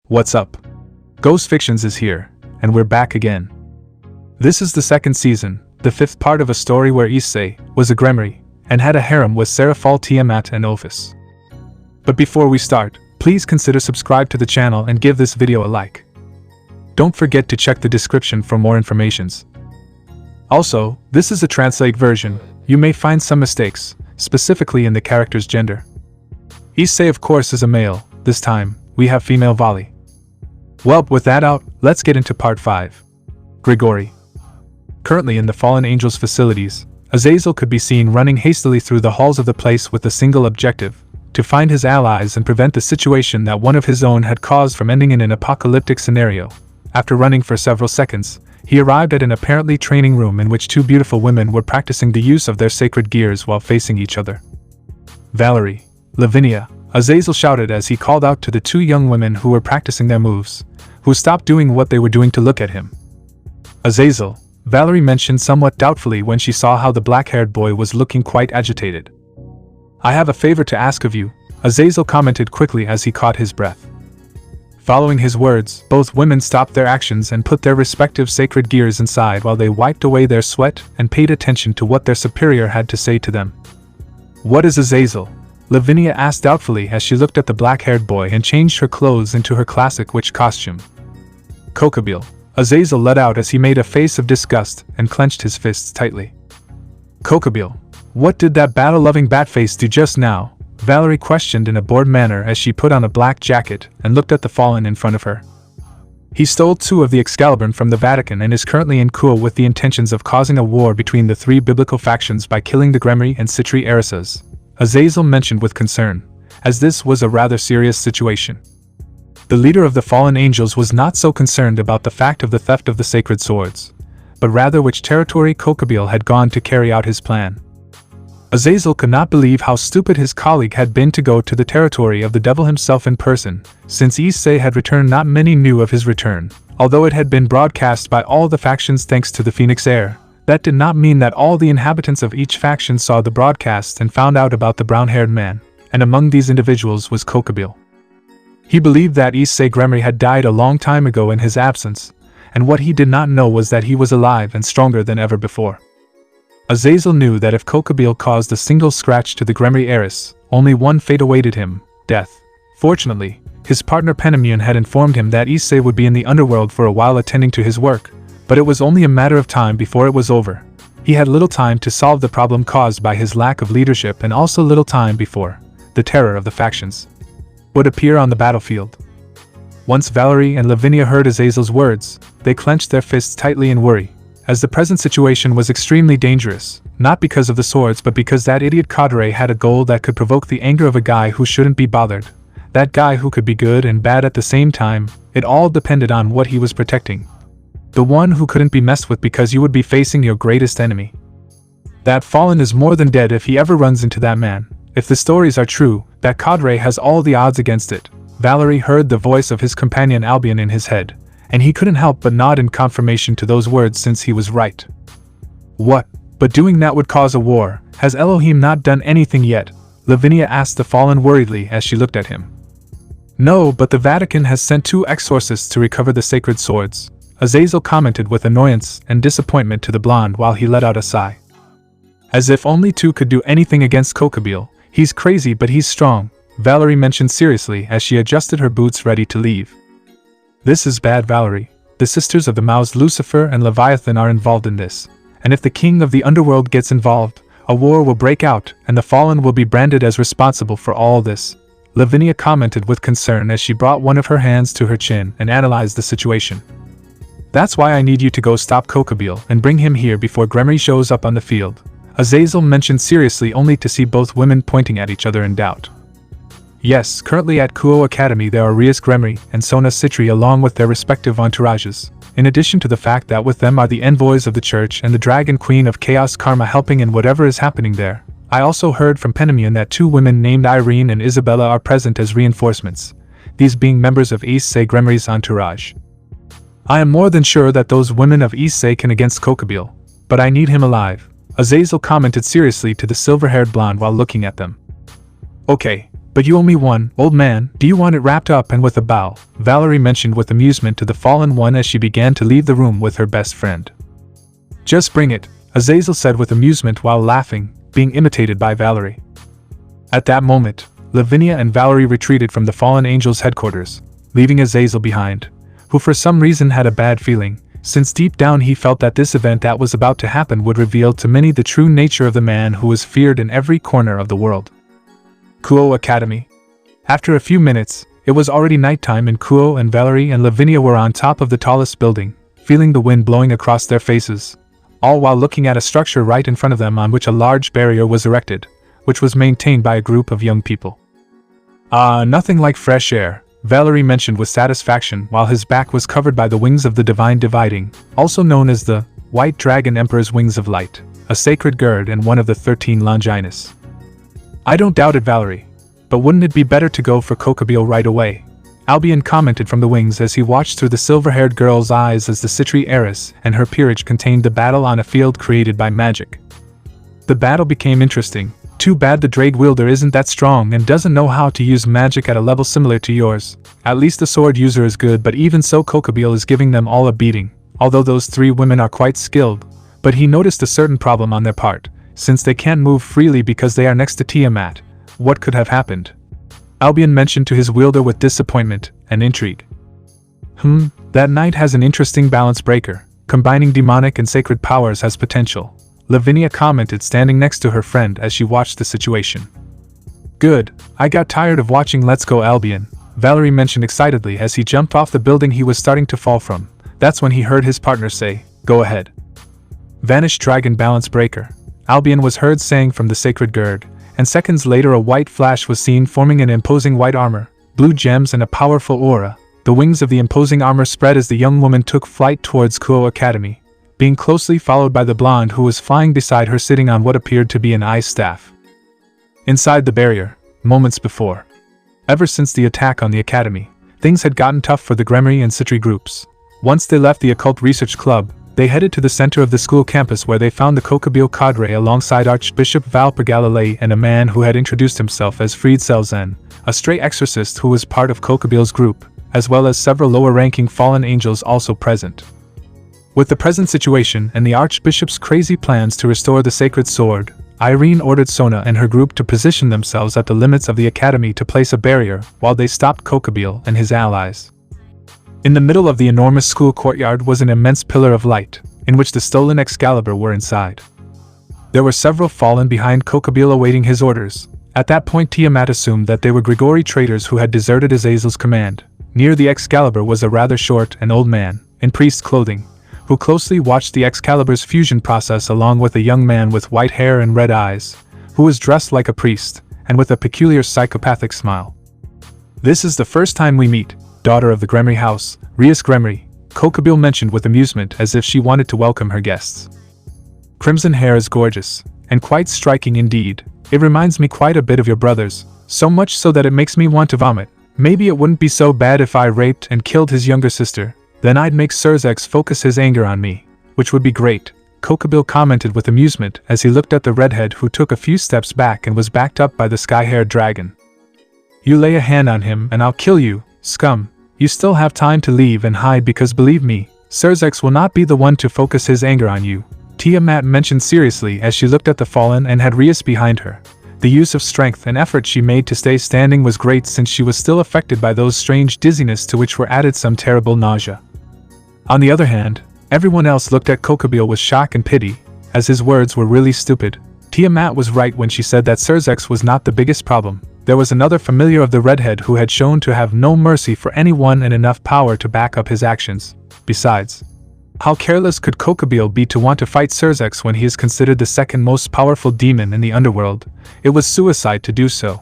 What's up? Ghost Fictions is here, and we're back again. This is the second season, the fifth part of a story where Issei was a Gremory, and had a harem with Serafall, Tiamat and Ophis. But before we start, please consider subscribe to the channel and give this video a like. Don't forget to check the description for more informations. Also, this is a translate version. You may find some mistakes, specifically in the character's gender. Issei of course is a male. This time, we have female Vali. Well, with that out, let's get into part 5. Gremory. Currently in the Fallen Angels facilities, Azazel could be seen running hastily through the halls of the place with a single objective: to find his allies and prevent the situation that one of his own had caused from ending in an apocalyptic scenario. After running for several seconds, he arrived at an apparently training room in which two beautiful women were practicing the use of their sacred gears while facing each other. Valerie, Lavinia, Azazel shouted as he called out to the two young women who were practicing their moves, who stopped doing what they were doing to look at him. Azazel, Valerie mentioned somewhat doubtfully when she saw how the black-haired boy was looking quite agitated. I have a favor to ask of you, Azazel commented quickly as he caught his breath. Following his words, both women stopped their actions and put their respective sacred gears inside while they wiped away their sweat and paid attention to what their superior had to say to them. What is Azazel? Lavinia asked doubtfully as she looked at the black-haired boy and changed her clothes into her classic witch costume. Kokabeel, Azazel let out as he made a face of disgust and clenched his fists tightly. Kokabeel, what did that battle-loving bat-face do just now? Valerie questioned in a bored manner as she put on a black jacket and looked at the fallen in front of her. He stole 2 of the Excalibur from the Vatican and is currently in Kuo with the intentions of causing a war between the 3 biblical factions by killing the Gremory and Citri Erisas, Azazel mentioned with concern, as this was a rather serious situation. The leader of the fallen angels was not so concerned about the fact of the theft of the sacred swords, but rather which territory Kokabeel had gone to carry out his plan. Azazel could not believe how stupid his colleague had been to go to the territory of the devil himself in person. Since Issei had returned, not many knew of his return, although it had been broadcast by all the factions thanks to the Phoenix Heir. That did not mean that all the inhabitants of each faction saw the broadcast and found out about the brown-haired man, and among these individuals was Kokabeel. He believed that Issei Gremory had died a long time ago in his absence, and what he did not know was that he was alive and stronger than ever before. Azazel knew that if Kokabeel caused a single scratch to the Gremory heiress, only one fate awaited him: death. Fortunately, his partner Penamune had informed him that Issei would be in the underworld for a while attending to his work, but it was only a matter of time before it was over. He had little time to solve the problem caused by his lack of leadership, and also little time before the terror of the factions would appear on the battlefield. Once Valerie and Lavinia heard Azazel's words, they clenched their fists tightly in worry, as the present situation was extremely dangerous, not because of the swords but because that idiot cadre had a goal that could provoke the anger of a guy who shouldn't be bothered. That guy who could be good and bad at the same time. It all depended on what he was protecting. The one who couldn't be messed with because you would be facing your greatest enemy. That fallen is more than dead if he ever runs into that man. If the stories are true, that cadre has all the odds against it. Valerie heard the voice of his companion Albion in his head, and he couldn't help but nod in confirmation to those words since he was right. What? But doing that would cause a war. Has Elohim not done anything yet? Lavinia asked the fallen worriedly as she looked at him. No, but the Vatican has sent 2 exorcists to recover the sacred swords, Azazel commented with annoyance and disappointment to the blonde while he let out a sigh. As if only 2 could do anything against Kokabeel. He's crazy but he's strong, Valerie mentioned seriously as she adjusted her boots ready to leave. This is bad, Valerie. The Sisters of the Mouse Lucifer and Leviathan are involved in this, and if the king of the underworld gets involved, a war will break out and the fallen will be branded as responsible for all this, Lavinia commented with concern as she brought one of her hands to her chin and analyzed the situation. That's why I need you to go stop Kokabeel and bring him here before Gremory shows up on the field, Azazel mentioned seriously, only to see both women pointing at each other in doubt. Yes, currently at Kuo Academy there are Rias Gremory and Sona Citri along with their respective entourages, in addition to the fact that with them are the envoys of the church and the Dragon Queen of Chaos Karma helping in whatever is happening there. I also heard from Penamune that 2 women named Irene and Isabella are present as reinforcements, these being members of Issei Gremory's entourage. I am more than sure that those women of Issei can against Kokabeel, but I need him alive, Azazel commented seriously to the silver-haired blonde while looking at them. Okay, But you owe me one, old man. Do you want it wrapped up? And with a bow, Valerie mentioned with amusement to the fallen one as she began to leave the room with her best friend. Just bring it, Azazel said with amusement while laughing, being imitated by Valerie. At that moment, Lavinia and Valerie retreated from the fallen angel's headquarters, leaving Azazel behind, who for some reason had a bad feeling, since deep down he felt that this event that was about to happen would reveal to many the true nature of the man who was feared in every corner of the world. Kuo Academy. After a few minutes, it was already nighttime and Kuo and Valerie and Lavinia were on top of the tallest building, feeling the wind blowing across their faces, all while looking at a structure right in front of them on which a large barrier was erected, which was maintained by a group of young people. Nothing like fresh air, Valerie mentioned with satisfaction while his back was covered by the wings of the Divine Dividing, also known as the White Dragon Emperor's Wings of Light, a sacred gird and one of the 13 Longinus. I don't doubt it, Valerie. But wouldn't it be better to go for Kokobio right away? Albion commented from the wings as he watched through the silver-haired girl's eyes as the Citri heiress and her peerage contained the battle on a field created by magic. The battle became interesting. Too bad the Drade wielder isn't that strong and doesn't know how to use magic at a level similar to yours. At least the sword user is good, but even so Kokobio is giving them all a beating, although those 3 women are quite skilled. But he noticed a certain problem on their part. Since they can't move freely because they are next to Tiamat, what could have happened? Albion mentioned to his wielder with disappointment and intrigue. That knight has an interesting balance breaker. Combining demonic and sacred powers has potential, Lavinia commented standing next to her friend as she watched the situation. Good, I got tired of watching. Let's go, Albion, Valerie mentioned excitedly as he jumped off the building he was starting to fall from. That's when he heard his partner say, "Go ahead." Vanished dragon balance breaker, Albion was heard saying from the sacred gird, and seconds later a white flash was seen forming an imposing white armor, blue gems and a powerful aura. The wings of the imposing armor spread as the young woman took flight towards Kuo Academy, being closely followed by the blonde who was flying beside her sitting on what appeared to be an ice staff. Inside the barrier, moments before. Ever since the attack on the academy, things had gotten tough for the Gremory and Citri groups. Once they left the Occult Research Club, they headed to the center of the school campus where they found the Kokobio cadre alongside Archbishop Valper Galilei and a man who had introduced himself as Fried Selzen, a stray exorcist who was part of Kokobio's group, as well as several lower-ranking fallen angels also present. With the present situation and the Archbishop's crazy plans to restore the sacred sword, Irene ordered Sona and her group to position themselves at the limits of the academy to place a barrier while they stopped Kokobio and his allies. In the middle of the enormous school courtyard was an immense pillar of light, in which the stolen Excalibur were inside. There were several fallen behind Kokobio awaiting his orders. At that point Tiamat assumed that they were Gregory traitors who had deserted Azazel's command. Near the Excalibur was a rather short and old man, in priest's clothing, who closely watched the Excalibur's fusion process along with a young man with white hair and red eyes, who was dressed like a priest, and with a peculiar psychopathic smile. "This is the first time we meet, daughter of the Gremory house, Rias Gremory," Kokobio mentioned with amusement as if she wanted to welcome her guests. "Crimson hair is gorgeous, and quite striking indeed. It reminds me quite a bit of your brothers, so much so that it makes me want to vomit. Maybe it wouldn't be so bad if I raped and killed his younger sister, then I'd make Serzex focus his anger on me, which would be great," Kokobio commented with amusement as he looked at the redhead who took a few steps back and was backed up by the sky-haired dragon. "You lay a hand on him and I'll kill you, scum. You still have time to leave and hide because believe me, Serzex will not be the one to focus his anger on you," Tiamat mentioned seriously as she looked at the fallen and had Rias behind her. The use of strength and effort she made to stay standing was great since she was still affected by those strange dizziness to which were added some terrible nausea. On the other hand, everyone else looked at Kokobio with shock and pity, as his words were really stupid. Tiamat was right when she said that Serzex was not the biggest problem. There was another familiar of the redhead who had shown to have no mercy for anyone and enough power to back up his actions. Besides, how careless could Kokobio be to want to fight Serzex when he is considered the second most powerful demon in the underworld? It was suicide to do so.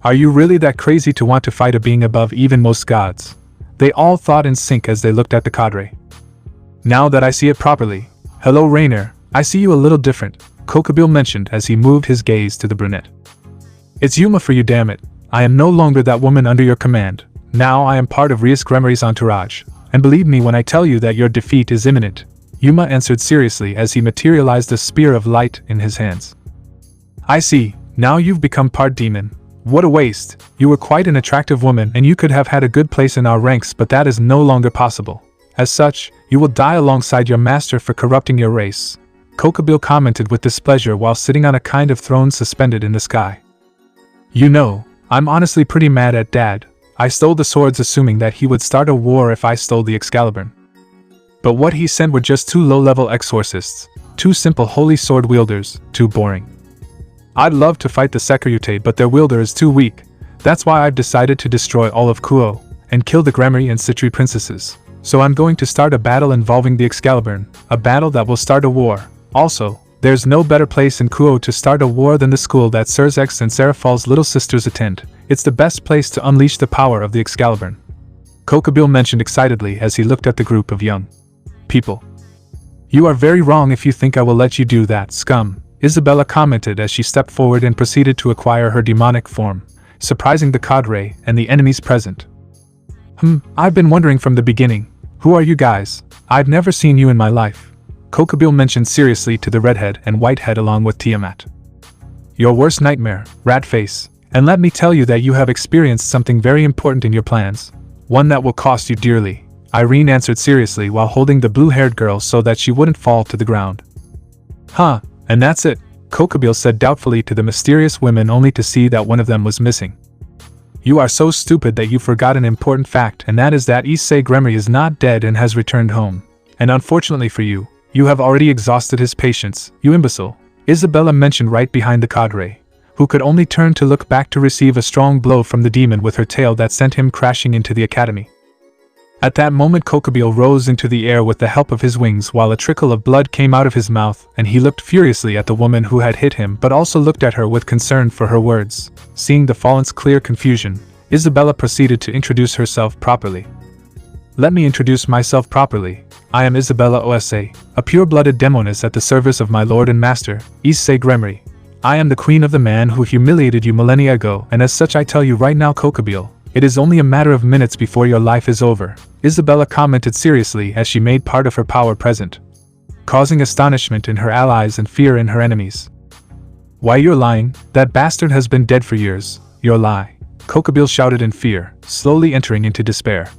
"Are you really that crazy to want to fight a being above even most gods?" They all thought in sync as they looked at the cadre. "Now that I see it properly, hello Rainer, I see you a little different," Kokobio mentioned as he moved his gaze to the brunette. "It's Yuma for you, damn it. I am no longer that woman under your command. Now I am part of Rias Gremory's entourage, and believe me when I tell you that your defeat is imminent," Yuma answered seriously as he materialized a spear of light in his hands. "I see, now you've become part demon. What a waste. You were quite an attractive woman and you could have had a good place in our ranks, but that is no longer possible. As such, you will die alongside your master for corrupting your race. Kokubil commented with displeasure while sitting on a kind of throne suspended in the sky. You know, I'm honestly pretty mad at Dad. I stole the swords assuming that he would start a war if I stole the Excalibur. But what he sent were just 2 low-level exorcists, 2 simple holy sword wielders, too boring. I'd love to fight the Securite, but their wielder is too weak. That's why I've decided to destroy all of Kuo, and kill the Gremory and Citri princesses. So I'm going to start a battle involving the Excalibur, a battle that will start a war. Also, there's no better place in Kuo to start a war than the school that Sirs ExE and Serafall's little sisters attend. It's the best place to unleash the power of the Excalibur. Kokubil mentioned excitedly as he looked at the group of young people. You are very wrong if you think I will let you do that, scum, Isabella commented as she stepped forward and proceeded to acquire her demonic form, surprising the cadre and the enemies present. I've been wondering from the beginning, who are you guys? I've never seen you in my life, Kokubil mentioned seriously to the redhead and whitehead along with Tiamat. Your worst nightmare, Ratface, and let me tell you that you have experienced something very important in your plans, one that will cost you dearly, Irene answered seriously while holding the blue-haired girl so that she wouldn't fall to the ground. Huh, and that's it, Kokubil said doubtfully to the mysterious women only to see that one of them was missing. You are so stupid that you forgot an important fact, and that is that Issei Gremory is not dead and has returned home. And unfortunately for you, you have already exhausted his patience, you imbecile, Isabella mentioned right behind the cadre, who could only turn to look back to receive a strong blow from the demon with her tail that sent him crashing into the academy. At that moment Kokubil rose into the air with the help of his wings while a trickle of blood came out of his mouth, and he looked furiously at the woman who had hit him but also looked at her with concern for her words. Seeing the fallen's clear confusion, Isabella proceeded to introduce herself properly. Let me introduce myself properly. I am Isabella Osa, a pure-blooded demoness at the service of my lord and master, Issei Gremory. I am the queen of the man who humiliated you millennia ago, and as such I tell you right now, Kokubil, it is only a matter of minutes before your life is over, Isabella commented seriously as she made part of her power present, causing astonishment in her allies and fear in her enemies. Why, you're lying, that bastard has been dead for years, your lie, Kokubil shouted in fear, slowly entering into despair.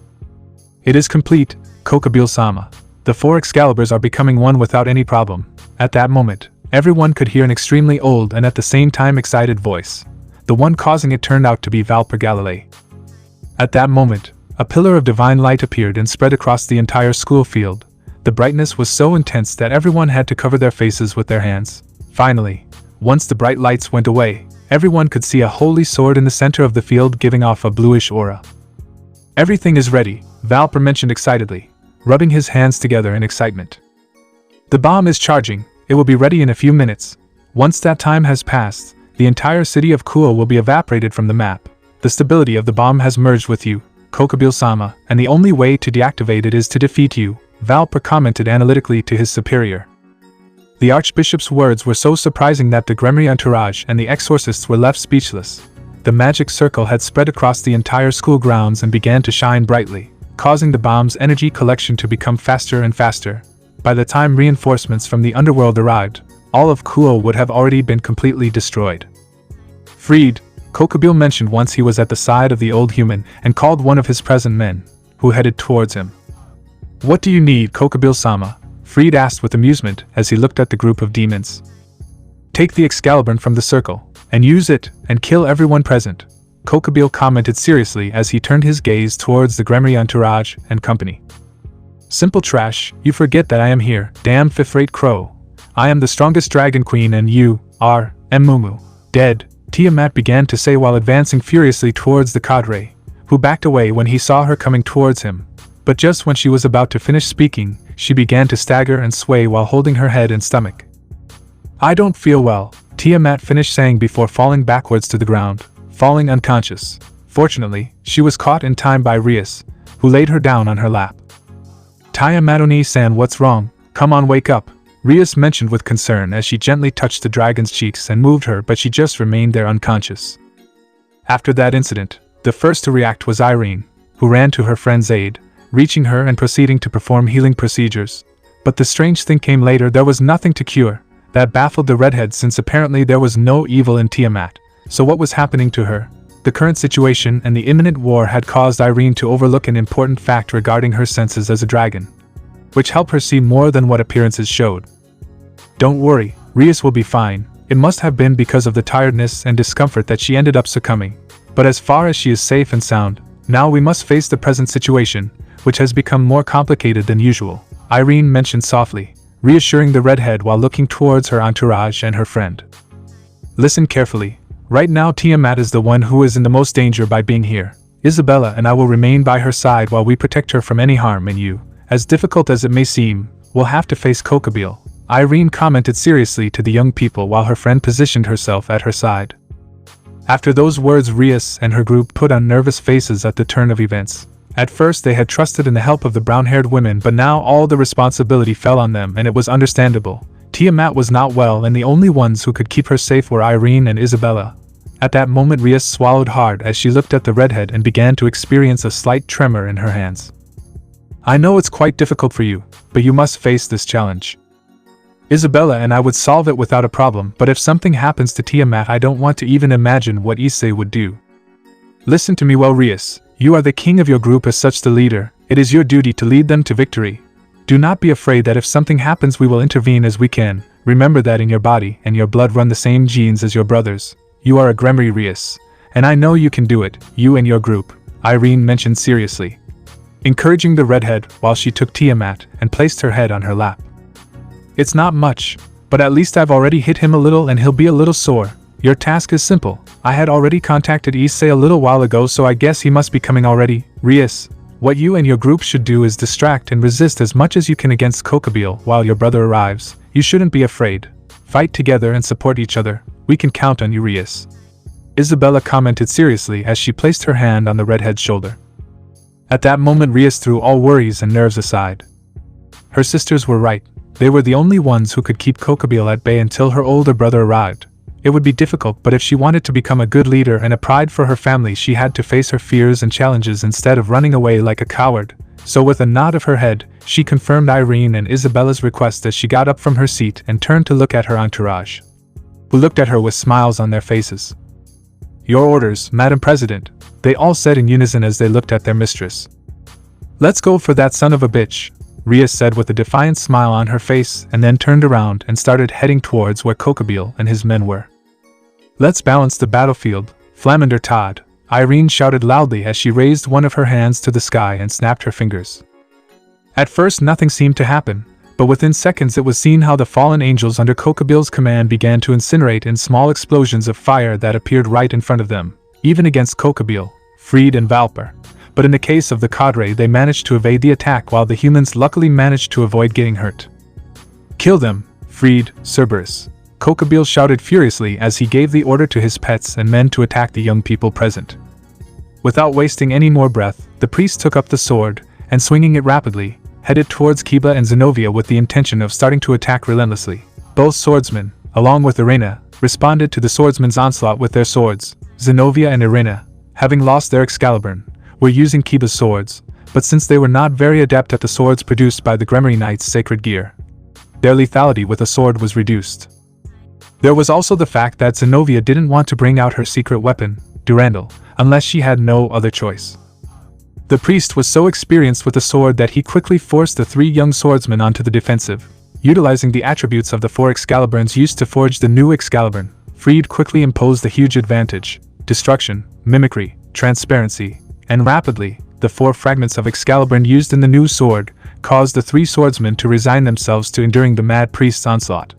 It is complete, Kokubil-sama. The 4 Excaliburs are becoming one without any problem. At that moment, everyone could hear an extremely old and at the same time excited voice. The one causing it turned out to be Valper Galilei. At that moment, a pillar of divine light appeared and spread across the entire school field. The brightness was so intense that everyone had to cover their faces with their hands. Finally, once the bright lights went away, everyone could see a holy sword in the center of the field giving off a bluish aura. Everything is ready, Valper mentioned excitedly, rubbing his hands together in excitement. The bomb is charging, it will be ready in a few minutes. Once that time has passed, the entire city of Kuo will be evaporated from the map. The stability of the bomb has merged with you, Kokubil-sama, and the only way to deactivate it is to defeat you, Valper commented analytically to his superior. The Archbishop's words were so surprising that the Gremory entourage and the exorcists were left speechless. The magic circle had spread across the entire school grounds and began to shine brightly, causing the bomb's energy collection to become faster and faster. By the time reinforcements from the underworld arrived, all of Kuo would have already been completely destroyed. Freed, Kokubil mentioned once he was at the side of the old human and called one of his present men, who headed towards him. What do you need, Kokubil-sama? Freed asked with amusement as he looked at the group of demons. Take the Excalibur from the circle, and use it, and kill everyone present, Kokubil commented seriously as he turned his gaze towards the Gremory entourage and company. Simple trash, you forget that I am here, damn fifth-rate crow. I am the strongest dragon queen and you are, Mumu, dead, Tiamat began to say while advancing furiously towards the cadre, who backed away when he saw her coming towards him. But just when she was about to finish speaking, she began to stagger and sway while holding her head and stomach. I don't feel well, Tiamat finished saying before falling backwards to the ground, falling unconscious. Fortunately, she was caught in time by Rias, who laid her down on her lap. Tiamat-oni-san, what's wrong? Come on, wake up, Rias mentioned with concern as she gently touched the dragon's cheeks and moved her, but she just remained there unconscious. After that incident, the first to react was Irene, who ran to her friend's aid, reaching her and proceeding to perform healing procedures. But the strange thing came later. There was nothing to cure. That baffled the redhead since apparently there was no evil in Tiamat. So what was happening to her? the current situation and the imminent war had caused Irene to overlook an important fact regarding her senses as a dragon, which helped her see more than what appearances showed. Don't worry, Rias will be fine. It must have been because of the tiredness and discomfort that she ended up succumbing. But as far as she is safe and sound, now we must face the present situation, which has become more complicated than usual, Irene mentioned softly, reassuring the redhead while looking towards her entourage and her friend. Listen carefully. Right now Tiamat is the one who is in the most danger by being here. Isabella and I will remain by her side while we protect her from any harm, and you, as difficult as it may seem, will have to face Kokobile, Irene commented seriously to the young people while her friend positioned herself at her side. After those words, Rias and her group put on nervous faces at the turn of events. At first they had trusted in the help of the brown-haired women, but now all the responsibility fell on them, and it was understandable. Tiamat was not well, and the only ones who could keep her safe were Irene and Isabella. At that moment Rias swallowed hard as she looked at the redhead and began to experience a slight tremor in her hands. I know it's quite difficult for you, but you must face this challenge. Isabella and I would solve it without a problem, but if something happens to Tiamat I don't want to even imagine what Issei would do. Listen to me well, Rias. You are the king of your group, as such the leader. It is your duty to lead them to victory. Do not be afraid that if something happens we will intervene as we can. Remember that in your body and your blood run the same genes as your brothers. You are a Gremory, Rias, and I know you can do it, you and your group, Irene mentioned seriously, encouraging the redhead while she took Tiamat and placed her head on her lap. It's not much, but at least I've already hit him a little and he'll be a little sore. Your task is simple. I had already contacted Issei a little while ago, so I guess he must be coming already. Rias, what you and your group should do is distract and resist as much as you can against Kokobile while your brother arrives. You shouldn't be afraid. Fight together and support each other. We can count on you, Rias. Isabella commented seriously as she placed her hand on the redhead's shoulder. At that moment Rias threw all worries and nerves aside. Her sisters were right. They were the only ones who could keep Kokobile at bay until her older brother arrived. It would be difficult, but if she wanted to become a good leader and a pride for her family, she had to face her fears and challenges instead of running away like a coward. So with a nod of her head, she confirmed Irene and Isabella's request as she got up from her seat and turned to look at her entourage, who looked at her with smiles on their faces. Your orders, Madam President, they all said in unison as they looked at their mistress. Let's go for that son of a bitch, Rias said with a defiant smile on her face, and then turned around and started heading towards where Kokobile and his men were. Let's balance the battlefield, Flamander Todd, Irene shouted loudly as she raised one of her hands to the sky and snapped her fingers. At first nothing seemed to happen, but within seconds it was seen how the fallen angels under Kokobile's command began to incinerate in small explosions of fire that appeared right in front of them, even against Kokobile, Freed and Valper. But in the case of the cadre they managed to evade the attack while the humans luckily managed to avoid getting hurt. Kill them, Freed, Cerberus, Kokobile shouted furiously as he gave the order to his pets and men to attack the young people present. Without wasting any more breath, the priest took up the sword, and swinging it rapidly, headed towards Kiba and Zenobia with the intention of starting to attack relentlessly. Both swordsmen, along with Irena, responded to the swordsman's onslaught with their swords. Zenobia and Irena, having lost their Excalibur, were using Kiba's swords, but since they were not very adept at the swords produced by the Gremory Knight's sacred gear, their lethality with a sword was reduced. There was also the fact that Zenobia didn't want to bring out her secret weapon, Durandal, unless she had no other choice. The priest was so experienced with the sword that he quickly forced the three young swordsmen onto the defensive. Utilizing the attributes of the four Excaliburns used to forge the new Excalibur, Freed quickly imposed the huge advantage: destruction, mimicry, transparency, and rapidly, the four fragments of Excalibur used in the new sword caused the three swordsmen to resign themselves to enduring the mad priest's onslaught.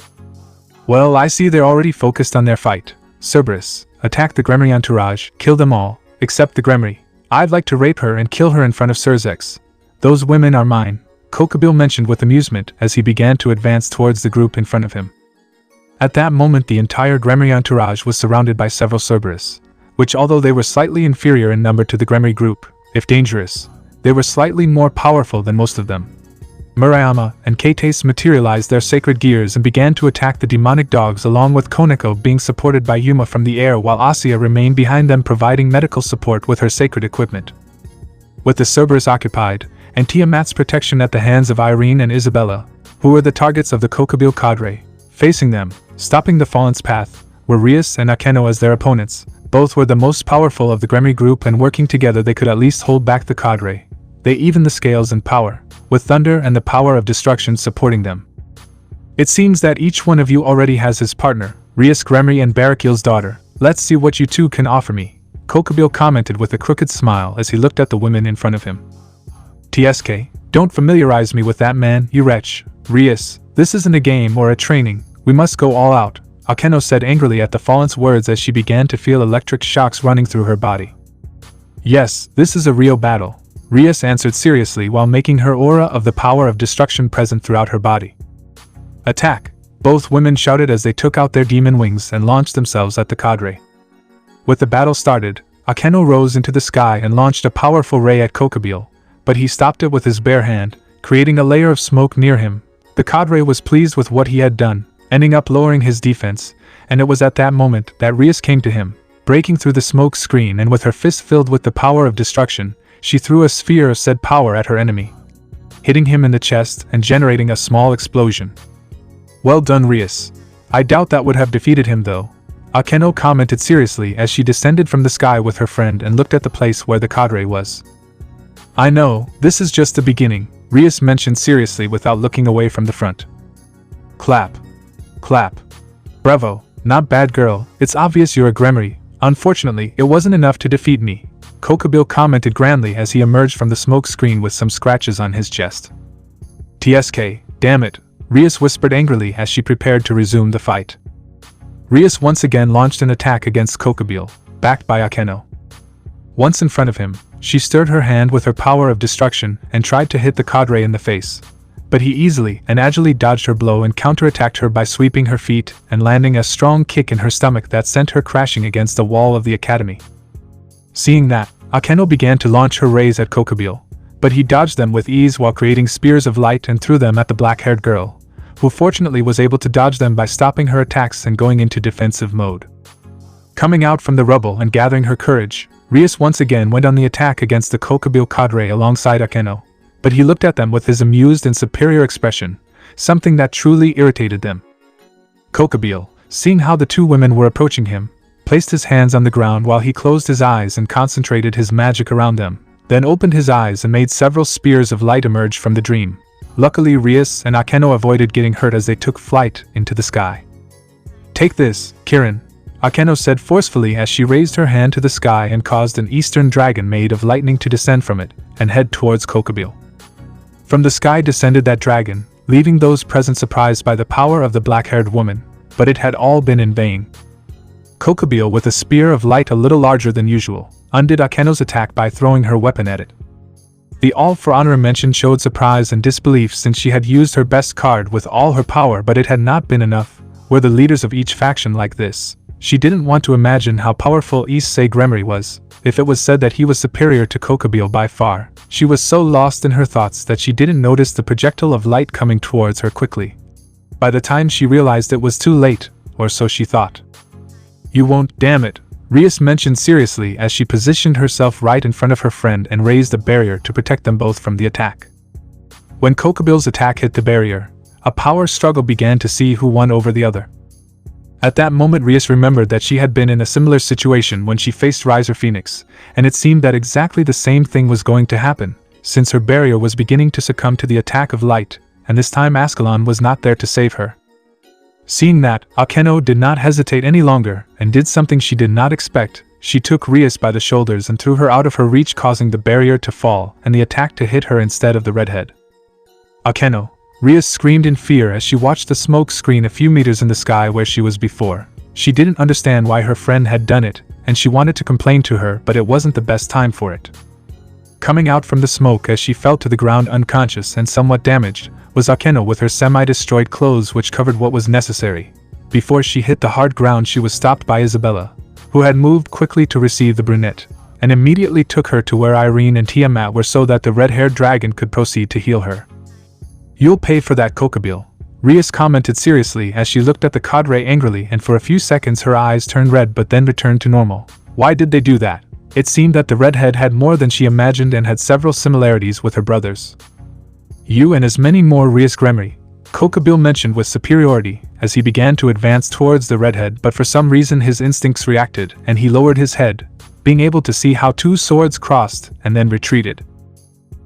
Well, I see they're already focused on their fight. Cerberus, attack the Gremory entourage, kill them all, except the Gremory. I'd like to rape her and kill her in front of Cerzex. Those women are mine, Kokobile mentioned with amusement as he began to advance towards the group in front of him. At that moment the entire Gremory entourage was surrounded by several Cerberus, which although they were slightly inferior in number to the Gremory group, if dangerous, they were slightly more powerful than most of them. Murayama and Kates materialized their sacred gears and began to attack the demonic dogs, along with Koneko being supported by Yuma from the air, while Asya remained behind them providing medical support with her sacred equipment. With the Cerberus occupied, and Tiamat's protection at the hands of Irene and Isabella, who were the targets of the Kokobile cadre, facing them, stopping the Fallen's path, were Rias and Akeno as their opponents. Both were the most powerful of the Gremory group, and working together they could at least hold back the cadre. They evened the scales in power, with thunder and the power of destruction supporting them. It seems that each one of you already has his partner, Issei Gremory and Barakiel's daughter. Let's see what you two can offer me, Kokobile commented with a crooked smile as he looked at the women in front of him. TSK, don't familiarize me with that man, you wretch. Issei, this isn't a game or a training, we must go all out, Akeno said angrily at the fallen's words as she began to feel electric shocks running through her body. Yes, this is a real battle, Issei answered seriously while making her aura of the power of destruction present throughout her body. Attack! Both women shouted as they took out their demon wings and launched themselves at the cadre. With the battle started, Akeno rose into the sky and launched a powerful ray at Kokobile, but he stopped it with his bare hand, creating a layer of smoke near him. The cadre was pleased with what he had done, ending up lowering his defense, and it was at that moment that Issei came to him, breaking through the smoke screen, and with her fist filled with the power of destruction, she threw a sphere of said power at her enemy, hitting him in the chest and generating a small explosion. Well done, Issei. I doubt that would have defeated him though, Akeno commented seriously as she descended from the sky with her friend and looked at the place where the cadre was. I know, this is just the beginning, Issei mentioned seriously without looking away from the front. Clap. Clap. Bravo, not bad girl, it's obvious you're a Gremory. Unfortunately, it wasn't enough to defeat me, Kokobile commented grandly as he emerged from the smoke screen with some scratches on his chest. TSK, damn it, Issei whispered angrily as she prepared to resume the fight. Issei once again launched an attack against Kokobile, backed by Akeno. Once in front of him, she stirred her hand with her power of destruction and tried to hit the cadre in the face, but he easily and agilely dodged her blow and counterattacked her by sweeping her feet and landing a strong kick in her stomach that sent her crashing against the wall of the academy. Seeing that, Akeno began to launch her rays at Kokobile, but he dodged them with ease while creating spears of light and threw them at the black-haired girl, who fortunately was able to dodge them by stopping her attacks and going into defensive mode. Coming out from the rubble and gathering her courage, Issei once again went on the attack against the Kokobile cadre alongside Akeno, but he looked at them with his amused and superior expression, something that truly irritated them. Kokobile, seeing how the two women were approaching him, placed his hands on the ground while he closed his eyes and concentrated his magic around them, then opened his eyes and made several spears of light emerge from the dream. Luckily, Issei and Akeno avoided getting hurt as they took flight into the sky. Take this, Kirin, Akeno said forcefully as she raised her hand to the sky and caused an eastern dragon made of lightning to descend from it and head towards Kokobile. From the sky descended that dragon, leaving those present surprised by the power of the black-haired woman, but it had all been in vain. Kokobile, with a spear of light a little larger than usual, undid Akeno's attack by throwing her weapon at it. The All for Honor mention showed surprise and disbelief since she had used her best card with all her power, but it had not been enough. Were the leaders of each faction like this? She didn't want to imagine how powerful Issei Gremory was. If it was said that he was superior to Kokobile by far, she was so lost in her thoughts that she didn't notice the projectile of light coming towards her quickly. By the time she realized it was too late, or so she thought. You won't, damn it, Issei mentioned seriously as she positioned herself right in front of her friend and raised a barrier to protect them both from the attack. When Kokobile's attack hit the barrier, a power struggle began to see who won over the other. At that moment, Issei remembered that she had been in a similar situation when she faced Riser Phoenix, and it seemed that exactly the same thing was going to happen, since her barrier was beginning to succumb to the attack of light, and this time Ascalon was not there to save her. Seeing that, Akeno did not hesitate any longer, and did something she did not expect. She took Issei by the shoulders and threw her out of her reach, causing the barrier to fall and the attack to hit her instead of the redhead. Akeno! Issei screamed in fear as she watched the smoke screen a few meters in the sky where she was before. She didn't understand why her friend had done it, and she wanted to complain to her, but it wasn't the best time for it. Coming out from the smoke as she fell to the ground unconscious and somewhat damaged, was Akeno with her semi-destroyed clothes which covered what was necessary. Before she hit the hard ground, she was stopped by Isabella, who had moved quickly to receive the brunette, and immediately took her to where Irene and Tiamat were so that the red-haired dragon could proceed to heal her. You'll pay for that, Kokobile, Issei commented seriously as she looked at the cadre angrily, and for a few seconds her eyes turned red but then returned to normal. Why did they do that? It seemed that the redhead had more than she imagined and had several similarities with her brothers. You and as many more, Issei Gremory, Kokabil mentioned with superiority as he began to advance towards the redhead, but for some reason his instincts reacted and he lowered his head, being able to see how two swords crossed and then retreated.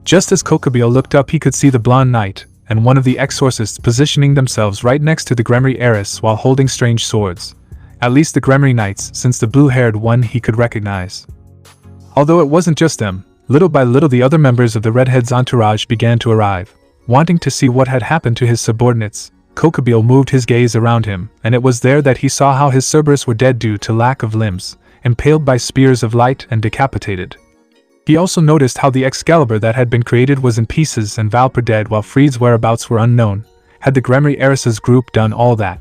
Just as Kokabil looked up, he could see the blonde knight and one of the exorcists positioning themselves right next to the Gremory heiress while holding strange swords. At least the Gremory knights, since the blue-haired one he could recognize. Although it wasn't just them, little by little the other members of the redhead's entourage began to arrive. Wanting to see what had happened to his subordinates, Kokabil moved his gaze around him, and it was there that he saw how his Cerberus were dead due to lack of limbs, impaled by spears of light and decapitated. He also noticed how the Excalibur that had been created was in pieces and Valper dead while Fried's whereabouts were unknown. Had the Gremory heiress's group done all that?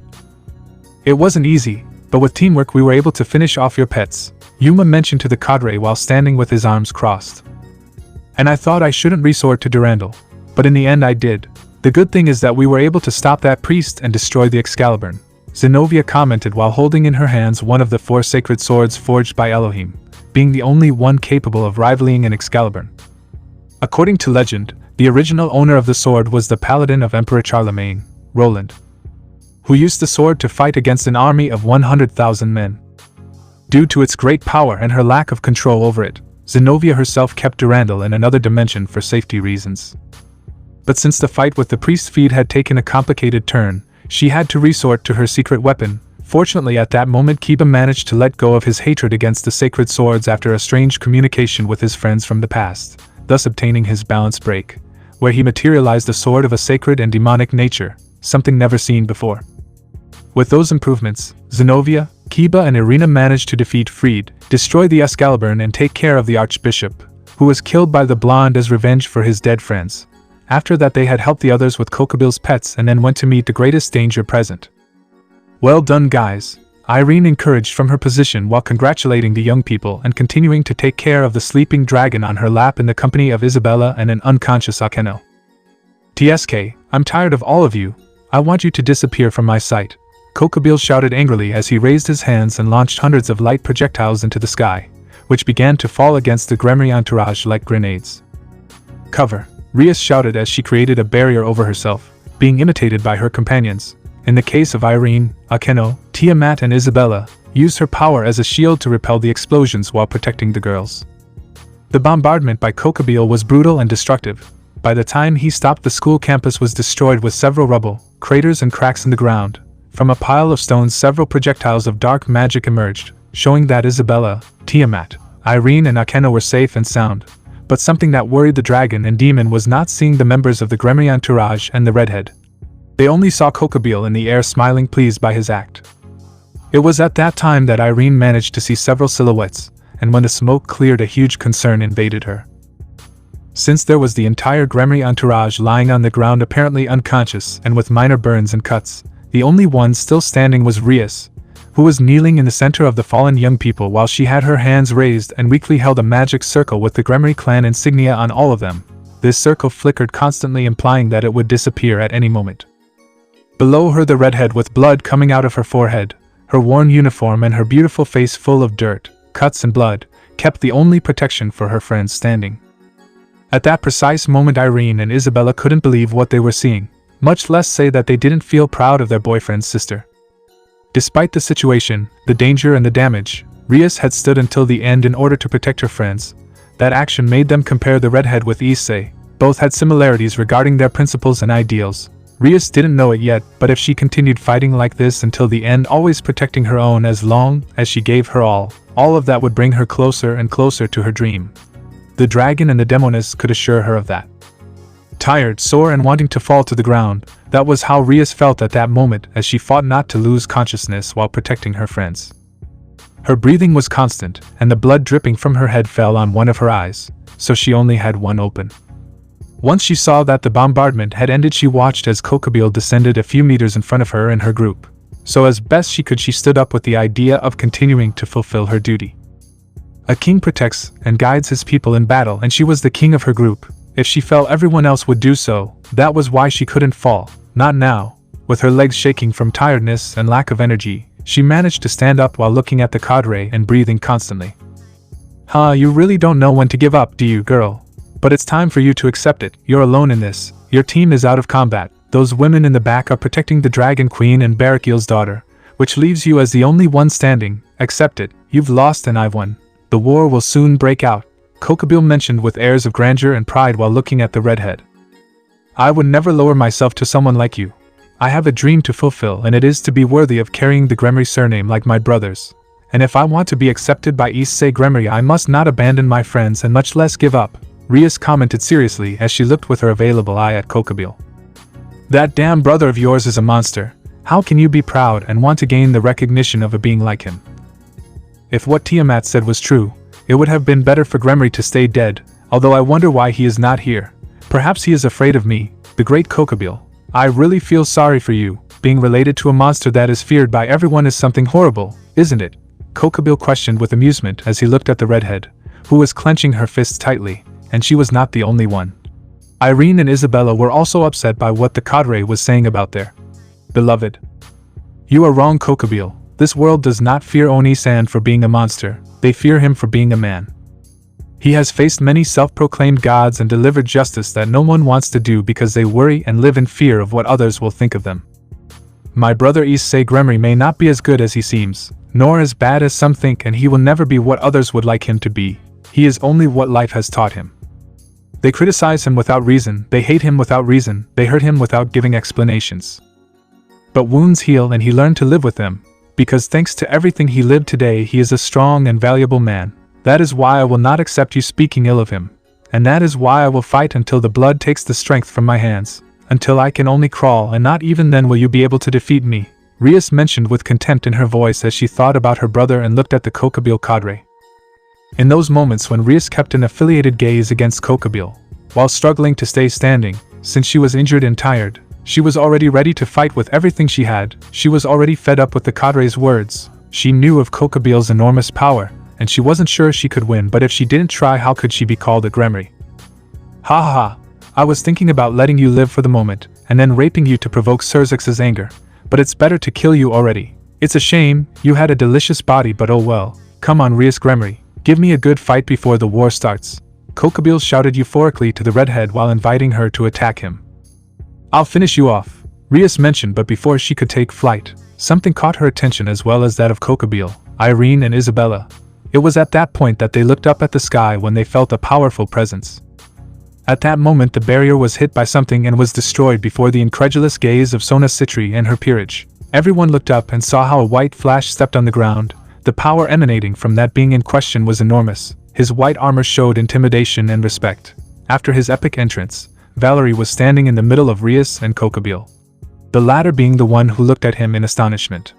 It wasn't easy, but with teamwork we were able to finish off your pets, Yuma mentioned to the cadre while standing with his arms crossed. And I thought I shouldn't resort to Durandal, but in the end I did. The good thing is that we were able to stop that priest and destroy the Excalibur, Zenobia commented while holding in her hands one of the 4 sacred swords forged by Elohim, being the only one capable of rivaling an Excalibur. According to legend, the original owner of the sword was the paladin of Emperor Charlemagne, Roland, who used the sword to fight against an army of 100,000 men. Due to its great power and her lack of control over it, Zenobia herself kept Durandal in another dimension for safety reasons. But since the fight with the priest feed had taken a complicated turn, she had to resort to her secret weapon. Fortunately at that moment Kiba managed to let go of his hatred against the sacred swords after a strange communication with his friends from the past, thus obtaining his balance break, where he materialized a sword of a sacred and demonic nature, something never seen before. With those improvements, Zenobia, Kiba and Irina managed to defeat Fried, destroy the Excalibur and take care of the Archbishop, who was killed by the Blonde as revenge for his dead friends. After that they had helped the others with Kokabil's pets and then went to meet the greatest danger present. Well done guys, Irene encouraged from her position while congratulating the young people and continuing to take care of the sleeping dragon on her lap in the company of Isabella and an unconscious Akeno. TSK, I'm tired of all of you, I want you to disappear from my sight, Kokabil shouted angrily as he raised his hands and launched hundreds of light projectiles into the sky, which began to fall against the Gremory entourage like grenades. Cover, Rias shouted as she created a barrier over herself, being imitated by her companions. In the case of Irene, Akeno, Tiamat and Isabella, used her power as a shield to repel the explosions while protecting the girls. The bombardment by Kokabil was brutal and destructive. By the time he stopped, the school campus was destroyed with several rubble, craters and cracks in the ground. From a pile of stones several projectiles of dark magic emerged, showing that Isabella, Tiamat, Irene and Akeno were safe and sound. But something that worried the dragon and demon was not seeing the members of the Gremory entourage and the redhead. They only saw Kokabil in the air smiling pleased by his act. It was at that time that Irene managed to see several silhouettes, and when the smoke cleared a huge concern invaded her. Since there was the entire Gremory entourage lying on the ground apparently unconscious and with minor burns and cuts, the only one still standing was Rias, who was kneeling in the center of the fallen young people while she had her hands raised and weakly held a magic circle with the Gremory clan insignia on all of them. This circle flickered constantly, implying that it would disappear at any moment. Below her the redhead with blood coming out of her forehead, her worn uniform and her beautiful face full of dirt, cuts and blood, kept the only protection for her friends standing. At that precise moment Irene and Isabella couldn't believe what they were seeing, much less say that they didn't feel proud of their boyfriend's sister. Despite the situation, the danger and the damage, Rias had stood until the end in order to protect her friends. That action made them compare the redhead with Issei. Both had similarities regarding their principles and ideals. Rias didn't know it yet, but if she continued fighting like this until the end, always protecting her own as long as she gave her all of that would bring her closer and closer to her dream. The dragon and the demoness could assure her of that. Tired, sore and wanting to fall to the ground, that was how Rias felt at that moment as she fought not to lose consciousness while protecting her friends. Her breathing was constant, and the blood dripping from her head fell on one of her eyes, so she only had one open. Once she saw that the bombardment had ended, she watched as Kokabil descended a few meters in front of her and her group. So as best she could, she stood up with the idea of continuing to fulfill her duty. A king protects and guides his people in battle, and she was the king of her group. If she fell, everyone else would do so. That was why she couldn't fall. Not now. With her legs shaking from tiredness and lack of energy, she managed to stand up while looking at the cadre and breathing constantly. You really don't know when to give up, do you, girl? But it's time for you to accept it. You're alone in this. Your team is out of combat. those women in the back are protecting the Dragon Queen and Barakiel's daughter, which leaves you as the only one standing. Accept it, you've lost and I've won. The war will soon break out, Kokobile mentioned with airs of grandeur and pride while looking at the redhead. I would never lower myself to someone like you. I have a dream to fulfill, and it is to be worthy of carrying the Gremory surname like my brothers. And if I want to be accepted by Issei Gremory, I must not abandon my friends and much less give up, Rias commented seriously as she looked with her available eye at Kokobile. That damn brother of yours is a monster. How can you be proud and want to gain the recognition of a being like him? If what Tiamat said was true, it would have been better for Gremory to stay dead, although I wonder why he is not here. Perhaps he is afraid of me, the great Kokobile. I really feel sorry for you. Being related to a monster that is feared by everyone is something horrible, isn't it? Kokobile questioned with amusement as he looked at the redhead, who was clenching her fists tightly, and she was not the only one. Irene and Isabella were also upset by what the cadre was saying about their beloved. You are wrong, Kokobile. This world does not fear Oni-san for being a monster, they fear him for being a man. He has faced many self-proclaimed gods and delivered justice that no one wants to do because they worry and live in fear of what others will think of them. My brother Issei Gremory may not be as good as he seems, nor as bad as some think, and he will never be what others would like him to be. He is only what life has taught him. They criticize him without reason, they hate him without reason, they hurt him without giving explanations. But wounds heal and he learned to live with them, because thanks to everything he lived today he is a strong and valuable man. That is why I will not accept you speaking ill of him, and that is why I will fight until the blood takes the strength from my hands, until I can only crawl, and not even then will you be able to defeat me, Rias mentioned with contempt in her voice as she thought about her brother and looked at the Kokobile cadre. In those moments when Rias kept an affiliated gaze against Kokobile, while struggling to stay standing, since she was injured and tired, she was already ready to fight with everything she had. She was already fed up with the cadre's words. She knew of Kokobile's enormous power, and she wasn't sure she could win, but if she didn't try, how could she be called a Gremory? Ha ha ha, I was thinking about letting you live for the moment, and then raping you to provoke Serzix's anger, but it's better to kill you already. It's a shame, you had a delicious body, but oh well. Come on, Rias Gremory, give me a good fight before the war starts. Kokobile shouted euphorically to the redhead while inviting her to attack him. I'll finish you off, Rias mentioned, but before she could take flight, something caught her attention as well as that of Kokobile, Irene and Isabella. It was at that point that they looked up at the sky when they felt a powerful presence. At that moment the barrier was hit by something and was destroyed before the incredulous gaze of Sona Citri and her peerage. Everyone looked up and saw how a white flash stepped on the ground. The power emanating from that being in question was enormous. His white armor showed intimidation and respect. After his epic entrance, Valerie was standing in the middle of Rias and Kokobile, the latter being the one who looked at him in astonishment.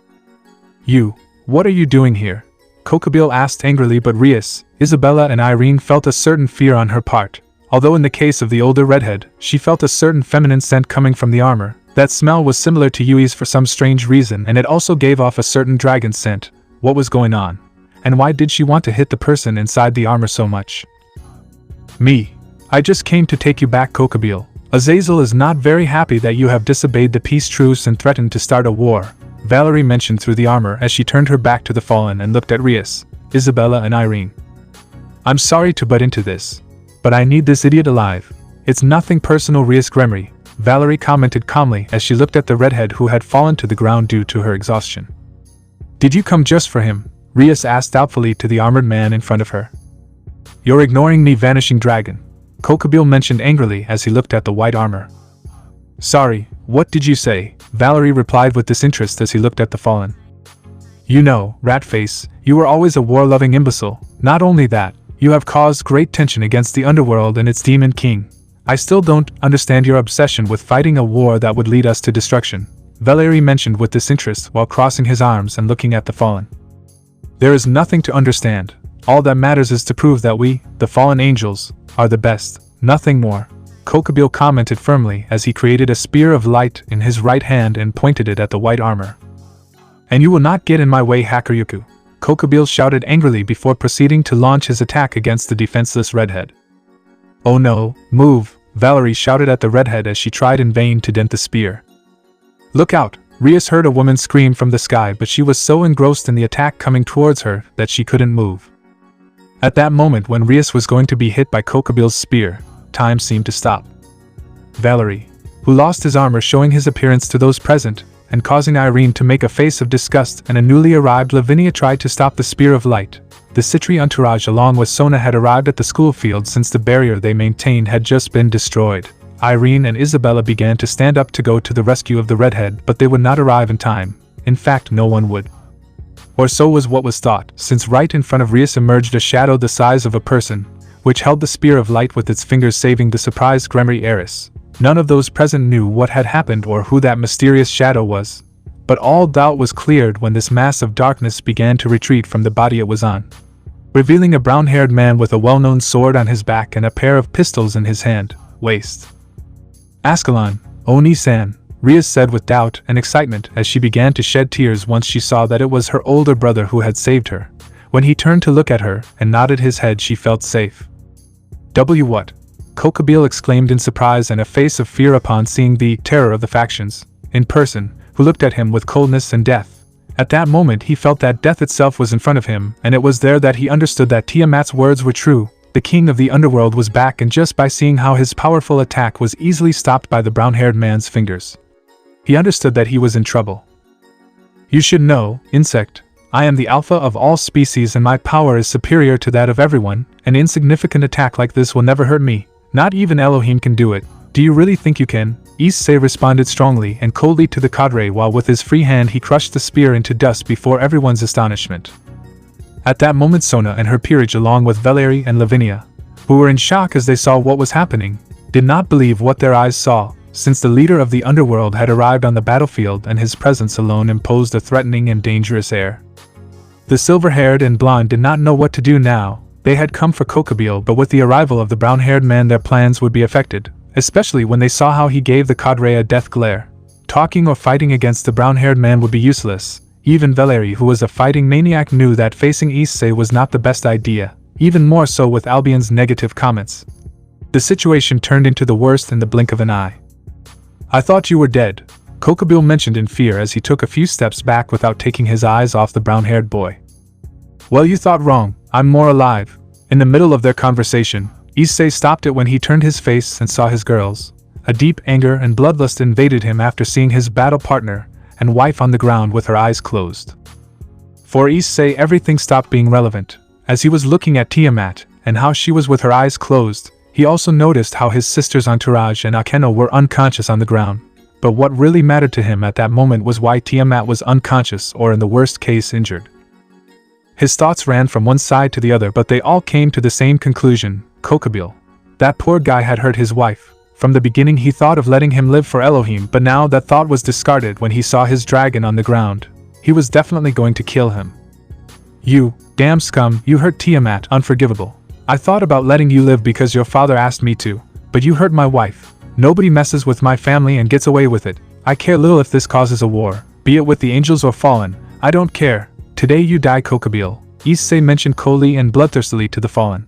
You, what are you doing here? Kokobile asked angrily, but Rias, Isabella and Irene felt a certain fear on her part. Although in the case of the older redhead, she felt a certain feminine scent coming from the armor. That smell was similar to Yui's for some strange reason, and it also gave off a certain dragon scent. What was going on? And why did she want to hit the person inside the armor so much? Me. I just came to take you back, Kokobile. Azazel is not very happy that you have disobeyed the peace truce and threatened to start a war, Valerie mentioned through the armor as she turned her back to the fallen and looked at Rias, Isabella and Irene. I'm sorry to butt into this, but I need this idiot alive. It's nothing personal, Rias Gremory, Valerie commented calmly as she looked at the redhead who had fallen to the ground due to her exhaustion. Did you come just for him? Rias asked doubtfully to the armored man in front of her. You're ignoring me, vanishing dragon, Kokobile mentioned angrily as he looked at the white armor. Sorry, what did you say? Valerie replied with disinterest as he looked at the fallen. You know, Ratface, you were always a war-loving imbecile. Not only that, you have caused great tension against the underworld and its demon king. I still don't understand your obsession with fighting a war that would lead us to destruction, Valerie mentioned with disinterest while crossing his arms and looking at the fallen. There is nothing to understand. All that matters is to prove that we, the fallen angels, are the best, nothing more, Kokobile commented firmly as he created a spear of light in his right hand and pointed it at the white armor. And you will not get in my way, Hakuryuku, Kokobile shouted angrily before proceeding to launch his attack against the defenseless redhead. Oh no, move, Valerie shouted at the redhead as she tried in vain to dent the spear. Look out, Rias heard a woman scream from the sky, but she was so engrossed in the attack coming towards her that she couldn't move. At that moment when Rias was going to be hit by Kokobile's spear, time seemed to stop. Valerie. who lost his armor, showing his appearance to those present, and causing Irene to make a face of disgust, and a newly arrived Lavinia tried to stop the Spear of Light. The Citri entourage along with Sona had arrived at the school field since the barrier they maintained had just been destroyed. Irene and Isabella began to stand up to go to the rescue of the redhead, but they would not arrive in time. In fact, no one would. Or so was what was thought, since right in front of Rias emerged a shadow the size of a person, which held the Spear of Light with its fingers, saving the surprised Gremory heiress. None of those present knew what had happened or who that mysterious shadow was. But all doubt was cleared when this mass of darkness began to retreat from the body it was on, revealing a brown-haired man with a well-known sword on his back and a pair of pistols in his waist. Ascalon, Oni-san, Rias said with doubt and excitement as she began to shed tears once she saw that it was her older brother who had saved her. When he turned to look at her and nodded his head, she felt safe. What? Kokabeel exclaimed in surprise and a face of fear upon seeing the terror of the factions in person, who looked at him with coldness and death. At that moment he felt that death itself was in front of him, and it was there that he understood that Tiamat's words were true. The king of the underworld was back, and just by seeing how his powerful attack was easily stopped by the brown-haired man's fingers, he understood that he was in trouble. You should know, insect, I am the alpha of all species and my power is superior to that of everyone. An insignificant attack like this will never hurt me. Not even Elohim can do it. Do you really think you can? Issei responded strongly and coldly to the cadre, while with his free hand he crushed the spear into dust before everyone's astonishment. At that moment Sona and her peerage, along with Valerie and Lavinia, who were in shock as they saw what was happening, did not believe what their eyes saw, since the leader of the underworld had arrived on the battlefield and his presence alone imposed a threatening and dangerous air. The silver-haired and blonde did not know what to do now. They had come for Kokabeel, but with the arrival of the brown-haired man their plans would be affected, especially when they saw how he gave the cadre a death glare. Talking or fighting against the brown-haired man would be useless. Even Valerie, who was a fighting maniac, knew that facing Issei was not the best idea, even more so with Albion's negative comments. The situation turned into the worst in the blink of an eye. I thought you were dead, Kokabeel mentioned in fear as he took a few steps back without taking his eyes off the brown-haired boy. Well, you thought wrong, I'm more alive. In the middle of their conversation, Issei stopped it when he turned his face and saw his girls. A deep anger and bloodlust invaded him after seeing his battle partner and wife on the ground with her eyes closed. For Issei, everything stopped being relevant. As he was looking at Tiamat and how she was with her eyes closed, he also noticed how his sister's entourage and Akeno were unconscious on the ground. But what really mattered to him at that moment was why Tiamat was unconscious, or in the worst case injured. His thoughts ran from one side to the other, but they all came to the same conclusion: Kokabeel. That poor guy had hurt his wife. From the beginning he thought of letting him live for Elohim, but now that thought was discarded when he saw his dragon on the ground. He was definitely going to kill him. You, damn scum, you hurt Tiamat, unforgivable. I thought about letting you live because your father asked me to, but you hurt my wife. Nobody messes with my family and gets away with it. I care little if this causes a war, be it with the angels or fallen, I don't care. Today you die, Kokabeel, Issei mentioned coldly and bloodthirstily to the fallen.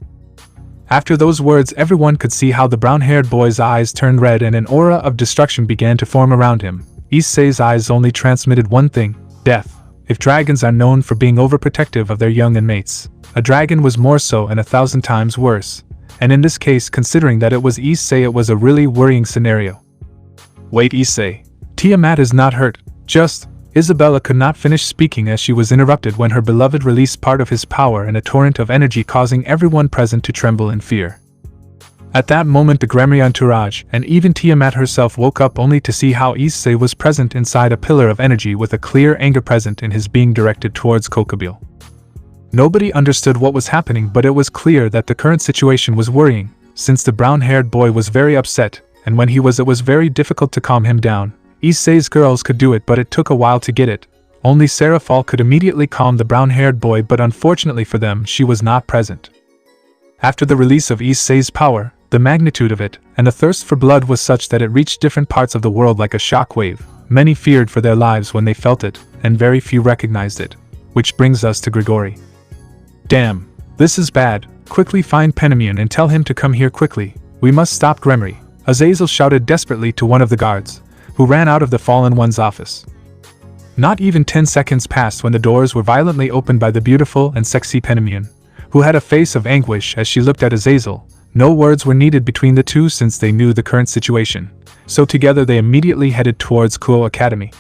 After those words, everyone could see how the brown-haired boy's eyes turned red and an aura of destruction began to form around him. Issei's eyes only transmitted one thing: death. If dragons are known for being overprotective of their young and mates, a dragon was more so and 1,000 times worse. And in this case, considering that it was Issei, it was a really worrying scenario. Wait, Issei. Tiamat is not hurt, just... Isabella could not finish speaking as she was interrupted when her beloved released part of his power in a torrent of energy, causing everyone present to tremble in fear. At that moment the Gremory entourage, and even Tiamat herself, woke up only to see how Issei was present inside a pillar of energy with a clear anger present in his being directed towards Kokabeel. Nobody understood what was happening, but it was clear that the current situation was worrying, since the brown-haired boy was very upset, and when it was very difficult to calm him down. Issei's girls could do it, but it took a while to get it. Only Serafall could immediately calm the brown-haired boy, but unfortunately for them, she was not present. After the release of Issei's power, the magnitude of it, and the thirst for blood was such that it reached different parts of the world like a shockwave. Many feared for their lives when they felt it, and very few recognized it. Which brings us to Gregory. Damn, this is bad. Quickly find Penamion and tell him to come here quickly. We must stop Gremory, Azazel shouted desperately to one of the guards, who ran out of the fallen one's office. Not even 10 seconds passed when the doors were violently opened by the beautiful and sexy Penamion, who had a face of anguish as she looked at Azazel, No words were needed between the two since they knew the current situation, so together they immediately headed towards Kuo Academy.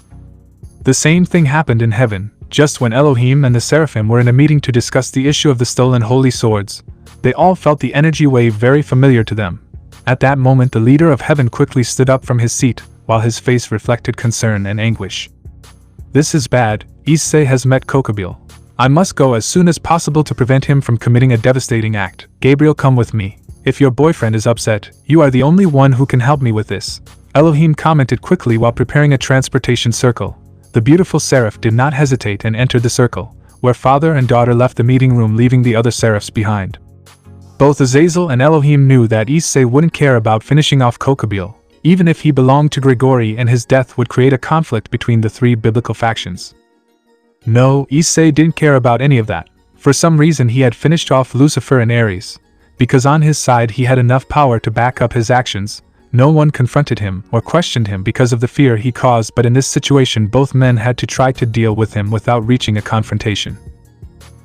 The same thing happened in heaven, just when Elohim and the Seraphim were in a meeting to discuss the issue of the stolen holy swords. They all felt the energy wave very familiar to them. At that moment the leader of heaven quickly stood up from his seat, while his face reflected concern and anguish. "This is bad, Issei has met Kokobile. I must go as soon as possible to prevent him from committing a devastating act. Gabriel, come with me. If your boyfriend is upset, you are the only one who can help me with this," Elohim commented quickly while preparing a transportation circle. The beautiful seraph did not hesitate and entered the circle, where father and daughter left the meeting room, leaving the other seraphs behind. Both Azazel and Elohim knew that Issei wouldn't care about finishing off Kokobile, even if he belonged to Gregory, and his death would create a conflict between the three biblical factions. No, Issei didn't care about any of that. For some reason he had finished off Lucifer and Ares. Because on his side he had enough power to back up his actions. No one confronted him or questioned him because of the fear he caused, but in this situation both men had to try to deal with him without reaching a confrontation.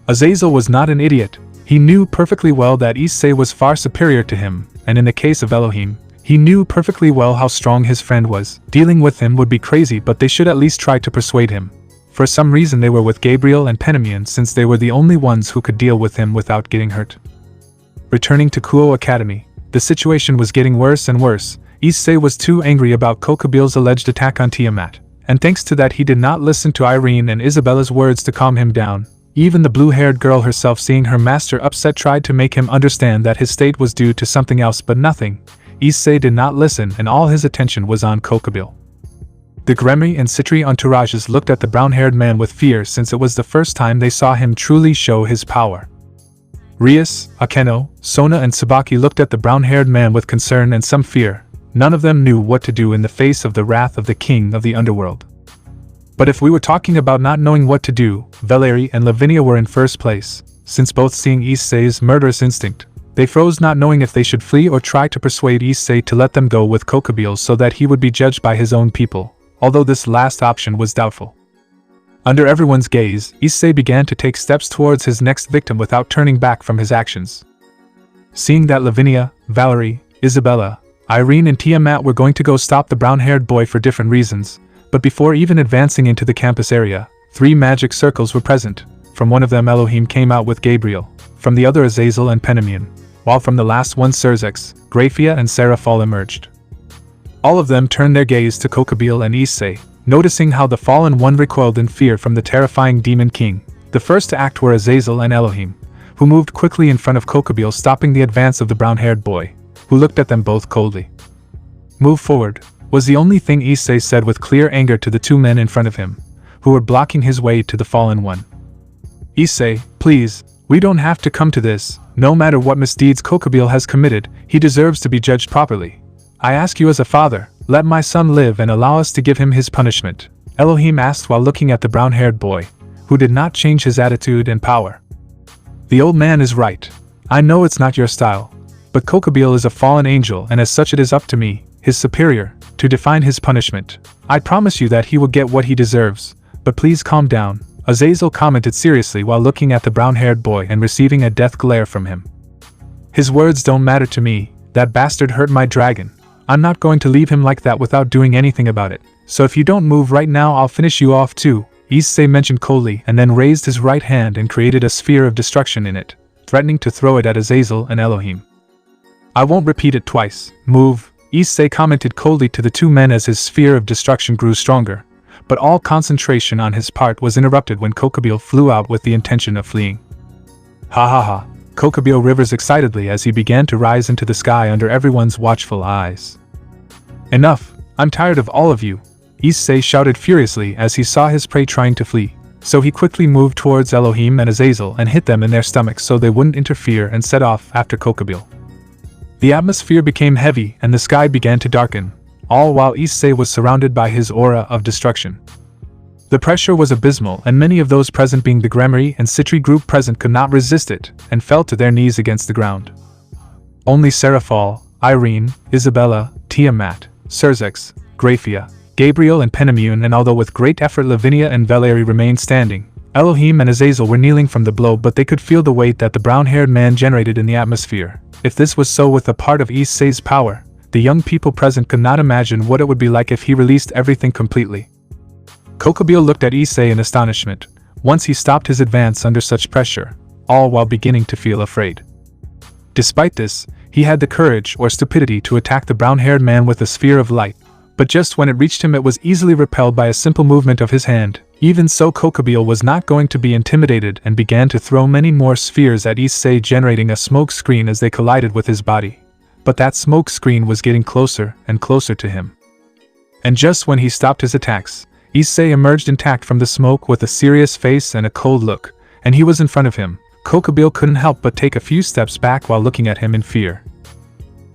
Azazel was not an idiot. He knew perfectly well that Issei was far superior to him, and in the case of Elohim, he knew perfectly well how strong his friend was. Dealing with him would be crazy, but they should at least try to persuade him. For some reason they were with Gabriel and Penamion, since they were the only ones who could deal with him without getting hurt. Returning to Kuo Academy, the situation was getting worse and worse. Issei was too angry about Kokobile's alleged attack on Tiamat, and thanks to that he did not listen to Irene and Isabella's words to calm him down. Even the blue-haired girl herself, seeing her master upset, tried to make him understand that his state was due to something else, but nothing. Issei did not listen, and all his attention was on Kokobile. The Gremory and Citri entourages looked at the brown-haired man with fear, since it was the first time they saw him truly show his power. Rias, Akeno, Sona and Tsubaki looked at the brown-haired man with concern and some fear. None of them knew what to do in the face of the wrath of the king of the underworld. But if we were talking about not knowing what to do, Valerie and Lavinia were in first place, since both seeing Issei's murderous instinct. They froze, not knowing if they should flee or try to persuade Issei to let them go with Kokobile so that he would be judged by his own people, although this last option was doubtful. Under everyone's gaze, Issei began to take steps towards his next victim without turning back from his actions. Seeing that Lavinia, Valerie, Isabella, Irene and Tiamat were going to go stop the brown-haired boy for different reasons, but before even advancing into the campus area, 3 magic circles were present. From one of them Elohim came out with Gabriel, from the other Azazel and Penamion, while from the last one Serzex, Graphia and Serafall emerged. All of them turned their gaze to Kokobile and Issei, noticing how the fallen one recoiled in fear from the terrifying demon king. The first to act were Azazel and Elohim, who moved quickly in front of Kokobile, stopping the advance of the brown-haired boy, who looked at them both coldly. "Move forward," was the only thing Issei said with clear anger to the 2 men in front of him, who were blocking his way to the fallen one. "Issei, please, we don't have to come to this. No matter what misdeeds Kokobile has committed, he deserves to be judged properly. I ask you as a father, let my son live and allow us to give him his punishment," Elohim asked while looking at the brown-haired boy, who did not change his attitude and power. "The old man is right. I know it's not your style, but Kokobile is a fallen angel, and as such it is up to me, his superior, to define his punishment. I promise you that he will get what he deserves, but please calm down," Azazel commented seriously while looking at the brown-haired boy and receiving a death glare from him. "His words don't matter to me. That bastard hurt my dragon. I'm not going to leave him like that without doing anything about it, so if you don't move right now I'll finish you off too," Issei mentioned coldly, and then raised his right hand and created a sphere of destruction in it, threatening to throw it at Azazel and Elohim. "I won't repeat it twice. Move," Issei commented coldly to the 2 men as his sphere of destruction grew stronger, but all concentration on his part was interrupted when Kokobile flew out with the intention of fleeing. "Ha ha ha," Kokobile rivers excitedly as he began to rise into the sky under everyone's watchful eyes. "Enough, I'm tired of all of you," Issei shouted furiously as he saw his prey trying to flee, so he quickly moved towards Elohim and Azazel and hit them in their stomachs so they wouldn't interfere and set off after Kokobile. The atmosphere became heavy and the sky began to darken, all while Issei was surrounded by his aura of destruction. The pressure was abysmal, and many of those present, being the Gremory and Citri group present, could not resist it and fell to their knees against the ground. Only Serafall, Irene, Isabella, Tiamat, Serzex, Graphia, Gabriel and Penamion, and although with great effort Lavinia and Valerie remained standing, Elohim and Azazel were kneeling from the blow, but they could feel the weight that the brown-haired man generated in the atmosphere. If this was so with a part of Issei's power, the young people present could not imagine what it would be like if he released everything completely. Kokobile looked at Issei in astonishment. Once he stopped his advance under such pressure, all while beginning to feel afraid. Despite this, he had the courage or stupidity to attack the brown-haired man with a sphere of light, but just when it reached him it was easily repelled by a simple movement of his hand. Even so, Kokobile was not going to be intimidated and began to throw many more spheres at Issei, generating a smoke screen as they collided with his body. But that smoke screen was getting closer and closer to him. And just when he stopped his attacks, Issei emerged intact from the smoke with a serious face and a cold look, and he was in front of him. Kokobile couldn't help but take a few steps back while looking at him in fear.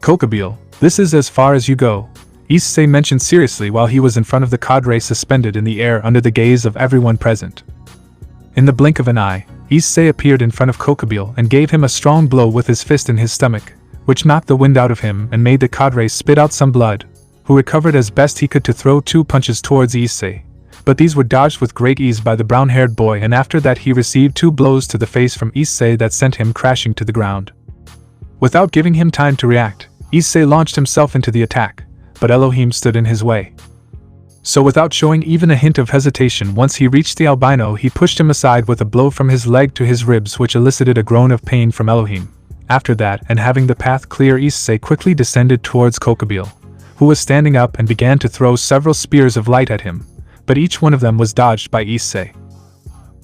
"Kokobile, this is as far as you go," Issei mentioned seriously while he was in front of the cadre suspended in the air under the gaze of everyone present. In the blink of an eye, Issei appeared in front of Kokobile and gave him a strong blow with his fist in his stomach, which knocked the wind out of him and made the cadre spit out some blood, who recovered as best he could to throw 2 punches towards Issei. But these were dodged with great ease by the brown-haired boy, and after that he received 2 blows to the face from Issei that sent him crashing to the ground. Without giving him time to react, Issei launched himself into the attack, but Elohim stood in his way. So without showing even a hint of hesitation, once he reached the albino he pushed him aside with a blow from his leg to his ribs, which elicited a groan of pain from Elohim. After that, and having the path clear, Issei quickly descended towards Kokobile, who was standing up, and began to throw several spears of light at him, but each one of them was dodged by Issei,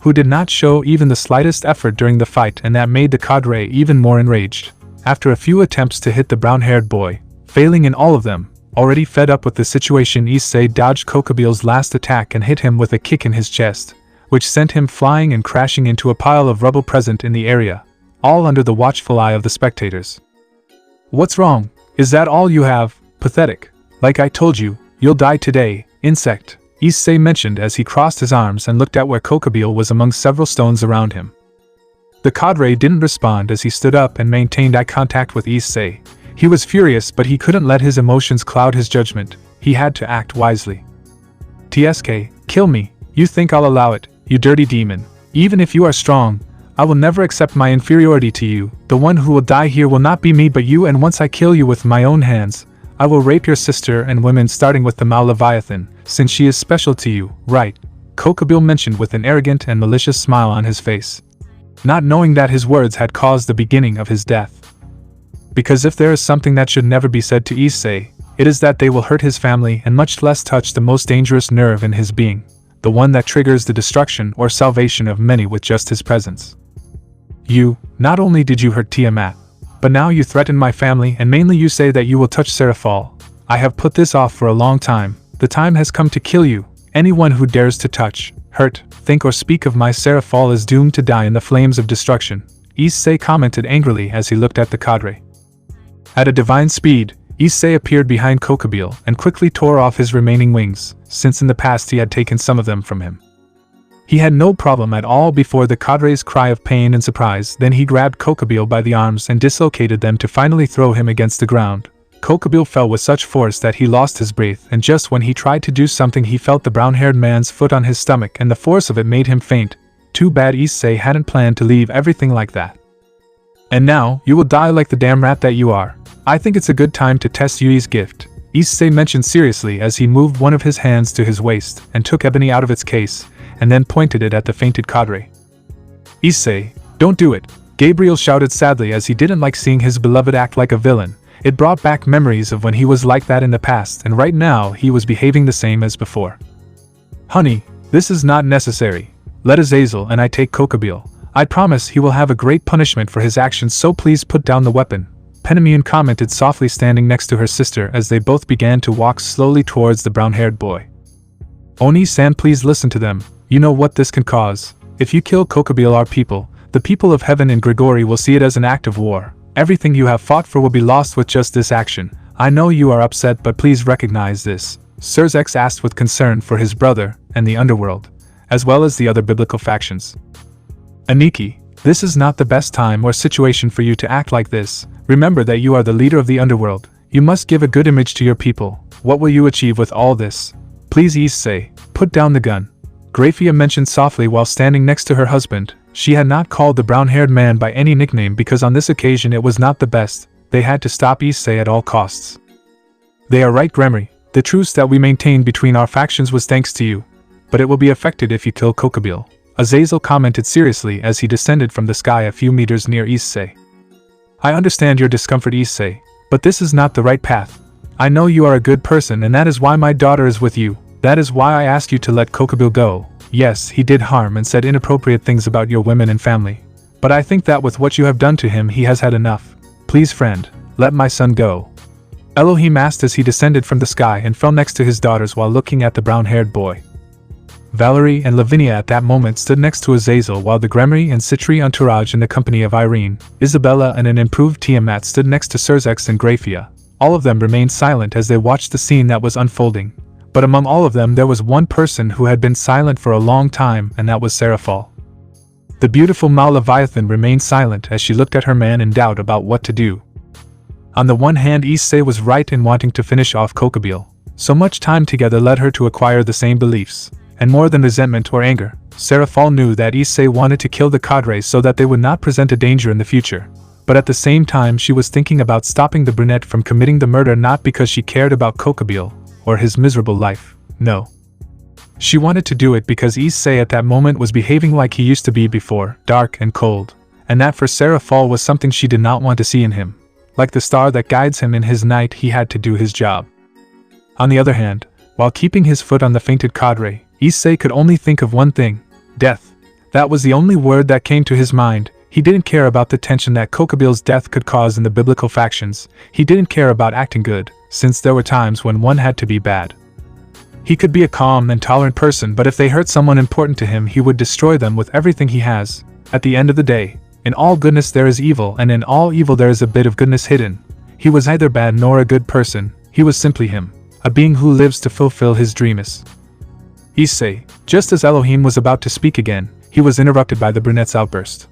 who did not show even the slightest effort during the fight, and that made the cadre even more enraged. After a few attempts to hit the brown-haired boy, failing in all of them, already fed up with the situation, Issei dodged Kokobile's last attack and hit him with a kick in his chest, which sent him flying and crashing into a pile of rubble present in the area, all under the watchful eye of the spectators. "What's wrong? Is that all you have? Pathetic. Like I told you, you'll die today, insect," Issei mentioned as he crossed his arms and looked at where Kokobile was among several stones around him. The cadre didn't respond as he stood up and maintained eye contact with Issei. He was furious, but he couldn't let his emotions cloud his judgment. He had to act wisely. "Tsk, kill me. You think I'll allow it, you dirty demon. Even if you are strong, I will never accept my inferiority to you. The one who will die here will not be me but you, and once I kill you with my own hands, I will rape your sister and women, starting with the Mal-Leviathan, since she is special to you, right?" Kokobile mentioned with an arrogant and malicious smile on his face, not knowing that his words had caused the beginning of his death. Because if there is something that should never be said to Issei, it is that they will hurt his family and much less touch the most dangerous nerve in his being, the one that triggers the destruction or salvation of many with just his presence. "You, not only did you hurt Tiamat, but now you threaten my family, and mainly you say that you will touch Serafall. I have put this off for a long time. The time has come to kill you. Anyone who dares to touch, hurt, think or speak of my Serafall is doomed to die in the flames of destruction," Issei commented angrily as he looked at the cadre. At a divine speed, Issei appeared behind Kokobile and quickly tore off his remaining wings, since in the past he had taken some of them from him. He had no problem at all before the cadre's cry of pain and surprise. Then he grabbed Kokobile by the arms and dislocated them to finally throw him against the ground. Kokobile fell with such force that he lost his breath, and just when he tried to do something he felt the brown-haired man's foot on his stomach, and the force of it made him faint. Too bad Issei hadn't planned to leave everything like that. "And now, you will die like the damn rat that you are. I think it's a good time to test Yui's gift," Issei mentioned seriously as he moved one of his hands to his waist and took ebony out of its case, and then pointed it at the fainted cadre. "Issei, don't do it," Gabriel shouted sadly as he didn't like seeing his beloved act like a villain. It brought back memories of when he was like that in the past, and right now he was behaving the same as before. "Honey, this is not necessary. Let Azazel and I take Kokobile. I promise he will have a great punishment for his actions, so please put down the weapon," Penamian commented softly, standing next to her sister as they both began to walk slowly towards the brown-haired boy. "Oni-san, please listen to them. You know what this can cause. If you kill Kokobile, our people, the people of heaven in Gregory, will see it as an act of war. Everything you have fought for will be lost with just this action. I know you are upset, but please recognize this," Serafall asked with concern for his brother and the underworld, as well as the other biblical factions. "Aniki, this is not the best time or situation for you to act like this. Remember that you are the leader of the underworld. You must give a good image to your people. What will you achieve with all this? Please, Issei, put down the gun. Graphia mentioned softly while standing next to her husband. She had not called the brown-haired man by any nickname because on this occasion it was not the best. They had to stop Issei at all costs. They are right, Gremory. The truce that we maintained between our factions was thanks to you. But it will be affected if you kill Kokobile, Azazel commented seriously as he descended from the sky a few meters near Issei. I understand your discomfort, Issei, but this is not the right path. I know you are a good person and that is why my daughter is with you. That is why I asked you to let Kokobile go. Yes, he did harm and said inappropriate things about your women and family. But I think that with what you have done to him he has had enough. Please, friend, let my son go. Elohim asked as he descended from the sky and fell next to his daughters while looking at the brown-haired boy. Valerie and Lavinia at that moment stood next to Azazel while the Gremory and Citri entourage in the company of Irene, Isabella and an improved Tiamat stood next to Serzex and Graphia. All of them remained silent as they watched the scene that was unfolding. But among all of them there was one person who had been silent for a long time, and that was Serafall. The beautiful Leviathan remained silent as she looked at her man in doubt about what to do. On the one hand, Issei was right in wanting to finish off Kokobile. So much time together led her to acquire the same beliefs. And more than resentment or anger, Serafall knew that Issei wanted to kill the cadres so that they would not present a danger in the future. But at the same time she was thinking about stopping the brunette from committing the murder, not because she cared about Kokobile or his miserable life. No. She wanted to do it because Issei at that moment was behaving like he used to be before, dark and cold. And that for Serafall was something she did not want to see in him. Like the star that guides him in his night, he had to do his job. On the other hand, while keeping his foot on the fainted cadre, Issei could only think of one thing: death. That was the only word that came to his mind. He didn't care about the tension that Kokobile's death could cause in the biblical factions. He didn't care about acting good, since there were times when one had to be bad. He could be a calm and tolerant person, but if they hurt someone important to him, he would destroy them with everything he has. At the end of the day, in all goodness there is evil, and in all evil there is a bit of goodness hidden. He was neither bad nor a good person. He was simply him, a being who lives to fulfill his dreams. Issei, just as Elohim was about to speak again, he was interrupted by the brunette's outburst.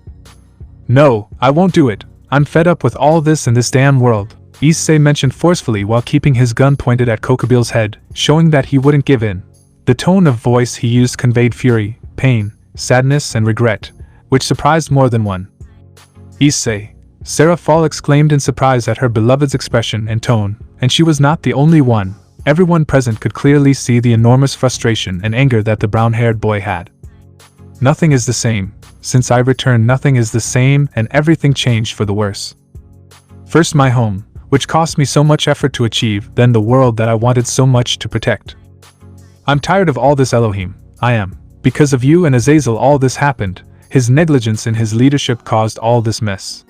No, I won't do it. I'm fed up with all this in this damn world, Issei mentioned forcefully while keeping his gun pointed at Kokobile's head, showing that he wouldn't give in. The tone of voice he used conveyed fury, pain, sadness and regret, which surprised more than one. Issei, Serafall exclaimed in surprise at her beloved's expression and tone, and she was not the only one. Everyone present could clearly see the enormous frustration and anger that the brown-haired boy had. Nothing is the same. Since I returned, nothing is the same, and everything changed for the worse. First my home, which cost me so much effort to achieve, then the world that I wanted so much to protect. I'm tired of all this, Elohim. I am. Because of you and Azazel all this happened. His negligence in his leadership caused all this mess.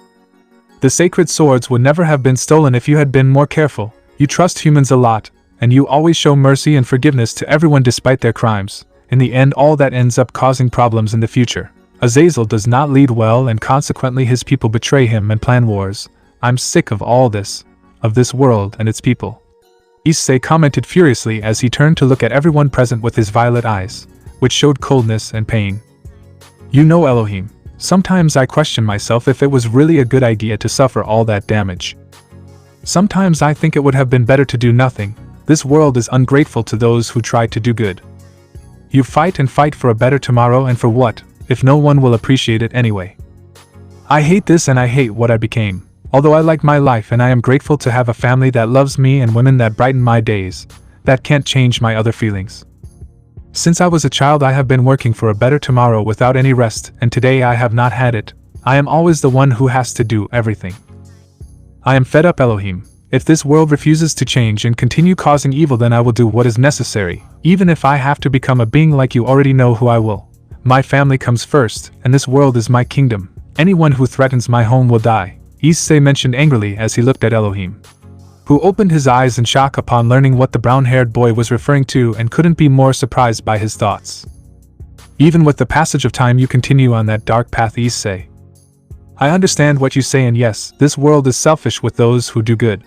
The sacred swords would never have been stolen if you had been more careful. You trust humans a lot, and you always show mercy and forgiveness to everyone despite their crimes. In the end, all that ends up causing problems in the future. Azazel does not lead well, and consequently his people betray him and plan wars. I'm sick of all this. Of this world and its people. Issei commented furiously as he turned to look at everyone present with his violet eyes, which showed coldness and pain. You know, Elohim, sometimes I question myself if it was really a good idea to suffer all that damage. Sometimes I think it would have been better to do nothing. This world is ungrateful to those who try to do good. You fight and fight for a better tomorrow, and for what, if no one will appreciate it anyway? I hate this, and I hate what I became. Although I like my life and I am grateful to have a family that loves me and women that brighten my days, that can't change my other feelings. Since I was a child I have been working for a better tomorrow without any rest, and today I have not had it. I am always the one who has to do everything. I am fed up, Elohim. If this world refuses to change and continue causing evil, then I will do what is necessary, even if I have to become a being like you already know who I will. My family comes first, and this world is my kingdom. Anyone who threatens my home will die, Issei mentioned angrily as he looked at Elohim, who opened his eyes in shock upon learning what the brown-haired boy was referring to and couldn't be more surprised by his thoughts. Even with the passage of time you continue on that dark path, Issei. I understand what you say, and yes, this world is selfish with those who do good.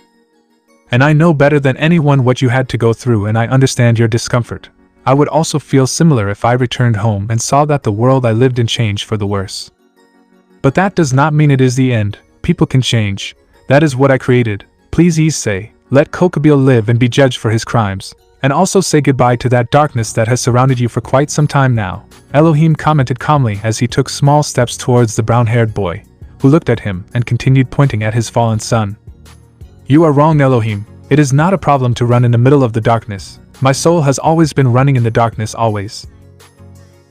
And I know better than anyone what you had to go through, and I understand your discomfort. I would also feel similar if I returned home and saw that the world I lived in changed for the worse. But that does not mean it is the end. People can change. That is what I created. Please, Issei, let Kokobile live and be judged for his crimes, And also say goodbye to that darkness that has surrounded you for quite some time now, Elohim commented calmly as he took small steps towards the brown-haired boy, who looked at him and continued pointing at his fallen son. You are wrong, Elohim. It is not a problem to run in the middle of the darkness. My soul has always been running in the darkness always.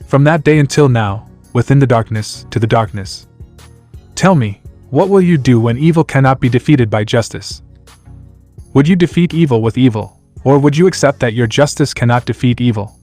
From that day until now, within the darkness, to the darkness. Tell me, what will you do when evil cannot be defeated by justice? Would you defeat evil with evil? Or would you accept that your justice cannot defeat evil?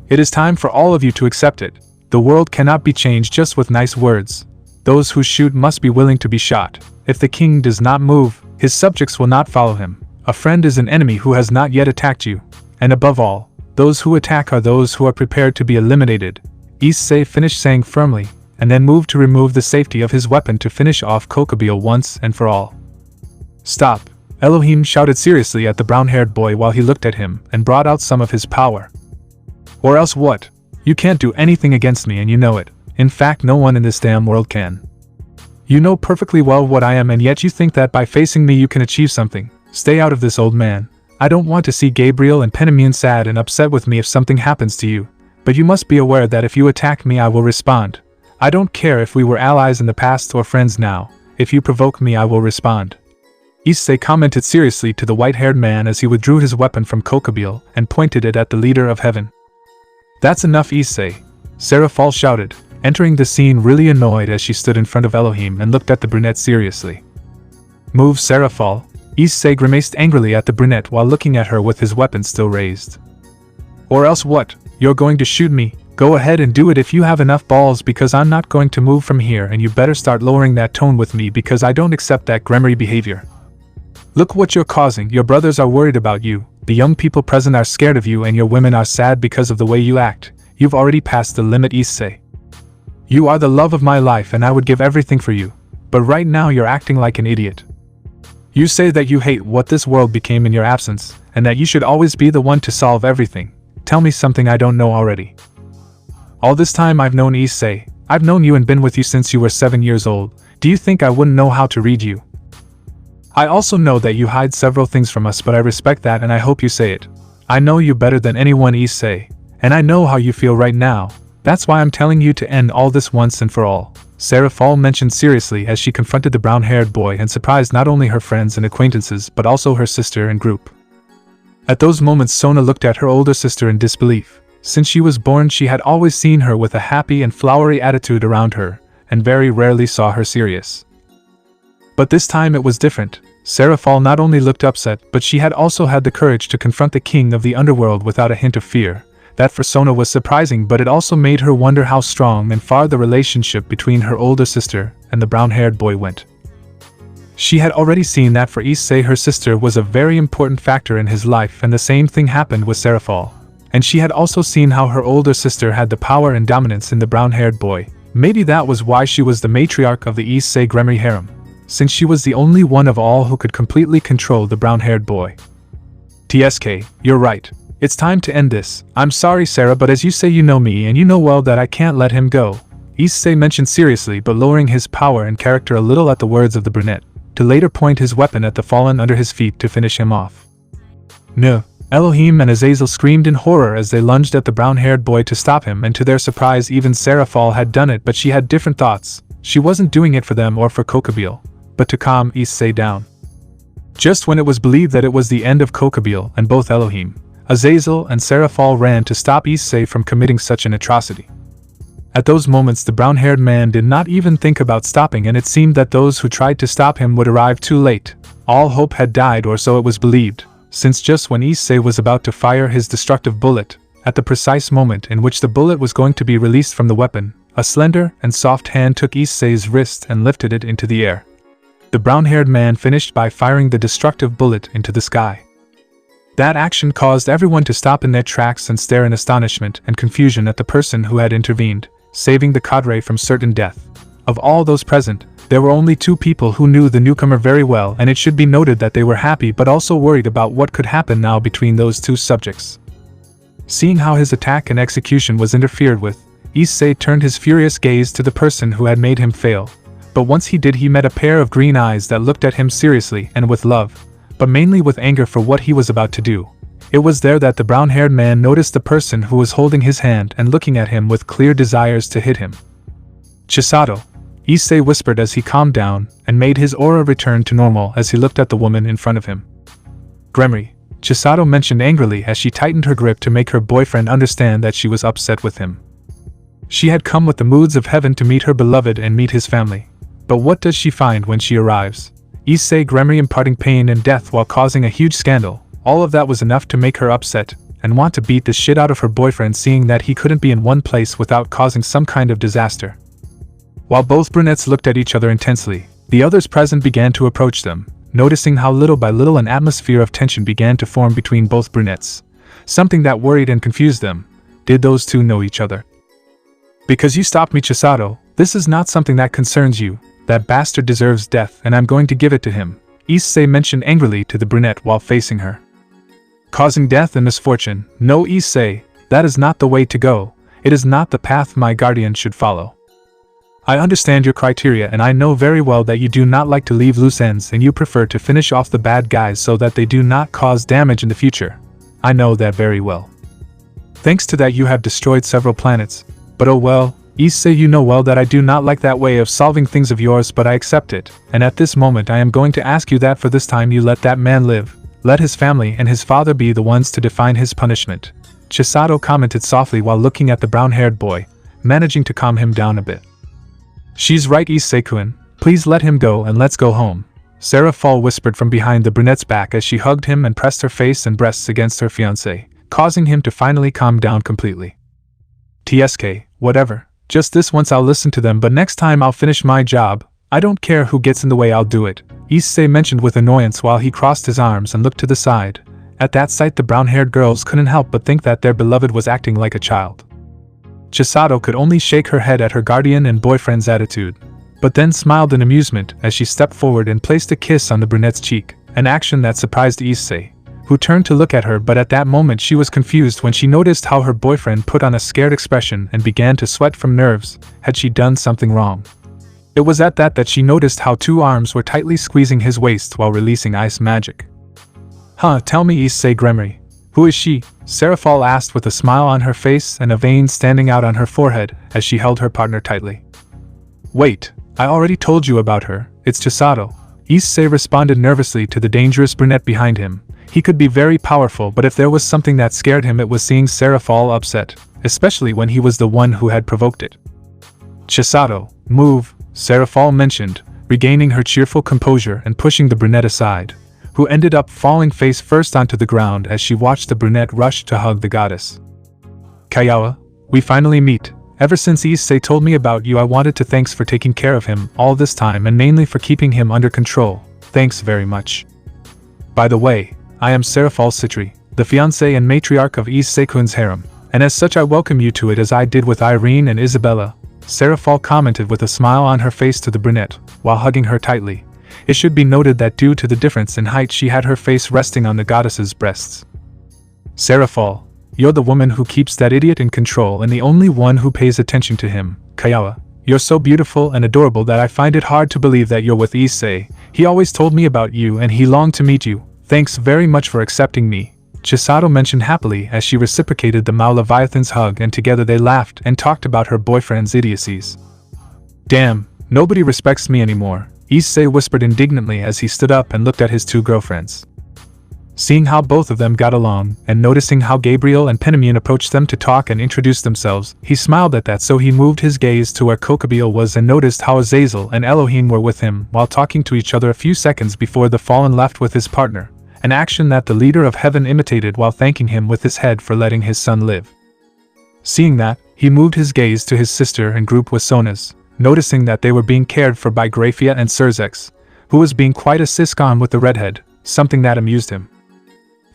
It is time for all of you to accept it. The world cannot be changed just with nice words. Those who shoot must be willing to be shot. If the king does not move, his subjects will not follow him. A friend is an enemy who has not yet attacked you. And above all, those who attack are those who are prepared to be eliminated. Issei finished saying firmly, and then moved to remove the safety of his weapon to finish off Kokobile once and for all. Stop! Elohim shouted seriously at the brown-haired boy while he looked at him and brought out some of his power. Or else what? You can't do anything against me and you know it. In fact, no one in this damn world can. You know perfectly well what I am and yet you think that by facing me you can achieve something. Stay out of this, old man. I don't want to see Gabriel and Penamune sad and upset with me if something happens to you. But you must be aware that if you attack me I will respond. I don't care if we were allies in the past or friends now. If you provoke me I will respond. Issei commented seriously to the white-haired man as he withdrew his weapon from Kokobile and pointed it at the leader of heaven. That's enough, Issei, Serafall shouted, entering the scene really annoyed as she stood in front of Elohim and looked at the brunette seriously. Move, Serafall, Issei grimaced angrily at the brunette while looking at her with his weapon still raised. Or else what? You're going to shoot me? Go ahead and do it if you have enough balls because I'm not going to move from here and you better start lowering that tone with me because I don't accept that Gremory behavior. Look what you're causing. Your brothers are worried about you, the young people present are scared of you and your women are sad because of the way you act. You've already passed the limit, Issei. You are the love of my life and I would give everything for you, but right now you're acting like an idiot. You say that you hate what this world became in your absence, and that you should always be the one to solve everything. Tell me something I don't know already. All this time I've known Issei. I've known you and been with you since you were 7 years old. Do you think I wouldn't know how to read you? I also know that you hide several things from us, but I respect that and I hope you say it. I know you better than anyone, Issei, and I know how you feel right now. That's why I'm telling you to end all this once and for all, Serafall mentioned seriously as she confronted the brown-haired boy and surprised not only her friends and acquaintances but also her sister and group. At those moments Sona looked at her older sister in disbelief. Since she was born she had always seen her with a happy and flowery attitude around her, and very rarely saw her serious. But this time it was different. Serafall not only looked upset, but she had also had the courage to confront the king of the underworld without a hint of fear. That for Sona was surprising, but it also made her wonder how strong and far the relationship between her older sister and the brown-haired boy went. She had already seen that for Issei her sister was a very important factor in his life, and the same thing happened with Serafall. And she had also seen how her older sister had the power and dominance in the brown-haired boy. Maybe that was why she was the matriarch of the Issei Gremory harem, since she was the only one of all who could completely control the brown-haired boy. TSK, you're right. It's time to end this. I'm sorry, Sarah, but as you say, you know me and you know well that I can't let him go, Issei mentioned seriously, but lowering his power and character a little at the words of the brunette, to later point his weapon at the fallen under his feet to finish him off. No. Elohim and Azazel screamed in horror as they lunged at the brown-haired boy to stop him, and to their surprise even Serafall had done it, but she had different thoughts. She wasn't doing it for them or for Kokobile, but to calm Issei down. Just when it was believed that it was the end of Kokobile, and both Elohim, Azazel and Serafall ran to stop Issei from committing such an atrocity. At those moments the brown-haired man did not even think about stopping, and it seemed that those who tried to stop him would arrive too late. All hope had died, or so it was believed, since just when Issei was about to fire his destructive bullet, at the precise moment in which the bullet was going to be released from the weapon, a slender and soft hand took Issei's wrist and lifted it into the air. The brown-haired man finished by firing the destructive bullet into the sky. That action caused everyone to stop in their tracks and stare in astonishment and confusion at the person who had intervened, saving the cadre from certain death. Of all those present, there were only 2 people who knew the newcomer very well, and it should be noted that they were happy but also worried about what could happen now between those 2 subjects. Seeing how his attack and execution was interfered with, Issei turned his furious gaze to the person who had made him fail. But once he did, he met a pair of green eyes that looked at him seriously and with love, but mainly with anger for what he was about to do. It was there that the brown-haired man noticed the person who was holding his hand and looking at him with clear desires to hit him. "Chisato," Issei whispered as he calmed down and made his aura return to normal as he looked at the woman in front of him. "Gremory," Chisato mentioned angrily as she tightened her grip to make her boyfriend understand that she was upset with him. She had come with the moods of heaven to meet her beloved and meet his family. But what does she find when she arrives? Issei Gremory imparting pain and death while causing a huge scandal. All of that was enough to make her upset and want to beat the shit out of her boyfriend, seeing that he couldn't be in one place without causing some kind of disaster. While both brunettes looked at each other intensely, the others present began to approach them, noticing how little by little an atmosphere of tension began to form between both brunettes. Something that worried and confused them. Did those two know each other? "Because you stopped me, Chisato, this is not something that concerns you. That bastard deserves death and I'm going to give it to him," Issei mentioned angrily to the brunette while facing her. "Causing death and misfortune? No, Issei, that is not the way to go. It is not the path my guardian should follow. I understand your criteria and I know very well that you do not like to leave loose ends and you prefer to finish off the bad guys so that they do not cause damage in the future. I know that very well. Thanks to that you have destroyed several planets. But oh well, Issei, you know well that I do not like that way of solving things of yours, but I accept it, and at this moment I am going to ask you that for this time you let that man live. Let his family and his father be the ones to define his punishment," Chisato commented softly while looking at the brown-haired boy, managing to calm him down a bit. "She's right, Issei-kun, please let him go and let's go home," Serafall whispered from behind the brunette's back as she hugged him and pressed her face and breasts against her fiancé, causing him to finally calm down completely. "TSK, whatever, just this once I'll listen to them, but next time I'll finish my job. I don't care who gets in the way, I'll do it," Issei mentioned with annoyance while he crossed his arms and looked to the side. At that sight the brown-haired girls couldn't help but think that their beloved was acting like a child. Chisato could only shake her head at her guardian and boyfriend's attitude, but then smiled in amusement as she stepped forward and placed a kiss on the brunette's cheek, an action that surprised Issei, who turned to look at her, but at that moment she was confused when she noticed how her boyfriend put on a scared expression and began to sweat from nerves. Had she done something wrong? It was at that she noticed how two arms were tightly squeezing his waist while releasing ice magic. "Huh, tell me, Issei Gremory, who is she?" Serafall asked with a smile on her face and a vein standing out on her forehead as she held her partner tightly. "Wait, I already told you about her, it's Chisato," Issei responded nervously to the dangerous brunette behind him. He could be very powerful, but if there was something that scared him it was seeing Serafall upset, especially when he was the one who had provoked it. "Chisato, move," Serafall mentioned, regaining her cheerful composure and pushing the brunette aside, who ended up falling face first onto the ground as she watched the brunette rush to hug the goddess. "Kayawa, we finally meet. Ever since Issei told me about you I wanted to thanks for taking care of him all this time and mainly for keeping him under control. Thanks very much. By the way, I am Serafall Citri, the fiancé and matriarch of Issei-kun's harem, and as such I welcome you to it as I did with Irene and Isabella," Serafall commented with a smile on her face to the brunette, while hugging her tightly. It should be noted that due to the difference in height she had her face resting on the goddess's breasts. "Serafall, you're the woman who keeps that idiot in control and the only one who pays attention to him. Kayawa, you're so beautiful and adorable that I find it hard to believe that you're with Issei. He always told me about you and he longed to meet you. Thanks very much for accepting me," Chisato mentioned happily as she reciprocated the Leviathan's hug, and together they laughed and talked about her boyfriend's idiocies. "Damn, nobody respects me anymore," Issei whispered indignantly as he stood up and looked at his two girlfriends. Seeing how both of them got along, and noticing how Gabriel and Penamune approached them to talk and introduce themselves, he smiled at that, so he moved his gaze to where Kokabeel was and noticed how Azazel and Elohim were with him while talking to each other a few seconds before the fallen left with his partner, an action that the leader of heaven imitated while thanking him with his head for letting his son live. Seeing that, he moved his gaze to his sister and group with Sonas, noticing that they were being cared for by Graphia and Serzex, who was being quite a siscon with the redhead, something that amused him.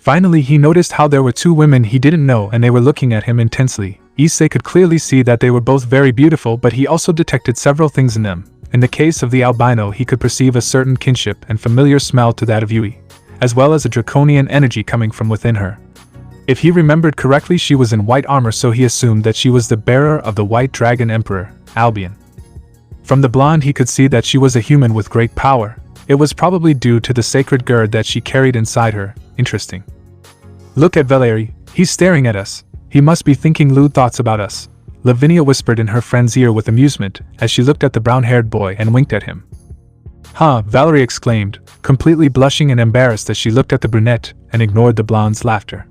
Finally he noticed how there were two women he didn't know and they were looking at him intensely. Issei could clearly see that they were both very beautiful, but he also detected several things in them. In the case of the albino he could perceive a certain kinship and familiar smell to that of Yui, as well as a draconian energy coming from within her. If he remembered correctly she was in white armor, so he assumed that she was the bearer of the White Dragon Emperor, Albion. From the blonde he could see that she was a human with great power. It was probably due to the sacred gird that she carried inside her. Interesting. Look at Valery, he's staring at us. He must be thinking lewd thoughts about us, Lavinia whispered in her friend's ear with amusement as she looked at the brown-haired boy and winked at him. Huh, Valerie exclaimed, completely blushing and embarrassed as she looked at the brunette and ignored the blonde's laughter.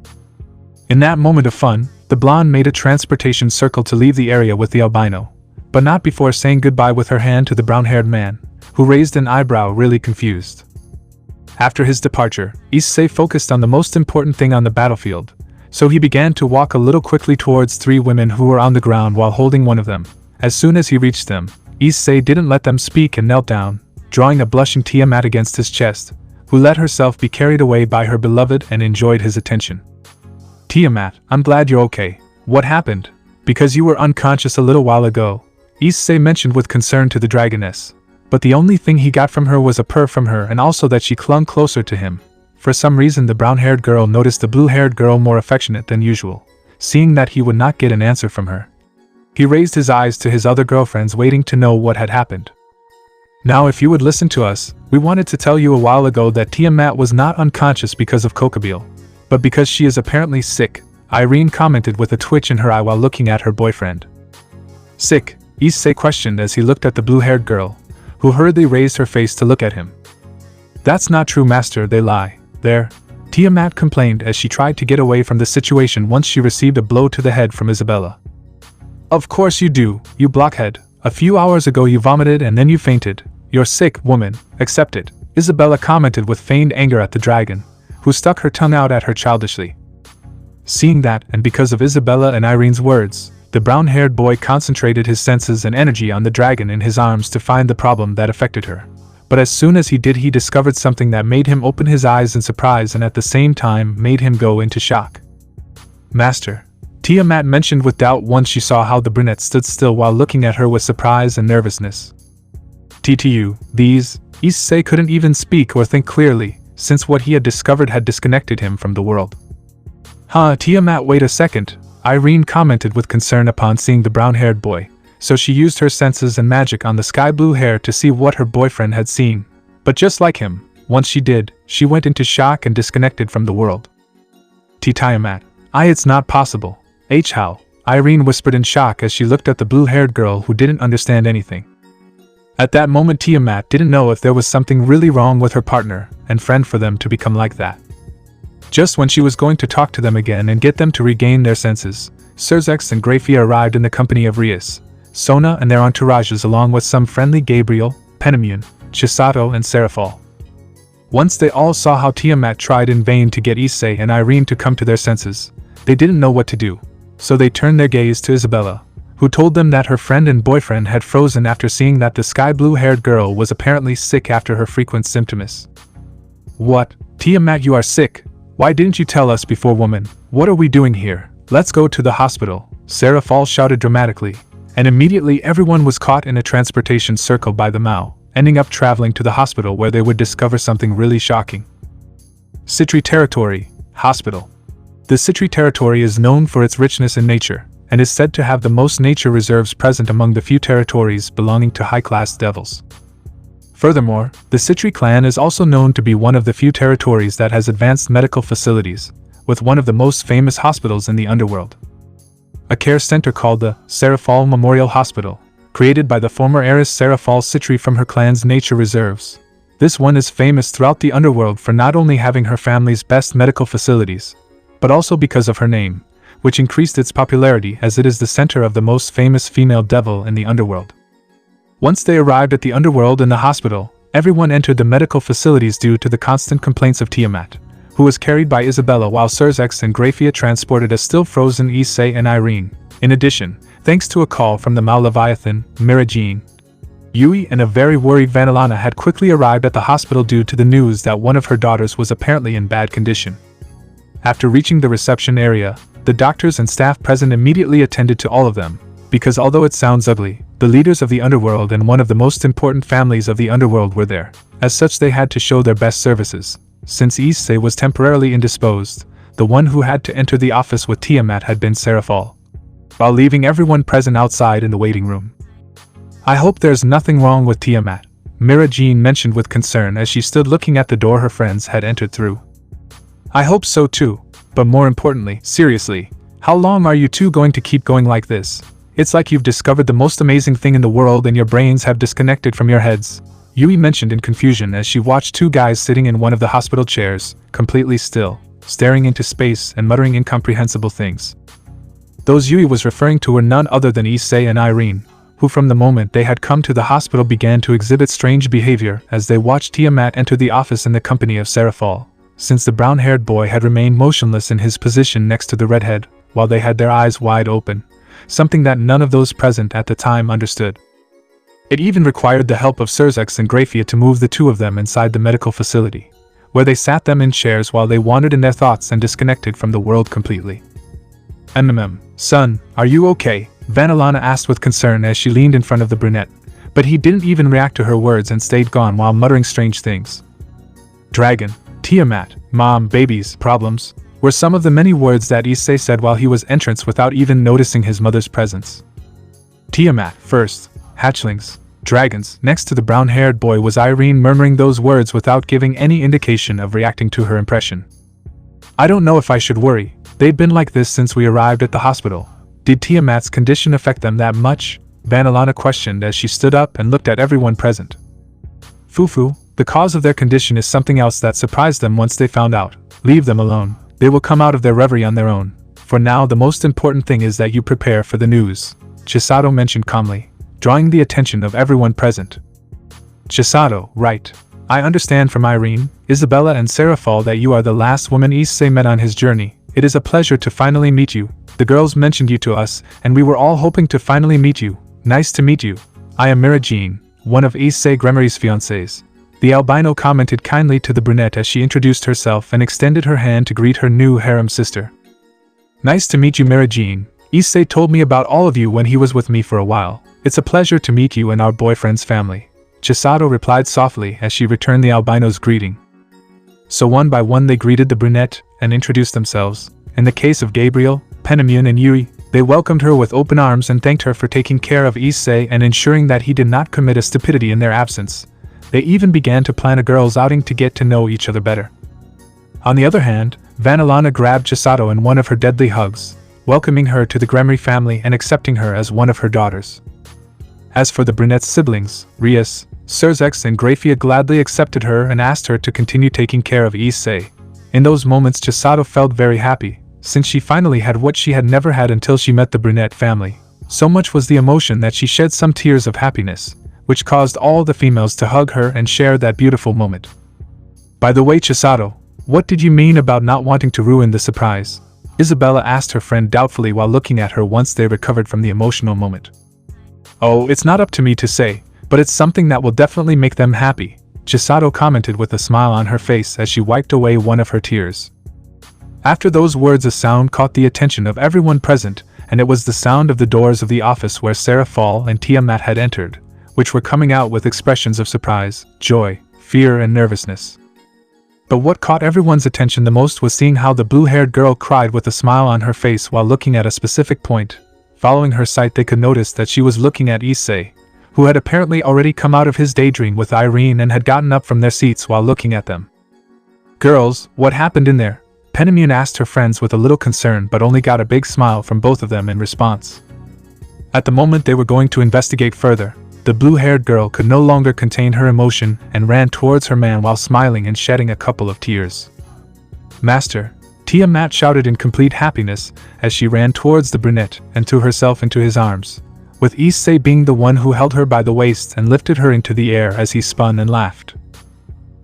In that moment of fun, the blonde made a transportation circle to leave the area with the albino, but not before saying goodbye with her hand to the brown-haired man, who raised an eyebrow really confused. After his departure, Issei focused on the most important thing on the battlefield, so he began to walk a little quickly towards three women who were on the ground while holding one of them. As soon as he reached them, Issei didn't let them speak and knelt down, drawing a blushing Tiamat against his chest, who let herself be carried away by her beloved and enjoyed his attention. Tiamat, I'm glad you're okay. What happened? Because you were unconscious a little while ago, Issei mentioned with concern to the dragoness. But the only thing he got from her was a purr from her and also that she clung closer to him. For some reason the brown-haired girl noticed the blue-haired girl more affectionate than usual, seeing that he would not get an answer from her. He raised his eyes to his other girlfriends waiting to know what had happened. Now if you would listen to us, we wanted to tell you a while ago that Tiamat was not unconscious because of Kokobile, but because she is apparently sick, Irene commented with a twitch in her eye while looking at her boyfriend. Sick? Issei questioned as he looked at the blue-haired girl, who hurriedly raised her face to look at him. That's not true, master, they lie. There, Tiamat complained as she tried to get away from the situation once she received a blow to the head from Isabella. Of course you do, you blockhead. A few hours ago you vomited and then you fainted. You're sick, woman, accept it, Isabella commented with feigned anger at the dragon, who stuck her tongue out at her childishly. Seeing that, and because of Isabella and Irene's words, the brown-haired boy concentrated his senses and energy on the dragon in his arms to find the problem that affected her. But as soon as he did, he discovered something that made him open his eyes in surprise and at the same time made him go into shock. Master, Tiamat mentioned with doubt once she saw how the brunette stood still while looking at her with surprise and nervousness. TTU, these, Issei couldn't even speak or think clearly, since what he had discovered had disconnected him from the world. Huh, Tiamat, wait a second, Irene commented with concern upon seeing the brown-haired boy, so she used her senses and magic on the sky-blue hair to see what her boyfriend had seen. But just like him, once she did, she went into shock and disconnected from the world. Tiamat, it's not possible. How? Irene whispered in shock as she looked at the blue-haired girl who didn't understand anything. At that moment Tiamat didn't know if there was something really wrong with her partner and friend for them to become like that. Just when she was going to talk to them again and get them to regain their senses, Serafall and Grafia arrived in the company of Rias, Sona and their entourages along with some friendly Gabriel, Penamune, Chisato and Serafall. Once they all saw how Tiamat tried in vain to get Issei and Irene to come to their senses, they didn't know what to do, so they turned their gaze to Isabella, who told them that her friend and boyfriend had frozen after seeing that the sky-blue-haired girl was apparently sick after her frequent symptoms. What? Tiamat, you are sick? Why didn't you tell us before, woman? What are we doing here? Let's go to the hospital, Serafall shouted dramatically, and immediately everyone was caught in a transportation circle by the Mao, ending up traveling to the hospital where they would discover something really shocking. Citri Territory, Hospital. The Citri Territory is known for its richness in nature, and is said to have the most nature reserves present among the few territories belonging to high-class devils. Furthermore, the Citri clan is also known to be one of the few territories that has advanced medical facilities, with one of the most famous hospitals in the underworld. A care center called the Serafall Memorial Hospital, created by the former heiress Serafall Citri from her clan's nature reserves. This one is famous throughout the underworld for not only having her family's best medical facilities, but also because of her name, which increased its popularity as it is the center of the most famous female devil in the underworld. Once they arrived at the underworld and the hospital, everyone entered the medical facilities due to the constant complaints of Tiamat, who was carried by Isabella while Serafall and Grafia transported a still-frozen Issei and Irene. In addition, thanks to a call from the Mao Leviathan, Mirajine, Yui and a very worried Vanillana had quickly arrived at the hospital due to the news that one of her daughters was apparently in bad condition. After reaching the reception area, the doctors and staff present immediately attended to all of them, because although it sounds ugly, the leaders of the underworld and one of the most important families of the underworld were there. As such, they had to show their best services. Since Issei was temporarily indisposed, the one who had to enter the office with Tiamat had been Serafall, while leaving everyone present outside in the waiting room. I hope there's nothing wrong with Tiamat, Mirajine mentioned with concern as she stood looking at the door her friends had entered through. I hope so too, But more importantly, seriously, how long are you two going to keep going like this? It's like you've discovered the most amazing thing in the world and your brains have disconnected from your heads, Yui mentioned in confusion as she watched two guys sitting in one of the hospital chairs, completely still, staring into space and muttering incomprehensible things. Those Yui was referring to were none other than Issei and Irene, who from the moment they had come to the hospital began to exhibit strange behavior as they watched Tiamat enter the office in the company of Serafall, since the brown-haired boy had remained motionless in his position next to the redhead, while they had their eyes wide open, something that none of those present at the time understood. It even required the help of Serafall and Gremory to move the two of them inside the medical facility, where they sat them in chairs while they wandered in their thoughts and disconnected from the world completely. Son, are you okay? Vanillana asked with concern as she leaned in front of the brunette, but he didn't even react to her words and stayed gone while muttering strange things. Dragon, Tiamat, mom, babies, problems, were some of the many words that Issei said while he was entranced without even noticing his mother's presence. Tiamat, first, hatchlings, dragons. Next to the brown-haired boy was Irene murmuring those words without giving any indication of reacting to her impression. I don't know if I should worry, they've been like this since we arrived at the hospital. Did Tiamat's condition affect them that much? Vanillana questioned as she stood up and looked at everyone present. Fufu, the cause of their condition is something else that surprised them once they found out. Leave them alone. They will come out of their reverie on their own. For now, the most important thing is that you prepare for the news, Chisato mentioned calmly, drawing the attention of everyone present. Chisato, right. I understand from Irene, Isabella and Serafall that you are the last woman Issei met on his journey. It is a pleasure to finally meet you. The girls mentioned you to us, and we were all hoping to finally meet you. Nice to meet you. I am Mirajine, one of Issei Gremory's fiancés. The albino commented kindly to the brunette as she introduced herself and extended her hand to greet her new harem sister. Nice to meet you, Mirajine. Issei told me about all of you when he was with me for a while. It's a pleasure to meet you and our boyfriend's family. Chisato replied softly as she returned the albino's greeting. So one by one they greeted the brunette and introduced themselves. In the case of Gabriel, Penamune and Yui, they welcomed her with open arms and thanked her for taking care of Issei and ensuring that he did not commit a stupidity in their absence. They even began to plan a girls' outing to get to know each other better. On the other hand, Vanillana grabbed Chisato in one of her deadly hugs, welcoming her to the Gremory family and accepting her as one of her daughters. As for the brunette's siblings, Rias, Serafall and Gremory gladly accepted her and asked her to continue taking care of Issei. In those moments Chisato felt very happy, since she finally had what she had never had until she met the brunette family. So much was the emotion that she shed some tears of happiness, which caused all the females to hug her and share that beautiful moment. By the way, Chisato, what did you mean about not wanting to ruin the surprise? Isabella asked her friend doubtfully while looking at her once they recovered from the emotional moment. Oh, it's not up to me to say, but it's something that will definitely make them happy, Chisato commented with a smile on her face as she wiped away one of her tears. After those words a sound caught the attention of everyone present, and it was the sound of the doors of the office where Serafall and Tiamat had entered, which were coming out with expressions of surprise, joy, fear and nervousness. But what caught everyone's attention the most was seeing how the blue-haired girl cried with a smile on her face while looking at a specific point. Following her sight they could notice that she was looking at Issei, who had apparently already come out of his daydream with Irene and had gotten up from their seats while looking at them. Girls, what happened in there? Penamune asked her friends with a little concern but only got a big smile from both of them in response. At the moment they were going to investigate further, the blue-haired girl could no longer contain her emotion and ran towards her man while smiling and shedding a couple of tears. Master, Tiamat shouted in complete happiness as she ran towards the brunette and threw herself into his arms, with Issei being the one who held her by the waist and lifted her into the air as he spun and laughed.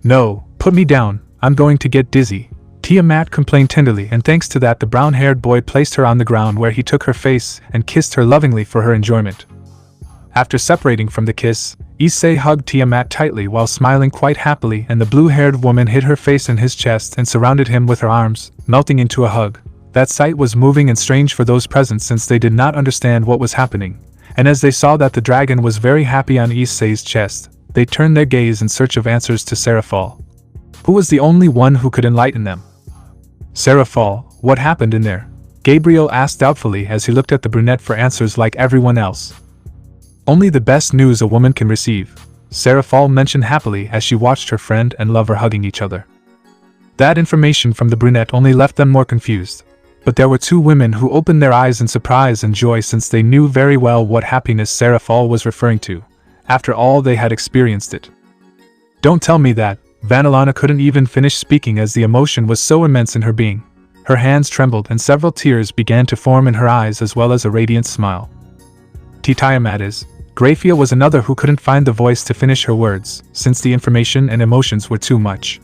No, put me down, I'm going to get dizzy, Tiamat complained tenderly, and thanks to that the brown-haired boy placed her on the ground where he took her face and kissed her lovingly for her enjoyment. After separating from the kiss, Issei hugged Tiamat tightly while smiling quite happily, and the blue-haired woman hid her face in his chest and surrounded him with her arms, melting into a hug. That sight was moving and strange for those present since they did not understand what was happening, and as they saw that the dragon was very happy on Issei's chest, they turned their gaze in search of answers to Serafall, who was the only one who could enlighten them. Serafall, what happened in there? Gabriel asked doubtfully as he looked at the brunette for answers like everyone else. Only the best news a woman can receive, Serafall mentioned happily as she watched her friend and lover hugging each other. That information from the brunette only left them more confused. But there were two women who opened their eyes in surprise and joy since they knew very well what happiness Serafall was referring to. After all, they had experienced it. Don't tell me that. Vanillana couldn't even finish speaking as the emotion was so immense in her being. Her hands trembled and several tears began to form in her eyes as well as a radiant smile. Tiamat is. Grafia was another who couldn't find the voice to finish her words, since the information and emotions were too much.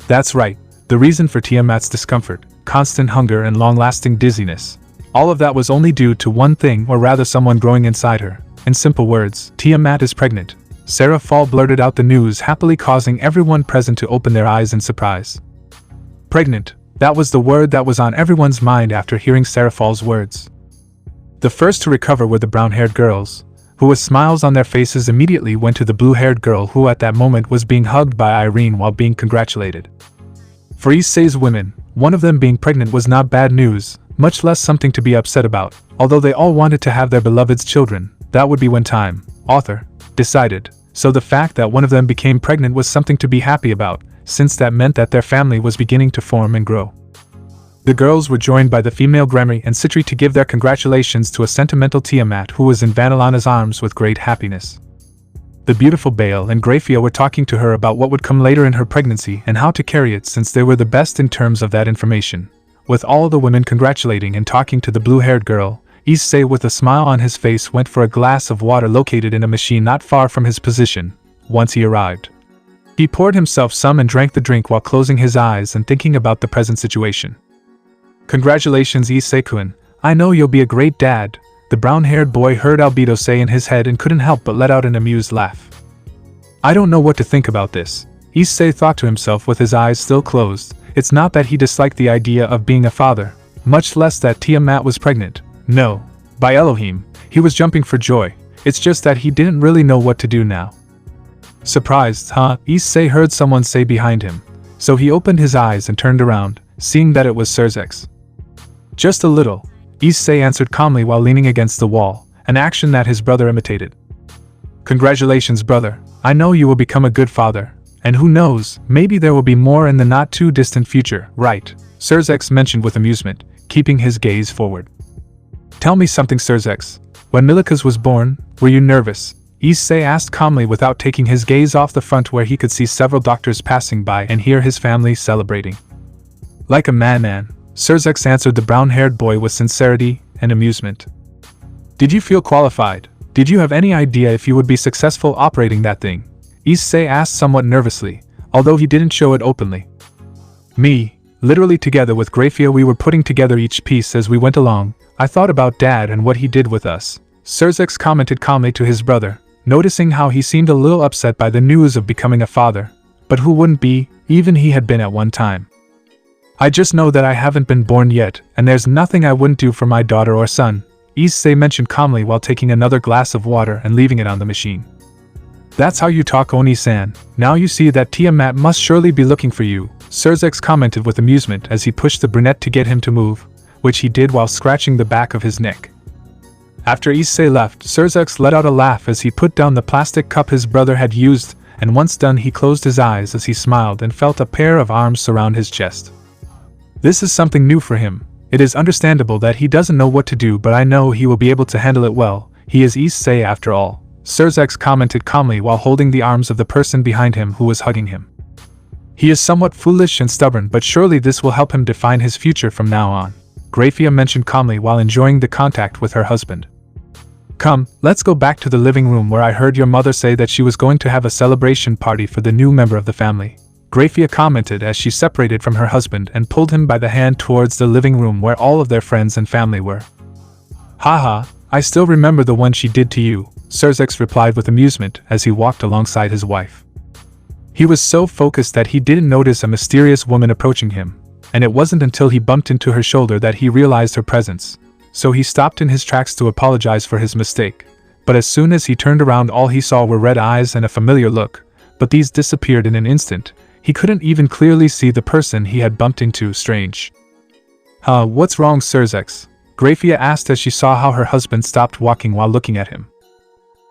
That's right, the reason for Tiamat's discomfort, constant hunger and long-lasting dizziness. All of that was only due to one thing, or rather someone growing inside her. In simple words, Tiamat is pregnant. Serafall blurted out the news, happily causing everyone present to open their eyes in surprise. Pregnant, that was the word that was on everyone's mind after hearing Serafall's words. The first to recover were the brown-haired girls, who with smiles on their faces immediately went to the blue-haired girl who at that moment was being hugged by Irene while being congratulated. For Issei's women, one of them being pregnant was not bad news, much less something to be upset about, although they all wanted to have their beloved's children. That would be when time, author, decided, so the fact that one of them became pregnant was something to be happy about, since that meant that their family was beginning to form and grow. The girls were joined by the female Gremory and Citri to give their congratulations to a sentimental Tiamat who was in Vanillana's arms with great happiness. The beautiful Bale and Grafia were talking to her about what would come later in her pregnancy and how to carry it, since they were the best in terms of that information. With all the women congratulating and talking to the blue-haired girl, Issei with a smile on his face went for a glass of water located in a machine not far from his position. Once he arrived, he poured himself some and drank the drink while closing his eyes and thinking about the present situation. Congratulations, Issei-kun, I know you'll be a great dad, the brown-haired boy heard Albedo say in his head and couldn't help but let out an amused laugh. I don't know what to think about this, Issei thought to himself with his eyes still closed. It's not that he disliked the idea of being a father, much less that Tiamat was pregnant. No, by Elohim, he was jumping for joy, it's just that he didn't really know what to do now. Surprised, huh? Issei heard someone say behind him, so he opened his eyes and turned around, seeing that it was Serafall. Just a little, Issei answered calmly while leaning against the wall, an action that his brother imitated. Congratulations, brother, I know you will become a good father, and who knows, maybe there will be more in the not-too-distant future, right? Serafall mentioned with amusement, keeping his gaze forward. Tell me something, Serafall. When Milikas was born, were you nervous? Issei asked calmly without taking his gaze off the front where he could see several doctors passing by and hear his family celebrating. Like a madman, Serafall answered the brown-haired boy with sincerity and amusement. Did you feel qualified? Did you have any idea if you would be successful operating that thing? Issei asked somewhat nervously, although he didn't show it openly. Me, literally together with Grafia we were putting together each piece as we went along. I thought about Dad and what he did with us. Serafall commented calmly to his brother, noticing how he seemed a little upset by the news of becoming a father. But who wouldn't be, even he had been at one time. I just know that I haven't been born yet, and there's nothing I wouldn't do for my daughter or son, Issei mentioned calmly while taking another glass of water and leaving it on the machine. That's how you talk, Oni-san. Now you see that Tiamat must surely be looking for you, Serafall commented with amusement as he pushed the brunette to get him to move, which he did while scratching the back of his neck. After Issei left, Serafall let out a laugh as he put down the plastic cup his brother had used, and once done he closed his eyes as he smiled and felt a pair of arms surround his chest. This is something new for him. It is understandable that he doesn't know what to do, but I know he will be able to handle it well. He is Issei after all, Serafall commented calmly while holding the arms of the person behind him who was hugging him. He is somewhat foolish and stubborn, but surely this will help him define his future from now on, Grafia mentioned calmly while enjoying the contact with her husband. Come, let's go back to the living room where I heard your mother say that she was going to have a celebration party for the new member of the family, Grafia commented as she separated from her husband and pulled him by the hand towards the living room where all of their friends and family were. Haha, I still remember the one she did to you, Serafall replied with amusement as he walked alongside his wife. He was so focused that he didn't notice a mysterious woman approaching him, and it wasn't until he bumped into her shoulder that he realized her presence, so he stopped in his tracks to apologize for his mistake. But as soon as he turned around, all he saw were red eyes and a familiar look, but these disappeared in an instant. He couldn't even clearly see the person he had bumped into. Strange. What's wrong, Serafall? Grafia asked as she saw how her husband stopped walking while looking at him.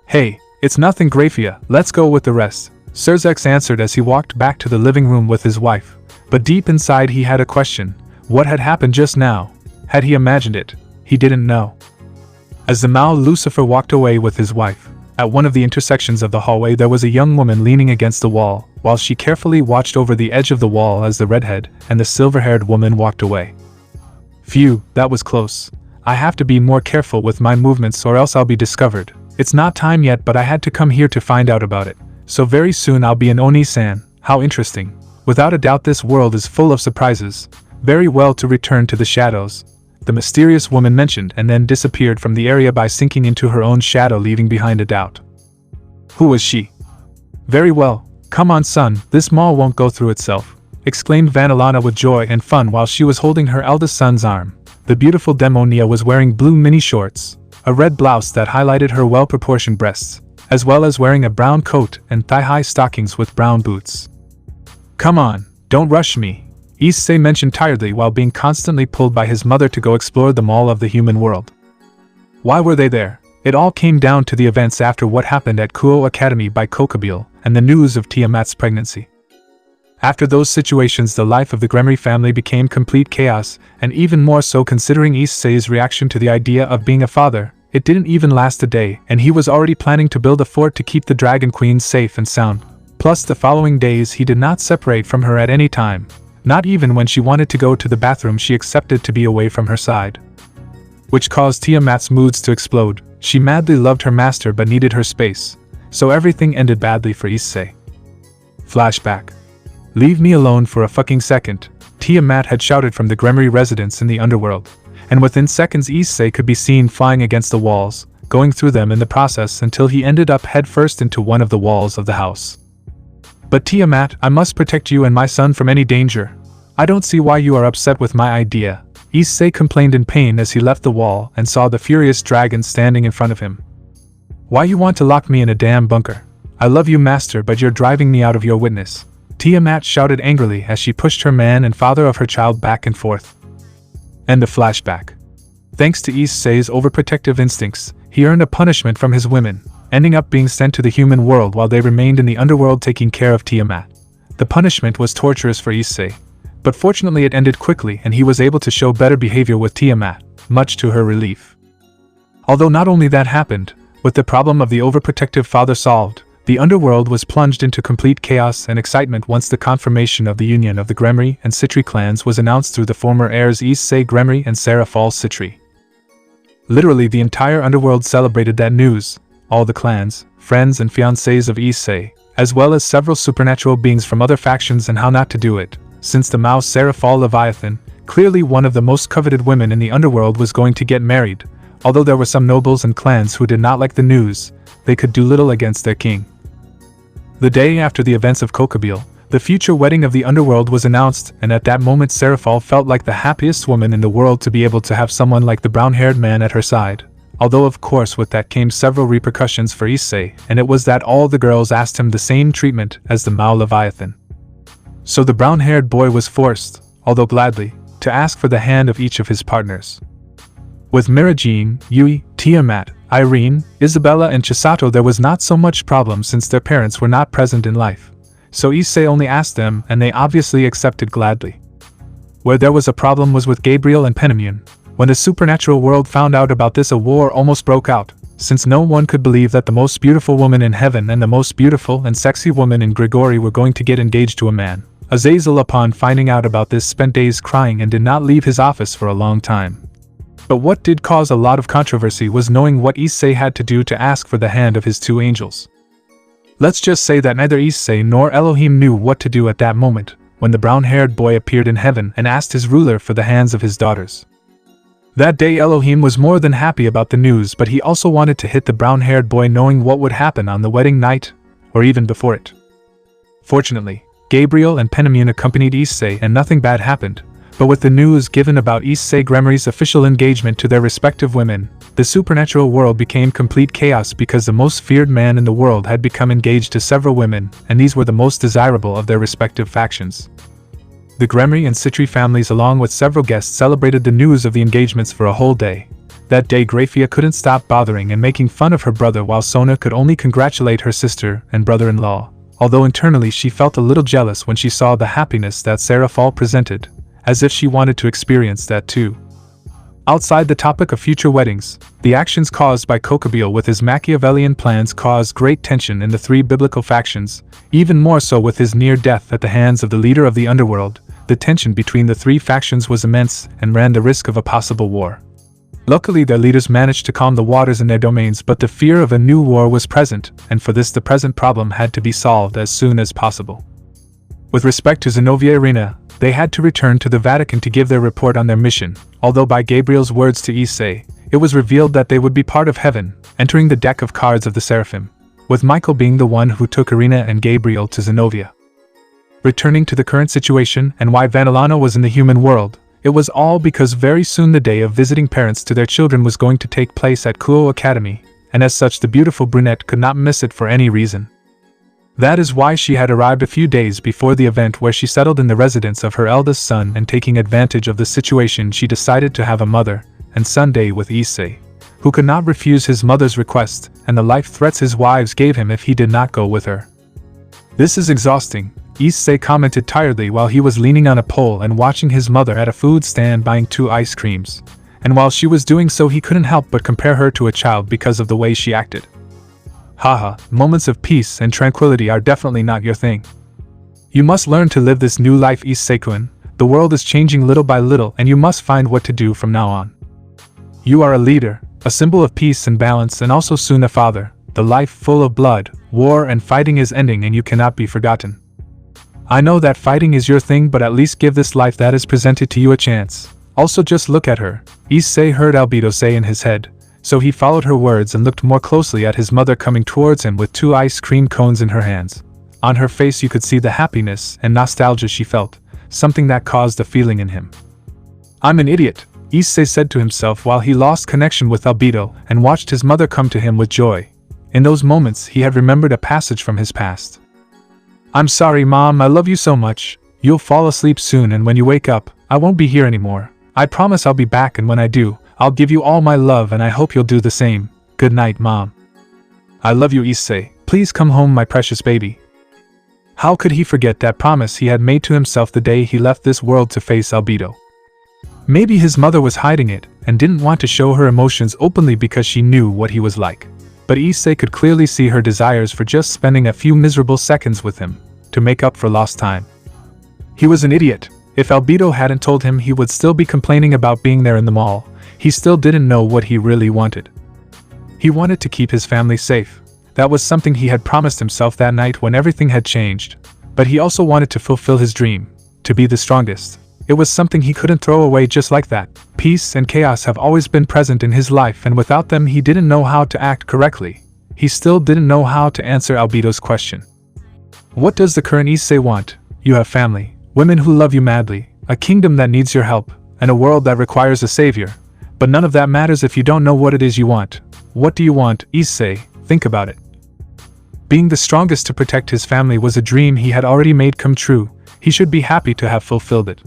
Hey, it's nothing, Grafia, let's go with the rest, Serafall answered as he walked back to the living room with his wife, But deep inside he had a question. What had happened just now? Had he imagined it? He didn't know. As the Mao Lucifer walked away with his wife, at one of the intersections of the hallway there was a young woman leaning against the wall, while she carefully watched over the edge of the wall as the redhead and the silver-haired woman walked away. Phew, that was close. I have to be more careful with my movements or else I'll be discovered. It's not time yet, but I had to come here to find out about it. So very soon I'll be an Oni-san. How interesting. Without a doubt this world is full of surprises. Very well, to return to the shadows, the mysterious woman mentioned, and then disappeared from the area by sinking into her own shadow, leaving behind a doubt. Who was she? Very well, come on son, this mall won't go through itself, exclaimed Vanillana with joy and fun while she was holding her eldest son's arm. The beautiful Demonia was wearing blue mini shorts, a red blouse that highlighted her well-proportioned breasts, as well as wearing a brown coat and thigh-high stockings with brown boots. Come on, don't rush me, Issei mentioned tiredly while being constantly pulled by his mother to go explore the mall of the human world. Why were they there? It all came down to the events after what happened at Kuo Academy by Kokobile and the news of Tiamat's pregnancy. After those situations the life of the Gremory family became complete chaos, and even more so considering Issei's reaction to the idea of being a father. It didn't even last a day, and he was already planning to build a fort to keep the Dragon Queen safe and sound. Plus the following days he did not separate from her at any time. Not even when she wanted to go to the bathroom she accepted to be away from her side. Which caused Tiamat's moods to explode. She madly loved her master but needed her space. So everything ended badly for Issei. Flashback. Leave me alone for a fucking second, Tiamat had shouted from the Gremory residence in the underworld. And within seconds Issei could be seen flying against the walls, going through them in the process until he ended up headfirst into one of the walls of the house. But Tiamat, I must protect you and my son from any danger. I don't see why you are upset with my idea, Issei complained in pain as he left the wall and saw the furious dragon standing in front of him. Why you want to lock me in a damn bunker? I love you master, but you're driving me out of your witness, Tiamat shouted angrily as she pushed her man and father of her child back and forth. End of flashback. Thanks to Issei's overprotective instincts, he earned a punishment from his women, ending up being sent to the human world while they remained in the underworld taking care of Tiamat. The punishment was torturous for Issei, but fortunately it ended quickly and he was able to show better behavior with Tiamat, much to her relief. Although not only that happened, with the problem of the overprotective father solved, the underworld was plunged into complete chaos and excitement once the confirmation of the union of the Gremory and Citri clans was announced through the former heirs Issei Gremory and Serafall Citri. Literally the entire underworld celebrated that news. All the clans, friends and fiancés of Issei, as well as several supernatural beings from other factions, and how not to do it, since the Mao Serafall Leviathan, clearly one of the most coveted women in the underworld, was going to get married. Although there were some nobles and clans who did not like the news, they could do little against their king. The day after the events of Kokobile, the future wedding of the underworld was announced, and at that moment Serafall felt like the happiest woman in the world to be able to have someone like the brown-haired man at her side. Although of course with that came several repercussions for Issei, and it was that all the girls asked him the same treatment as the Mao Leviathan. So the brown-haired boy was forced, although gladly, to ask for the hand of each of his partners. With Mirajin, Yui, Tiamat, Irene, Isabella and Chisato there was not so much problem since their parents were not present in life. So Issei only asked them and they obviously accepted gladly. Where there was a problem was with Gabriel and Penamune. When the supernatural world found out about this, a war almost broke out, since no one could believe that the most beautiful woman in heaven and the most beautiful and sexy woman in Gregory were going to get engaged to a man. Azazel upon finding out about this spent days crying and did not leave his office for a long time. But what did cause a lot of controversy was knowing what Issei had to do to ask for the hand of his two angels. Let's just say that neither Issei nor Elohim knew what to do at that moment, when the brown-haired boy appeared in heaven and asked his ruler for the hands of his daughters. That day Elohim was more than happy about the news, but he also wanted to hit the brown-haired boy knowing what would happen on the wedding night, or even before it. Fortunately, Gabriel and Penamune accompanied Issei and nothing bad happened, but with the news given about Issei Gremory's official engagement to their respective women, the supernatural world became complete chaos because the most feared man in the world had become engaged to several women, and these were the most desirable of their respective factions. The Gremory and Citri families along with several guests celebrated the news of the engagements for a whole day. That day Graphia couldn't stop bothering and making fun of her brother while Sona could only congratulate her sister and brother-in-law. although internally she felt a little jealous when she saw the happiness that Serafall presented, as if she wanted to experience that too. Outside the topic of future weddings, the actions caused by Kokobeel with his Machiavellian plans caused great tension in the three biblical factions, even more so with his near death at the hands of the leader of the underworld. The tension between the three factions was immense and ran the risk of a possible war. Luckily, their leaders managed to calm the waters in their domains, but the fear of a new war was present, and for this the present problem had to be solved as soon as possible. With respect to Zenobia Irina, they had to return to the Vatican to give their report on their mission, although by Gabriel's words to Issei, it was revealed that they would be part of heaven, entering the deck of cards of the Seraphim, with Michael being the one who took Irina and Gabriel to Zenobia. Returning to the current situation and why Vanillana was in the human world, it was all because very soon the day of visiting parents to their children was going to take place at Kuo Academy, and as such the beautiful brunette could not miss it for any reason. That is why she had arrived a few days before the event, where she settled in the residence of her eldest son, and taking advantage of the situation she decided to have a mother and son day with Issei, who could not refuse his mother's request and the life threats his wives gave him if he did not go with her. "This is exhausting," Issei commented tiredly while he was leaning on a pole and watching his mother at a food stand buying 2 ice creams, and while she was doing so he couldn't help but compare her to a child because of the way she acted. "Haha, moments of peace and tranquility are definitely not your thing. You must learn to live this new life, Issei-kun. The world is changing little by little and you must find what to do from now on. You are a leader, a symbol of peace and balance, and also soon a father. The life full of blood, war and fighting is ending and you cannot be forgotten. I know that fighting is your thing, but at least give this life that is presented to you a chance. Also just look at her," Issei heard Albedo say in his head, so he followed her words and looked more closely at his mother coming towards him with 2 ice cream cones in her hands. On her face you could see the happiness and nostalgia she felt, something that caused a feeling in him. "I'm an idiot," Issei said to himself while he lost connection with Albedo and watched his mother come to him with joy. In those moments he had remembered a passage from his past. "I'm sorry, Mom, I love you so much. You'll fall asleep soon, and when you wake up, I won't be here anymore. I promise I'll be back, and when I do, I'll give you all my love and I hope you'll do the same. Good night, Mom." "I love you, Issei. Please come home, my precious baby." How could he forget that promise he had made to himself the day he left this world to face Albedo? Maybe his mother was hiding it and didn't want to show her emotions openly because she knew what he was like. But Issei could clearly see her desires for just spending a few miserable seconds with him, to make up for lost time. He was an idiot. If Albedo hadn't told him, he would still be complaining about being there in the mall. He still didn't know what he really wanted. He wanted to keep his family safe. That was something he had promised himself that night when everything had changed. But he also wanted to fulfill his dream, to be the strongest. It was something he couldn't throw away just like that. Peace and chaos have always been present in his life, and without them he didn't know how to act correctly. He still didn't know how to answer Albedo's question. What does the current Issei want? You have family, women who love you madly, a kingdom that needs your help, and a world that requires a savior. But none of that matters if you don't know what it is you want. What do you want, Issei? Think about it. Being the strongest to protect his family was a dream he had already made come true. He should be happy to have fulfilled it.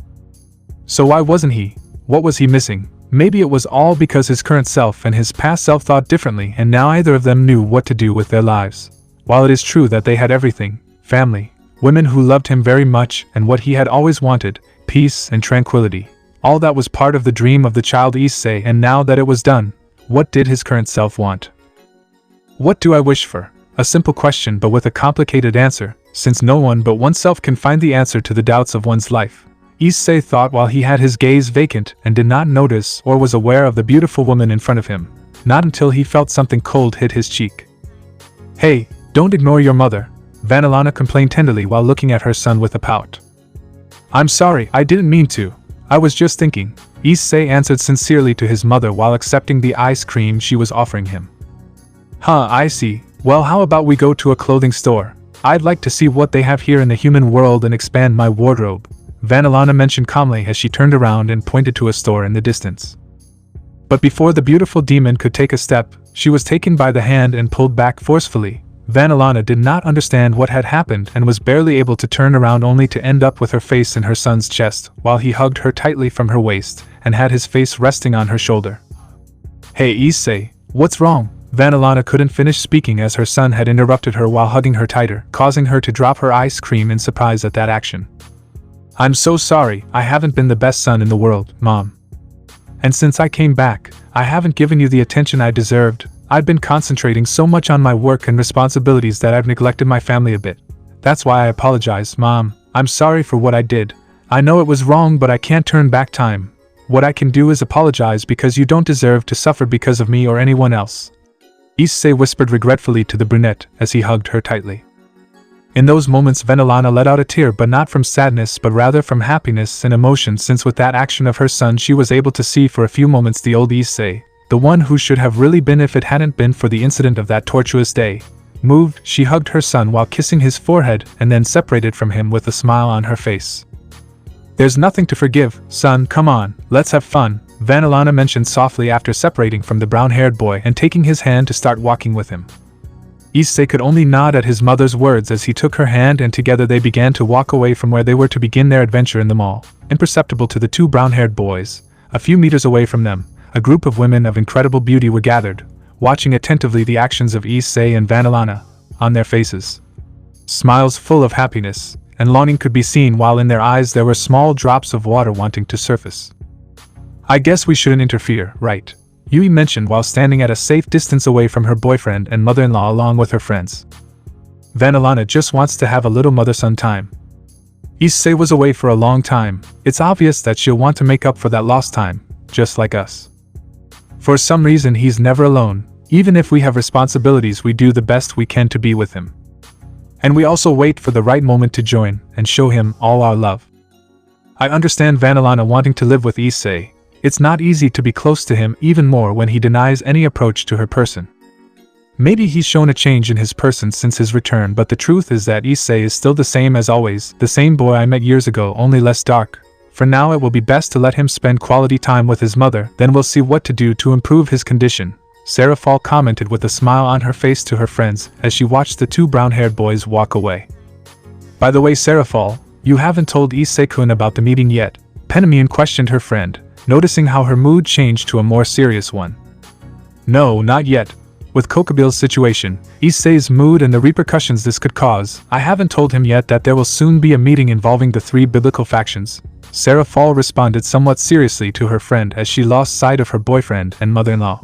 So why wasn't he? What was he missing? Maybe it was all because his current self and his past self thought differently, and now either of them knew what to do with their lives. While it is true that they had everything, family, women who loved him very much, and what he had always wanted, peace and tranquility, all that was part of the dream of the child Issei, and now that it was done, what did his current self want? What do I wish for? A simple question, but with a complicated answer, since no one but oneself can find the answer to the doubts of one's life. Issei thought while he had his gaze vacant and did not notice or was aware of the beautiful woman in front of him, not until he felt something cold hit his cheek. "Hey, don't ignore your mother," Vanillana complained tenderly while looking at her son with a pout. "I'm sorry, I didn't mean to. I was just thinking," Issei answered sincerely to his mother while accepting the ice cream she was offering him. "Huh, I see. Well, how about we go to a clothing store? I'd like to see what they have here in the human world and expand my wardrobe," Vanillana mentioned calmly as she turned around and pointed to a store in the distance. But before the beautiful demon could take a step, she was taken by the hand and pulled back forcefully. Vanillana did not understand what had happened and was barely able to turn around, only to end up with her face in her son's chest while he hugged her tightly from her waist and had his face resting on her shoulder. "Hey Issei, what's wrong?" Vanillana couldn't finish speaking as her son had interrupted her while hugging her tighter, causing her to drop her ice cream in surprise at that action. I'm so sorry, I haven't been the best son in the world, Mom. And since I came back, I haven't given you the attention I deserved. I've been concentrating so much on my work and responsibilities that I've neglected my family a bit. That's why I apologize, Mom. I'm sorry for what I did. I know it was wrong, but I can't turn back time. What I can do is apologize because you don't deserve to suffer because of me or anyone else. Issei whispered regretfully to the brunette as he hugged her tightly. In those moments Vanillana let out a tear, but not from sadness but rather from happiness and emotion, since with that action of her son she was able to see for a few moments the old Issei, the one who should have really been if it hadn't been for the incident of that tortuous day. Moved, she hugged her son while kissing his forehead and then separated from him with a smile on her face. There's nothing to forgive, son, come on, let's have fun, Vanillana mentioned softly after separating from the brown-haired boy and taking his hand to start walking with him. Issei could only nod at his mother's words as he took her hand, and together they began to walk away from where they were to begin their adventure in the mall. Imperceptible to the two brown-haired boys, a few meters away from them, a group of women of incredible beauty were gathered, watching attentively the actions of Issei and Vanillana. On their faces, smiles full of happiness and longing could be seen, while in their eyes there were small drops of water wanting to surface. I guess we shouldn't interfere, right? Yui mentioned while standing at a safe distance away from her boyfriend and mother-in-law along with her friends. Vanillana just wants to have a little mother-son time. Issei was away for a long time. It's obvious that she'll want to make up for that lost time, just like us. For some reason he's never alone. Even if we have responsibilities, we do the best we can to be with him. And we also wait for the right moment to join and show him all our love. I understand Vanillana wanting to live with Issei. It's not easy to be close to him, even more when he denies any approach to her person. Maybe he's shown a change in his person since his return, but the truth is that Issei is still the same as always, the same boy I met years ago, only less dark. For now it will be best to let him spend quality time with his mother, then we'll see what to do to improve his condition, Serafall commented with a smile on her face to her friends as she watched the two brown-haired boys walk away. By the way, Serafall, you haven't told Issei-kun about the meeting yet, Penamian questioned her friend, noticing how her mood changed to a more serious one. No, not yet. With Kokobil's situation, Issei's mood and the repercussions this could cause, I haven't told him yet that there will soon be a meeting involving the three biblical factions. Serafall responded somewhat seriously to her friend as she lost sight of her boyfriend and mother-in-law.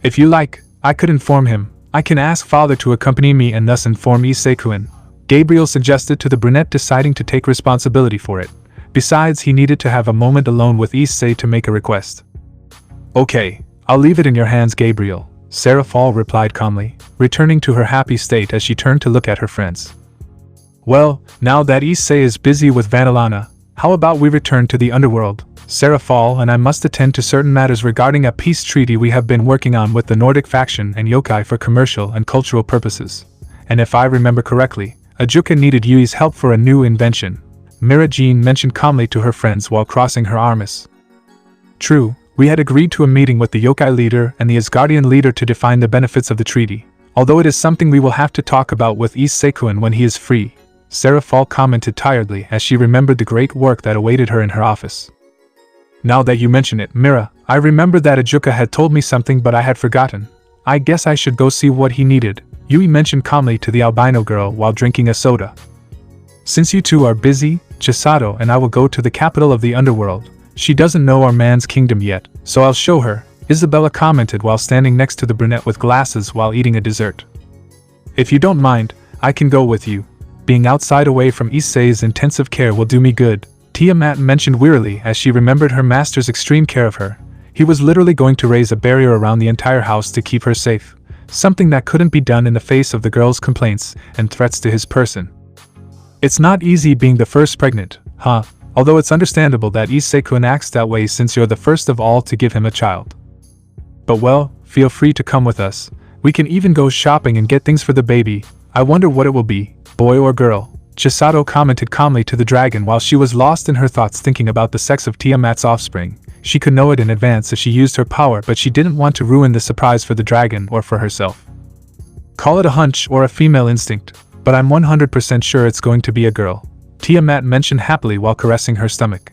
If you like, I could inform him. I can ask father to accompany me and thus inform Issei-kun, Gabriel suggested to the brunette, deciding to take responsibility for it. Besides, he needed to have a moment alone with Issei to make a request. Okay, I'll leave it in your hands, Gabriel, Serafall replied calmly, returning to her happy state as she turned to look at her friends. Well, now that Issei is busy with Vanillana, how about we return to the underworld? Serafall and I must attend to certain matters regarding a peace treaty we have been working on with the Nordic faction and yokai for commercial and cultural purposes. And if I remember correctly, Ajuka needed Yui's help for a new invention, Mira-Jean mentioned calmly to her friends while crossing her arms. True, we had agreed to a meeting with the yokai leader and the Asgardian leader to define the benefits of the treaty, although it is something we will have to talk about with Issei-kun when he is free, Serafall commented tiredly as she remembered the great work that awaited her in her office. Now that you mention it, Mira, I remember that Ajuka had told me something but I had forgotten. I guess I should go see what he needed, Yui mentioned calmly to the albino girl while drinking a soda. Since you two are busy, Chisato and I will go to the capital of the underworld. She doesn't know our man's kingdom yet, so I'll show her, Isabella commented while standing next to the brunette with glasses while eating a dessert. If you don't mind, I can go with you. Being outside away from Issei's intensive care will do me good, Tiamat mentioned wearily as she remembered her master's extreme care of her. He was literally going to raise a barrier around the entire house to keep her safe, something that couldn't be done in the face of the girl's complaints and threats to his person. It's not easy being the first pregnant, huh? Although it's understandable that Issei-kun acts that way since you're the first of all to give him a child. But well, feel free to come with us. We can even go shopping and get things for the baby. I wonder what it will be, boy or girl, Chisato commented calmly to the dragon while she was lost in her thoughts thinking about the sex of Tiamat's offspring. She could know it in advance if she used her power, but she didn't want to ruin the surprise for the dragon or for herself. Call it a hunch or a female instinct, but I'm 100% sure it's going to be a girl, Tiamat mentioned happily while caressing her stomach.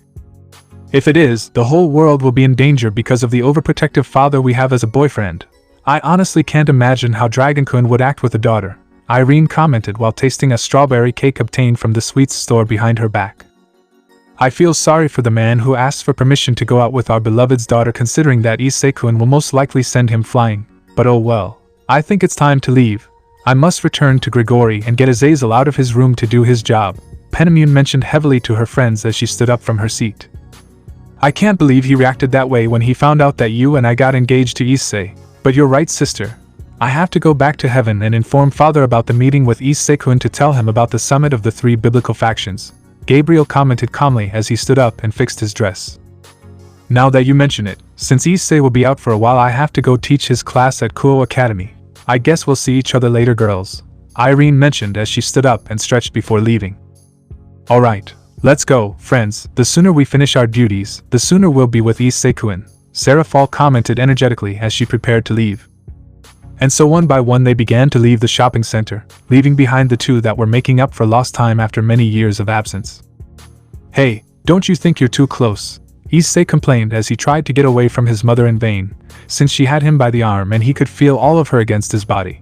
If it is, the whole world will be in danger because of the overprotective father we have as a boyfriend. I honestly can't imagine how Dragon-kun would act with a daughter, Irene commented while tasting a strawberry cake obtained from the sweets store behind her back. I feel sorry for the man who asked for permission to go out with our beloved's daughter, considering that Issei-kun will most likely send him flying, but oh well. I think it's time to leave. I must return to Gregory and get Azazel out of his room to do his job, Penemune mentioned heavily to her friends as she stood up from her seat. I can't believe he reacted that way when he found out that you and I got engaged to Issei, but you're right, sister. I have to go back to heaven and inform father about the meeting with Issei-kun to tell him about the summit of the 3 biblical factions, Gabriel commented calmly as he stood up and fixed his dress. Now that you mention it, since Issei will be out for a while, I have to go teach his class at Kuo Academy. I guess we'll see each other later, girls, Irene mentioned as she stood up and stretched before leaving. Alright, let's go, friends. The sooner we finish our duties, the sooner we'll be with Issei-kun, Serafall commented energetically as she prepared to leave. And so one by one they began to leave the shopping center, leaving behind the 2 that were making up for lost time after many years of absence. Hey, don't you think you're too close? Issei complained as he tried to get away from his mother in vain, since she had him by the arm and he could feel all of her against his body.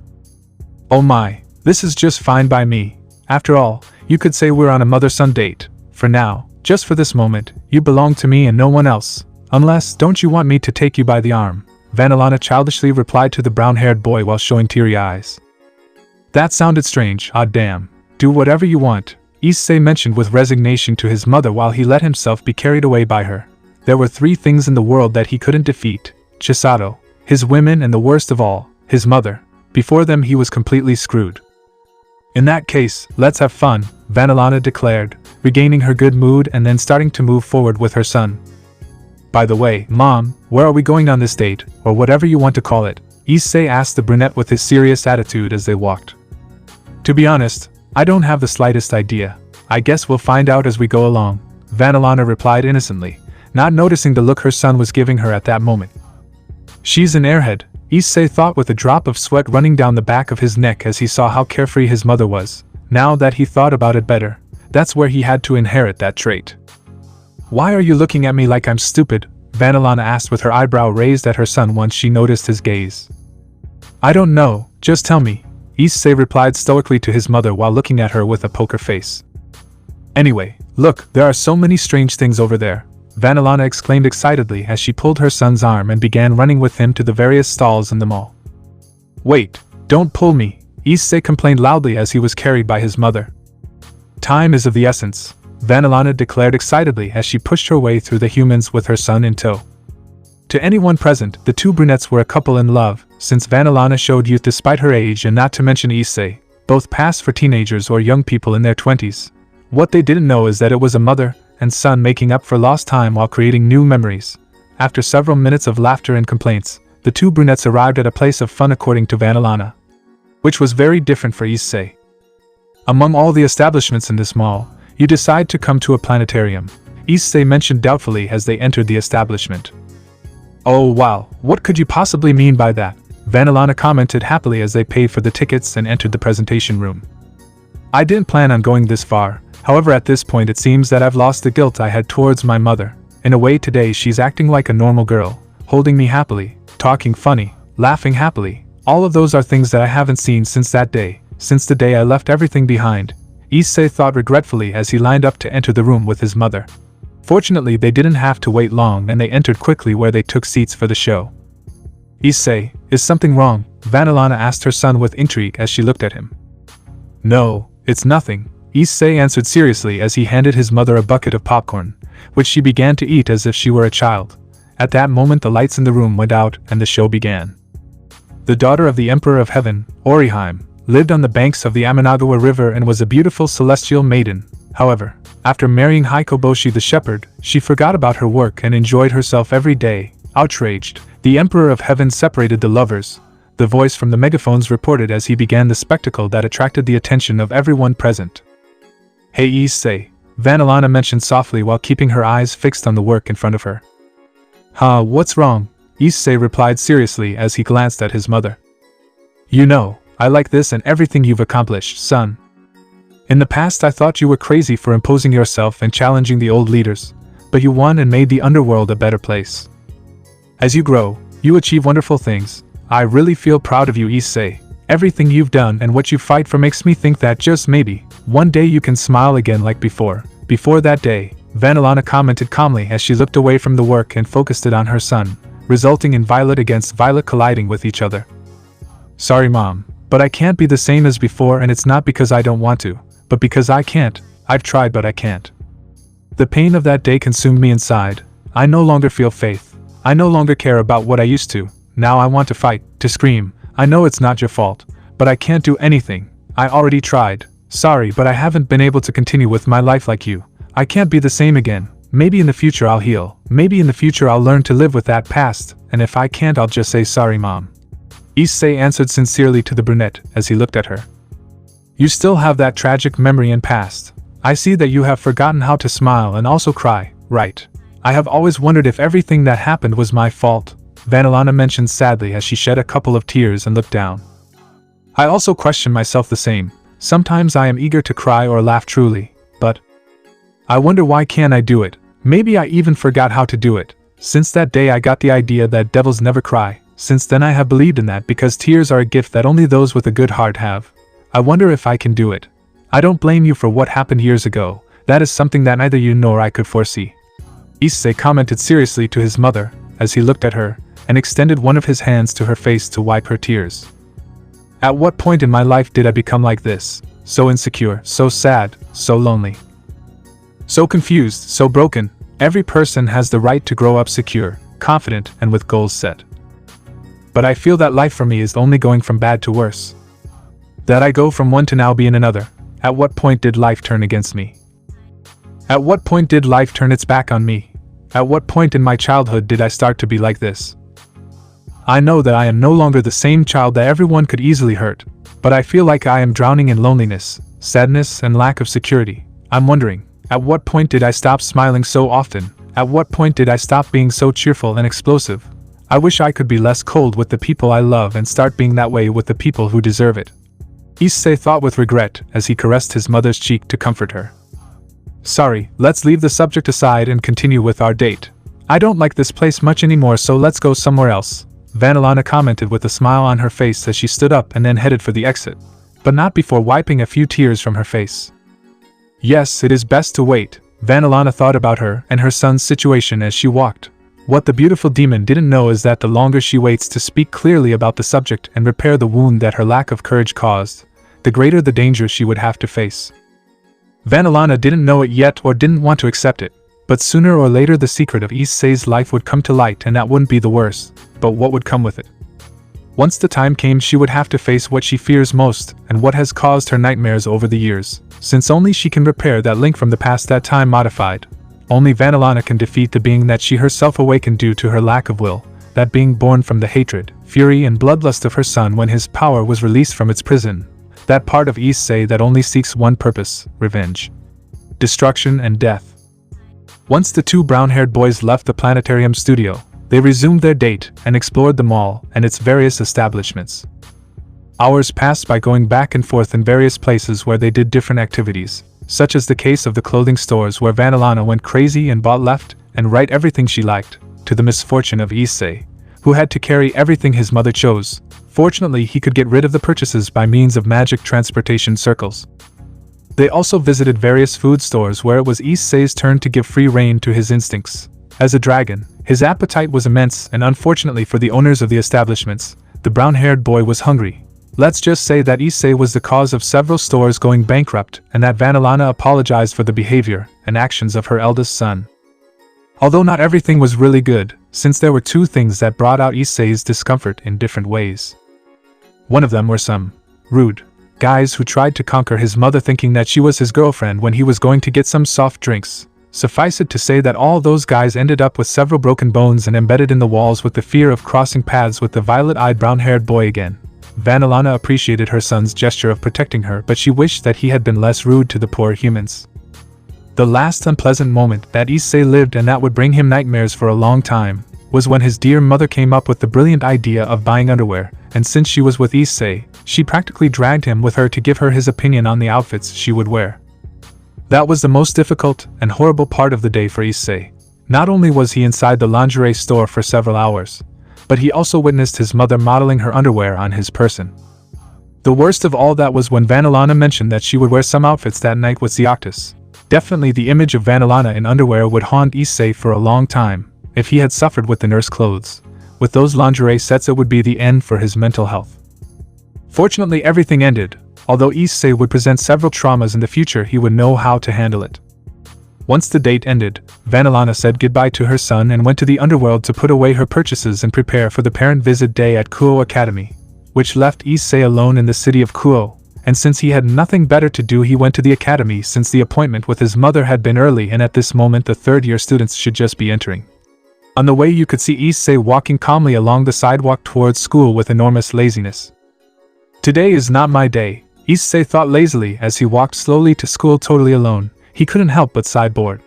Oh my, this is just fine by me. After all, you could say we're on a mother-son date. For now, just for this moment, you belong to me and no one else. Unless, don't you want me to take you by the arm? Vanillana childishly replied to the brown-haired boy while showing teary eyes. That sounded strange, ah damn. Do whatever you want, Issei mentioned with resignation to his mother while he let himself be carried away by her. There were 3 things in the world that he couldn't defeat: Chisato, his women, and the worst of all, his mother. Before them he was completely screwed. In that case, let's have fun, Vanillana declared, regaining her good mood and then starting to move forward with her son. By the way, Mom, where are we going on this date, or whatever you want to call it? Issei asked the brunette with his serious attitude as they walked. To be honest, I don't have the slightest idea. I guess we'll find out as we go along, Vanillana replied innocently, not noticing the look her son was giving her at that moment. She's an airhead, Issei thought with a drop of sweat running down the back of his neck as he saw how carefree his mother was. Now that he thought about it better, that's where he had to inherit that trait. Why are you looking at me like I'm stupid? Vanillana asked with her eyebrow raised at her son once she noticed his gaze. I don't know, just tell me, Issei replied stoically to his mother while looking at her with a poker face. Anyway, look, there are so many strange things over there, Vanillana exclaimed excitedly as she pulled her son's arm and began running with him to the various stalls in the mall. Wait, don't pull me, Issei complained loudly as he was carried by his mother. Time is of the essence, Vanillana declared excitedly as she pushed her way through the humans with her son in tow. To anyone present, the 2 brunettes were a couple in love, since Vanillana showed youth despite her age, and not to mention Issei, both passed for teenagers or young people in their 20s. What they didn't know is that it was a mother and son making up for lost time while creating new memories. After several minutes of laughter and complaints, the 2 brunettes arrived at a place of fun according to Vanillana, which was very different for Issei. Among all the establishments in this mall, you decide to come to a planetarium, Issei mentioned doubtfully as they entered the establishment. Oh wow, what could you possibly mean by that? Vanillana commented happily as they paid for the tickets and entered the presentation room. I didn't plan on going this far, however at this point it seems that I've lost the guilt I had towards my mother. In a way today she's acting like a normal girl, holding me happily, talking funny, laughing happily. All of those are things that I haven't seen since that day, since the day I left everything behind, Issei thought regretfully as he lined up to enter the room with his mother. Fortunately they didn't have to wait long and they entered quickly where they took seats for the show. Issei, is something wrong? Vanillana asked her son with intrigue as she looked at him. No, it's nothing, Issei answered seriously as he handed his mother a bucket of popcorn, which she began to eat as if she were a child. At that moment the lights in the room went out and the show began. The daughter of the Emperor of Heaven, Orihime, lived on the banks of the Amanagawa River and was a beautiful celestial maiden. However, after marrying Hikoboshi the shepherd, she forgot about her work and enjoyed herself every day. Outraged, the Emperor of Heaven separated the lovers. The voice from the megaphones reported as he began the spectacle that attracted the attention of everyone present. Hey Issei, Vanillana mentioned softly while keeping her eyes fixed on the work in front of her. Huh, what's wrong? Issei replied seriously as he glanced at his mother. You know, I like this and everything you've accomplished, son. In the past I thought you were crazy for imposing yourself and challenging the old leaders, but you won and made the underworld a better place. As you grow, you achieve wonderful things. I really feel proud of you, Issei. Everything you've done and what you fight for makes me think that just maybe, one day you can smile again like before. Before that day, Vanillana commented calmly as she looked away from the work and focused it on her son, resulting in Violet against Violet colliding with each other. Sorry Mom, but I can't be the same as before, and it's not because I don't want to, but because I can't. I've tried but I can't. The pain of that day consumed me inside. I no longer feel faith. I no longer care about what I used to. Now I want to fight, to scream. I know it's not your fault, but I can't do anything. I already tried. Sorry, but I haven't been able to continue with my life like you. I can't be the same again. Maybe in the future I'll heal. Maybe in the future I'll learn to live with that past, and if I can't I'll just say sorry Mom. Issei answered sincerely to the brunette as he looked at her. You still have that tragic memory and past. I see that you have forgotten how to smile and also cry, right? I have always wondered if everything that happened was my fault, Vanillana mentioned sadly as she shed a couple of tears and looked down. I also question myself the same. Sometimes I am eager to cry or laugh truly, but I wonder why can't I do it? Maybe I even forgot how to do it. Since that day I got the idea that devils never cry. Since then I have believed in that because tears are a gift that only those with a good heart have. I wonder if I can do it. I don't blame you for what happened years ago. That is something that neither you nor I could foresee. Issei commented seriously to his mother as he looked at her and extended one of his hands to her face to wipe her tears. At what point in my life did I become like this? So insecure, so sad, so lonely. So confused, so broken. Every person has the right to grow up secure, confident, and with goals set. But I feel that life for me is only going from bad to worse. That I go from one to now be in another. At what point did life turn against me? At what point did life turn its back on me? At what point in my childhood did I start to be like this? I know that I am no longer the same child that everyone could easily hurt, but I feel like I am drowning in loneliness, sadness, and lack of security. I'm wondering, at what point did I stop smiling so often? At what point did I stop being so cheerful and explosive? I wish I could be less cold with the people I love and start being that way with the people who deserve it. Issei thought with regret as he caressed his mother's cheek to comfort her. Sorry, let's leave the subject aside and continue with our date. I don't like this place much anymore, so let's go somewhere else, Vanillana commented with a smile on her face as she stood up and then headed for the exit, but not before wiping a few tears from her face. Yes, it is best to wait, Vanillana thought about her and her son's situation as she walked. What the beautiful demon didn't know is that the longer she waits to speak clearly about the subject and repair the wound that her lack of courage caused, the greater the danger she would have to face. Vanillana didn't know it yet or didn't want to accept it, but sooner or later the secret of Issei's life would come to light, and that wouldn't be the worst, but what would come with it. Once the time came, she would have to face what she fears most and what has caused her nightmares over the years, since only she can repair that link from the past that time modified. Only Vanillana can defeat the being that she herself awakened due to her lack of will, that being born from the hatred, fury, and bloodlust of her son when his power was released from its prison. That part of Issei that only seeks one purpose: revenge, destruction, and death. Once the two brown-haired boys left the planetarium studio, they resumed their date and explored the mall and its various establishments. Hours passed by going back and forth in various places where they did different activities, such as the case of the clothing stores where Vanillana went crazy and bought left and right everything she liked, to the misfortune of Issei, who had to carry everything his mother chose. Fortunately, he could get rid of the purchases by means of magic transportation circles. They also visited various food stores where it was Issei's turn to give free rein to his instincts. As a dragon, his appetite was immense, and unfortunately for the owners of the establishments, the brown-haired boy was hungry. Let's just say that Issei was the cause of several stores going bankrupt, and that Vanillana apologized for the behavior and actions of her eldest son. Although not everything was really good, since there were two things that brought out Issei's discomfort in different ways. One of them were some rude guys who tried to conquer his mother thinking that she was his girlfriend when he was going to get some soft drinks. Suffice it to say that all those guys ended up with several broken bones and embedded in the walls with the fear of crossing paths with the violet-eyed brown-haired boy again. Vanillana appreciated her son's gesture of protecting her, but she wished that he had been less rude to the poor humans. The last unpleasant moment that Issei lived, and that would bring him nightmares for a long time, was when his dear mother came up with the brilliant idea of buying underwear, and since she was with Issei, she practically dragged him with her to give her his opinion on the outfits she would wear. That was the most difficult and horrible part of the day for Issei. Not only was he inside the lingerie store for several hours, but he also witnessed his mother modeling her underwear on his person. The worst of all that was when Vanillana mentioned that she would wear some outfits that night with Zeoctis. Definitely the image of Vanillana in underwear would haunt Issei for a long time, if he had suffered with the nurse clothes. With those lingerie sets it would be the end for his mental health. Fortunately everything ended, although Issei would present several traumas in the future he would know how to handle it. Once the date ended, Vanillana said goodbye to her son and went to the underworld to put away her purchases and prepare for the parent visit day at Kuo Academy, which left Issei alone in the city of Kuo, and since he had nothing better to do he went to the academy since the appointment with his mother had been early and at this moment the third-year students should just be entering. On the way you could see Issei walking calmly along the sidewalk towards school with enormous laziness. Today is not my day, Issei thought lazily as he walked slowly to school totally alone. He couldn't help but sigh bored.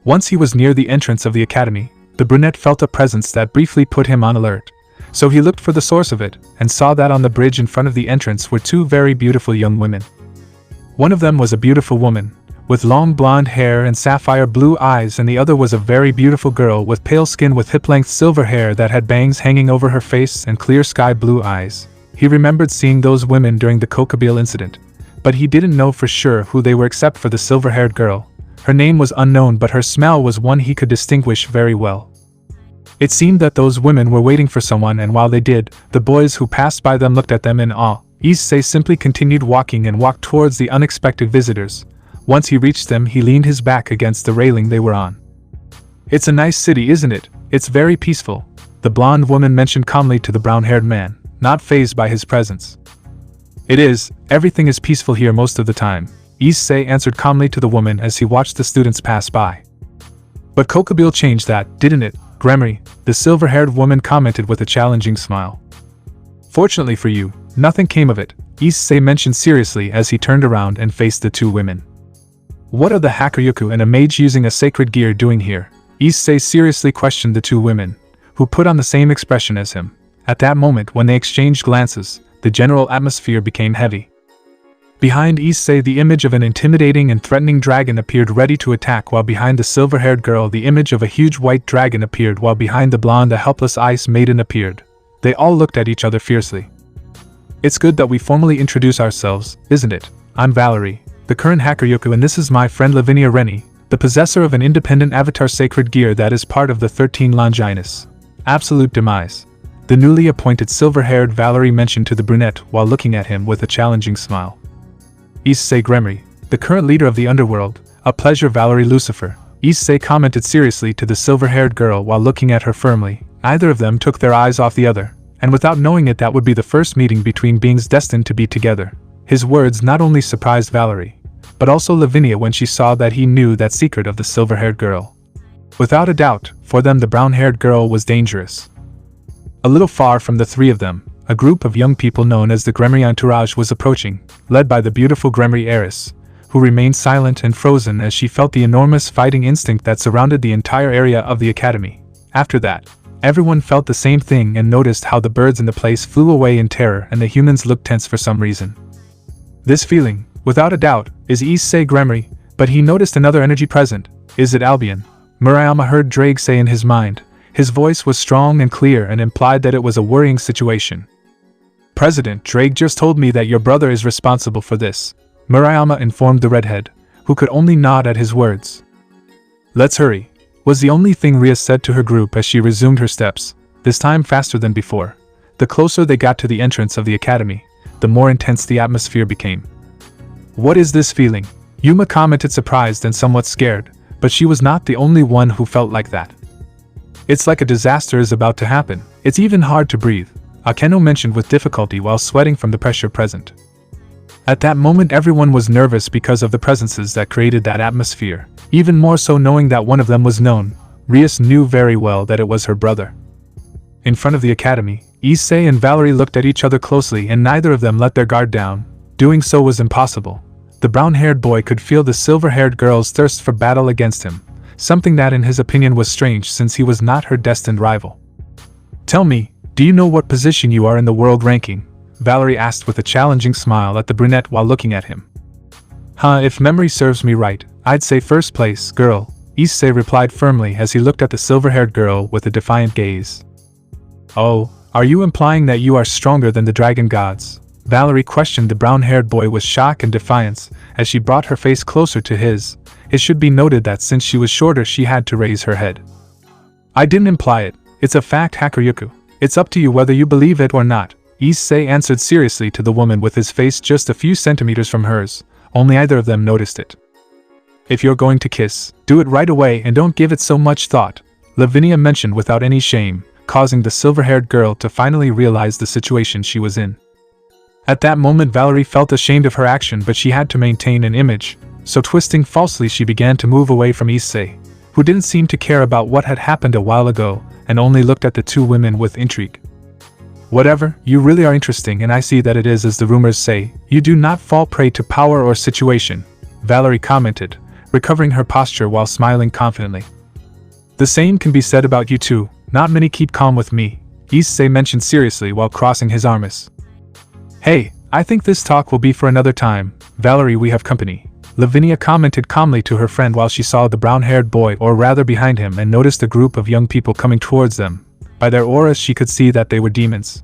Once he was near the entrance of the academy, the brunette felt a presence that briefly put him on alert. So he looked for the source of it, and saw that on the bridge in front of the entrance were two very beautiful young women. One of them was a beautiful woman, with long blonde hair and sapphire blue eyes, and the other was a very beautiful girl with pale skin with hip-length silver hair that had bangs hanging over her face and clear sky blue eyes. He remembered seeing those women during the Kokabeel incident, but he didn't know for sure who they were except for the silver-haired girl. Her name was unknown, but her smell was one he could distinguish very well. It seemed that those women were waiting for someone, and while they did, the boys who passed by them looked at them in awe. Issei simply continued walking and walked towards the unexpected visitors. Once he reached them he leaned his back against the railing they were on. "It's a nice city, isn't it? It's very peaceful," the blonde woman mentioned calmly to the brown-haired man, not fazed by his presence. "It is, everything is peaceful here most of the time," Issei answered calmly to the woman as he watched the students pass by. "But Kokabeel changed that, didn't it, Gremory?" the silver-haired woman commented with a challenging smile. "Fortunately for you, nothing came of it," Issei mentioned seriously as he turned around and faced the two women. "What are the Hakuryuku and a mage using a sacred gear doing here?" Issei seriously questioned the two women, who put on the same expression as him. At that moment when they exchanged glances, the general atmosphere became heavy. Behind Issei the image of an intimidating and threatening dragon appeared ready to attack, while behind the silver-haired girl the image of a huge white dragon appeared, while behind the blonde a helpless ice maiden appeared. They all looked at each other fiercely. "It's good that we formally introduce ourselves, isn't it? I'm Valerie, the current Hakuryuku, and this is my friend Lavinia Rennie, the possessor of an independent avatar sacred gear that is part of the 13 Longinus. Absolute demise," the newly appointed silver-haired Valerie mentioned to the brunette while looking at him with a challenging smile. "Issei Gremory, the current leader of the underworld, a pleasure Valerie Lucifer," Issei commented seriously to the silver-haired girl while looking at her firmly. Neither of them took their eyes off the other, and without knowing it that would be the first meeting between beings destined to be together. His words not only surprised Valerie, but also Lavinia when she saw that he knew that secret of the silver-haired girl. Without a doubt, for them the brown-haired girl was dangerous. A little far from the three of them, a group of young people known as the Gremory entourage was approaching, led by the beautiful Gremory heiress, who remained silent and frozen as she felt the enormous fighting instinct that surrounded the entire area of the academy. After that, everyone felt the same thing and noticed how the birds in the place flew away in terror and the humans looked tense for some reason. This feeling, without a doubt, is Issei Gremory, but he noticed another energy present. "Is it Albion?" Murayama heard Drake say in his mind. His voice was strong and clear and implied that it was a worrying situation. "President Drake just told me that your brother is responsible for this," Murayama informed the redhead, who could only nod at his words. "Let's hurry," was the only thing Ria said to her group as she resumed her steps, this time faster than before. The closer they got to the entrance of the academy, the more intense the atmosphere became. "What is this feeling?" Yuma commented, surprised and somewhat scared, but she was not the only one who felt like that. "It's like a disaster is about to happen. It's even hard to breathe," Akeno mentioned with difficulty while sweating from the pressure present. At that moment everyone was nervous because of the presences that created that atmosphere, even more so knowing that one of them was known. Rias knew very well that it was her brother. In front of the academy, Issei and Valerie looked at each other closely and neither of them let their guard down. Doing so was impossible. The brown-haired boy could feel the silver-haired girl's thirst for battle against him, something that in his opinion was strange since he was not her destined rival. "Tell me, do you know what position you are in the world ranking?" Valerie asked with a challenging smile at the brunette while looking at him. If memory serves me right, I'd say first place, girl," Issei replied firmly as he looked at the silver-haired girl with a defiant gaze. Oh, are you implying that you are stronger than the dragon gods? Valerie questioned the brown-haired boy with shock and defiance, as she brought her face closer to his. It should be noted that since she was shorter she had to raise her head. I didn't imply it, it's a fact, Hakuryuku. It's up to you whether you believe it or not, Issei answered seriously to the woman with his face just a few centimeters from hers. Only either of them noticed it. If you're going to kiss, do it right away and don't give it so much thought, Lavinia mentioned without any shame, causing the silver-haired girl to finally realize the situation she was in. At that moment Valerie felt ashamed of her action, but she had to maintain an image, so twisting falsely she began to move away from Issei, who didn't seem to care about what had happened a while ago, and only looked at the two women with intrigue. Whatever, you really are interesting, and I see that it is as the rumors say. You do not fall prey to power or situation, Valerie commented, recovering her posture while smiling confidently. The same can be said about you too, not many keep calm with me, Issei mentioned seriously while crossing his arms. Hey, I think this talk will be for another time, Valerie, we have company, Lavinia commented calmly to her friend while she saw the brown-haired boy, or rather behind him, and noticed a group of young people coming towards them. By their auras she could see that they were demons.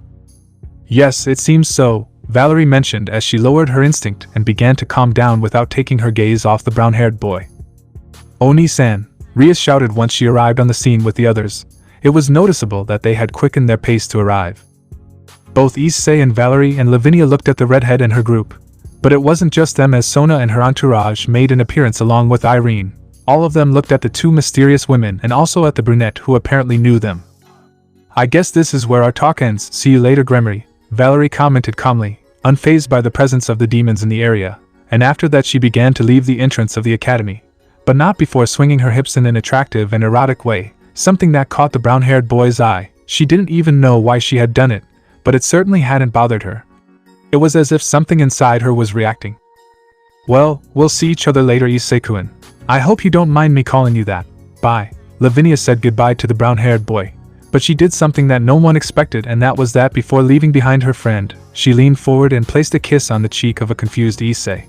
Yes, it seems so, Valerie mentioned as she lowered her instinct and began to calm down without taking her gaze off the brown-haired boy. Oni-san, Ria shouted once she arrived on the scene with the others. It was noticeable that they had quickened their pace to arrive. Both Issei and Valerie and Lavinia looked at the redhead and her group. But it wasn't just them, as Sona and her entourage made an appearance along with Irene. All of them looked at the two mysterious women and also at the brunette who apparently knew them. I guess this is where our talk ends. See you later, Gremory, Valerie commented calmly, unfazed by the presence of the demons in the area, and after that she began to leave the entrance of the academy. But not before swinging her hips in an attractive and erotic way, something that caught the brown-haired boy's eye. She didn't even know why she had done it, but it certainly hadn't bothered her. It was as if something inside her was reacting. Well, we'll see each other later, Issei-kun. I hope you don't mind me calling you that. Bye. Lavinia said goodbye to the brown-haired boy. But she did something that no one expected, and that was that before leaving behind her friend, she leaned forward and placed a kiss on the cheek of a confused Issei.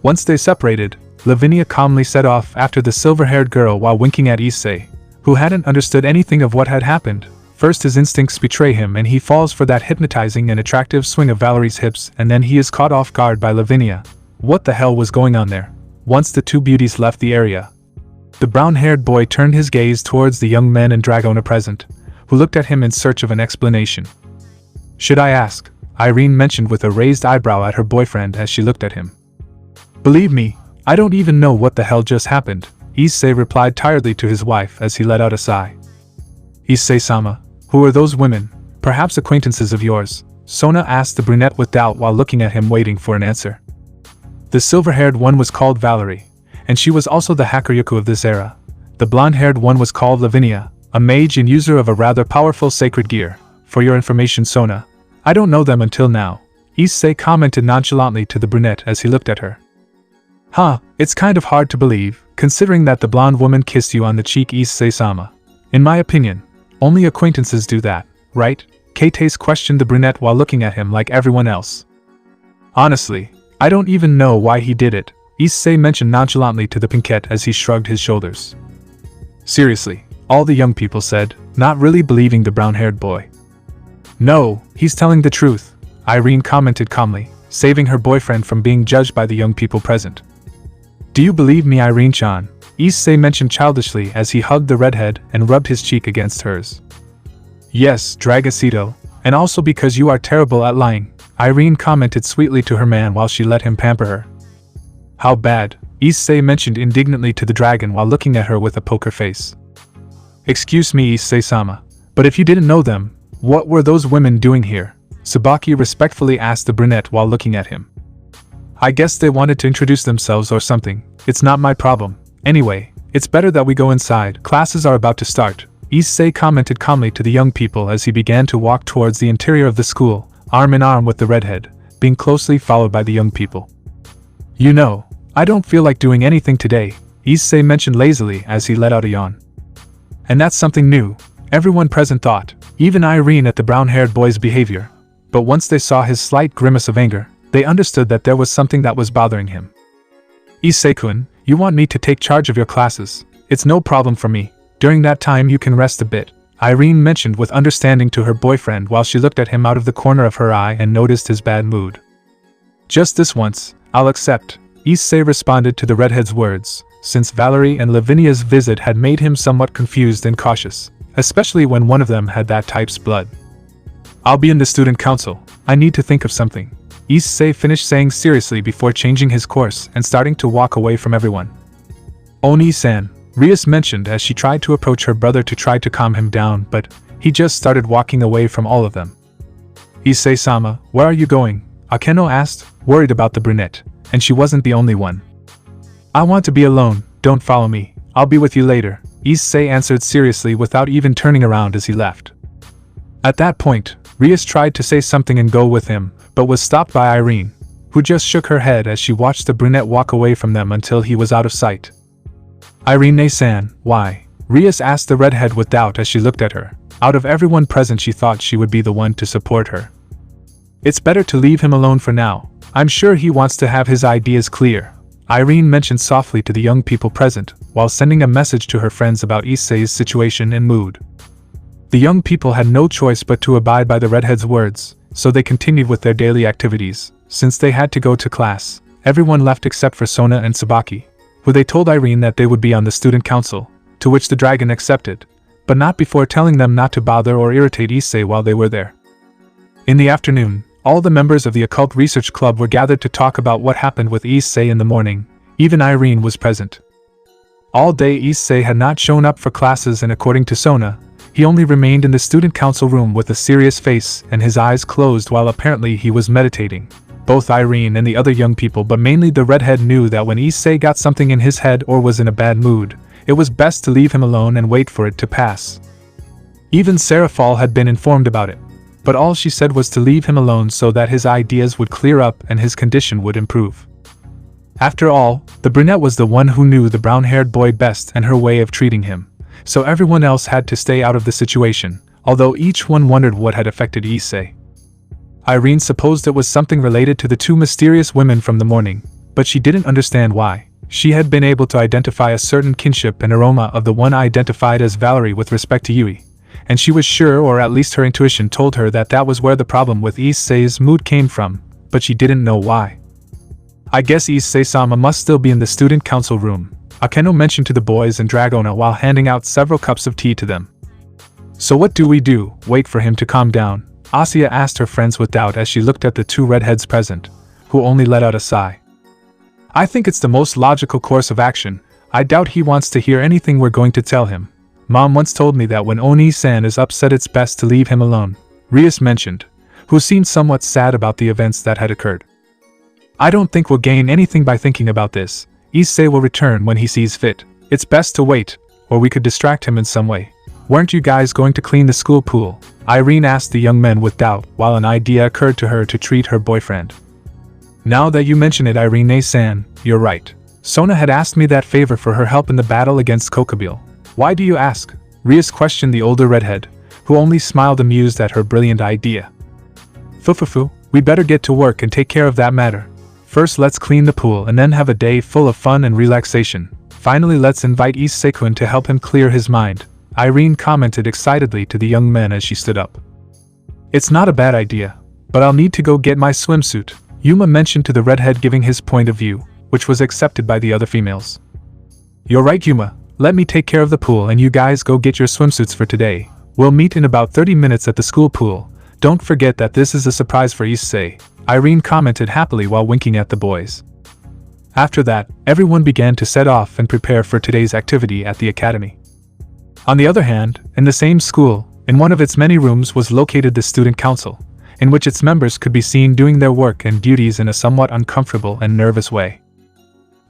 Once they separated, Lavinia calmly set off after the silver-haired girl while winking at Issei, who hadn't understood anything of what had happened. First his instincts betray him and he falls for that hypnotizing and attractive swing of Valerie's hips, and then he is caught off guard by Lavinia. What the hell was going on there? Once the two beauties left the area, the brown-haired boy turned his gaze towards the young men and Dragona present, who looked at him in search of an explanation. Should I ask? Irene mentioned with a raised eyebrow at her boyfriend as she looked at him. Believe me, I don't even know what the hell just happened, Issei replied tiredly to his wife as he let out a sigh. Issei-sama, who are those women? Perhaps acquaintances of yours? Sona asked the brunette with doubt while looking at him waiting for an answer. The silver-haired one was called Valerie, and she was also the Hakuryuku of this era. The blonde-haired one was called Lavinia, a mage and user of a rather powerful sacred gear. For your information, Sona, I don't know them until now, Issei commented nonchalantly to the brunette as he looked at her. Huh, it's kind of hard to believe, considering that the blonde woman kissed you on the cheek, Issei-sama. In my opinion, only acquaintances do that, right? Kates questioned the brunette while looking at him like everyone else. Honestly, I don't even know why he did it, Issei mentioned nonchalantly to the pinkette as he shrugged his shoulders. Seriously, all the young people said, not really believing the brown-haired boy. No, he's telling the truth, Irene commented calmly, saving her boyfriend from being judged by the young people present. Do you believe me, Irene-chan? Issei mentioned childishly as he hugged the redhead and rubbed his cheek against hers. Yes, Dragacito, and also because you are terrible at lying, Irene commented sweetly to her man while she let him pamper her. How bad, Issei mentioned indignantly to the dragon while looking at her with a poker face. Excuse me, Issei-sama, but if you didn't know them, what were those women doing here? Tsubaki respectfully asked the brunette while looking at him. I guess they wanted to introduce themselves or something. It's not my problem. Anyway, it's better that we go inside. Classes are about to start, Issei commented calmly to the young people as he began to walk towards the interior of the school, arm in arm with the redhead, being closely followed by the young people. You know, I don't feel like doing anything today, Issei mentioned lazily as he let out a yawn. And that's something new, everyone present thought, even Irene at the brown-haired boy's behavior. But once they saw his slight grimace of anger, they understood that there was something that was bothering him. Issei-kun, you want me to take charge of your classes? It's no problem for me. During that time you can rest a bit, Irene mentioned with understanding to her boyfriend while she looked at him out of the corner of her eye and noticed his bad mood. Just this once, I'll accept, Issei responded to the redhead's words, since Valerie and Lavinia's visit had made him somewhat confused and cautious, especially when one of them had that type's blood. I'll be in the student council, I need to think of something, Issei finished saying seriously before changing his course and starting to walk away from everyone. Oni-san, Rias mentioned as she tried to approach her brother to try to calm him down, but he just started walking away from all of them. Issei-sama, where are you going? Akeno asked, worried about the brunette, and she wasn't the only one. I want to be alone, don't follow me, I'll be with you later, Issei answered seriously without even turning around as he left. At that point, Rias tried to say something and go with him, but was stopped by Irene, who just shook her head as she watched the brunette walk away from them until he was out of sight. Irene-san, why? Rias asked the redhead with doubt as she looked at her. Out of everyone present, she thought she would be the one to support her. It's better to leave him alone for now. I'm sure he wants to have his ideas clear, Irene mentioned softly to the young people present, while sending a message to her friends about Issei's situation and mood. The young people had no choice but to abide by the redhead's words, so they continued with their daily activities. Since they had to go to class, everyone left except for Sona and Tsubaki, who they told Irene that they would be on the student council, to which the dragon accepted, but not before telling them not to bother or irritate Issei while they were there. In the afternoon, all the members of the Occult Research Club were gathered to talk about what happened with Issei in the morning. Even Irene was present. All day Issei had not shown up for classes, and according to Sona, he only remained in the student council room with a serious face and his eyes closed while apparently he was meditating. Both Irene and the other young people, but mainly the redhead, knew that when Issei got something in his head or was in a bad mood, it was best to leave him alone and wait for it to pass. Even Serafall had been informed about it, but all she said was to leave him alone so that his ideas would clear up and his condition would improve. After all, the brunette was the one who knew the brown-haired boy best and her way of treating him, so everyone else had to stay out of the situation, although each one wondered what had affected Issei. Irene supposed it was something related to the two mysterious women from the morning, but she didn't understand why. She had been able to identify a certain kinship and aroma of the one identified as Valerie with respect to Yui, and she was sure, or at least her intuition told her, that that was where the problem with Issei's mood came from, but she didn't know why. I guess Issei-sama must still be in the student council room, Akeno mentioned to the boys and Dragona while handing out several cups of tea to them. So what do we do, wait for him to calm down? Asya asked her friends with doubt as she looked at the two redheads present, who only let out a sigh. I think it's the most logical course of action. I doubt he wants to hear anything we're going to tell him. Mom once told me that when Oni-san is upset it's best to leave him alone, Rias mentioned, who seemed somewhat sad about the events that had occurred. I don't think we'll gain anything by thinking about this. Issei will return when he sees fit. It's best to wait, or we could distract him in some way. Weren't you guys going to clean the school pool? Irene asked the young men with doubt, while an idea occurred to her to treat her boyfriend. Now that you mention it, Irene-san, you're right. Sona had asked me that favor for her help in the battle against Kokobile. Why do you ask? Rias questioned the older redhead, who only smiled amused at her brilliant idea. Fufufu, we better get to work and take care of that matter. First let's clean the pool and then have a day full of fun and relaxation. Finally let's invite Issei-kun to help him clear his mind, Irene commented excitedly to the young men as she stood up. It's not a bad idea, but I'll need to go get my swimsuit, Yuma mentioned to the redhead, giving his point of view, which was accepted by the other females. You're right, Yuma, let me take care of the pool and you guys go get your swimsuits for today. We'll meet in about 30 minutes at the school pool. Don't forget that this is a surprise for Issei, Irene commented happily while winking at the boys. After that, everyone began to set off and prepare for today's activity at the academy. On the other hand, in the same school, in one of its many rooms was located the student council, in which its members could be seen doing their work and duties in a somewhat uncomfortable and nervous way.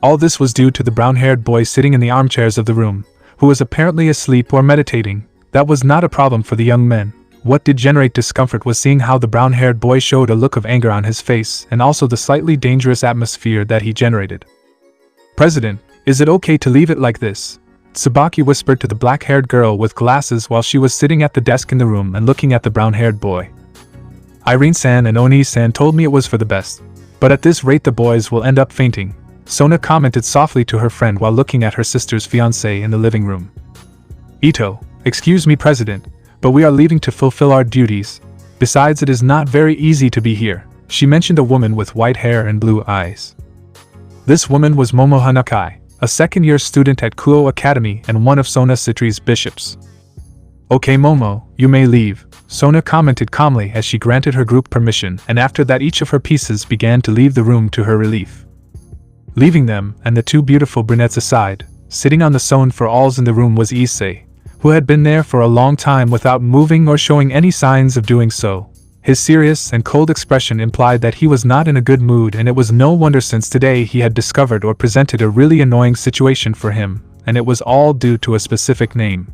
All this was due to the brown-haired boy sitting in the armchairs of the room, who was apparently asleep or meditating. That was not a problem for the young men. What did generate discomfort was seeing how the brown-haired boy showed a look of anger on his face and also the slightly dangerous atmosphere that he generated. President, is it okay to leave it like this? Tsubaki whispered to the black-haired girl with glasses while she was sitting at the desk in the room and looking at the brown-haired boy. Irene-san and Oni-san told me it was for the best, but at this rate the boys will end up fainting, Sona commented softly to her friend while looking at her sister's fiancé in the living room. Ito, excuse me, President, but we are leaving to fulfill our duties. Besides, it is not very easy to be here. She mentioned a woman with white hair and blue eyes. This woman was Momo Hanakai, a second-year student at Kuo Academy and one of Sona Citri's bishops. Okay Momo, you may leave, Sona commented calmly as she granted her group permission, and after that each of her pieces began to leave the room to her relief. Leaving them, and the two beautiful brunettes aside, sitting on the Son for alls in the room was Issei, who had been there for a long time without moving or showing any signs of doing so. His serious and cold expression implied that he was not in a good mood, and it was no wonder since today he had discovered or presented a really annoying situation for him, and it was all due to a specific name.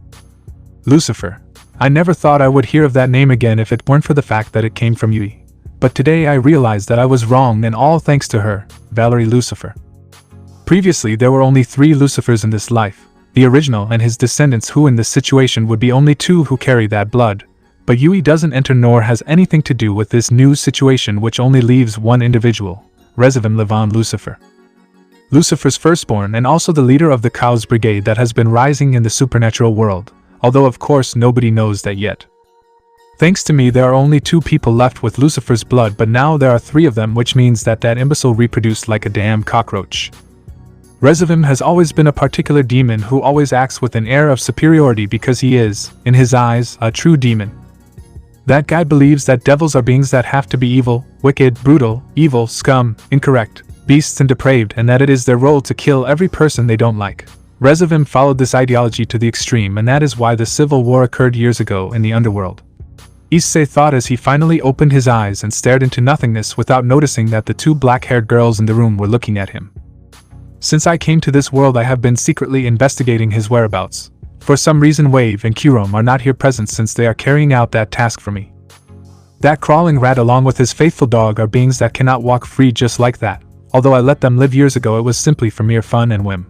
Lucifer. I never thought I would hear of that name again if it weren't for the fact that it came from Yui. But today I realized that I was wrong, and all thanks to her, Valerie Lucifer. Previously there were only 3 Lucifers in this life, the original and his descendants, who in this situation would be only 2 who carry that blood. But Yui doesn't enter nor has anything to do with this new situation, which only leaves one individual, Resivim Levon Lucifer. Lucifer's firstborn and also the leader of the Chaos Brigade that has been rising in the supernatural world, although of course nobody knows that yet. Thanks to me there are only 2 people left with Lucifer's blood, but now there are 3 of them, which means that imbecile reproduced like a damn cockroach. Resivim has always been a particular demon who always acts with an air of superiority because he is, in his eyes, a true demon. That guy believes that devils are beings that have to be evil, wicked, brutal, evil, scum, incorrect, beasts and depraved, and that it is their role to kill every person they don't like. Resivim followed this ideology to the extreme, and that is why the civil war occurred years ago in the underworld. Issei thought as he finally opened his eyes and stared into nothingness without noticing that the 2 black-haired girls in the room were looking at him. Since I came to this world I have been secretly investigating his whereabouts. For some reason Wave and Kurom are not here present since they are carrying out that task for me. That crawling rat along with his faithful dog are beings that cannot walk free just like that. Although I let them live years ago, it was simply for mere fun and whim.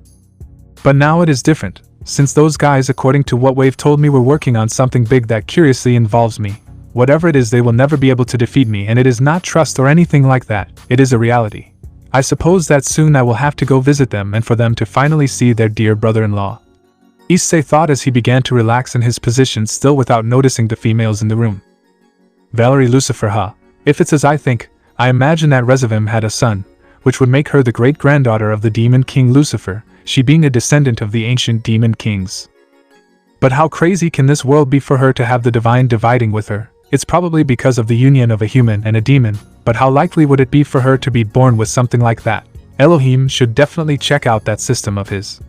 But now it is different, since those guys, according to what Wave told me, were working on something big that curiously involves me. Whatever it is, they will never be able to defeat me, and it is not trust or anything like that, it is a reality. I suppose that soon I will have to go visit them and for them to finally see their dear brother-in-law. Issei thought as he began to relax in his position, still without noticing the females in the room. Valerie Lucifer, if it's as I think, I imagine that Resivim had a son, which would make her the great-granddaughter of the demon king Lucifer, she being a descendant of the ancient demon kings. But how crazy can this world be for her to have the divine dividing with her? It's probably because of the union of a human and a demon, but how likely would it be for her to be born with something like that? Elohim should definitely check out that system of his.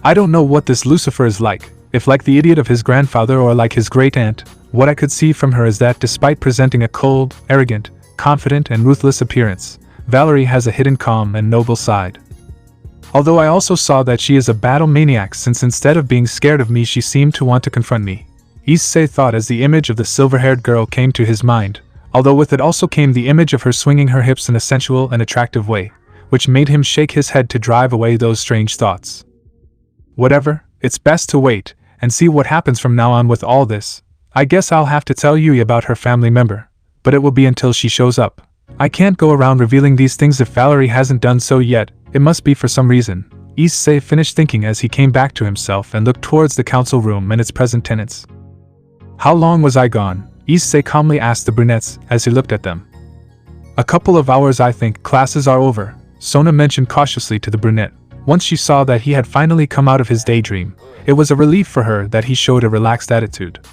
I don't know what this Lucifer is like, if like the idiot of his grandfather or like his great-aunt. What I could see from her is that despite presenting a cold, arrogant, confident and ruthless appearance, Valerie has a hidden calm and noble side. Although I also saw that she is a battle maniac, since instead of being scared of me she seemed to want to confront me. Issei thought as the image of the silver-haired girl came to his mind, although with it also came the image of her swinging her hips in a sensual and attractive way, which made him shake his head to drive away those strange thoughts. Whatever, it's best to wait and see what happens from now on with all this. I guess I'll have to tell Yui about her family member, but it will be until she shows up. I can't go around revealing these things if Valerie hasn't done so yet. It must be for some reason. Issei finished thinking as he came back to himself and looked towards the council room and its present tenants. How long was I gone? Issei calmly asked the brunettes as he looked at them. A couple of hours, I think. Classes are over, Sona mentioned cautiously to the brunette. Once she saw that he had finally come out of his daydream, it was a relief for her that he showed a relaxed attitude.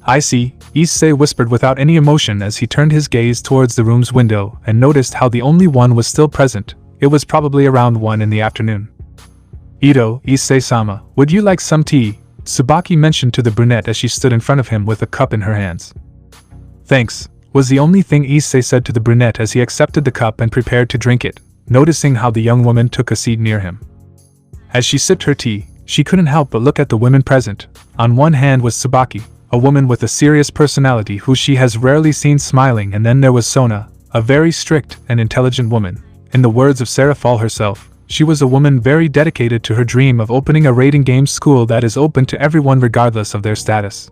I see, Issei whispered without any emotion as he turned his gaze towards the room's window and noticed how the only one was still present. It was probably around 1 in the afternoon. Ito, Issei-sama, would you like some tea? Tsubaki mentioned to the brunette as she stood in front of him with a cup in her hands. Thanks, was the only thing Issei said to the brunette as he accepted the cup and prepared to drink it, noticing how the young woman took a seat near him. As she sipped her tea, she couldn't help but look at the women present. On one hand was Tsubaki, a woman with a serious personality who she has rarely seen smiling, and then there was Sona, a very strict and intelligent woman. In the words of Serafall herself, she was a woman very dedicated to her dream of opening a raiding games school that is open to everyone regardless of their status.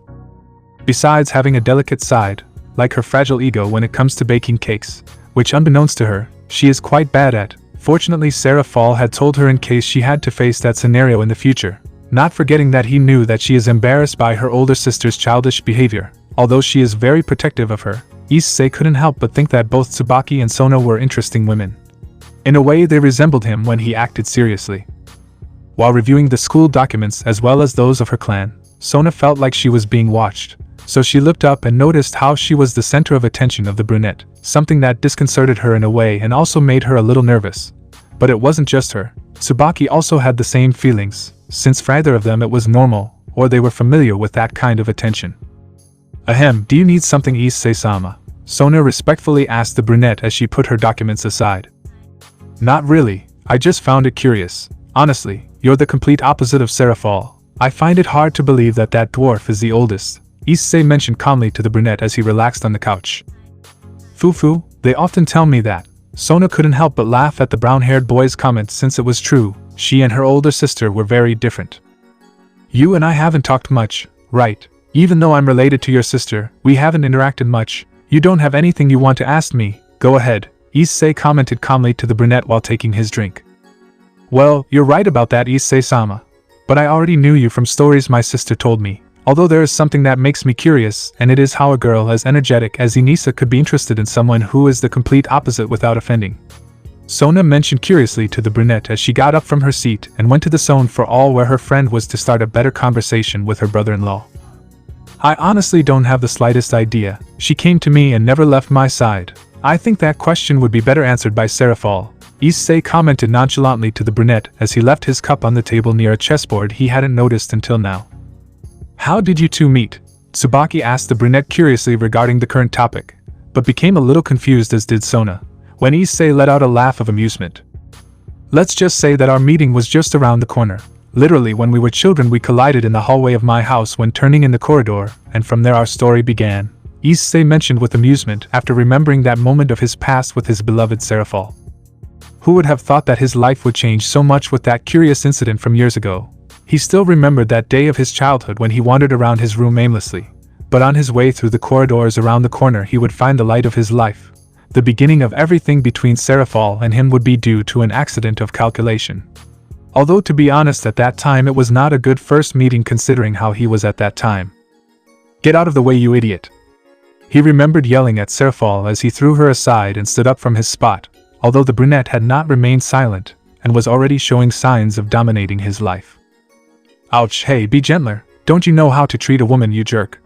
Besides having a delicate side, like her fragile ego when it comes to baking cakes, which unbeknownst to her, she is quite bad at. Fortunately, Serafall had told her in case she had to face that scenario in the future. not forgetting that he knew that she is embarrassed by her older sister's childish behavior. Although she is very protective of her, Issei couldn't help but think that both Tsubaki and Sona were interesting women. In a way, they resembled him when he acted seriously. While reviewing the school documents as well as those of her clan, Sona felt like she was being watched, so she looked up and noticed how she was the center of attention of the brunette, something that disconcerted her in a way and also made her a little nervous. But it wasn't just her. Tsubaki also had the same feelings, since for either of them it was normal, or they were familiar with that kind of attention. Ahem, do you need something, Issei-sama? Sona respectfully asked the brunette as she put her documents aside. Not really, I just found it curious. Honestly, you're the complete opposite of Serafall. I find it hard to believe that that dwarf is the oldest, Issei mentioned calmly to the brunette as he relaxed on the couch. Fufu, they often tell me that. Sona couldn't help but laugh at the brown-haired boy's comment since it was true, she and her older sister were very different. You and I haven't talked much, right? Even though I'm related to your sister, we haven't interacted much. You don't have anything you want to ask me, go ahead, Issei commented calmly to the brunette while taking his drink. Well, you're right about that, Issei-sama. But I already knew you from stories my sister told me. Although there is something that makes me curious, and it is how a girl as energetic as Inisa could be interested in someone who is the complete opposite without offending. Sona mentioned curiously to the brunette as she got up from her seat and went to the zone for all where her friend was to start a better conversation with her brother-in-law. I honestly don't have the slightest idea. She came to me and never left my side. I think that question would be better answered by Serafall, Issei commented nonchalantly to the brunette as he left his cup on the table near a chessboard he hadn't noticed until now. How did you two meet? Tsubaki asked the brunette curiously regarding the current topic, but became a little confused as did Sona, when Issei let out a laugh of amusement. Let's just say that our meeting was just around the corner. Literally, when we were children we collided in the hallway of my house when turning in the corridor, and from there our story began, Issei mentioned with amusement after remembering that moment of his past with his beloved Serafall. Who would have thought that his life would change so much with that curious incident from years ago? He still remembered that day of his childhood when he wandered around his room aimlessly, but on his way through the corridors around the corner he would find the light of his life. The beginning of everything between Serafall and him would be due to an accident of calculation. Although to be honest at that time it was not a good first meeting considering how he was at that time. Get out of the way, you idiot! He remembered yelling at Serafall as he threw her aside and stood up from his spot, although the brunette had not remained silent, and was already showing signs of dominating his life. Ouch, hey, be gentler, don't you know how to treat a woman, you jerk?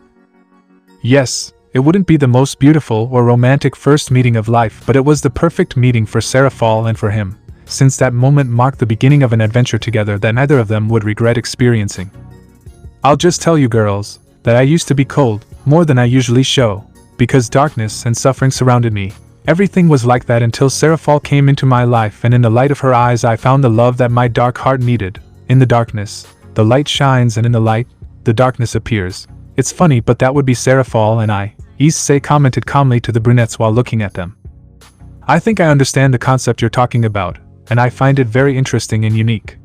Yes, it wouldn't be the most beautiful or romantic first meeting of life, but it was the perfect meeting for Serafall and for him, since that moment marked the beginning of an adventure together that neither of them would regret experiencing. I'll just tell you girls, that I used to be cold, more than I usually show, because darkness and suffering surrounded me. Everything was like that until Serafall came into my life, and in the light of her eyes I found the love that my dark heart needed. In the darkness, the light shines, and in the light, the darkness appears. It's funny, but that would be Serafall and I, Issei commented calmly to the brunettes while looking at them. I think I understand the concept you're talking about, and I find it very interesting and unique.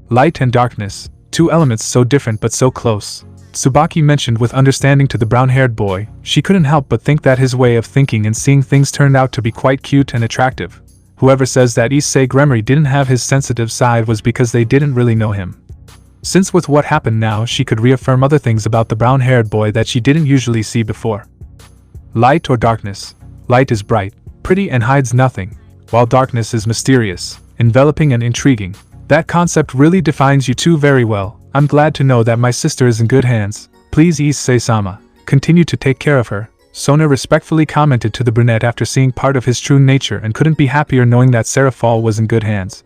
Light and darkness, two elements so different but so close, Tsubaki mentioned with understanding to the brown-haired boy. She couldn't help but think that his way of thinking and seeing things turned out to be quite cute and attractive. Whoever says that Issei Gremory didn't have his sensitive side was because they didn't really know him. Since with what happened now she could reaffirm other things about the brown-haired boy that she didn't usually see before. Light or darkness. Light is bright, pretty and hides nothing, while darkness is mysterious, enveloping and intriguing. That concept really defines you two very well. I'm glad to know that my sister is in good hands. Please, Issei-sama, continue to take care of her, Sona respectfully commented to the brunette after seeing part of his true nature and couldn't be happier knowing that Serafall was in good hands.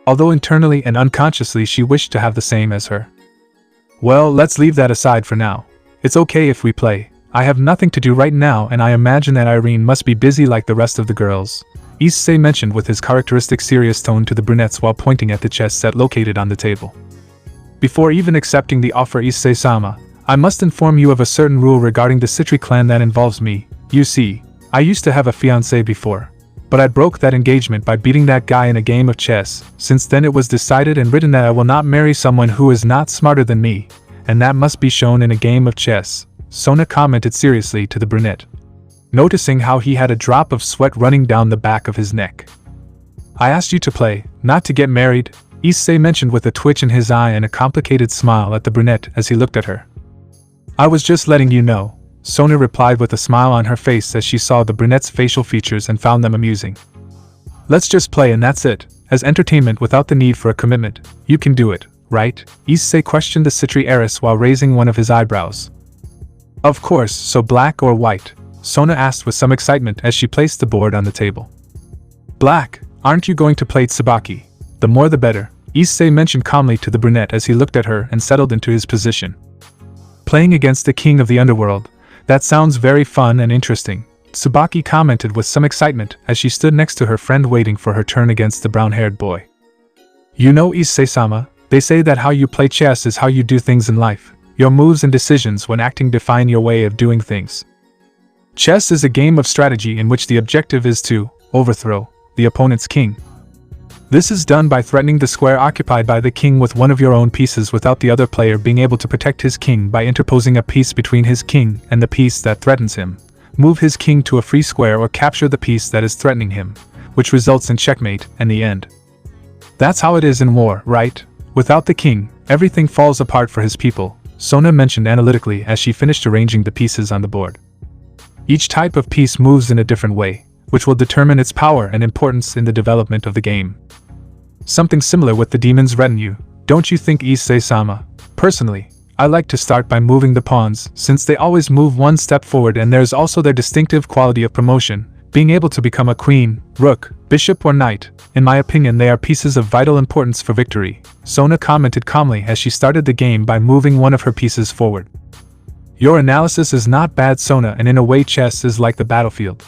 Although internally and unconsciously she wished to have the same as her. Well, let's leave that aside for now. It's okay if we play. I have nothing to do right now and I imagine that Irene must be busy like the rest of the girls, Issei mentioned with his characteristic serious tone to the brunettes while pointing at the chess set located on the table. Before even accepting the offer, Issei-sama, I must inform you of a certain rule regarding the Citri clan that involves me. You see, I used to have a fiancé before, but I broke that engagement by beating that guy in a game of chess. Since then it was decided and written that I will not marry someone who is not smarter than me, and that must be shown in a game of chess, Sona commented seriously to the brunette, noticing how he had a drop of sweat running down the back of his neck. I asked you to play, not to get married, Issei mentioned with a twitch in his eye and a complicated smile at the brunette as he looked at her. I was just letting you know, Sona replied with a smile on her face as she saw the brunette's facial features and found them amusing. Let's just play and that's it, as entertainment without the need for a commitment. You can do it, right? Issei questioned the citry heiress while raising one of his eyebrows. Of course, so black or white? Sona asked with some excitement as she placed the board on the table. Black, aren't you going to play Tsubaki? The more the better, Issei mentioned calmly to the brunette as he looked at her and settled into his position. Playing against the king of the underworld, that sounds very fun and interesting, Tsubaki commented with some excitement as she stood next to her friend waiting for her turn against the brown-haired boy. You know Issei-sama, they say that how you play chess is how you do things in life. Your moves and decisions when acting define your way of doing things. Chess is a game of strategy in which the objective is to overthrow the opponent's king. This is done by threatening the square occupied by the king with one of your own pieces without the other player being able to protect his king by interposing a piece between his king and the piece that threatens him, move his king to a free square or capture the piece that is threatening him, which results in checkmate and the end. That's how it is in war, right? Without the king, everything falls apart for his people, Sona mentioned analytically as she finished arranging the pieces on the board. Each type of piece moves in a different way, which will determine its power and importance in the development of the game. Something similar with the demon's retinue, don't you think, Issei-sama? Personally, I like to start by moving the pawns, since they always move one step forward and there's also their distinctive quality of promotion, being able to become a queen, rook, bishop or knight. In my opinion they are pieces of vital importance for victory, Sona commented calmly as she started the game by moving one of her pieces forward. Your analysis is not bad, Sona, and in a way chess is like the battlefield.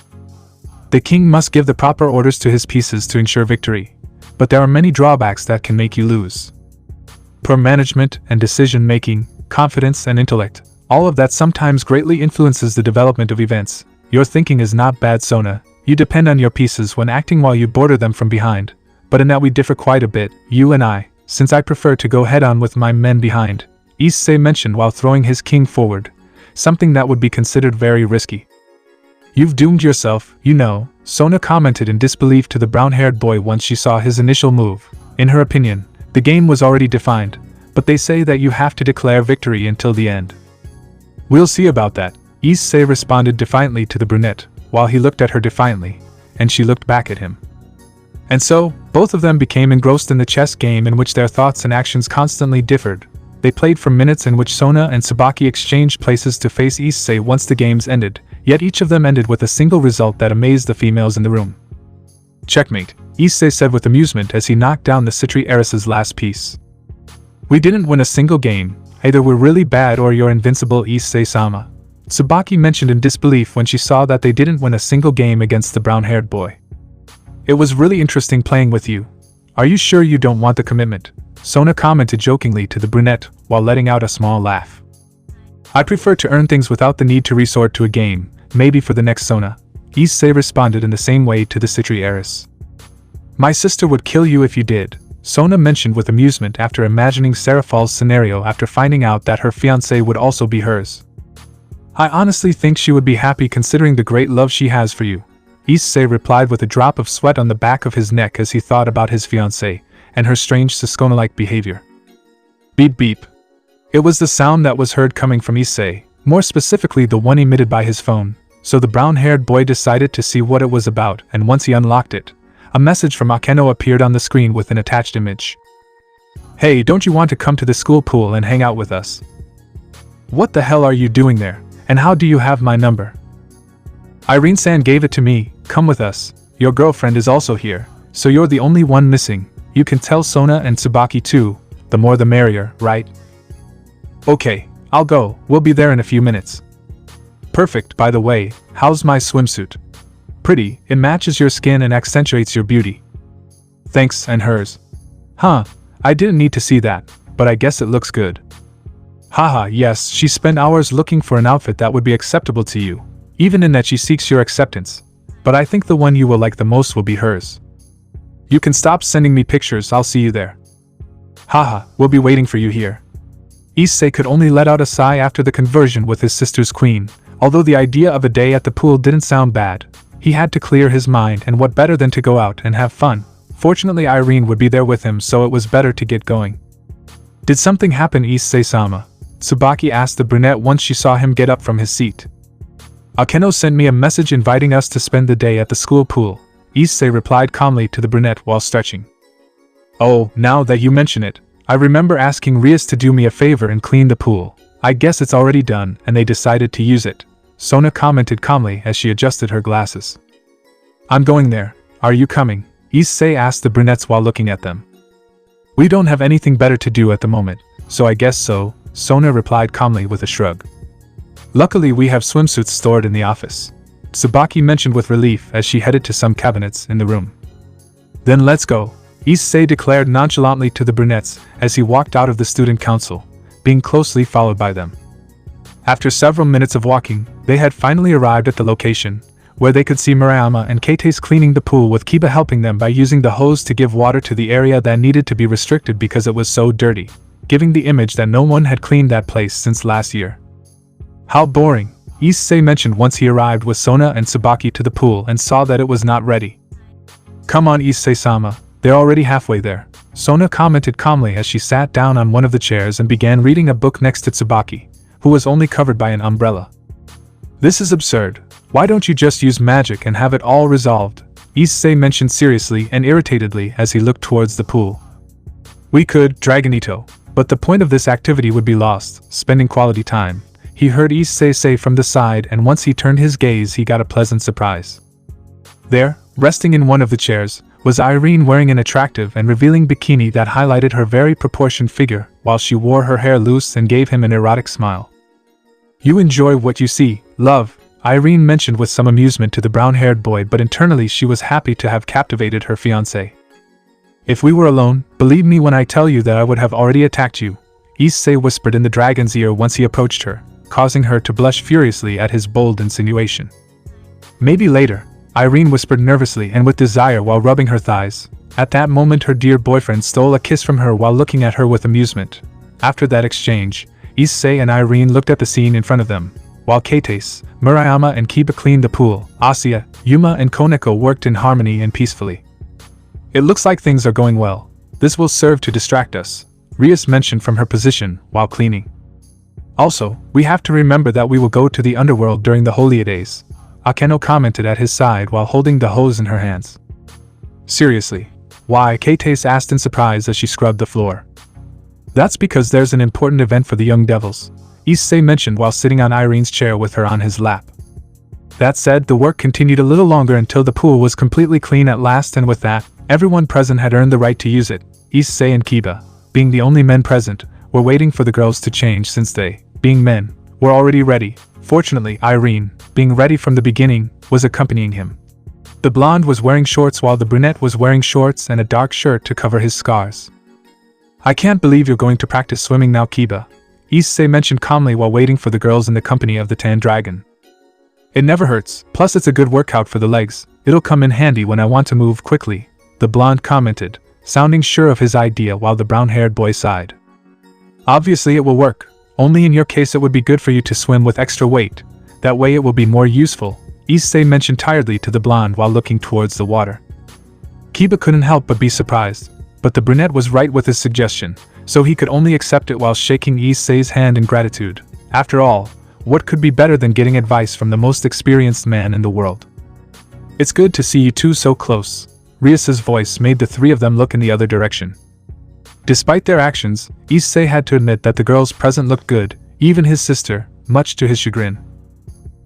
The king must give the proper orders to his pieces to ensure victory, but there are many drawbacks that can make you lose. Poor management and decision-making, confidence and intellect, all of that sometimes greatly influences the development of events. Your thinking is not bad, Sona. You depend on your pieces when acting while you border them from behind, but in that we differ quite a bit, you and I, since I prefer to go head-on with my men behind, Issei mentioned while throwing his king forward, something that would be considered very risky. You've doomed yourself, you know, Sona commented in disbelief to the brown-haired boy once she saw his initial move. In her opinion, the game was already defined, but they say that you have to declare victory until the end. We'll see about that, Issei responded defiantly to the brunette, while he looked at her defiantly, and she looked back at him. And so, both of them became engrossed in the chess game in which their thoughts and actions constantly differed. They played for minutes in which Sona and Tsubaki exchanged places to face Issei once the games ended, yet each of them ended with a single result that amazed the females in the room. Checkmate, Issei said with amusement as he knocked down the citry heiress's last piece. We didn't win a single game, either we're really bad or you're invincible, Issei-sama. Tsubaki mentioned in disbelief when she saw that they didn't win a single game against the brown-haired boy. It was really interesting playing with you. Are you sure you don't want the commitment? Sona commented jokingly to the brunette while letting out a small laugh. I prefer to earn things without the need to resort to a game, maybe for the next Sona. Issei responded in the same way to the citry heiress. My sister would kill you if you did, Sona mentioned with amusement after imagining Serafall's scenario after finding out that her fiancé would also be hers. I honestly think she would be happy considering the great love she has for you, Issei replied with a drop of sweat on the back of his neck as he thought about his fiancée and her strange Sascona-like behavior. Beep beep. It was the sound that was heard coming from Issei, more specifically the one emitted by his phone, so the brown-haired boy decided to see what it was about, and once he unlocked it, a message from Akeno appeared on the screen with an attached image. Hey, don't you want to come to the school pool and hang out with us? What the hell are you doing there, and how do you have my number? Irene-san gave it to me, come with us, your girlfriend is also here, so you're the only one missing. You can tell Sona and Tsubaki too, the more the merrier, right? Okay, I'll go, we'll be there in a few minutes. Perfect, by the way, how's my swimsuit? Pretty, it matches your skin and accentuates your beauty. Thanks, and hers. Huh, I didn't need to see that, but I guess it looks good. Haha, yes, she spent hours looking for an outfit that would be acceptable to you, even in that she seeks your acceptance, but I think the one you will like the most will be hers. You can stop sending me pictures, I'll see you there. Haha, we'll be waiting for you here. Issei could only let out a sigh after the conversion with his sister's queen, although the idea of a day at the pool didn't sound bad. He had to clear his mind, and what better than to go out and have fun. Fortunately Irene would be there with him, so it was better to get going. Did something happen, Issei-sama? Tsubaki asked the brunette once she saw him get up from his seat. Akeno sent me a message inviting us to spend the day at the school pool, Issei replied calmly to the brunette while stretching. Oh, now that you mention it, I remember asking Rias to do me a favor and clean the pool. I guess it's already done and they decided to use it, Sona commented calmly as she adjusted her glasses. I'm going there. Are you coming? Issei asked the brunettes while looking at them. We don't have anything better to do at the moment, so I guess so, Sona replied calmly with a shrug. Luckily we have swimsuits stored in the office, Tsubaki mentioned with relief as she headed to some cabinets in the room. Then let's go, Issei declared nonchalantly to the brunettes as he walked out of the student council, being closely followed by them. After several minutes of walking, they had finally arrived at the location, where they could see Murayama and Keitase cleaning the pool with Kiba helping them by using the hose to give water to the area that needed to be restricted because it was so dirty, giving the image that no one had cleaned that place since last year. How boring, Issei mentioned once he arrived with Sona and Tsubaki to the pool and saw that it was not ready. Come on Issei-sama, they're already halfway there, Sona commented calmly as she sat down on one of the chairs and began reading a book next to Tsubaki, who was only covered by an umbrella. This is absurd. Why don't you just use magic and have it all resolved? Issei mentioned seriously and irritatedly as he looked towards the pool. We could, Dragonito, but the point of this activity would be lost, spending quality time, he heard Issei say from the side, and once he turned his gaze he got a pleasant surprise. There, resting in one of the chairs, was Irene wearing an attractive and revealing bikini that highlighted her very proportioned figure, while she wore her hair loose and gave him an erotic smile. You enjoy what you see, love, Irene mentioned with some amusement to the brown-haired boy, but internally she was happy to have captivated her fiancé. If we were alone, believe me when I tell you that I would have already attacked you, Issei whispered in the dragon's ear once he approached her, causing her to blush furiously at his bold insinuation. Maybe later, Irene whispered nervously and with desire while rubbing her thighs. At that moment her dear boyfriend stole a kiss from her while looking at her with amusement. After that exchange, Issei and Irene looked at the scene in front of them, while Keitase, Murayama and Kiba cleaned the pool. Asuya, Yuma and Koneko worked in harmony and peacefully. It looks like things are going well. This will serve to distract us, Rias mentioned from her position while cleaning. Also, we have to remember that we will go to the underworld during the holidays, Akeno commented at his side while holding the hose in her hands. Seriously? Why? Keitase asked in surprise as she scrubbed the floor. That's because there's an important event for the young devils, Issei mentioned while sitting on Irene's chair with her on his lap. That said, the work continued a little longer until the pool was completely clean at last, and with that, everyone present had earned the right to use it. Issei and Kiba, being the only men present, were waiting for the girls to change since they, being men, were already ready. Fortunately, Irene, being ready from the beginning, was accompanying him. The blonde was wearing shorts while the brunette was wearing shorts and a dark shirt to cover his scars. I can't believe you're going to practice swimming now, Kiba, Issei mentioned calmly while waiting for the girls in the company of the tan dragon. It never hurts, plus it's a good workout for the legs, it'll come in handy when I want to move quickly, the blonde commented, sounding sure of his idea while the brown-haired boy sighed. Obviously it will work, only in your case it would be good for you to swim with extra weight, that way it will be more useful, Issei mentioned tiredly to the blonde while looking towards the water. Kiba couldn't help but be surprised, but the brunette was right with his suggestion, so he could only accept it while shaking Issei's hand in gratitude. After all, what could be better than getting advice from the most experienced man in the world? It's good to see you two so close, Rias's voice made the three of them look in the other direction. Despite their actions, Issei had to admit that the girls present looked good, even his sister, much to his chagrin.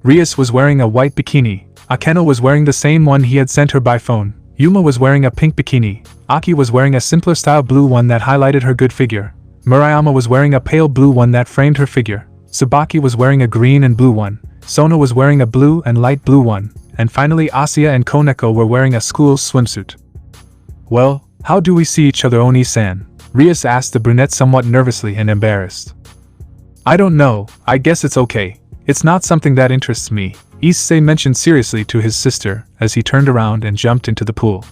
Rias was wearing a white bikini, Akeno was wearing the same one he had sent her by phone, Yuma was wearing a pink bikini, Aki was wearing a simpler style blue one that highlighted her good figure, Murayama was wearing a pale blue one that framed her figure, Tsubaki was wearing a green and blue one, Sona was wearing a blue and light blue one, and finally Asuya and Koneko were wearing a school swimsuit. Well, how do we see each other, Oni-san? Rias asked the brunette somewhat nervously and embarrassed. I don't know, I guess it's okay. It's not something that interests me, Issei mentioned seriously to his sister as he turned around and jumped into the pool.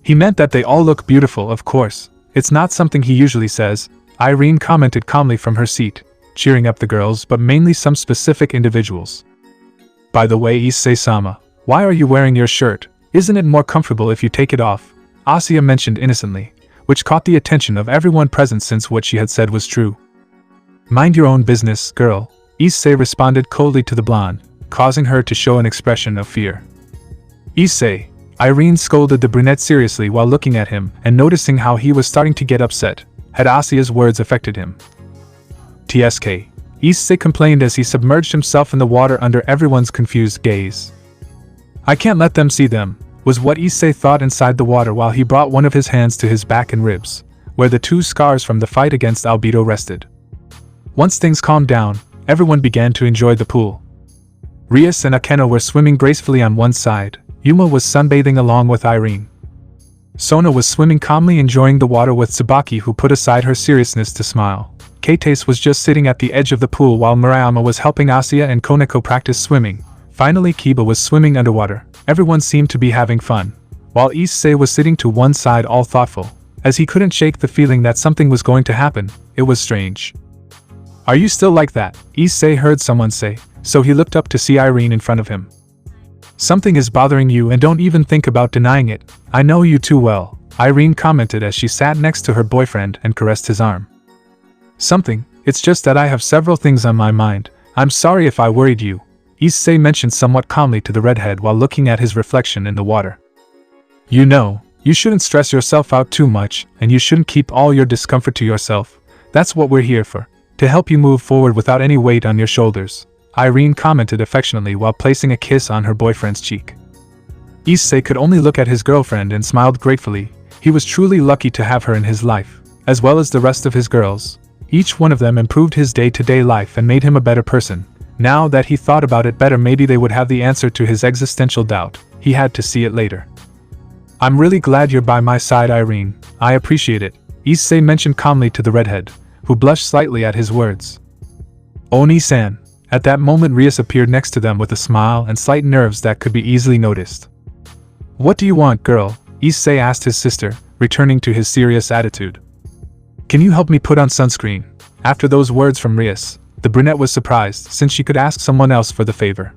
He meant that they all look beautiful, of course. It's not something he usually says, Irene commented calmly from her seat, cheering up the girls but mainly some specific individuals. By the way, Issei-sama, why are you wearing your shirt? Isn't it more comfortable if you take it off? Asuya mentioned innocently, which caught the attention of everyone present since what she had said was true. Mind your own business, girl, Issei responded coldly to the blonde, causing her to show an expression of fear. Issei, Irene scolded the brunette seriously while looking at him and noticing how he was starting to get upset. Had Asuya's words affected him? TSK, Issei complained as he submerged himself in the water under everyone's confused gaze. I can't let them see them, was what Issei thought inside the water while he brought one of his hands to his back and ribs, where the 2 scars from the fight against Albedo rested. Once things calmed down, everyone began to enjoy the pool. Rias and Akeno were swimming gracefully on one side, Yuma was sunbathing along with Irene. Sona was swimming calmly enjoying the water with Tsubaki, who put aside her seriousness to smile. Keitase was just sitting at the edge of the pool while Murayama was helping Asuya and Koneko practice swimming. Finally Kiba was swimming underwater. Everyone seemed to be having fun, while Issei was sitting to one side all thoughtful, as he couldn't shake the feeling that something was going to happen. It was strange. Are you still like that? Issei heard someone say, so he looked up to see Irene in front of him. Something is bothering you and don't even think about denying it. I know you too well, Irene commented as she sat next to her boyfriend and caressed his arm. Something, it's just that I have several things on my mind. I'm sorry if I worried you, Issei mentioned somewhat calmly to the redhead while looking at his reflection in the water. You know, you shouldn't stress yourself out too much, and you shouldn't keep all your discomfort to yourself. That's what we're here for, to help you move forward without any weight on your shoulders, Irene commented affectionately while placing a kiss on her boyfriend's cheek. Issei could only look at his girlfriend and smiled gratefully. He was truly lucky to have her in his life, as well as the rest of his girls. Each one of them improved his day-to-day life and made him a better person. Now that he thought about it better, maybe they would have the answer to his existential doubt. He had to see it later. I'm really glad you're by my side, Irene. I appreciate it, Issei mentioned calmly to the redhead, who blushed slightly at his words. Oni-san. At that moment Rias appeared next to them with a smile and slight nerves that could be easily noticed. What do you want, girl? Issei asked his sister, returning to his serious attitude. Can you help me put on sunscreen? After those words from Rias, the brunette was surprised since she could ask someone else for the favor.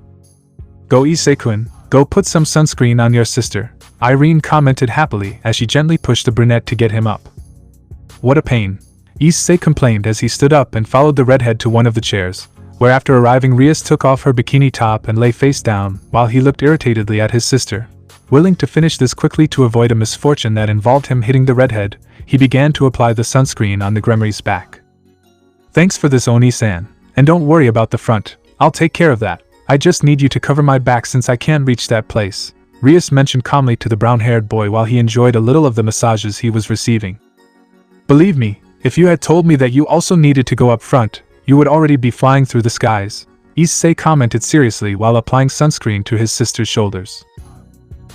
Go Issei-kun, go put some sunscreen on your sister, Irene commented happily as she gently pushed the brunette to get him up. What a pain, Issei complained as he stood up and followed the redhead to one of the chairs, where after arriving Rias took off her bikini top and lay face down while he looked irritatedly at his sister. Willing to finish this quickly to avoid a misfortune that involved him hitting the redhead, he began to apply the sunscreen on the Gremory's back. Thanks for this, Oni-san, and don't worry about the front, I'll take care of that. I just need you to cover my back since I can't reach that place, Rias mentioned calmly to the brown-haired boy while he enjoyed a little of the massages he was receiving. Believe me, if you had told me that you also needed to go up front, you would already be flying through the skies, Issei commented seriously while applying sunscreen to his sister's shoulders.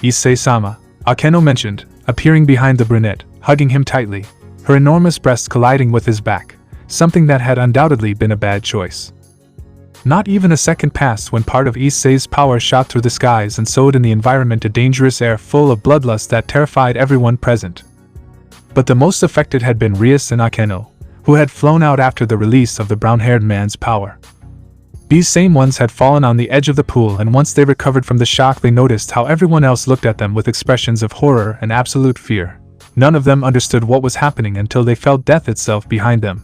Issei-sama, Akeno mentioned, appearing behind the brunette, hugging him tightly, her enormous breasts colliding with his back, something that had undoubtedly been a bad choice. Not even a second passed when part of Issei's power shot through the skies and sowed in the environment a dangerous air full of bloodlust that terrified everyone present. But the most affected had been Rias and Akeno, who had flown out after the release of the brown-haired man's power. These same ones had fallen on the edge of the pool, and once they recovered from the shock they noticed how everyone else looked at them with expressions of horror and absolute fear. None of them understood what was happening until they felt death itself behind them.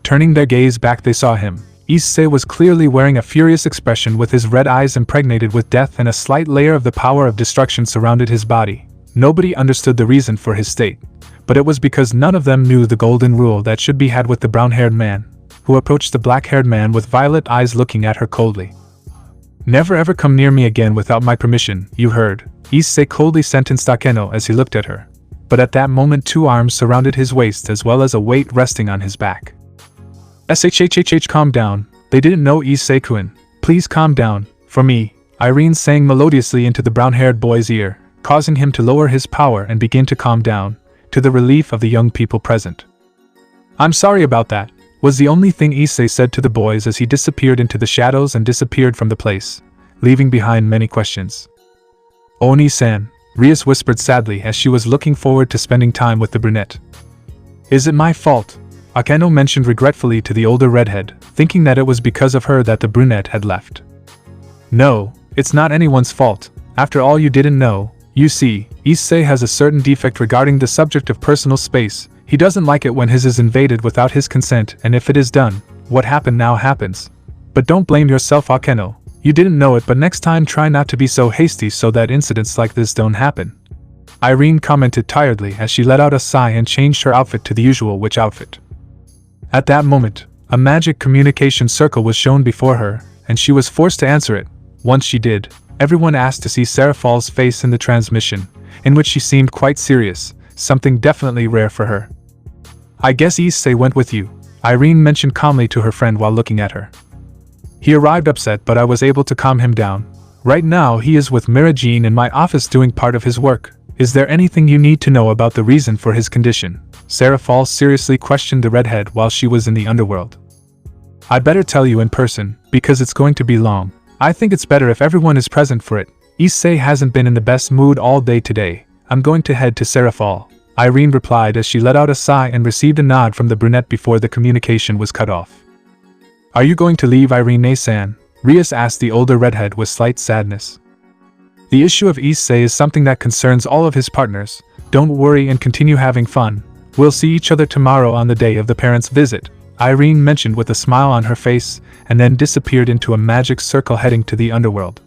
Turning their gaze back they saw him. Issei was clearly wearing a furious expression with his red eyes impregnated with death, and a slight layer of the power of destruction surrounded his body. Nobody understood the reason for his state, but it was because none of them knew the golden rule that should be had with the brown-haired man, who approached the black-haired man with violet eyes looking at her coldly. Never ever come near me again without my permission, you heard, Issei coldly sentenced Akeno as he looked at her. But at that moment 2 arms surrounded his waist as well as a weight resting on his back. Shhhh, calm down, they didn't know Issei-kun. Please calm down, for me, Irene sang melodiously into the brown-haired boy's ear, causing him to lower his power and begin to calm down, to the relief of the young people present. I'm sorry about that, was the only thing Issei said to the boys as he disappeared into the shadows and disappeared from the place, leaving behind many questions. Oni-san, Rias whispered sadly as she was looking forward to spending time with the brunette. Is it my fault? Akeno mentioned regretfully to the older redhead, thinking that it was because of her that the brunette had left. No, it's not anyone's fault. After all, you didn't know, You see, Issei has a certain defect regarding the subject of personal space. He doesn't like it when his is invaded without his consent, and if it is done, what happened now happens. But don't blame yourself, Akeno. You didn't know it, but next time try not to be so hasty so that incidents like this don't happen. Irene commented tiredly as she let out a sigh and changed her outfit to the usual witch outfit. At that moment, a magic communication circle was shown before her, and she was forced to answer it. Once she did, everyone asked to see Serafall's face in the transmission, in which she seemed quite serious, something definitely rare for her. I guess Issei went with you, Irene mentioned calmly to her friend while looking at her. He arrived upset, but I was able to calm him down. Right now he is with Mirajin in my office doing part of his work. Is there anything you need to know about the reason for his condition? Serafall seriously questioned the redhead while she was in the underworld. I better tell you in person, because it's going to be long. I think it's better if everyone is present for it. Issei hasn't been in the best mood all day today. I'm going to head to Serafall, Irene replied as she let out a sigh and received a nod from the brunette before the communication was cut off. Are you going to leave, Irene-san? Rias asked the older redhead with slight sadness. The issue of Issei is something that concerns all of his partners. Don't worry and continue having fun. We'll see each other tomorrow on the day of the parents' visit, Irene mentioned with a smile on her face, and then disappeared into a magic circle heading to the underworld.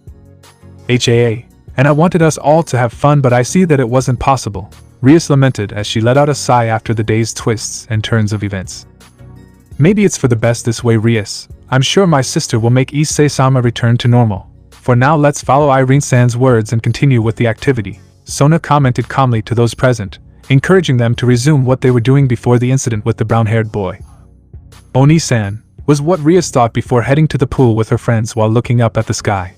HAA. And I wanted us all to have fun, but I see that it wasn't possible, Rias lamented as she let out a sigh after the day's twists and turns of events. Maybe it's for the best this way, Rias. I'm sure my sister will make Issei-sama return to normal. For now, let's follow Irene-san's words and continue with the activity, Sona commented calmly to those present, encouraging them to resume what they were doing before the incident with the brown-haired boy. Oni-san, was what Rias thought before heading to the pool with her friends while looking up at the sky.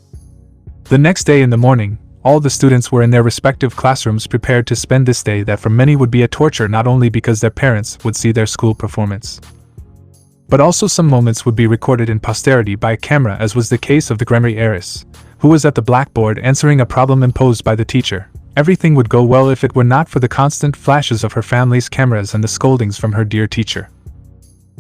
The next day in the morning, all the students were in their respective classrooms prepared to spend this day that for many would be a torture, not only because their parents would see their school performance, but also some moments would be recorded in posterity by a camera, as was the case of the Gremory heiress, who was at the blackboard answering a problem imposed by the teacher. Everything would go well if it were not for the constant flashes of her family's cameras and the scoldings from her dear teacher.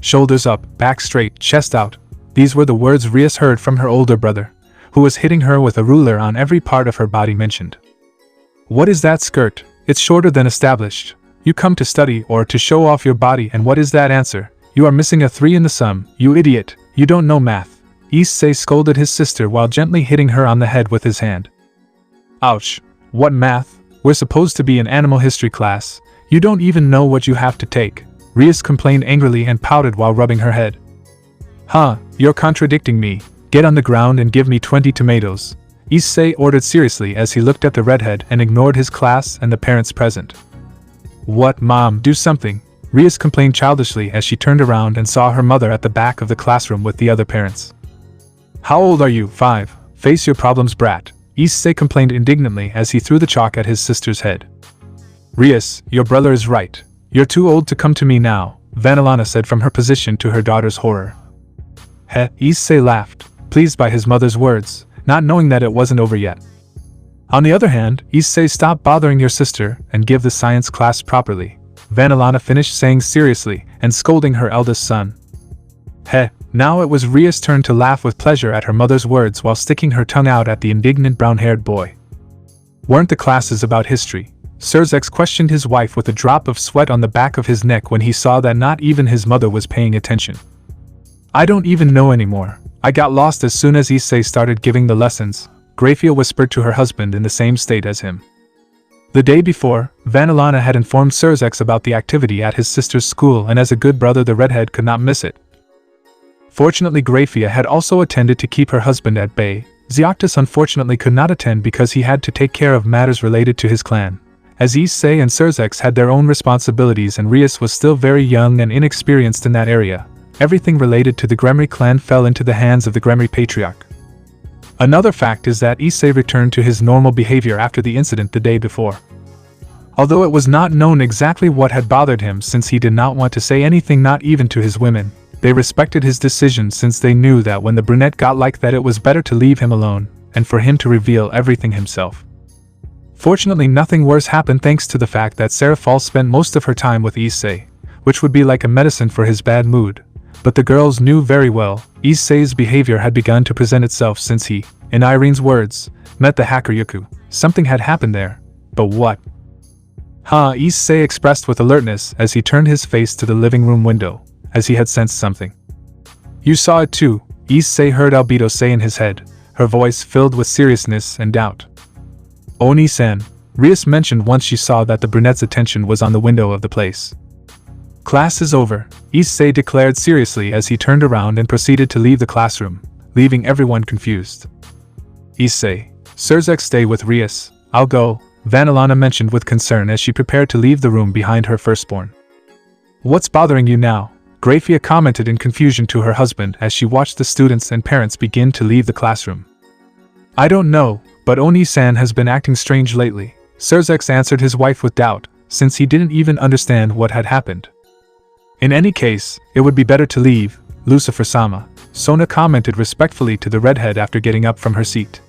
Shoulders up, back straight, chest out. These were the words Rias heard from her older brother, who was hitting her with a ruler on every part of her body mentioned. What is that skirt? It's shorter than established. You come to study or to show off your body, and what is that answer? You are missing a 3 in the sum, you idiot. You don't know math. Issei scolded his sister while gently hitting her on the head with his hand. Ouch. What math? We're supposed to be in animal history class. You don't even know what you have to take. Rias complained angrily and pouted while rubbing her head. Huh, you're contradicting me. Get on the ground and give me 20 tomatoes, Issei ordered seriously as he looked at the redhead and ignored his class and the parents present. What, Mom, do something, Rias complained childishly as she turned around and saw her mother at the back of the classroom with the other parents. How old are you? 5. Face your problems, brat, Issei complained indignantly as he threw the chalk at his sister's head. Rias, your brother is right. You're too old to come to me now, Vanillana said from her position to her daughter's horror. Heh, Issei laughed, pleased by his mother's words, not knowing that it wasn't over yet. On the other hand, Issei, stop bothering your sister and give the science class properly, Vanillana finished saying seriously and scolding her eldest son. Heh, now it was Ria's turn to laugh with pleasure at her mother's words while sticking her tongue out at the indignant brown-haired boy. Weren't the classes about history? Serafall questioned his wife with a drop of sweat on the back of his neck when he saw that not even his mother was paying attention. I don't even know anymore. I got lost as soon as Issei started giving the lessons, Grafia whispered to her husband in the same state as him. The day before, Vanillana had informed Serafall about the activity at his sister's school, and as a good brother the redhead could not miss it. Fortunately, Grafia had also attended to keep her husband at bay. Zeoctis unfortunately could not attend because he had to take care of matters related to his clan, as Issei and Serafall had their own responsibilities and Rias was still very young and inexperienced in that area. Everything related to the Gremory clan fell into the hands of the Gremory patriarch. Another fact is that Issei returned to his normal behavior after the incident the day before. Although it was not known exactly what had bothered him, since he did not want to say anything, not even to his women, they respected his decision since they knew that when the brunette got like that it was better to leave him alone, and for him to reveal everything himself. Fortunately, nothing worse happened thanks to the fact that Serafall spent most of her time with Issei, which would be like a medicine for his bad mood. But the girls knew very well, Issei's behavior had begun to present itself since he, in Irene's words, met the hacker Yuku. Something had happened there. But what? Huh, Issei expressed with alertness as he turned his face to the living room window, as he had sensed something. You saw it too, Issei heard Albedo say in his head, her voice filled with seriousness and doubt. Oni-san, Rias mentioned once she saw that the brunette's attention was on the window of the place. Class is over, Issei declared seriously as he turned around and proceeded to leave the classroom, leaving everyone confused. Issei, Surzek, stay with Rias, I'll go, Vanillana mentioned with concern as she prepared to leave the room behind her firstborn. What's bothering you now? Grafia commented in confusion to her husband as she watched the students and parents begin to leave the classroom. I don't know, but Oni-san has been acting strange lately, Surzek answered his wife with doubt, since he didn't even understand what had happened. In any case, it would be better to leave, Lucifer-sama, Sona commented respectfully to the redhead after getting up from her seat.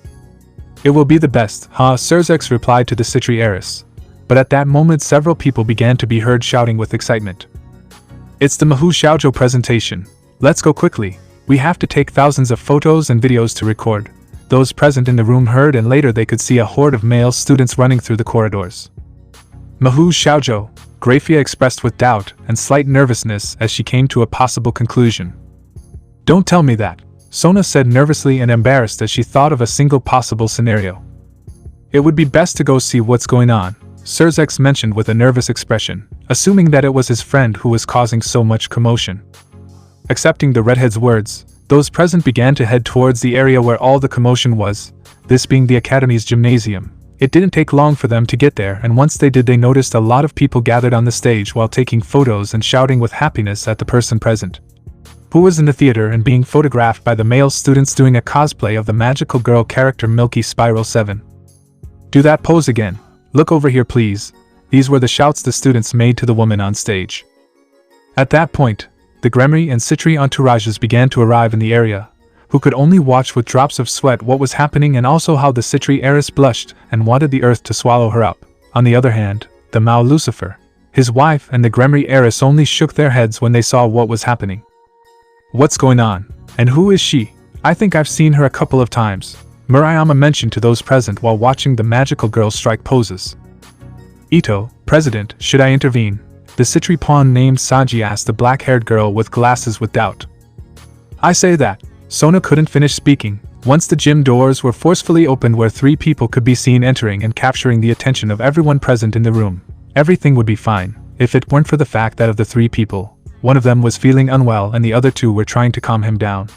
It will be the best, Surzek replied to the Citri heiress. But at that moment several people began to be heard shouting with excitement. It's the Mahou Xiaozhou presentation. Let's go quickly. We have to take thousands of photos and videos to record. Those present in the room heard, and later they could see a horde of male students running through the corridors. Mahou Xiaozhou, Grafia expressed with doubt and slight nervousness as she came to a possible conclusion. Don't tell me that, Sona said nervously and embarrassed as she thought of a single possible scenario. It would be best to go see what's going on, Surzek mentioned with a nervous expression, assuming that it was his friend who was causing so much commotion. Accepting the redhead's words, those present began to head towards the area where all the commotion was, this being the academy's gymnasium. It didn't take long for them to get there, and once they did they noticed a lot of people gathered on the stage while taking photos and shouting with happiness at the person present, who was in the theater and being photographed by the male students doing a cosplay of the magical girl character Milky Spiral 7. Do that pose again. Look over here please. These were the shouts the students made to the woman on stage. At that point, the Gremory and Citri entourages began to arrive in the area, who could only watch with drops of sweat what was happening and also how the Citri heiress blushed and wanted the earth to swallow her up. On the other hand, the Mao Lucifer, his wife and the Gremory heiress only shook their heads when they saw what was happening. What's going on? And who is she? I think I've seen her a couple of times, Murayama mentioned to those present while watching the magical girl strike poses. Ito, President, should I intervene? The Citri pawn named Sanji asked the black-haired girl with glasses with doubt. I say that. Sona couldn't finish speaking, once the gym doors were forcefully opened where 3 people could be seen entering and capturing the attention of everyone present in the room. Everything would be fine, if it weren't for the fact that of the 3 people, one of them was feeling unwell and the other 2 were trying to calm him down.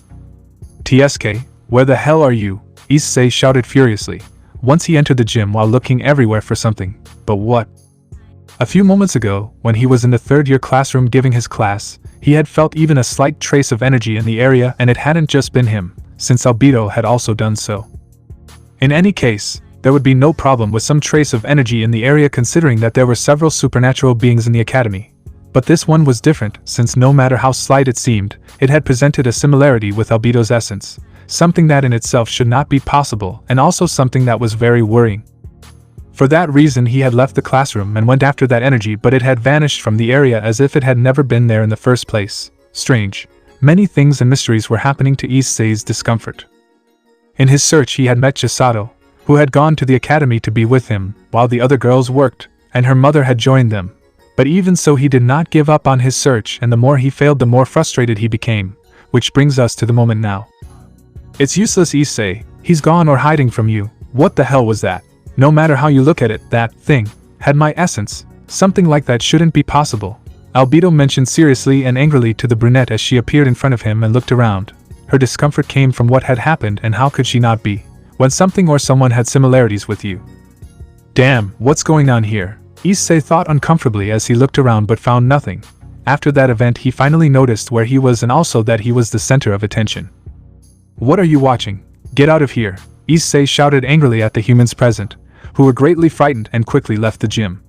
TSK, where the hell are you? Issei shouted furiously, once he entered the gym while looking everywhere for something. But what? A few moments ago, when he was in the 3rd-year classroom giving his class, he had felt even a slight trace of energy in the area, and it hadn't just been him, since Albedo had also done so. In any case, there would be no problem with some trace of energy in the area considering that there were several supernatural beings in the academy. But this one was different, since no matter how slight it seemed, it had presented a similarity with Albedo's essence, something that in itself should not be possible, and also something that was very worrying. For that reason he had left the classroom and went after that energy, but it had vanished from the area as if it had never been there in the first place. Strange. Many things and mysteries were happening to Issei's discomfort. In his search he had met Chisato, who had gone to the academy to be with him, while the other girls worked, and her mother had joined them. But even so he did not give up on his search, and the more he failed the more frustrated he became, which brings us to the moment now. It's useless, Issei, he's gone or hiding from you. What the hell was that? No matter how you look at it, that thing had my essence. Something like that shouldn't be possible, Albedo mentioned seriously and angrily to the brunette as she appeared in front of him and looked around. Her discomfort came from what had happened, and how could she not be, when something or someone had similarities with you? Damn, what's going on here? Issei thought uncomfortably as he looked around but found nothing. After that event he finally noticed where he was and also that he was the center of attention. What are you watching? Get out of here, Issei shouted angrily at the humans present, who were greatly frightened and quickly left the gym.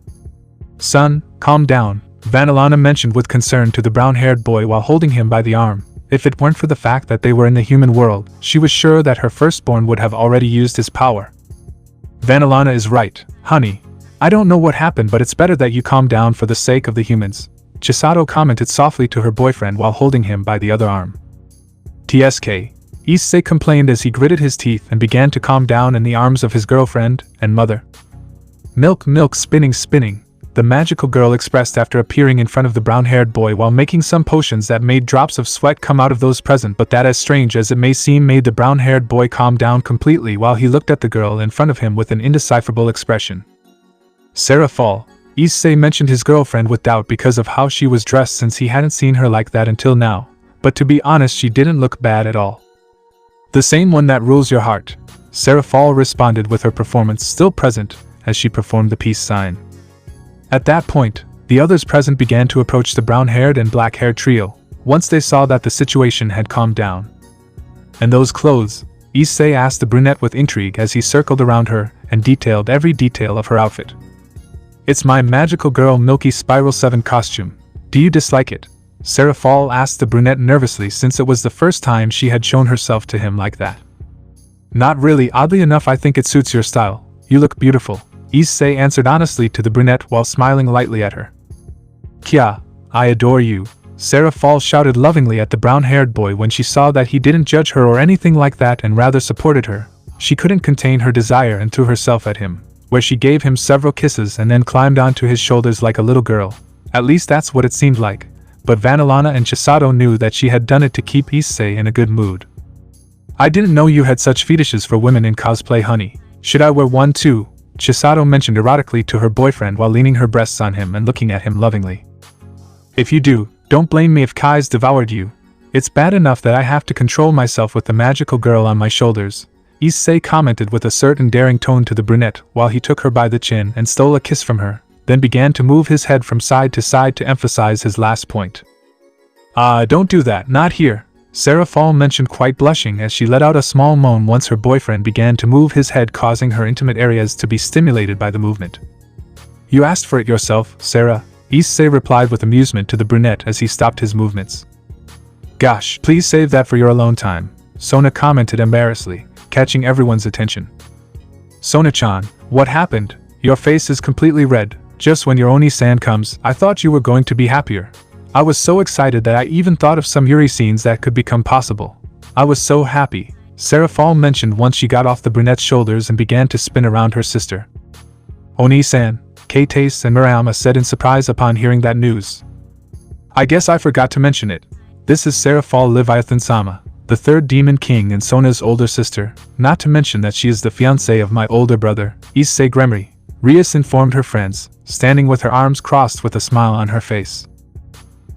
Son, calm down, Vanillana mentioned with concern to the brown-haired boy while holding him by the arm. If it weren't for the fact that they were in the human world, she was sure that her firstborn would have already used his power. Vanillana is right, honey. I don't know what happened, but it's better that you calm down for the sake of the humans, Chisato commented softly to her boyfriend while holding him by the other arm. TSK, Issei complained as he gritted his teeth and began to calm down in the arms of his girlfriend and mother. Milk, milk, spinning, spinning, the magical girl expressed after appearing in front of the brown-haired boy while making some potions that made drops of sweat come out of those present, but that, as strange as it may seem, made the brown-haired boy calm down completely while he looked at the girl in front of him with an indecipherable expression. Serafall. Issei mentioned his girlfriend with doubt because of how she was dressed, since he hadn't seen her like that until now, but to be honest, she didn't look bad at all. The same one that rules your heart, Serafall responded with her performance still present as she performed the peace sign. At that point, the others present began to approach the brown-haired and black-haired trio, once they saw that the situation had calmed down. "And those clothes?" Issei asked the brunette with intrigue as he circled around her and detailed every detail of her outfit. "It's my magical girl Milky Spiral 7 costume. Do you dislike it?" Serafall asked the brunette nervously, since it was the first time she had shown herself to him like that. "Not really, oddly enough I think it suits your style. You look beautiful," Issei answered honestly to the brunette while smiling lightly at her. "Kya, I adore you," Serafall shouted lovingly at the brown-haired boy when she saw that he didn't judge her or anything like that and rather supported her. She couldn't contain her desire and threw herself at him, where she gave him several kisses and then climbed onto his shoulders like a little girl. At least that's what it seemed like, but Vanillana and Chisato knew that she had done it to keep Issei in a good mood. "I didn't know you had such fetishes for women in cosplay, honey. Should I wear one too?" Chisato mentioned erotically to her boyfriend while leaning her breasts on him and looking at him lovingly. "If you do, don't blame me if Kai's devoured you. It's bad enough that I have to control myself with the magical girl on my shoulders," Issei commented with a certain daring tone to the brunette while he took her by the chin and stole a kiss from her, then began to move his head from side to side to emphasize his last point. Don't do that, not here," Serafall mentioned, quite blushing as she let out a small moan once her boyfriend began to move his head, causing her intimate areas to be stimulated by the movement. "You asked for it yourself, Sarah," Issei replied with amusement to the brunette as he stopped his movements. "Gosh, please save that for your alone time," Sona commented embarrassedly, catching everyone's attention. "Sona-chan, what happened? Your face is completely red. Just when your Oni-san comes, I thought you were going to be happier. I was so excited that I even thought of some Yuri scenes that could become possible. I was so happy," Serafall mentioned once she got off the brunette's shoulders and began to spin around her sister. "Oni-san," Keites and Murayama said in surprise upon hearing that news. "I guess I forgot to mention it. This is Serafall Leviathan-sama, the third Demon King and Sona's older sister, not to mention that she is the fiancée of my older brother, Issei Gremory," Rias informed her friends, standing with her arms crossed with a smile on her face.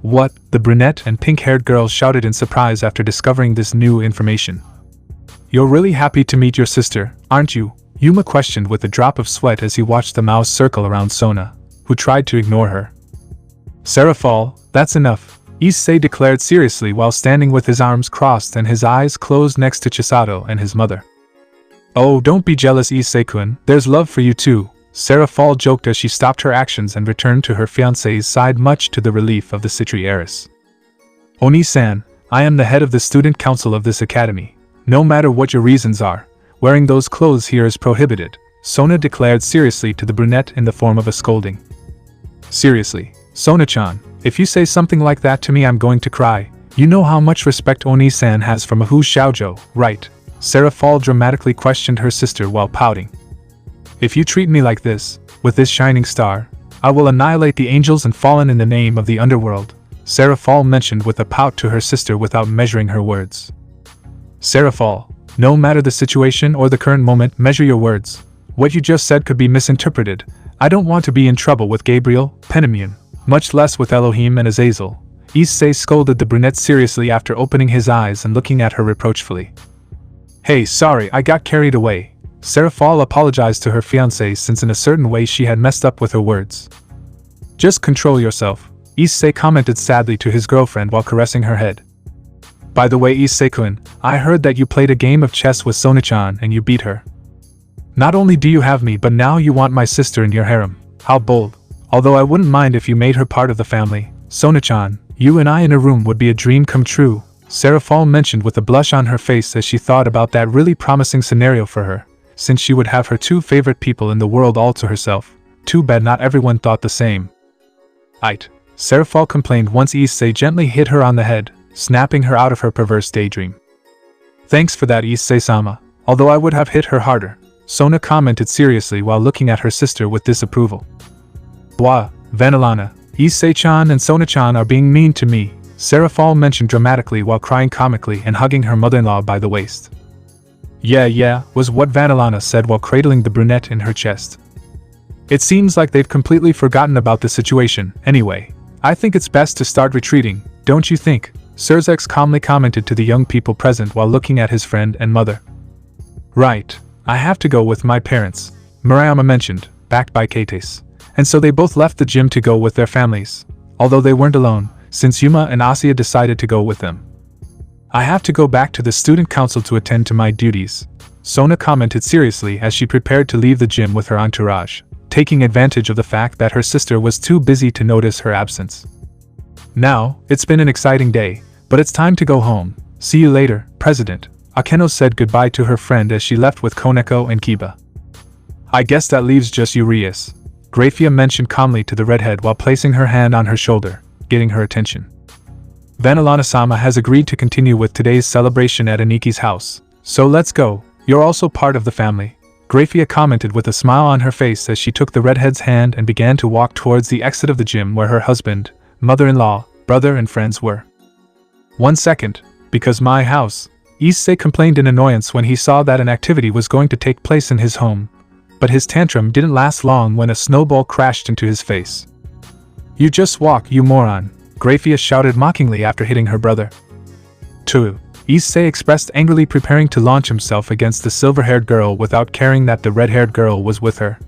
"What?" the brunette and pink-haired girl shouted in surprise after discovering this new information. "You're really happy to meet your sister, aren't you?" Yuma questioned with a drop of sweat as he watched the mouse circle around Sona, who tried to ignore her. "Serafall, that's enough," Issei declared seriously while standing with his arms crossed and his eyes closed next to Chisato and his mother. "Oh, don't be jealous, Issei-kun, there's love for you too," Serafall joked as she stopped her actions and returned to her fiancé's side, much to the relief of the Citri heiress. "Oni-san, I am the head of the student council of this academy. No matter what your reasons are, wearing those clothes here is prohibited," Sona declared seriously to the brunette in the form of a scolding. "Seriously, Sona-chan, if you say something like that to me I'm going to cry. You know how much respect Oni-san has for Mahou Xiaozhou, right?" Serafall dramatically questioned her sister while pouting. "If you treat me like this, with this shining star, I will annihilate the angels and fallen in the name of the underworld," Serafall mentioned with a pout to her sister without measuring her words. "Serafall, no matter the situation or the current moment, measure your words. What you just said could be misinterpreted. I don't want to be in trouble with Gabriel, Penamion, much less with Elohim and Azazel," Issei scolded the brunette seriously after opening his eyes and looking at her reproachfully. "Hey, sorry, I got carried away," Serafall apologized to her fiancé since in a certain way she had messed up with her words. "Just control yourself," Issei commented sadly to his girlfriend while caressing her head. "By the way, Issei-kun, I heard that you played a game of chess with Sona-chan and you beat her. Not only do you have me, but now you want my sister in your harem. How bold. Although I wouldn't mind if you made her part of the family, Sona-chan, you and I in a room would be a dream come true," Serafall mentioned with a blush on her face as she thought about that really promising scenario for her, since she would have her two favorite people in the world all to herself. Too bad not everyone thought the same. "Ait," Serafall complained once Issei gently hit her on the head, snapping her out of her perverse daydream. "Thanks for that, Issei-sama, although I would have hit her harder," Sona commented seriously while looking at her sister with disapproval. Blah, Vanillana, Issei-chan and Sona-chan are being mean to me, Serafall mentioned dramatically while crying comically and hugging her mother-in-law by the waist. Yeah, was what Vanillana said while cradling the brunette in her chest. It seems like they've completely forgotten about the situation. Anyway, I think it's best to start retreating, don't you think? Serafall calmly commented to the young people present while looking at his friend and mother. Right, I have to go with my parents, Murayama mentioned, backed by Kates. And so they both left the gym to go with their families, although they weren't alone, since Yuma and Asya decided to go with them. I have to go back to the student council to attend to my duties, Sona commented seriously as she prepared to leave the gym with her entourage, taking advantage of the fact that her sister was too busy to notice her absence. Now, it's been an exciting day, but it's time to go home. See you later, President. Akeno said goodbye to her friend as she left with Koneko and Kiba. I guess that leaves just you, Rias, Grafia mentioned calmly to the redhead while placing her hand on her shoulder, getting her attention. Vanillana-sama has agreed to continue with today's celebration at Aniki's house, so let's go, you're also part of the family, Grafia commented with a smile on her face as she took the redhead's hand and began to walk towards the exit of the gym where her husband, mother-in-law, brother and friends were. 1 second, because my house, Issei complained in annoyance when he saw that an activity was going to take place in his home, but his tantrum didn't last long when a snowball crashed into his face. You just walk, you moron, Grafia shouted mockingly after hitting her brother. 2. Issei expressed angrily, preparing to launch himself against the silver-haired girl without caring that the red-haired girl was with her.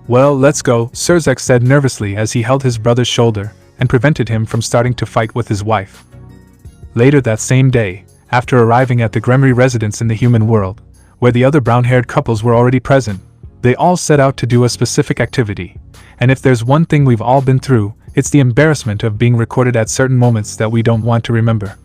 Well, let's go, Serafall said nervously as he held his brother's shoulder and prevented him from starting to fight with his wife. Later that same day, after arriving at the Gremory residence in the human world, where the other brown-haired couples were already present, they all set out to do a specific activity, and if there's one thing we've all been through, it's the embarrassment of being recorded at certain moments that we don't want to remember.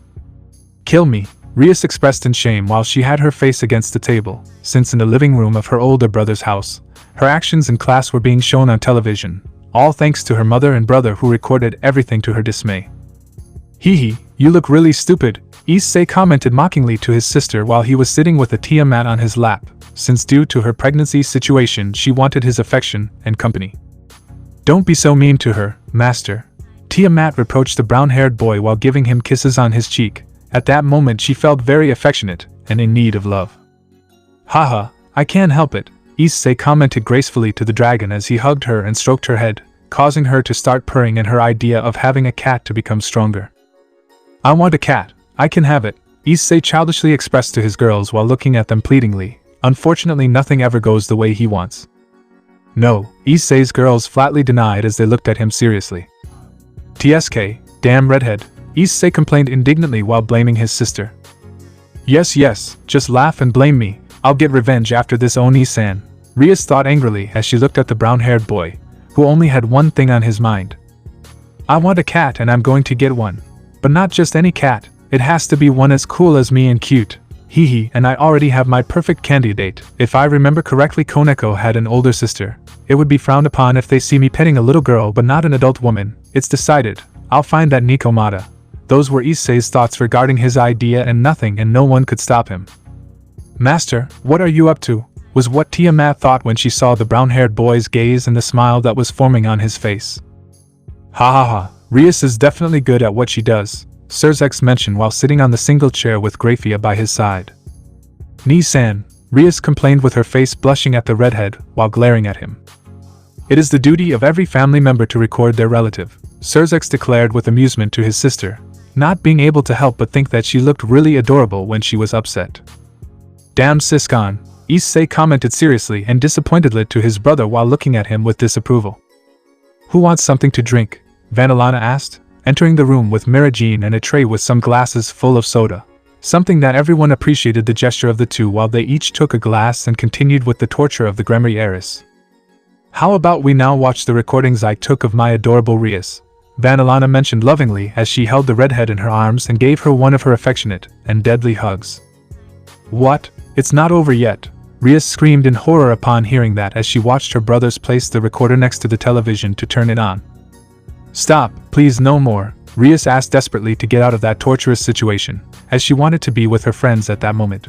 Kill me, Rias expressed in shame while she had her face against the table, since in the living room of her older brother's house, her actions in class were being shown on television, all thanks to her mother and brother who recorded everything to her dismay. Hee, you look really stupid, Issei commented mockingly to his sister while he was sitting with a Tiamat on his lap, since due to her pregnancy situation she wanted his affection and company. Don't be so mean to her, master, Tiamat reproached the brown-haired boy while giving him kisses on his cheek. At that moment she felt very affectionate and in need of love. Haha, I can't help it, Issei commented gracefully to the dragon as he hugged her and stroked her head, causing her to start purring and her idea of having a cat to become stronger. I want a cat, I can have it, Issei childishly expressed to his girls while looking at them pleadingly. Unfortunately nothing ever goes the way he wants. No, Issei's girls flatly denied as they looked at him seriously. TSK, damn redhead, Issei complained indignantly while blaming his sister. Yes, just laugh and blame me, I'll get revenge after this Oni-san, Rias thought angrily as she looked at the brown-haired boy, who only had one thing on his mind. I want a cat and I'm going to get one. But not just any cat, it has to be one as cool as me and cute. Hee, and I already have my perfect candidate. If I remember correctly, Koneko had an older sister. It would be frowned upon if they see me petting a little girl but not an adult woman. It's decided. I'll find that Nikomata. Those were Issei's thoughts regarding his idea and nothing and no one could stop him. Master, what are you up to? Was what Tiamat thought when she saw the brown-haired boy's gaze and the smile that was forming on his face. Ha, Rias is definitely good at what she does, Serafall mentioned while sitting on the single chair with Grafia by his side. Ni-san, Rias complained with her face blushing at the redhead while glaring at him. It is the duty of every family member to record their relative, Serafall declared with amusement to his sister, not being able to help but think that she looked really adorable when she was upset. Damn Siscon, Issei commented seriously and disappointedly to his brother while looking at him with disapproval. Who wants something to drink? Vanillana asked, entering the room with Mirajin and a tray with some glasses full of soda. Something that everyone appreciated the gesture of the two while they each took a glass and continued with the torture of the Gremory heiress. How about we now watch the recordings I took of my adorable Rias? Vanillana mentioned lovingly as she held the redhead in her arms and gave her one of her affectionate and deadly hugs. What? It's not over yet, Rias screamed in horror upon hearing that as she watched her brothers place the recorder next to the television to turn it on. Stop, please no more, Rias asked desperately to get out of that torturous situation, as she wanted to be with her friends at that moment.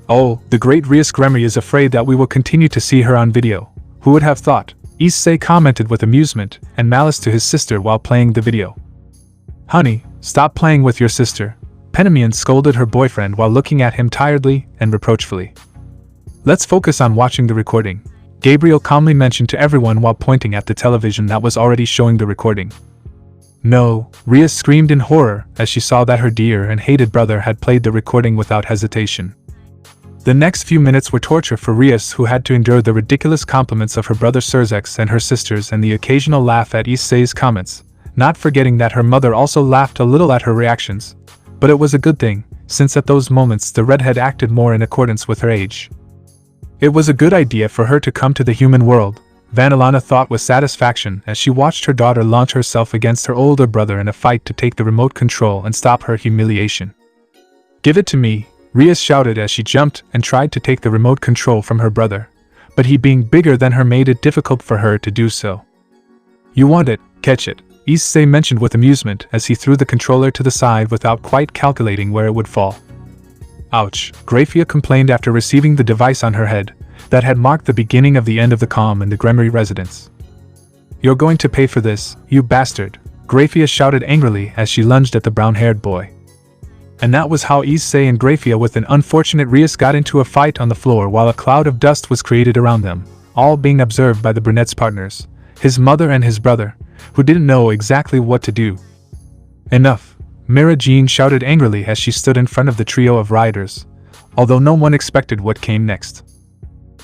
Oh, the great Issei Gremory is afraid that we will continue to see her on video. Who would have thought? Issei commented with amusement and malice to his sister while playing the video. Honey, stop playing with your sister, Penamian scolded her boyfriend while looking at him tiredly and reproachfully. Let's focus on watching the recording, Gabriel calmly mentioned to everyone while pointing at the television that was already showing the recording. No, Ria screamed in horror as she saw that her dear and hated brother had played the recording without hesitation. The next few minutes were torture for Rias, who had to endure the ridiculous compliments of her brother Serzex and her sisters and the occasional laugh at Issei's comments, not forgetting that her mother also laughed a little at her reactions. But it was a good thing, since at those moments the redhead acted more in accordance with her age. It was a good idea for her to come to the human world, Vanillana thought with satisfaction as she watched her daughter launch herself against her older brother in a fight to take the remote control and stop her humiliation. Give it to me, Rias shouted as she jumped and tried to take the remote control from her brother, but he being bigger than her made it difficult for her to do so. You want it, catch it, Issei mentioned with amusement as he threw the controller to the side without quite calculating where it would fall. Ouch, Grafia complained after receiving the device on her head, that had marked the beginning of the end of the calm in the Gremory residence. You're going to pay for this, you bastard, Grafia shouted angrily as she lunged at the brown-haired boy. And that was how Issei and Grafia with an unfortunate Rias got into a fight on the floor while a cloud of dust was created around them, all being observed by the brunette's partners, his mother and his brother, who didn't know exactly what to do. Enough, Mira Jean shouted angrily as she stood in front of the trio of rioters, although no one expected what came next.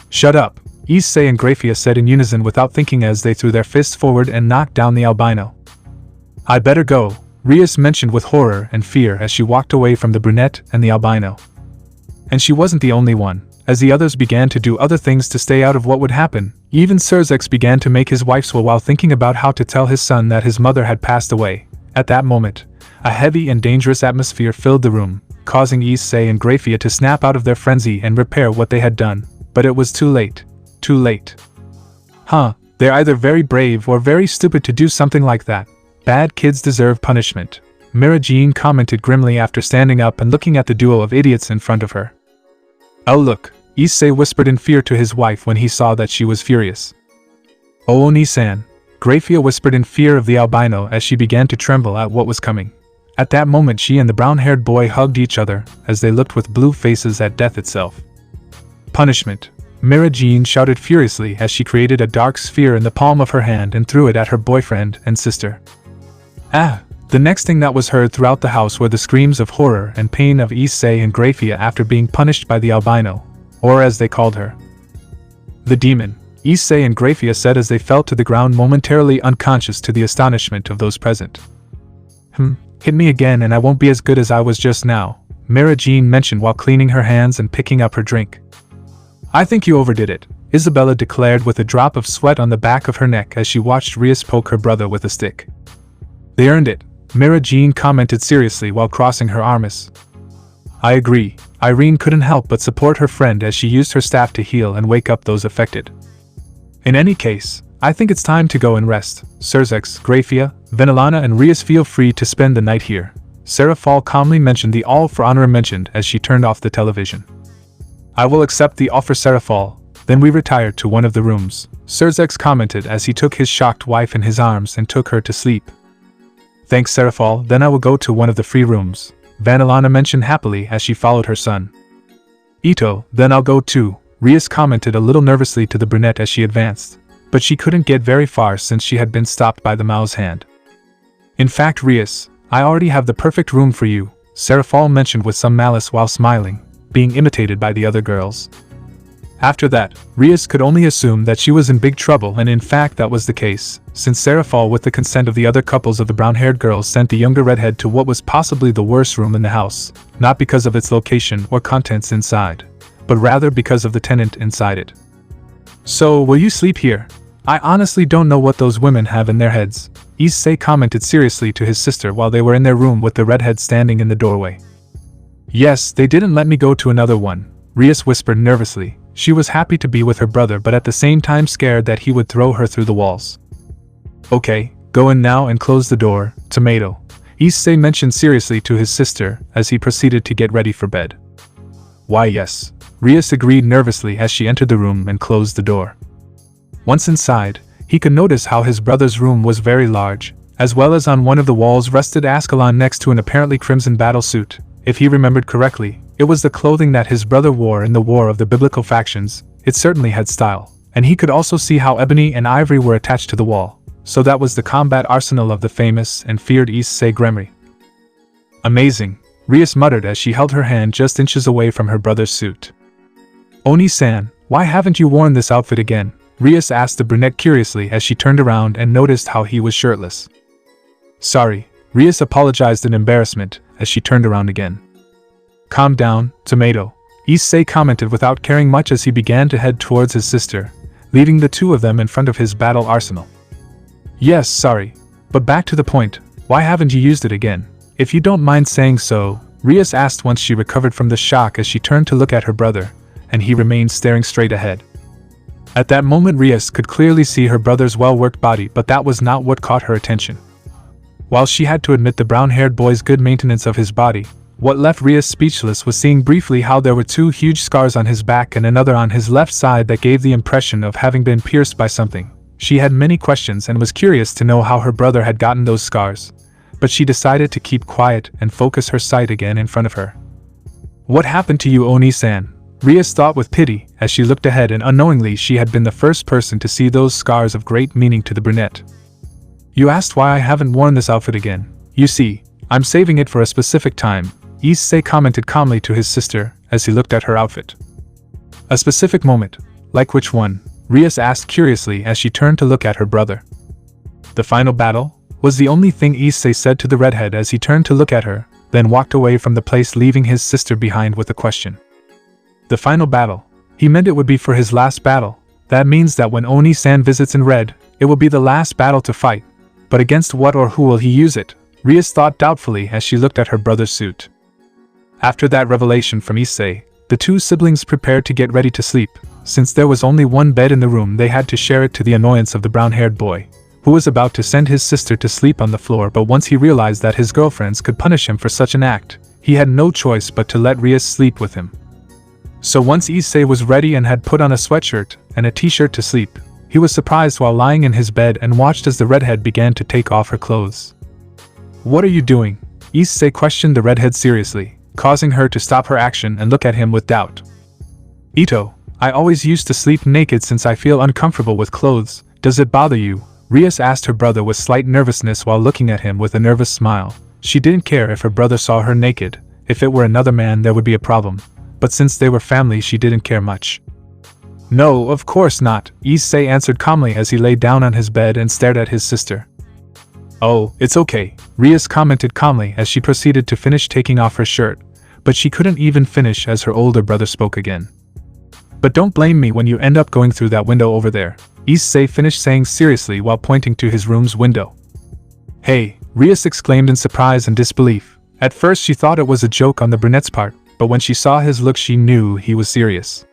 Shut up, Issei and Grafia said in unison without thinking as they threw their fists forward and knocked down the albino. I better go, Rias mentioned with horror and fear as she walked away from the brunette and the albino. And she wasn't the only one, as the others began to do other things to stay out of what would happen. Even Serzex began to make his wife swell while thinking about how to tell his son that his mother had passed away. At that moment, a heavy and dangerous atmosphere filled the room, causing Issei and Grafia to snap out of their frenzy and repair what they had done, but it was too late. Too late. They're either very brave or very stupid to do something like that. Bad kids deserve punishment, Mira Jean commented grimly after standing up and looking at the duo of idiots in front of her. Oh look, Issei whispered in fear to his wife when he saw that she was furious. Oh Oni-san, Grafia whispered in fear of the albino as she began to tremble at what was coming. At that moment she and the brown-haired boy hugged each other as they looked with blue faces at death itself. Punishment, Mira Jean shouted furiously as she created a dark sphere in the palm of her hand and threw it at her boyfriend and sister. The next thing that was heard throughout the house were the screams of horror and pain of Issei and Grafia after being punished by the albino, or as they called her, the demon, Issei and Grafia said as they fell to the ground momentarily unconscious to the astonishment of those present. Hit me again and I won't be as good as I was just now, Mira Jean mentioned while cleaning her hands and picking up her drink. I think you overdid it, Isabella declared with a drop of sweat on the back of her neck as she watched Rias poke her brother with a stick. They earned it, Mira Jean commented seriously while crossing her arms. I agree, Irene couldn't help but support her friend as she used her staff to heal and wake up those affected. In any case, I think it's time to go and rest. Serzex, Grafia, Vanillana and Rias feel free to spend the night here, Serafall calmly mentioned the all for honor mentioned as she turned off the television. I will accept the offer Serafall, then we retired to one of the rooms, Serzex commented as he took his shocked wife in his arms and took her to sleep. Thanks Serafall, then I will go to one of the free rooms, Vanillana mentioned happily as she followed her son. Ito, then I'll go too, Rias commented a little nervously to the brunette as she advanced, but she couldn't get very far since she had been stopped by the mouse hand. In fact Rias, I already have the perfect room for you, Serafall mentioned with some malice while smiling, being imitated by the other girls. After that, Rias could only assume that she was in big trouble and in fact that was the case, since Serafall with the consent of the other couples of the brown-haired girls sent the younger redhead to what was possibly the worst room in the house, not because of its location or contents inside, but rather because of the tenant inside it. So, will you sleep here? I honestly don't know what those women have in their heads, Issei commented seriously to his sister while they were in their room with the redhead standing in the doorway. Yes, they didn't let me go to another one, Rias whispered nervously. She was happy to be with her brother but at the same time scared that he would throw her through the walls. Okay, go in now and close the door, Tomato, Issei mentioned seriously to his sister as he proceeded to get ready for bed. Why yes, Rias agreed nervously as she entered the room and closed the door. Once inside, he could notice how his brother's room was very large, as well as on one of the walls rested Ascalon next to an apparently crimson battle suit. If he remembered correctly, it was the clothing that his brother wore in the War of the Biblical Factions. It certainly had style, and he could also see how ebony and ivory were attached to the wall. So that was the combat arsenal of the famous and feared Issei Gremory. Amazing, Rias muttered as she held her hand just inches away from her brother's suit. Oni-san, why haven't you worn this outfit again? Rias asked the brunette curiously as she turned around and noticed how he was shirtless. Sorry, Rias apologized in embarrassment as she turned around again. Calm down, tomato, Issei commented without caring much as he began to head towards his sister, leaving the two of them in front of his battle arsenal. Yes, sorry, but back to the point, why haven't you used it again? If you don't mind saying so, Rias asked once she recovered from the shock as she turned to look at her brother, and he remained staring straight ahead. At that moment Rias could clearly see her brother's well-worked body, but that was not what caught her attention. While she had to admit the brown-haired boy's good maintenance of his body, what left Rias speechless was seeing briefly how there were two huge scars on his back and another on his left side that gave the impression of having been pierced by something. She had many questions and was curious to know how her brother had gotten those scars, but she decided to keep quiet and focus her sight again in front of her. What happened to you, Oni-san? Rias thought with pity as she looked ahead, and unknowingly she had been the first person to see those scars of great meaning to the brunette. You asked why I haven't worn this outfit again. You see, I'm saving it for a specific time, Issei commented calmly to his sister as he looked at her outfit. A specific moment? Like which one? Rias asked curiously as she turned to look at her brother. The final battle? Was the only thing Issei said to the redhead as he turned to look at her, then walked away from the place, leaving his sister behind with a question. The final battle? He meant it would be for his last battle. That means that when Oni-san visits in red, it will be the last battle to fight. But against what or who will he use it? Rias thought doubtfully as she looked at her brother's suit. After that revelation from Issei, the two siblings prepared to get ready to sleep. Since there was only one bed in the room, they had to share it, to the annoyance of the brown-haired boy, who was about to send his sister to sleep on the floor. But once he realized that his girlfriends could punish him for such an act, he had no choice but to let Rias sleep with him. So once Issei was ready and had put on a sweatshirt and a t-shirt to sleep, he was surprised while lying in his bed and watched as the redhead began to take off her clothes. What are you doing? Issei questioned the redhead seriously, causing her to stop her action and look at him with doubt. Ito, I always used to sleep naked since I feel uncomfortable with clothes. Does it bother you? Rias asked her brother with slight nervousness while looking at him with a nervous smile. She didn't care if her brother saw her naked. If it were another man there would be a problem, but since they were family she didn't care much. No, of course not, Issei answered calmly as he lay down on his bed and stared at his sister. Oh, it's okay, Rias commented calmly as she proceeded to finish taking off her shirt, but she couldn't even finish as her older brother spoke again. But don't blame me when you end up going through that window over there, Issei finished saying seriously while pointing to his room's window. Hey, Rias exclaimed in surprise and disbelief. At first she thought it was a joke on the brunette's part, but when she saw his look she knew he was serious.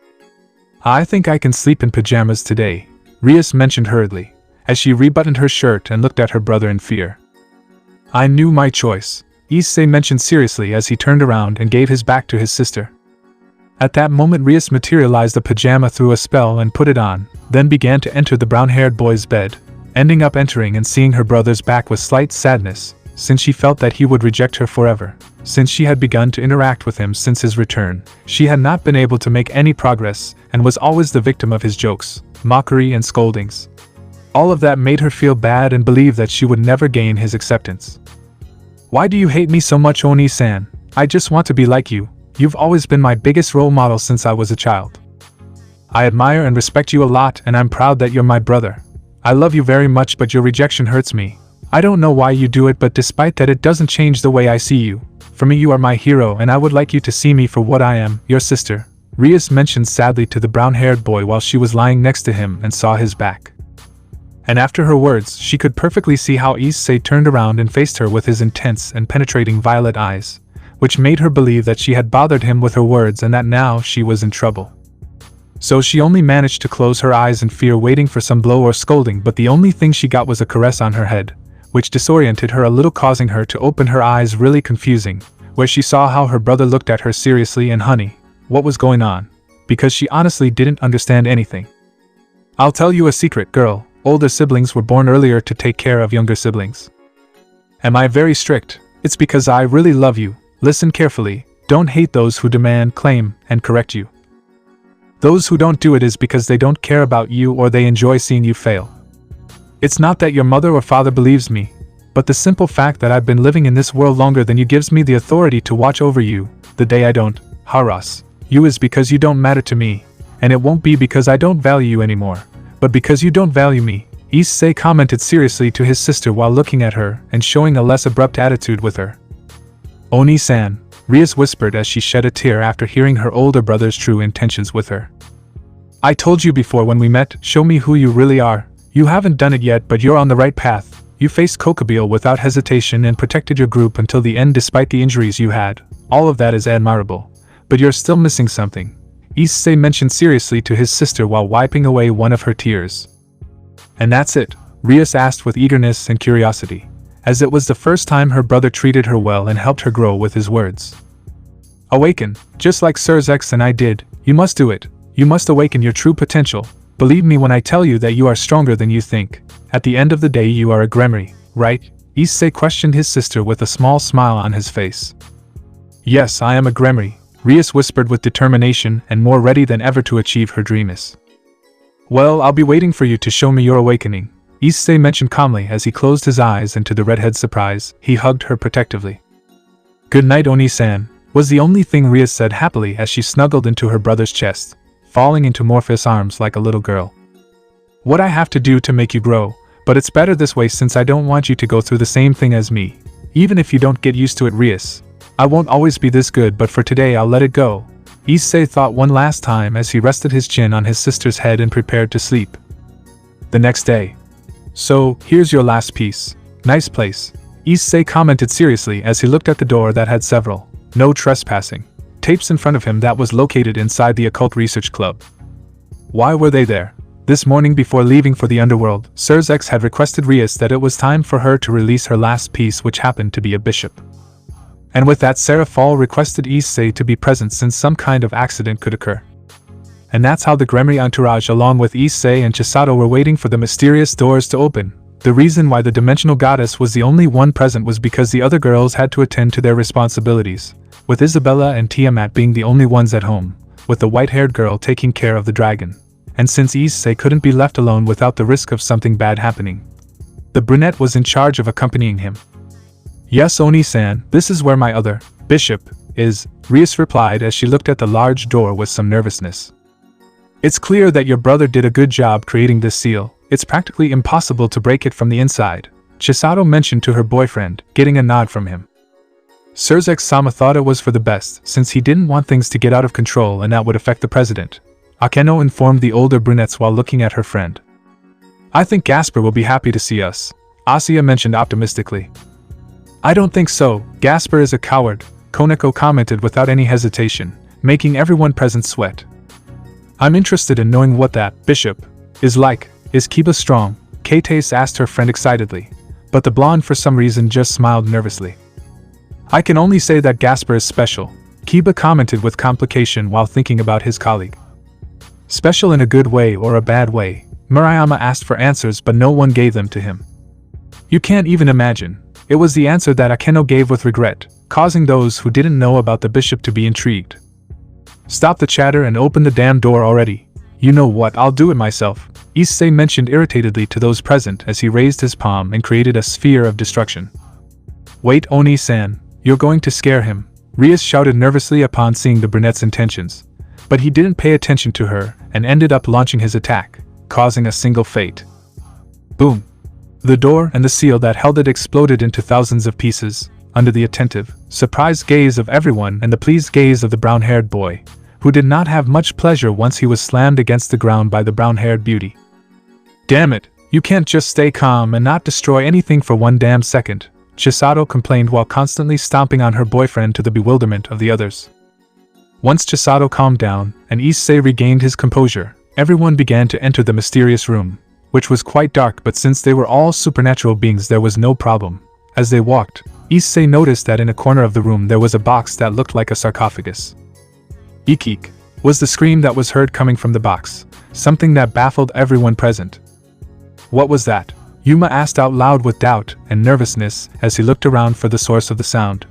I think I can sleep in pajamas today, Rias mentioned hurriedly, as she rebuttoned her shirt and looked at her brother in fear. I knew my choice, Issei mentioned seriously as he turned around and gave his back to his sister. At that moment Rias materialized a pajama through a spell and put it on, then began to enter the brown-haired boy's bed, ending up entering and seeing her brother's back with slight sadness, since she felt that he would reject her forever. Since she had begun to interact with him since his return, she had not been able to make any progress and was always the victim of his jokes, mockery and scoldings. All of that made her feel bad and believe that she would never gain his acceptance. Why do you hate me so much, Oni-san? I just want to be like you. You've always been my biggest role model since I was a child. I admire and respect you a lot and I'm proud that you're my brother. I love you very much, but your rejection hurts me. I don't know why you do it, but despite that it doesn't change the way I see you. For me you are my hero and I would like you to see me for what I am, your sister, Rias mentioned sadly to the brown-haired boy while she was lying next to him and saw his back. And after her words she could perfectly see how Issei turned around and faced her with his intense and penetrating violet eyes, which made her believe that she had bothered him with her words and that now she was in trouble. So she only managed to close her eyes in fear, waiting for some blow or scolding, but the only thing she got was a caress on her head, which disoriented her a little, causing her to open her eyes, really confusing, where she saw how her brother looked at her seriously. And honey, what was going on? because she honestly didn't understand anything. I'll tell you a secret, girl. Older siblings were born earlier to take care of younger siblings. Am I very strict? It's because I really love you. Listen carefully. Don't hate those who demand, claim, and correct you. Those who don't do it is because they don't care about you or they enjoy seeing you fail. It's not that your mother or father believes me, but the simple fact that I've been living in this world longer than you gives me the authority to watch over you. The day I don't harass you is because you don't matter to me, and it won't be because I don't value you anymore, but because you don't value me. Issei commented seriously to his sister while looking at her and showing a less abrupt attitude with her. Oni-san, Rias whispered as she shed a tear after hearing her older brother's true intentions with her. I told you before when we met, show me who you really are. You haven't done it yet, but you're on the right path. You faced Kokobile without hesitation and protected your group until the end despite the injuries you had. All of that is admirable. But you're still missing something, Issei mentioned seriously to his sister while wiping away one of her tears. And that's it? Rias asked with eagerness and curiosity, as it was the first time her brother treated her well and helped her grow with his words. Awaken, just like Serafall and I did. You must do it. You must awaken your true potential. Believe me when I tell you that you are stronger than you think. At the end of the day you are a Gremory, right? Issei questioned his sister with a small smile on his face. Yes, I am a Gremory, Rias whispered with determination and more ready than ever to achieve her dreams. Well, I'll be waiting for you to show me your awakening, Issei mentioned calmly as he closed his eyes, and to the redhead's surprise, he hugged her protectively. Good night, Oni-san, was the only thing Rias said happily as she snuggled into her brother's chest, falling into Morpheus' arms like a little girl. What I have to do to make you grow, but it's better this way since I don't want you to go through the same thing as me. Even if you don't get used to it, Rias. I won't always be this good, but for today I'll let it go, Issei thought one last time as he rested his chin on his sister's head and prepared to sleep. The next day. So, here's your last piece. Nice place, Issei commented seriously as he looked at the door that had several "No trespassing" tapes in front of him that was located inside the Occult Research Club. Why were they there? This morning before leaving for the underworld, Serafall had requested Rias that it was time for her to release her last piece, which happened to be a bishop. And with that, Serafall requested Issei to be present since some kind of accident could occur. And that's how the Gremory entourage along with Issei and Chisato were waiting for the mysterious doors to open. The reason why the dimensional goddess was the only one present was because the other girls had to attend to their responsibilities, with Isabella and Tiamat being the only ones at home, with the white-haired girl taking care of the dragon. And since Issei couldn't be left alone without the risk of something bad happening, the brunette was in charge of accompanying him. Yes, Oni-san, this is where my other bishop is, Rias replied as she looked at the large door with some nervousness. It's clear that your brother did a good job creating this seal. It's practically impossible to break it from the inside, Chisato mentioned to her boyfriend, getting a nod from him. Serafall thought it was for the best, since he didn't want things to get out of control and that would affect the president, Akeno informed the older brunettes while looking at her friend. I think Gasper will be happy to see us, Asuya mentioned optimistically. I don't think so, Gasper is a coward, Koneko commented without any hesitation, making everyone present sweat. I'm interested in knowing what that bishop is like. Is Kiba strong? Kate asked her friend excitedly, but the blonde for some reason just smiled nervously. I can only say that Gasper is special, Kiba commented with complication while thinking about his colleague. Special in a good way or a bad way? Murayama asked for answers, but no one gave them to him. You can't even imagine. It was the answer that Akeno gave with regret, causing those who didn't know about the bishop to be intrigued. Stop the chatter and open the damn door already. You know what, I'll do it myself, Issei mentioned irritatedly to those present as he raised his palm and created a sphere of destruction. Wait, Oni-san, you're going to scare him, Rias shouted nervously upon seeing the brunette's intentions. But he didn't pay attention to her and ended up launching his attack, causing a single fate. Boom! The door and the seal that held it exploded into thousands of pieces, under the attentive, surprised gaze of everyone and the pleased gaze of the brown-haired boy, who did not have much pleasure once he was slammed against the ground by the brown-haired beauty. Damn it, you can't just stay calm and not destroy anything for one damn second, Chisato complained while constantly stomping on her boyfriend to the bewilderment of the others. Once Chisato calmed down and Issei regained his composure, everyone began to enter the mysterious room, which was quite dark, but since they were all supernatural beings there was no problem. As they walked, Issei noticed that in a corner of the room there was a box that looked like a sarcophagus. Eek. was the scream that was heard coming from the box, something that baffled everyone present. What was that? Yuma asked out loud with doubt and nervousness as he looked around for the source of the sound.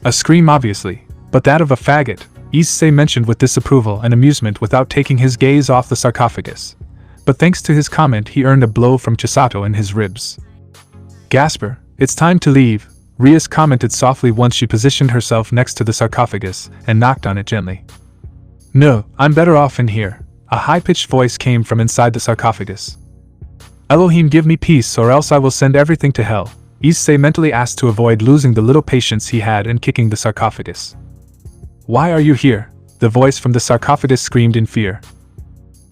A scream obviously, but that of a faggot, Issei mentioned with disapproval and amusement without taking his gaze off the sarcophagus. But thanks to his comment he earned a blow from Chisato in his ribs. Gasper, it's time to leave, Rias commented softly once she positioned herself next to the sarcophagus and knocked on it gently. No, I'm better off in here, a high-pitched voice came from inside the sarcophagus. Elohim, give me peace or else I will send everything to hell, Issei mentally asked to avoid losing the little patience he had in kicking the sarcophagus. Why are you here? The voice from the sarcophagus screamed in fear.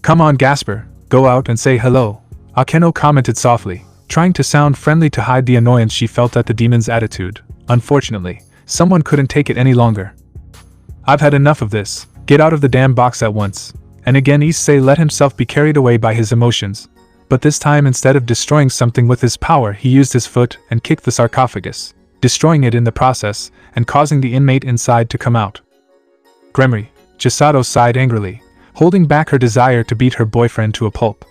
Come on Gasper, go out and say hello, Akeno commented softly, trying to sound friendly to hide the annoyance she felt at the demon's attitude. Unfortunately, someone couldn't take it any longer. I've had enough of this, get out of the damn box at once, and again Issei let himself be carried away by his emotions. But this time instead of destroying something with his power he used his foot and kicked the sarcophagus, destroying it in the process and causing the inmate inside to come out. Gremory, Chisato sighed angrily, holding back her desire to beat her boyfriend to a pulp.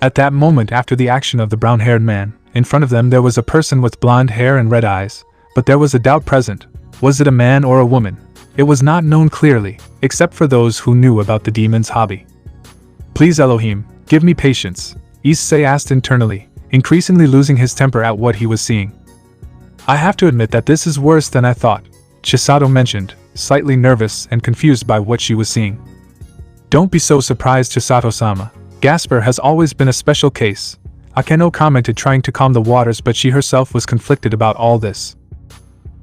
At that moment after the action of the brown-haired man, in front of them there was a person with blonde hair and red eyes, but there was a doubt present. Was it a man or a woman? It was not known clearly, except for those who knew about the demon's hobby. Please Elohim, give me patience, Issei asked internally, increasingly losing his temper at what he was seeing. I have to admit that this is worse than I thought, Chisato mentioned, slightly nervous and confused by what she was seeing. Don't be so surprised Chisato-sama, Gasper has always been a special case, Akeno commented trying to calm the waters but she herself was conflicted about all this.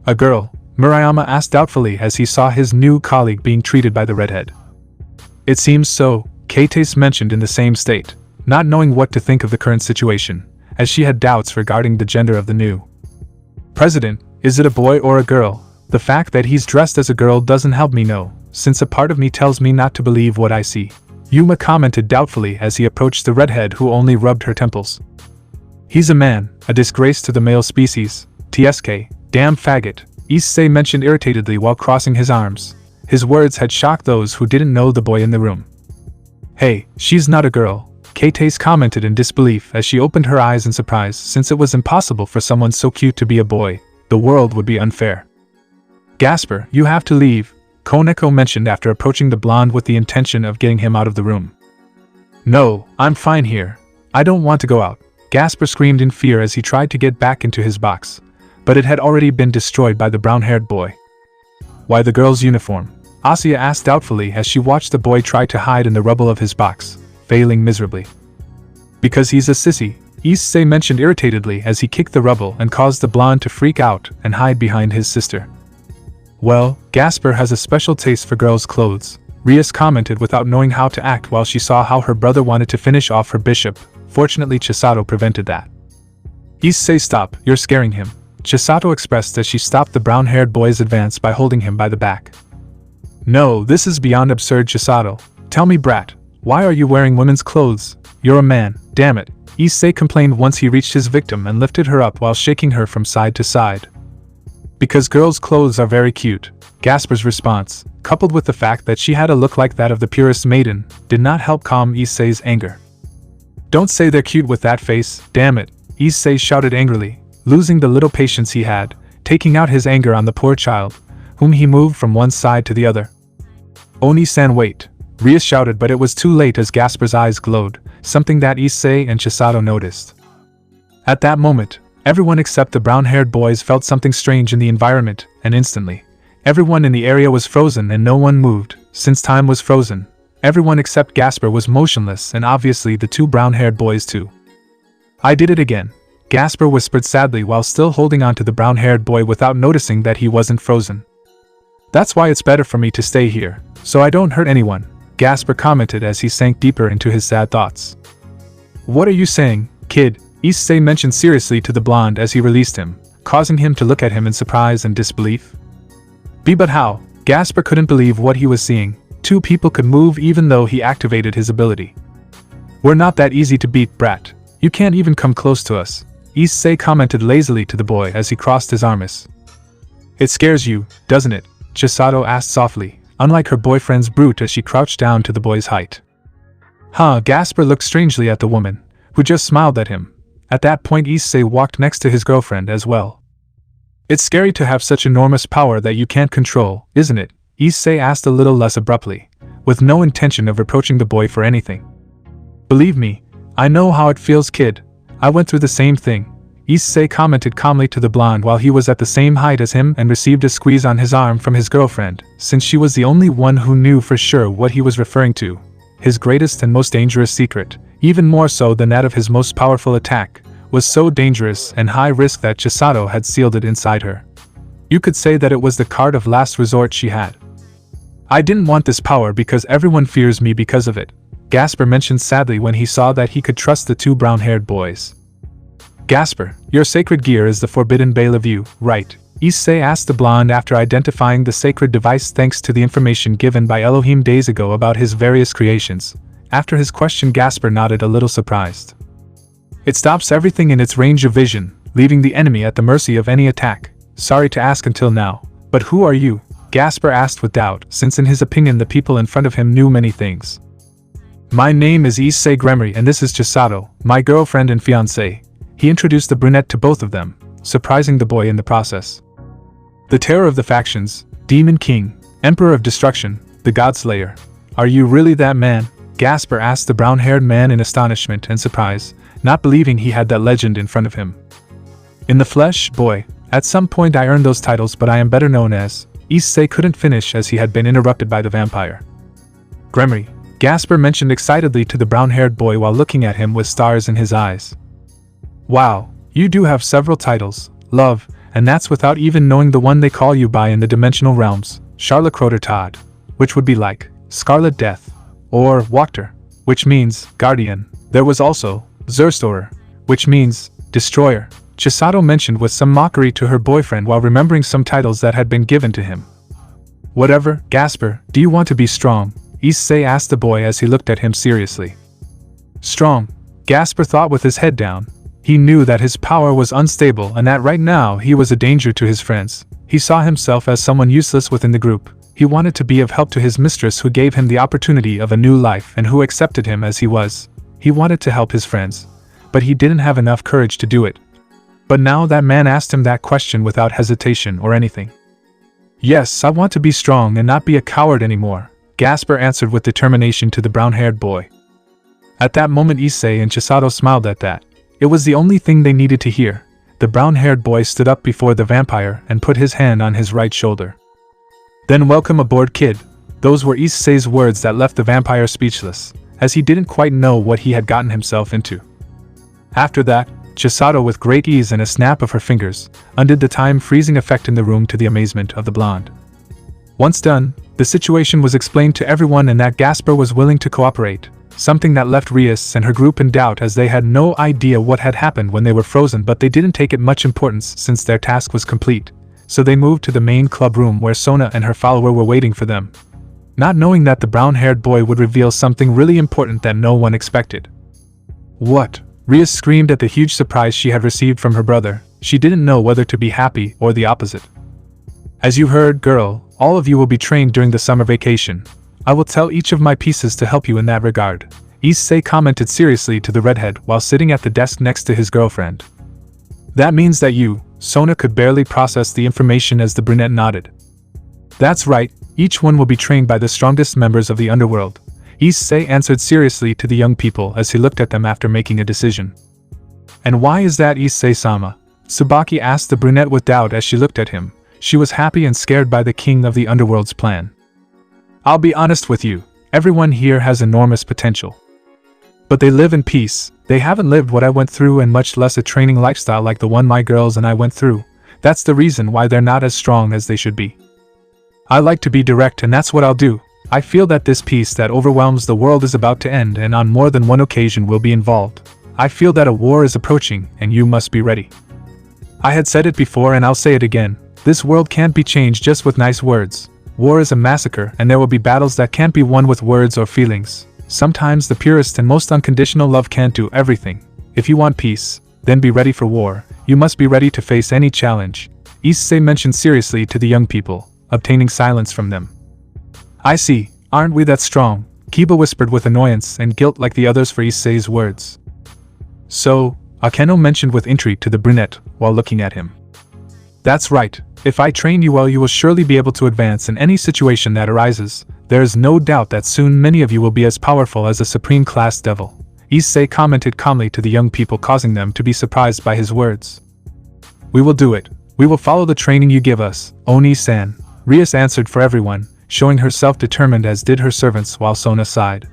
A girl, Murayama asked doubtfully as he saw his new colleague being treated by the redhead. It seems so, Kates mentioned in the same state, not knowing what to think of the current situation, as she had doubts regarding the gender of the new president. Is it a boy or a girl? The fact that he's dressed as a girl doesn't help me know, since a part of me tells me not to believe what I see, Yuma commented doubtfully as he approached the redhead who only rubbed her temples. He's a man, a disgrace to the male species, TSK, damn faggot, Issei mentioned irritatedly while crossing his arms. His words had shocked those who didn't know the boy in the room. Hey, she's not a girl, Kates commented in disbelief as she opened her eyes in surprise since it was impossible for someone so cute to be a boy, the world would be unfair. Gasper, you have to leave, Koneko mentioned after approaching the blonde with the intention of getting him out of the room. No, I'm fine here. I don't want to go out, Gasper screamed in fear as he tried to get back into his box, but it had already been destroyed by the brown-haired boy. Why the girl's uniform? Asuya asked doubtfully as she watched the boy try to hide in the rubble of his box, failing miserably. Because he's a sissy, Issei mentioned irritatedly as he kicked the rubble and caused the blonde to freak out and hide behind his sister. Well, Gasper has a special taste for girls' clothes, Rias commented without knowing how to act while she saw how her brother wanted to finish off her bishop. Fortunately Chisato prevented that. Issei, stop, you're scaring him, Chisato expressed as she stopped the brown-haired boy's advance by holding him by the back. No, this is beyond absurd Chisato. Tell me brat, why are you wearing women's clothes? You're a man, damn it, Issei complained once he reached his victim and lifted her up while shaking her from side to side. Because girls' clothes are very cute, Gasper's response, coupled with the fact that she had a look like that of the purest maiden, did not help calm Issei's anger. Don't say they're cute with that face, damn it, Issei shouted angrily, losing the little patience he had, taking out his anger on the poor child, whom he moved from one side to the other. Oni-san, wait, Rias shouted, but it was too late as Gasper's eyes glowed, something that Issei and Chisato noticed. At that moment, everyone except the brown-haired boys felt something strange in the environment, and instantly, everyone in the area was frozen and no one moved. Since time was frozen, everyone except Gasper was motionless and obviously the two brown-haired boys too. I did it again, Gasper whispered sadly while still holding on to the brown-haired boy without noticing that he wasn't frozen. That's why it's better for me to stay here, so I don't hurt anyone, Gasper commented as he sank deeper into his sad thoughts. What are you saying, kid? Issei mentioned seriously to the blonde as he released him, causing him to look at him in surprise and disbelief. But how? Gasper couldn't believe what he was seeing. Two people could move even though he activated his ability. We're not that easy to beat, brat. You can't even come close to us, Issei commented lazily to the boy as he crossed his arms. It scares you, doesn't it? Chisato asked softly, unlike her boyfriend's brute as she crouched down to the boy's height. Gasper looked strangely at the woman, who just smiled at him. At that point Issei walked next to his girlfriend as well. It's scary to have such enormous power that you can't control, isn't it? Issei asked a little less abruptly, with no intention of reproaching the boy for anything. Believe me, I know how it feels, kid. I went through the same thing. Issei commented calmly to the blonde while he was at the same height as him and received a squeeze on his arm from his girlfriend, since she was the only one who knew for sure what he was referring to. His greatest and most dangerous secret, even more so than that of his most powerful attack, was so dangerous and high risk that Chisato had sealed it inside her. You could say that it was the card of last resort she had. I didn't want this power because everyone fears me because of it, Gasper mentioned sadly when he saw that he could trust the two brown-haired boys. Gasper, your sacred gear is the forbidden bale of you, right? Issei asked the blonde after identifying the sacred device thanks to the information given by Elohim days ago about his various creations. After his question Gasper nodded a little surprised. It stops everything in its range of vision, leaving the enemy at the mercy of any attack. Sorry to ask until now, but who are you? Gasper asked with doubt, since in his opinion the people in front of him knew many things. My name is Issei Gremory and this is Chisato, my girlfriend and fiancé. He introduced the brunette to both of them, surprising the boy in the process. The terror of the factions, Demon King, Emperor of Destruction, the God-Slayer. Are you really that man? Gasper asked the brown-haired man in astonishment and surprise, not believing he had that legend in front of him. In the flesh, boy, at some point I earned those titles but I am better known as... Issei couldn't finish as he had been interrupted by the vampire. Gremory, Gasper mentioned excitedly to the brown-haired boy while looking at him with stars in his eyes. Wow, you do have several titles, love, and that's without even knowing the one they call you by in the dimensional realms, Charlocroter, which would be like Scarlet Death, or Wachter, which means Guardian. There was also Zerstorer, which means Destroyer, Chisato mentioned with some mockery to her boyfriend while remembering some titles that had been given to him. Whatever, Gasper, do you want to be strong? Issei asked the boy as he looked at him seriously. Strong, Gasper thought with his head down. He knew that his power was unstable and that right now he was a danger to his friends. He saw himself as someone useless within the group. He wanted to be of help to his mistress who gave him the opportunity of a new life and who accepted him as he was. He wanted to help his friends, but he didn't have enough courage to do it. But now that man asked him that question without hesitation or anything. Yes, I want to be strong and not be a coward anymore, Gasper answered with determination to the brown-haired boy. At that moment Issei and Chisato smiled at that. It was the only thing they needed to hear. The brown-haired boy stood up before the vampire and put his hand on his right shoulder. Then welcome aboard, kid. Those were Issei's words that left the vampire speechless, as he didn't quite know what he had gotten himself into. After that, Chisato with great ease and a snap of her fingers, undid the time-freezing effect in the room to the amazement of the blonde. Once done, the situation was explained to everyone and that Gasper was willing to cooperate, something that left Rias and her group in doubt as they had no idea what had happened when they were frozen, but they didn't take it much importance since their task was complete, so they moved to the main club room where Sona and her follower were waiting for them, not knowing that the brown-haired boy would reveal something really important that no one expected. What? Rias screamed at the huge surprise she had received from her brother. She didn't know whether to be happy or the opposite. As you heard, girl, all of you will be trained during the summer vacation. I will tell each of my pieces to help you in that regard, Issei commented seriously to the redhead while sitting at the desk next to his girlfriend. That means that you, Sona could barely process the information as the brunette nodded. That's right, each one will be trained by the strongest members of the underworld, Issei answered seriously to the young people as he looked at them after making a decision. And why is that, Issei-sama? Tsubaki asked the brunette with doubt as she looked at him. She was happy and scared by the king of the underworld's plan. I'll be honest with you, everyone here has enormous potential. But they live in peace. They haven't lived what I went through and much less a training lifestyle like the one my girls and I went through. That's the reason why they're not as strong as they should be. I like to be direct and that's what I'll do. I feel that this peace that overwhelms the world is about to end and on more than one occasion will be involved. I feel that a war is approaching and you must be ready. I had said it before and I'll say it again. This world can't be changed just with nice words. War is a massacre and there will be battles that can't be won with words or feelings. Sometimes the purest and most unconditional love can't do everything. If you want peace, then be ready for war. You must be ready to face any challenge, Issei mentioned seriously to the young people, obtaining silence from them. I see, aren't we that strong? Kiba whispered with annoyance and guilt like the others for Issei's words. So, Akeno mentioned with intrigue to the brunette while looking at him. That's right, if I train you well you will surely be able to advance in any situation that arises. There is no doubt that soon many of you will be as powerful as a supreme class devil. Issei commented calmly to the young people, causing them to be surprised by his words. We will do it. We will follow the training you give us, Oni-san, Rias answered for everyone, showing herself determined as did her servants while Sona sighed.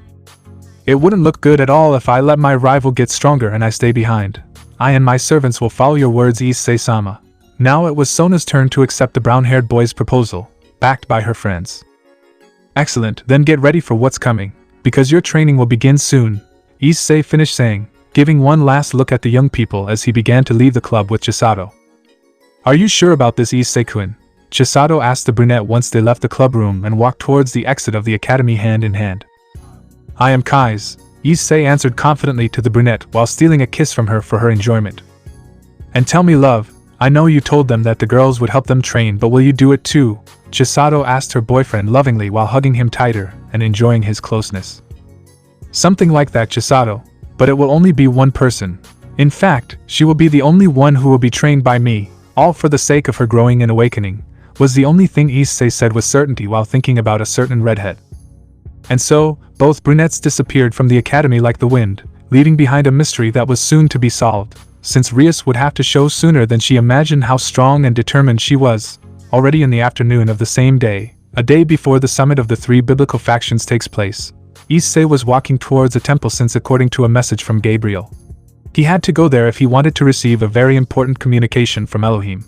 It wouldn't look good at all if I let my rival get stronger and I stay behind. I and my servants will follow your words, Issei-sama. Now it was Sona's turn to accept the brown-haired boy's proposal, backed by her friends. Excellent, then get ready for what's coming, because your training will begin soon, Issei finished saying, giving one last look at the young people as he began to leave the club with Chisato. Are you sure about this, Issei-kun? Chisato asked the brunette once they left the club room and walked towards the exit of the academy hand in hand. I am Kai's, Issei answered confidently to the brunette while stealing a kiss from her for her enjoyment. And tell me, love, I know you told them that the girls would help them train, but will you do it too? Chisato asked her boyfriend lovingly while hugging him tighter and enjoying his closeness. Something like that, Chisato, but it will only be one person. In fact, she will be the only one who will be trained by me, all for the sake of her growing and awakening, was the only thing Issei said with certainty while thinking about a certain redhead. And so, both brunettes disappeared from the academy like the wind, leaving behind a mystery that was soon to be solved, since Rias would have to show sooner than she imagined how strong and determined she was. Already in the afternoon of the same day, a day before the summit of the three biblical factions takes place, Issei was walking towards a temple since according to a message from Gabriel, he had to go there if he wanted to receive a very important communication from Elohim.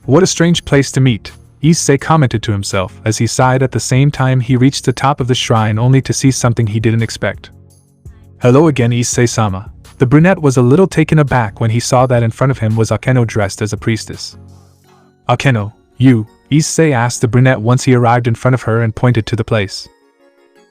What a strange place to meet, Issei commented to himself as he sighed at the same time he reached the top of the shrine only to see something he didn't expect. Hello again, Issei-sama. The brunette was a little taken aback when he saw that in front of him was Akeno dressed as a priestess. Akeno, you, Issei asked the brunette once he arrived in front of her and pointed to the place.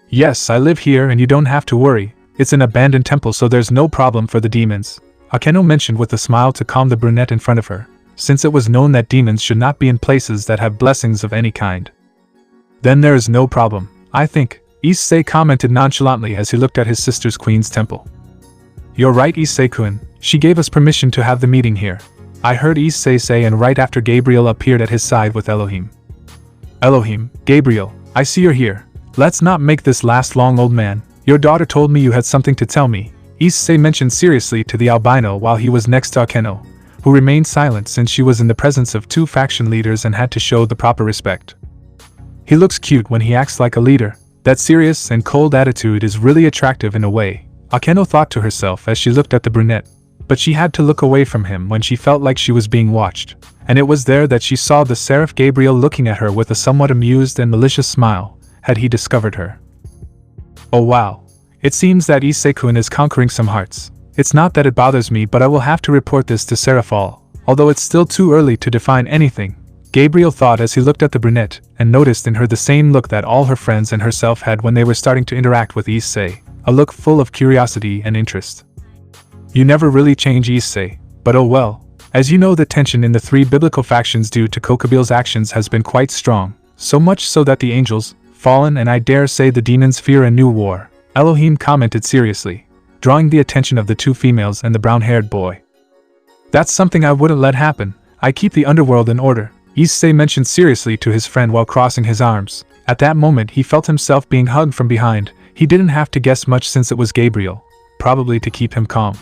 Yes, I live here and you don't have to worry, it's an abandoned temple so there's no problem for the demons, Akeno mentioned with a smile to calm the brunette in front of her, since it was known that demons should not be in places that have blessings of any kind. Then there is no problem, I think, Issei commented nonchalantly as he looked at his sister's queen's temple. You're right, Issei-kun, she gave us permission to have the meeting here, I heard Issei say, and right after Gabriel appeared at his side with Elohim. Elohim, Gabriel, I see you're here. Let's not make this last long, old man. Your daughter told me you had something to tell me, Issei mentioned seriously to the albino while he was next to Akeno, who remained silent since she was in the presence of two faction leaders and had to show the proper respect. He looks cute when he acts like a leader. That serious and cold attitude is really attractive in a way, Akeno thought to herself as she looked at the brunette, but she had to look away from him when she felt like she was being watched, and it was there that she saw the Seraph Gabriel looking at her with a somewhat amused and malicious smile. Had he discovered her? Oh wow. It seems that Issei-kun is conquering some hearts. It's not that it bothers me, but I will have to report this to Serafall, although it's still too early to define anything, Gabriel thought as he looked at the brunette and noticed in her the same look that all her friends and herself had when they were starting to interact with Issei, a look full of curiosity and interest. You never really change, Issei, but oh well. As you know, the tension in the three biblical factions due to Kokabil's actions has been quite strong, so much so that the angels, fallen, and I dare say the demons fear a new war, Elohim commented seriously, drawing the attention of the two females and the brown-haired boy. That's something I wouldn't let happen. I keep the underworld in order, Issei mentioned seriously to his friend while crossing his arms. At that moment he felt himself being hugged from behind. He didn't have to guess much since it was Gabriel, probably to keep him calm.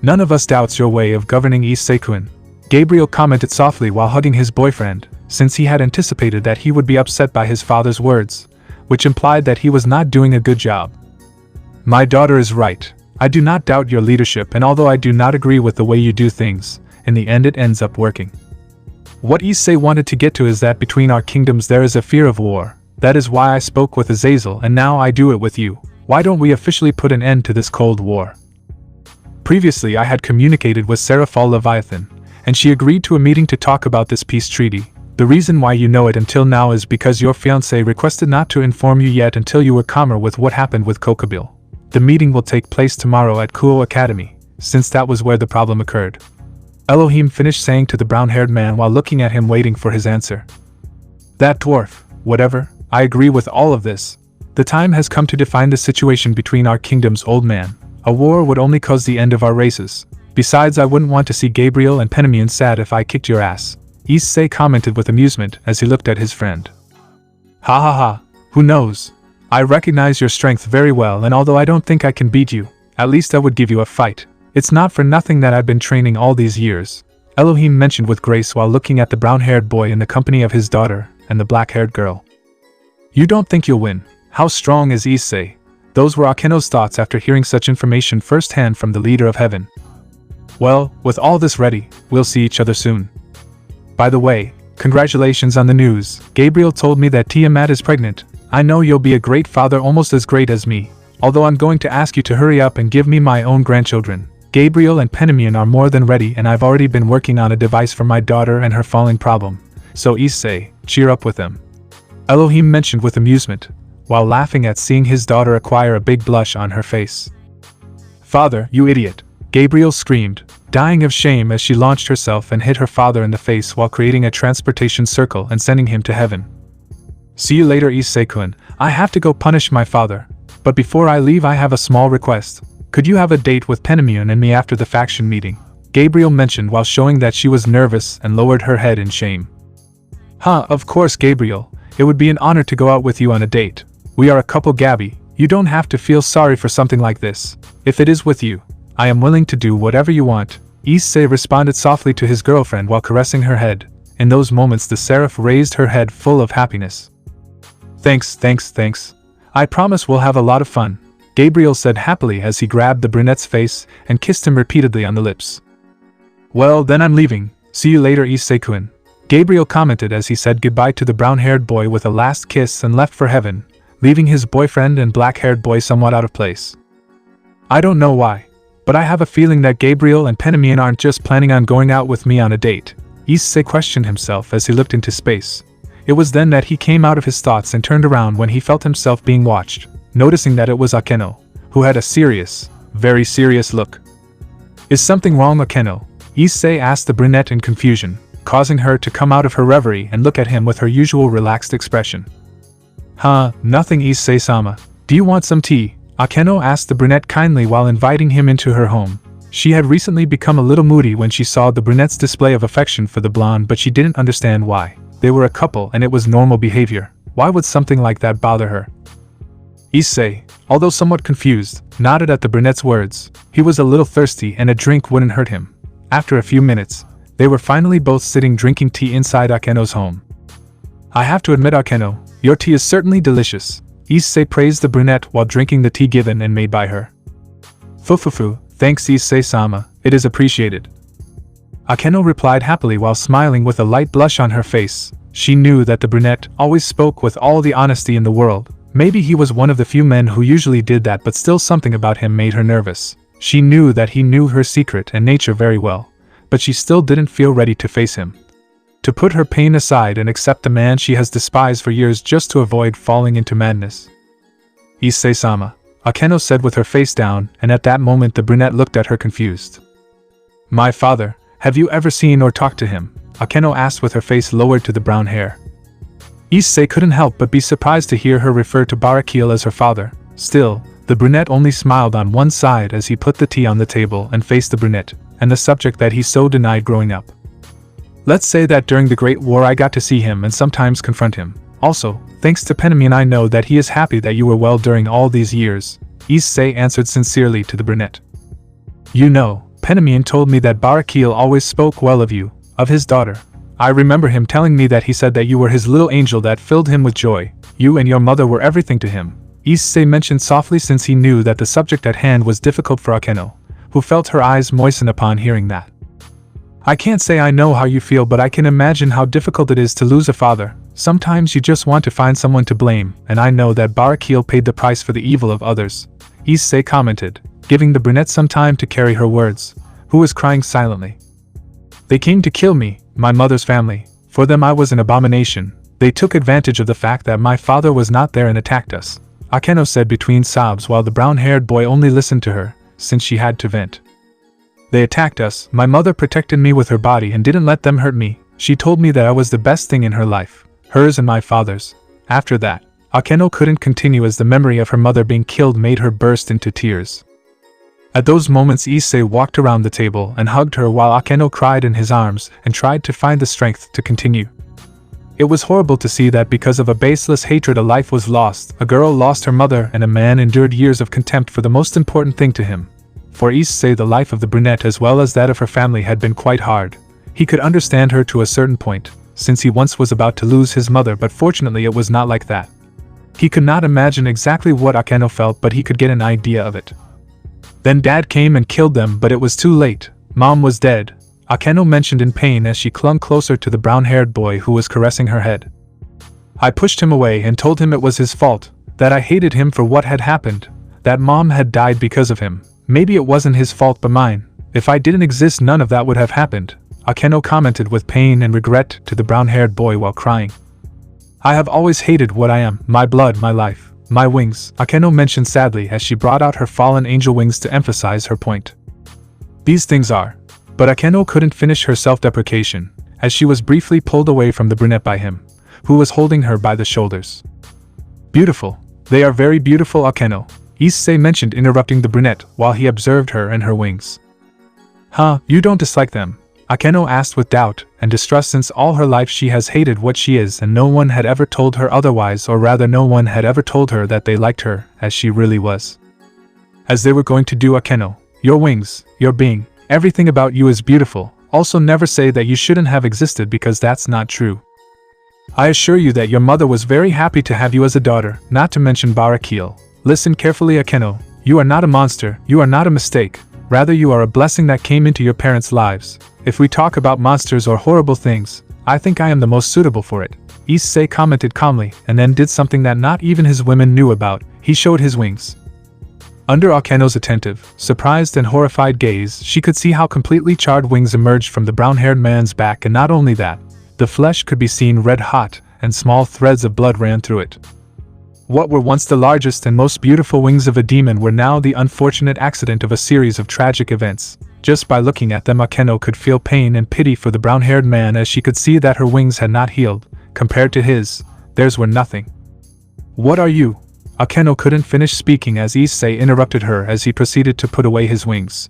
None of us doubts your way of governing, Issei-kun, Gabriel commented softly while hugging his boyfriend, since he had anticipated that he would be upset by his father's words, which implied that he was not doing a good job. My daughter is right. I do not doubt your leadership, and although I do not agree with the way you do things, in the end it ends up working. What Issei wanted to get to is that between our kingdoms there is a fear of war. That is why I spoke with Azazel, and now I do it with you. Why don't we officially put an end to this cold war? Previously I had communicated with Serafall Leviathan, and she agreed to a meeting to talk about this peace treaty. The reason why you know it until now is because your fiancé requested not to inform you yet until you were calmer with what happened with Kokabil. The meeting will take place tomorrow at Kuo Academy, since that was where the problem occurred. Elohim finished saying to the brown-haired man while looking at him waiting for his answer. That dwarf, whatever, I agree with all of this. The time has come to define the situation between our kingdoms, old man. A war would only cause the end of our races. Besides, I wouldn't want to see Gabriel and Penimian sad if I kicked your ass, Issei commented with amusement as he looked at his friend. Ha ha ha, who knows? I recognize your strength very well, and although I don't think I can beat you, at least I would give you a fight. It's not for nothing that I've been training all these years, Elohim mentioned with grace while looking at the brown-haired boy in the company of his daughter and the black-haired girl. You don't think you'll win? How strong is Issei? Those were Akeno's thoughts after hearing such information firsthand from the leader of heaven. Well, with all this ready, we'll see each other soon. By the way, congratulations on the news. Gabriel told me that Tiamat is pregnant. I know you'll be a great father, almost as great as me, although I'm going to ask you to hurry up and give me my own grandchildren. Gabriel and Penimian are more than ready, and I've already been working on a device for my daughter and her falling problem. So Issei, cheer up with them. Elohim mentioned with amusement, while laughing at seeing his daughter acquire a big blush on her face. Father, you idiot! Gabriel screamed, dying of shame as she launched herself and hit her father in the face while creating a transportation circle and sending him to heaven. See you later, Issei-kun. I have to go punish my father. But before I leave, I have a small request. Could you have a date with Penimian and me after the faction meeting? Gabriel mentioned while showing that she was nervous and lowered her head in shame. Huh, of course, Gabriel. It would be an honor to go out with you on a date. We are a couple, Gabby. You don't have to feel sorry for something like this. If it is with you, I am willing to do whatever you want. Issei responded softly to his girlfriend while caressing her head. In those moments, the seraph raised her head full of happiness. Thanks. I promise we'll have a lot of fun, Gabriel said happily as he grabbed the brunette's face and kissed him repeatedly on the lips. Well, then I'm leaving. See you later, Issei-kun, Gabriel commented as he said goodbye to the brown-haired boy with a last kiss and left for heaven, leaving his boyfriend and black-haired boy somewhat out of place. I don't know why, but I have a feeling that Gabriel and Penimian aren't just planning on going out with me on a date, Issei questioned himself as he looked into space. It was then that he came out of his thoughts and turned around when he felt himself being watched, noticing that it was Akeno, who had a serious, very serious look. Is something wrong, Akeno? Issei asked the brunette in confusion, causing her to come out of her reverie and look at him with her usual relaxed expression. Huh, nothing, Issei-sama. Do you want some tea? Akeno asked the brunette kindly while inviting him into her home. She had recently become a little moody when she saw the brunette's display of affection for the blonde, but she didn't understand why. They were a couple and it was normal behavior. Why would something like that bother her? Issei, although somewhat confused, nodded at the brunette's words. He was a little thirsty and a drink wouldn't hurt him. After a few minutes, they were finally both sitting drinking tea inside Akeno's home. I have to admit, Akeno, your tea is certainly delicious, Issei praised the brunette while drinking the tea given and made by her. Fufufu, thanks Issei-sama, it is appreciated. Akeno replied happily while smiling with a light blush on her face. She knew that the brunette always spoke with all the honesty in the world. Maybe he was one of the few men who usually did that, but still something about him made her nervous. She knew that he knew her secret and nature very well, but she still didn't feel ready to face him. To put her pain aside and accept the man she has despised for years just to avoid falling into madness. Issei-sama, Akeno said with her face down, and at that moment the brunette looked at her confused. My father, have you ever seen or talked to him? Akeno asked with her face lowered to the brown hair. Issei couldn't help but be surprised to hear her refer to Barakil as her father. Still, the brunette only smiled on one side as he put the tea on the table and faced the brunette, and the subject that he so denied growing up. Let's say that during the Great War I got to see him and sometimes confront him. Also, thanks to Penimian, I know that he is happy that you were well during all these years, Issei answered sincerely to the brunette. You know, Penimian told me that Barakil always spoke well of you, of his daughter. I remember him telling me that he said that you were his little angel that filled him with joy. You and your mother were everything to him, Issei mentioned softly since he knew that the subject at hand was difficult for Akeno, who felt her eyes moisten upon hearing that. I can't say I know how you feel, but I can imagine how difficult it is to lose a father. Sometimes you just want to find someone to blame, and I know that Barakil paid the price for the evil of others, Issei commented, giving the brunette some time to carry her words, who was crying silently. They came to kill me, my mother's family. For them I was an abomination. They took advantage of the fact that my father was not there and attacked us, Akeno said between sobs while the brown-haired boy only listened to her, since she had to vent. They attacked us, my mother protected me with her body and didn't let them hurt me. She told me that I was the best thing in her life, hers and my father's, After that, Akeno couldn't continue as the memory of her mother being killed made her burst into tears. At those moments Issei walked around the table and hugged her while Akeno cried in his arms and tried to find the strength to continue. It was horrible to see that because of a baseless hatred a life was lost, a girl lost her mother and a man endured years of contempt for the most important thing to him. For Issei, the life of the brunette as well as that of her family had been quite hard. He could understand her to a certain point, since he once was about to lose his mother, but fortunately it was not like that. He could not imagine exactly what Akeno felt, but he could get an idea of it. Then Dad came and killed them, but it was too late. Mom was dead, Akeno mentioned in pain as she clung closer to the brown-haired boy who was caressing her head. I pushed him away and told him it was his fault, that I hated him for what had happened, that Mom had died because of him. Maybe it wasn't his fault but mine. If I didn't exist, none of that would have happened, Akeno commented with pain and regret to the brown-haired boy while crying. I have always hated what I am, my blood, my life, my wings, Akeno mentioned sadly as she brought out her fallen angel wings to emphasize her point. These things are. But Akeno couldn't finish her self-deprecation, as she was briefly pulled away from the brunette by him, who was holding her by the shoulders. Beautiful. They are very beautiful, Akeno, Issei mentioned, interrupting the brunette while he observed her and her wings. Huh, you don't dislike them? Akeno asked with doubt and distrust, since all her life she has hated what she is and no one had ever told her otherwise, or rather no one had ever told her that they liked her as she really was. As they were going to do, Akeno, your wings, your being, everything about you is beautiful. Also never say that you shouldn't have existed, because that's not true. I assure you that your mother was very happy to have you as a daughter, not to mention Barakil. Listen carefully, Akeno. You are not a monster, you are not a mistake. Rather, you are a blessing that came into your parents' lives. If we talk about monsters or horrible things, I think I am the most suitable for it, Issei commented calmly, and then did something that not even his women knew about. He showed his wings. Under Akeno's attentive, surprised and horrified gaze, she could see how completely charred wings emerged from the brown-haired man's back, and not only that, the flesh could be seen red-hot, and small threads of blood ran through it. What were once the largest and most beautiful wings of a demon were now the unfortunate accident of a series of tragic events. Just by looking at them, Akeno could feel pain and pity for the brown-haired man, as she could see that her wings had not healed. Compared to his, theirs were nothing. What are you? Akeno couldn't finish speaking as Issei interrupted her as he proceeded to put away his wings.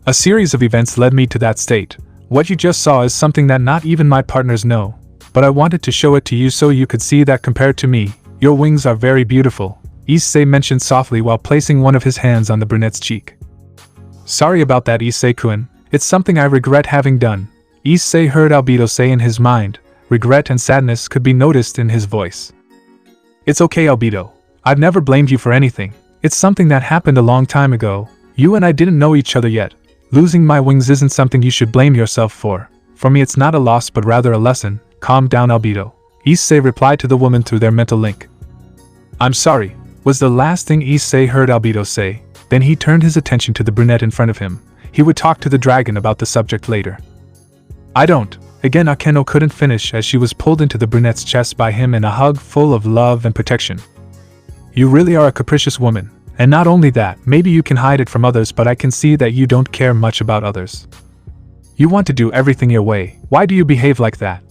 A series of events led me to that state. What you just saw is something that not even my partners know, but I wanted to show it to you so you could see that compared to me, your wings are very beautiful, Issei mentioned softly while placing one of his hands on the brunette's cheek. Sorry about that, Issei-kun. It's something I regret having done, Issei heard Albedo say in his mind. Regret and sadness could be noticed in his voice. It's okay, Albedo. I've never blamed you for anything. It's something that happened a long time ago. You and I didn't know each other yet. Losing my wings isn't something you should blame yourself for. For me, it's not a loss but rather a lesson. Calm down, Albedo, Issei replied to the woman through their mental link. I'm sorry, was the last thing Issei heard Albedo say. Then he turned his attention to the brunette in front of him. He would talk to the dragon about the subject later. I don't. Again, Akeno couldn't finish as she was pulled into the brunette's chest by him in a hug full of love and protection. You really are a capricious woman, and not only that, maybe you can hide it from others, but I can see that you don't care much about others. You want to do everything your way. Why do you behave like that?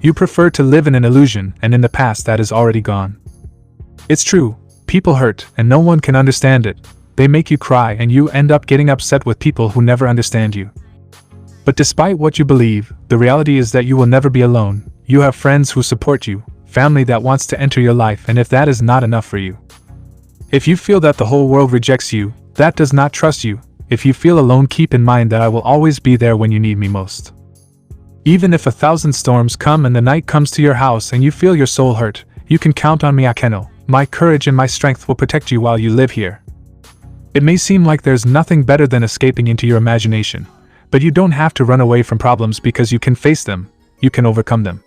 You prefer to live in an illusion, and in the past that is already gone. It's true, people hurt, and no one can understand it. They make you cry and you end up getting upset with people who never understand you. But despite what you believe, the reality is that you will never be alone. You have friends who support you, family that wants to enter your life, and if that is not enough for you, if you feel that the whole world rejects you, that does not trust you, if you feel alone, keep in mind that I will always be there when you need me most. Even if 1,000 storms come and the night comes to your house and you feel your soul hurt, you can count on me, Akeno. My courage and my strength will protect you while you live here. It may seem like there's nothing better than escaping into your imagination, but you don't have to run away from problems because you can face them, you can overcome them.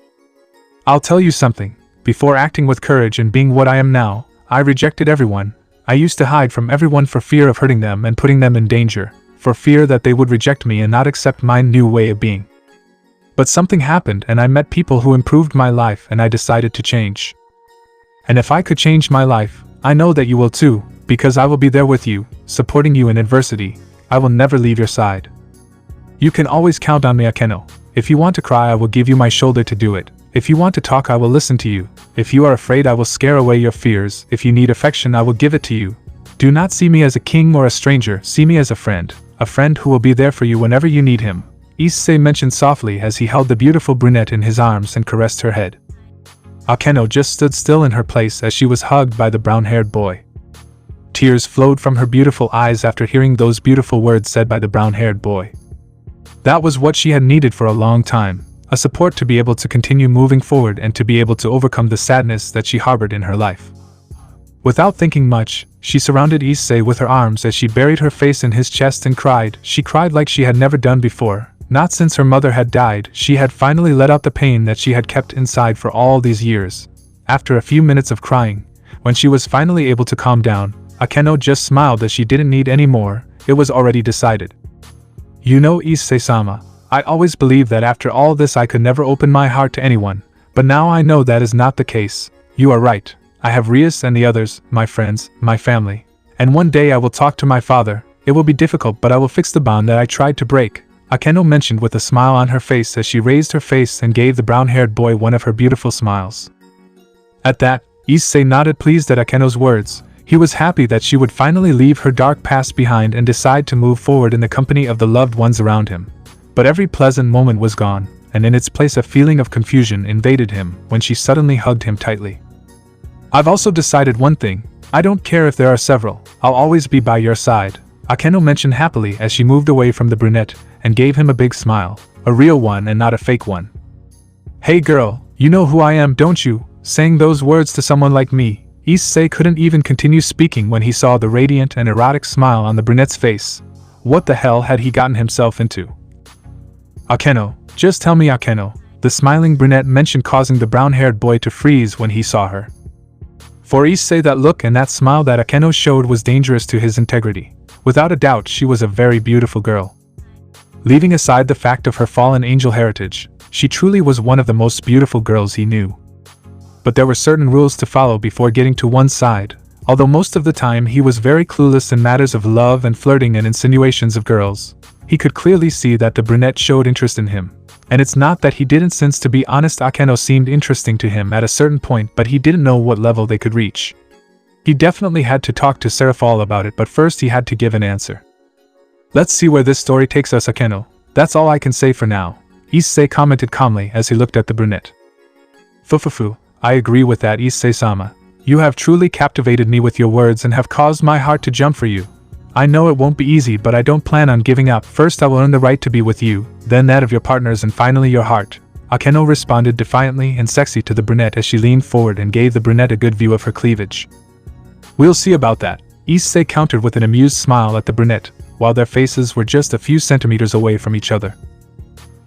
I'll tell you something, before acting with courage and being what I am now, I rejected everyone. I used to hide from everyone for fear of hurting them and putting them in danger, for fear that they would reject me and not accept my new way of being. But something happened and I met people who improved my life and I decided to change. And if I could change my life, I know that you will too, because I will be there with you, supporting you in adversity. I will never leave your side. You can always count on me, Akeno. If you want to cry, I will give you my shoulder to do it. If you want to talk, I will listen to you. If you are afraid, I will scare away your fears. If you need affection, I will give it to you. Do not see me as a king or a stranger, see me as a friend who will be there for you whenever you need him, Issei mentioned softly as he held the beautiful brunette in his arms and caressed her head. Akeno just stood still in her place as she was hugged by the brown-haired boy. Tears flowed from her beautiful eyes after hearing those beautiful words said by the brown-haired boy. That was what she had needed for a long time, a support to be able to continue moving forward and to be able to overcome the sadness that she harbored in her life. Without thinking much, she surrounded Issei with her arms as she buried her face in his chest and cried. She cried like she had never done before. Not since her mother had died, she had finally let out the pain that she had kept inside for all these years. After a few minutes of crying, when she was finally able to calm down, Akeno just smiled as she didn't need any more. It was already decided. You know, Issei-sama, I always believed that after all this I could never open my heart to anyone, but now I know that is not the case. You are right. I have Rias and the others, my friends, my family. And one day I will talk to my father. It will be difficult, but I will fix the bond that I tried to break, Akeno mentioned with a smile on her face as she raised her face and gave the brown-haired boy one of her beautiful smiles. At that, Issei nodded, pleased at Akeno's words. He was happy that she would finally leave her dark past behind and decide to move forward in the company of the loved ones around him. But every pleasant moment was gone, and in its place a feeling of confusion invaded him when she suddenly hugged him tightly. I've also decided one thing. I don't care if there are several, I'll always be by your side, Akeno mentioned happily as she moved away from the brunette and gave him a big smile, a real one and not a fake one. Hey girl, you know who I am, don't you? Saying those words to someone like me, Issei couldn't even continue speaking when he saw the radiant and erotic smile on the brunette's face. What the hell had he gotten himself into? Akeno, just tell me, Akeno, the smiling brunette mentioned, causing the brown-haired boy to freeze when he saw her. For Issei, that look and that smile that Akeno showed was dangerous to his integrity. Without a doubt, she was a very beautiful girl. Leaving aside the fact of her fallen angel heritage, she truly was one of the most beautiful girls he knew. But there were certain rules to follow before getting to one's side. Although most of the time he was very clueless in matters of love and flirting and insinuations of girls, he could clearly see that the brunette showed interest in him. And it's not that he didn't, since to be honest Akeno seemed interesting to him at a certain point, but he didn't know what level they could reach. He definitely had to talk to Serafall about it, but first he had to give an answer. Let's see where this story takes us, Akeno. That's all I can say for now, Issei commented calmly as he looked at the brunette. Fufufu, I agree with that, Issei-sama. You have truly captivated me with your words and have caused my heart to jump for you. I know it won't be easy, but I don't plan on giving up. First I will earn the right to be with you, then that of your partners, and finally your heart, Akeno responded defiantly and sexy to the brunette as she leaned forward and gave the brunette a good view of her cleavage. We'll see about that, Issei countered with an amused smile at the brunette, while their faces were just a few centimeters away from each other.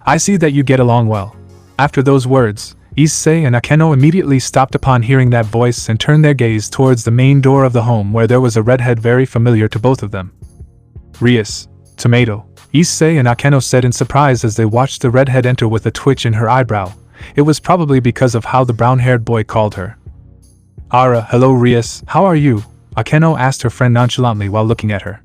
I see that you get along well. After those words, Issei and Akeno immediately stopped upon hearing that voice and turned their gaze towards the main door of the home, where there was a redhead very familiar to both of them. Rias, tomato, Issei and Akeno said in surprise as they watched the redhead enter with a twitch in her eyebrow. It was probably because of how the brown-haired boy called her. Hello Rias, how are you? Akeno asked her friend nonchalantly while looking at her.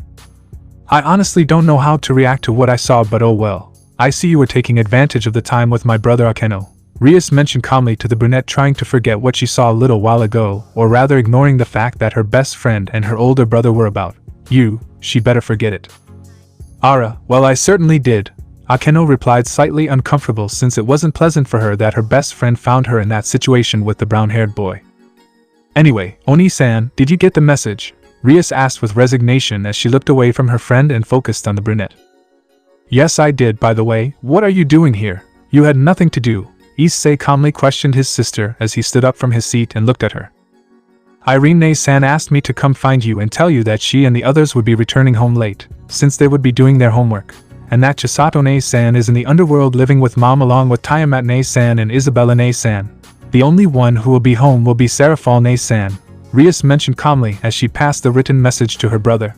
I honestly don't know how to react to what I saw, but oh well. I see you were taking advantage of the time with my brother Akeno, Rias mentioned calmly to the brunette, trying to forget what she saw a little while ago, or rather ignoring the fact that her best friend and her older brother were about. She better forget it. Well, I certainly did, Akeno replied, slightly uncomfortable since it wasn't pleasant for her that her best friend found her in that situation with the brown-haired boy. Anyway, Oni-san, did you get the message? Rias asked with resignation as she looked away from her friend and focused on the brunette. Yes, I did. By the way, what are you doing here? You had nothing to do, Issei calmly questioned his sister as he stood up from his seat and looked at her. Irene-san asked me to come find you and tell you that she and the others would be returning home late, since they would be doing their homework, and that Chisato-san is in the underworld living with Mom along with Tiamat-san and Isabella-san. The only one who will be home will be Serafall-san, Rias mentioned calmly as she passed the written message to her brother.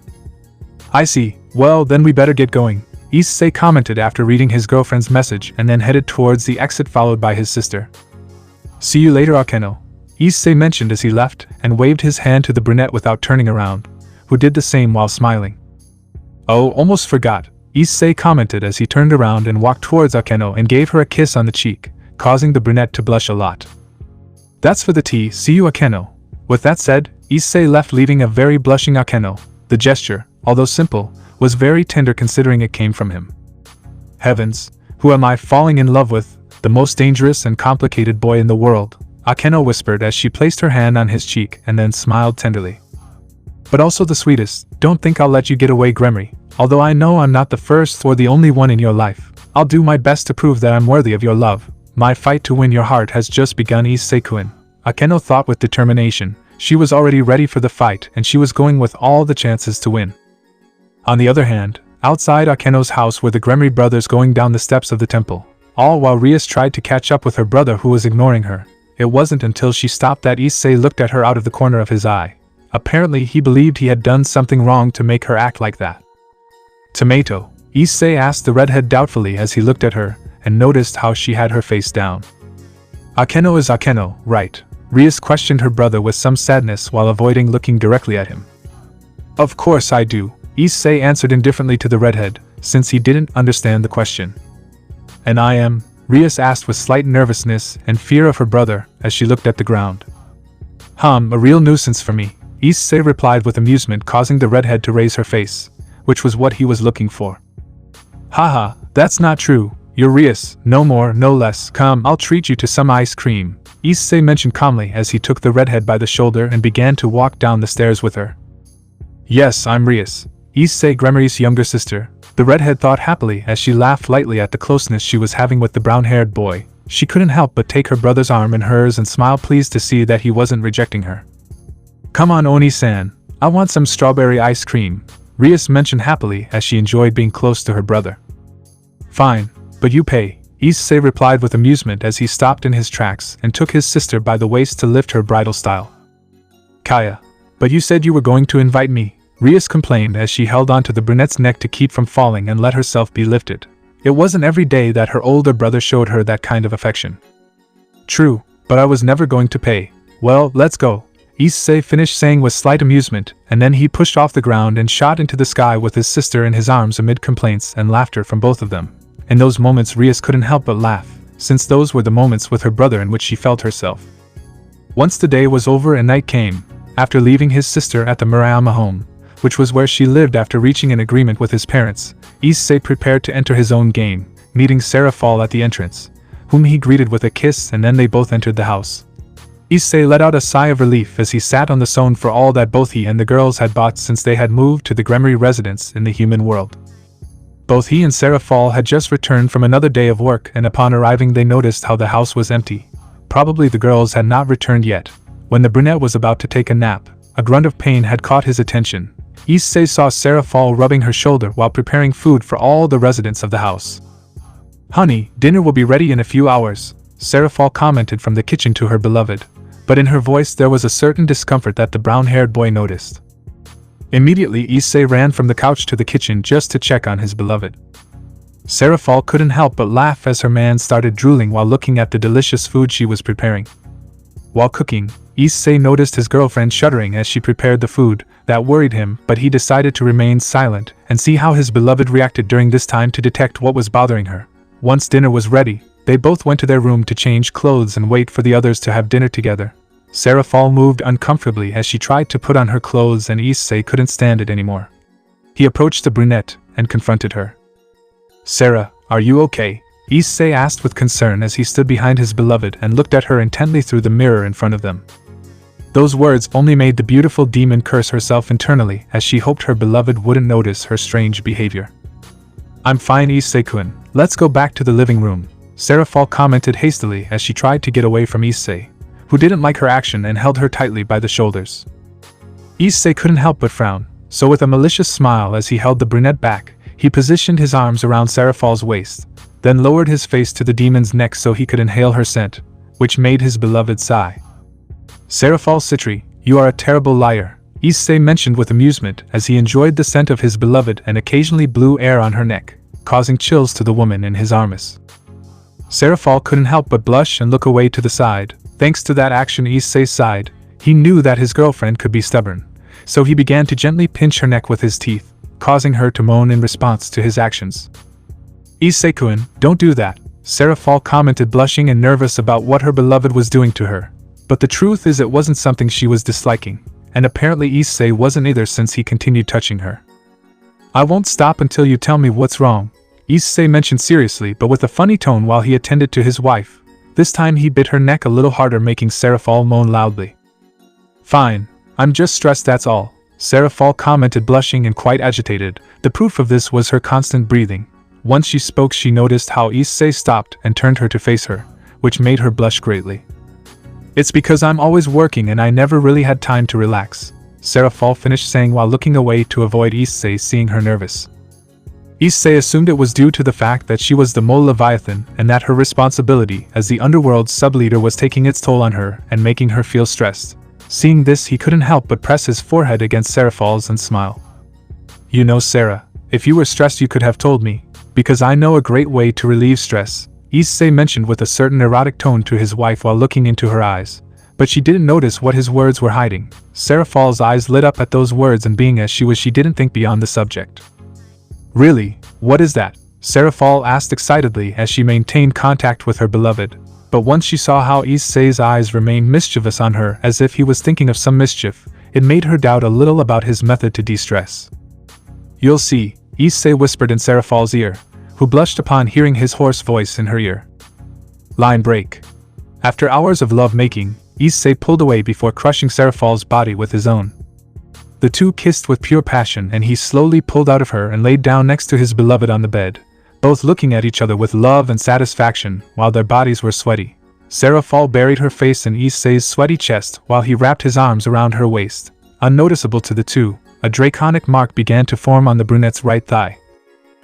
I see. Well, then we better get going, Issei commented after reading his girlfriend's message and then headed towards the exit, followed by his sister. See you later, Akeno, Issei mentioned as he left and waved his hand to the brunette without turning around, who did the same while smiling. Oh, almost forgot, Issei commented as he turned around and walked towards Akeno and gave her a kiss on the cheek, causing the brunette to blush a lot. "That's for the tea, see you Akeno." With that said, Issei left, leaving a very blushing Akeno. The gesture, although simple, was very tender considering it came from him. "Heavens, who am I falling in love with? The most dangerous and complicated boy in the world," Akeno whispered as she placed her hand on his cheek and then smiled tenderly. "But also the sweetest. Don't think I'll let you get away, Gremory. Although I know I'm not the first or the only one in your life, I'll do my best to prove that I'm worthy of your love. My fight to win your heart has just begun, Issei-kun," Akeno thought with determination. She was already ready for the fight and she was going with all the chances to win. On the other hand, outside Akeno's house were the Gremory brothers going down the steps of the temple, all while Rias tried to catch up with her brother who was ignoring her. It wasn't until she stopped that Issei looked at her out of the corner of his eye. Apparently he believed he had done something wrong to make her act like that. "Tomato?" Issei asked the redhead doubtfully as he looked at her, and noticed how she had her face down. "Akeno is Akeno, right?" Rias questioned her brother with some sadness while avoiding looking directly at him. "Of course I do," Issei answered indifferently to the redhead, since he didn't understand the question. "And I am?" Rias asked with slight nervousness and fear of her brother as she looked at the ground. "A real nuisance for me," Issei replied with amusement, causing the redhead to raise her face, which was what he was looking for. "Haha, that's not true. You're Rias, no more, no less. Come, I'll treat you to some ice cream," Issei mentioned calmly as he took the redhead by the shoulder and began to walk down the stairs with her. "Yes, I'm Rias, Issei Gremory's younger sister," the redhead thought happily as she laughed lightly at the closeness she was having with the brown-haired boy. She couldn't help but take her brother's arm in hers and smile, pleased to see that he wasn't rejecting her. "Come on, Oni-san, I want some strawberry ice cream," Rias mentioned happily as she enjoyed being close to her brother. "Fine, but you pay," Issei replied with amusement as he stopped in his tracks and took his sister by the waist to lift her bridal style. "Kaya, but you said you were going to invite me," Rias complained as she held onto the brunette's neck to keep from falling and let herself be lifted. It wasn't every day that her older brother showed her that kind of affection. "True, but I was never going to pay." "Well, let's go," Issei finished saying with slight amusement, and then he pushed off the ground and shot into the sky with his sister in his arms amid complaints and laughter from both of them. In those moments Rias couldn't help but laugh, since those were the moments with her brother in which she felt herself. Once the day was over and night came, after leaving his sister at the Murayama home, which was where she lived after reaching an agreement with his parents, Issei prepared to enter his own game, meeting Serafall at the entrance, whom he greeted with a kiss, and then they both entered the house. Issei let out a sigh of relief as he sat on the sofa for all that both he and the girls had bought since they had moved to the Gremory residence in the human world. Both he and Serafall had just returned from another day of work, and upon arriving they noticed how the house was empty. Probably the girls had not returned yet. When the brunette was about to take a nap, a grunt of pain had caught his attention. Issei saw Serafall rubbing her shoulder while preparing food for all the residents of the house. "Honey, dinner will be ready in a few hours," Serafall commented from the kitchen to her beloved, but in her voice there was a certain discomfort that the brown-haired boy noticed. Immediately Issei ran from the couch to the kitchen just to check on his beloved. Serafall couldn't help but laugh as her man started drooling while looking at the delicious food she was preparing. While cooking, Issei noticed his girlfriend shuddering as she prepared the food. That worried him, but he decided to remain silent and see how his beloved reacted during this time to detect what was bothering her. Once dinner was ready, they both went to their room to change clothes and wait for the others to have dinner together. Serafall moved uncomfortably as she tried to put on her clothes, and Issei couldn't stand it anymore. He approached the brunette and confronted her. "Sarah, are you okay?" Issei asked with concern as he stood behind his beloved and looked at her intently through the mirror in front of them. Those words only made the beautiful demon curse herself internally as she hoped her beloved wouldn't notice her strange behavior. "I'm fine, Issei-kun. Let's go back to the living room," Serafall commented hastily as she tried to get away from Issei, who didn't like her action and held her tightly by the shoulders. Issei couldn't help but frown, so with a malicious smile as he held the brunette back, he positioned his arms around Serafall's waist, then lowered his face to the demon's neck so he could inhale her scent, which made his beloved sigh. "Serafall Citri, you are a terrible liar," Issei mentioned with amusement as he enjoyed the scent of his beloved and occasionally blew air on her neck, causing chills to the woman in his arms. Serafall couldn't help but blush and look away to the side. Thanks to that action, Issei sighed. He knew that his girlfriend could be stubborn, so he began to gently pinch her neck with his teeth, causing her to moan in response to his actions. "Issei-kun, don't do that," Serafall commented, blushing and nervous about what her beloved was doing to her. But the truth is it wasn't something she was disliking, and apparently Issei wasn't either, since he continued touching her. "I won't stop until you tell me what's wrong," Issei mentioned seriously but with a funny tone while he attended to his wife. This time he bit her neck a little harder, making Serafall moan loudly. "Fine, I'm just stressed, that's all," Serafall commented, blushing and quite agitated. The proof of this was her constant breathing. Once she spoke, she noticed how Issei stopped and turned her to face her, which made her blush greatly. "It's because I'm always working and I never really had time to relax," Serafall finished saying while looking away to avoid Issei seeing her nervous. Issei assumed it was due to the fact that she was the mole Leviathan and that her responsibility as the underworld's sub-leader was taking its toll on her and making her feel stressed. Seeing this, he couldn't help but press his forehead against Serafall's and smile. "You know, Sarah, if you were stressed you could have told me, because I know a great way to relieve stress," Issei mentioned with a certain erotic tone to his wife while looking into her eyes. But she didn't notice what his words were hiding. Serafall's eyes lit up at those words, and being as she was, she didn't think beyond the subject. "Really? What is that?" Serafall asked excitedly as she maintained contact with her beloved. But once she saw how Issei's eyes remained mischievous on her, as if he was thinking of some mischief, it made her doubt a little about his method to de-stress. "You'll see," Issei whispered in Serafall's ear, who blushed upon hearing his hoarse voice in her ear. Line break. After hours of love-making, Issei pulled away before crushing Serafall's body with his own. The two kissed with pure passion, and he slowly pulled out of her and laid down next to his beloved on the bed, both looking at each other with love and satisfaction while their bodies were sweaty. Serafall buried her face in Issei's sweaty chest while he wrapped his arms around her waist. Unnoticeable to the two, a draconic mark began to form on the brunette's right thigh,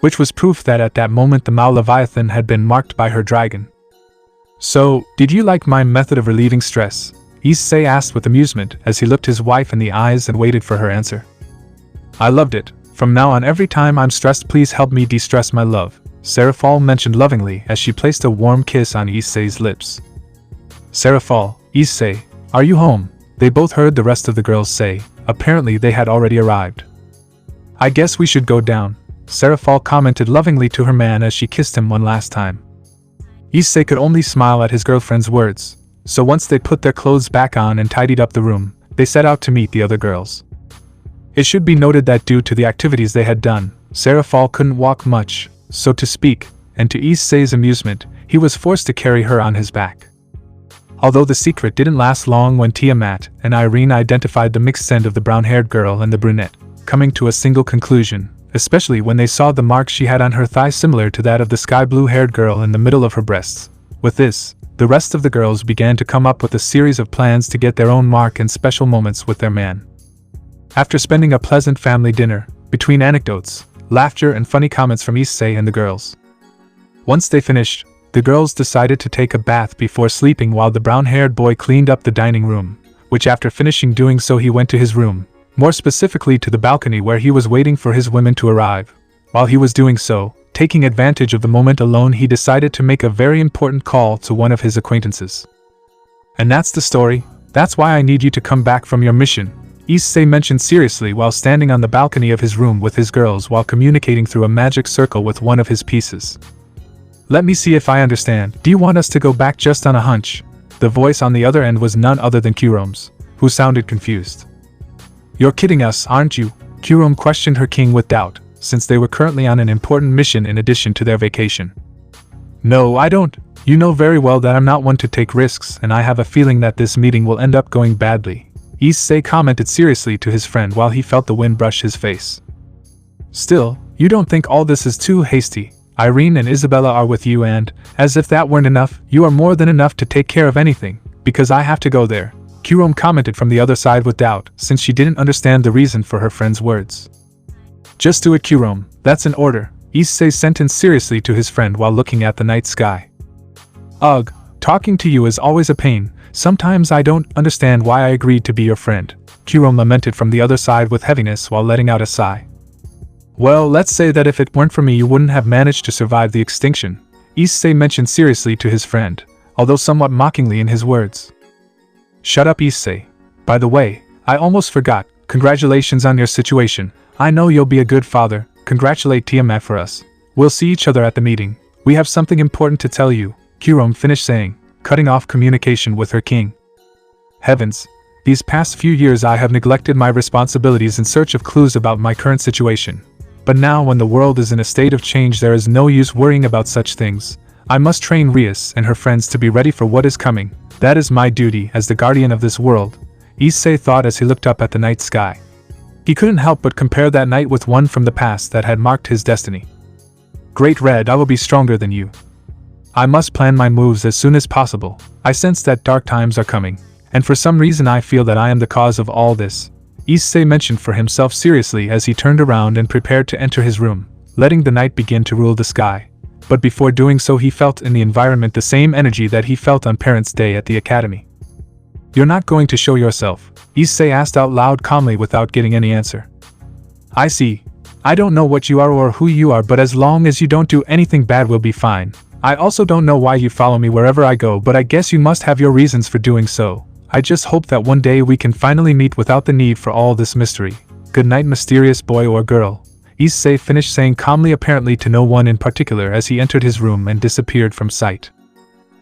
which was proof that at that moment the Male Leviathan had been marked by her dragon. "So, did you like my method of relieving stress?" Issei asked with amusement as he looked his wife in the eyes and waited for her answer. "I loved it. From now on, every time I'm stressed, please help me de-stress, my love," Serafall mentioned lovingly as she placed a warm kiss on Issei's lips. "Serafall, Issei, are you home?" they both heard the rest of the girls say. Apparently they had already arrived. "I guess we should go down," Serafall commented lovingly to her man as she kissed him one last time. Issei could only smile at his girlfriend's words, so once they put their clothes back on and tidied up the room, they set out to meet the other girls. It should be noted that due to the activities they had done, Serafall couldn't walk much, so to speak, and to Issei's amusement, he was forced to carry her on his back. Although the secret didn't last long when Tiamat and Irene identified the mixed scent of the brown-haired girl and the brunette, coming to a single conclusion, especially when they saw the mark she had on her thigh similar to that of the sky-blue-haired girl in the middle of her breasts. With this, the rest of the girls began to come up with a series of plans to get their own mark and special moments with their man. After spending a pleasant family dinner, between anecdotes, laughter and funny comments from Issei and the girls. Once they finished, the girls decided to take a bath before sleeping while the brown-haired boy cleaned up the dining room, which after finishing doing so he went to his room, more specifically to the balcony where he was waiting for his women to arrive. While he was doing so, taking advantage of the moment alone, he decided to make a very important call to one of his acquaintances. "And that's the story. That's why I need you to come back from your mission," Issei mentioned seriously while standing on the balcony of his room with his girls while communicating through a magic circle with one of his pieces. "Let me see if I understand. Do you want us to go back just on a hunch?" The voice on the other end was none other than Kurome's, who sounded confused. "You're kidding us, aren't you?" Kurome questioned her king with doubt, since they were currently on an important mission in addition to their vacation. "No, I don't. You know very well that I'm not one to take risks, and I have a feeling that this meeting will end up going badly," Issei commented seriously to his friend while he felt the wind brush his face. "Still, you don't think all this is too hasty? Irene and Isabella are with you and, as if that weren't enough, you are more than enough to take care of anything, because I have to go there," Kurome commented from the other side with doubt, since she didn't understand the reason for her friend's words. "Just do it, Kurome, that's an order," Issei sentenced seriously to his friend while looking at the night sky. "Ugh, talking to you is always a pain. Sometimes I don't understand why I agreed to be your friend," Kurome lamented from the other side with heaviness while letting out a sigh. "Well, let's say that if it weren't for me you wouldn't have managed to survive the extinction," Issei mentioned seriously to his friend, although somewhat mockingly in his words. "Shut up, Issei. By the way, I almost forgot, congratulations on your situation. I know you'll be a good father. Congratulate Tiamat for us. We'll see each other at the meeting. We have something important to tell you, Jerome finished saying, cutting off communication with her king. Heavens, these past few years I have neglected my responsibilities in search of clues about my current situation. But now when the world is in a state of change there is no use worrying about such things. I must train Rias and her friends to be ready for what is coming. That is my duty as the guardian of this world, Issei thought as he looked up at the night sky. He couldn't help but compare that night with one from the past that had marked his destiny. Great Red, I will be stronger than you. I must plan my moves as soon as possible. I sense that dark times are coming, and for some reason I feel that I am the cause of all this, Issei mentioned for himself seriously as he turned around and prepared to enter his room, letting the night begin to rule the sky. But before doing so he felt in the environment the same energy that he felt on Parents' Day at the academy. You're not going to show yourself? Issei asked out loud calmly without getting any answer. I see. I don't know what you are or who you are, but as long as you don't do anything bad we'll be fine. I also don't know why you follow me wherever I go, but I guess you must have your reasons for doing so. I just hope that one day we can finally meet without the need for all this mystery. Good night, mysterious boy or girl, Issei finished saying calmly, apparently to no one in particular, as he entered his room and disappeared from sight.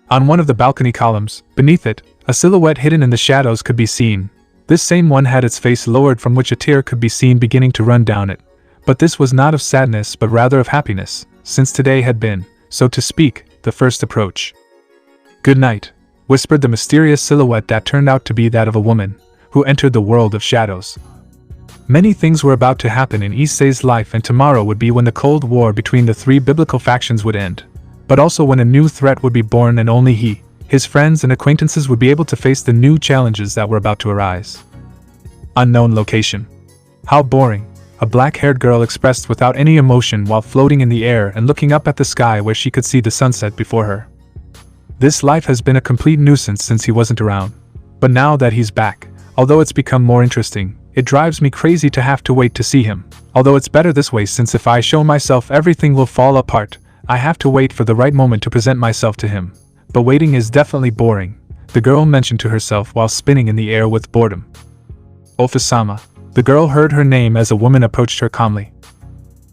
On one of the balcony columns, beneath it, a silhouette hidden in the shadows could be seen. This same one had its face lowered from which a tear could be seen beginning to run down it. But this was not of sadness but rather of happiness, since today had been, so to speak, the first approach. Good night, whispered the mysterious silhouette that turned out to be that of a woman, who entered the world of shadows. Many things were about to happen in Issei's life, and tomorrow would be when the Cold War between the three biblical factions would end, but also when a new threat would be born and only he, his friends and acquaintances would be able to face the new challenges that were about to arise. Unknown location. How boring, a black-haired girl expressed without any emotion while floating in the air and looking up at the sky where she could see the sunset before her. This life has been a complete nuisance since he wasn't around. But now that he's back, although it's become more interesting, it drives me crazy to have to wait to see him. Although it's better this way, since if I show myself everything will fall apart. I have to wait for the right moment to present myself to him. But waiting is definitely boring, the girl mentioned to herself while spinning in the air with boredom. Ophis-sama. The girl heard her name as a woman approached her calmly.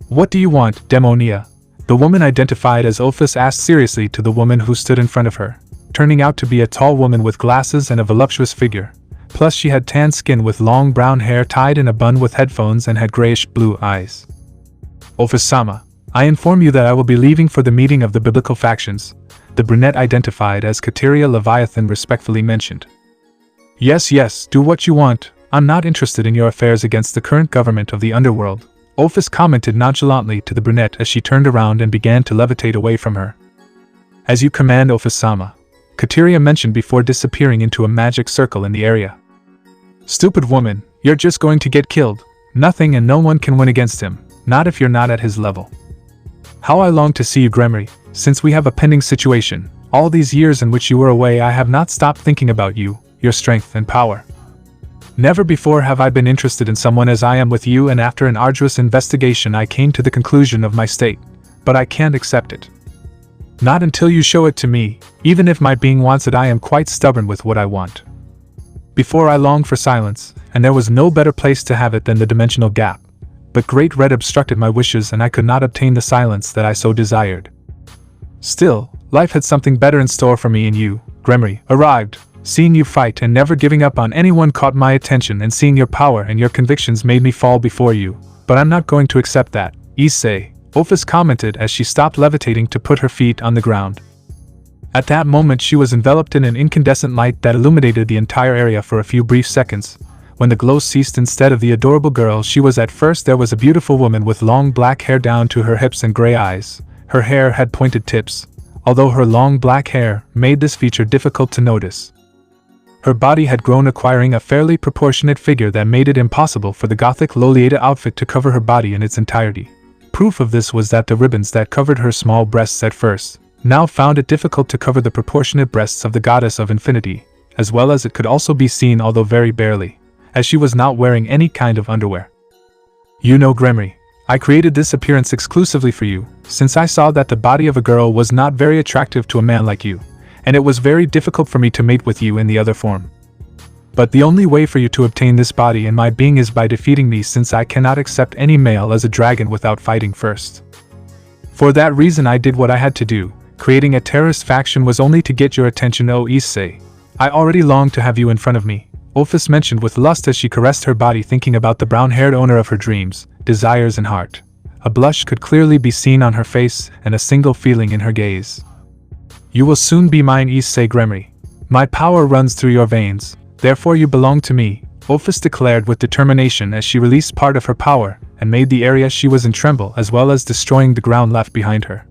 What do you want, Demonia? The woman identified as Ophis asked seriously to the woman who stood in front of her, turning out to be a tall woman with glasses and a voluptuous figure. Plus she had tan skin with long brown hair tied in a bun with headphones and had grayish-blue eyes. Ophis-sama, I inform you that I will be leaving for the meeting of the biblical factions, the brunette identified as Kateria Leviathan respectfully mentioned. Yes, do what you want. I'm not interested in your affairs against the current government of the underworld, Ophis commented nonchalantly to the brunette as she turned around and began to levitate away from her. As you command, Ophis-sama, Kateria mentioned before disappearing into a magic circle in the area. Stupid woman, you're just going to get killed. Nothing and no one can win against him, not if you're not at his level. How I long to see you, Gremory, since we have a pending situation. All these years in which you were away I have not stopped thinking about you, your strength and power. Never before have I been interested in someone as I am with you, and after an arduous investigation I came to the conclusion of my state, but I can't accept it. Not until you show it to me, even if my being wants it. I am quite stubborn with what I want. Before I longed for silence, and there was no better place to have it than the dimensional gap, but Great Red obstructed my wishes and I could not obtain the silence that I so desired. Still, life had something better in store for me, and you, Gremory, arrived. Seeing you fight and never giving up on anyone caught my attention, and seeing your power and your convictions made me fall before you. But I'm not going to accept that, Issei, Ophis commented as she stopped levitating to put her feet on the ground. At that moment she was enveloped in an incandescent light that illuminated the entire area for a few brief seconds. When the glow ceased, instead of the adorable girl she was at first, there was a beautiful woman with long black hair down to her hips and gray eyes. Her hair had pointed tips, although her long black hair made this feature difficult to notice. Her body had grown, acquiring a fairly proportionate figure that made it impossible for the gothic Lolita outfit to cover her body in its entirety. Proof of this was that the ribbons that covered her small breasts at first now found it difficult to cover the proportionate breasts of the goddess of infinity, as well as it could also be seen, although very barely, as she was not wearing any kind of underwear. You know, Gremory, I created this appearance exclusively for you, since I saw that the body of a girl was not very attractive to a man like you, and it was very difficult for me to mate with you in the other form. But the only way for you to obtain this body and my being is by defeating me, since I cannot accept any male as a dragon without fighting first. For that reason I did what I had to do. Creating a terrorist faction was only to get your attention, oh Issei. I already long to have you in front of me, Ophis mentioned with lust as she caressed her body, thinking about the brown-haired owner of her dreams, desires and heart. A blush could clearly be seen on her face and a single feeling in her gaze. You will soon be mine, Issei Gremory. My power runs through your veins, therefore you belong to me, Ophis declared with determination as she released part of her power and made the area she was in tremble, as well as destroying the ground left behind her.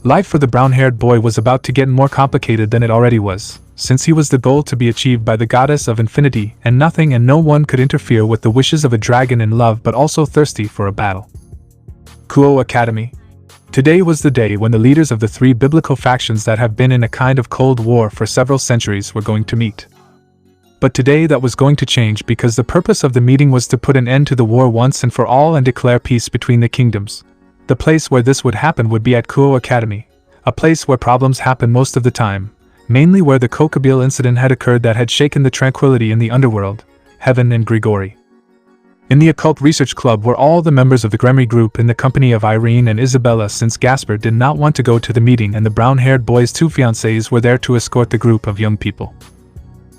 Life for the brown-haired boy was about to get more complicated than it already was, since he was the goal to be achieved by the goddess of infinity, and nothing and no one could interfere with the wishes of a dragon in love but also thirsty for a battle. Kuo Academy. Today was the day when the leaders of the three biblical factions that have been in a kind of cold war for several centuries were going to meet. But today that was going to change, because the purpose of the meeting was to put an end to the war once and for all and declare peace between the kingdoms. The place where this would happen would be at Kuo Academy, a place where problems happen most of the time, mainly where the Kokabeel incident had occurred that had shaken the tranquility in the underworld, heaven and Gregory. In the Occult Research Club were all the members of the Gremory group in the company of Irene and Isabella, since Gasper did not want to go to the meeting and the brown-haired boy's two fiancées were there to escort the group of young people.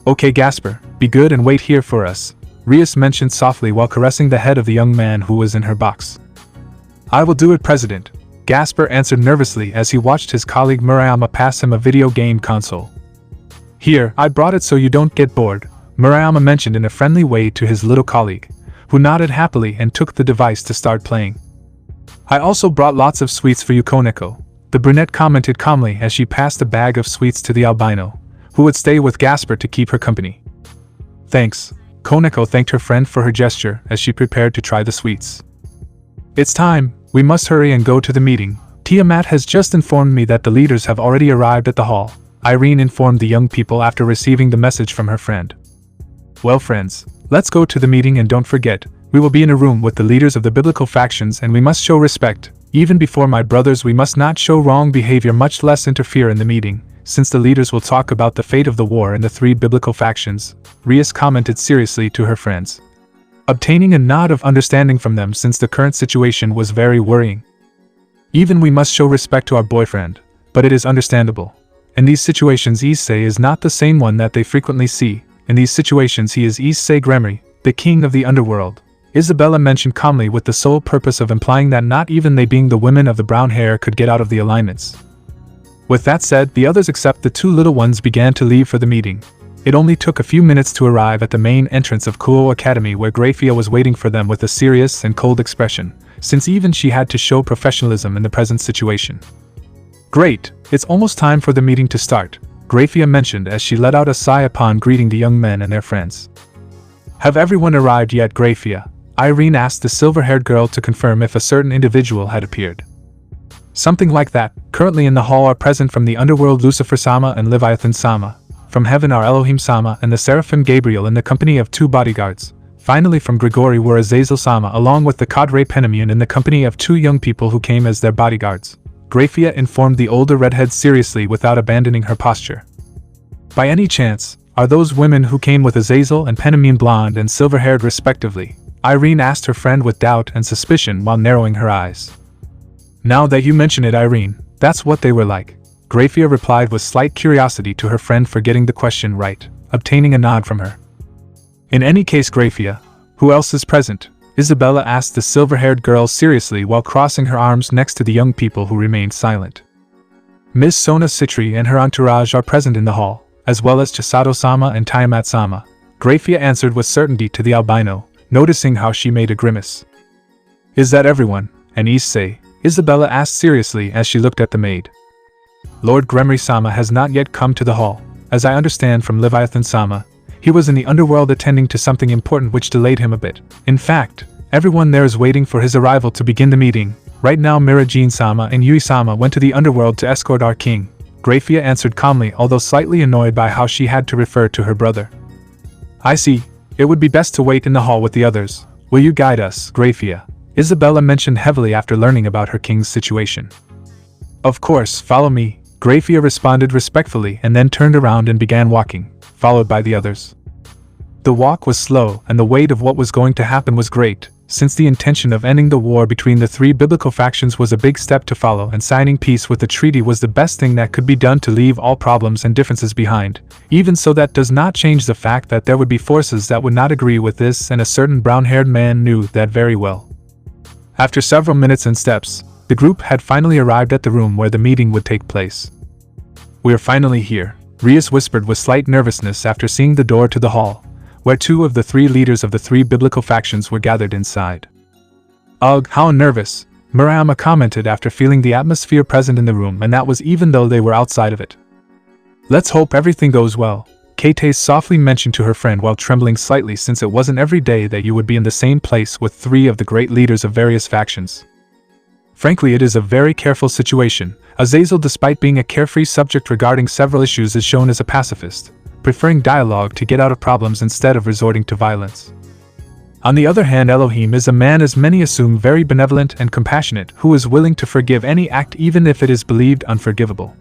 Okay Gasper, be good and wait here for us, Rias mentioned softly while caressing the head of the young man who was in her box. I will do it, President, Gasper answered nervously as he watched his colleague Murayama pass him a video game console. Here, I brought it so you don't get bored, Murayama mentioned in a friendly way to his little colleague, who nodded happily and took the device to start playing. I also brought lots of sweets for you, Koneko, the brunette commented calmly as she passed a bag of sweets to the albino, who would stay with Gasper to keep her company. Thanks, Koneko thanked her friend for her gesture as she prepared to try the sweets. It's time, we must hurry and go to the meeting. Tiamat has just informed me that the leaders have already arrived at the hall, Irene informed the young people after receiving the message from her friend. Well friends, let's go to the meeting, and don't forget, we will be in a room with the leaders of the biblical factions and we must show respect. Even before my brothers, we must not show wrong behavior, much less interfere in the meeting, since the leaders will talk about the fate of the war and the three biblical factions, Rias commented seriously to her friends, obtaining a nod of understanding from them since the current situation was very worrying. Even we must show respect to our boyfriend, but it is understandable. In these situations Issei is not the same one that they frequently see. In these situations he is Issei Gremory, the king of the underworld, Isabella mentioned calmly with the sole purpose of implying that not even they, being the women of the brown hair, could get out of the alignments. With that said, the others except the two little ones began to leave for the meeting. It only took a few minutes to arrive at the main entrance of Kuo Academy, where Grafia was waiting for them with a serious and cold expression, since even she had to show professionalism in the present situation. Great, it's almost time for the meeting to start, Grafia mentioned as she let out a sigh upon greeting the young men and their friends. Have everyone arrived yet, Grafia? Irene asked the silver-haired girl to confirm if a certain individual had appeared. Something like that. Currently in the hall are present from the underworld Lucifer-sama and Leviathan-sama. From heaven are Elohim-sama and the Seraphim Gabriel in the company of two bodyguards. Finally from Gregory were Azazel-sama along with the cadre Penamian in the company of two young people who came as their bodyguards. Grafia informed the older redhead seriously without abandoning her posture. By any chance, are those women who came with Azazel and Penamian blonde and silver-haired respectively? Irene asked her friend with doubt and suspicion while narrowing her eyes. Now that you mention it, Irene, that's what they were like, Grafia replied with slight curiosity to her friend for getting the question right, obtaining a nod from her. In any case, Grafia, who else is present? Isabella asked the silver-haired girl seriously while crossing her arms next to the young people who remained silent. Ms. Sona Citri and her entourage are present in the hall, as well as Chisato-sama and Tiamat-sama, Grafia answered with certainty to the albino, noticing how she made a grimace. Is that everyone, and Issei? Isabella asked seriously as she looked at the maid. Lord Gremory-sama has not yet come to the hall, as I understand from Leviathan-sama. He was in the underworld attending to something important which delayed him a bit. In fact, everyone there is waiting for his arrival to begin the meeting. Right now Mirajin-sama and Yui-sama went to the underworld to escort our king, Grafia answered calmly, although slightly annoyed by how she had to refer to her brother. I see. It would be best to wait in the hall with the others. Will you guide us, Grafia? Isabella mentioned heavily after learning about her king's situation. Of course, follow me, Grafia responded respectfully and then turned around and began walking, followed by the others. The walk was slow and the weight of what was going to happen was great, since the intention of ending the war between the three biblical factions was a big step to follow, and signing peace with the treaty was the best thing that could be done to leave all problems and differences behind. Even so, that does not change the fact that there would be forces that would not agree with this, and a certain brown-haired man knew that very well. After several minutes and steps, the group had finally arrived at the room where the meeting would take place. "We're finally here," Rias whispered with slight nervousness after seeing the door to the hall, where two of the three leaders of the three biblical factions were gathered inside. "Ugh, how nervous," Murayama commented after feeling the atmosphere present in the room, and that was even though they were outside of it. "Let's hope everything goes well," Kate softly mentioned to her friend while trembling slightly, since it wasn't every day that you would be in the same place with three of the great leaders of various factions. Frankly, it is a very careful situation. Azazel, despite being a carefree subject regarding several issues, is shown as a pacifist, preferring dialogue to get out of problems instead of resorting to violence. On the other hand, Elohim is a man, as many assume, very benevolent and compassionate, who is willing to forgive any act even if it is believed unforgivable.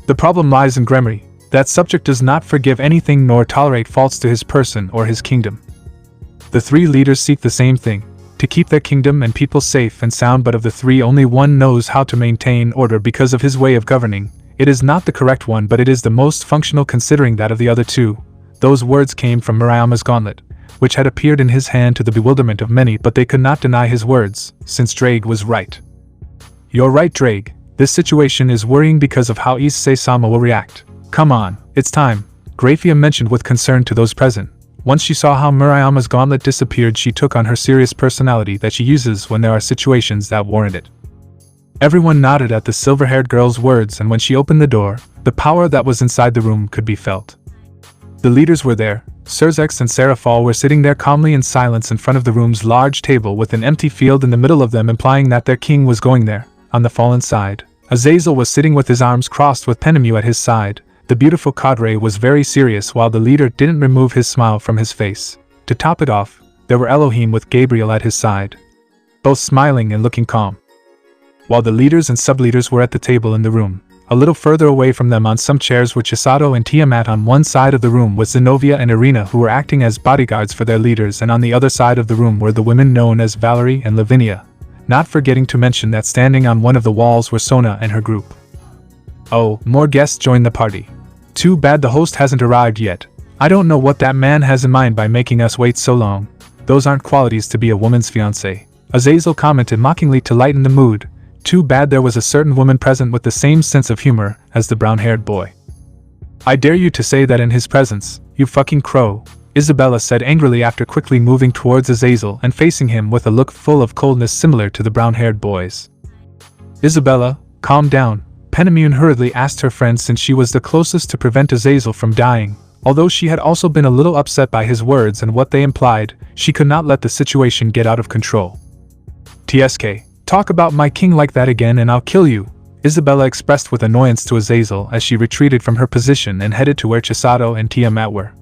The problem lies in Gremory. That subject does not forgive anything nor tolerate faults to his person or his kingdom. The three leaders seek the same thing, to keep their kingdom and people safe and sound, but of the three only one knows how to maintain order because of his way of governing. It is not the correct one, but it is the most functional considering that of the other two. Those words came from Murayama's gauntlet, which had appeared in his hand to the bewilderment of many, but they could not deny his words, since Drake was right. "You're right, Drake. This situation is worrying because of how Issei-sama will react. Come on, it's time," Grafia mentioned with concern to those present. Once she saw how Murayama's gauntlet disappeared, she took on her serious personality that she uses when there are situations that warrant it. Everyone nodded at the silver-haired girl's words, and when she opened the door, the power that was inside the room could be felt. The leaders were there. ExE and Serafall were sitting there calmly in silence in front of the room's large table with an empty field in the middle of them, implying that their king was going there. On the fallen side, Azazel was sitting with his arms crossed with Penemu at his side. The beautiful cadre was very serious, while the leader didn't remove his smile from his face. To top it off, there were Elohim with Gabriel at his side, both smiling and looking calm. While the leaders and sub-leaders were at the table in the room, a little further away from them on some chairs were Chisato and Tiamat. On one side of the room was Zenobia and Irina, who were acting as bodyguards for their leaders, and on the other side of the room were the women known as Valerie and Lavinia, not forgetting to mention that standing on one of the walls were Sona and her group. Oh, more guests joined the party. Too bad the host hasn't arrived yet. I don't know what that man has in mind by making us wait so long. Those aren't qualities to be a woman's fiancé, Azazel commented mockingly to lighten the mood. Too bad there was a certain woman present with the same sense of humor as the brown-haired boy. "I dare you to say that in his presence, you fucking crow," Isabella said angrily after quickly moving towards Azazel and facing him with a look full of coldness similar to the brown-haired boy's. "Isabella, calm down," Penemu hurriedly asked her friend, since she was the closest to prevent Azazel from dying. Although she had also been a little upset by his words and what they implied, she could not let the situation get out of control. "TSK, talk about my king like that again and I'll kill you," Isabella expressed with annoyance to Azazel as she retreated from her position and headed to where Chisato and Tiamat were.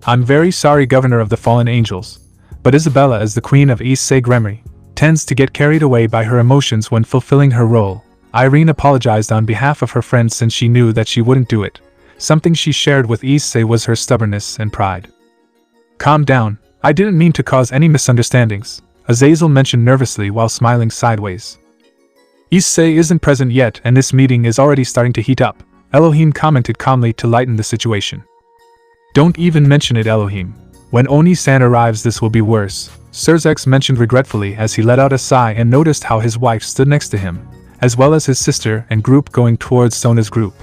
"I'm very sorry, Governor of the Fallen Angels, but Isabella, as the Queen of Issei Gremory, tends to get carried away by her emotions when fulfilling her role." Irene apologized on behalf of her friend, since she knew that she wouldn't do it. Something she shared with Issei was her stubbornness and pride. "Calm down, I didn't mean to cause any misunderstandings," Azazel mentioned nervously while smiling sideways. "Issei isn't present yet and this meeting is already starting to heat up," Elohim commented calmly to lighten the situation. "Don't even mention it, Elohim. When Oni-san arrives this will be worse," ExE mentioned regretfully as he let out a sigh and noticed how his wife stood next to him, as well as his sister and group going towards Sona's group.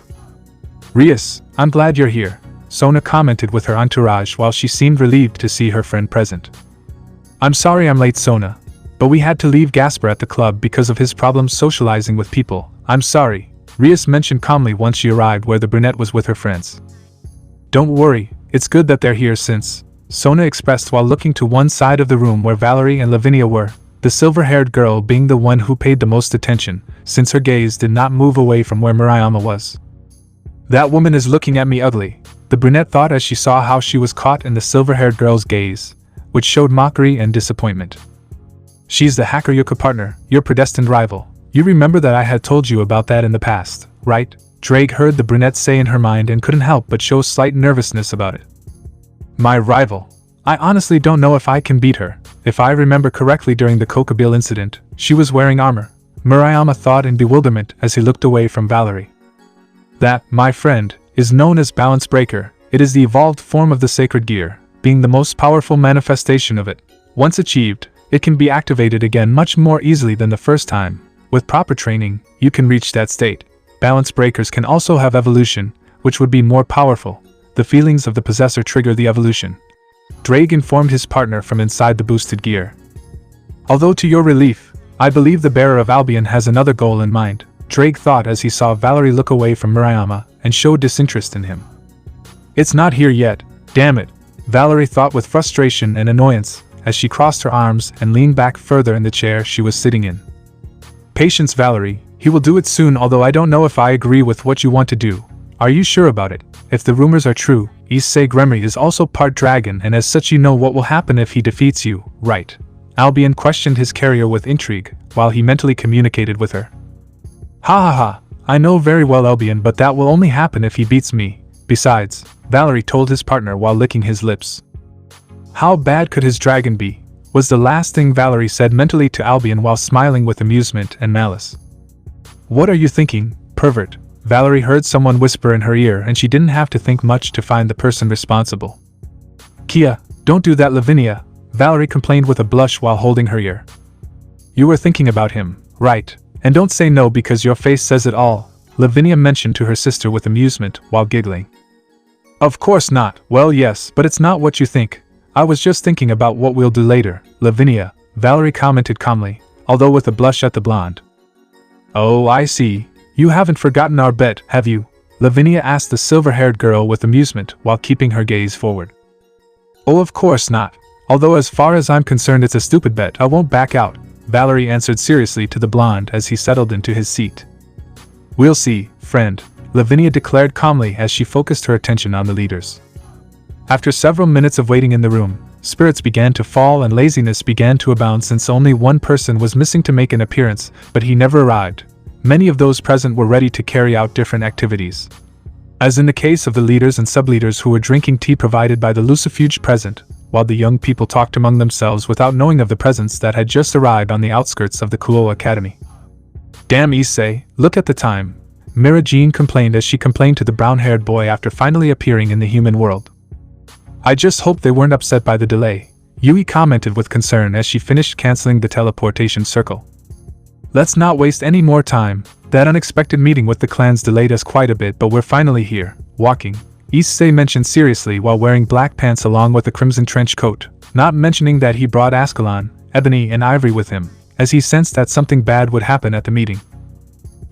"Rias, I'm glad you're here," Sona commented with her entourage while she seemed relieved to see her friend present. "I'm sorry I'm late, Sona, but we had to leave Gasper at the club because of his problems socializing with people." "I'm sorry," Rias mentioned calmly once she arrived where the brunette was with her friends. "Don't worry, it's good that they're here since," Sona expressed while looking to one side of the room where Valerie and Lavinia were, the silver-haired girl being the one who paid the most attention, since her gaze did not move away from where Murayama was. "That woman is looking at me ugly," the brunette thought as she saw how she was caught in the silver-haired girl's gaze, which showed mockery and disappointment. "She's the Hakuryuka partner, your predestined rival. You remember that I had told you about that in the past, right?" Drake heard the brunette say in her mind and couldn't help but show slight nervousness about it. "My rival? I honestly don't know if I can beat her," If I remember correctly, during the Kokobile incident, she was wearing armor, Murayama thought in bewilderment as he looked away from Valerie. That, my friend, is known as Balance Breaker. It is the evolved form of the sacred gear, being the most powerful manifestation of it. Once achieved, it can be activated again much more easily than the first time. With proper training, you can reach that state. Balance breakers can also have evolution, which would be more powerful. The feelings of the possessor trigger the evolution. Drake informed his partner from inside the boosted gear. Although to your relief, I believe the bearer of Albion has another goal in mind, Drake thought as he saw Valerie look away from Murayama and show disinterest in him. It's not here yet, damn it, Valerie thought with frustration and annoyance as she crossed her arms and leaned back further in the chair she was sitting in. Patience, Valerie, he will do it soon, although I don't know if I agree with what you want to do. Are you sure about it? If the rumors are true, Issei Gremory is also part dragon, and as such you know what will happen if he defeats you, right? Albion questioned his carrier with intrigue, while he mentally communicated with her. Ha ha ha, I know very well Albion, but that will only happen if he beats me. Besides, Valerie told his partner while licking his lips. How bad could his dragon be? Was the last thing Valerie said mentally to Albion while smiling with amusement and malice. What are you thinking, pervert? Valerie heard someone whisper in her ear, and she didn't have to think much to find the person responsible. Kia, don't do that, Lavinia, Valerie complained with a blush while holding her ear. You were thinking about him, right? And don't say no because your face says it all, Lavinia mentioned to her sister with amusement while giggling. Of course not. Well, yes, but it's not what you think. I was just thinking about what we'll do later, Lavinia, Valerie commented calmly, although with a blush at the blonde. Oh, I see. You haven't forgotten our bet, have you? Lavinia asked the silver-haired girl with amusement while keeping her gaze forward. Oh, of course not. Although as far as I'm concerned it's a stupid bet, I won't back out, Valerie answered seriously to the blonde as he settled into his seat. We'll see, friend, Lavinia declared calmly as she focused her attention on the leaders. After several minutes of waiting in the room, spirits began to fall and laziness began to abound since only one person was missing to make an appearance, but he never arrived. Many of those present were ready to carry out different activities. As in the case of the leaders and sub-leaders who were drinking tea provided by the Lucifuge present, while the young people talked among themselves without knowing of the presence that had just arrived on the outskirts of the Kuo Academy. Damn, Issei, look at the time, Mira Jean complained as she complained to the brown-haired boy after finally appearing in the human world. I just hope they weren't upset by the delay, Yui commented with concern as she finished canceling the teleportation circle. Let's not waste any more time. That unexpected meeting with the clans delayed us quite a bit, but we're finally here, walking, Issei mentioned seriously while wearing black pants along with a crimson trench coat, not mentioning that he brought Ascalon, Ebony and Ivory with him, as he sensed that something bad would happen at the meeting.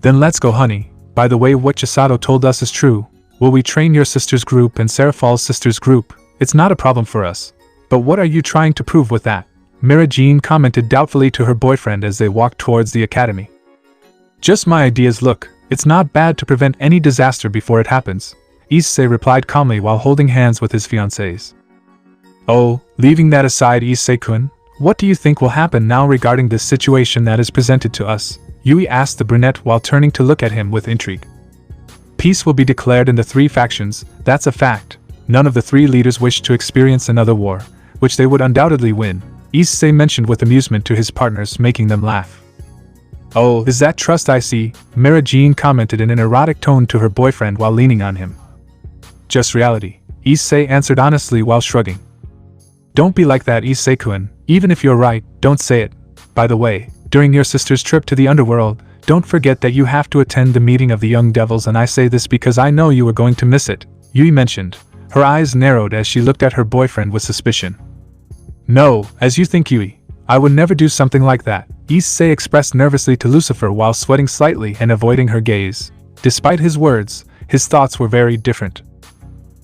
Then let's go, honey. By the way, what Chisato told us is true. Will we train your sister's group and Serafall's sister's group? It's not a problem for us. But what are you trying to prove with that? Mira Jean commented doubtfully to her boyfriend as they walked towards the academy. Just my ideas, look, it's not bad to prevent any disaster before it happens, Issei replied calmly while holding hands with his fiancés. Oh, leaving that aside, Issei-kun, what do you think will happen now regarding this situation that is presented to us? Yui asked the brunette while turning to look at him with intrigue. Peace will be declared in the three factions, that's a fact. None of the three leaders wish to experience another war, which they would undoubtedly win, Issei mentioned with amusement to his partners, making them laugh. Oh, is that trust I see? Mira Jean commented in an erotic tone to her boyfriend while leaning on him. Just reality, Issei answered honestly while shrugging. Don't be like that, Issei-kun, even if you're right, don't say it. By the way, during your sister's trip to the underworld, don't forget that you have to attend the meeting of the young devils, and I say this because I know you are going to miss it, Yui mentioned. Her eyes narrowed as she looked at her boyfriend with suspicion. No, as you think, Yui. I would never do something like that, Issei expressed nervously to Lucifer while sweating slightly and avoiding her gaze. Despite his words, his thoughts were very different.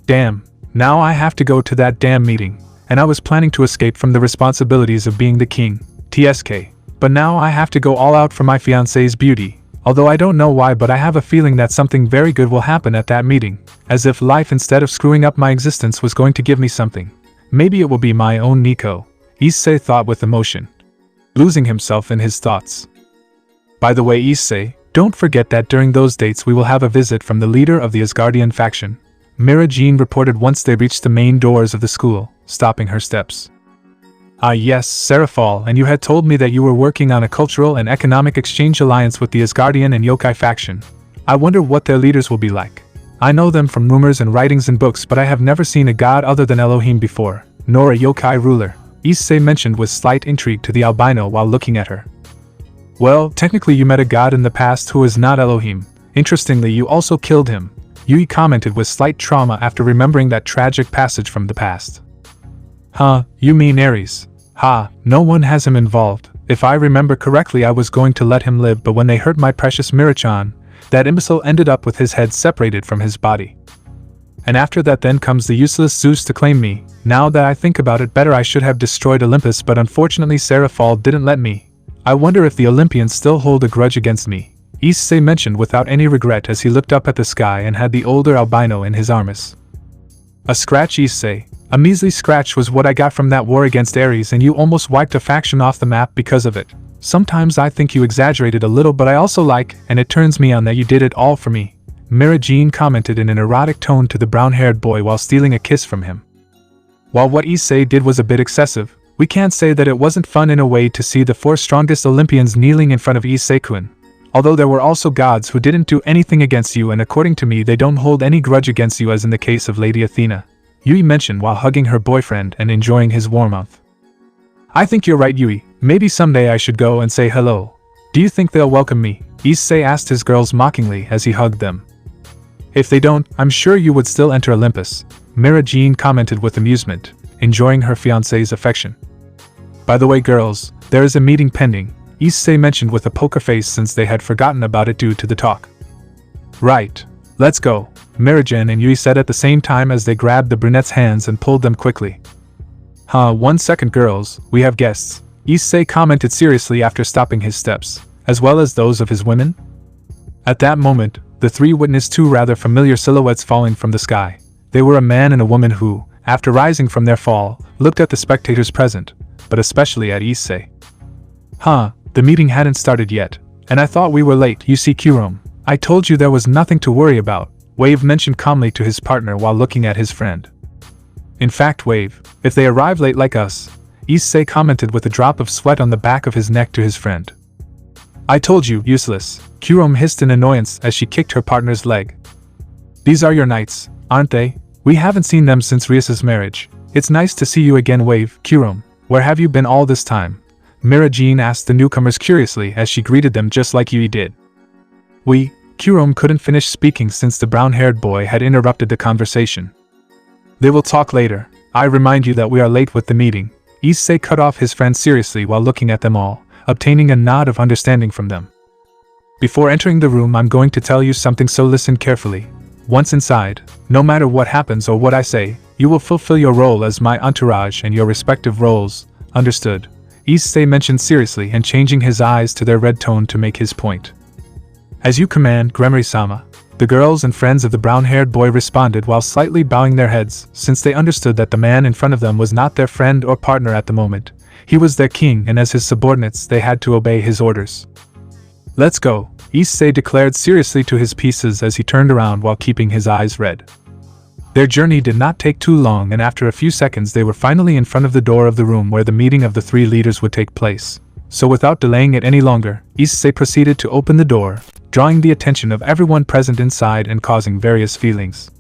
Damn, now I have to go to that damn meeting, and I was planning to escape from the responsibilities of being the king, TSK, but now I have to go all out for my fiancée's beauty, although I don't know why, but I have a feeling that something very good will happen at that meeting, as if life instead of screwing up my existence was going to give me something. Maybe it will be my own Nico, Issei thought with emotion, losing himself in his thoughts. By the way, Issei, don't forget that during those dates we will have a visit from the leader of the Asgardian faction, Mira Jean reported once they reached the main doors of the school, stopping her steps. Ah yes, Serafall, and you had told me that you were working on a cultural and economic exchange alliance with the Asgardian and Yokai faction. I wonder what their leaders will be like. I know them from rumors and writings in books, but I have never seen a god other than Elohim before, nor a yokai ruler, Issei mentioned with slight intrigue to the albino while looking at her. Well, technically you met a god in the past who is not Elohim. Interestingly, you also killed him, Yui commented with slight trauma after remembering that tragic passage from the past. Huh, you mean Ares? Ha, no one has him involved. If I remember correctly, I was going to let him live, but when they hurt my precious Mirachan, that imbecile ended up with his head separated from his body. And after that then comes the useless Zeus to claim me. Now that I think about it, better I should have destroyed Olympus, but unfortunately Serafall didn't let me. I wonder if the Olympians still hold a grudge against me, Issei mentioned without any regret as he looked up at the sky and had the older albino in his arms. A scratch, Issei. A measly scratch was what I got from that war against Ares, and you almost wiped a faction off the map because of it. Sometimes I think you exaggerated a little, but I also like, and it turns me on that you did it all for me, Mira Jean commented in an erotic tone to the brown-haired boy while stealing a kiss from him. While what Issei did was a bit excessive, we can't say that it wasn't fun in a way to see the 4 strongest Olympians kneeling in front of Issei-kun. Although there were also gods who didn't do anything against you, and according to me they don't hold any grudge against you, as in the case of Lady Athena, Yui mentioned while hugging her boyfriend and enjoying his warmth. I think you're right, Yui. Maybe someday I should go and say hello. Do you think they'll welcome me? Issei asked his girls mockingly as he hugged them. If they don't, I'm sure you would still enter Olympus, Mira Jean commented with amusement, enjoying her fiancé's affection. By the way, girls, there is a meeting pending, Issei mentioned with a poker face since they had forgotten about it due to the talk. Right. Let's go, Mirajan and Yui said at the same time as they grabbed the brunette's hands and pulled them quickly. Huh, 1 second girls, we have guests, Issei commented seriously after stopping his steps, as well as those of his women. At that moment, the 3 witnessed 2 rather familiar silhouettes falling from the sky. They were a man and a woman who, after rising from their fall, looked at the spectators present, but especially at Issei. Huh, the meeting hadn't started yet, and I thought we were late. You see, Kurom, I told you there was nothing to worry about, Wave mentioned calmly to his partner while looking at his friend. In fact, Wave, if they arrive late like us, Issei commented with a drop of sweat on the back of his neck to his friend. I told you, useless, Kurom hissed in annoyance as she kicked her partner's leg. These are your knights, aren't they? We haven't seen them since Rias's marriage. It's nice to see you again, Wave. Kurom, where have you been all this time? Mira Jean asked the newcomers curiously as she greeted them just like Yui did. Kurom couldn't finish speaking since the brown-haired boy had interrupted the conversation. They will talk later. I remind you that we are late with the meeting. Issei cut off his friend seriously while looking at them all, obtaining a nod of understanding from them. Before entering the room, I'm going to tell you something, so listen carefully. Once inside, no matter what happens or what I say, you will fulfill your role as my entourage and your respective roles. Understood? Issei mentioned seriously and changing his eyes to their red tone to make his point. As you command, Gremory-sama, the girls and friends of the brown-haired boy responded while slightly bowing their heads, since they understood that the man in front of them was not their friend or partner at the moment. He was their king, and as his subordinates they had to obey his orders. Let's go, Issei declared seriously to his pieces as he turned around while keeping his eyes red. Their journey did not take too long, and after a few seconds they were finally in front of the door of the room where the meeting of the 3 leaders would take place. So without delaying it any longer, Issei proceeded to open the door, drawing the attention of everyone present inside and causing various feelings.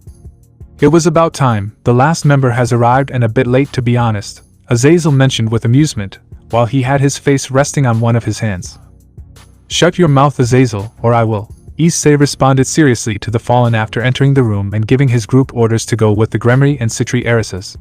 It was about time. The last member has arrived, and a bit late, to be honest, Azazel mentioned with amusement, while he had his face resting on one of his hands. Shut your mouth, Azazel, or I will, Issei responded seriously to the fallen after entering the room and giving his group orders to go with the Gremory and Citri heiresses.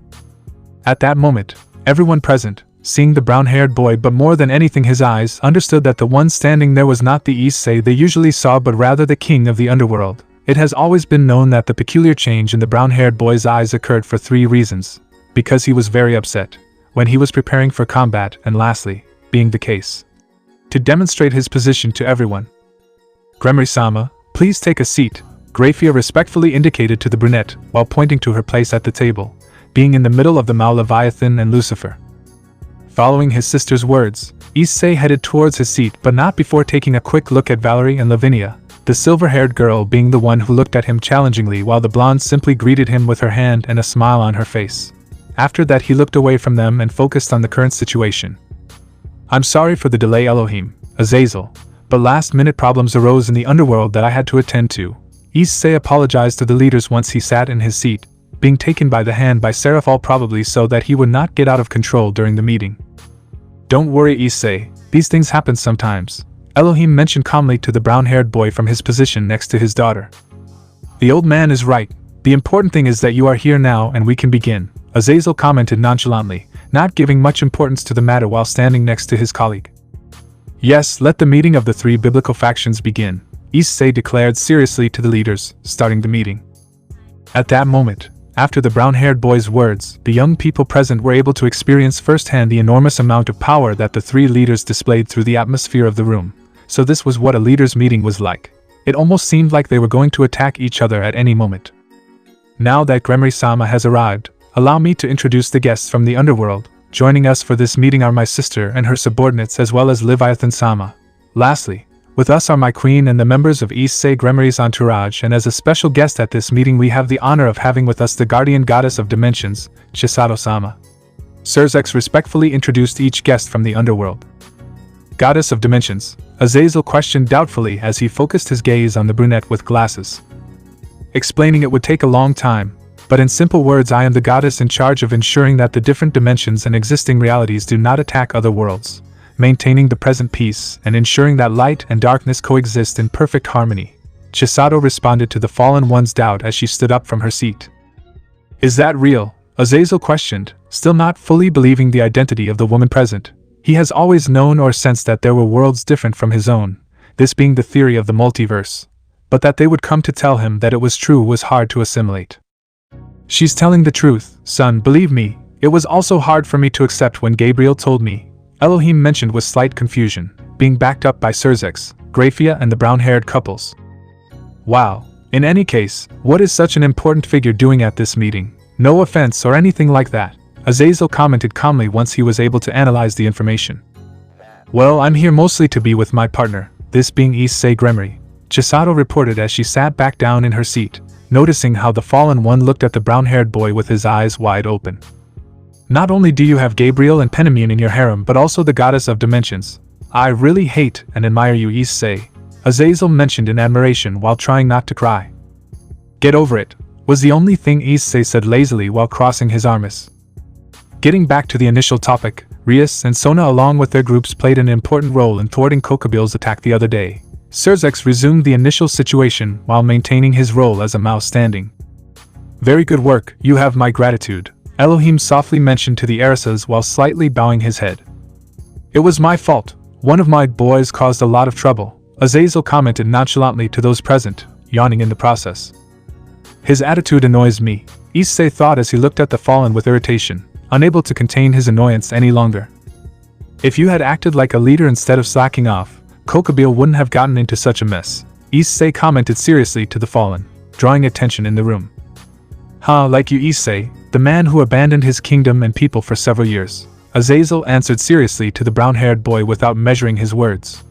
At that moment, everyone present, seeing the brown-haired boy but more than anything his eyes, understood that the one standing there was not the Issei they usually saw but rather the king of the underworld. It has always been known that the peculiar change in the brown-haired boy's eyes occurred for 3 reasons. Because he was very upset, when he was preparing for combat, and lastly, being the case, to demonstrate his position to everyone. Gremory-sama, please take a seat, Grafia respectfully indicated to the brunette while pointing to her place at the table, being in the middle of the Mao Leviathan and Lucifer. Following his sister's words, Issei headed towards his seat, but not before taking a quick look at Valerie and Lavinia, the silver-haired girl being the one who looked at him challengingly while the blonde simply greeted him with her hand and a smile on her face. After that he looked away from them and focused on the current situation. I'm sorry for the delay, Elohim, Azazel, but last-minute problems arose in the underworld that I had to attend to. Issei apologized to the leaders once he sat in his seat, being taken by the hand by Serafall probably so that he would not get out of control during the meeting. Don't worry, Issei, these things happen sometimes, Elohim mentioned calmly to the brown-haired boy from his position next to his daughter. The old man is right. The important thing is that you are here now and we can begin, Azazel commented nonchalantly, not giving much importance to the matter while standing next to his colleague. Yes, let the meeting of the three biblical factions begin, Issei declared seriously to the leaders, starting the meeting. At that moment, after the brown-haired boy's words, the young people present were able to experience firsthand the enormous amount of power that the three leaders displayed through the atmosphere of the room. So this was what a leaders' meeting was like. It almost seemed like they were going to attack each other at any moment. Now that Gremory-sama has arrived, allow me to introduce the guests from the underworld. Joining us for this meeting are my sister and her subordinates as well as Leviathan-sama. Lastly, with us are my queen and the members of Issei Gremory's entourage, and as a special guest at this meeting we have the honor of having with us the guardian goddess of dimensions, Chisato-sama. Serafall respectfully introduced each guest from the underworld. Goddess of dimensions, Azazel questioned doubtfully as he focused his gaze on the brunette with glasses. Explaining it would take a long time, but in simple words, I am the goddess in charge of ensuring that the different dimensions and existing realities do not attack other worlds, maintaining the present peace and ensuring that light and darkness coexist in perfect harmony. Chisato responded to the fallen one's doubt as she stood up from her seat. Is that real? Azazel questioned, still not fully believing the identity of the woman present. He has always known or sensed that there were worlds different from his own, this being the theory of the multiverse, but that they would come to tell him that it was true was hard to assimilate. She's telling the truth, son, believe me. It was also hard for me to accept when Gabriel told me, Elohim mentioned with slight confusion, being backed up by Serafall, Graphia and the brown-haired couples. Wow. In any case, what is such an important figure doing at this meeting? No offense or anything like that, Azazel commented calmly once he was able to analyze the information. Well, I'm here mostly to be with my partner, this being Issei Gremory, Chisato reported as she sat back down in her seat, noticing how the fallen one looked at the brown-haired boy with his eyes wide open. Not only do you have Gabriel and Penamune in your harem but also the goddess of dimensions. I really hate and admire you, Issei, Azazel mentioned in admiration while trying not to cry. Get over it, was the only thing Issei said lazily while crossing his arms. Getting back to the initial topic, Rias and Sona along with their groups played an important role in thwarting Kokobil's attack the other day. Serafall resumed the initial situation while maintaining his role as a mouse standing. Very good work, you have my gratitude, Elohim softly mentioned to the Arisas while slightly bowing his head. It was my fault, one of my boys caused a lot of trouble, Azazel commented nonchalantly to those present, yawning in the process. His attitude annoys me, Issei thought as he looked at the fallen with irritation, unable to contain his annoyance any longer. If you had acted like a leader instead of slacking off, Kokobil wouldn't have gotten into such a mess, Issei commented seriously to the fallen, drawing attention in the room. Like you, Issei, the man who abandoned his kingdom and people for several years, Azazel answered seriously to the brown-haired boy without measuring his words.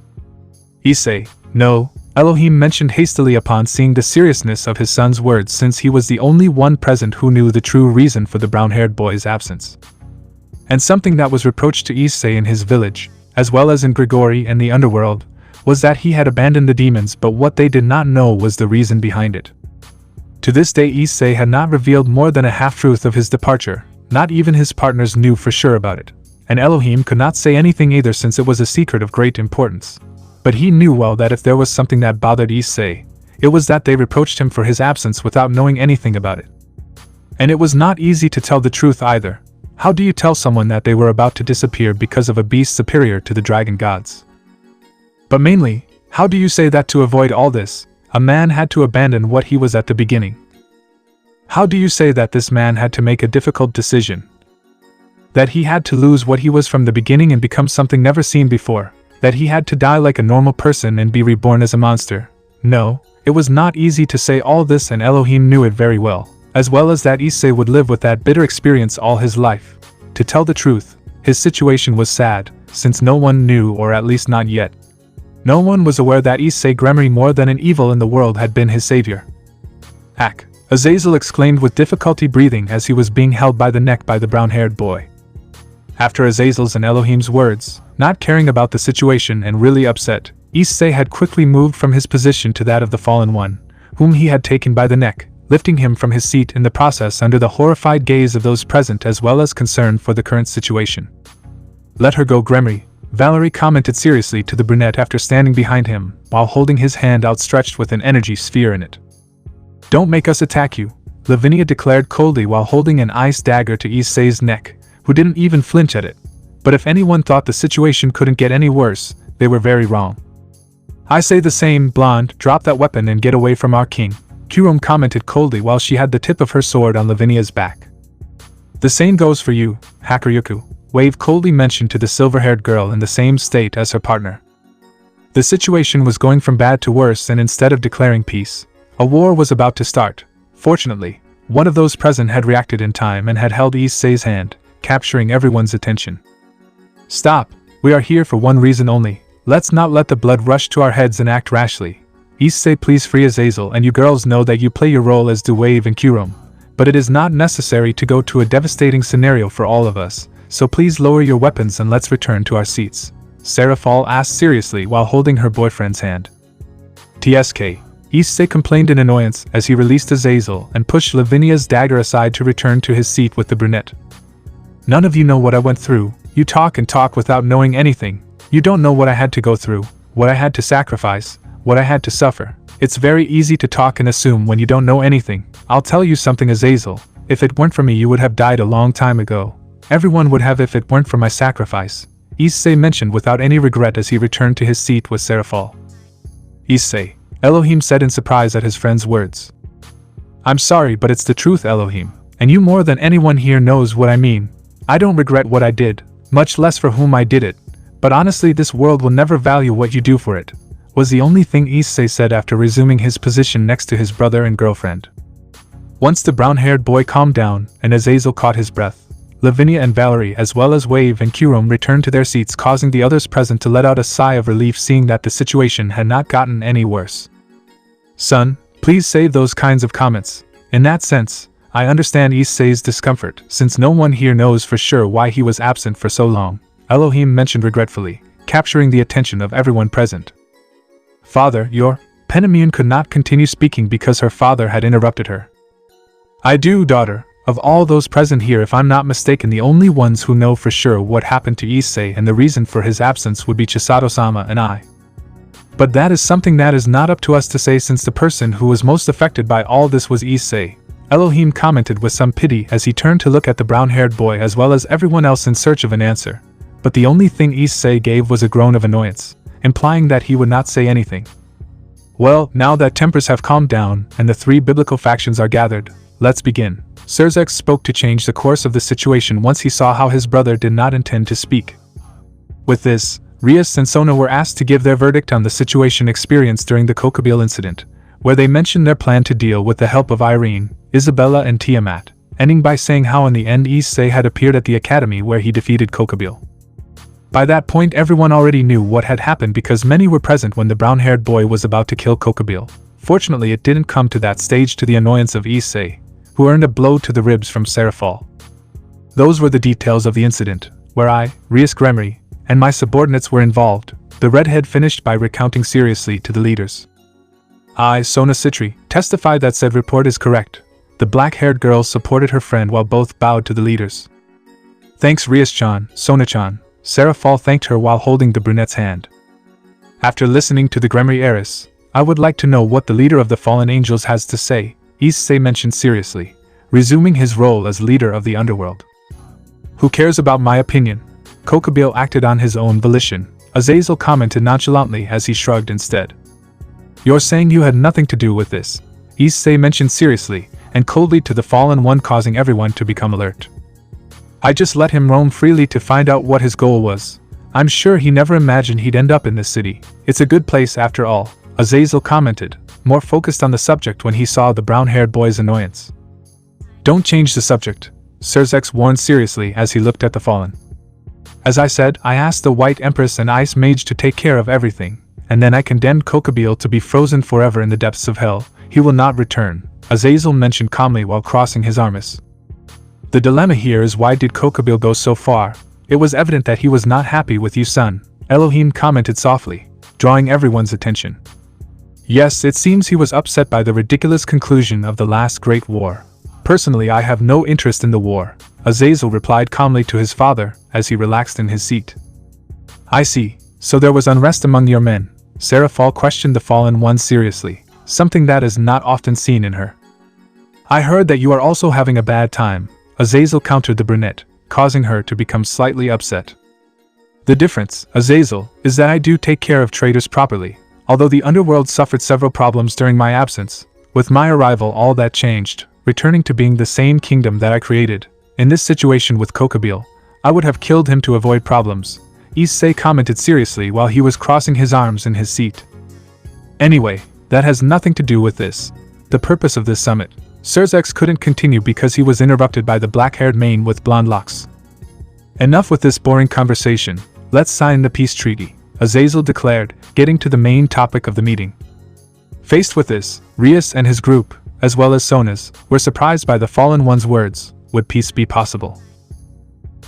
Issei, no, Elohim mentioned hastily upon seeing the seriousness of his son's words since he was the only one present who knew the true reason for the brown-haired boy's absence. And something that was reproached to Issei in his village, as well as in Gregory and the underworld, was that he had abandoned the demons, but what they did not know was the reason behind it. To this day Issei had not revealed more than a half-truth of his departure, not even his partners knew for sure about it, and Elohim could not say anything either since it was a secret of great importance. But he knew well that if there was something that bothered Issei, it was that they reproached him for his absence without knowing anything about it. And it was not easy to tell the truth either. How do you tell someone that they were about to disappear because of a beast superior to the dragon gods? But mainly, how do you say that to avoid all this, a man had to abandon what he was at the beginning? How do you say that this man had to make a difficult decision? That he had to lose what he was from the beginning and become something never seen before? That he had to die like a normal person and be reborn as a monster? No, it was not easy to say all this, and Elohim knew it very well as that Issei would live with that bitter experience all his life. To tell the truth, his situation was sad, since no one knew, or at least not yet. No one was aware that Issei Gremory, more than an evil in the world, had been his savior. Azazel exclaimed with difficulty breathing as he was being held by the neck by the brown-haired boy. After Azazel's and Elohim's words, not caring about the situation and really upset, Issei had quickly moved from his position to that of the fallen one, whom he had taken by the neck, lifting him from his seat in the process under the horrified gaze of those present as well as concern for the current situation. "Let her go, Gremory," Valerie commented seriously to the brunette after standing behind him, while holding his hand outstretched with an energy sphere in it. "Don't make us attack you," Lavinia declared coldly while holding an ice dagger to Issei's neck, who didn't even flinch at it. But if anyone thought the situation couldn't get any worse, they were very wrong. "I say the same, blonde, drop that weapon and get away from our king," Kurom commented coldly while she had the tip of her sword on Lavinia's back. "The same goes for you, Hakuryuku," Wave coldly mentioned to the silver-haired girl in the same state as her partner. The situation was going from bad to worse, and instead of declaring peace, a war was about to start. Fortunately, one of those present had reacted in time and had held Issei's hand, capturing everyone's attention. "Stop, we are here for one reason only. Let's not let the blood rush to our heads and act rashly. Issei, please free Azazel, and you girls know that you play your role as do Wave and Kurom, but it is not necessary to go to a devastating scenario for all of us, so please lower your weapons and let's return to our seats," Serafall asked seriously while holding her boyfriend's hand. "TSK," Issei complained in annoyance as he released Azazel and pushed Lavinia's dagger aside to return to his seat with the brunette. "None of you know what I went through. You talk and talk without knowing anything. You don't know what I had to go through, what I had to sacrifice, what I had to suffer. It's very easy to talk and assume when you don't know anything. I'll tell you something, Azazel. If it weren't for me, you would have died a long time ago. Everyone would have if it weren't for my sacrifice," Issei mentioned without any regret as he returned to his seat with Serafall. "Issei," Elohim said in surprise at his friend's words. "I'm sorry, but it's the truth, Elohim, and you more than anyone here knows what I mean. I don't regret what I did, much less for whom I did it, but honestly this world will never value what you do for it," was the only thing Issei said after resuming his position next to his brother and girlfriend. Once the brown-haired boy calmed down and Azazel caught his breath, Lavinia and Valerie as well as Wave and Kurom returned to their seats, causing the others present to let out a sigh of relief seeing that the situation had not gotten any worse. "Son, please save those kinds of comments. In that sense, I understand Issei's discomfort, since no one here knows for sure why he was absent for so long," Elohim mentioned regretfully, capturing the attention of everyone present. "Father, Penamune could not continue speaking because her father had interrupted her. "I do, daughter. Of all those present here, if I'm not mistaken, the only ones who know for sure what happened to Issei and the reason for his absence would be Chisato-sama and I. But that is something that is not up to us to say, since the person who was most affected by all this was Issei," Elohim commented with some pity as he turned to look at the brown-haired boy as well as everyone else in search of an answer. But the only thing Issei gave was a groan of annoyance, implying that he would not say anything. "Well, now that tempers have calmed down and the three biblical factions are gathered, let's begin." Serzex spoke to change the course of the situation once he saw how his brother did not intend to speak. With this, Rias and Sona were asked to give their verdict on the situation experienced during the Kokobile incident, where they mentioned their plan to deal with the help of Irene, Isabella and Tiamat, ending by saying how in the end Issei had appeared at the academy where he defeated Kokobile. By that point everyone already knew what had happened because many were present when the brown-haired boy was about to kill Kokobile. Fortunately it didn't come to that stage, to the annoyance of Issei, who earned a blow to the ribs from Serafall. Those were the details of the incident, where I, Issei Gremory, and my subordinates were involved, the redhead finished by recounting seriously to the leaders. I, Sona Citri, testify that said report is correct. The black-haired girl supported her friend while both bowed to the leaders. Thanks Rias-chan, Sona-chan, Serafall thanked her while holding the brunette's hand. After listening to the Gremory heiress, I would like to know what the leader of the fallen angels has to say, Issei mentioned seriously, resuming his role as leader of the underworld. Who cares about my opinion? Kokobile acted on his own volition, Azazel commented nonchalantly as he shrugged instead. You're saying you had nothing to do with this, Issei mentioned seriously, and coldly to the fallen one, causing everyone to become alert. I just let him roam freely to find out what his goal was. I'm sure he never imagined he'd end up in this city. It's a good place after all, Azazel commented, more focused on the subject when he saw the brown-haired boy's annoyance. Don't change the subject, Serzex warned seriously as he looked at the fallen. As I said, I asked the White Empress and Ice Mage to take care of everything, and then I condemned Kokobile to be frozen forever in the depths of hell. He will not return. Azazel mentioned calmly while crossing his arms. The dilemma here is, why did Kokabil go so far? It was evident that he was not happy with you, son, Elohim commented softly, drawing everyone's attention. Yes, it seems he was upset by the ridiculous conclusion of the last great war. Personally, I have no interest in the war, Azazel replied calmly to his father as he relaxed in his seat. I see, so there was unrest among your men, Serafall questioned the fallen one seriously, something that is not often seen in her. I heard that you are also having a bad time, Azazel countered the brunette, causing her to become slightly upset. The difference, Azazel, is that I do take care of traitors properly, although the underworld suffered several problems during my absence. With my arrival all that changed, returning to being the same kingdom that I created. In this situation with Kokabil, I would have killed him to avoid problems, Issei commented seriously while he was crossing his arms in his seat. Anyway, that has nothing to do with this. The purpose of this summit. Serafall couldn't continue because he was interrupted by the black-haired man with blonde locks. Enough with this boring conversation, let's sign the peace treaty, Azazel declared, getting to the main topic of the meeting. Faced with this, Rias and his group, as well as Sonas, were surprised by the fallen one's words. Would peace be possible?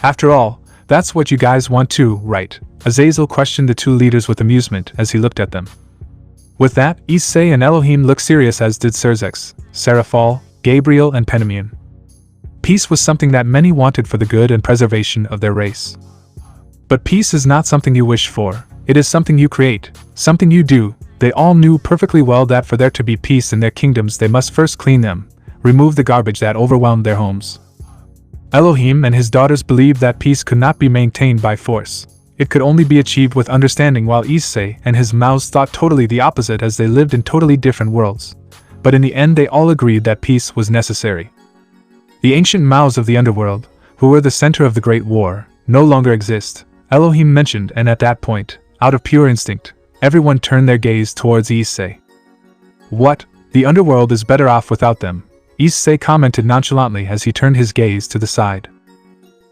After all, that's what you guys want too, right? Azazel questioned the two leaders with amusement as he looked at them. With that, Issei and Elohim looked serious, as did Serafall, Serafall, Gabriel and Penamian. Peace was something that many wanted for the good and preservation of their race. But peace is not something you wish for, it is something you create, something you do. They all knew perfectly well that for there to be peace in their kingdoms they must first clean them, remove the garbage that overwhelmed their homes. Elohim and his daughters believed that peace could not be maintained by force. It could only be achieved with understanding, while Issei and his Maus thought totally the opposite, as they lived in totally different worlds. But in the end they all agreed that peace was necessary. The ancient Maus of the underworld, who were the center of the Great War, no longer exist, Elohim mentioned, and at that point, out of pure instinct, everyone turned their gaze towards Issei. What? The underworld is better off without them, Issei commented nonchalantly as he turned his gaze to the side.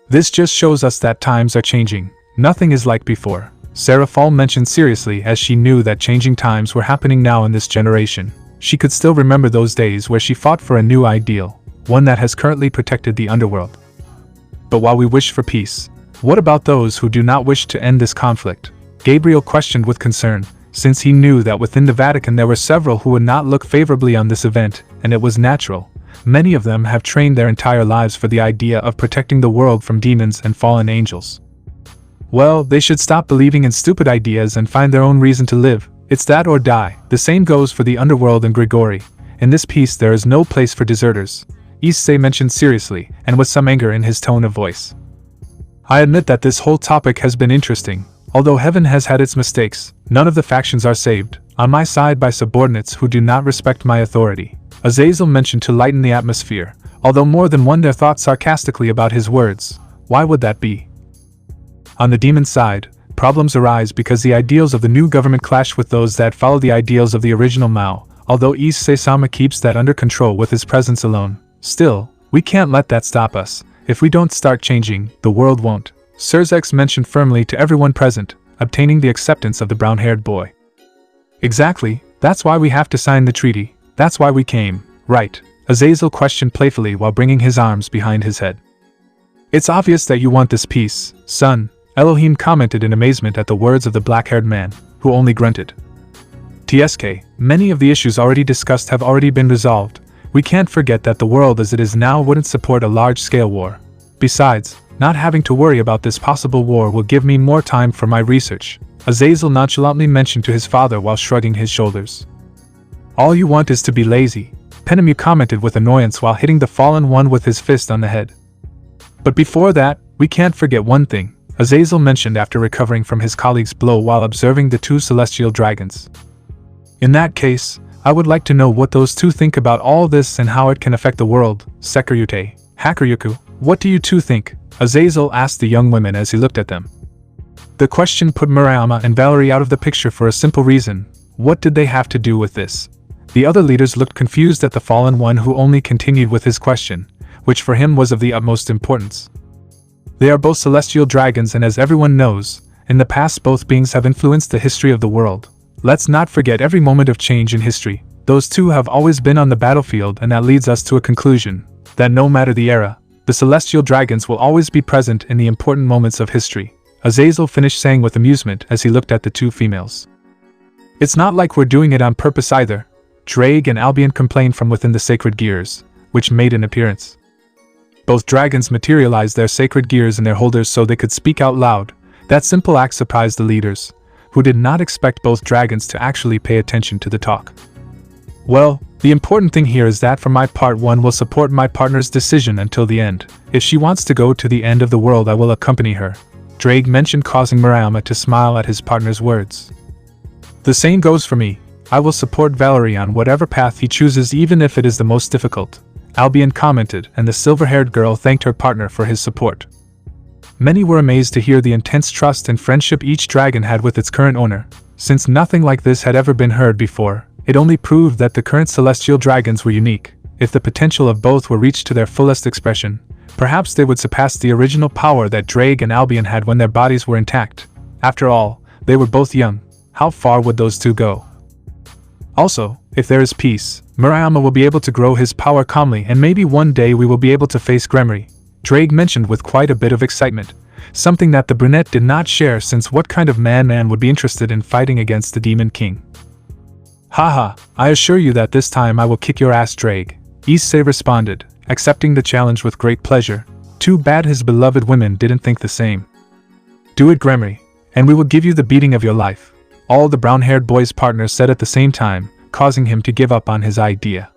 This just shows us that times are changing, nothing is like before, Serafall mentioned seriously, as she knew that changing times were happening now in this generation. She could still remember those days where she fought for a new ideal, one that has currently protected the underworld. But while we wish for peace, what about those who do not wish to end this conflict? Gabriel questioned with concern, since he knew that within the Vatican there were several who would not look favorably on this event, and it was natural. Many of them have trained their entire lives for the idea of protecting the world from demons and fallen angels. Well, they should stop believing in stupid ideas and find their own reason to live. It's that or die. The same goes for the underworld and Gregory. In this peace there is no place for deserters, Issei mentioned seriously, and with some anger in his tone of voice. I admit that this whole topic has been interesting. Although heaven has had its mistakes, none of the factions are saved, on my side, by subordinates who do not respect my authority, Azazel mentioned to lighten the atmosphere, although more than one there thought sarcastically about his words. Why would that be? On the demon side, problems arise because the ideals of the new government clash with those that follow the ideals of the original Mao, although Issei-sama keeps that under control with his presence alone. Still, we can't let that stop us. If we don't start changing, the world won't, Serafall mentioned firmly to everyone present, obtaining the acceptance of the brown-haired boy. Exactly, that's why we have to sign the treaty, that's why we came, right? Azazel questioned playfully while bringing his arms behind his head. It's obvious that you want this peace, son, Elohim commented in amazement at the words of the black-haired man, who only grunted. TSK, many of the issues already discussed have already been resolved. We can't forget that the world as it is now wouldn't support a large-scale war. Besides, not having to worry about this possible war will give me more time for my research, Azazel nonchalantly mentioned to his father while shrugging his shoulders. All you want is to be lazy, Penamian commented with annoyance while hitting the fallen one with his fist on the head. But before that, we can't forget one thing, Azazel mentioned after recovering from his colleague's blow while observing the two celestial dragons. In that case, I would like to know what those two think about all this and how it can affect the world. Sekiryute, Hakuryuku, what do you two think? Azazel asked the young women as he looked at them. The question put Murayama and Valerie out of the picture for a simple reason. What did they have to do with this? The other leaders looked confused at the fallen one, who only continued with his question, which for him was of the utmost importance. They are both celestial dragons, and as everyone knows, in the past both beings have influenced the history of the world. Let's not forget every moment of change in history. Those two have always been on the battlefield, and that leads us to a conclusion, that no matter the era, the celestial dragons will always be present in the important moments of history, Azazel finished saying with amusement as he looked at the two females. It's not like we're doing it on purpose either, Drake and Albion complained from within the sacred gears, which made an appearance. Both dragons materialized their sacred gears in their holders so they could speak out loud. That simple act surprised the leaders, who did not expect both dragons to actually pay attention to the talk. Well, the important thing here is that for my part one will support my partner's decision until the end. If she wants to go to the end of the world I will accompany her, Drake mentioned, causing Murayama to smile at his partner's words. The same goes for me. I will support Valerie on whatever path he chooses, even if it is the most difficult, Albion commented, and the silver-haired girl thanked her partner for his support. Many were amazed to hear the intense trust and friendship each dragon had with its current owner. Since nothing like this had ever been heard before, it only proved that the current celestial dragons were unique. If the potential of both were reached to their fullest expression, perhaps they would surpass the original power that Drake and Albion had when their bodies were intact. After all, they were both young. How far would those two go? Also, if there is peace, Murayama will be able to grow his power calmly, and maybe one day we will be able to face Gremory, Drake mentioned with quite a bit of excitement, something that the brunette did not share, since what kind of man would be interested in fighting against the Demon King? Haha, I assure you that this time I will kick your ass, Drake, Issei responded, accepting the challenge with great pleasure. Too bad his beloved women didn't think the same. Do it, Gremory, and we will give you the beating of your life, all the brown-haired boy's partners said at the same time, causing him to give up on his idea.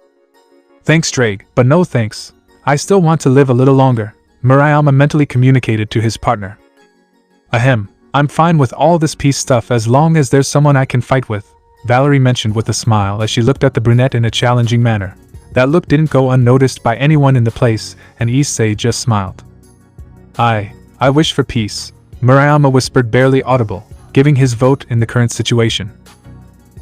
Thanks, Drake, but no thanks. I still want to live a little longer, Murayama mentally communicated to his partner. Ahem, I'm fine with all this peace stuff as long as there's someone I can fight with, Valerie mentioned with a smile as she looked at the brunette in a challenging manner. That look didn't go unnoticed by anyone in the place, and Issei just smiled. I wish for peace, Murayama whispered, barely audible, giving his vote in the current situation.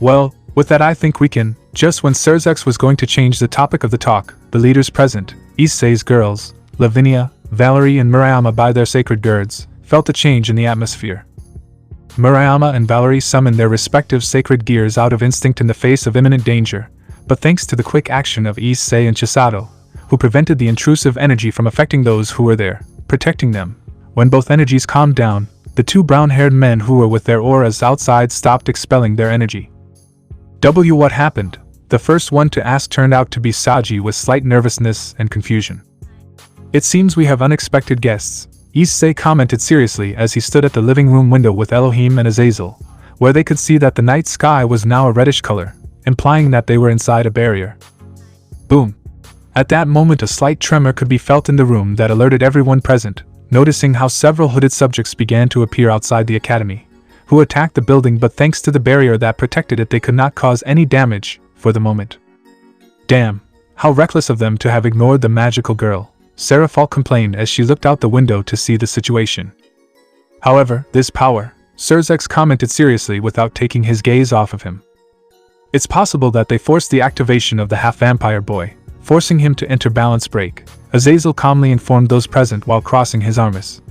Well, with that I think we can. Just when Serafall was going to change the topic of the talk, the leaders present, Issei's girls, Lavinia, Valerie and Murayama by their sacred girds, felt a change in the atmosphere. Murayama and Valerie summoned their respective sacred gears out of instinct in the face of imminent danger, but thanks to the quick action of Issei and Chisato, who prevented the intrusive energy from affecting those who were there, protecting them. When both energies calmed down, the two brown-haired men who were with their auras outside stopped expelling their energy. What happened? The first one to ask turned out to be Saji with slight nervousness and confusion. It seems we have unexpected guests, Issei commented seriously as he stood at the living room window with Elohim and Azazel, where they could see that the night sky was now a reddish color, implying that they were inside a barrier. Boom! At that moment a slight tremor could be felt in the room that alerted everyone present, noticing how several hooded subjects began to appear outside the academy, who attacked the building, but thanks to the barrier that protected it they could not cause any damage for the moment. Damn, how reckless of them to have ignored the magical girl, Serafall complained as she looked out the window to see the situation. However, this power, Serafall commented seriously without taking his gaze off of him. It's possible that they forced the activation of the half-vampire boy, forcing him to enter balance break, Azazel calmly informed those present while crossing his arms.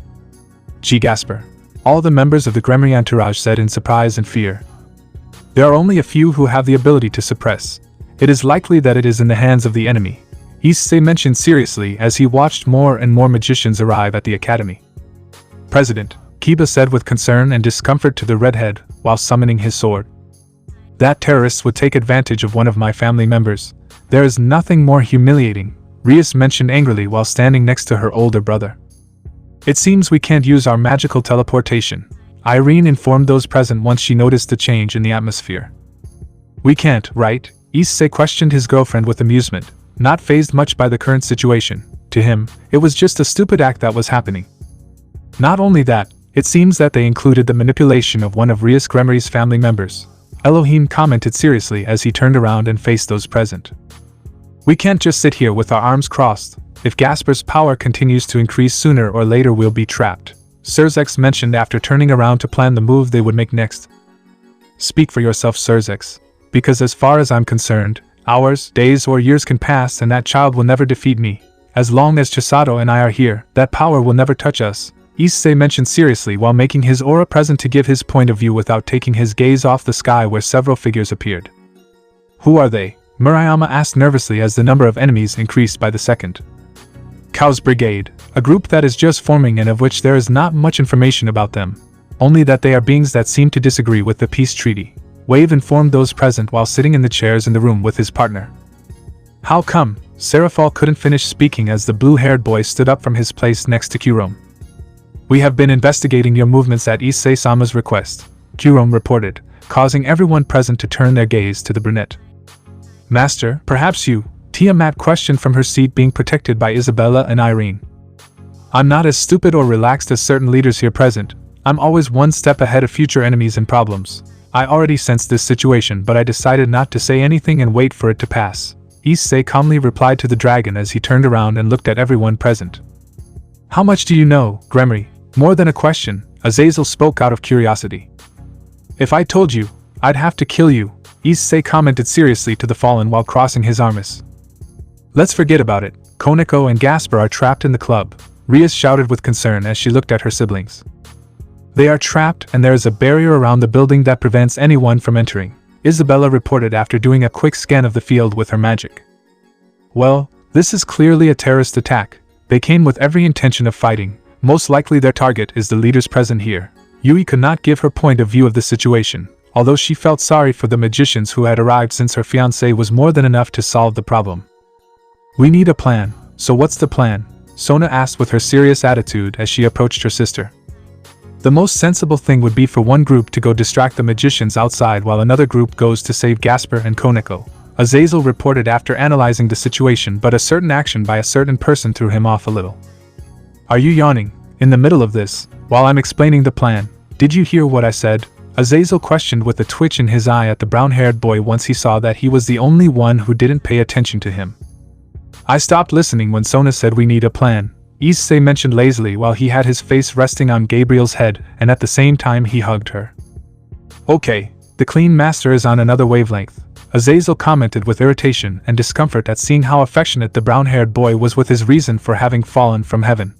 Gee Gasper! All the members of the Gremory entourage said in surprise and fear. There are only a few who have the ability to suppress. It is likely that it is in the hands of the enemy, Issei mentioned seriously as he watched more and more magicians arrive at the academy. President, Kiba said with concern and discomfort to the redhead while summoning his sword. That terrorists would take advantage of one of my family members. There is nothing more humiliating, Rias mentioned angrily while standing next to her older brother. It seems we can't use our magical teleportation, Irene informed those present once she noticed the change in the atmosphere. We can't, right? Issei questioned his girlfriend with amusement, not fazed much by the current situation. To him, it was just a stupid act that was happening. Not only that, it seems that they included the manipulation of one of Rias Gremory's family members, Elohim commented seriously as he turned around and faced those present. We can't just sit here with our arms crossed. If Gasper's power continues to increase, sooner or later we'll be trapped, Serafall mentioned after turning around to plan the move they would make next. Speak for yourself, Serafall, because as far as I'm concerned, hours, days or years can pass and that child will never defeat me. As long as Chisato and I are here, that power will never touch us, Issei mentioned seriously while making his aura present to give his point of view without taking his gaze off the sky where several figures appeared. Who are they? Murayama asked nervously as the number of enemies increased by the second. Chaos Brigade, a group that is just forming and of which there is not much information about them, only that they are beings that seem to disagree with the peace treaty, Wave informed those present while sitting in the chairs in the room with his partner. How come? Serafall couldn't finish speaking as the blue-haired boy stood up from his place next to Kurome. We have been investigating your movements at Issei-sama's request, Kurome reported, causing everyone present to turn their gaze to the brunette. Master, perhaps you, Tiamat questioned from her seat being protected by Isabella and Irene. I'm not as stupid or relaxed as certain leaders here present. I'm always one step ahead of future enemies and problems. I already sensed this situation, but I decided not to say anything and wait for it to pass. Issei calmly replied to the dragon as he turned around and looked at everyone present. How much do you know, Gremory? More than a question, Azazel spoke out of curiosity. If I told you, I'd have to kill you, Issei commented seriously to the fallen while crossing his arms. Let's forget about it. Koneko and Gasper are trapped in the club, Rias shouted with concern as she looked at her siblings. They are trapped and there is a barrier around the building that prevents anyone from entering, Isabella reported after doing a quick scan of the field with her magic. Well, this is clearly a terrorist attack. They came with every intention of fighting. Most likely their target is the leaders present here. Yui could not give her point of view of the situation, although she felt sorry for the magicians who had arrived since her fiancé was more than enough to solve the problem. We need a plan, so what's the plan? Sona asked with her serious attitude as she approached her sister. The most sensible thing would be for one group to go distract the magicians outside while another group goes to save Gasper and Koneko, Azazel reported after analyzing the situation, but a certain action by a certain person threw him off a little. Are you yawning? In the middle of this, while I'm explaining the plan, did you hear what I said? Azazel questioned with a twitch in his eye at the brown-haired boy once he saw that he was the only one who didn't pay attention to him. I stopped listening when Sona said we need a plan, Issei mentioned lazily while he had his face resting on Gabriel's head and at the same time he hugged her. Okay, the clean master is on another wavelength, Azazel commented with irritation and discomfort at seeing how affectionate the brown-haired boy was with his reason for having fallen from heaven.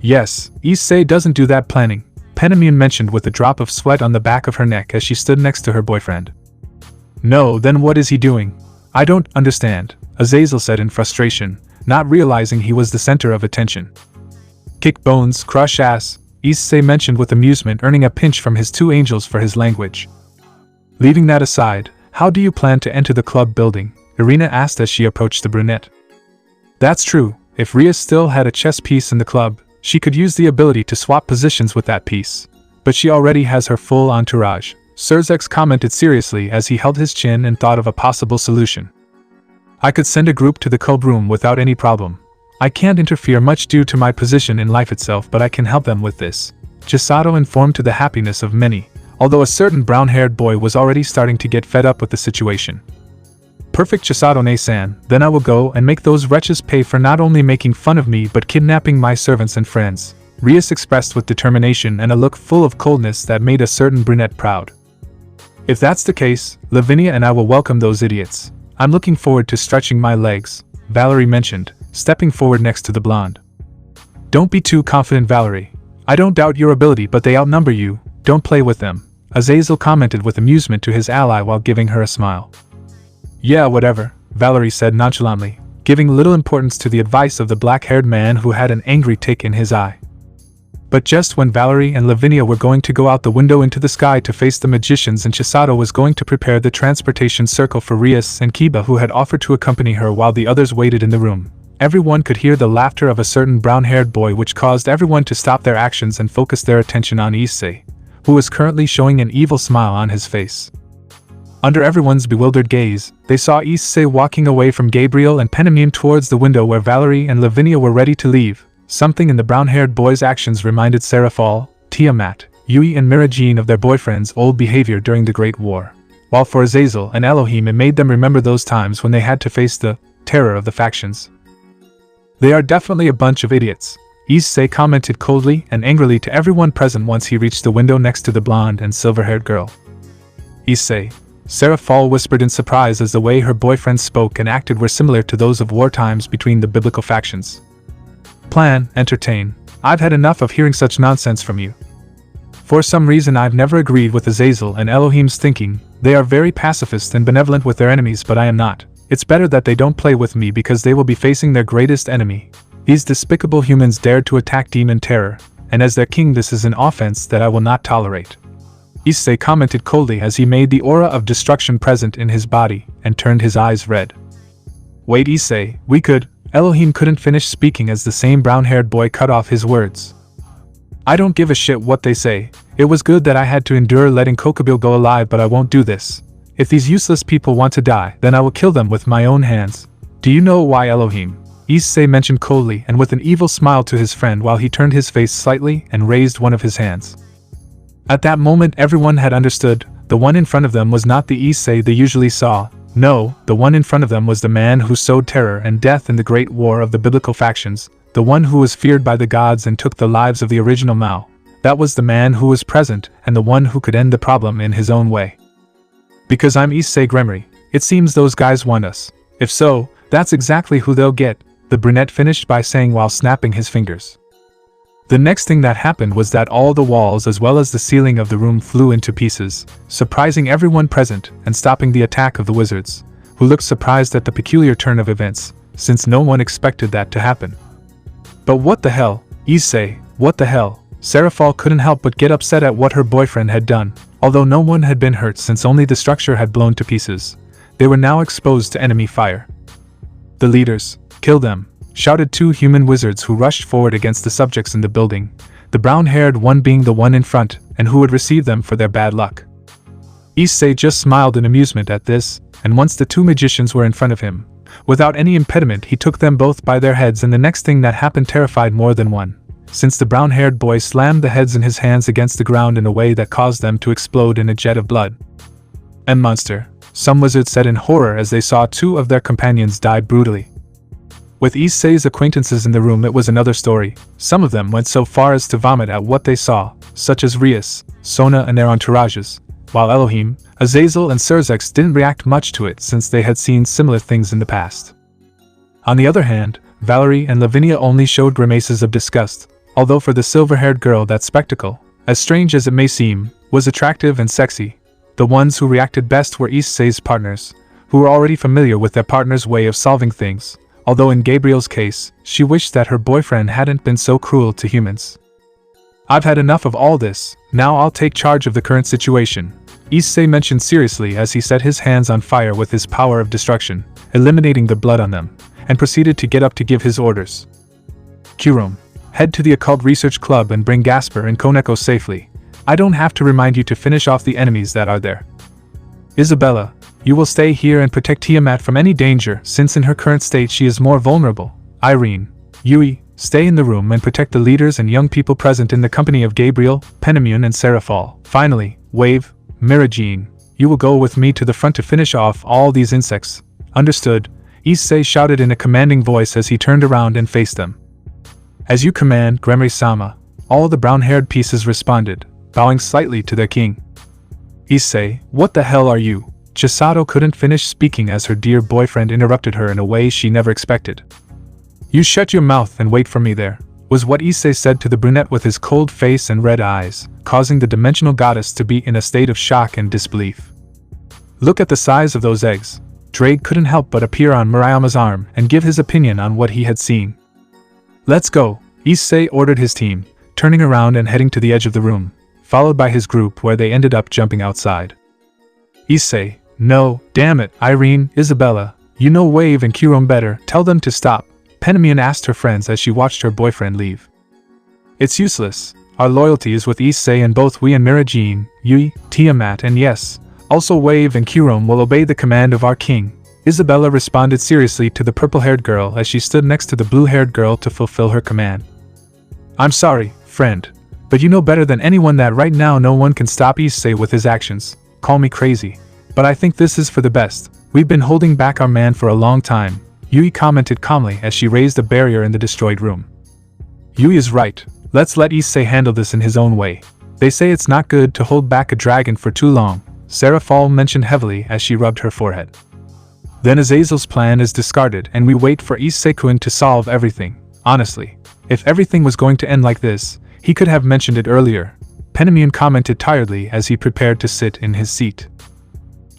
Yes, Issei doesn't do that planning, Penamian mentioned with a drop of sweat on the back of her neck as she stood next to her boyfriend. No, then what is he doing? I don't understand, Azazel said in frustration, not realizing he was the center of attention. Kick bones, crush ass, Issei mentioned with amusement, earning a pinch from his two angels for his language. Leaving that aside, how do you plan to enter the club building? Irina asked as she approached the brunette. That's true, if Ria still had a chess piece in the club, she could use the ability to swap positions with that piece. But she already has her full entourage, Serzex commented seriously as he held his chin and thought of a possible solution. I could send a group to the club room without any problem. I can't interfere much due to my position in life itself, but I can help them with this, Chisato informed to the happiness of many, although a certain brown-haired boy was already starting to get fed up with the situation. Perfect, Chisato-ne-san, then I will go and make those wretches pay for not only making fun of me but kidnapping my servants and friends, Rias expressed with determination and a look full of coldness that made a certain brunette proud. If that's the case, Lavinia and I will welcome those idiots. I'm looking forward to stretching my legs, Valerie mentioned, stepping forward next to the blonde. Don't be too confident, Valerie. I don't doubt your ability, but they outnumber you. Don't play with them, Azazel commented with amusement to his ally while giving her a smile. Yeah, whatever, Valerie said nonchalantly, giving little importance to the advice of the black-haired man who had an angry tick in his eye. But just when Valerie and Lavinia were going to go out the window into the sky to face the magicians and Chisato was going to prepare the transportation circle for Rias and Kiba, who had offered to accompany her while the others waited in the room, everyone could hear the laughter of a certain brown-haired boy, which caused everyone to stop their actions and focus their attention on Issei, who was currently showing an evil smile on his face. Under everyone's bewildered gaze, they saw Issei walking away from Gabriel and Penamian towards the window where Valerie and Lavinia were ready to leave. Something in the brown-haired boy's actions reminded Serafall, Tiamat, Yui and Mirajin of their boyfriend's old behavior during the Great War, while for Azazel and Elohim it made them remember those times when they had to face the terror of the factions. They are definitely a bunch of idiots, Issei commented coldly and angrily to everyone present once he reached the window next to the blonde and silver-haired girl. Issei, Serafall whispered in surprise as the way her boyfriend spoke and acted were similar to those of war times between the biblical factions. Plan, entertain. I've had enough of hearing such nonsense from you. For some reason I've never agreed with Azazel and Elohim's thinking, They are very pacifist and benevolent with their enemies, but I am not. It's better that they don't play with me because they will be facing their greatest enemy. These despicable humans dared to attack Demon Terror, and as their king this is an offense that I will not tolerate. Issei commented coldly as he made the aura of destruction present in his body and turned his eyes red. Wait, Issei, we could. Elohim couldn't finish speaking as the same brown-haired boy cut off his words. I don't give a shit what they say. It was good that I had to endure letting Kokobil go alive, but I won't do this. If these useless people want to die, then I will kill them with my own hands. Do you know why, Elohim? Issei mentioned coldly and with an evil smile to his friend while he turned his face slightly and raised one of his hands. At that moment everyone had understood. The one in front of them was not the Issei they usually saw. No, the one in front of them was the man who sowed terror and death in the great war of the biblical factions, the one who was feared by the gods and took the lives of the original Mao. That was the man who was present and the one who could end the problem in his own way. Because I'm Issei Gremory, it seems those guys want us. If so, that's exactly who they'll get, the brunette finished by saying while snapping his fingers. The next thing that happened was that all the walls as well as the ceiling of the room flew into pieces, surprising everyone present and stopping the attack of the wizards, who looked surprised at the peculiar turn of events, since no one expected that to happen. But what the hell, Issei, what the hell? Serafall couldn't help but get upset at what her boyfriend had done. Although no one had been hurt since only the structure had blown to pieces, they were now exposed to enemy fire. The leaders, kill them, shouted two human wizards who rushed forward against the subjects in the building, the brown-haired one being the one in front and who would receive them for their bad luck. Issei just smiled in amusement at this, and once the two magicians were in front of him, without any impediment he took them both by their heads, and the next thing that happened terrified more than one, since the brown-haired boy slammed the heads in his hands against the ground in a way that caused them to explode in a jet of blood. "And monster," some wizards said in horror as they saw two of their companions die brutally. With Issei's acquaintances in the room it was another story. Some of them went so far as to vomit at what they saw, such as Rias, Sona and their entourages, while Elohim, Azazel and Serzex didn't react much to it since they had seen similar things in the past. On the other hand, Valerie and Lavinia only showed grimaces of disgust, although for the silver-haired girl that spectacle, as strange as it may seem, was attractive and sexy. The ones who reacted best were Issei's partners, who were already familiar with their partner's way of solving things, although in Gabriel's case, she wished that her boyfriend hadn't been so cruel to humans. "I've had enough of all this, now I'll take charge of the current situation," Issei mentioned seriously as he set his hands on fire with his power of destruction, eliminating the blood on them, and proceeded to get up to give his orders. "Kurom, head to the Occult Research Club and bring Gasper and Koneko safely. I don't have to remind you to finish off the enemies that are there. Isabella, you will stay here and protect Tiamat from any danger since in her current state she is more vulnerable. Irene, Yui, stay in the room and protect the leaders and young people present in the company of Gabriel, Penamune and Serafall. Finally, Wave, Mirajine, you will go with me to the front to finish off all these insects." "Understood," Issei shouted in a commanding voice as he turned around and faced them. "As you command, Gremory-sama," all the brown-haired pieces responded, bowing slightly to their king. "Issei, what the hell are you?" Chisato couldn't finish speaking as her dear boyfriend interrupted her in a way she never expected. "You shut your mouth and wait for me there," was what Issei said to the brunette with his cold face and red eyes, causing the dimensional goddess to be in a state of shock and disbelief. "Look at the size of those eggs." Drake couldn't help but appear on Murayama's arm and give his opinion on what he had seen. "Let's go," Issei ordered his team, turning around and heading to the edge of the room, followed by his group where they ended up jumping outside. Issei, "No, damn it, Irene, Isabella, you know Wave and Kurom better, tell them to stop," Penamune asked her friends as she watched her boyfriend leave. "It's useless. Our loyalty is with Issei and both we and Mirajine, Yui, Tiamat and yes, also Wave and Kurom will obey the command of our king," Isabella responded seriously to the purple-haired girl as she stood next to the blue-haired girl to fulfill her command. "I'm sorry, friend, but you know better than anyone that right now no one can stop Issei with his actions. Call me crazy, but I think this is for the best. We've been holding back our man for a long time," Yui commented calmly as she raised a barrier in the destroyed room. "Yui is right. Let's let Issei handle this in his own way. They say it's not good to hold back a dragon for too long," Serafall mentioned heavily as she rubbed her forehead. "Then Azazel's plan is discarded and we wait for Issei-kun to solve everything. Honestly, if everything was going to end like this, he could have mentioned it earlier," Penamune commented tiredly as he prepared to sit in his seat.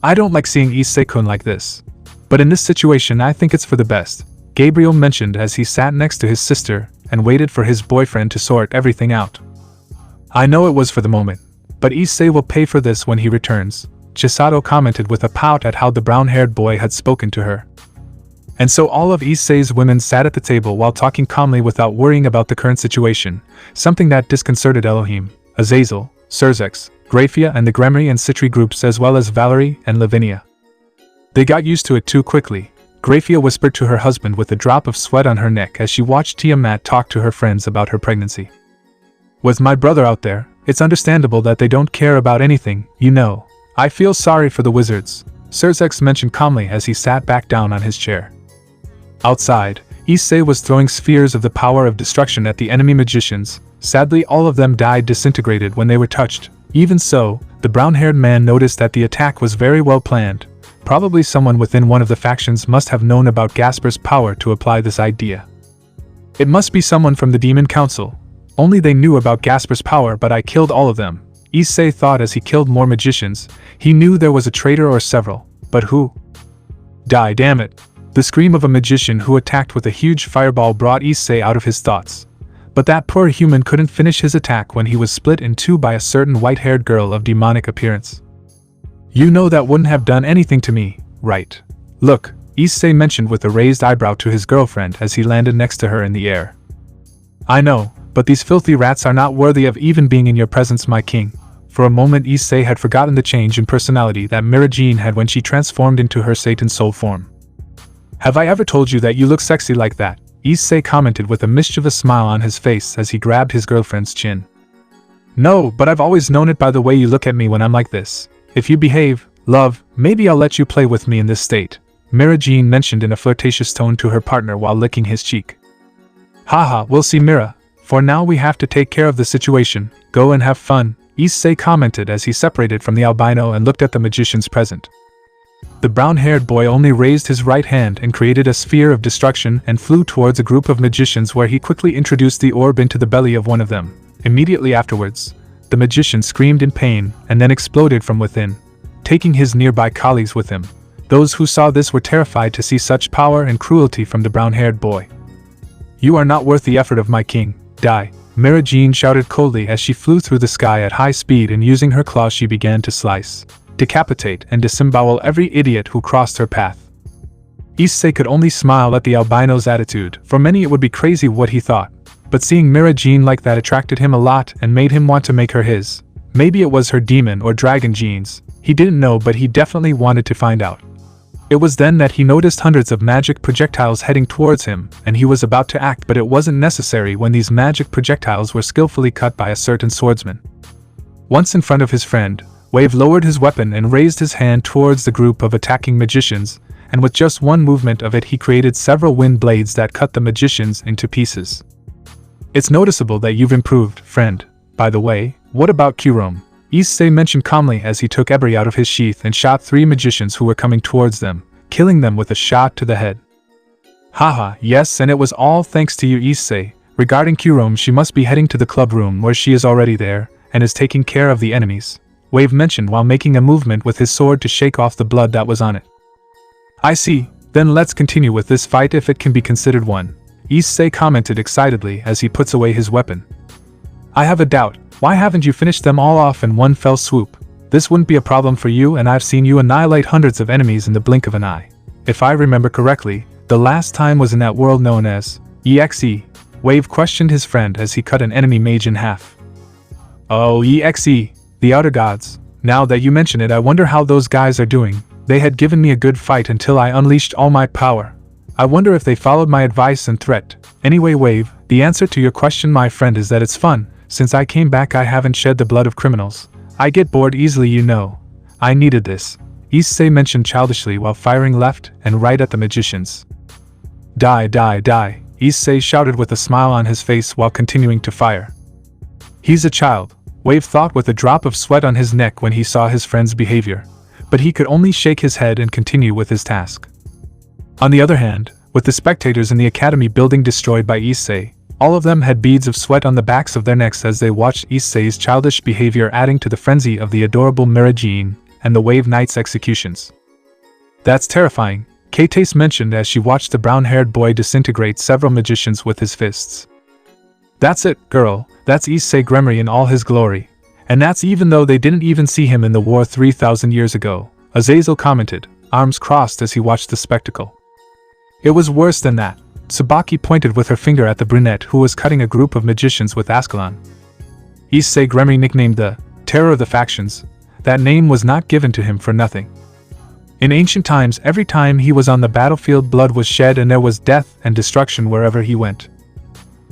I don't like seeing Issei-kun like this. But in this situation I think it's for the best, Gabriel mentioned as he sat next to his sister and waited for his boyfriend to sort everything out. I know it was for the moment, but Issei will pay for this when he returns, Chisato commented with a pout at how the brown-haired boy had spoken to her. And so all of Issei's women sat at the table while talking calmly without worrying about the current situation, something that disconcerted Elohim, Azazel, Serzex, Graphia and the Gremory and Citri groups as well as Valerie and Lavinia. They got used to it too quickly, Graphia whispered to her husband with a drop of sweat on her neck as she watched Tiamat talk to her friends about her pregnancy. With my brother out there, it's understandable that they don't care about anything, you know. I feel sorry for the wizards, Serzex mentioned calmly as he sat back down on his chair. Outside, Issei was throwing spheres of the power of destruction at the enemy magicians. Sadly, all of them died disintegrated when they were touched. Even so, the brown-haired man noticed that the attack was very well planned. Probably someone within one of the factions must have known about Gasper's power to apply this idea. It must be someone from the Demon Council. Only they knew about Gasper's power, but I killed all of them, Issei thought as he killed more magicians. He knew there was a traitor or several, but who? Die, damn it! The scream of a magician who attacked with a huge fireball brought Issei out of his thoughts. But that poor human couldn't finish his attack when he was split in two by a certain white-haired girl of demonic appearance. You know that wouldn't have done anything to me, right? Look, Issei mentioned with a raised eyebrow to his girlfriend as he landed next to her in the air. I know, but these filthy rats are not worthy of even being in your presence, my king. For a moment Issei had forgotten the change in personality that Mirajine had when she transformed into her Satan soul form. Have I ever told you that you look sexy like that? Issei commented with a mischievous smile on his face as he grabbed his girlfriend's chin. No, but I've always known it by the way you look at me when I'm like this. If you behave, love, maybe I'll let you play with me in this state, Mirajine mentioned in a flirtatious tone to her partner while licking his cheek. Haha, we'll see Mira. For now we have to take care of the situation, go and have fun, Issei commented as he separated from the albino and looked at the magicians present. The brown-haired boy only raised his right hand and created a sphere of destruction and flew towards a group of magicians where he quickly introduced the orb into the belly of one of them. Immediately afterwards, the magician screamed in pain and then exploded from within, taking his nearby colleagues with him. Those who saw this were terrified to see such power and cruelty from the brown-haired boy. You are not worth the effort of my king, die, Mirajine shouted coldly as she flew through the sky at high speed and using her claws she began to slice, decapitate and disembowel every idiot who crossed her path. Issei could only smile at the albino's attitude. For many it would be crazy what he thought, but seeing Mirajine like that attracted him a lot and made him want to make her his. Maybe it was her demon or dragon genes, he didn't know, but he definitely wanted to find out. It was then that he noticed hundreds of magic projectiles heading towards him, and he was about to act, but it wasn't necessary when these magic projectiles were skillfully cut by a certain swordsman. Once in front of his friend, Wave lowered his weapon and raised his hand towards the group of attacking magicians, and with just one movement of it he created several wind blades that cut the magicians into pieces. It's noticeable that you've improved, friend. By the way, what about Kurom? Issei mentioned calmly as he took Ebri out of his sheath and shot 3 magicians who were coming towards them, killing them with a shot to the head. Haha, yes, and it was all thanks to you, Issei. Regarding Kurom, she must be heading to the club room where she is already there, and is taking care of the enemies, Wave mentioned while making a movement with his sword to shake off the blood that was on it. I see, then let's continue with this fight if it can be considered one, Issei commented excitedly as he puts away his weapon. I have a doubt, why haven't you finished them all off in one fell swoop? This wouldn't be a problem for you, and I've seen you annihilate hundreds of enemies in the blink of an eye. If I remember correctly, the last time was in that world known as ExE. Wave questioned his friend as he cut an enemy mage in half. Oh, ExE, the outer gods. Now that you mention it, I wonder how those guys are doing. They had given me a good fight until I unleashed all my power. I wonder if they followed my advice and threat. Anyway, Wave, the answer to your question, my friend, is that it's fun. Since I came back I haven't shed the blood of criminals. I get bored easily, you know. I needed this, Issei mentioned childishly while firing left and right at the magicians. Die, die, die, Issei shouted with a smile on his face while continuing to fire. He's a child, Wave thought with a drop of sweat on his neck when he saw his friend's behavior, but he could only shake his head and continue with his task. On the other hand, with the spectators in the academy building destroyed by Issei, all of them had beads of sweat on the backs of their necks as they watched Issei's childish behavior, adding to the frenzy of the adorable Mirajine. and the Wave Knight's executions. That's terrifying, Kate mentioned as she watched the brown-haired boy disintegrate several magicians with his fists. That's it, girl, that's Issei Gremory in all his glory. And that's even though they didn't even see him in the war 3,000 years ago, Azazel commented, arms crossed as he watched the spectacle. It was worse than that. Tsubaki pointed with her finger at the brunette who was cutting a group of magicians with Ascalon. Issei Gremory, nicknamed the Terror of the Factions, that name was not given to him for nothing. In ancient times, every time he was on the battlefield, blood was shed and there was death and destruction wherever he went.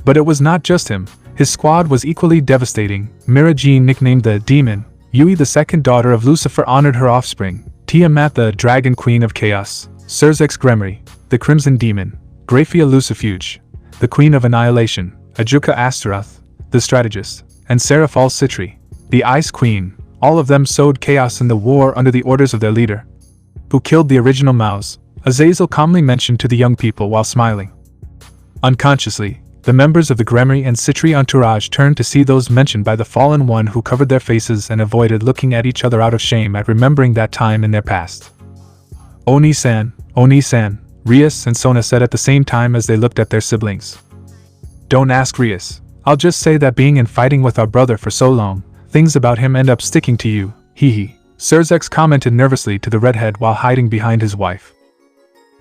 But it was not just him. His squad was equally devastating. Mira Jean, nicknamed the Demon, Yui, the second daughter of Lucifer, honored her offspring. Tiamat, the Dragon Queen of Chaos, Issei Gremory, the Crimson Demon, Graphia Lucifuge, the Queen of Annihilation, Ajuka Astaroth, the Strategist, and Serafall Citri, the Ice Queen. All of them sowed chaos in the war under the orders of their leader, who killed the original Maus, Azazel calmly mentioned to the young people while smiling. Unconsciously, the members of the Gremory and Citri entourage turned to see those mentioned by the fallen one, who covered their faces and avoided looking at each other out of shame at remembering that time in their past. Oni-san, Oni-san, Rias and Sona said at the same time as they looked at their siblings. Don't ask Rias. I'll just say that being and fighting with our brother for so long, things about him end up sticking to you, hee. Serafall commented nervously to the redhead while hiding behind his wife.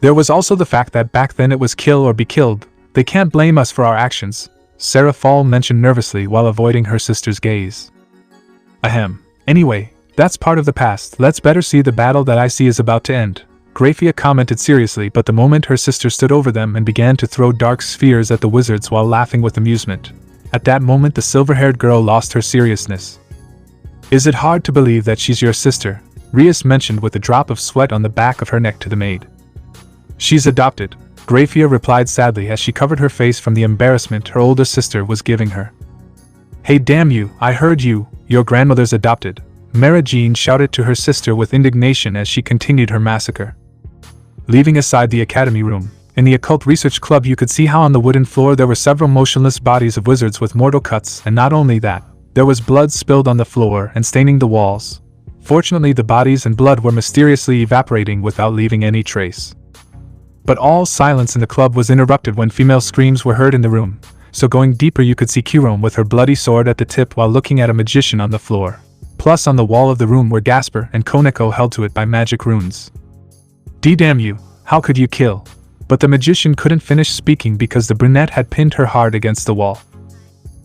There was also the fact that back then it was kill or be killed. They can't blame us for our actions, Serafall mentioned nervously while avoiding her sister's gaze. Ahem. Anyway, that's part of the past. Let's better see the battle that I see is about to end, Graphia commented seriously, but the moment her sister stood over them and began to throw dark spheres at the wizards while laughing with amusement. At that moment the silver-haired girl lost her seriousness. Is it hard to believe that she's your sister? Rias mentioned with a drop of sweat on the back of her neck to the maid. She's adopted, Graphia replied sadly as she covered her face from the embarrassment her older sister was giving her. Hey damn you, I heard you, your grandmother's adopted, Mara Jean shouted to her sister with indignation as she continued her massacre. Leaving aside the academy room, in the occult research club you could see how on the wooden floor there were several motionless bodies of wizards with mortal cuts, and not only that, there was blood spilled on the floor and staining the walls. Fortunately the bodies and blood were mysteriously evaporating without leaving any trace. But all silence in the club was interrupted when female screams were heard in the room, so going deeper you could see Kirome with her bloody sword at the tip while looking at a magician on the floor. Plus on the wall of the room were Gasper and Koneko held to it by magic runes. D-damn you, how could you kill? But the magician couldn't finish speaking because the brunette had pinned her hard against the wall.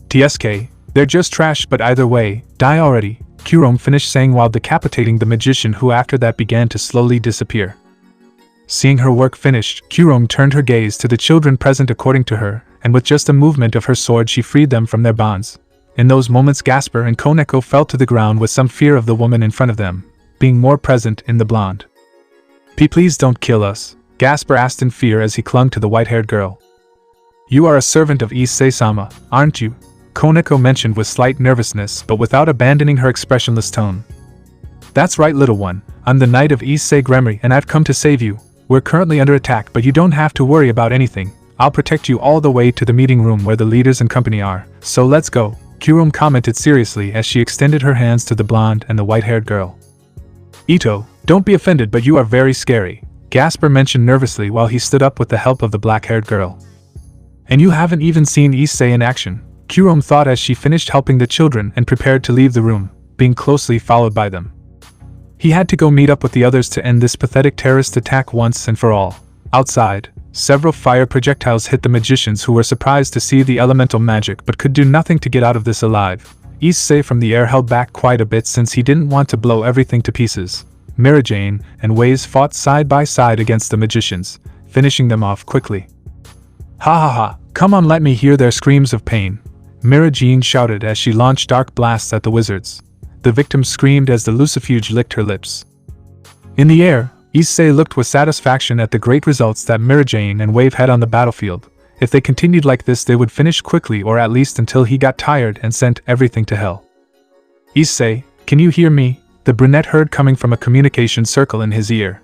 TSK, they're just trash, but either way, die already, Kirome finished saying while decapitating the magician, who after that began to slowly disappear. Seeing her work finished, Kirome turned her gaze to the children present according to her, and with just a movement of her sword she freed them from their bonds. In those moments Gasper and Koneko fell to the ground with some fear of the woman in front of them, being more present in the blonde. Please don't kill us, Gasper asked in fear as he clung to the white-haired girl. You are a servant of Issei-sama, aren't you? Koneko mentioned with slight nervousness but without abandoning her expressionless tone. That's right, little one, I'm the knight of Issei Gremory and I've come to save you. We're currently under attack, but you don't have to worry about anything. I'll protect you all the way to the meeting room where the leaders and company are, so let's go, Kirome commented seriously as she extended her hands to the blonde and the white-haired girl. Ito, don't be offended, but you are very scary, Gasper mentioned nervously while he stood up with the help of the black-haired girl. And you haven't even seen Issei in action, Kirome thought as she finished helping the children and prepared to leave the room, being closely followed by them. He had to go meet up with the others to end this pathetic terrorist attack once and for all. Outside, several fire projectiles hit the magicians, who were surprised to see the elemental magic but could do nothing to get out of this alive. Issei from the air held back quite a bit since he didn't want to blow everything to pieces. Mirajane and Waze fought side by side against the magicians, finishing them off quickly. Ha ha ha, come on, let me hear their screams of pain, Mirajane shouted as she launched dark blasts at the wizards. The victim screamed as the Lucifuge licked her lips. In the air, Issei looked with satisfaction at the great results that Mirajane and Wave had on the battlefield. If they continued like this they would finish quickly, or at least until he got tired and sent everything to hell. Issei, can you hear me? The brunette heard coming from a communication circle in his ear.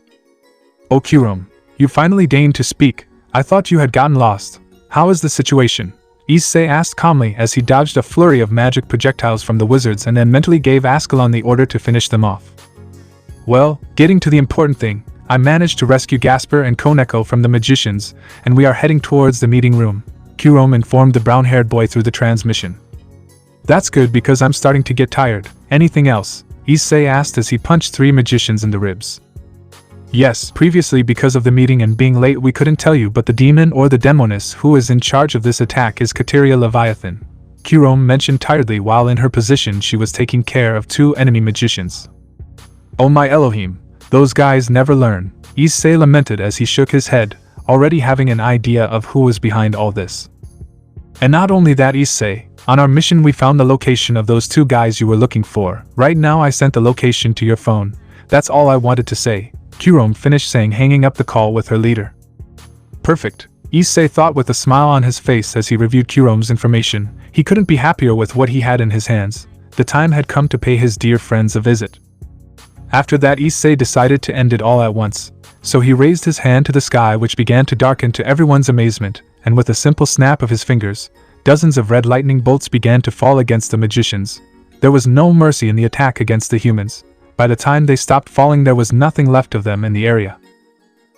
Oh Kirome, you finally deigned to speak. I thought you had gotten lost. How is the situation? Issei asked calmly as he dodged a flurry of magic projectiles from the wizards and then mentally gave Ascalon the order to finish them off. Well, getting to the important thing, I managed to rescue Gasper and Koneko from the magicians, and we are heading towards the meeting room, Jerome informed the brown-haired boy through the transmission. That's good because I'm starting to get tired. Anything else? Issei asked as he punched 3 magicians in the ribs. Yes, previously because of the meeting and being late we couldn't tell you, but the demon or the demoness who is in charge of this attack is Kateria Leviathan, Jerome mentioned tiredly while in her position she was taking care of 2 enemy magicians. Oh my Elohim, those guys never learn, Issei lamented as he shook his head, already having an idea of who was behind all this. And not only that, Issei, on our mission we found the location of those 2 guys you were looking for. Right now I sent the location to your phone. That's all I wanted to say, Jerome finished saying, hanging up the call with her leader. Perfect, Issei thought with a smile on his face as he reviewed Jerome's information. He couldn't be happier with what he had in his hands. The time had come to pay his dear friends a visit. After that, Issei decided to end it all at once, so he raised his hand to the sky, which began to darken to everyone's amazement, and with a simple snap of his fingers, dozens of red lightning bolts began to fall against the magicians. There was no mercy in the attack against the humans. By the time they stopped falling, there was nothing left of them in the area.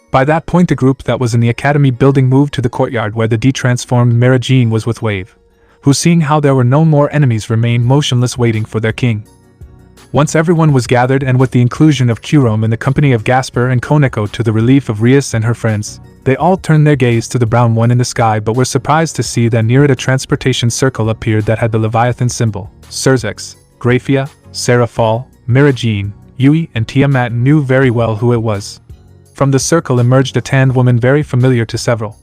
By that point, the group that was in the academy building moved to the courtyard where the de-transformed Mira Jean was with Wave, who, seeing how there were no more enemies, remained motionless waiting for their king. Once everyone was gathered, and with the inclusion of Jerome in the company of Gasper and Koneko to the relief of Rias and her friends, they all turned their gaze to the brown one in the sky, but were surprised to see that near it a transportation circle appeared that had the Leviathan symbol. Serafall, Graphia, Serafall, Mira Jean, Issei and Tiamat knew very well who it was. From the circle emerged a tanned woman very familiar to several.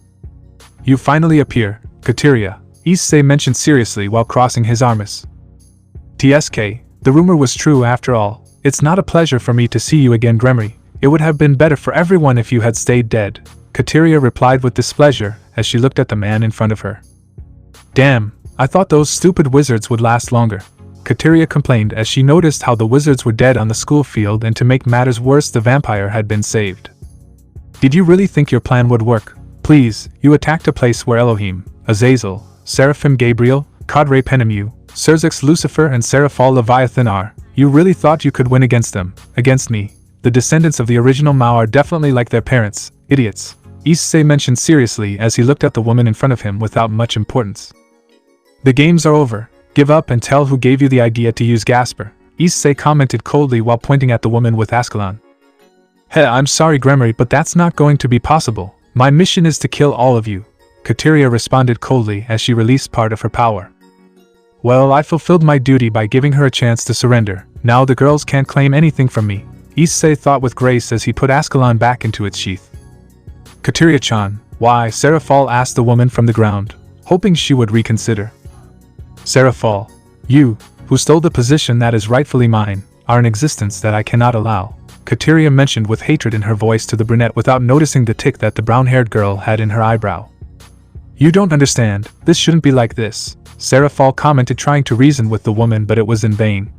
You finally appear, Kateria, Issei mentioned seriously while crossing his arms. TSK, the rumor was true after all. It's not a pleasure for me to see you again, Gremory. It would have been better for everyone if you had stayed dead, Kateria replied with displeasure as she looked at the man in front of her. Damn, I thought those stupid wizards would last longer, Kateria complained as she noticed how the wizards were dead on the school field, and to make matters worse, the vampire had been saved. Did you really think your plan would work? Please, you attacked a place where Elohim, Azazel, Seraphim Gabriel, Cadre Penemu, Serzex Lucifer and Serafall Leviathan are. You really thought you could win against them, against me? The descendants of the original Mao are definitely like their parents, idiots, Issei mentioned seriously as he looked at the woman in front of him without much importance. The games are over. Give up and tell who gave you the idea to use Gasper, Issei commented coldly while pointing at the woman with Ascalon. Hey, I'm sorry Gremory, but that's not going to be possible. My mission is to kill all of you, Kateria responded coldly as she released part of her power. Well, I fulfilled my duty by giving her a chance to surrender. Now the girls can't claim anything from me, Issei thought with grace as he put Ascalon back into its sheath. Kateria-chan, why? Serafall asked the woman from the ground, hoping she would reconsider. Serafall, you, who stole the position that is rightfully mine, are an existence that I cannot allow, Kateria mentioned with hatred in her voice to the brunette without noticing the tick that the brown-haired girl had in her eyebrow. You don't understand, this shouldn't be like this, Serafall commented, trying to reason with the woman, but it was in vain.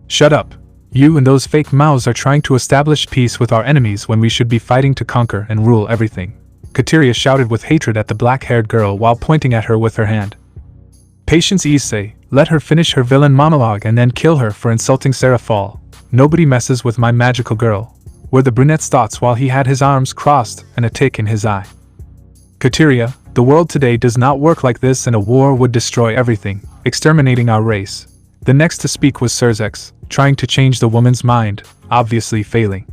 Shut up. You and those fake mouths are trying to establish peace with our enemies when we should be fighting to conquer and rule everything, Kateria shouted with hatred at the black-haired girl while pointing at her with her hand. Patience, Issei, let her finish her villain monologue and then kill her for insulting Serafall. Nobody messes with my magical girl, were the brunette's thoughts while he had his arms crossed and a tick in his eye. Kateria, the world today does not work like this, and a war would destroy everything, exterminating our race. The next to speak was Serzex, trying to change the woman's mind, obviously failing.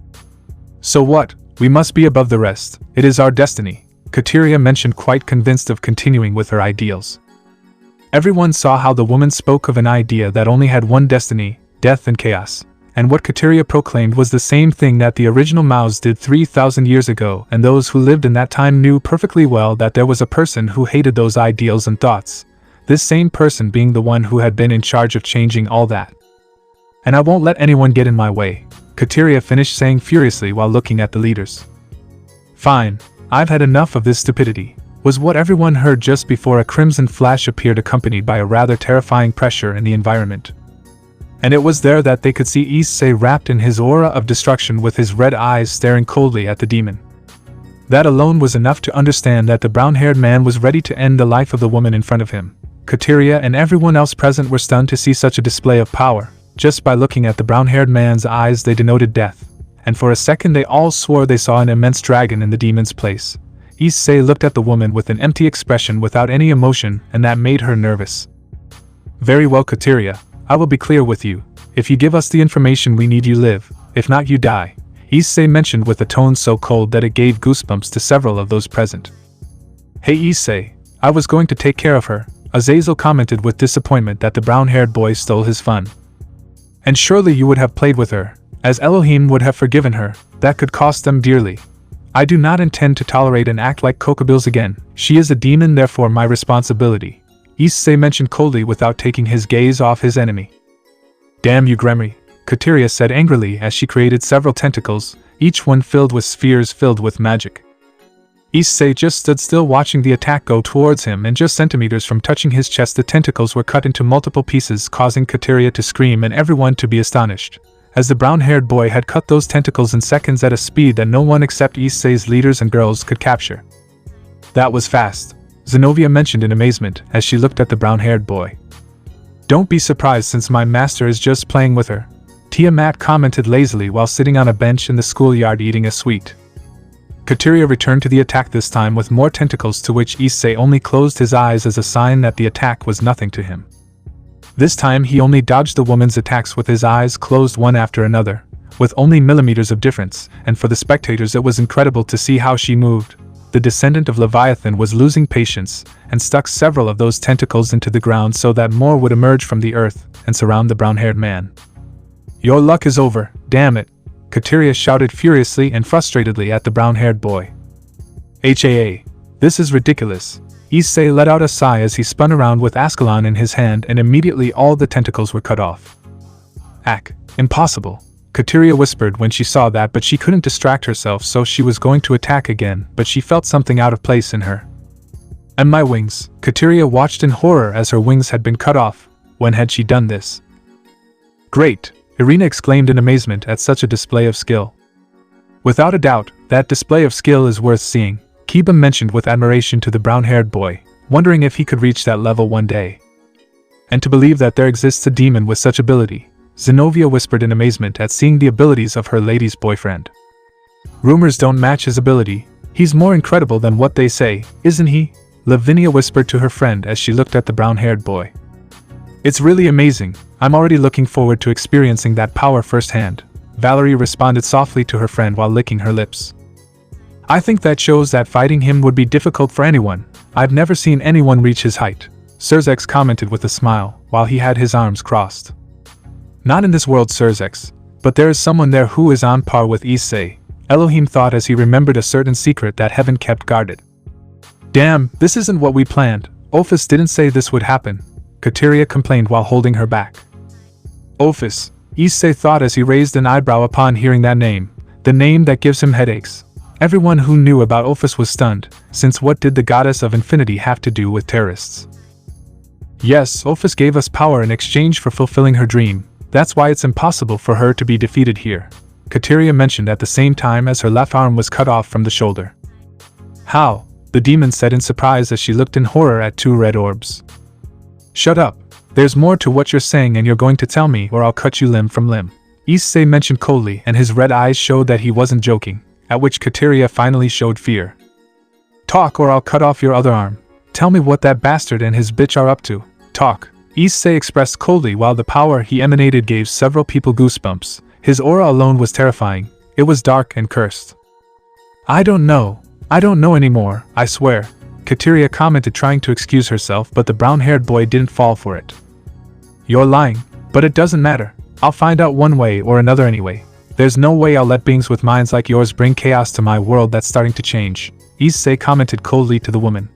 So what? We must be above the rest. It is our destiny, Kateria mentioned, quite convinced of continuing with her ideals. Everyone saw how the woman spoke of an idea that only had one destiny, death and chaos, and what Kateria proclaimed was the same thing that the original Maos did 3,000 years ago, and those who lived in that time knew perfectly well that there was a person who hated those ideals and thoughts, this same person being the one who had been in charge of changing all that. And I won't let anyone get in my way, Kateria finished saying furiously while looking at the leaders. Fine, I've had enough of this stupidity, was what everyone heard just before a crimson flash appeared, accompanied by a rather terrifying pressure in the environment. And it was there that they could see Issei wrapped in his aura of destruction with his red eyes staring coldly at the demon. That alone was enough to understand that the brown-haired man was ready to end the life of the woman in front of him. Kateria and everyone else present were stunned to see such a display of power. Just by looking at the brown-haired man's eyes, they denoted death. and for a second they all swore they saw an immense dragon in the demon's place. Issei looked at the woman with an empty expression without any emotion, and that made her nervous. Very well, Kateria, I will be clear with you. If you give us the information we need, you live. If not, you die, Issei mentioned with a tone so cold that it gave goosebumps to several of those present. Hey Issei, I was going to take care of her, Azazel commented with disappointment that the brown-haired boy stole his fun. And surely you would have played with her, as Elohim would have forgiven her. That could cost them dearly. I do not intend to tolerate an act like Kokobil's again. She is a demon, therefore my responsibility, Issei mentioned coldly without taking his gaze off his enemy. Damn you, Gremory, Kateria said angrily as she created several tentacles, each one filled with spheres filled with magic. Issei just stood still watching the attack go towards him, and just centimeters from touching his chest the tentacles were cut into multiple pieces, causing Kateria to scream and everyone to be astonished, as the brown-haired boy had cut those tentacles in seconds at a speed that no one except Issei's leaders and girls could capture. That was fast, Zenobia mentioned in amazement as she looked at the brown-haired boy. Don't be surprised since my master is just playing with her, Tiamat commented lazily while sitting on a bench in the schoolyard eating a sweet. Kateria returned to the attack, this time with more tentacles, to which Issei only closed his eyes as a sign that the attack was nothing to him. This time he only dodged the woman's attacks with his eyes closed one after another, with only millimeters of difference, and for the spectators it was incredible to see how she moved. The descendant of Leviathan was losing patience, and stuck several of those tentacles into the ground so that more would emerge from the earth and surround the brown-haired man. Your luck is over, damn it, Kateria shouted furiously and frustratedly at the brown-haired boy. HAA. This is ridiculous. Issei let out a sigh as he spun around with Ascalon in his hand, and immediately all the tentacles were cut off. Ack, impossible, Kateria whispered when she saw that, but she couldn't distract herself, so she was going to attack again, but she felt something out of place in her. And my wings, Kateria watched in horror as her wings had been cut off. When had she done this? Great, Irina exclaimed in amazement at such a display of skill. Without a doubt, that display of skill is worth seeing, Kiba mentioned with admiration to the brown-haired boy, wondering if he could reach that level one day. And to believe that there exists a demon with such ability, Zenobia whispered in amazement at seeing the abilities of her lady's boyfriend. Rumors don't match his ability, he's more incredible than what they say, isn't he? Lavinia whispered to her friend as she looked at the brown-haired boy. It's really amazing, I'm already looking forward to experiencing that power firsthand, Valerie responded softly to her friend while licking her lips. I think that shows that fighting him would be difficult for anyone. I've never seen anyone reach his height, Serzex commented with a smile, while he had his arms crossed. Not in this world, Serzex, but there is someone there who is on par with Issei, Elohim thought as he remembered a certain secret that heaven kept guarded. Damn, this isn't what we planned. Ophis didn't say this would happen, Kateria complained while holding her back. Ophis, Issei thought as he raised an eyebrow upon hearing that name, the name that gives him headaches. Everyone who knew about Ophis was stunned, since what did the goddess of infinity have to do with terrorists? Yes, Ophis gave us power in exchange for fulfilling her dream, that's why it's impossible for her to be defeated here, Kateria mentioned at the same time as her left arm was cut off from the shoulder. How? The demon said in surprise as she looked in horror at two red orbs. Shut up, there's more to what you're saying and you're going to tell me or I'll cut you limb from limb, Issei mentioned coldly, and his red eyes showed that he wasn't joking, at which Kateria finally showed fear. Talk or I'll cut off your other arm. Tell me what that bastard and his bitch are up to. Talk, Issei expressed coldly while the power he emanated gave several people goosebumps. His aura alone was terrifying, it was dark and cursed. I don't know anymore, I swear, Kateria commented trying to excuse herself, but the brown-haired boy didn't fall for it. You're lying, but it doesn't matter, I'll find out one way or another anyway. There's no way I'll let beings with minds like yours bring chaos to my world that's starting to change, Issei commented coldly to the woman.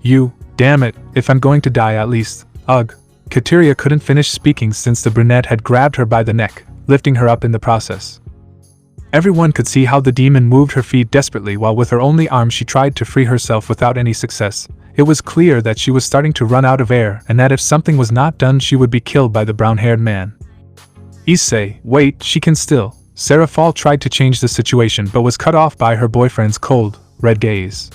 You, damn it, if I'm going to die at least, ugh. Kateria couldn't finish speaking since the brunette had grabbed her by the neck, lifting her up in the process. Everyone could see how the demon moved her feet desperately while with her only arm she tried to free herself without any success. It was clear that she was starting to run out of air and that if something was not done she would be killed by the brown-haired man. Issei, wait, she can still. Serafall tried to change the situation but was cut off by her boyfriend's cold, red gaze.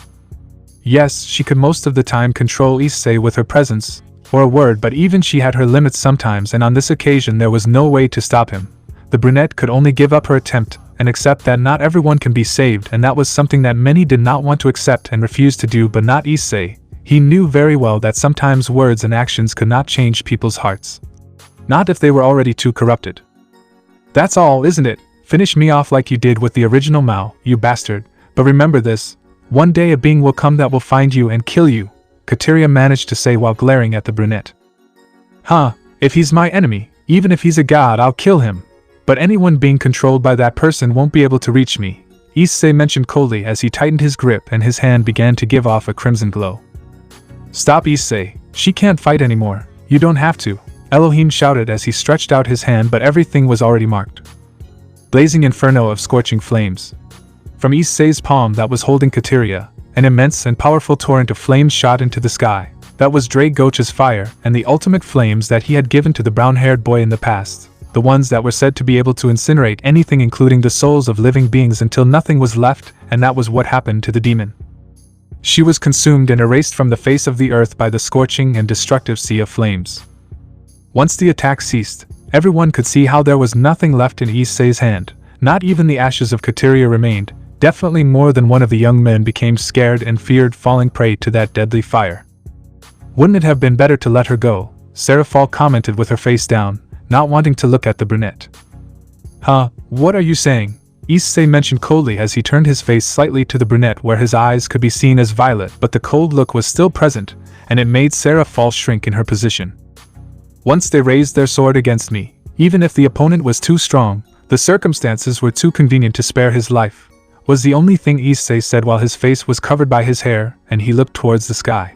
Yes, she could most of the time control Issei with her presence, or a word, but even she had her limits sometimes, and on this occasion there was no way to stop him. The brunette could only give up her attempt, and accept that not everyone can be saved, and that was something that many did not want to accept and refused to do, but not Issei. He knew very well that sometimes words and actions could not change people's hearts. Not if they were already too corrupted. That's all, isn't it? Finish me off like you did with the original Mao, you bastard. But remember this, one day a being will come that will find you and kill you, Kateria managed to say while glaring at the brunette. Huh, if he's my enemy, even if he's a god, I'll kill him. But anyone being controlled by that person won't be able to reach me, Issei mentioned coldly as he tightened his grip and his hand began to give off a crimson glow. Stop, Issei, she can't fight anymore, you don't have to, Elohim shouted as he stretched out his hand, but everything was already marked. Blazing inferno of scorching flames. From Issei's palm that was holding Kateria, an immense and powerful torrent of flames shot into the sky. That was Dragoch's fire, and the ultimate flames that he had given to the brown-haired boy in the past, the ones that were said to be able to incinerate anything including the souls of living beings until nothing was left, and that was what happened to the demon. She was consumed and erased from the face of the earth by the scorching and destructive sea of flames. Once the attack ceased, everyone could see how there was nothing left in Issei's hand, not even the ashes of Kateria remained. Definitely more than one of the young men became scared and feared falling prey to that deadly fire. Wouldn't it have been better to let her go? Serafall commented with her face down, not wanting to look at the brunette. Huh, what are you saying? Issei mentioned coldly as he turned his face slightly to the brunette where his eyes could be seen as violet, but the cold look was still present, and it made Serafall shrink in her position. Once they raised their sword against me, even if the opponent was too strong, the circumstances were too convenient to spare his life, was the only thing Issei said while his face was covered by his hair and he looked towards the sky.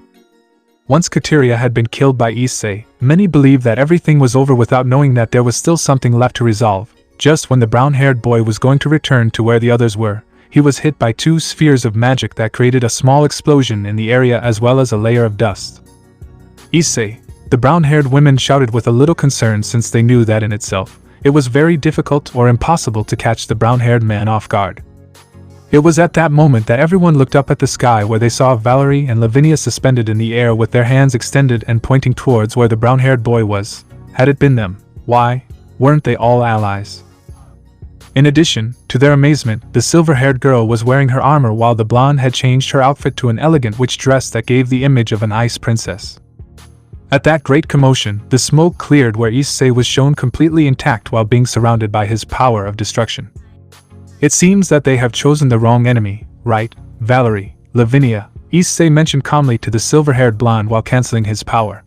Once Kateria had been killed by Issei, many believed that everything was over without knowing that there was still something left to resolve. Just when the brown-haired boy was going to return to where the others were, he was hit by two spheres of magic that created a small explosion in the area as well as a layer of dust. Issei, the brown-haired women shouted with a little concern since they knew that in itself, it was very difficult or impossible to catch the brown-haired man off guard. It was at that moment that everyone looked up at the sky where they saw Valerie and Lavinia suspended in the air with their hands extended and pointing towards where the brown-haired boy was. Had it been them, why weren't they all allies? In addition, to their amazement, the silver-haired girl was wearing her armor while the blonde had changed her outfit to an elegant witch dress that gave the image of an ice princess. At that great commotion, the smoke cleared where Issei was shown completely intact while being surrounded by his power of destruction. It seems that they have chosen the wrong enemy, right, Valerie, Lavinia, Issei mentioned calmly to the silver-haired blonde while canceling his power.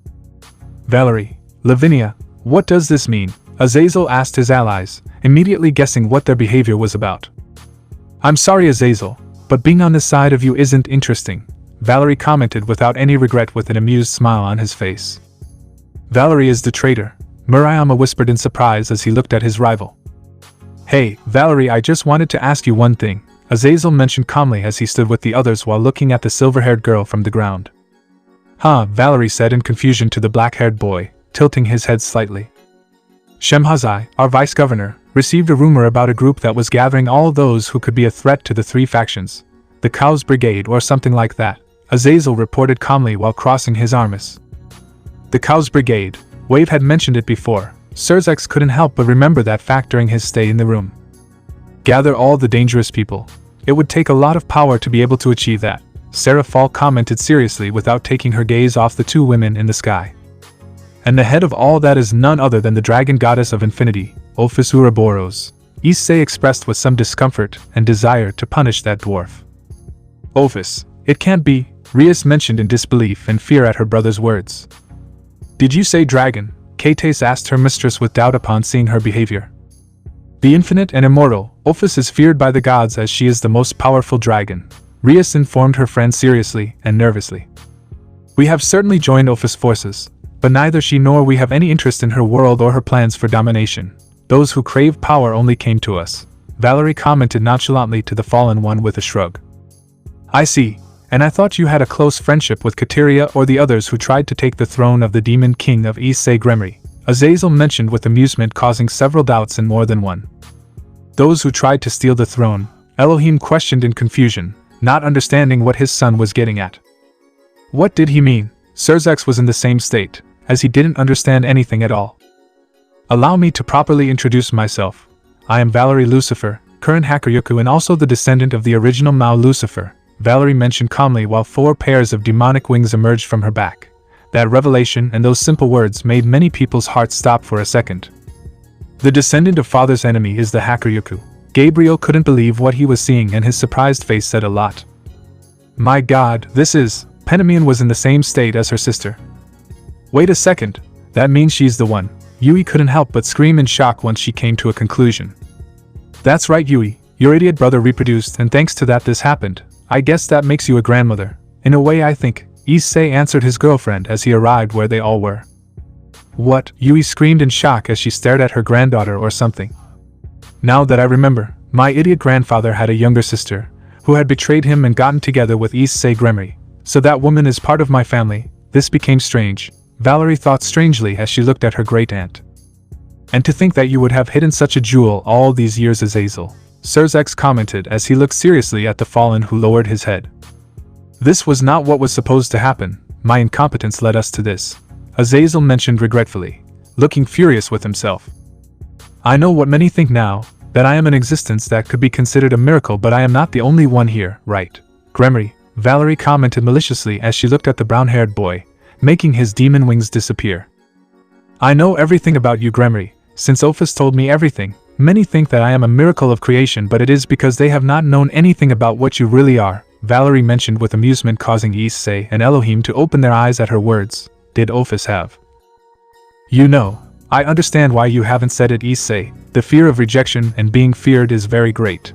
Valerie, Lavinia, what does this mean? Azazel asked his allies, immediately guessing what their behavior was about. I'm sorry, Azazel, but being on this side of you isn't interesting, Valerie commented without any regret with an amused smile on his face. Valerie is the traitor, Murayama whispered in surprise as he looked at his rival. Hey, Valerie, I just wanted to ask you one thing, Azazel mentioned calmly as he stood with the others while looking at the silver-haired girl from the ground. Huh, Valerie said in confusion to the black-haired boy, tilting his head slightly. Shemhazai, our vice-governor, received a rumor about a group that was gathering all those who could be a threat to the three factions. The Cows Brigade or something like that, Azazel reported calmly while crossing his arms. The Cows Brigade, Wave had mentioned it before. Serafall couldn't help but remember that fact during his stay in the room. Gather all the dangerous people. It would take a lot of power to be able to achieve that, Serafall commented seriously without taking her gaze off the two women in the sky. And the head of all that is none other than the dragon goddess of infinity, Ophis Ouroboros, Issei expressed with some discomfort and desire to punish that dwarf. Ophis, it can't be, Rias mentioned in disbelief and fear at her brother's words. Did you say dragon? Kates asked her mistress with doubt upon seeing her behavior. The infinite and immortal, Ophis is feared by the gods as she is the most powerful dragon, Rias informed her friend seriously and nervously. We have certainly joined Ophis' forces, but neither she nor we have any interest in her world or her plans for domination. Those who crave power only came to us, Valerie commented nonchalantly to the fallen one with a shrug. I see, and I thought you had a close friendship with Kateria or the others who tried to take the throne of the demon king of Issei Gremory, Azazel mentioned with amusement, causing several doubts in more than one. Those who tried to steal the throne, Elohim questioned in confusion, not understanding what his son was getting at. What did he mean? Serafall was in the same state, as he didn't understand anything at all. Allow me to properly introduce myself. I am Valerie Lucifer, current Hakuryuku and also the descendant of the original Mao Lucifer, Valerie mentioned calmly while 4 pairs of demonic wings emerged from her back. That revelation and those simple words made many people's hearts stop for a second. The descendant of father's enemy is the Hakuryuku. Gabriel couldn't believe what he was seeing and his surprised face said a lot. My god, this is… Penamian was in the same state as her sister. Wait a second, that means she's the one. Yui couldn't help but scream in shock once she came to a conclusion. That's right Yui, your idiot brother reproduced and thanks to that this happened. I guess that makes you a grandmother. In a way I think, Issei answered his girlfriend as he arrived where they all were. What? Yui screamed in shock as she stared at her granddaughter or something. Now that I remember, my idiot grandfather had a younger sister, who had betrayed him and gotten together with Issei Gremory. So that woman is part of my family. This became strange. Valerie thought strangely as she looked at her great-aunt. And to think that you would have hidden such a jewel all these years, Azazel, Serafall commented as he looked seriously at the fallen who lowered his head. This was not what was supposed to happen. My incompetence led us to this, Azazel mentioned regretfully, looking furious with himself. I know what many think now, that I am in existence that could be considered a miracle, but I am not the only one here, right? Gremory, Valerie commented maliciously as she looked at the brown-haired boy, making his demon wings disappear. I know everything about you, Gremory, since Ophis told me everything. Many think that I am a miracle of creation, but it is because they have not known anything about what you really are, Valerie mentioned with amusement, causing Issei and Elohim to open their eyes at her words. Did Ophis have? You know, I understand why you haven't said it, Issei. The fear of rejection and being feared is very great.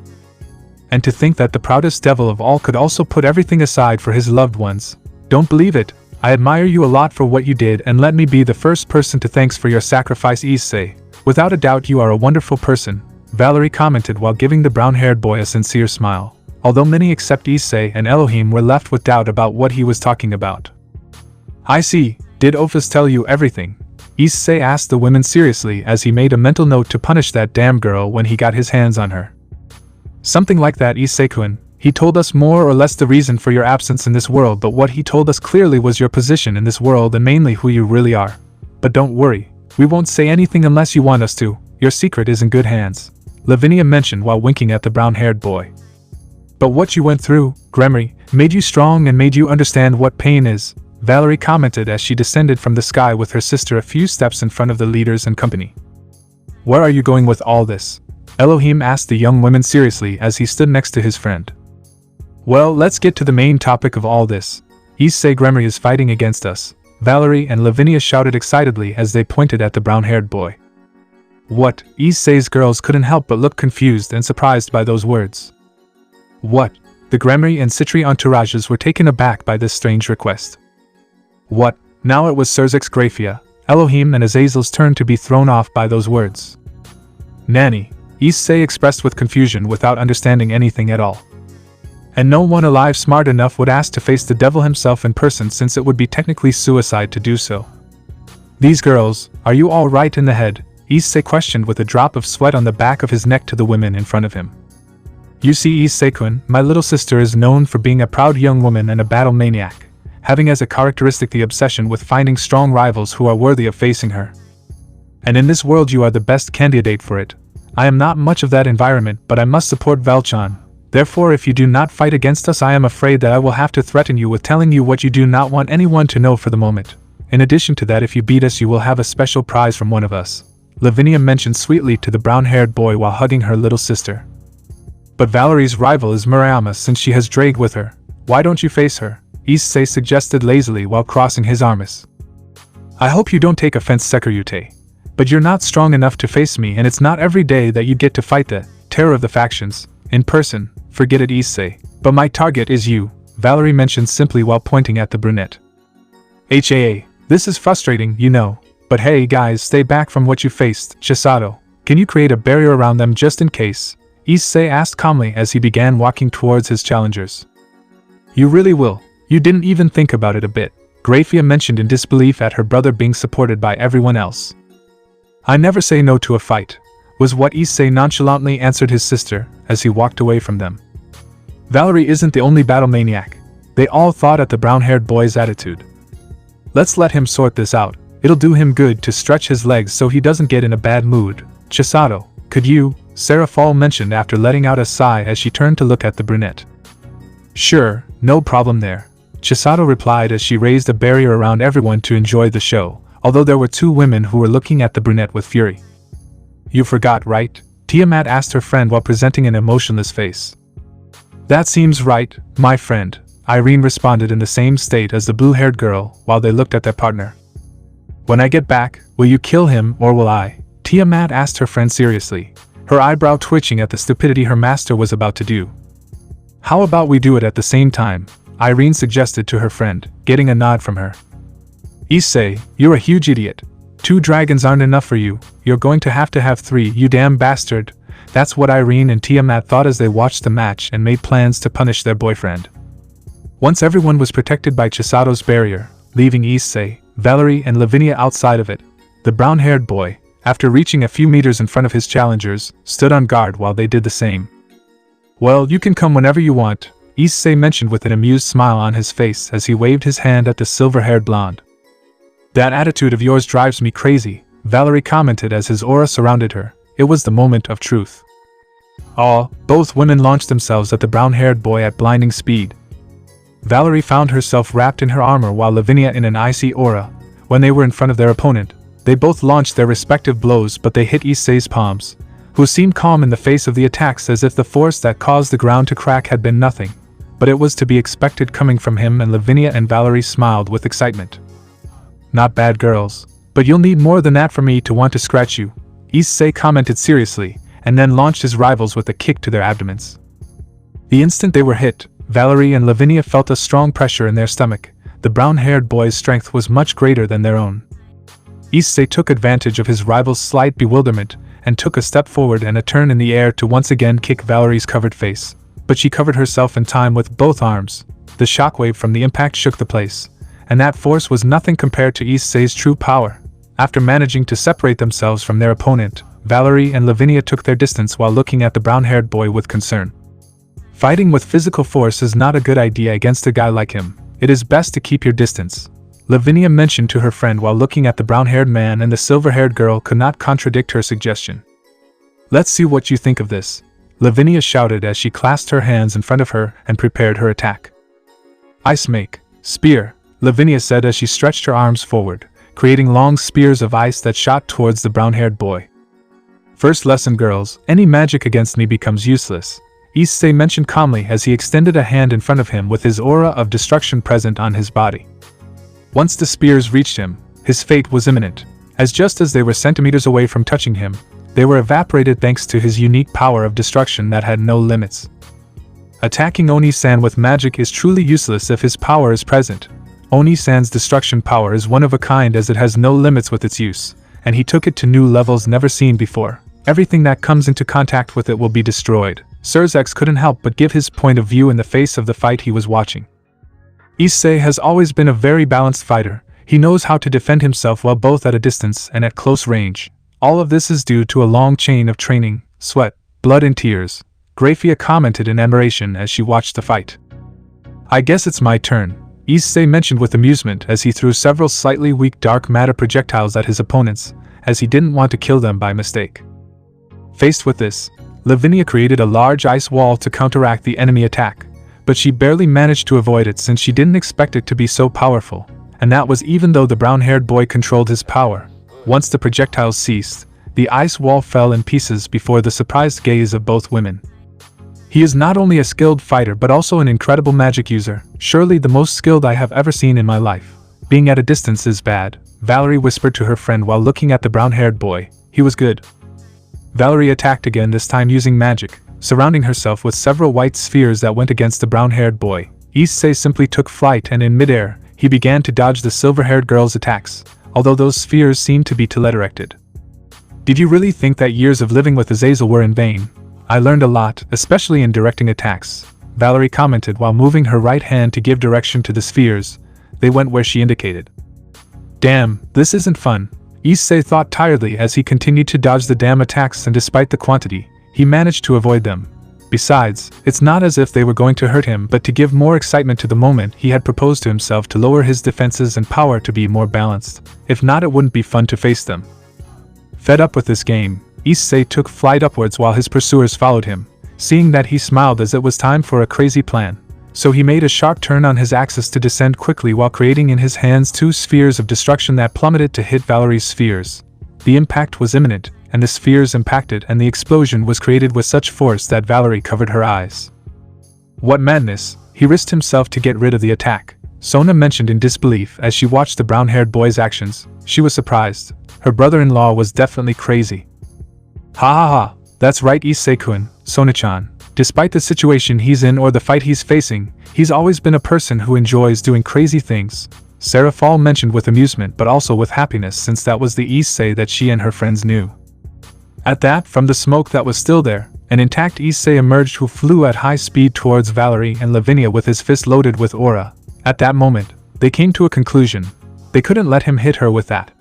And to think that the proudest devil of all could also put everything aside for his loved ones. Don't believe it. I admire you a lot for what you did, and let me be the first person to thanks for your sacrifice, Issei. Without a doubt you are a wonderful person, Valerie commented while giving the brown-haired boy a sincere smile, although many except Issei and Elohim were left with doubt about what he was talking about. I see, did Ophis tell you everything? Issei asked the women seriously as he made a mental note to punish that damn girl when he got his hands on her. Something like that, Issei-kun. He told us more or less the reason for your absence in this world, but what he told us clearly was your position in this world and mainly who you really are. But don't worry, we won't say anything unless you want us to. Your secret is in good hands, Lavinia mentioned while winking at the brown-haired boy. But what you went through, Gremory, made you strong and made you understand what pain is, Valerie commented as she descended from the sky with her sister a few steps in front of the leaders and company. Where are you going with all this? Elohim asked the young woman seriously as he stood next to his friend. Well, let's get to the main topic of all this. Issei Gremory is fighting against us, Valerie and Lavinia shouted excitedly as they pointed at the brown-haired boy. What? Issei's girls couldn't help but look confused and surprised by those words. What? The Gremory and Citri entourages were taken aback by this strange request. What? Now it was Serafall's Graphia, Elohim and Azazel's turn to be thrown off by those words. Nanny, Issei expressed with confusion without understanding anything at all. And no one alive smart enough would ask to face the devil himself in person, since it would be technically suicide to do so. These girls, are you all right in the head? Issei questioned with a drop of sweat on the back of his neck to the women in front of him. You see, Issei-kun, my little sister is known for being a proud young woman and a battle maniac, having as a characteristic the obsession with finding strong rivals who are worthy of facing her. And in this world you are the best candidate for it. I am not much of that environment, but I must support Valchan. Therefore, if you do not fight against us, I am afraid that I will have to threaten you with telling you what you do not want anyone to know for the moment. In addition to that, if you beat us, you will have a special prize from one of us, Lavinia mentioned sweetly to the brown-haired boy while hugging her little sister. But Valerie's rival is Murayama, since she has Drake with her. Why don't you face her? Issei suggested lazily while crossing his arms. I hope you don't take offense, Sekiryute. But you're not strong enough to face me, and it's not every day that you get to fight the terror of the factions in person. Forget it, Issei. But my target is you, Valerie mentioned simply while pointing at the brunette. This is frustrating, you know. But hey guys, stay back from what you faced. Chisato, can you create a barrier around them just in case? Issei asked calmly as he began walking towards his challengers. You really will? You didn't even think about it a bit, Graphia mentioned in disbelief at her brother being supported by everyone else. I never say no to a fight, was what Issei nonchalantly answered his sister as he walked away from them. Valerie isn't the only battle maniac. They all thought at the brown-haired boy's attitude. Let's let him sort this out. It'll do him good to stretch his legs so he doesn't get in a bad mood. Chisato, could you? Serafall mentioned after letting out a sigh as she turned to look at the brunette. Sure, no problem there, Chisato replied as she raised a barrier around everyone to enjoy the show, although there were two women who were looking at the brunette with fury. You forgot, right? Tiamat asked her friend while presenting an emotionless face. That seems right, my friend, Irene responded in the same state as the blue-haired girl while they looked at their partner. When I get back, will you kill him or will I? Tiamat asked her friend seriously, her eyebrow twitching at the stupidity her master was about to do. How about we do it at the same time? Irene suggested to her friend, getting a nod from her. Issei, you're a huge idiot. 2 dragons aren't enough for you, you're going to have 3, you damn bastard. That's what Irene and Tiamat thought as they watched the match and made plans to punish their boyfriend. Once everyone was protected by Chisato's barrier, leaving Issei, Valerie and Lavinia outside of it, the brown-haired boy, after reaching a few meters in front of his challengers, stood on guard while they did the same. Well, you can come whenever you want, Issei mentioned with an amused smile on his face as he waved his hand at the silver-haired blonde. That attitude of yours drives me crazy, Valerie commented as his aura surrounded her. It was the moment of truth. Both women launched themselves at the brown-haired boy at blinding speed. Valerie found herself wrapped in her armor while Lavinia in an icy aura. When they were in front of their opponent, they both launched their respective blows, but they hit Issei's palms, who seemed calm in the face of the attacks as if the force that caused the ground to crack had been nothing. But it was to be expected coming from him, and Lavinia and Valerie smiled with excitement. Not bad, girls, but you'll need more than that for me to want to scratch you, Issei commented seriously, and then launched his rivals with a kick to their abdomens. The instant they were hit, Valerie and Lavinia felt a strong pressure in their stomach. The brown-haired boy's strength was much greater than their own. Issei took advantage of his rival's slight bewilderment and took a step forward and a turn in the air to once again kick Valerie's covered face, but she covered herself in time with both arms. The shockwave from the impact shook the place, and that force was nothing compared to Issei's true power. After managing to separate themselves from their opponent, Valerie and Lavinia took their distance while looking at the brown-haired boy with concern. Fighting with physical force is not a good idea against a guy like him. It is best to keep your distance, Lavinia mentioned to her friend while looking at the brown-haired man, and the silver-haired girl could not contradict her suggestion. Let's see what you think of this, Lavinia shouted as she clasped her hands in front of her and prepared her attack. Ice make, spear, Lavinia said as she stretched her arms forward, creating long spears of ice that shot towards the brown-haired boy. First lesson, girls, any magic against me becomes useless, Issei mentioned calmly as he extended a hand in front of him with his aura of destruction present on his body. Once the spears reached him, his fate was imminent, as just as they were centimeters away from touching him, they were evaporated thanks to his unique power of destruction that had no limits. Attacking Oni-san with magic is truly useless if his power is present. Oni-san's destruction power is one of a kind as it has no limits with its use, and he took it to new levels never seen before. Everything that comes into contact with it will be destroyed. Serafall couldn't help but give his point of view in the face of the fight he was watching. Issei has always been a very balanced fighter. He knows how to defend himself well both at a distance and at close range. All of this is due to a long chain of training, sweat, blood and tears, Grafia commented in admiration as she watched the fight. I guess it's my turn, Issei mentioned with amusement as he threw several slightly weak dark matter projectiles at his opponents, as he didn't want to kill them by mistake. Faced with this, Lavinia created a large ice wall to counteract the enemy attack, but she barely managed to avoid it since she didn't expect it to be so powerful, and that was even though the brown-haired boy controlled his power. Once the projectiles ceased, the ice wall fell in pieces before the surprised gaze of both women. He is not only a skilled fighter but also an incredible magic user, surely the most skilled I have ever seen in my life. Being at a distance is bad, Valerie whispered to her friend while looking at the brown-haired boy. He was good. Valerie attacked again, this time using magic, surrounding herself with several white spheres that went against the brown-haired boy. Issei simply took flight, and in midair, he began to dodge the silver-haired girl's attacks, although those spheres seemed to be teledirected. Did you really think that years of living with Azazel were in vain? I learned a lot, especially in directing attacks, Valerie commented while moving her right hand to give direction to the spheres. They went where she indicated. Damn, this isn't fun, Issei thought tiredly as he continued to dodge the damn attacks, and despite the quantity, he managed to avoid them. Besides, it's not as if they were going to hurt him, but to give more excitement to the moment, he had proposed to himself to lower his defenses and power to be more balanced. If not, it wouldn't be fun to face them. Fed up with this game, Issei took flight upwards while his pursuers followed him. Seeing that, he smiled as it was time for a crazy plan. So he made a sharp turn on his axis to descend quickly while creating in his hands 2 spheres of destruction that plummeted to hit Valerie's spheres. The impact was imminent, and the spheres impacted, and the explosion was created with such force that Valerie covered her eyes. What madness! He risked himself to get rid of the attack, Sona mentioned in disbelief as she watched the brown-haired boy's actions. She was surprised. Her brother-in-law was definitely crazy. Ha ha ha, that's right, Issei-kun, Sona-chan. Despite the situation he's in or the fight he's facing, he's always been a person who enjoys doing crazy things, Serafall mentioned with amusement but also with happiness, since that was the Issei that she and her friends knew. At that, from the smoke that was still there, an intact Issei emerged who flew at high speed towards Valerie and Lavinia with his fist loaded with aura. At that moment, they came to a conclusion. They couldn't let him hit her with that.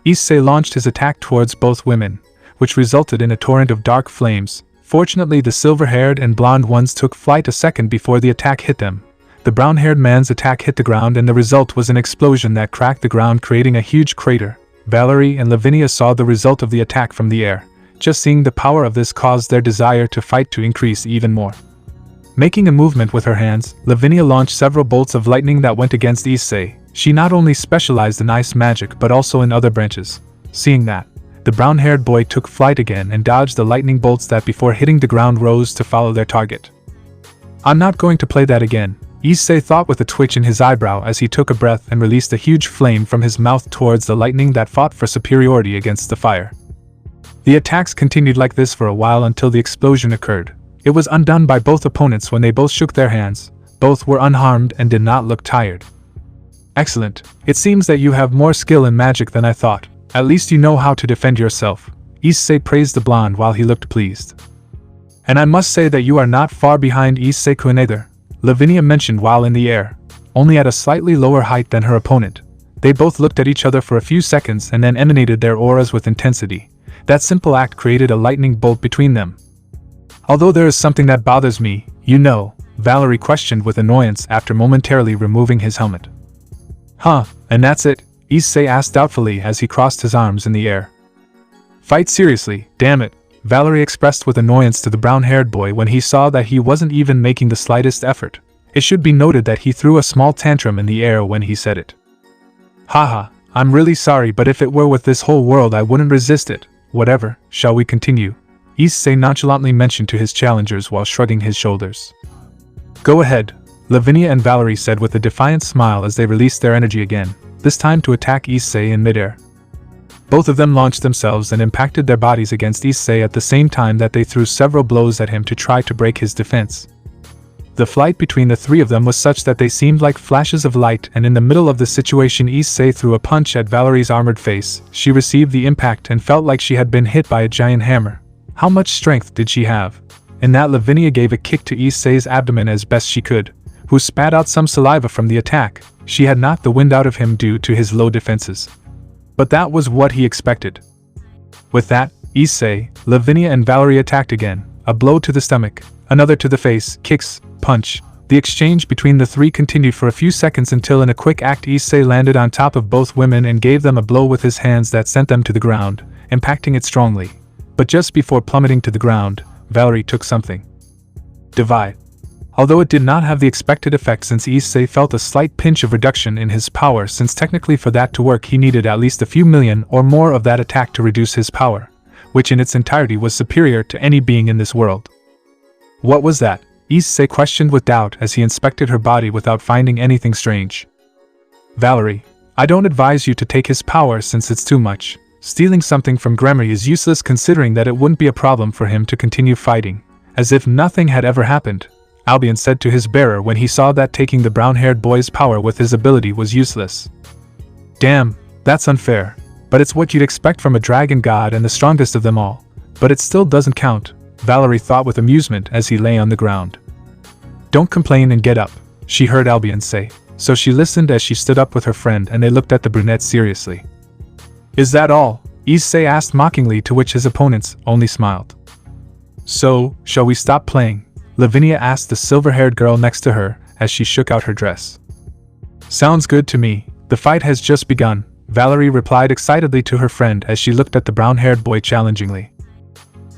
Issei launched his attack towards both women, which resulted in a torrent of dark flames. Fortunately, the silver-haired and blonde ones took flight a second before the attack hit them. The brown-haired man's attack hit the ground and the result was an explosion that cracked the ground, creating a huge crater. Valerie and Lavinia saw the result of the attack from the air. Just seeing the power of this caused their desire to fight to increase even more. Making a movement with her hands, Lavinia launched several bolts of lightning that went against Issei. She not only specialized in ice magic but also in other branches. Seeing that, the brown-haired boy took flight again and dodged the lightning bolts that before hitting the ground rose to follow their target. I'm not going to play that again, Issei thought with a twitch in his eyebrow as he took a breath and released a huge flame from his mouth towards the lightning that fought for superiority against the fire. The attacks continued like this for a while until the explosion occurred. It was undone by both opponents when they both shook their hands. Both were unharmed and did not look tired. Excellent. It seems that you have more skill in magic than I thought. At least you know how to defend yourself, Issei praised the blonde while he looked pleased. And I must say that you are not far behind Issei-kun either, Lavinia mentioned while in the air, only at a slightly lower height than her opponent. They both looked at each other for a few seconds and then emanated their auras with intensity. That simple act created a lightning bolt between them. Although there is something that bothers me, you know, Valerie questioned with annoyance after momentarily removing his helmet. Huh, and that's it? Issei asked doubtfully as he crossed his arms in the air. Fight seriously, damn it, Valerie expressed with annoyance to the brown-haired boy when he saw that he wasn't even making the slightest effort. It should be noted that he threw a small tantrum in the air when he said it. Haha, I'm really sorry, but if it were with this whole world I wouldn't resist it. Whatever, shall we continue? Issei nonchalantly mentioned to his challengers while shrugging his shoulders. Go ahead, Lavinia and Valerie said with a defiant smile as they released their energy again, this time to attack Issei in midair. Both of them launched themselves and impacted their bodies against Issei at the same time that they threw several blows at him to try to break his defense. The flight between the three of them was such that they seemed like flashes of light, and in the middle of the situation Issei threw a punch at Valerie's armored face. She received the impact and felt like she had been hit by a giant hammer. How much strength did she have? In that, Lavinia gave a kick to Issei's abdomen as best she could, who spat out some saliva from the attack. She had knocked the wind out of him due to his low defenses. But that was what he expected. With that, Issei, Lavinia and Valerie attacked again. A blow to the stomach, another to the face, kicks, punch. The exchange between the three continued for a few seconds until in a quick act Issei landed on top of both women and gave them a blow with his hands that sent them to the ground, impacting it strongly. But just before plummeting to the ground, Valerie took something. Divide. Although it did not have the expected effect since Issei felt a slight pinch of reduction in his power, since technically for that to work he needed at least a few million or more of that attack to reduce his power, which in its entirety was superior to any being in this world. What was that? Issei questioned with doubt as he inspected her body without finding anything strange. Valerie, I don't advise you to take his power since it's too much. Stealing something from Gremory is useless considering that it wouldn't be a problem for him to continue fighting. As if nothing had ever happened, Albion said to his bearer when he saw that taking the brown-haired boy's power with his ability was useless. Damn, that's unfair. But it's what you'd expect from a dragon god and the strongest of them all. But it still doesn't count, Valerie thought with amusement as he lay on the ground. Don't complain and get up, she heard Albion say, so she listened as she stood up with her friend and they looked at the brunette seriously. Is that all? Issei asked mockingly, to which his opponents only smiled. So, shall we stop playing? Lavinia asked the silver-haired girl next to her as she shook out her dress. Sounds good to me, the fight has just begun, Valerie replied excitedly to her friend as she looked at the brown-haired boy challengingly.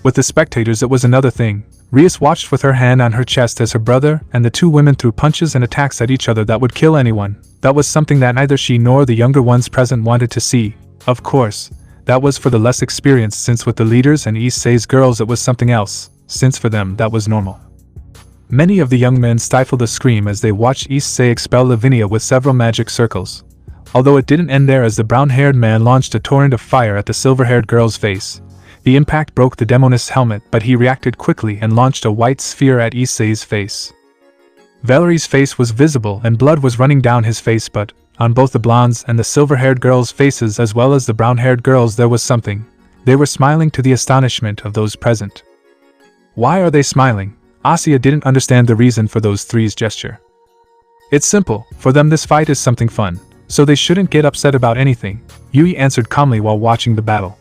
With the spectators it was another thing. Rias watched with her hand on her chest as her brother and the two women threw punches and attacks at each other that would kill anyone. That was something that neither she nor the younger ones present wanted to see. Of course, that was for the less experienced, since with the leaders and Issei's girls it was something else, since for them that was normal. Many of the young men stifled a scream as they watched Issei expel Lavinia with several magic circles. Although it didn't end there, as the brown-haired man launched a torrent of fire at the silver-haired girl's face. The impact broke the demonist's helmet, but he reacted quickly and launched a white sphere at Issei's face. Valerie's face was visible and blood was running down his face, but on both the blondes and the silver-haired girls' faces as well as the brown-haired girls there was something. They were smiling to the astonishment of those present. Why are they smiling? Asya didn't understand the reason for those three's gesture. It's simple, for them this fight is something fun, so they shouldn't get upset about anything, Yui answered calmly while watching the battle.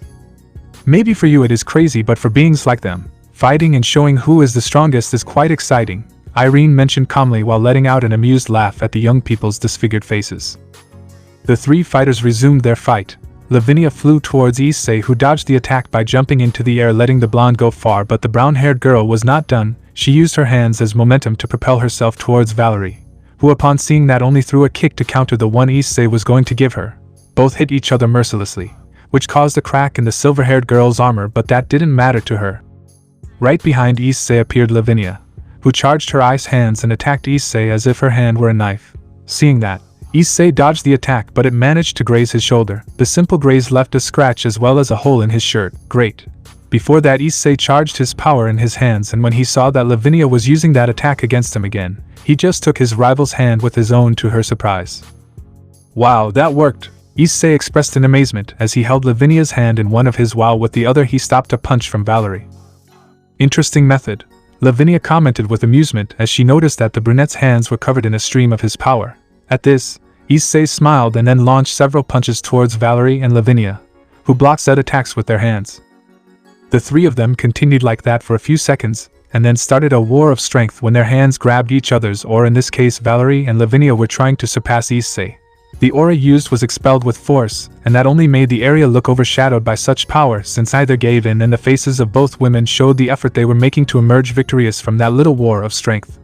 Maybe for you it is crazy, but for beings like them, fighting and showing who is the strongest is quite exciting, Irene mentioned calmly while letting out an amused laugh at the young people's disfigured faces. The three fighters resumed their fight. Lavinia flew towards Issei, who dodged the attack by jumping into the air, letting the blonde go far, but the brown-haired girl was not done. She used her hands as momentum to propel herself towards Valerie, who upon seeing that only threw a kick to counter the one Issei was going to give her. Both hit each other mercilessly, which caused a crack in the silver-haired girl's armor, but that didn't matter to her. Right behind Issei appeared Lavinia, who charged her ice hands and attacked Issei as if her hand were a knife. Seeing that, Issei dodged the attack, but it managed to graze his shoulder. The simple graze left a scratch as well as a hole in his shirt. Great. Before that, Issei charged his power in his hands, and when he saw that Lavinia was using that attack against him again, he just took his rival's hand with his own to her surprise. Wow, that worked! Issei expressed in amazement as he held Lavinia's hand in one of his while with the other he stopped a punch from Valerie. Interesting method, Lavinia commented with amusement as she noticed that the brunette's hands were covered in a stream of his power. At this, Issei smiled and then launched several punches towards Valerie and Lavinia, who blocked said attacks with their hands. The three of them continued like that for a few seconds, and then started a war of strength when their hands grabbed each other's, or in this case Valerie and Lavinia were trying to surpass Issei. The aura used was expelled with force, and that only made the area look overshadowed by such power, since either gave in, and the faces of both women showed the effort they were making to emerge victorious from that little war of strength.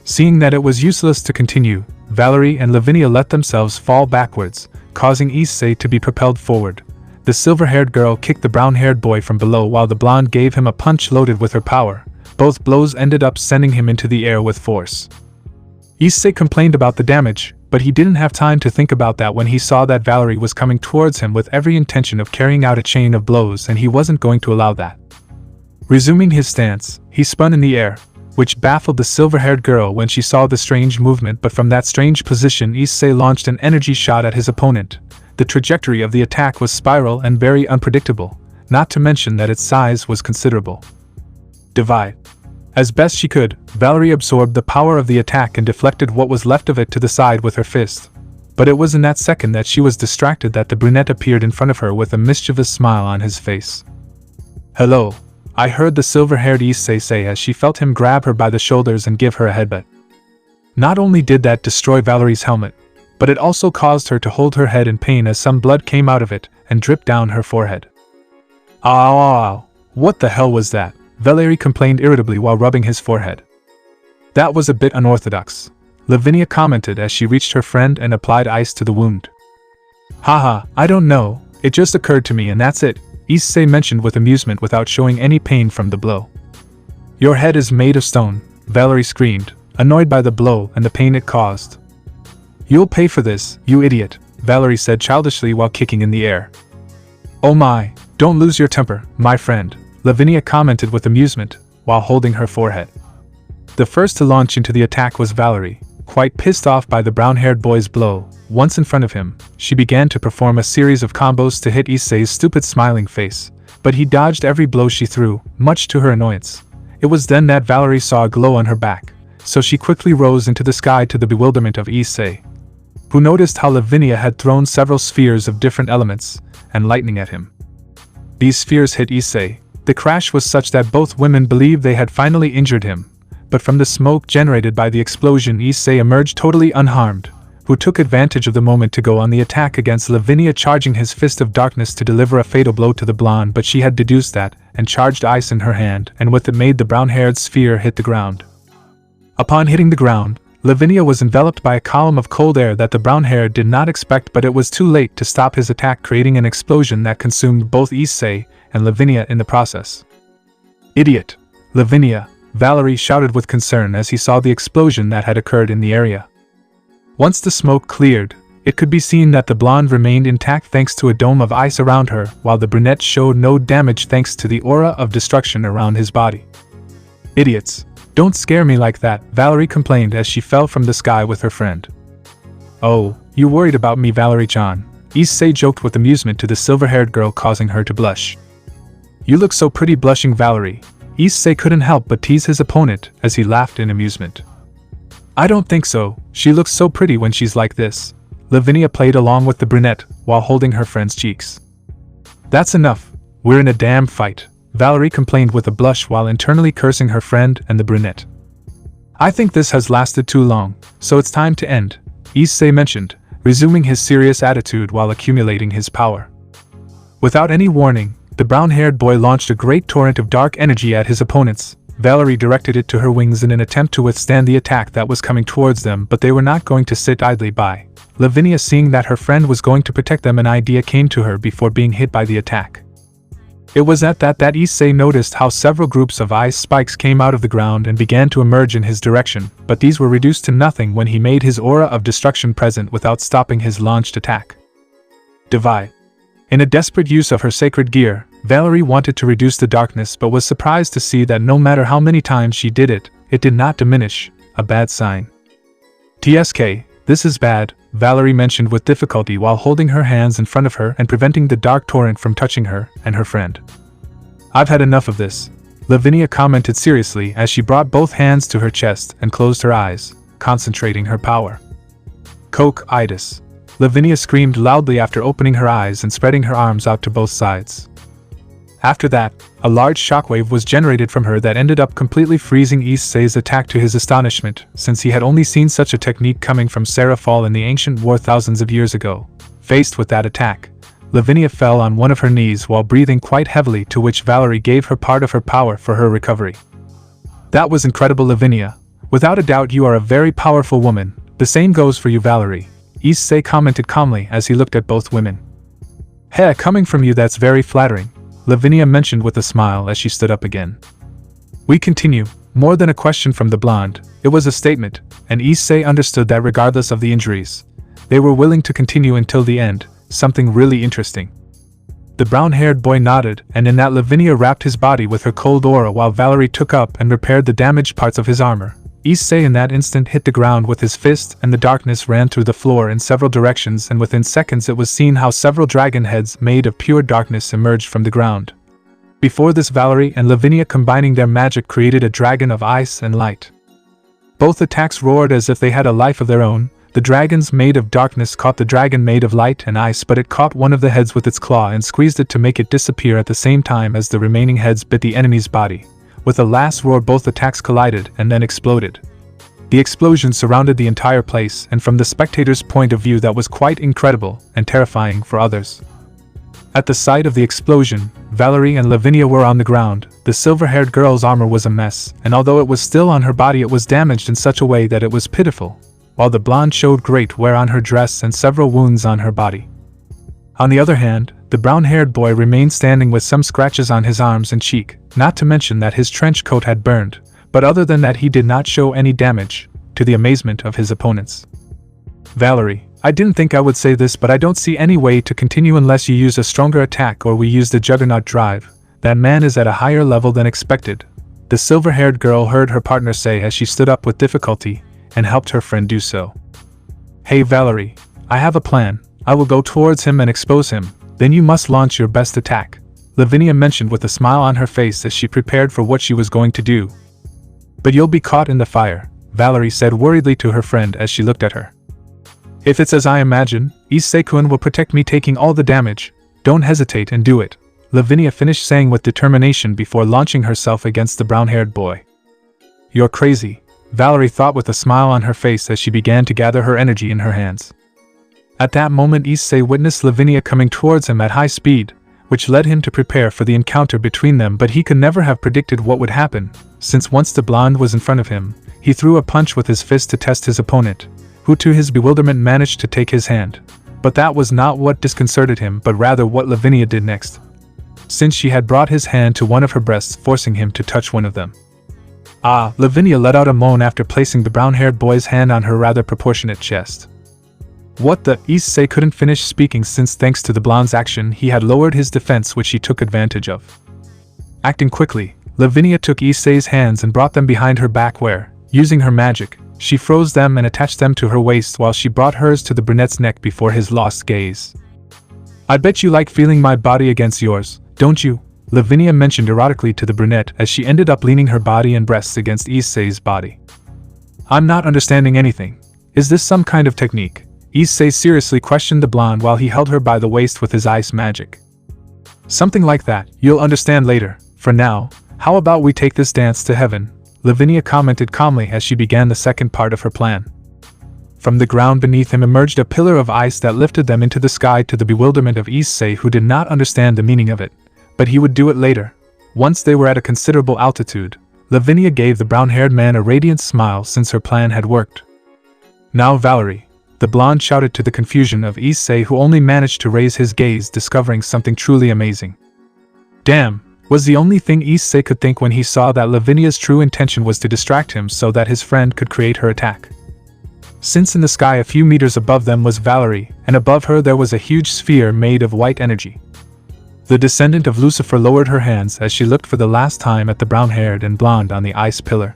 Seeing that it was useless to continue, Valerie and Lavinia let themselves fall backwards, causing Issei to be propelled forward. The silver-haired girl kicked the brown-haired boy from below while the blonde gave him a punch loaded with her power. Both blows ended up sending him into the air with force. Issei complained about the damage, but he didn't have time to think about that when he saw that Valerie was coming towards him with every intention of carrying out a chain of blows, and he wasn't going to allow that. Resuming his stance, he spun in the air, which baffled the silver-haired girl when she saw the strange movement, but from that strange position Issei launched an energy shot at his opponent. The trajectory of the attack was spiral and very unpredictable, not to mention that its size was considerable. Divide. As best she could, Valerie absorbed the power of the attack and deflected what was left of it to the side with her fist. But it was in that second that she was distracted that the brunette appeared in front of her with a mischievous smile on his face. "Hello," I heard the silver-haired Issei say as she felt him grab her by the shoulders and give her a headbutt. Not only did that destroy Valerie's helmet, but it also caused her to hold her head in pain as some blood came out of it and dripped down her forehead. Ow, what the hell was that? Valerie complained irritably while rubbing his forehead. That was a bit unorthodox, Lavinia commented as she reached her friend and applied ice to the wound. Haha, I don't know, it just occurred to me and that's it, Issei mentioned with amusement without showing any pain from the blow. Your head is made of stone, Valerie screamed, annoyed by the blow and the pain it caused. You'll pay for this, you idiot, Valerie said childishly while kicking in the air. Oh my, don't lose your temper, my friend, Lavinia commented with amusement, while holding her forehead. The first to launch into the attack was Valerie, quite pissed off by the brown-haired boy's blow. Once in front of him, she began to perform a series of combos to hit Issei's stupid smiling face, but he dodged every blow she threw, much to her annoyance. It was then that Valerie saw a glow on her back, so she quickly rose into the sky to the bewilderment of Issei, who noticed how Lavinia had thrown several spheres of different elements and lightning at him. These spheres hit Issei. The crash was such that both women believed they had finally injured him, but from the smoke generated by the explosion Issei emerged totally unharmed, who took advantage of the moment to go on the attack against Lavinia, charging his fist of darkness to deliver a fatal blow to the blonde, but she had deduced that, and charged ice in her hand, and with it made the brown-haired sphere hit the ground. Upon hitting the ground, Lavinia was enveloped by a column of cold air that the brown-haired did not expect, but it was too late to stop his attack, creating an explosion that consumed both Issei and Lavinia in the process. "Idiot! Lavinia!" Valerie shouted with concern as he saw the explosion that had occurred in the area. Once the smoke cleared, it could be seen that the blonde remained intact thanks to a dome of ice around her, while the brunette showed no damage thanks to the aura of destruction around his body. "Idiots! Don't scare me like that," Valerie complained as she fell from the sky with her friend. "Oh, you worried about me, Valerie-chan," Issei joked with amusement to the silver-haired girl, causing her to blush. "You look so pretty, blushing Valerie." Issei couldn't help but tease his opponent as he laughed in amusement. "I don't think so, she looks so pretty when she's like this." Lavinia played along with the brunette while holding her friend's cheeks. "That's enough, we're in a damn fight," Valerie complained with a blush while internally cursing her friend and the brunette. "I think this has lasted too long, so it's time to end," Issei mentioned, resuming his serious attitude while accumulating his power. Without any warning, the brown-haired boy launched a great torrent of dark energy at his opponents. Valerie directed it to her wings in an attempt to withstand the attack that was coming towards them, but they were not going to sit idly by. Lavinia, seeing that her friend was going to protect them, an idea came to her before being hit by the attack. It was at that Issei noticed how several groups of ice spikes came out of the ground and began to emerge in his direction, but these were reduced to nothing when he made his aura of destruction present without stopping his launched attack. Divide. In a desperate use of her sacred gear, Valerie wanted to reduce the darkness but was surprised to see that no matter how many times she did it, it did not diminish, a bad sign. "TSK, this is bad," Valerie mentioned with difficulty while holding her hands in front of her and preventing the dark torrent from touching her and her friend. "I've had enough of this," Lavinia commented seriously as she brought both hands to her chest and closed her eyes, concentrating her power. "Coke-itis," Lavinia screamed loudly after opening her eyes and spreading her arms out to both sides. After that, a large shockwave was generated from her that ended up completely freezing Issei's attack, to his astonishment, since he had only seen such a technique coming from Serafall in the ancient war thousands of years ago. Faced with that attack, Lavinia fell on one of her knees while breathing quite heavily, to which Valerie gave her part of her power for her recovery. "That was incredible, Lavinia. Without a doubt you are a very powerful woman. The same goes for you, Valerie," Issei commented calmly as he looked at both women. "Hey, coming from you, that's very flattering," Lavinia mentioned with a smile as she stood up again. "We continue." More than a question from the blonde, it was a statement, and Issei understood that regardless of the injuries, they were willing to continue until the end, something really interesting. The brown-haired boy nodded, and in that Lavinia wrapped his body with her cold aura while Valerie took up and repaired the damaged parts of his armor. Issei in that instant hit the ground with his fist, and the darkness ran through the floor in several directions, and within seconds it was seen how several dragon heads made of pure darkness emerged from the ground. Before this, Valerie and Lavinia combining their magic created a dragon of ice and light. Both attacks roared as if they had a life of their own. The dragons made of darkness caught the dragon made of light and ice, but it caught one of the heads with its claw and squeezed it to make it disappear at the same time as the remaining heads bit the enemy's body. With a last roar, both attacks collided and then exploded. The explosion surrounded the entire place, and from the spectator's point of view that was quite incredible and terrifying for others. At the sight of the explosion, Valerie and Lavinia were on the ground. The silver-haired girl's armor was a mess, and although it was still on her body, it was damaged in such a way that it was pitiful, while the blonde showed great wear on her dress and several wounds on her body. On the other hand, the brown-haired boy remained standing with some scratches on his arms and cheek, not to mention that his trench coat had burned, but other than that he did not show any damage, to the amazement of his opponents. "Valerie, I didn't think I would say this, but I don't see any way to continue unless you use a stronger attack or we use the Juggernaut Drive. That man is at a higher level than expected," the silver-haired girl heard her partner say as she stood up with difficulty and helped her friend do so. "Hey Valerie, I have a plan. I will go towards him and expose him, then you must launch your best attack," Lavinia mentioned with a smile on her face as she prepared for what she was going to do. "But you'll be caught in the fire," Valerie said worriedly to her friend as she looked at her. "If it's as I imagine, Issei-kun will protect me taking all the damage. Don't hesitate and do it," Lavinia finished saying with determination before launching herself against the brown-haired boy. "You're crazy," Valerie thought with a smile on her face as she began to gather her energy in her hands. At that moment Issei witnessed Lavinia coming towards him at high speed, which led him to prepare for the encounter between them, but he could never have predicted what would happen, since once the blonde was in front of him, he threw a punch with his fist to test his opponent, who to his bewilderment managed to take his hand. But that was not what disconcerted him, but rather what Lavinia did next, since she had brought his hand to one of her breasts, forcing him to touch one of them. Ah! Lavinia let out a moan after placing the brown-haired boy's hand on her rather proportionate chest. What the? Issei couldn't finish speaking since thanks to the blonde's action he had lowered his defense, which he took advantage of. Acting quickly, Lavinia took Issei's hands and brought them behind her back where, using her magic, she froze them and attached them to her waist while she brought hers to the brunette's neck before his lost gaze. "I bet you like feeling my body against yours, don't you?" Lavinia mentioned erotically to the brunette as she ended up leaning her body and breasts against Issei's body. "I'm not understanding anything. Is this some kind of technique?" Issei seriously questioned the blonde while he held her by the waist with his ice magic. "Something like that, you'll understand later. For now, how about we take this dance to heaven?" Lavinia commented calmly as she began the second part of her plan. From the ground beneath him emerged a pillar of ice that lifted them into the sky, to the bewilderment of Issei, who did not understand the meaning of it. But he would do it later. Once they were at a considerable altitude, Lavinia gave the brown-haired man a radiant smile since her plan had worked. "Now Valerie," the blonde shouted to the confusion of Issei, who only managed to raise his gaze, discovering something truly amazing. "Damn," was the only thing Issei could think when he saw that Lavinia's true intention was to distract him so that his friend could create her attack. Since in the sky a few meters above them was Valerie, and above her there was a huge sphere made of white energy. The descendant of Lucifer lowered her hands as she looked for the last time at the brown-haired and blonde on the ice pillar.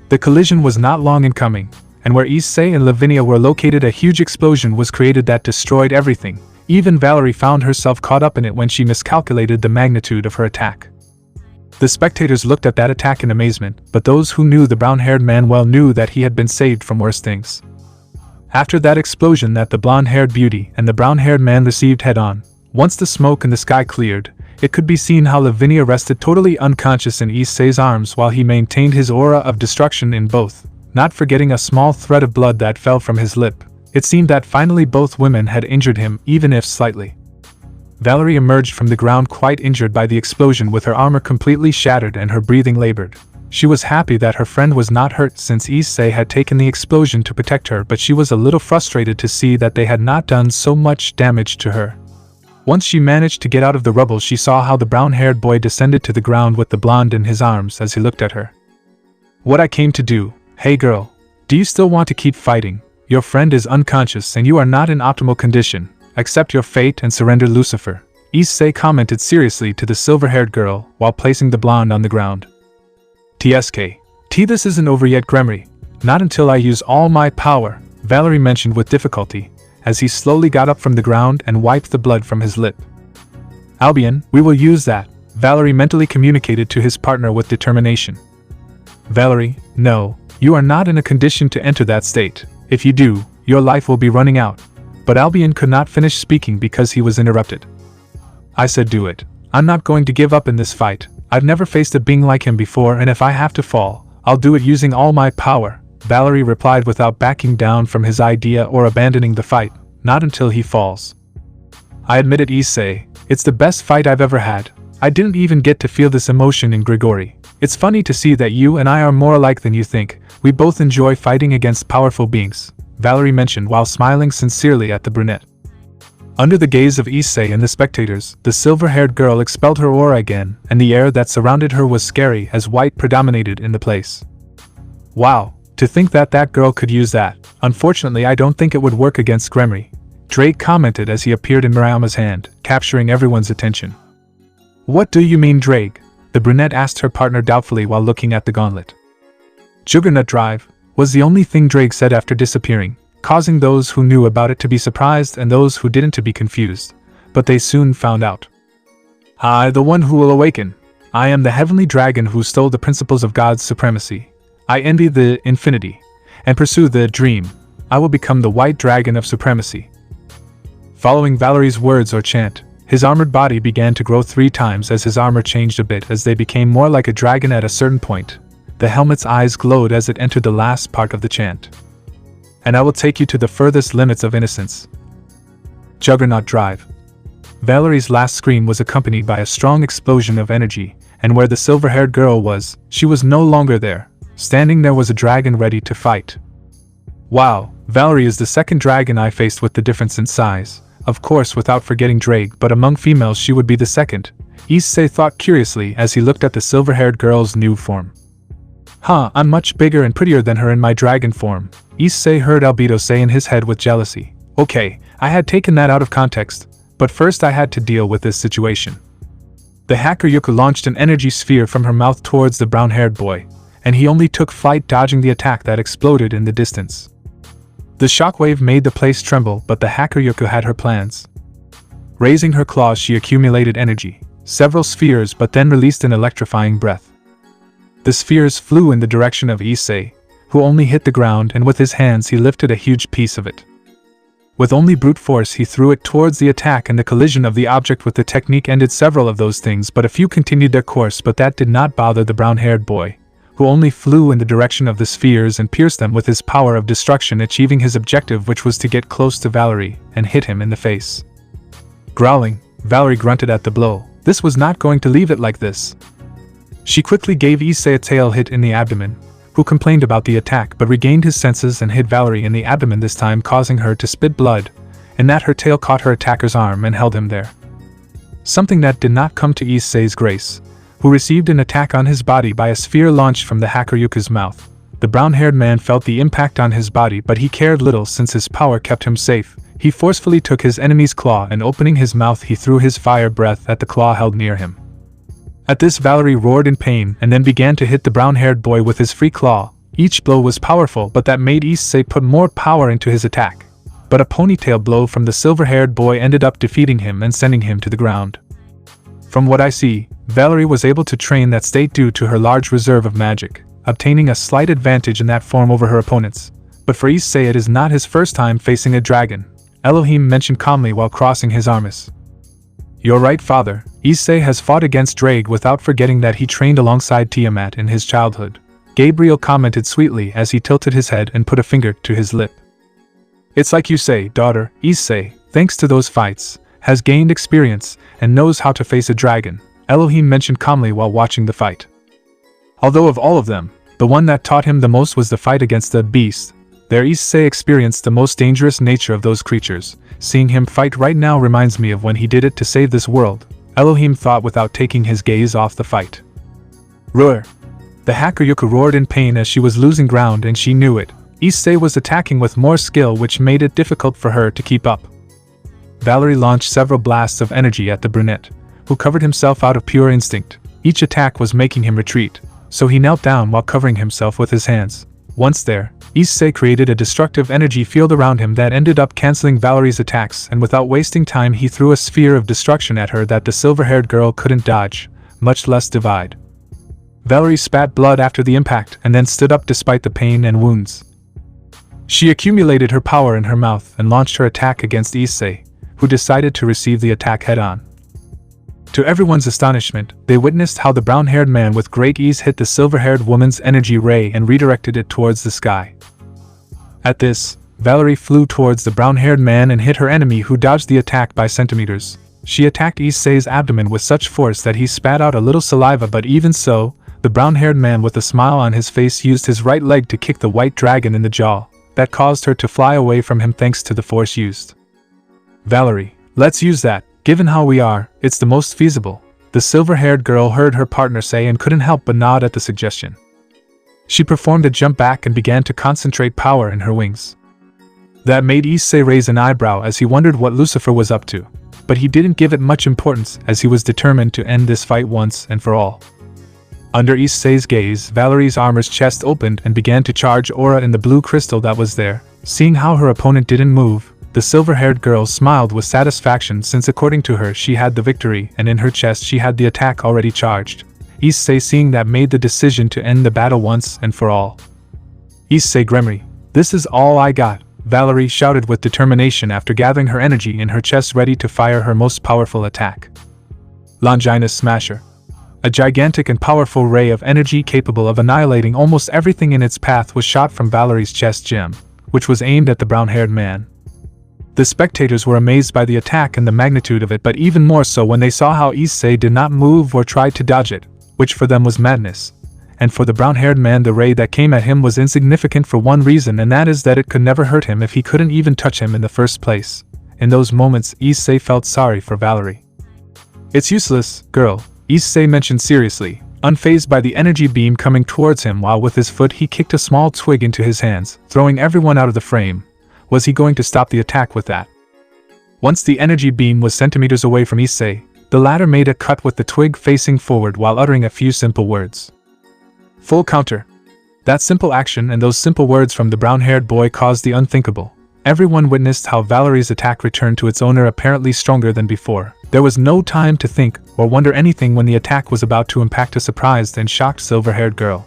The collision was not long in coming, and where Issei and Lavinia were located a huge explosion was created that destroyed everything. Even Valerie found herself caught up in it when she miscalculated the magnitude of her attack. The spectators looked at that attack in amazement, but those who knew the brown-haired man well knew that he had been saved from worse things. After that explosion that the blonde-haired beauty and the brown-haired man received head-on, once the smoke in the sky cleared, it could be seen how Lavinia rested totally unconscious in Issei's arms while he maintained his aura of destruction in both, not forgetting a small thread of blood that fell from his lip. It seemed that finally both women had injured him, even if slightly. Valerie emerged from the ground quite injured by the explosion, with her armor completely shattered and her breathing labored. She was happy that her friend was not hurt since Issei had taken the explosion to protect her, but she was a little frustrated to see that they had not done so much damage to her. Once she managed to get out of the rubble, she saw how the brown-haired boy descended to the ground with the blonde in his arms as he looked at her. "What I came to do. Hey girl, do you still want to keep fighting? Your friend is unconscious and you are not in optimal condition. Accept your fate and surrender Lucifer," Issei commented seriously to the silver-haired girl while placing the blonde on the ground. This isn't over yet, Gremory. Not until I use all my power," Valerie mentioned with difficulty, as he slowly got up from the ground and wiped the blood from his lip. "Albion, we will use that," Valerie mentally communicated to his partner with determination. "Valerie, no, you are not in a condition to enter that state. If you do, your life will be running out." But Albion could not finish speaking because he was interrupted. "I said do it. I'm not going to give up in this fight. I've never faced a being like him before, and if I have to fall, I'll do it using all my power," Valerie replied without backing down from his idea or abandoning the fight. "Not until he falls." "I admit it, Issei. It's the best fight I've ever had. I didn't even get to feel this emotion in Gregory. It's funny to see that you and I are more alike than you think. We both enjoy fighting against powerful beings," Valerie mentioned while smiling sincerely at the brunette. Under the gaze of Issei and the spectators, the silver-haired girl expelled her aura again, and the air that surrounded her was scary as white predominated in the place. "Wow, to think that that girl could use that. Unfortunately, I don't think it would work against Gremory," Drake commented as he appeared in Miriama's hand, capturing everyone's attention. "What do you mean, Drake?" the brunette asked her partner doubtfully while looking at the gauntlet. "Juggernaut Drive," was the only thing Drake said after disappearing, causing those who knew about it to be surprised and those who didn't to be confused. But they soon found out. "I, the one who will awaken. I am the heavenly dragon who stole the principles of God's supremacy. I envy the infinity and pursue the dream. I will become the white dragon of supremacy." Following Valerie's words or chant, his armored body began to grow 3 times as his armor changed a bit as they became more like a dragon at a certain point. the helmet's eyes glowed as it entered the last part of the chant. And I will take you to the furthest limits of innocence. Juggernaut Drive. Valerie's last scream was accompanied by a strong explosion of energy, and where the silver-haired girl was, she was no longer there. Standing there was a dragon ready to fight. Wow, Valerie is the second dragon I faced with the difference in size. Of course, without forgetting Drake, but among females she would be the second, Issei thought curiously as he looked at the silver-haired girl's new form. Huh, I'm much bigger and prettier than her in my dragon form, Issei heard Albedo say in his head with jealousy. Okay, I had taken that out of context, but first I had to deal with this situation. The hacker Yuka launched an energy sphere from her mouth towards the brown-haired boy, and he only took flight dodging the attack that exploded in the distance. The shockwave made the place tremble, but the hacker Yuka had her plans. Raising her claws, she accumulated energy, several spheres, but then released an electrifying breath. The spheres flew in the direction of Issei, who only hit the ground, and with his hands he lifted a huge piece of it. With only brute force he threw it towards the attack, and the collision of the object with the technique ended several of those things, but a few continued their course, but that did not bother the brown-haired boy, who only flew in the direction of the spheres and pierced them with his power of destruction, achieving his objective, which was to get close to Valerie and hit him in the face. Growling, Valerie grunted at the blow. This was not going to leave it like this. She quickly gave Issei a tail hit in the abdomen, who complained about the attack but regained his senses and hit Valerie in the abdomen, this time causing her to spit blood, and that her tail caught her attacker's arm and held him there. Something that did not come to Issei's grace, who received an attack on his body by a sphere launched from the hacker Yuka's mouth. The brown-haired man felt the impact on his body, but he cared little since his power kept him safe. He forcefully took his enemy's claw and opening his mouth he threw his fire breath at the claw held near him. At this, Valerie roared in pain and then began to hit the brown-haired boy with his free claw. Each blow was powerful, but that made Issei put more power into his attack. But a ponytail blow from the silver-haired boy ended up defeating him and sending him to the ground. From what I see, Valerie was able to train that state due to her large reserve of magic, obtaining a slight advantage in that form over her opponents. But for Issei, it is not his first time facing a dragon, Elohim mentioned calmly while crossing his arms. You're right, father. Issei has fought against Drake without forgetting that he trained alongside Tiamat in his childhood, Gabriel commented sweetly as he tilted his head and put a finger to his lip. It's like you say, daughter. Issei, thanks to those fights, has gained experience and knows how to face a dragon, Elohim mentioned calmly while watching the fight. Although of all of them, the one that taught him the most was the fight against the beast. There Issei experienced the most dangerous nature of those creatures. Seeing him fight right now reminds me of when he did it to save this world, Elohim thought without taking his gaze off the fight. Roar! The hacker Yuka roared in pain as she was losing ground, and she knew it. Issei was attacking with more skill, which made it difficult for her to keep up. Valerie launched several blasts of energy at the brunette, who covered himself out of pure instinct. Each attack was making him retreat, so he knelt down while covering himself with his hands. Once there, Issei created a destructive energy field around him that ended up canceling Valerie's attacks, and without wasting time he threw a sphere of destruction at her that the silver-haired girl couldn't dodge, much less divide. Valerie spat blood after the impact and then stood up despite the pain and wounds. She accumulated her power in her mouth and launched her attack against Issei, who decided to receive the attack head-on. To everyone's astonishment, they witnessed how the brown-haired man with great ease hit the silver-haired woman's energy ray and redirected it towards the sky. At this, Valerie flew towards the brown-haired man and hit her enemy, who dodged the attack by centimeters. She attacked Issei's abdomen with such force that he spat out a little saliva, but even so, the brown-haired man with a smile on his face used his right leg to kick the white dragon in the jaw. That caused her to fly away from him thanks to the force used. Valerie, let's use that. Given how we are, it's the most feasible, the silver-haired girl heard her partner say and couldn't help but nod at the suggestion. She performed a jump back and began to concentrate power in her wings. That made Issei raise an eyebrow as he wondered what Lucifer was up to, but he didn't give it much importance as he was determined to end this fight once and for all. Under Issei's gaze, Valerie's armor's chest opened and began to charge aura in the blue crystal that was there. Seeing how her opponent didn't move, the silver-haired girl smiled with satisfaction, since according to her she had the victory and in her chest she had the attack already charged. Issei, seeing that, made the decision to end the battle once and for all. Issei Gremory, this is all I got, Valerie shouted with determination after gathering her energy in her chest ready to fire her most powerful attack. Longinus Smasher. A gigantic and powerful ray of energy capable of annihilating almost everything in its path was shot from Valerie's chest gem, which was aimed at the brown-haired man. The spectators were amazed by the attack and the magnitude of it, but even more so when they saw how Issei did not move or tried to dodge it, which for them was madness. And for the brown-haired man, the ray that came at him was insignificant for one reason, and that is that it could never hurt him if he couldn't even touch him in the first place. In those moments, Issei felt sorry for Valerie. "It's useless, girl," Issei mentioned seriously, unfazed by the energy beam coming towards him, while with his foot he kicked a small twig into his hands, throwing everyone out of the frame. Was he going to stop the attack with that? Once the energy beam was centimeters away from Issei, the latter made a cut with the twig facing forward while uttering a few simple words. Full counter. That simple action and those simple words from the brown-haired boy caused the unthinkable. Everyone witnessed how Valerie's attack returned to its owner apparently stronger than before. There was no time to think or wonder anything when the attack was about to impact a surprised and shocked silver-haired girl.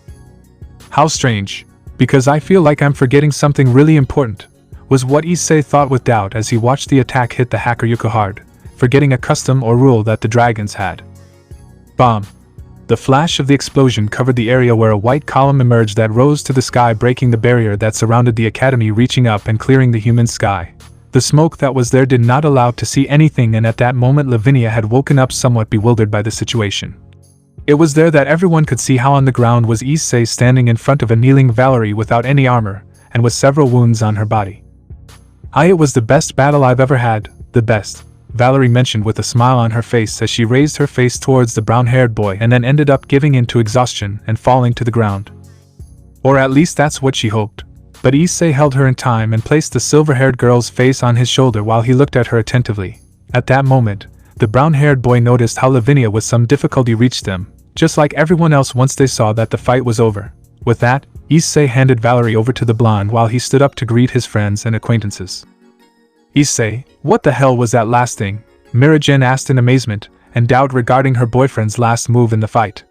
"How strange, because I feel like I'm forgetting something really important," was what Issei thought with doubt as he watched the attack hit the Hakuryuku hard, forgetting a custom or rule that the dragons had. Bomb! The flash of the explosion covered the area where a white column emerged that rose to the sky, breaking the barrier that surrounded the academy, reaching up and clearing the human sky. The smoke that was there did not allow to see anything, and at that moment Lavinia had woken up somewhat bewildered by the situation. It was there that everyone could see how on the ground was Issei standing in front of a kneeling Valerie without any armor, and with several wounds on her body. "It was the best battle I've ever had, the best," Valerie mentioned with a smile on her face as she raised her face towards the brown-haired boy and then ended up giving in to exhaustion and falling to the ground. Or at least that's what she hoped. But Issei held her in time and placed the silver-haired girl's face on his shoulder while he looked at her attentively. At that moment, the brown-haired boy noticed how Lavinia with some difficulty reached them, just like everyone else once they saw that the fight was over. With that, Issei handed Valerie over to the blonde while he stood up to greet his friends and acquaintances. "Issei, what the hell was that last thing?" Miragen asked in amazement and doubt regarding her boyfriend's last move in the fight.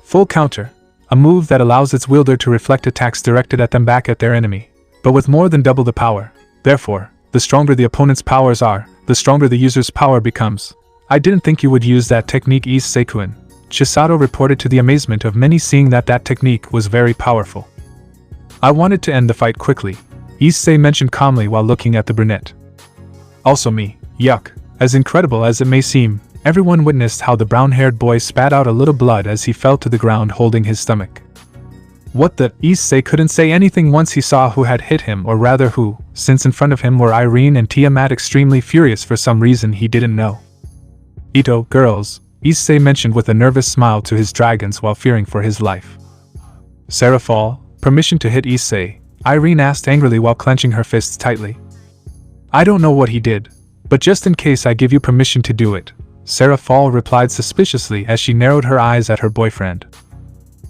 Full counter. A move that allows its wielder to reflect attacks directed at them back at their enemy, but with more than double the power. Therefore, the stronger the opponent's powers are, the stronger the user's power becomes. "I didn't think you would use that technique, Issei-kun," Chisato reported to the amazement of many, seeing that that technique was very powerful. "I wanted to end the fight quickly," Issei mentioned calmly while looking at the brunette. "Also me, yuck." As incredible as it may seem, everyone witnessed how the brown-haired boy spat out a little blood as he fell to the ground holding his stomach. What the? Issei couldn't say anything once he saw who had hit him, or rather who, since in front of him were Irene and Tiamat, extremely furious for some reason he didn't know. "Ito, girls," Issei mentioned with a nervous smile to his dragons while fearing for his life. "Serafall, permission to hit Issei?" Irene asked angrily while clenching her fists tightly. "I don't know what he did, but just in case I give you permission to do it," Serafall replied suspiciously as she narrowed her eyes at her boyfriend.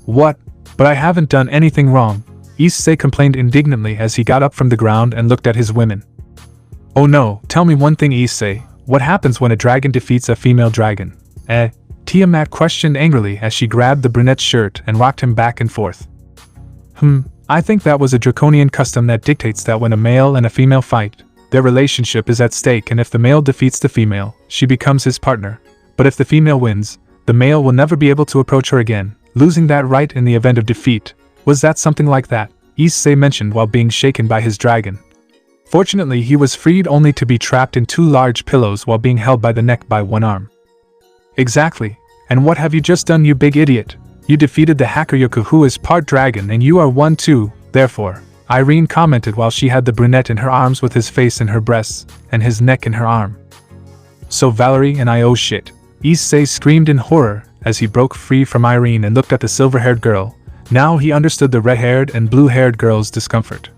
"What? But I haven't done anything wrong," Issei complained indignantly as he got up from the ground and looked at his women. "Oh no, tell me one thing, Issei, what happens when a dragon defeats a female dragon?" Tiamat questioned angrily as she grabbed the brunette's shirt and rocked him back and forth. I think that was a draconian custom that dictates that when a male and a female fight, their relationship is at stake, and if the male defeats the female, she becomes his partner. But if the female wins, the male will never be able to approach her again, losing that right in the event of defeat. Was that something like that? Issei mentioned while being shaken by his dragon. Fortunately, he was freed only to be trapped in two large pillows while being held by the neck by one arm. Exactly. And what have you just done, you big idiot? You defeated the Hakuryuku, who is part dragon, and you are one too, therefore, Irene commented while she had the brunette in her arms with his face in her breasts, and his neck in her arm. So Valerie and I, oh shit, Issei screamed in horror as he broke free from Irene and looked at the silver-haired girl. Now he understood the red-haired and blue-haired girl's discomfort.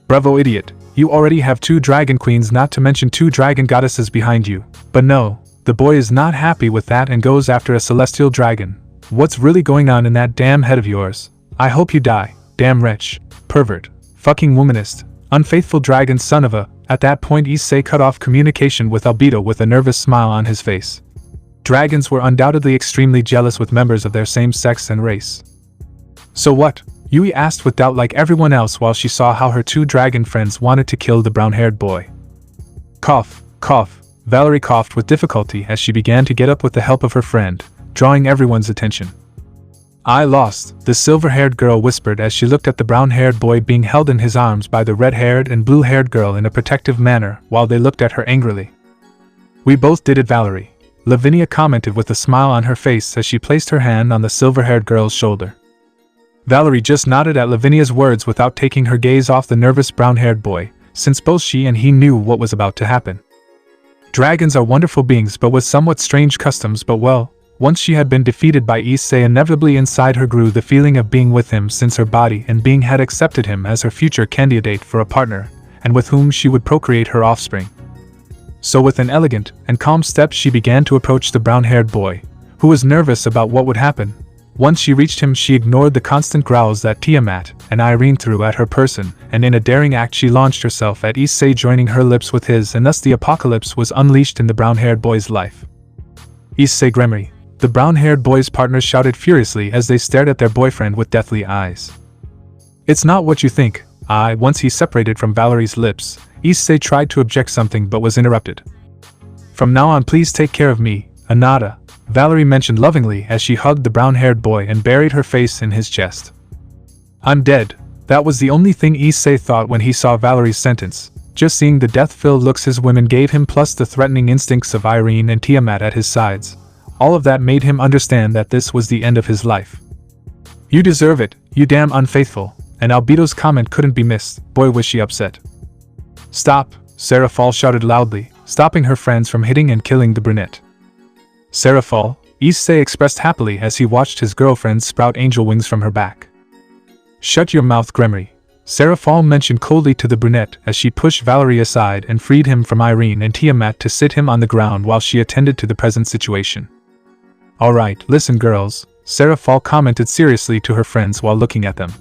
Bravo, idiot, you already have two dragon queens, not to mention two dragon goddesses behind you. But no, the boy is not happy with that and goes after a celestial dragon. What's really going on in that damn head of yours? I hope you die, damn wretch, pervert, fucking womanist, unfaithful dragon son of a... At that point Issei cut off communication with Albedo with a nervous smile on his face. Dragons were undoubtedly extremely jealous with members of their same sex and race. So what? Yui asked with doubt like everyone else while she saw how her two dragon friends wanted to kill the brown-haired boy. Cough, cough. Valerie coughed with difficulty as she began to get up with the help of her friend, drawing everyone's attention. "I lost," the silver-haired girl whispered as she looked at the brown-haired boy being held in his arms by the red-haired and blue-haired girl in a protective manner while they looked at her angrily. "We both did it, Valerie," Lavinia commented with a smile on her face as she placed her hand on the silver-haired girl's shoulder. Valerie just nodded at Lavinia's words without taking her gaze off the nervous brown-haired boy, since both she and he knew what was about to happen. Dragons are wonderful beings but with somewhat strange customs, but well, once she had been defeated by Issei, inevitably inside her grew the feeling of being with him, since her body and being had accepted him as her future candidate for a partner, and with whom she would procreate her offspring. So with an elegant and calm step she began to approach the brown-haired boy, who was nervous about what would happen. Once she reached him, she ignored the constant growls that Tiamat and Irene threw at her person, and in a daring act she launched herself at Issei, joining her lips with his, and thus the apocalypse was unleashed in the brown-haired boy's life. "Issei Gremory," the brown-haired boy's partners shouted furiously as they stared at their boyfriend with deathly eyes. "It's not what you think." Once he separated from Valerie's lips, Issei tried to object something but was interrupted. "From now on, please take care of me, Anata," Valerie mentioned lovingly as she hugged the brown-haired boy and buried her face in his chest. "I'm dead." That was the only thing Issei thought when he saw Valerie's sentence. Just seeing the death-filled looks his women gave him, plus the threatening instincts of Irene and Tiamat at his sides, all of that made him understand that this was the end of his life. "You deserve it, you damn unfaithful," and Albedo's comment couldn't be missed. Boy was she upset. "Stop," Serafall shouted loudly, stopping her friends from hitting and killing the brunette. "Serafall," Issei expressed happily as he watched his girlfriend sprout angel wings from her back. "Shut your mouth, Gremory," Serafall mentioned coldly to the brunette as she pushed Valerie aside and freed him from Irene and Tiamat to sit him on the ground while she attended to the present situation. "Alright, listen girls," Serafall commented seriously to her friends while looking at them.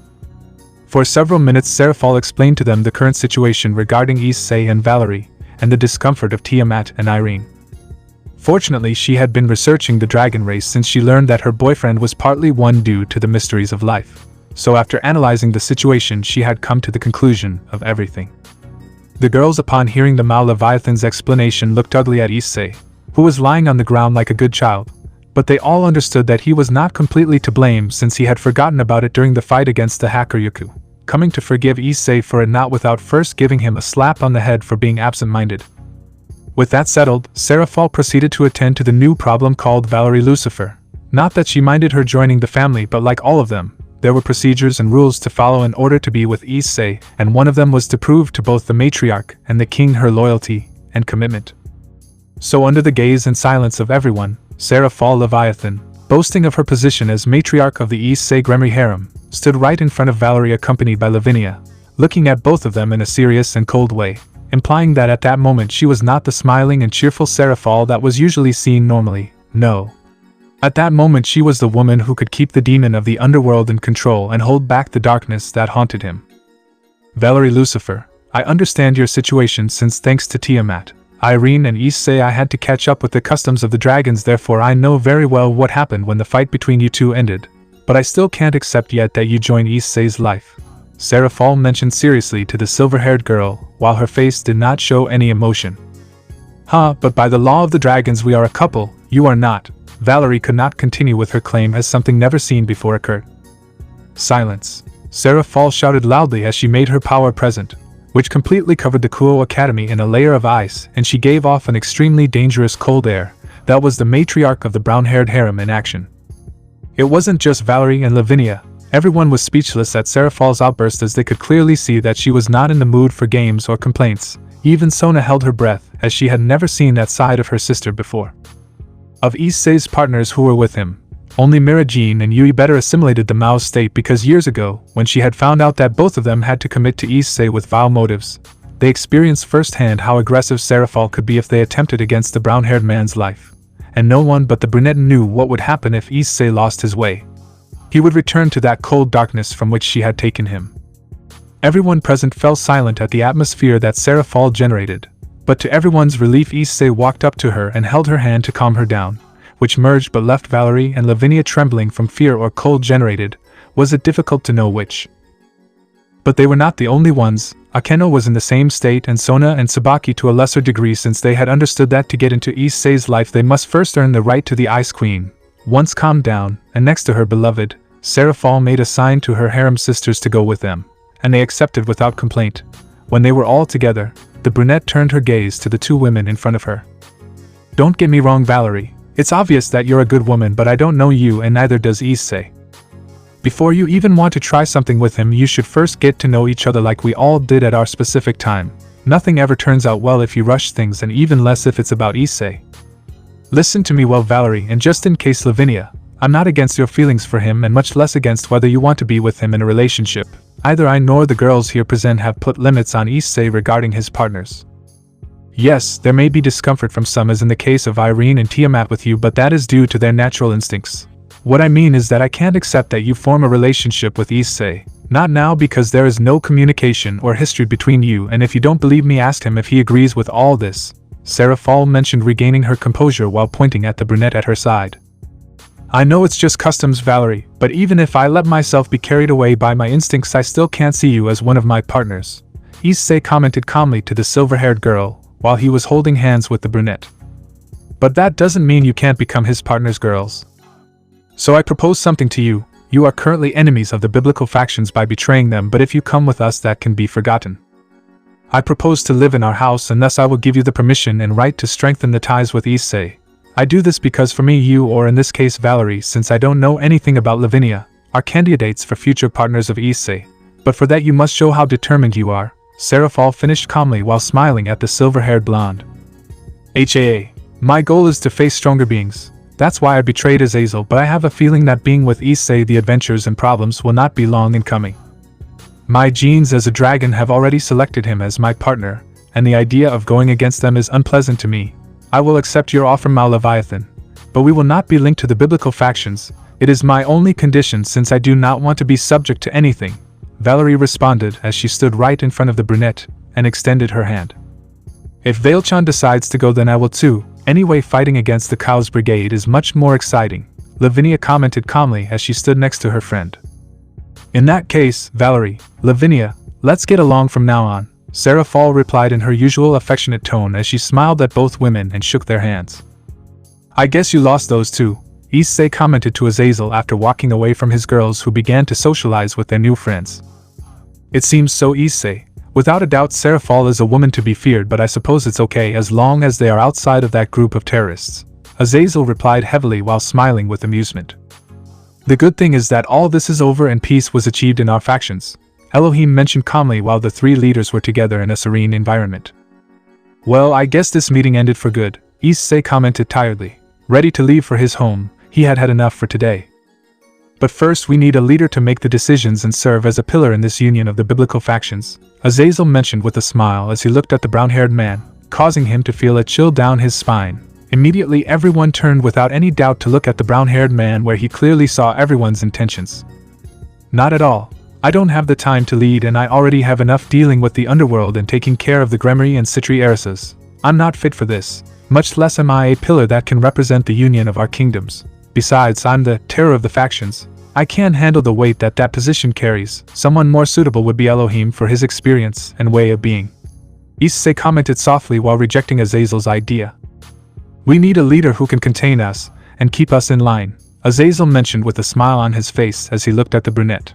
For several minutes Serafall explained to them the current situation regarding Issei and Valerie, and the discomfort of Tiamat and Irene. Fortunately, she had been researching the dragon race since she learned that her boyfriend was partly one due to the mysteries of life. So after analyzing the situation, she had come to the conclusion of everything. The girls, upon hearing the Mao Leviathan's explanation, looked ugly at Issei, who was lying on the ground like a good child, but they all understood that he was not completely to blame since he had forgotten about it during the fight against the hacker Yuku, coming to forgive Issei for it not without first giving him a slap on the head for being absent-minded. With that settled, Serafall proceeded to attend to the new problem called Valerie Lucifer. Not that she minded her joining the family, but like all of them, there were procedures and rules to follow in order to be with Issei, and one of them was to prove to both the matriarch and the king her loyalty and commitment. So under the gaze and silence of everyone, Serafall Leviathan, boasting of her position as matriarch of the Issei Gremory harem, stood right in front of Valerie accompanied by Lavinia, looking at both of them in a serious and cold way, implying that at that moment she was not the smiling and cheerful Serafall that was usually seen normally. No. At that moment she was the woman who could keep the demon of the underworld in control and hold back the darkness that haunted him. "Valerie Lucifer, I understand your situation since thanks to Tiamat, Irene and Issei I had to catch up with the customs of the dragons, therefore I know very well what happened when the fight between you two ended, but I still can't accept yet that you join Issei's life," Serafall mentioned seriously to the silver-haired girl, while her face did not show any emotion. But by the law of the dragons we are a couple, you are not." Valerie could not continue with her claim as something never seen before occurred. "Silence," Serafall shouted loudly as she made her power present, which completely covered the Kuo Academy in a layer of ice, and she gave off an extremely dangerous cold air. That was the matriarch of the brown-haired harem in action. It wasn't just Valerie and Lavinia. Everyone was speechless at Serafall's outburst as they could clearly see that she was not in the mood for games or complaints. Even Sona held her breath as she had never seen that side of her sister before. Of Issei's partners who were with him, only Mirajin and Yui better assimilated the Mao's state, because years ago, when she had found out that both of them had to commit to Issei with vile motives, they experienced firsthand how aggressive Serafall could be if they attempted against the brown-haired man's life. And no one but the brunette knew what would happen if Issei lost his way. He would return to that cold darkness from which she had taken him. Everyone present fell silent at the atmosphere that Serafall generated, but to everyone's relief Issei walked up to her and held her hand to calm her down, which merged but left Valerie and Lavinia trembling from fear or cold generated. Was it difficult to know which? But they were not the only ones. Akeno was in the same state, and Sona and Tsubaki to a lesser degree, since they had understood that to get into Issei's life they must first earn the right to the Ice Queen, Once calmed down, and next to her beloved, Serafall made a sign to her harem sisters to go with them, and they accepted without complaint. When they were all together, the brunette turned her gaze to the two women in front of her. Don't get me wrong, Valerie. It's obvious that you're a good woman, but I don't know you and neither does Issei. Before you even want to try something with him, you should first get to know each other like we all did at our specific time. Nothing ever turns out well if you rush things, and even less if it's about Issei. Listen to me well, Valerie, and just in case, Lavinia, I'm not against your feelings for him and much less against whether you want to be with him in a relationship. Either I nor the girls here present have put limits on Issei regarding his partners. Yes, there may be discomfort from some, as in the case of Irene and Tiamat with you, but that is due to their natural instincts. What I mean is that I can't accept that you form a relationship with Issei. Not now, because there is no communication or history between you, and if you don't believe me, ask him if he agrees with all this. Serafall mentioned, regaining her composure while pointing at the brunette at her side. I know it's just customs, Valerie, but even if I let myself be carried away by my instincts, I still can't see you as one of my partners, Issei commented calmly to the silver-haired girl, while he was holding hands with the brunette. But that doesn't mean you can't become his partners, girls. So I propose something to you. You are currently enemies of the biblical factions by betraying them, but if you come with us, that can be forgotten. I propose to live in our house, and thus I will give you the permission and right to strengthen the ties with Issei. I do this because for me, you, or in this case Valerie, since I don't know anything about Lavinia, are candidates for future partners of Issei. But for that you must show how determined you are, Serafall finished calmly while smiling at the silver-haired blonde. My goal is to face stronger beings. That's why I betrayed Azazel, but I have a feeling that being with Issei, the adventures and problems will not be long in coming. My genes as a dragon have already selected him as my partner, and the idea of going against them is unpleasant to me. I will accept your offer, my Leviathan, but we will not be linked to the biblical factions. It is my only condition, since I do not want to be subject to anything, Valerie responded as she stood right in front of the brunette and extended her hand. If Veilchan decides to go, then I will too. Anyway, fighting against the Cows Brigade is much more exciting, Lavinia commented calmly as she stood next to her friend. In that case, Valerie, Lavinia, let's get along from now on, Serafall replied in her usual affectionate tone as she smiled at both women and shook their hands. I guess you lost those two, Issei commented to Azazel after walking away from his girls, who began to socialize with their new friends. It seems so, Issei. Without a doubt, Serafall is a woman to be feared, but I suppose it's okay as long as they are outside of that group of terrorists, Azazel replied heavily while smiling with amusement. The good thing is that all this is over and peace was achieved in our factions, Elohim mentioned calmly while the three leaders were together in a serene environment. Well, I guess this meeting ended for good, Issei commented tiredly. Ready to leave for his home, he had had enough for today. But first we need a leader to make the decisions and serve as a pillar in this union of the biblical factions, Azazel mentioned with a smile as he looked at the brown-haired man, causing him to feel a chill down his spine. Immediately everyone turned without any doubt to look at the brown-haired man, where he clearly saw everyone's intentions. Not at all. I don't have the time to lead, and I already have enough dealing with the underworld and taking care of the Gremory and Citri heiresses. I'm not fit for this, much less am I a pillar that can represent the union of our kingdoms. Besides, I'm the terror of the factions. I can't handle the weight that position carries. Someone more suitable would be Elohim for his experience and way of being, Issei commented softly while rejecting Azazel's idea. We need a leader who can contain us and keep us in line, Azazel mentioned with a smile on his face as he looked at the brunette.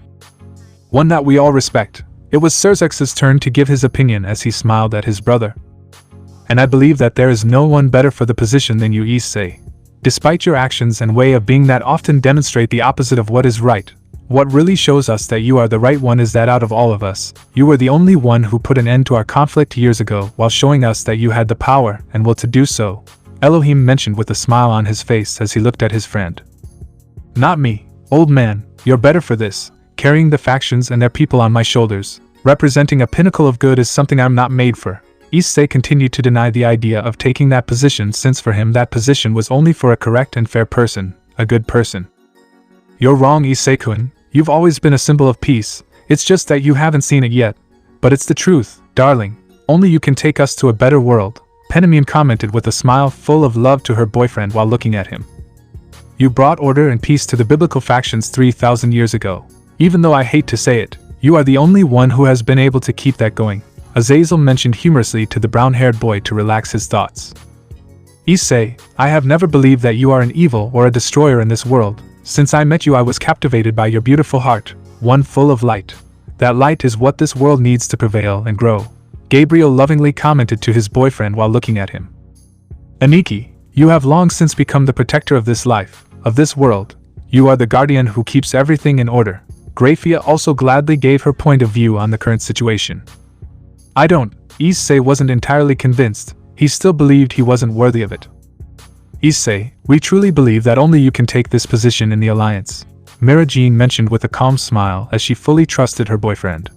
One that we all respect. It was Serzex's turn to give his opinion as he smiled at his brother. And I believe that there is no one better for the position than you, Issei. Despite your actions and way of being that often demonstrate the opposite of what is right, what really shows us that you are the right one is that out of all of us, you were the only one who put an end to our conflict years ago while showing us that you had the power and will to do so, Elohim mentioned with a smile on his face as he looked at his friend. Not me, old man, you're better for this. Carrying the factions and their people on my shoulders, representing a pinnacle of good is something I'm not made for. Issei continued to deny the idea of taking that position, since for him that position was only for a correct and fair person, a good person. You're wrong, Issei-kun. You've always been a symbol of peace. It's just that you haven't seen it yet. But it's the truth, darling. Only you can take us to a better world, Penamian commented with a smile full of love to her boyfriend while looking at him. You brought order and peace to the biblical factions 3,000 years ago. Even though I hate to say it, you are the only one who has been able to keep that going, Azazel mentioned humorously to the brown-haired boy to relax his thoughts. Issei, I have never believed that you are an evil or a destroyer in this world. Since I met you I was captivated by your beautiful heart, one full of light. That light is what this world needs to prevail and grow. Gabriel lovingly commented to his boyfriend while looking at him. Aniki, you have long since become the protector of this life, of this world. You are the guardian who keeps everything in order. Grafia also gladly gave her point of view on the current situation. I don't. Issei wasn't entirely convinced. He still believed he wasn't worthy of it. Issei, we truly believe that only you can take this position in the alliance, Mira-Jean mentioned with a calm smile as she fully trusted her boyfriend.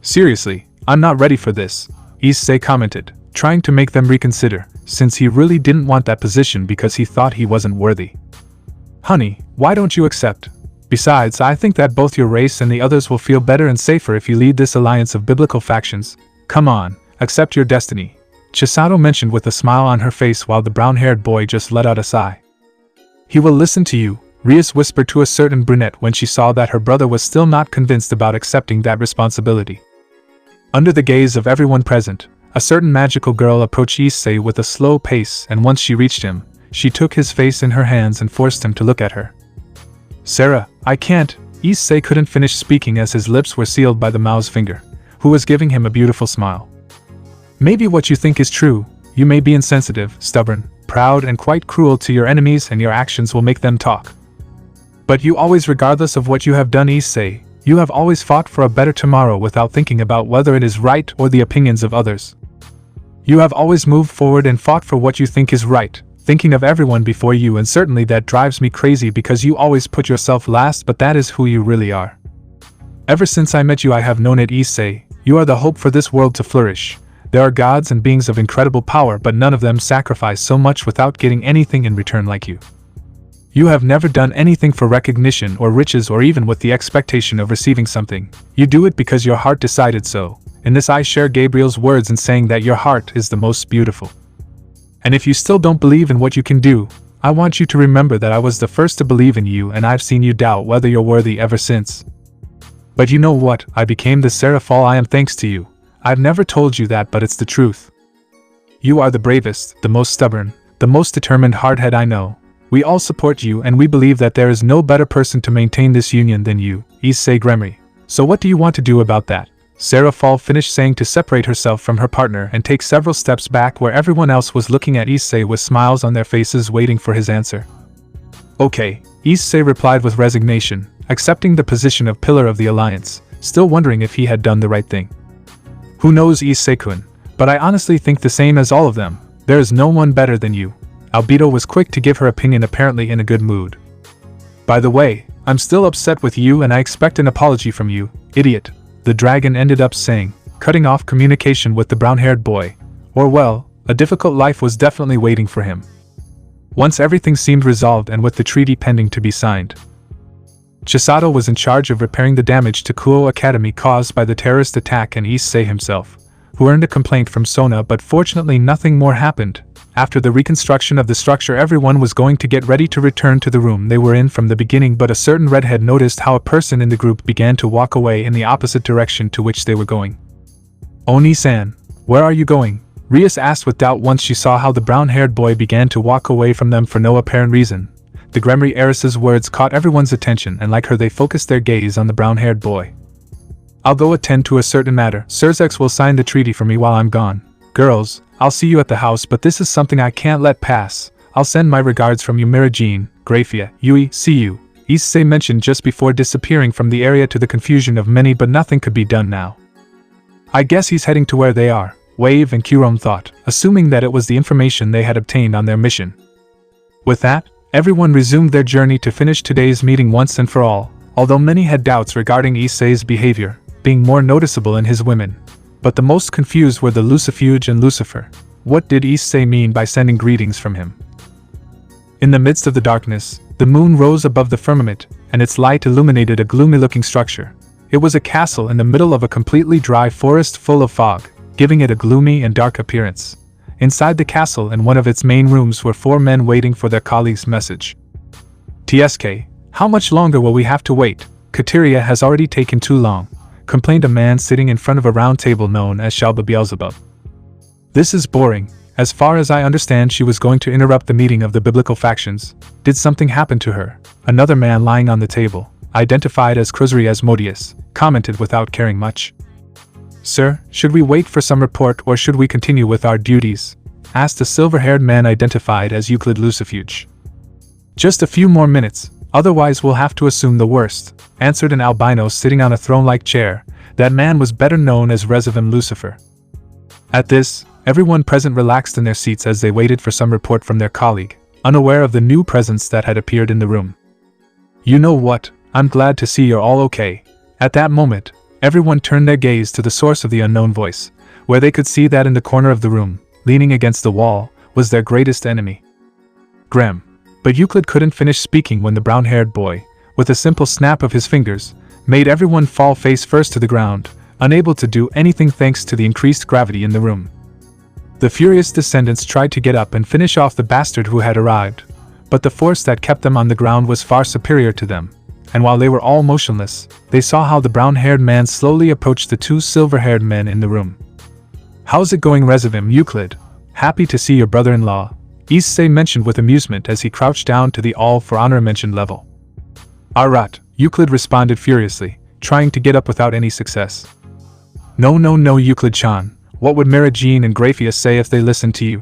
Seriously, I'm not ready for this, Issei commented, trying to make them reconsider, since he really didn't want that position because he thought he wasn't worthy. Honey, why don't you accept? Besides, I think that both your race and the others will feel better and safer if you lead this alliance of biblical factions. Come on, accept your destiny, Chisato mentioned with a smile on her face while the brown-haired boy just let out a sigh. He will listen to you, Rias whispered to a certain brunette when she saw that her brother was still not convinced about accepting that responsibility. Under the gaze of everyone present, a certain magical girl approached Issei with a slow pace, and once she reached him, she took his face in her hands and forced him to look at her. Sarah, I can't. Issei couldn't finish speaking as his lips were sealed by the Mao's finger, who was giving him a beautiful smile. Maybe what you think is true. You may be insensitive, stubborn, proud and quite cruel to your enemies, and your actions will make them talk. But you always, regardless of what you have done, Issei, you have always fought for a better tomorrow without thinking about whether it is right or the opinions of others. You have always moved forward and fought for what you think is right, thinking of everyone before you, and certainly that drives me crazy because you always put yourself last, but that is who you really are. Ever since I met you I have known it, Issei, you are the hope for this world to flourish. There are gods and beings of incredible power, but none of them sacrifice so much without getting anything in return like you. You have never done anything for recognition or riches or even with the expectation of receiving something. You do it because your heart decided so. In this I share Gabriel's words in saying that your heart is the most beautiful. And if you still don't believe in what you can do, I want you to remember that I was the first to believe in you, and I've seen you doubt whether you're worthy ever since. But you know what? I became the Serafall I am thanks to you. I've never told you that, but it's the truth. You are the bravest, the most stubborn, the most determined hardhead I know. We all support you, and we believe that there is no better person to maintain this union than you, Issei Gremory. So what do you want to do about that? Serafall finished saying to separate herself from her partner and take several steps back where everyone else was looking at Issei with smiles on their faces waiting for his answer. Okay, Issei replied with resignation, accepting the position of pillar of the alliance, still wondering if he had done the right thing. Who knows, Issei-kun, but I honestly think the same as all of them. There is no one better than you. Albedo was quick to give her opinion, apparently in a good mood. By the way, I'm still upset with you and I expect an apology from you, idiot, the dragon ended up saying, cutting off communication with the brown-haired boy. Or well, a difficult life was definitely waiting for him. Once everything seemed resolved and with the treaty pending to be signed, Chisato was in charge of repairing the damage to Kuo Academy caused by the terrorist attack, and Issei himself, who earned a complaint from Sona, but fortunately nothing more happened. After the reconstruction of the structure, everyone was going to get ready to return to the room they were in from the beginning, but a certain redhead noticed how a person in the group began to walk away in the opposite direction to which they were going. Oni-san, where are you going? Rias asked with doubt once she saw how the brown-haired boy began to walk away from them for no apparent reason. The Gremory heiress's words caught everyone's attention, and like her they focused their gaze on the brown-haired boy. I'll go attend to a certain matter. Serzex will sign the treaty for me while I'm gone. Girls, I'll see you at the house, but this is something I can't let pass. I'll send my regards from you, Mira-Jean, Grafia, Yui, see you, Issei mentioned just before disappearing from the area to the confusion of many, but nothing could be done now. I guess he's heading to where they are, Wave and Kurom thought, assuming that it was the information they had obtained on their mission. With that, everyone resumed their journey to finish today's meeting once and for all, although many had doubts regarding Issei's behavior, being more noticeable in his women. But the most confused were the Lucifuge and Lucifer. What did Issei mean by sending greetings from him? In the midst of the darkness, the moon rose above the firmament, and its light illuminated a gloomy-looking structure. It was a castle in the middle of a completely dry forest full of fog, giving it a gloomy and dark appearance. Inside the castle, in one of its main rooms, were 4 men waiting for their colleague's message. TSK, how much longer will we have to wait? Kateria has already taken too long, complained a man sitting in front of a round table known as Shalba Beelzebub. This is boring. As far as I understand, she was going to interrupt the meeting of the biblical factions. Did something happen to her? Another man lying on the table, identified as Cruzri Asmodeus, commented without caring much. Sir, should we wait for some report or should we continue with our duties? Asked a silver-haired man identified as Euclid Lucifuge. Just a few more minutes, otherwise we'll have to assume the worst, answered an albino sitting on a throne-like chair. That man was better known as Resivim Lucifer. At this, everyone present relaxed in their seats as they waited for some report from their colleague, unaware of the new presence that had appeared in the room. You know what, I'm glad to see you're all okay. At that moment, everyone turned their gaze to the source of the unknown voice, where they could see that in the corner of the room, leaning against the wall, was their greatest enemy. Grem. But Euclid couldn't finish speaking when the brown-haired boy, with a simple snap of his fingers, made everyone fall face first to the ground, unable to do anything thanks to the increased gravity in the room. The furious descendants tried to get up and finish off the bastard who had arrived, but the force that kept them on the ground was far superior to them, and while they were all motionless, they saw how the brown-haired man slowly approached the two silver-haired men in the room. How's it going, Resivim, Euclid? Happy to see your brother-in-law, Issei mentioned with amusement as he crouched down to the all-for-honor mentioned level. Arat, Euclid responded furiously, trying to get up without any success. No, Euclid-chan, what would Merigene and Graphia say if they listened to you?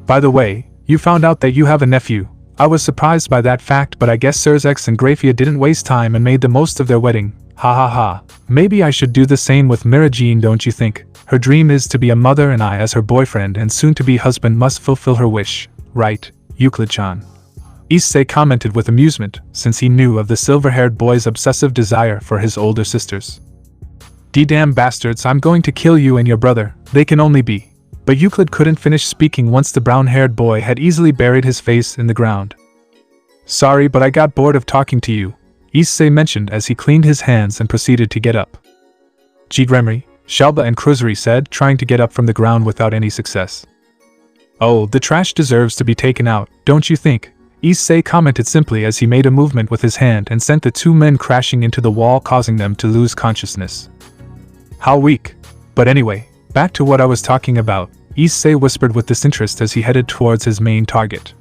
By the way, you found out that you have a nephew. I was surprised by that fact, but I guess Serafall and Graphia didn't waste time and made the most of their wedding. Ha ha ha. Maybe I should do the same with Merigene, don't you think? Her dream is to be a mother and I as her boyfriend and soon-to-be husband must fulfill her wish, right, Euclid-chan? Issei commented with amusement, since he knew of the silver-haired boy's obsessive desire for his older sisters. D-damn bastards, I'm going to kill you and your brother, they can only be. But Euclid couldn't finish speaking once the brown-haired boy had easily buried his face in the ground. Sorry, but I got bored of talking to you, Issei mentioned as he cleaned his hands and proceeded to get up. GREMORY, Shalba and Cruzri said, trying to get up from the ground without any success. Oh, the trash deserves to be taken out, don't you think? Issei commented simply as he made a movement with his hand and sent the two men crashing into the wall, causing them to lose consciousness. How weak. But anyway, back to what I was talking about, Issei whispered with disinterest as he headed towards his main target.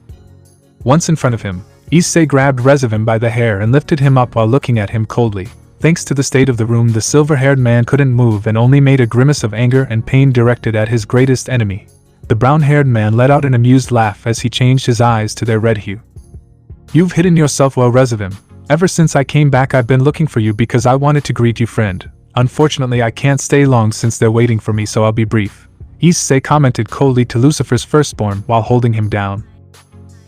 Once in front of him, Issei grabbed Resivim by the hair and lifted him up while looking at him coldly. Thanks to the state of the room, the silver-haired man couldn't move and only made a grimace of anger and pain directed at his greatest enemy. The brown-haired man let out an amused laugh as he changed his eyes to their red hue. You've hidden yourself well, Resivim. Ever since I came back I've been looking for you because I wanted to greet you, friend. Unfortunately I can't stay long since they're waiting for me, so I'll be brief. Issei commented coldly to Lucifer's firstborn while holding him down.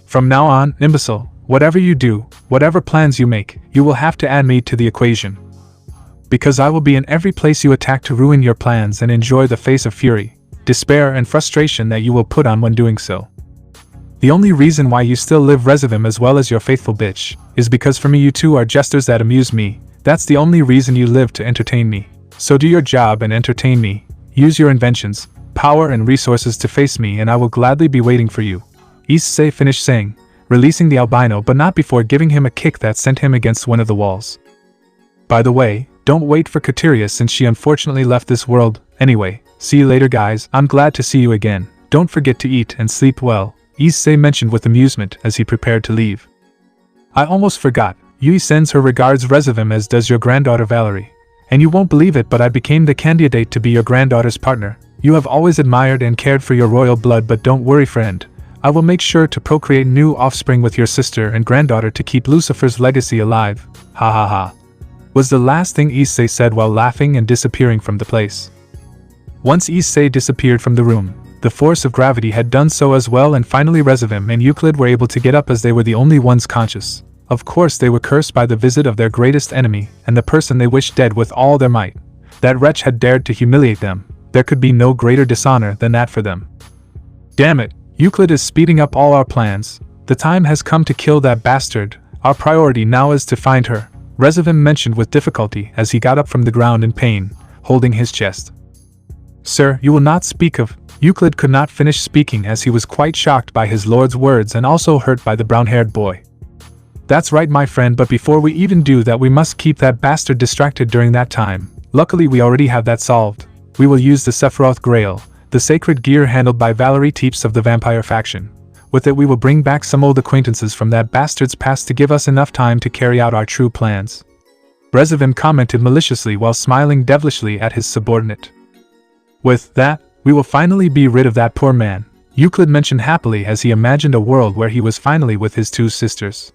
From now on, imbecile, whatever you do, whatever plans you make, you will have to add me to the equation. Because I will be in every place you attack to ruin your plans and enjoy the face of fury, despair and frustration that you will put on when doing so. The only reason why you still live, Resivim, as well as your faithful bitch, is because for me you two are jesters that amuse me. That's the only reason you live, to entertain me. So do your job and entertain me. Use your inventions, power and resources to face me and I will gladly be waiting for you. Issei finished saying, releasing the albino, but not before giving him a kick that sent him against one of the walls. By the way, don't wait for Kateria since she unfortunately left this world. Anyway, see you later guys, I'm glad to see you again. Don't forget to eat and sleep well, Issei mentioned with amusement as he prepared to leave. I almost forgot, Yui sends her regards, Resivim, as does your granddaughter Valerie. And you won't believe it, but I became the candidate to be your granddaughter's partner. You have always admired and cared for your royal blood, but don't worry, friend. I will make sure to procreate new offspring with your sister and granddaughter to keep Lucifer's legacy alive. Ha ha ha. Was the last thing Issei said while laughing and disappearing from the place. Once Issei disappeared from the room, the force of gravity had done so as well, and finally Resivim and Euclid were able to get up as they were the only ones conscious. Of course they were cursed by the visit of their greatest enemy and the person they wished dead with all their might. That wretch had dared to humiliate them. There could be no greater dishonor than that for them. Damn it, Euclid is speeding up all our plans. The time has come to kill that bastard. Our priority now is to find her, Resivim mentioned with difficulty as he got up from the ground in pain, holding his chest. Sir, you will not speak of... Euclid could not finish speaking as he was quite shocked by his lord's words and also hurt by the brown-haired boy. That's right, my friend, but before we even do that we must keep that bastard distracted during that time. Luckily we already have that solved. We will use the Sephiroth Grail, the the sacred gear handled by Valerie Teeps of the vampire faction. With it we will bring back some old acquaintances from that bastard's past to give us enough time to carry out our true plans. Rezavim commented maliciously while smiling devilishly at his subordinate. With that, we will finally be rid of that poor man, Euclid mentioned happily as he imagined a world where he was finally with his two sisters.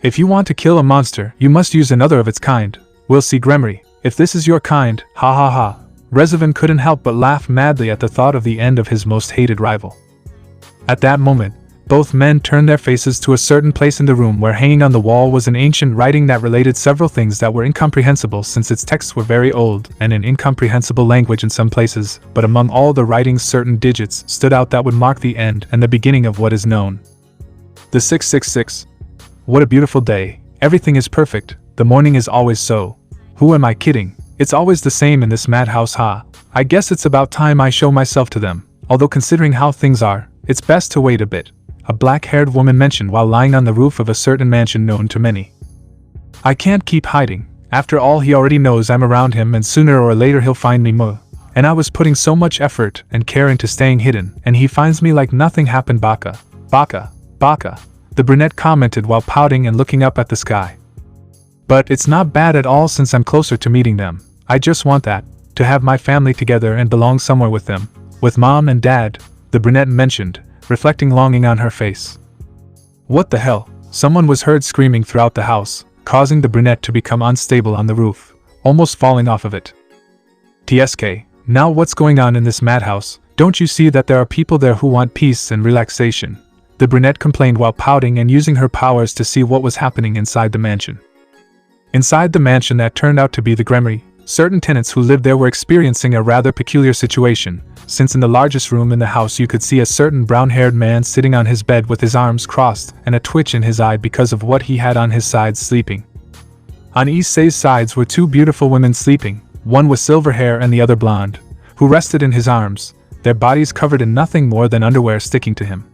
If you want to kill a monster, you must use another of its kind. We'll see Gremory, if this is your kind, ha ha ha. Rezavim couldn't help but laugh madly at the thought of the end of his most hated rival. At that moment, both men turned their faces to a certain place in the room where hanging on the wall was an ancient writing that related several things that were incomprehensible since its texts were very old and in incomprehensible language in some places, but among all the writings certain digits stood out that would mark the end and the beginning of what is known. The 666. What a beautiful day, everything is perfect, the morning is always so. Who am I kidding? It's always the same in this madhouse, ha. I guess it's about time I show myself to them, although considering how things are, it's best to wait a bit. A black-haired woman mentioned while lying on the roof of a certain mansion known to many. I can't keep hiding, after all he already knows I'm around him and sooner or later he'll find me and I was putting so much effort and care into staying hidden and he finds me like nothing happened baka, baka, baka, the brunette commented while pouting and looking up at the sky. But it's not bad at all since I'm closer to meeting them, I just want that, to have my family together and belong somewhere with them, with mom and dad, the brunette mentioned, reflecting longing on her face. What the hell? Someone was heard screaming throughout the house, causing the brunette to become unstable on the roof, almost falling off of it. TSK, now what's going on in this madhouse? Don't you see that there are people there who want peace and relaxation? The brunette complained while pouting and using her powers to see what was happening inside the mansion. Inside the mansion that turned out to be the Gremory, certain tenants who lived there were experiencing a rather peculiar situation, since in the largest room in the house you could see a certain brown-haired man sitting on his bed with his arms crossed and a twitch in his eye because of what he had on his sides sleeping. On Issei's sides were two beautiful women sleeping, one with silver hair and the other blonde, who rested in his arms, their bodies covered in nothing more than underwear sticking to him.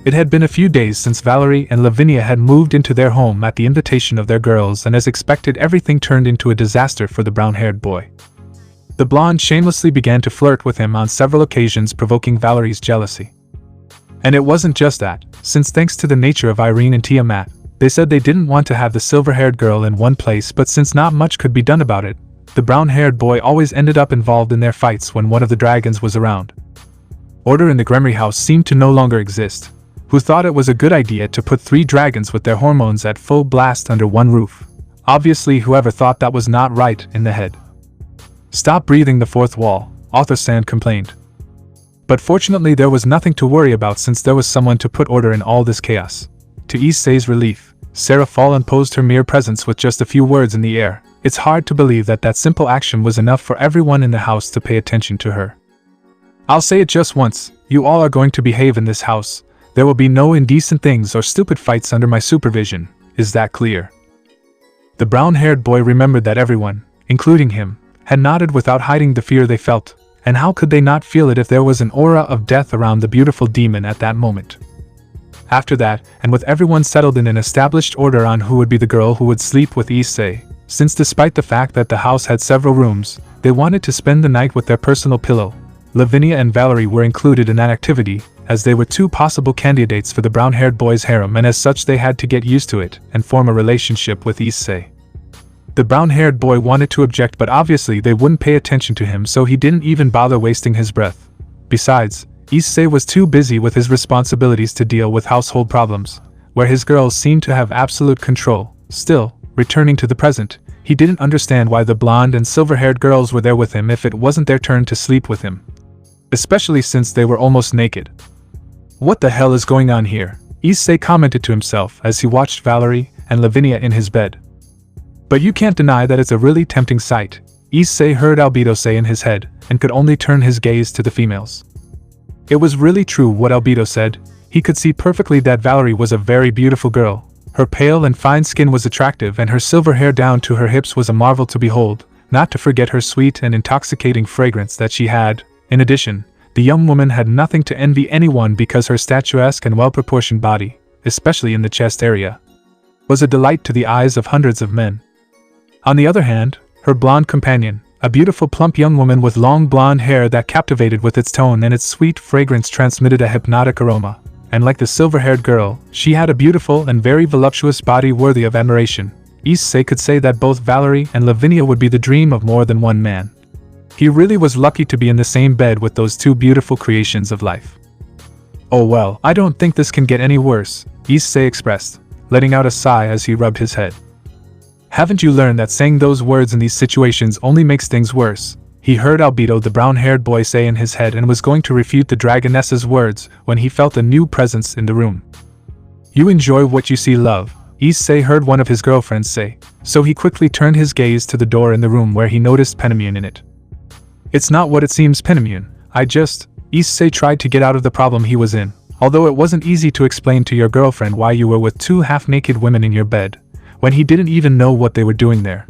It had been a few days since Valerie and Lavinia had moved into their home at the invitation of their girls, and as expected everything turned into a disaster for the brown-haired boy. The blonde shamelessly began to flirt with him on several occasions, provoking Valerie's jealousy. And it wasn't just that, since thanks to the nature of Irene and Tiamat, they said they didn't want to have the silver-haired girl in one place, but since not much could be done about it, the brown-haired boy always ended up involved in their fights when one of the dragons was around. Order in the Gremory house seemed to no longer exist. Who thought it was a good idea to put 3 dragons with their hormones at full blast under one roof? Obviously whoever thought that was not right in the head. Stop breathing the fourth wall, Author complained. But fortunately there was nothing to worry about since there was someone to put order in all this chaos. To Issei's relief, Serafall imposed her mere presence with just a few words in the air. It's hard to believe that that simple action was enough for everyone in the house to pay attention to her. I'll say it just once, you all are going to behave in this house. There will be no indecent things or stupid fights under my supervision, is that clear? The brown-haired boy remembered that everyone, including him, had nodded without hiding the fear they felt, and how could they not feel it if there was an aura of death around the beautiful demon at that moment? After that, and with everyone settled in an established order on who would be the girl who would sleep with Issei, since despite the fact that the house had several rooms, they wanted to spend the night with their personal pillow, Lavinia and Valerie were included in that activity, as they were 2 possible candidates for the brown-haired boy's harem, and as such they had to get used to it and form a relationship with Issei. The brown-haired boy wanted to object, but obviously they wouldn't pay attention to him, so he didn't even bother wasting his breath. Besides, Issei was too busy with his responsibilities to deal with household problems, where his girls seemed to have absolute control. Still, returning to the present, he didn't understand why the blonde and silver-haired girls were there with him if it wasn't their turn to sleep with him. Especially since they were almost naked. What the hell is going on here? Issei commented to himself as he watched Valerie and Lavinia in his bed. But you can't deny that it's a really tempting sight, Issei heard Albedo say in his head, and could only turn his gaze to the females. It was really true what Albedo said. He could see perfectly that Valerie was a very beautiful girl. Her pale and fine skin was attractive, and her silver hair down to her hips was a marvel to behold, not to forget her sweet and intoxicating fragrance that she had. In addition, the young woman had nothing to envy anyone because her statuesque and well-proportioned body, especially in the chest area, was a delight to the eyes of hundreds of men. On the other hand, her blonde companion, a beautiful plump young woman with long blonde hair that captivated with its tone, and its sweet fragrance transmitted a hypnotic aroma. And like the silver-haired girl, she had a beautiful and very voluptuous body worthy of admiration. Issei could say that both Valerie and Lavinia would be the dream of more than one man. He really was lucky to be in the same bed with those two beautiful creations of life. "Oh well, I don't think this can get any worse," Issei expressed, letting out a sigh as he rubbed his head. "Haven't you learned that saying those words in these situations only makes things worse?" He heard Albedo the brown-haired boy say in his head, and was going to refute the dragoness's words when he felt a new presence in the room. "You enjoy what you see, love," Issei heard one of his girlfriends say, so he quickly turned his gaze to the door in the room where he noticed Penemune in it. "It's not what it seems, Penemune. Issei tried to get out of the problem he was in, although it wasn't easy to explain to your girlfriend why you were with two half-naked women in your bed, when he didn't even know what they were doing there."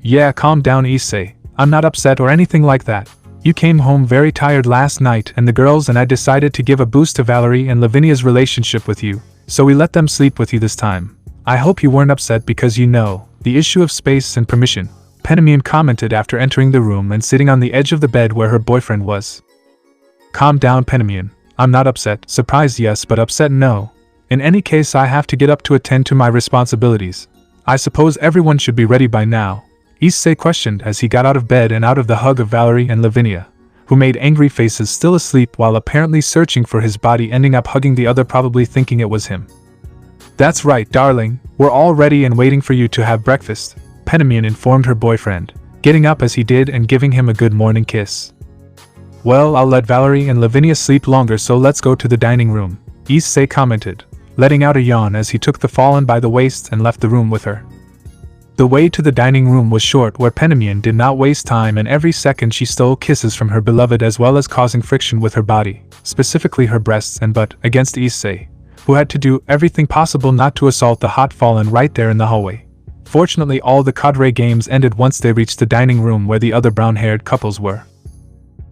"Yeah, calm down, Issei. I'm not upset or anything like that. You came home very tired last night, and the girls and I decided to give a boost to Valerie and Lavinia's relationship with you, so we let them sleep with you this time. I hope you weren't upset because the issue of space and permission," Penemune commented after entering the room and sitting on the edge of the bed where her boyfriend was. "Calm down, Penemune. I'm not upset. Surprised, yes, but upset, no. In any case, I have to get up to attend to my responsibilities. I suppose everyone should be ready by now," Issei questioned as he got out of bed and out of the hug of Valerie and Lavinia, who made angry faces, still asleep while apparently searching for his body, ending up hugging the other, probably thinking it was him. "That's right, darling. We're all ready and waiting for you to have breakfast," Penemune informed her boyfriend, getting up as he did and giving him a good morning kiss. "Well, I'll let Valerie and Lavinia sleep longer, so let's go to the dining room," Issei commented, letting out a yawn as he took the fallen by the waist and left the room with her. The way to the dining room was short, where Penemune did not waste time, and every second she stole kisses from her beloved, as well as causing friction with her body, specifically her breasts and butt, against Issei, who had to do everything possible not to assault the hot fallen right there in the hallway. Fortunately, all the cadre games ended once they reached the dining room where the other brown-haired couples were.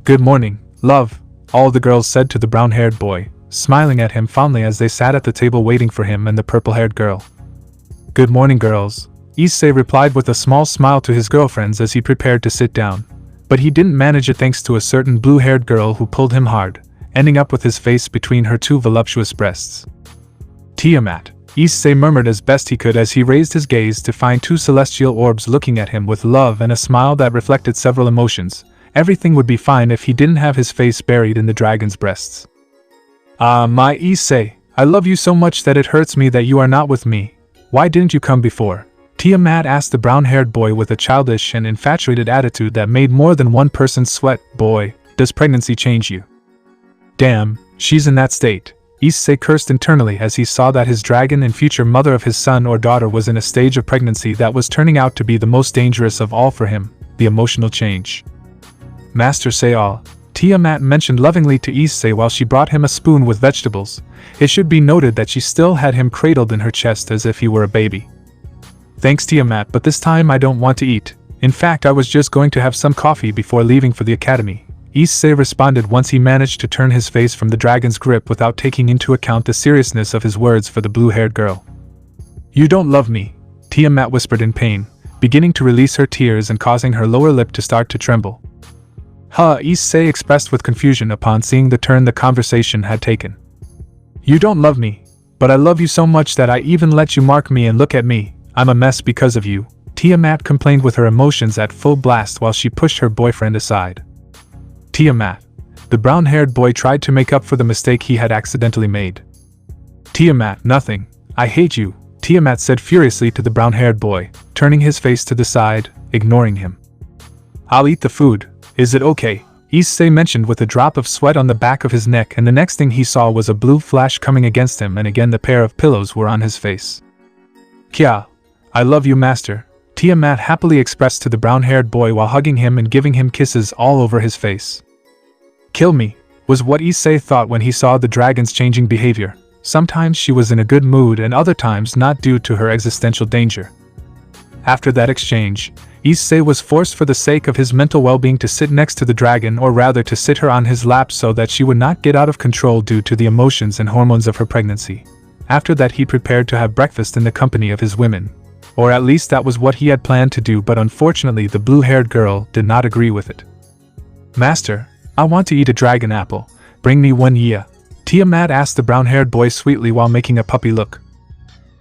"Good morning, love," all the girls said to the brown-haired boy, smiling at him fondly as they sat at the table waiting for him and the purple-haired girl. "Good morning, girls," Issei replied with a small smile to his girlfriends as he prepared to sit down, but he didn't manage it thanks to a certain blue-haired girl who pulled him hard, ending up with his face between her two voluptuous breasts. "Tiamat," Issei murmured as best he could as he raised his gaze to find two celestial orbs looking at him with love and a smile that reflected several emotions. Everything would be fine if he didn't have his face buried in the dragon's breasts. "Ah, my Issei, I love you so much that it hurts me that you are not with me. Why didn't you come before?" Tiamat asked the brown-haired boy with a childish and infatuated attitude that made more than one person sweat. "Boy, does pregnancy change you? Damn, she's in that state," Issei cursed internally as he saw that his dragon and future mother of his son or daughter was in a stage of pregnancy that was turning out to be the most dangerous of all for him, the emotional change. "Master Sayal," Tiamat mentioned lovingly to Issei while she brought him a spoon with vegetables. It should be noted that she still had him cradled in her chest as if he were a baby. "Thanks, Tiamat, but this time I don't want to eat. In fact, I was just going to have some coffee before leaving for the academy," Issei responded once he managed to turn his face from the dragon's grip without taking into account the seriousness of his words for the blue-haired girl. "You don't love me," Tiamat whispered in pain, beginning to release her tears and causing her lower lip to start to tremble. "Huh," Issei expressed with confusion upon seeing the turn the conversation had taken. "You don't love me, but I love you so much that I even let you mark me, and look at me. I'm a mess because of you," Tiamat complained with her emotions at full blast while she pushed her boyfriend aside. "Tiamat," the brown-haired boy tried to make up for the mistake he had accidentally made. "Tiamat, nothing. I hate you," Tiamat said furiously to the brown-haired boy, turning his face to the side, ignoring him. "I'll eat the food. Is it okay?" Issei mentioned with a drop of sweat on the back of his neck, and the next thing he saw was a blue flash coming against him, and again the pair of pillows were on his face. "Kya, I love you, master," Tiamat happily expressed to the brown-haired boy while hugging him and giving him kisses all over his face. "Kill me," was what Issei thought when he saw the dragon's changing behavior. Sometimes she was in a good mood and other times not, due to her existential danger. After that exchange, Issei was forced for the sake of his mental well-being to sit next to the dragon, or rather to sit her on his lap so that she would not get out of control due to the emotions and hormones of her pregnancy. After that he prepared to have breakfast in the company of his women. Or at least that was what he had planned to do, but unfortunately the blue-haired girl did not agree with it. "Master, I want to eat a dragon apple. Bring me one Tiamat asked the brown-haired boy sweetly while making a puppy look.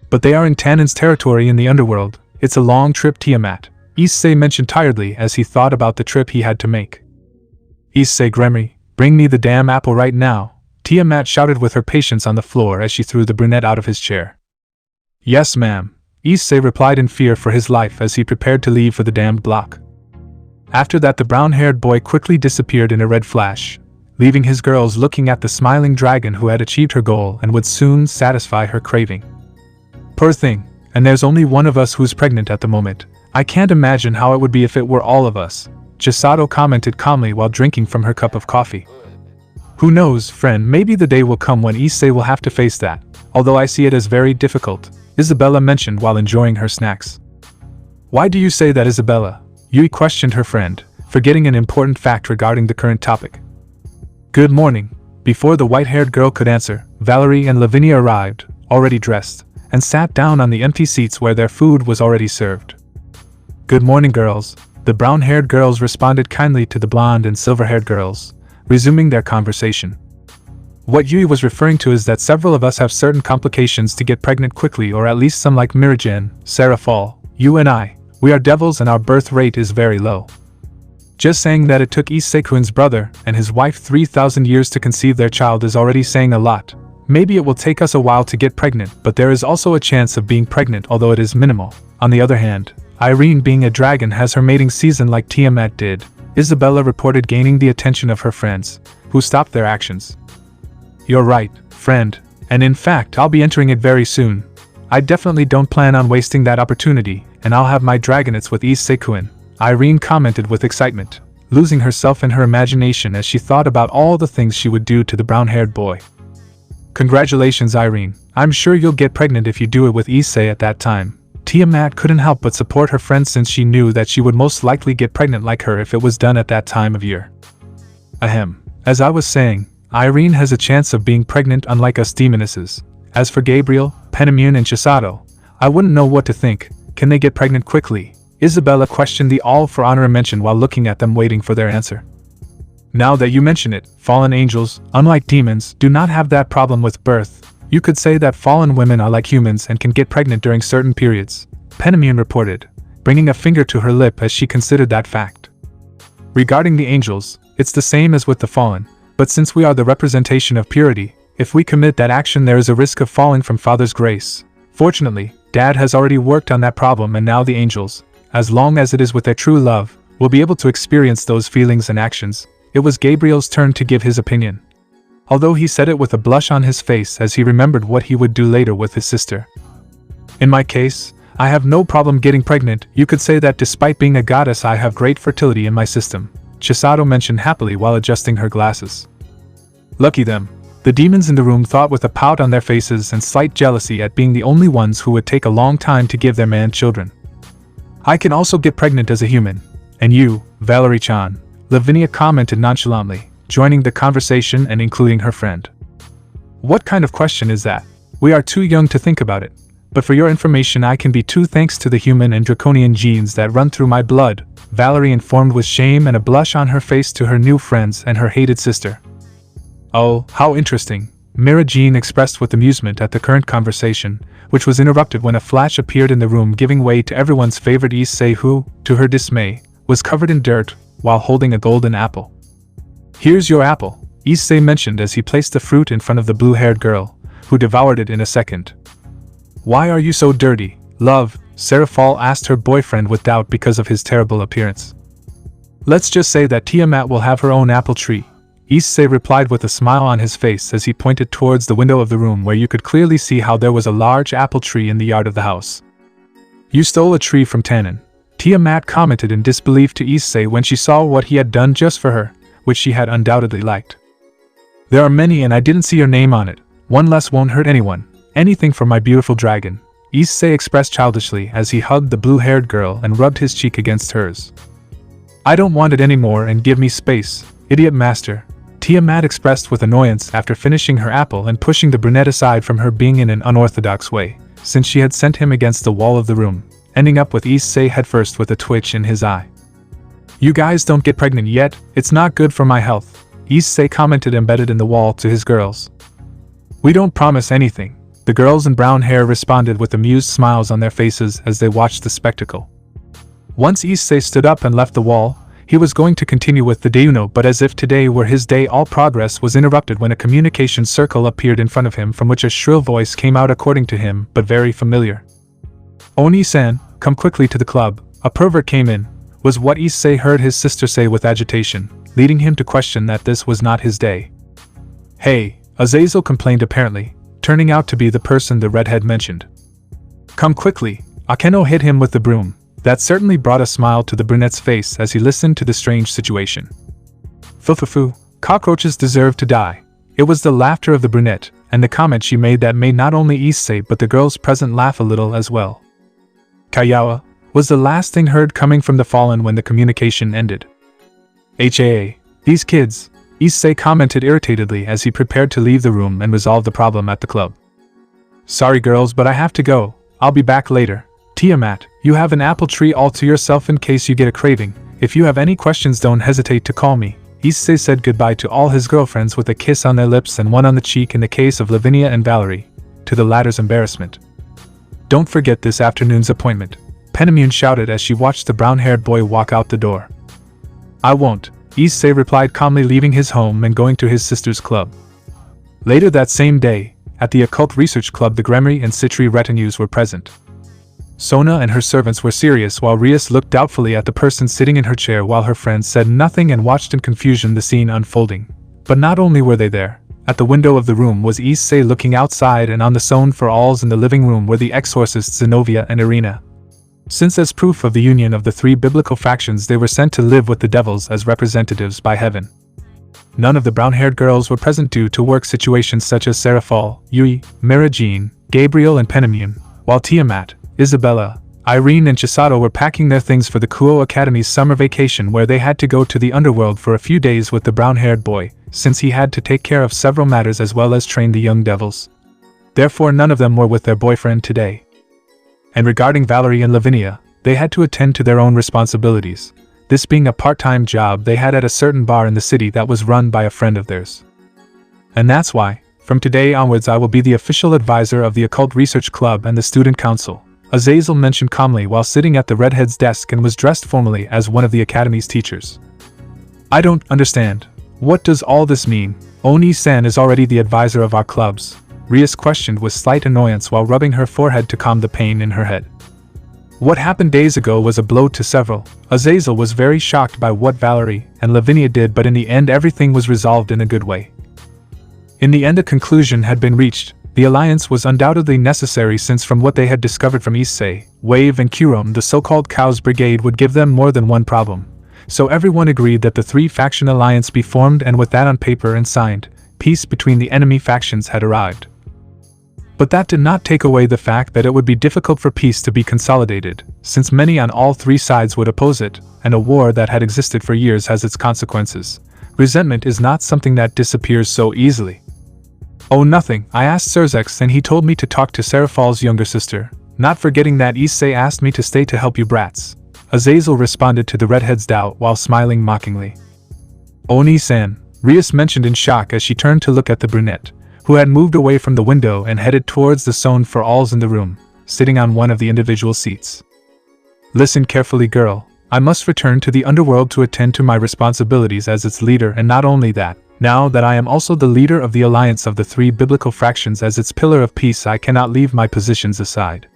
"But they are in Tannen's territory in the underworld. It's a long trip, Tiamat," Issei mentioned tiredly as he thought about the trip he had to make. "Issei Gremory, bring me the damn apple right now," Tiamat shouted with her patience on the floor as she threw the brunette out of his chair. "Yes, ma'am," Issei replied in fear for his life as he prepared to leave for the damned block. After that, the brown-haired boy quickly disappeared in a red flash, leaving his girls looking at the smiling dragon who had achieved her goal and would soon satisfy her craving. "Poor thing, and there's only one of us who's pregnant at the moment. I can't imagine how it would be if it were all of us," Chisato commented calmly while drinking from her cup of coffee. "Who knows, friend, maybe the day will come when Issei will have to face that, although I see it as very difficult," Isabella mentioned while enjoying her snacks. "Why do you say that, Isabella?" Yui questioned her friend, forgetting an important fact regarding the current topic. "Good morning." Before the white-haired girl could answer, Valerie and Lavinia arrived, already dressed, and sat down on the empty seats where their food was already served. "Good morning, girls," the brown-haired girls responded kindly to the blonde and silver-haired girls, resuming their conversation. What Yui was referring to is that several of us have certain complications to get pregnant quickly, or at least some like Miragen, Serafall, you and I. We are devils and our birth rate is very low. Just saying that it took Issei-kun's brother and his wife 3,000 years to conceive their child is already saying a lot. Maybe it will take us a while to get pregnant, but there is also a chance of being pregnant, although it is minimal. On the other hand, Irene, being a dragon, has her mating season like Tiamat did, Isabella reported, gaining the attention of her friends, who stopped their actions. "You're right, friend, and in fact I'll be entering it very soon. I definitely don't plan on wasting that opportunity, and I'll have my dragonettes with Issei-kun," Irene commented with excitement, losing herself in her imagination as she thought about all the things she would do to the brown-haired boy. "Congratulations, Irene. I'm sure you'll get pregnant if you do it with Issei at that time." Tiamat couldn't help but support her friend since she knew that she would most likely get pregnant like her if it was done at that time of year. Ahem. As I was saying, Irene has a chance of being pregnant unlike us demonesses. As for Gabriel, Penamune and Chisato, I wouldn't know what to think. Can they get pregnant quickly? Isabella questioned the all for honor mention while looking at them waiting for their answer. Now that you mention it, fallen angels, unlike demons, do not have that problem with birth. You could say that fallen women are like humans and can get pregnant during certain periods, Penamune reported, bringing a finger to her lip as she considered that fact. Regarding the angels, it's the same as with the fallen, but since we are the representation of purity, if we commit that action there is a risk of falling from Father's grace. Fortunately, Dad has already worked on that problem, and now the angels, as long as it is with their true love, will be able to experience those feelings and actions. It was Gabriel's turn to give his opinion, although he said it with a blush on his face as he remembered what he would do later with his sister. "In my case, I have no problem getting pregnant. You could say that despite being a goddess I have great fertility in my system," Chisato mentioned happily while adjusting her glasses. "Lucky them," the demons in the room thought with a pout on their faces and slight jealousy at being the only ones who would take a long time to give their man children. "I can also get pregnant as a human. And you, Valerie-chan," Lavinia commented nonchalantly, joining the conversation and including her friend. "What kind of question is that? We are too young to think about it. But for your information, I can be too thanks to the human and draconian genes that run through my blood," Valerie informed with shame and a blush on her face to her new friends and her hated sister. "Oh, how interesting," Mira Jean expressed with amusement at the current conversation, which was interrupted when a flash appeared in the room, giving way to everyone's favorite Issei, who, to her dismay, was covered in dirt while holding a golden apple. "Here's your apple," Issei mentioned as he placed the fruit in front of the blue-haired girl, who devoured it in a second. "Why are you so dirty, love?" Serafall asked her boyfriend with doubt because of his terrible appearance. "Let's just say that Tiamat will have her own apple tree," Issei replied with a smile on his face as he pointed towards the window of the room where you could clearly see how there was a large apple tree in the yard of the house. "You stole a tree from Tannen," Tiamat commented in disbelief to Issei when she saw what he had done just for her, which she had undoubtedly liked. "There are many and I didn't see your name on it. One less won't hurt anyone. Anything for my beautiful dragon," Issei expressed childishly as he hugged the blue-haired girl and rubbed his cheek against hers. "I don't want it anymore and give me space, idiot master," Tiamat expressed with annoyance after finishing her apple and pushing the brunette aside from her, being in an unorthodox way, since she had sent him against the wall of the room, ending up with Issei headfirst with a twitch in his eye. "You guys don't get pregnant yet, it's not good for my health," Issei commented embedded in the wall to his girls. "We don't promise anything," the girls in brown hair responded with amused smiles on their faces as they watched the spectacle. Once Issei stood up and left the wall, he was going to continue with the Deuno, but as if today were his day, all progress was interrupted when a communication circle appeared in front of him from which a shrill voice came out, according to him, but very familiar. "Oni-san, come quickly to the club, a pervert came in," was what Issei heard his sister say with agitation, leading him to question that this was not his day. "Hey," Azazel complained, apparently, turning out to be the person the redhead mentioned. "Come quickly," Akeno hit him with the broom. That certainly brought a smile to the brunette's face as he listened to the strange situation. "Fufufu, cockroaches deserve to die." It was the laughter of the brunette, and the comment she made that made not only Issei but the girls present laugh a little as well. "Kayawa," was the last thing heard coming from the fallen when the communication ended. These kids," Issei commented irritatedly as he prepared to leave the room and resolve the problem at the club. "Sorry girls, but I have to go, I'll be back later. Tiamat, you have an apple tree all to yourself in case you get a craving. If you have any questions, don't hesitate to call me." Issei said goodbye to all his girlfriends with a kiss on their lips and one on the cheek in the case of Lavinia and Valerie, to the latter's embarrassment. "Don't forget this afternoon's appointment," Penamune shouted as she watched the brown-haired boy walk out the door. "I won't," Issei replied calmly, leaving his home and going to his sister's club. Later that same day, at the Occult Research Club, the Gremory and Citri retinues were present. Sona and her servants were serious while Rias looked doubtfully at the person sitting in her chair while her friends said nothing and watched in confusion the scene unfolding. But not only were they there, at the window of the room was Issei looking outside, and on the Son for Alls in the living room were the exorcists Zenobia and Irina. Since as proof of the union of the three biblical factions they were sent to live with the devils as representatives by heaven. None of the brown-haired girls were present due to work situations such as Serafall, Yui, Mira Jean, Gabriel and Penamune, while Tiamat, Isabella, Irene and Chisato were packing their things for the Kuo Academy's summer vacation, where they had to go to the underworld for a few days with the brown-haired boy, since he had to take care of several matters as well as train the young devils. Therefore none of them were with their boyfriend today. And regarding Valerie and Lavinia, they had to attend to their own responsibilities, this being a part-time job they had at a certain bar in the city that was run by a friend of theirs. And that's why, from today onwards, I will be the official advisor of the Occult Research Club and the Student Council, Azazel mentioned calmly while sitting at the redhead's desk and was dressed formally as one of the Academy's teachers. "I don't understand. What does all this mean? Oni-san is already the advisor of our clubs," Rias questioned with slight annoyance while rubbing her forehead to calm the pain in her head. What happened days ago was a blow to several. Azazel was very shocked by what Valerie and Lavinia did, but in the end everything was resolved in a good way. In the end a conclusion had been reached. The alliance was undoubtedly necessary, since from what they had discovered from Issei, Wave and Kurom, the so-called Cows Brigade would give them more than one problem. So everyone agreed that the three-faction alliance be formed, and with that on paper and signed, peace between the enemy factions had arrived. But that did not take away the fact that it would be difficult for peace to be consolidated, since many on all three sides would oppose it, and a war that had existed for years has its consequences. Resentment is not something that disappears so easily. "Oh, nothing. I asked Serzex and he told me to talk to Serafall's younger sister, not forgetting that Issei asked me to stay to help you brats," Azazel responded to the redhead's doubt while smiling mockingly. "Oni-san," Rias mentioned in shock as she turned to look at the brunette, who had moved away from the window and headed towards the Son for Alls in the room, sitting on one of the individual seats. "Listen carefully, girl. I must return to the underworld to attend to my responsibilities as its leader, and not only that, now that I am also the leader of the alliance of the three biblical fractions as its pillar of peace, I cannot leave my positions aside.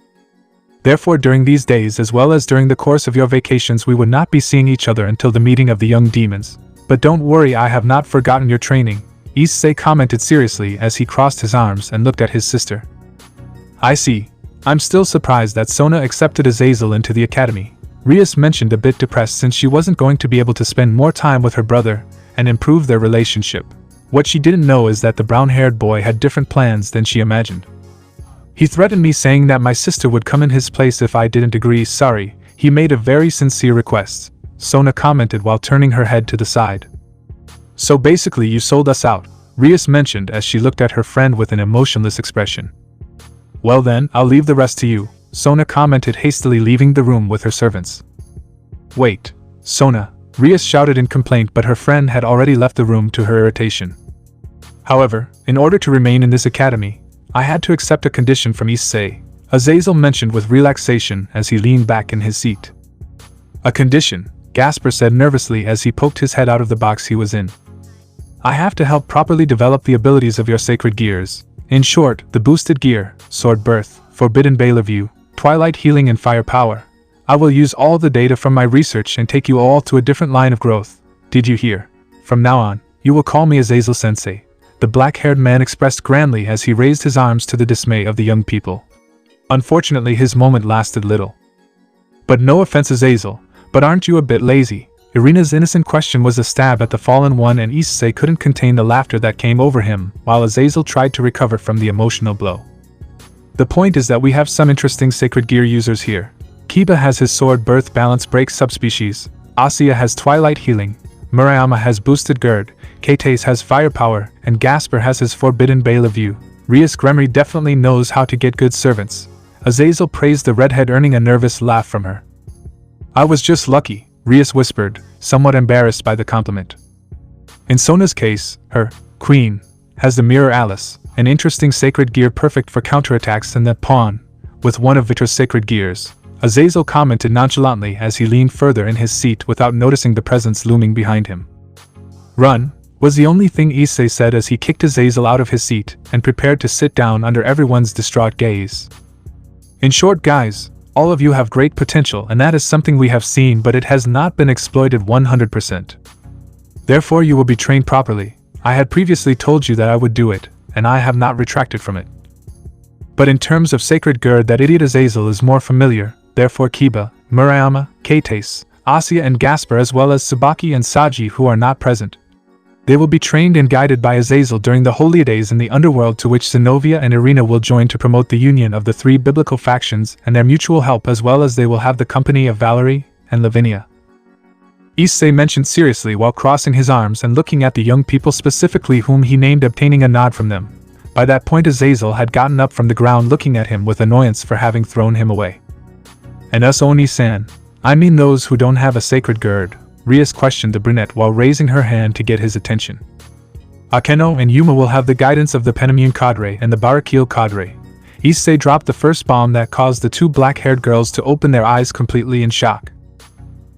Therefore during these days as well as during the course of your vacations we would not be seeing each other until the meeting of the young demons. But don't worry, I have not forgotten your training," Issei commented seriously as he crossed his arms and looked at his sister. "I see. I'm still surprised that Sona accepted Azazel into the academy," Rias mentioned, a bit depressed since she wasn't going to be able to spend more time with her brother and improve their relationship. What she didn't know is that the brown-haired boy had different plans than she imagined. "He threatened me saying that my sister would come in his place if I didn't agree. Sorry, he made a very sincere request," Sona commented while turning her head to the side. "So basically you sold us out," Rias mentioned as she looked at her friend with an emotionless expression. "Well then, I'll leave the rest to you," Sona commented hastily, leaving the room with her servants. Wait, Sona, Rias shouted in complaint, but her friend had already left the room to her irritation. However, in order to remain in this academy, I had to accept a condition from Issei, Azazel mentioned with relaxation as he leaned back in his seat. A condition, Gasper said nervously as he poked his head out of the box he was in. I have to help properly develop the abilities of your sacred gears. In short, the boosted gear, Sword Birth, Forbidden Bale View, Twilight Healing and Firepower. I will use all the data from my research and take you all to a different line of growth. Did you hear? From now on, you will call me Azazel-sensei, the black-haired man expressed grandly as he raised his arms to the dismay of the young people. Unfortunately, his moment lasted little. But no offense, Azazel, but aren't you a bit lazy? Irina's innocent question was a stab at the fallen one, and Issei couldn't contain the laughter that came over him while Azazel tried to recover from the emotional blow. The point is that we have some interesting sacred gear users here. Kiba has his Sword Birth Balance Break subspecies, Asuya has Twilight Healing, Murayama has Boosted Gird, Kates has Firepower, and Gasper has his Forbidden Bale View. Issei Gremory definitely knows how to get good servants. Azazel praised the redhead, earning a nervous laugh from her. I was just lucky, Rias whispered, somewhat embarrassed by the compliment. In Sona's case, her queen has the Mirror Alice, an interesting sacred gear perfect for counterattacks, and that pawn, with one of Victor's sacred gears, Azazel commented nonchalantly as he leaned further in his seat without noticing the presence looming behind him. Run, was the only thing Issei said as he kicked Azazel out of his seat and prepared to sit down under everyone's distraught gaze. In short, guys, all of you have great potential, and that is something we have seen, but it has not been exploited 100%. Therefore you will be trained properly. I had previously told you that I would do it, and I have not retracted from it. But in terms of sacred gird, that idiot Azazel is more familiar. Therefore Kiba, Murayama, Kates, Asuya and Gasper, as well as Tsubaki and Saji, who are not present. They will be trained and guided by Azazel during the holy days in the underworld, to which Zenobia and Irina will join to promote the union of the three biblical factions and their mutual help, as well as they will have the company of Valerie and Lavinia. Issei mentioned seriously while crossing his arms and looking at the young people specifically whom he named, obtaining a nod from them. By that point Azazel had gotten up from the ground, looking at him with annoyance for having thrown him away. And us Oni-san, I mean those who don't have a sacred gird, Rias questioned the brunette while raising her hand to get his attention. Akeno and Yuma will have the guidance of the Penamune cadre and the Barakil cadre. Issei dropped the first bomb that caused the two black-haired girls to open their eyes completely in shock.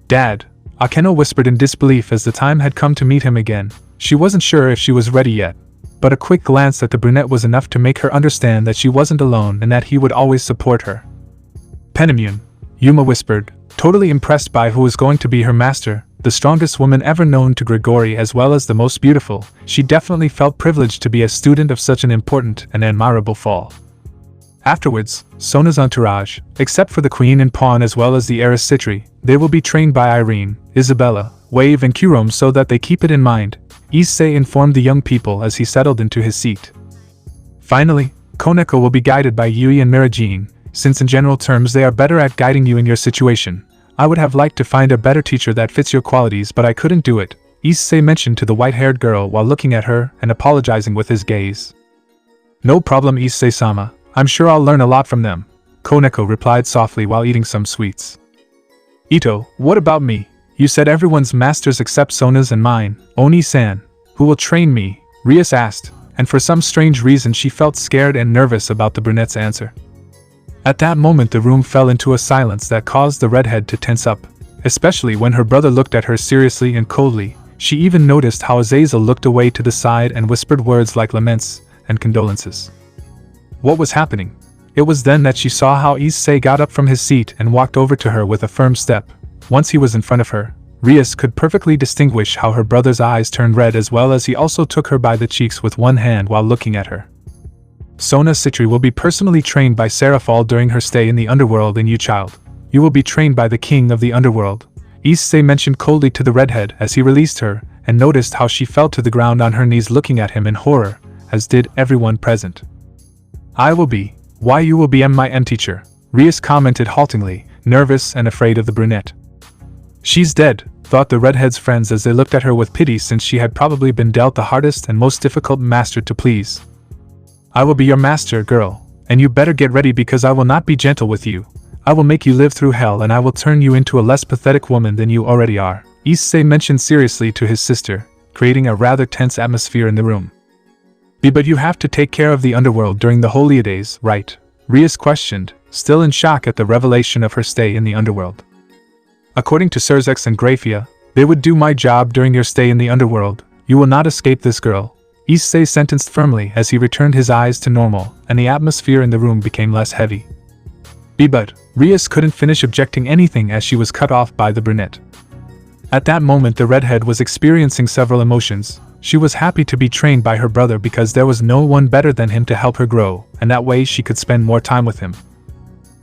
Dad, Akeno whispered in disbelief as the time had come to meet him again. She wasn't sure if she was ready yet, but a quick glance at the brunette was enough to make her understand that she wasn't alone and that he would always support her. Penamune, Yuma whispered, totally impressed by who was going to be her master, the strongest woman ever known to Gregory as well as the most beautiful. She definitely felt privileged to be a student of such an important and admirable fall. Afterwards, Sona's entourage, except for the queen and pawn as well as the heiress Citri, they will be trained by Irene, Isabella, Wave and Kurom, so that they keep it in mind, Issei informed the young people as he settled into his seat. Finally, Koneko will be guided by Yui and Mirajin. Since in general terms they are better at guiding you in your situation, I would have liked to find a better teacher that fits your qualities, but I couldn't do it, Issei mentioned to the white-haired girl while looking at her and apologizing with his gaze. No problem, Issei-sama, I'm sure I'll learn a lot from them, Koneko replied softly while eating some sweets. Ito, what about me? You said everyone's masters except Sona's and mine, Oni-san. Who will train me? Rias asked, and for some strange reason she felt scared and nervous about the brunette's answer. At that moment the room fell into a silence that caused the redhead to tense up, especially when her brother looked at her seriously and coldly. She even noticed how Azazel looked away to the side and whispered words like laments and condolences. What was happening? It was then that she saw how Issei got up from his seat and walked over to her with a firm step. Once he was in front of her, Rias could perfectly distinguish how her brother's eyes turned red, as well as he also took her by the cheeks with one hand while looking at her. Sona Citri will be personally trained by Serafall during her stay in the underworld, and you, child, you will be trained by the king of the underworld, Issei mentioned coldly to the redhead as he released her, and noticed how she fell to the ground on her knees looking at him in horror, as did everyone present. I will be, why you will be my teacher, Rias commented haltingly, nervous and afraid of the brunette. She's dead, thought the redhead's friends as they looked at her with pity, since she had probably been dealt the hardest and most difficult master to please. I will be your master, girl, and you better get ready because I will not be gentle with you. I will make you live through hell and I will turn you into a less pathetic woman than you already are, Issei mentioned seriously to his sister, creating a rather tense atmosphere in the room. But you have to take care of the underworld during the holidays, right? Rias questioned, still in shock at the revelation of her stay in the underworld. According to Serafall and Graphia, they would do my job during your stay in the underworld. You will not escape this girl, Issei sentenced firmly as he returned his eyes to normal, and the atmosphere in the room became less heavy. But Rias couldn't finish objecting anything as she was cut off by the brunette. At that moment the redhead was experiencing several emotions. She was happy to be trained by her brother because there was no one better than him to help her grow, and that way she could spend more time with him.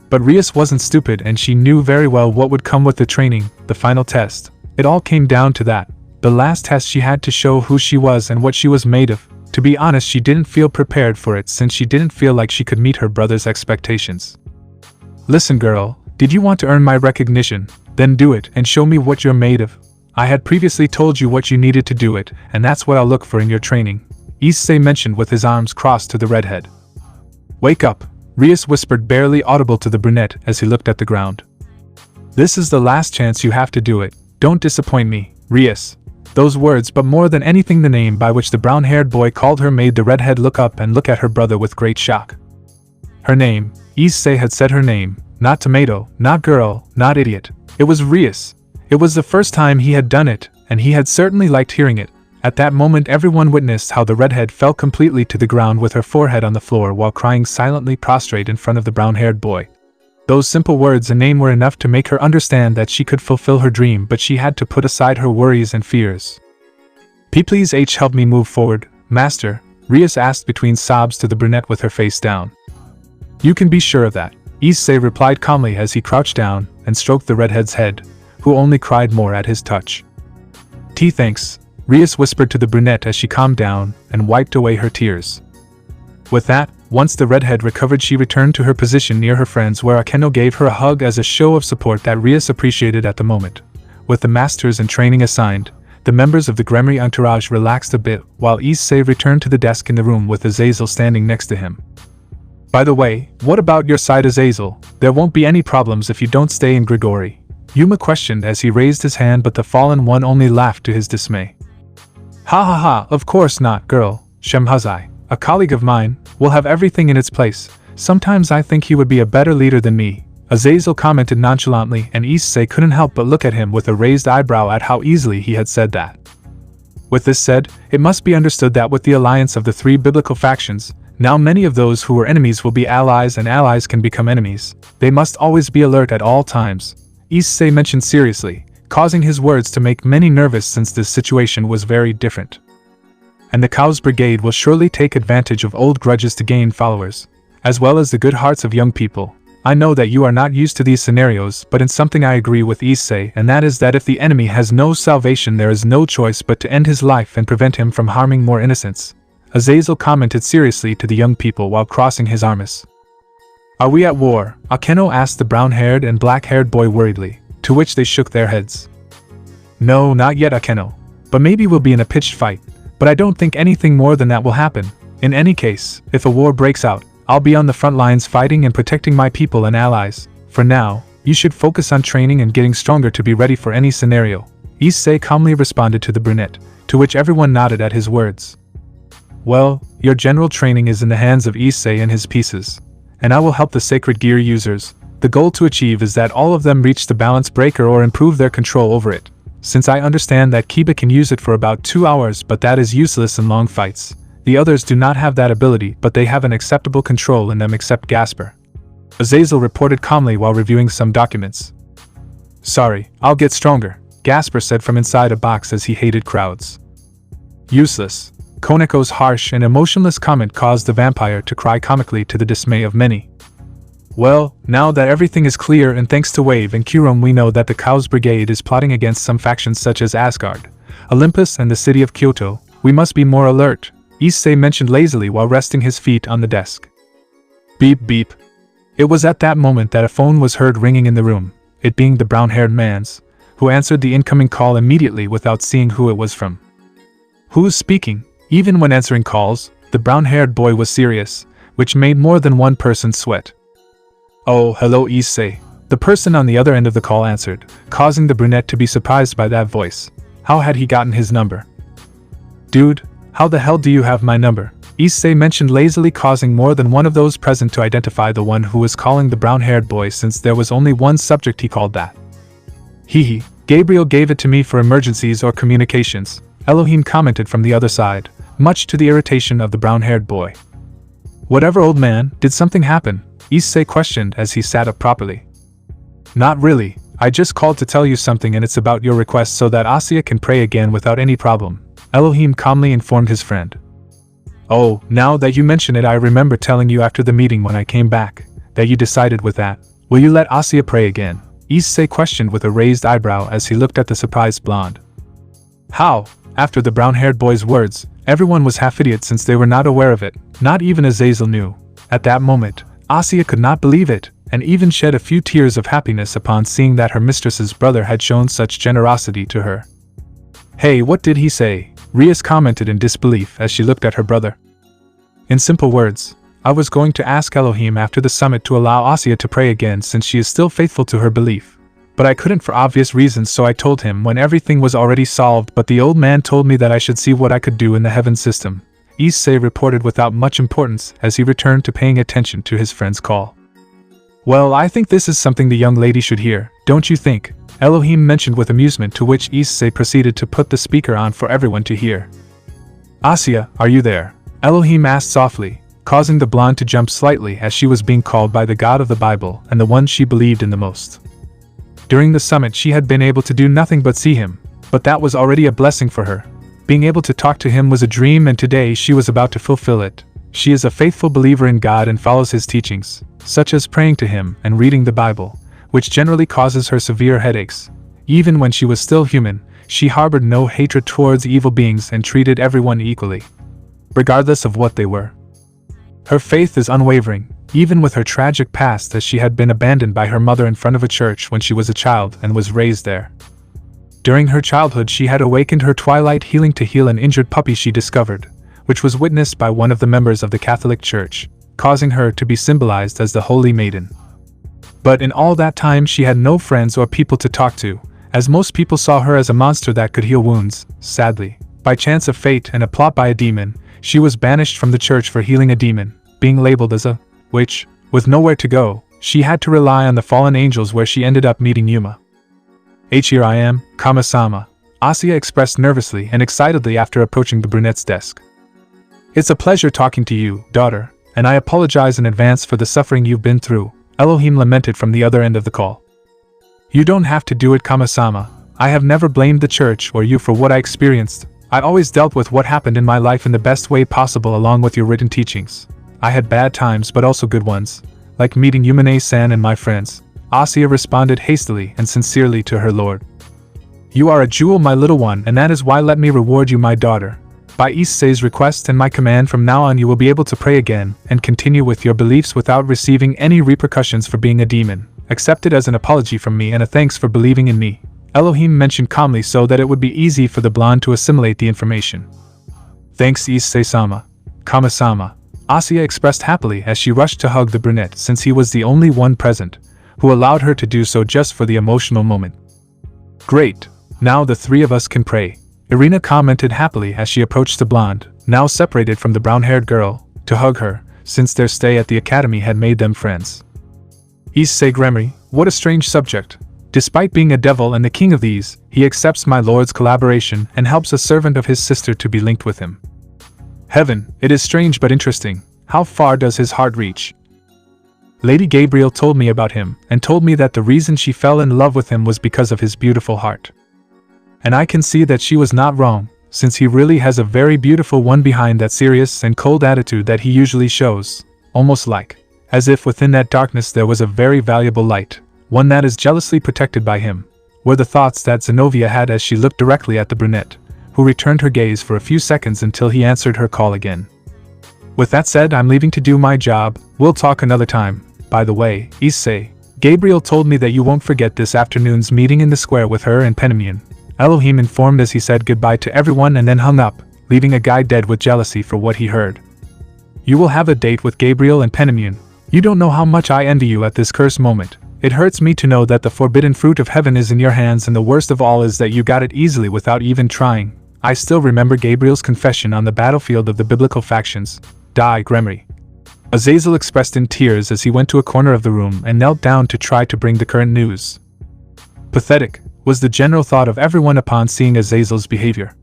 But Rias wasn't stupid and she knew very well what would come with the training, the final test. It all came down to that. The last test she had to show who she was and what she was made of. To be honest, she didn't feel prepared for it since she didn't feel like she could meet her brother's expectations. Listen girl, did you want to earn my recognition? Then do it and show me what you're made of. I had previously told you what you needed to do it, and that's what I'll look for in your training, Issei mentioned with his arms crossed to the redhead. Wake up, Rias whispered barely audible to the brunette as he looked at the ground. This is the last chance you have to do it, don't disappoint me, Rias. Those words, but more than anything the name by which the brown-haired boy called her, made the redhead look up and look at her brother with great shock. Her name, Issei had said her name, not tomato, not girl, not idiot. It was Rias. It was the first time he had done it, and he had certainly liked hearing it. At that moment everyone witnessed how the redhead fell completely to the ground with her forehead on the floor while crying silently prostrate in front of the brown-haired boy. Those simple words and name were enough to make her understand that she could fulfill her dream, but she had to put aside her worries and fears. Please help me move forward, master, Rias asked between sobs to the brunette with her face down. You can be sure of that, Issei replied calmly as he crouched down and stroked the redhead's head, who only cried more at his touch. Thanks, Rias whispered to the brunette as she calmed down and wiped away her tears. With that, once the redhead recovered, she returned to her position near her friends where Akeno gave her a hug as a show of support that Rias appreciated at the moment. With the masters in training assigned, the members of the Gremory entourage relaxed a bit while Issei returned to the desk in the room with Azazel standing next to him. By the way, what about your side, Azazel? There won't be any problems if you don't stay in Gregory, Yuma questioned as he raised his hand, but the fallen one only laughed to his dismay. Ha ha ha, of course not, girl, Shemhazai, a colleague of mine, will have everything in its place. Sometimes I think he would be a better leader than me, Azazel commented nonchalantly, and Issei couldn't help but look at him with a raised eyebrow at how easily he had said that. With this said, it must be understood that with the alliance of the three biblical factions, now many of those who were enemies will be allies and allies can become enemies. They must always be alert at all times, Issei mentioned seriously, causing his words to make many nervous since this situation was very different. And the Cows Brigade will surely take advantage of old grudges to gain followers, as well as the good hearts of young people. I know that you are not used to these scenarios, but in something I agree with Issei, and that is that if the enemy has no salvation, there is no choice but to end his life and prevent him from harming more innocents, Azazel commented seriously to the young people while crossing his arms. Are we at war? Akeno asked the brown-haired and black-haired boy worriedly, to which they shook their heads. No, not yet, Akeno. But maybe we'll be in a pitched fight. But I don't think anything more than that will happen. In any case, if a war breaks out, I'll be on the front lines fighting and protecting my people and allies. For now, you should focus on training and getting stronger to be ready for any scenario, Issei calmly responded to the brunette, to which everyone nodded at his words. Well, your general training is in the hands of Issei and his pieces, and I will help the sacred gear users. The goal to achieve is that all of them reach the balance breaker or improve their control over it. Since I understand that Kiba can use it for about 2 hours, but that is useless in long fights. The others do not have that ability, but they have an acceptable control in them except Gasper, Azazel reported calmly while reviewing some documents. Sorry, I'll get stronger, Gasper said from inside a box as he hated crowds. Useless. Koneko's harsh and emotionless comment caused the vampire to cry comically to the dismay of many. Well, now that everything is clear and thanks to Wave and Kurom, we know that the Cows Brigade is plotting against some factions such as Asgard, Olympus and the city of Kyoto. We must be more alert, Issei mentioned lazily while resting his feet on the desk. Beep beep. It was at that moment that a phone was heard ringing in the room, it being the brown-haired man's, who answered the incoming call immediately without seeing who it was from. Who is speaking? Even when answering calls, the brown-haired boy was serious, which made more than one person sweat. "Oh, hello Issei," the person on the other end of the call answered, causing the brunette to be surprised by that voice. How had he gotten his number? "Dude, how the hell do you have my number?" Issei mentioned lazily, causing more than one of those present to identify the one who was calling the brown-haired boy, since there was only one subject he called that. "Hehe, Gabriel gave it to me for emergencies or communications," Elohim commented from the other side, much to the irritation of the brown-haired boy. "Whatever, old man, did something happen?" Issei questioned as he sat up properly. "Not really, I just called to tell you something, and it's about your request so that Asya can pray again without any problem," Elohim calmly informed his friend. "Oh, now that you mention it, I remember telling you after the meeting when I came back, that you decided with that. Will you let Asya pray again?" Issei questioned with a raised eyebrow as he looked at the surprised blonde. How? After the brown-haired boy's words, everyone was half idiot since they were not aware of it, not even Azazel knew. At that moment, Asya could not believe it, and even shed a few tears of happiness upon seeing that her mistress's brother had shown such generosity to her. "Hey, what did he say?" Rias commented in disbelief as she looked at her brother. "In simple words, I was going to ask Elohim after the summit to allow Asya to pray again since she is still faithful to her belief. But I couldn't for obvious reasons, so I told him when everything was already solved, but the old man told me that I should see what I could do in the heaven system," Issei reported without much importance as he returned to paying attention to his friend's call. "Well, I think this is something the young lady should hear, don't you think?" Elohim mentioned with amusement, to which Issei proceeded to put the speaker on for everyone to hear. "Asya, are you there?" Elohim asked softly, causing the blonde to jump slightly as she was being called by the God of the Bible and the one she believed in the most. During the summit she had been able to do nothing but see him, but that was already a blessing for her. Being able to talk to him was a dream, and today she was about to fulfill it. She is a faithful believer in God and follows his teachings, such as praying to him and reading the Bible, which generally causes her severe headaches. Even when she was still human, she harbored no hatred towards evil beings and treated everyone equally, regardless of what they were. Her faith is unwavering, even with her tragic past, as she had been abandoned by her mother in front of a church when she was a child and was raised there. During her childhood she had awakened her twilight healing to heal an injured puppy she discovered, which was witnessed by one of the members of the Catholic Church, causing her to be symbolized as the Holy Maiden. But in all that time she had no friends or people to talk to, as most people saw her as a monster that could heal wounds. Sadly, by chance of fate and a plot by a demon, she was banished from the church for healing a demon, being labeled as a witch. With nowhere to go, she had to rely on the fallen angels, where she ended up meeting Yuma. "Here I am, Kama-sama," Asya expressed nervously and excitedly after approaching the brunette's desk. "It's a pleasure talking to you, daughter, and I apologize in advance for the suffering you've been through," Elohim lamented from the other end of the call. "You don't have to do it, Kama-sama. I have never blamed the church or you for what I experienced. I always dealt with what happened in my life in the best way possible along with your written teachings. I had bad times but also good ones, like meeting Yumane-san and my friends," Asya responded hastily and sincerely to her lord. "You are a jewel, my little one, and that is why let me reward you, my daughter. By Issei's request and my command, from now on you will be able to pray again and continue with your beliefs without receiving any repercussions for being a demon. Accept it as an apology from me and a thanks for believing in me," Elohim mentioned calmly so that it would be easy for the blonde to assimilate the information. "Thanks Issei-sama, Kama-sama," Asya expressed happily as she rushed to hug the brunette, since he was the only one present who allowed her to do so just for the emotional moment. "Great, now the three of us can pray," Irina commented happily as she approached the blonde, now separated from the brown-haired girl, to hug her, since their stay at the academy had made them friends. "Issei Gremory, what a strange subject. Despite being a devil and the king of these, he accepts my lord's collaboration and helps a servant of his sister to be linked with him. Heaven, it is strange but interesting. How far does his heart reach? Lady Gabriel told me about him and told me that the reason she fell in love with him was because of his beautiful heart. And I can see that she was not wrong, since he really has a very beautiful one behind that serious and cold attitude that he usually shows, almost like as if within that darkness there was a very valuable light, one that is jealously protected by him," were the thoughts that Zenobia had as she looked directly at the brunette, who returned her gaze for a few seconds until he answered her call again. "With that said, I'm leaving to do my job. We'll talk another time. By the way, Issei, Gabriel told me that you won't forget this afternoon's meeting in the square with her and Penamian," Elohim informed as he said goodbye to everyone and then hung up, leaving a guy dead with jealousy for what he heard. You will have a date with Gabriel and Penimune. You don't know how much I envy you at this cursed moment. It hurts me to know that the forbidden fruit of heaven is in your hands, and the worst of all is that you got it easily without even trying. I still remember Gabriel's confession on the battlefield of the biblical factions. Die, Gremory. Azazel expressed in tears as he went to a corner of the room and knelt down to try to bring the current news. Pathetic, was the general thought of everyone upon seeing Azazel's behavior.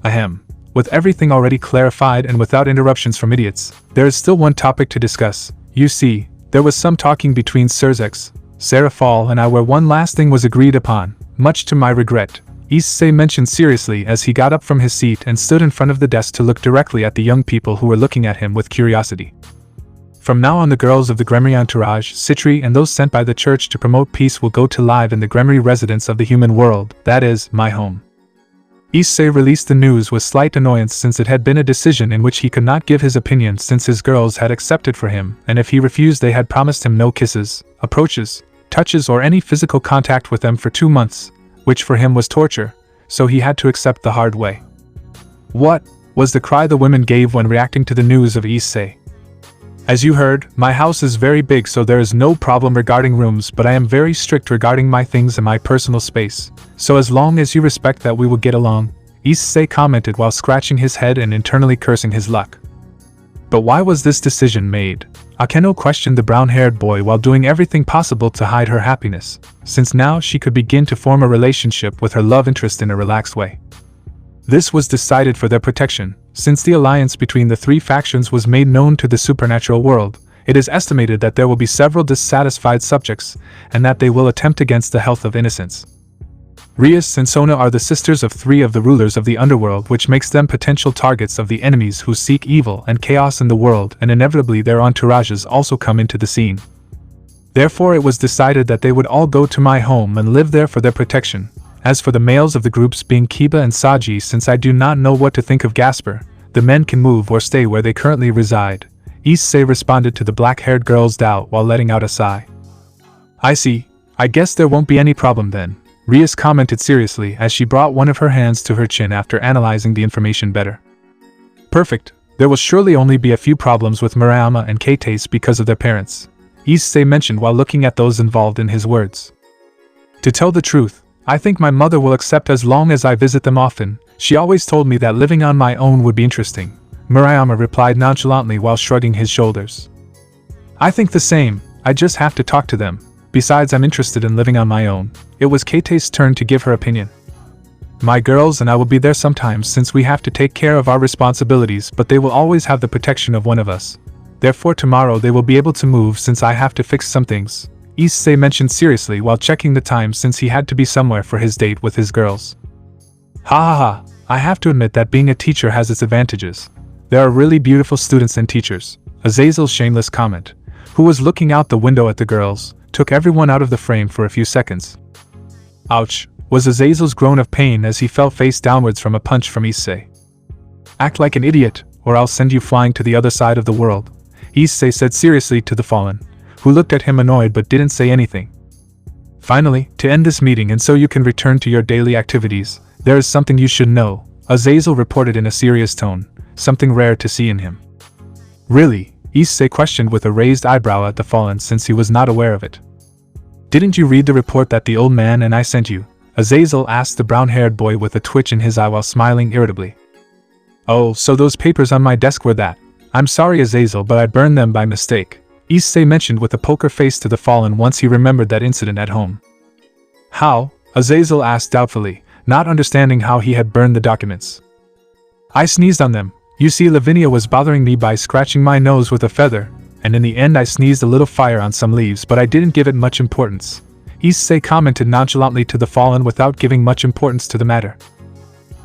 Ahem. With everything already clarified and without interruptions from idiots, there is still one topic to discuss. You see, there was some talking between Sirs, Serafall and I where one last thing was agreed upon, much to my regret. Issei mentioned seriously as he got up from his seat and stood in front of the desk to look directly at the young people who were looking at him with curiosity. From now on, the girls of the Gremory entourage, Citri, and those sent by the church to promote peace will go to live in the Gremory residence of the human world, that is, my home. Issei released the news with slight annoyance since it had been a decision in which he could not give his opinion since his girls had accepted for him, and if he refused they had promised him no kisses, approaches, touches or any physical contact with them for 2 months, which for him was torture, so he had to accept the hard way. What? Was the cry the women gave when reacting to the news of Issei. As you heard, my house is very big, so there is no problem regarding rooms, but I am very strict regarding my things and my personal space, so as long as you respect that we will get along, Issei commented while scratching his head and internally cursing his luck. But why was this decision made? Akeno questioned the brown-haired boy while doing everything possible to hide her happiness, since now she could begin to form a relationship with her love interest in a relaxed way. This was decided for their protection, since the alliance between the 3 factions was made known to the supernatural world. It is estimated that there will be several dissatisfied subjects, and that they will attempt against the health of innocence. Rias and Sona are the sisters of 3 of the rulers of the underworld, which makes them potential targets of the enemies who seek evil and chaos in the world, and inevitably their entourages also come into the scene. Therefore it was decided that they would all go to my home and live there for their protection. As for the males of the groups being Kiba and Saji, since I do not know what to think of Gasper, the men can move or stay where they currently reside. Issei responded to the black-haired girl's doubt while letting out a sigh. I see. I guess there won't be any problem then, Rias commented seriously as she brought one of her hands to her chin after analyzing the information better. Perfect. There will surely only be a few problems with Murayama and Keitase because of their parents, Issei mentioned while looking at those involved in his words. To tell the truth, I think my mother will accept as long as I visit them often. She always told me that living on my own would be interesting, Murayama replied nonchalantly while shrugging his shoulders. I think the same, I just have to talk to them. Besides, I'm interested in living on my own. It was Keitase's turn to give her opinion. My girls and I will be there sometimes since we have to take care of our responsibilities, but they will always have the protection of one of us. Therefore tomorrow they will be able to move since I have to fix some things, Issei mentioned seriously while checking the time since he had to be somewhere for his date with his girls. Ha ha ha, I have to admit that being a teacher has its advantages. There are really beautiful students and teachers, Azazel's shameless comment, who was looking out the window at the girls, took everyone out of the frame for a few seconds. Ouch, was Azazel's groan of pain as he fell face downwards from a punch from Issei. Act like an idiot, or I'll send you flying to the other side of the world, Issei said seriously to the fallen, who looked at him annoyed but didn't say anything. Finally, to end this meeting and so you can return to your daily activities, there is something you should know, Azazel reported in a serious tone, something rare to see in him. Really? Issei questioned with a raised eyebrow at the fallen since he was not aware of it. Didn't you read the report that the old man and I sent you? Azazel asked the brown-haired boy with a twitch in his eye while smiling irritably. Oh, so those papers on my desk were that. I'm sorry Azazel, but I burned them by mistake, Issei mentioned with a poker face to the fallen once he remembered that incident at home. How? Azazel asked doubtfully, not understanding how he had burned the documents. I sneezed on them. You see, Lavinia was bothering me by scratching my nose with a feather, and in the end I sneezed a little fire on some leaves, but I didn't give it much importance, Issei commented nonchalantly to the fallen without giving much importance to the matter.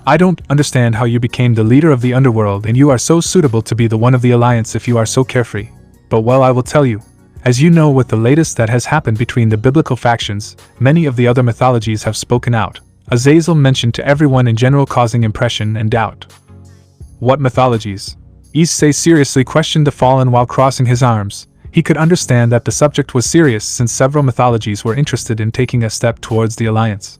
I don't understand how you became the leader of the underworld and you are so suitable to be the one of the alliance if you are so carefree. But well, I will tell you. As you know, with the latest that has happened between the biblical factions, many of the other mythologies have spoken out, Azazel mentioned to everyone in general, causing impression and doubt. What mythologies? Issei seriously questioned the fallen while crossing his arms. He could understand that the subject was serious since several mythologies were interested in taking a step towards the alliance.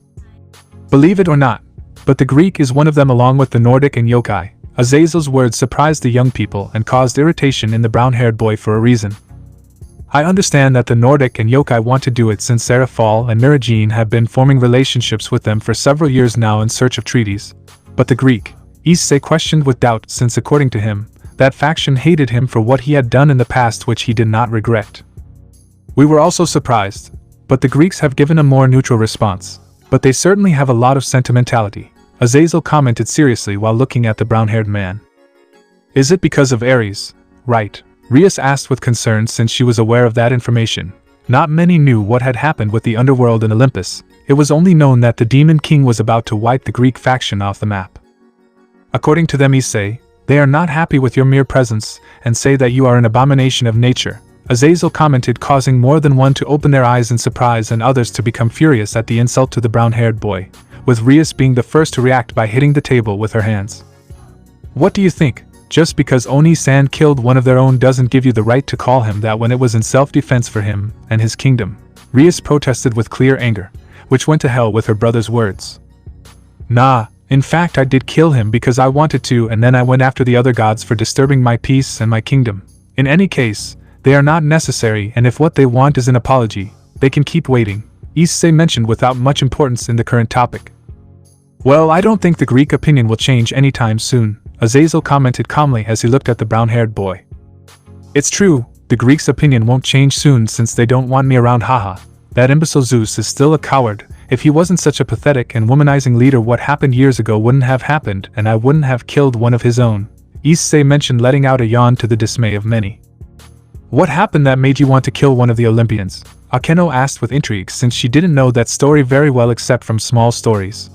Believe it or not, but the Greek is one of them along with the Nordic and yokai, Azazel's words surprised the young people and caused irritation in the brown-haired boy for a reason. I understand that the Nordic and yokai want to do it since Serafall and Miragene have been forming relationships with them for several years now in search of treaties. But the Greek, Issei questioned with doubt since according to him, that faction hated him for what he had done in the past which he did not regret. We were also surprised, but the Greeks have given a more neutral response. But they certainly have a lot of sentimentality, Azazel commented seriously while looking at the brown-haired man. Is it because of Ares? Right, Rias asked with concern since she was aware of that information. Not many knew what had happened with the underworld in Olympus. It was only known that the Demon King was about to wipe the Greek faction off the map. According to them, Issei, they are not happy with your mere presence and say that you are an abomination of nature, Azazel commented, causing more than one to open their eyes in surprise and others to become furious at the insult to the brown-haired boy, with Rias being the first to react by hitting the table with her hands. What do you think? Just because Oni-san killed one of their own doesn't give you the right to call him that when it was in self-defense for him and his kingdom, Rias protested with clear anger, which went to hell with her brother's words. Nah, in fact I did kill him because I wanted to, and then I went after the other gods for disturbing my peace and my kingdom. In any case, they are not necessary, and if what they want is an apology, they can keep waiting, Issei mentioned without much importance in the current topic. Well, I don't think the Greek opinion will change anytime soon, Azazel commented calmly as he looked at the brown-haired boy. It's true, the Greeks' opinion won't change soon since they don't want me around, haha. That imbecile Zeus is still a coward. If he wasn't such a pathetic and womanizing leader, what happened years ago wouldn't have happened and I wouldn't have killed one of his own, Issei mentioned, letting out a yawn to the dismay of many. What happened that made you want to kill one of the Olympians? Akeno asked with intrigue since she didn't know that story very well except from small stories.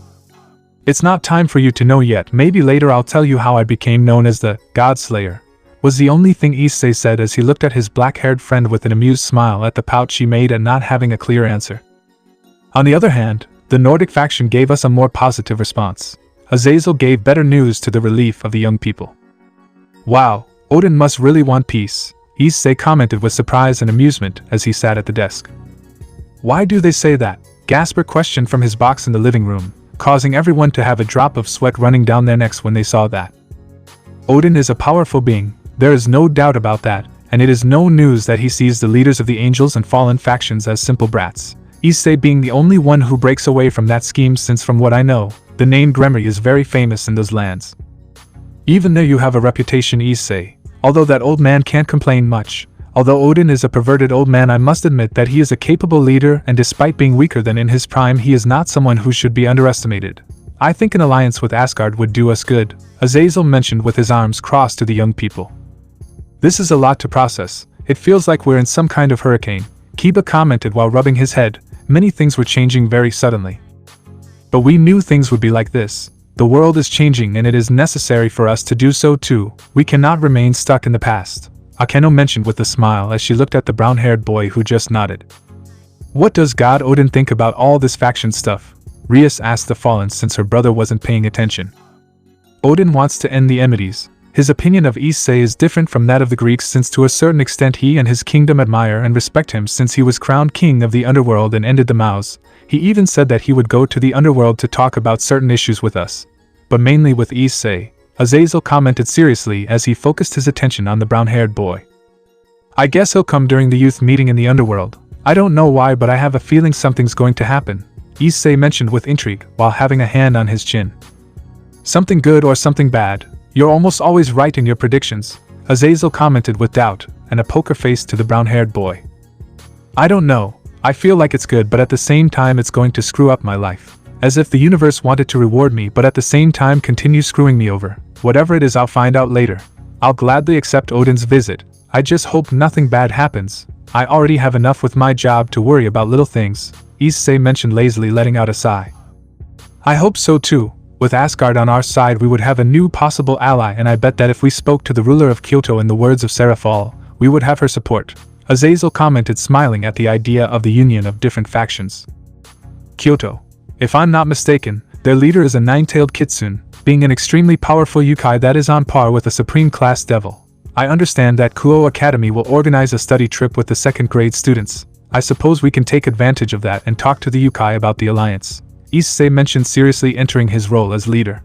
It's not time for you to know yet, maybe later I'll tell you how I became known as the God-Slayer, was the only thing Issei said as he looked at his black-haired friend with an amused smile at the pout she made at not having a clear answer. On the other hand, the Nordic faction gave us a more positive response. Azazel gave better news to the relief of the young people. Wow, Odin must really want peace, Issei commented with surprise and amusement as he sat at the desk. Why do they say that? Gasper questioned from his box in the living room, causing everyone to have a drop of sweat running down their necks when they saw that. Odin is a powerful being, there is no doubt about that, and it is no news that he sees the leaders of the angels and fallen factions as simple brats, Issei being the only one who breaks away from that scheme since from what I know, the name Gremory is very famous in those lands. Even though you have a reputation, Issei, although that old man can't complain much. Although Odin is a perverted old man, I must admit that he is a capable leader, and despite being weaker than in his prime, he is not someone who should be underestimated. I think an alliance with Asgard would do us good, Azazel mentioned with his arms crossed to the young people. This is a lot to process, it feels like we're in some kind of hurricane, Kiba commented while rubbing his head. Many things were changing very suddenly. But we knew things would be like this. The world is changing and it is necessary for us to do so too. We cannot remain stuck in the past, Akeno mentioned with a smile as she looked at the brown-haired boy who just nodded. What does God Odin think about all this faction stuff? Rias asked the Fallen since her brother wasn't paying attention. Odin wants to end the enmities. His opinion of Issei is different from that of the Greeks since to a certain extent he and his kingdom admire and respect him since he was crowned king of the underworld and ended the Maus. He even said that he would go to the underworld to talk about certain issues with us. But mainly with Issei, Azazel commented seriously as he focused his attention on the brown-haired boy. I guess he'll come during the youth meeting in the underworld. I don't know why, but I have a feeling something's going to happen, Issei mentioned with intrigue while having a hand on his chin. Something good or something bad? You're almost always right in your predictions, Azazel commented with doubt and a poker face to the brown-haired boy. I don't know, I feel like it's good, but at the same time it's going to screw up my life. As if the universe wanted to reward me but at the same time continue screwing me over. Whatever it is, I'll find out later. I'll gladly accept Odin's visit. I just hope nothing bad happens. I already have enough with my job to worry about little things, Issei mentioned lazily, letting out a sigh. I hope so too. With Asgard on our side, we would have a new possible ally, and I bet that if we spoke to the ruler of Kyoto in the words of Serafall, we would have her support, Azazel commented, smiling at the idea of the union of different factions. Kyoto. If I'm not mistaken, their leader is a nine-tailed kitsune, being an extremely powerful yokai that is on par with a supreme-class devil. I understand that Kuo Academy will organize a study trip with the second-grade students. I suppose we can take advantage of that and talk to the yokai about the alliance, Issei mentioned seriously, entering his role as leader.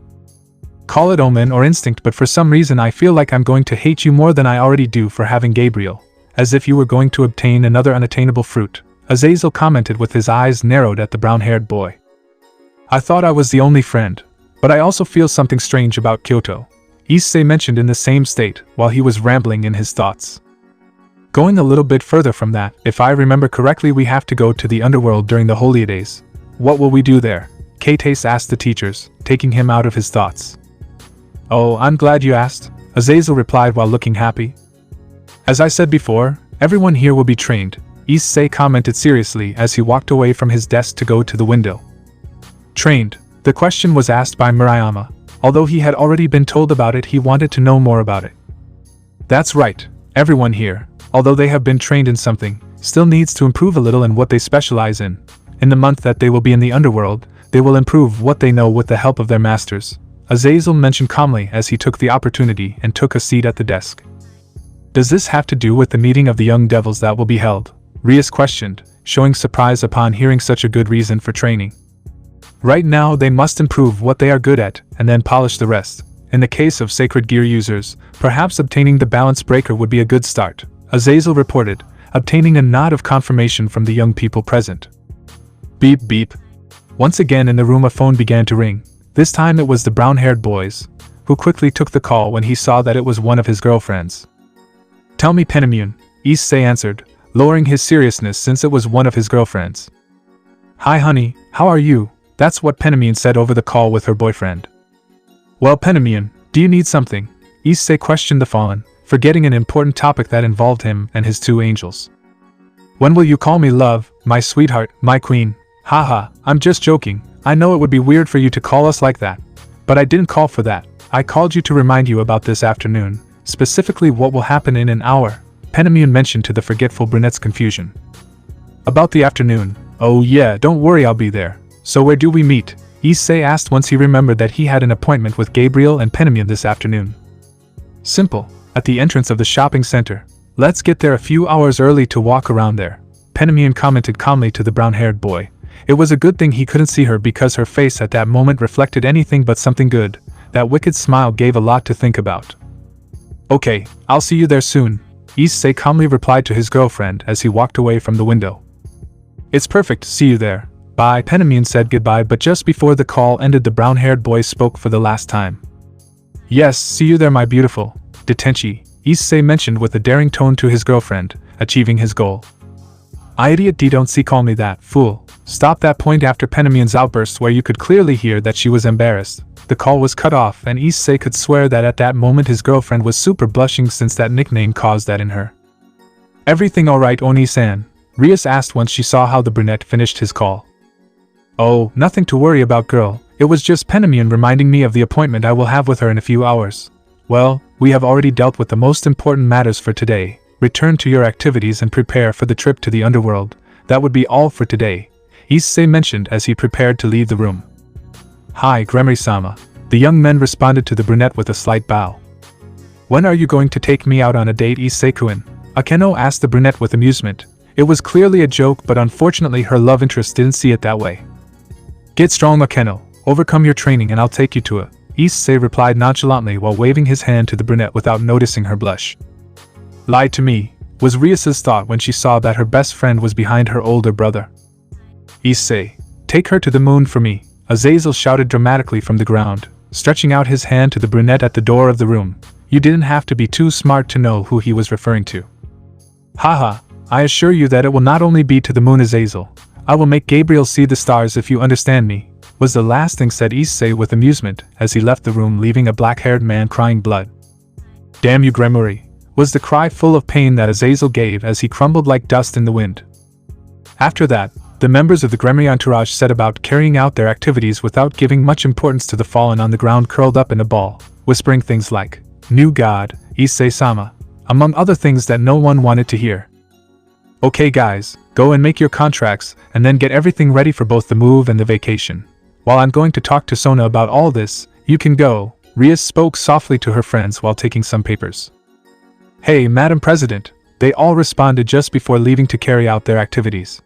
Call it omen or instinct, but for some reason I feel like I'm going to hate you more than I already do for having Gabriel, as if you were going to obtain another unattainable fruit, Azazel commented with his eyes narrowed at the brown-haired boy. I thought I was the only friend, but I also feel something strange about Kyoto, Issei mentioned in the same state while he was rambling in his thoughts. Going a little bit further from that, if I remember correctly, we have to go to the underworld during the holy days. What will we do there? Kates asked the teachers, taking him out of his thoughts. Oh, I'm glad you asked, Azazel replied while looking happy. As I said before, everyone here will be trained, Issei commented seriously as he walked away from his desk to go to the window. Trained? The question was asked by Murayama. Although he had already been told about it, he wanted to know more about it. That's right, everyone here, although they have been trained in something, still needs to improve a little in what they specialize in. In the month that they will be in the underworld, they will improve what they know with the help of their masters, Azazel mentioned calmly as he took the opportunity and took a seat at the desk. Does this have to do with the meeting of the young devils that will be held? Rias questioned, showing surprise upon hearing such a good reason for training. Right now they must improve what they are good at, and then polish the rest. In the case of sacred gear users, perhaps obtaining the balance breaker would be a good start, Azazel reported, obtaining a nod of confirmation from the young people present. Beep beep. Once again in the room a phone began to ring. This time it was the brown-haired boy's, who quickly took the call when he saw that it was one of his girlfriends. Tell me, Penemune, Issei answered, lowering his seriousness since it was one of his girlfriends. Hi honey, how are you? That's what Penemune said over the call with her boyfriend. Well Penemune, do you need something? Issei questioned the fallen, forgetting an important topic that involved him and his two angels. When will you call me love, my sweetheart, my queen? Haha, I'm just joking. I know it would be weird for you to call us like that. But I didn't call for that. I called you to remind you about this afternoon, specifically what will happen in an hour, Penemune mentioned to the forgetful brunette's confusion. About the afternoon? Oh yeah, don't worry, I'll be there. So where do we meet? Issei asked once he remembered that he had an appointment with Gabriel and Penemune this afternoon. Simple, at the entrance of the shopping center. Let's get there a few hours early to walk around there, Penemune commented calmly to the brown-haired boy. It was a good thing he couldn't see her because her face at that moment reflected anything but something good. That wicked smile gave a lot to think about. Okay, I'll see you there soon, Issei calmly replied to his girlfriend as he walked away from the window. It's perfect, see you there. Bye. Penemune said goodbye, but just before the call ended the brown-haired boy spoke for the last time. Yes, see you there my beautiful Detenchi, Issei mentioned with a daring tone to his girlfriend, achieving his goal. I idiot D don't see call me that, fool. Stop that point after Penemune's outburst where you could clearly hear that she was embarrassed. The call was cut off and Issei could swear that at that moment his girlfriend was super blushing since that nickname caused that in her. Everything alright Oni-san? Rias asked once she saw how the brunette finished his call. Oh, nothing to worry about girl, it was just Penemune reminding me of the appointment I will have with her in a few hours. Well, we have already dealt with the most important matters for today. Return to your activities and prepare for the trip to the underworld. That would be all for today, Issei mentioned as he prepared to leave the room. Hi Gremory-sama, the young men responded to the brunette with a slight bow. When are you going to take me out on a date Issei-kun? Akeno asked the brunette with amusement. It was clearly a joke, but unfortunately her love interest didn't see it that way. Get strong Akeno, overcome your training and I'll take you to it, Issei replied nonchalantly while waving his hand to the brunette without noticing her blush. Lied to me, was Rias's thought when she saw that her best friend was behind her older brother. Issei, take her to the moon for me, Azazel shouted dramatically from the ground, stretching out his hand to the brunette at the door of the room. You didn't have to be too smart to know who he was referring to. Haha, I assure you that it will not only be to the moon Azazel. I will make Gabriel see the stars if you understand me, was the last thing said Issei with amusement as he left the room leaving a black-haired man crying blood. Damn you Gremory, was the cry full of pain that Azazel gave as he crumbled like dust in the wind. After that, the members of the Gremory entourage set about carrying out their activities without giving much importance to the fallen on the ground curled up in a ball, whispering things like, New God, Issei-sama, among other things that no one wanted to hear. Okay guys, go and make your contracts, and then get everything ready for both the move and the vacation. While I'm going to talk to Sona about all this, you can go, Rias spoke softly to her friends while taking some papers. Hey Madam President, they all responded just before leaving to carry out their activities.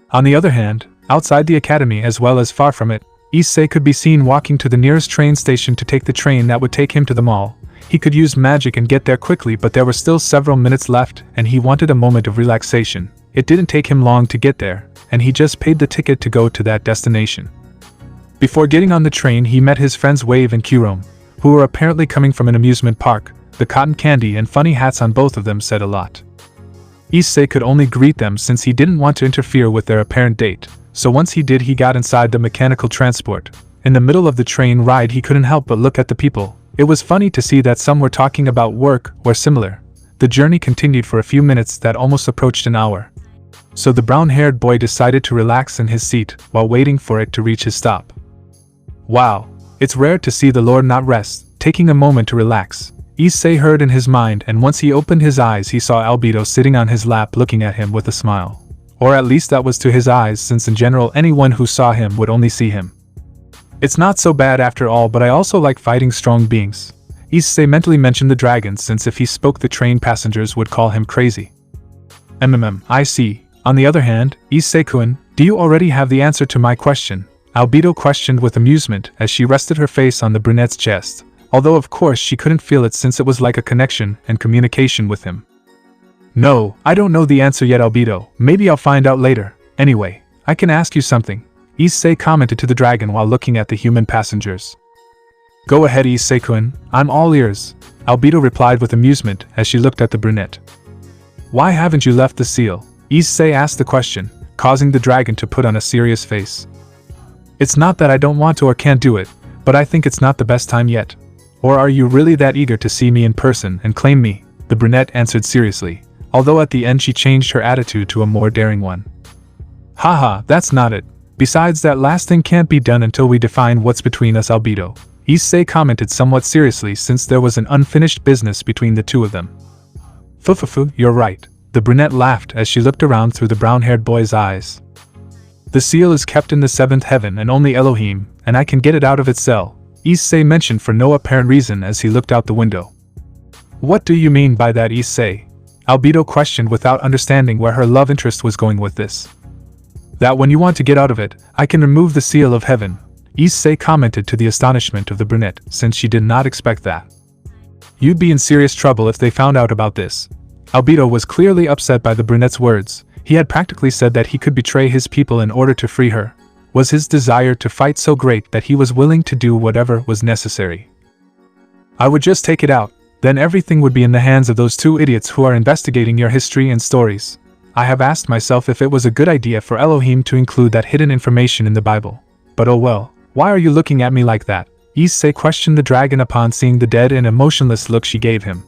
On the other hand, outside the academy as well as far from it, Issei could be seen walking to the nearest train station to take the train that would take him to the mall. He could use magic and get there quickly, but there were still several minutes left, and he wanted a moment of relaxation. It didn't take him long to get there, and he just paid the ticket to go to that destination. Before getting on the train, he met his friends Wave and Kurom, who were apparently coming from an amusement park. The cotton candy and funny hats on both of them said a lot. Issei could only greet them since he didn't want to interfere with their apparent date, so once he did, he got inside the mechanical transport. In the middle of the train ride, he couldn't help but look at the people. It was funny to see that some were talking about work or similar. The journey continued for a few minutes that almost approached an hour. So the brown-haired boy decided to relax in his seat while waiting for it to reach his stop. Wow, it's rare to see the Lord not rest, taking a moment to relax. Issei heard in his mind, and once he opened his eyes he saw Albedo sitting on his lap looking at him with a smile. Or at least that was to his eyes, since in general anyone who saw him would only see him. It's not so bad after all, but I also like fighting strong beings. Issei mentally mentioned the dragon, since if he spoke the train passengers would call him crazy. I see. On the other hand, Issei-kun, do you already have the answer to my question? Albedo questioned with amusement as she rested her face on the brunette's chest, although of course she couldn't feel it since it was like a connection and communication with him. No, I don't know the answer yet, Albedo. Maybe I'll find out later. Anyway, I can ask you something, Issei commented to the dragon while looking at the human passengers. Go ahead, Issei-kun, I'm all ears, Albedo replied with amusement as she looked at the brunette. Why haven't you left the seal? Issei asked the question, causing the dragon to put on a serious face. It's not that I don't want to or can't do it, but I think it's not the best time yet. Or are you really that eager to see me in person and claim me? The brunette answered seriously, although at the end she changed her attitude to a more daring one. Haha, that's not it. Besides, that last thing can't be done until we define what's between us, Albedo. Issei commented somewhat seriously since there was an unfinished business between the two of them. Fufufu, you're right. The brunette laughed as she looked around through the brown-haired boy's eyes. The seal is kept in the seventh heaven and only Elohim, and I can get it out of its cell, Issei mentioned for no apparent reason as he looked out the window. What do you mean by that, Issei? Albedo questioned without understanding where her love interest was going with this. That when you want to get out of it, I can remove the seal of heaven, Issei commented to the astonishment of the brunette, since she did not expect that. You'd be in serious trouble if they found out about this. Albedo was clearly upset by the brunette's words. He had practically said that he could betray his people in order to free her. Was his desire to fight so great that he was willing to do whatever was necessary? I would just take it out, then everything would be in the hands of those two idiots who are investigating your history and stories. I have asked myself if it was a good idea for Elohim to include that hidden information in the Bible. But oh well, why are you looking at me like that? Issei questioned the dragon upon seeing the dead and emotionless look she gave him.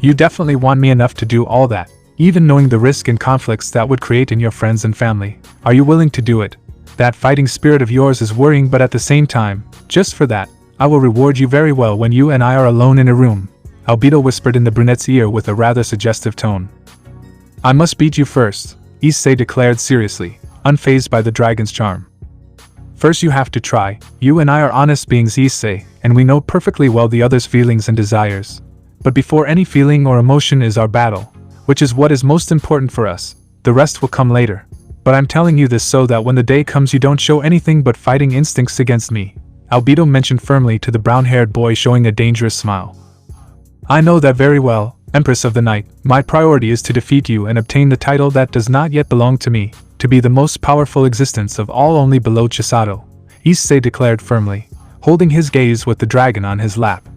You definitely want me enough to do all that, even knowing the risk and conflicts that would create in your friends and family. Are you willing to do it? That fighting spirit of yours is worrying, but at the same time, just for that, I will reward you very well when you and I are alone in a room, Albedo whispered in the brunette's ear with a rather suggestive tone. I must beat you first, Issei declared seriously, unfazed by the dragon's charm. First you have to try. You and I are honest beings, Issei, and we know perfectly well the other's feelings and desires. But before any feeling or emotion is our battle, which is what is most important for us, the rest will come later. But I'm telling you this so that when the day comes you don't show anything but fighting instincts against me, Albedo mentioned firmly to the brown-haired boy, showing a dangerous smile. I know that very well, Empress of the Night. My priority is to defeat you and obtain the title that does not yet belong to me, to be the most powerful existence of all only below Chisato, Issei declared firmly, holding his gaze with the dragon on his lap.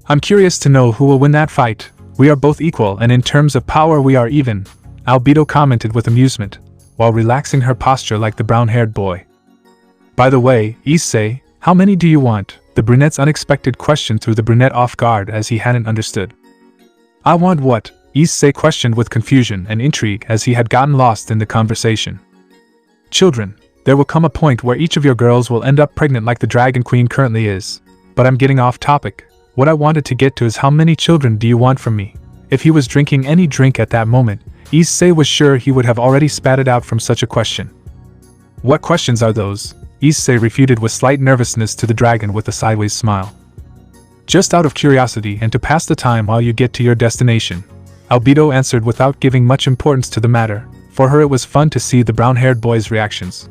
I'm curious to know who will win that fight. We are both equal, and in terms of power we are even, Albedo commented with amusement, while relaxing her posture like the brown-haired boy. By the way, Issei, how many do you want? The brunette's unexpected question threw the brunette off guard as he hadn't understood. I want what? Issei questioned with confusion and intrigue as he had gotten lost in the conversation. Children. There will come a point where each of your girls will end up pregnant like the Dragon Queen currently is. But I'm getting off topic. What I wanted to get to is how many children do you want from me? If he was drinking any drink at that moment, Issei was sure he would have already spat it out from such a question. What questions are those? Issei refuted with slight nervousness to the dragon with a sideways smile. Just out of curiosity and to pass the time while you get to your destination, Albedo answered without giving much importance to the matter. For her it was fun to see the brown-haired boy's reactions.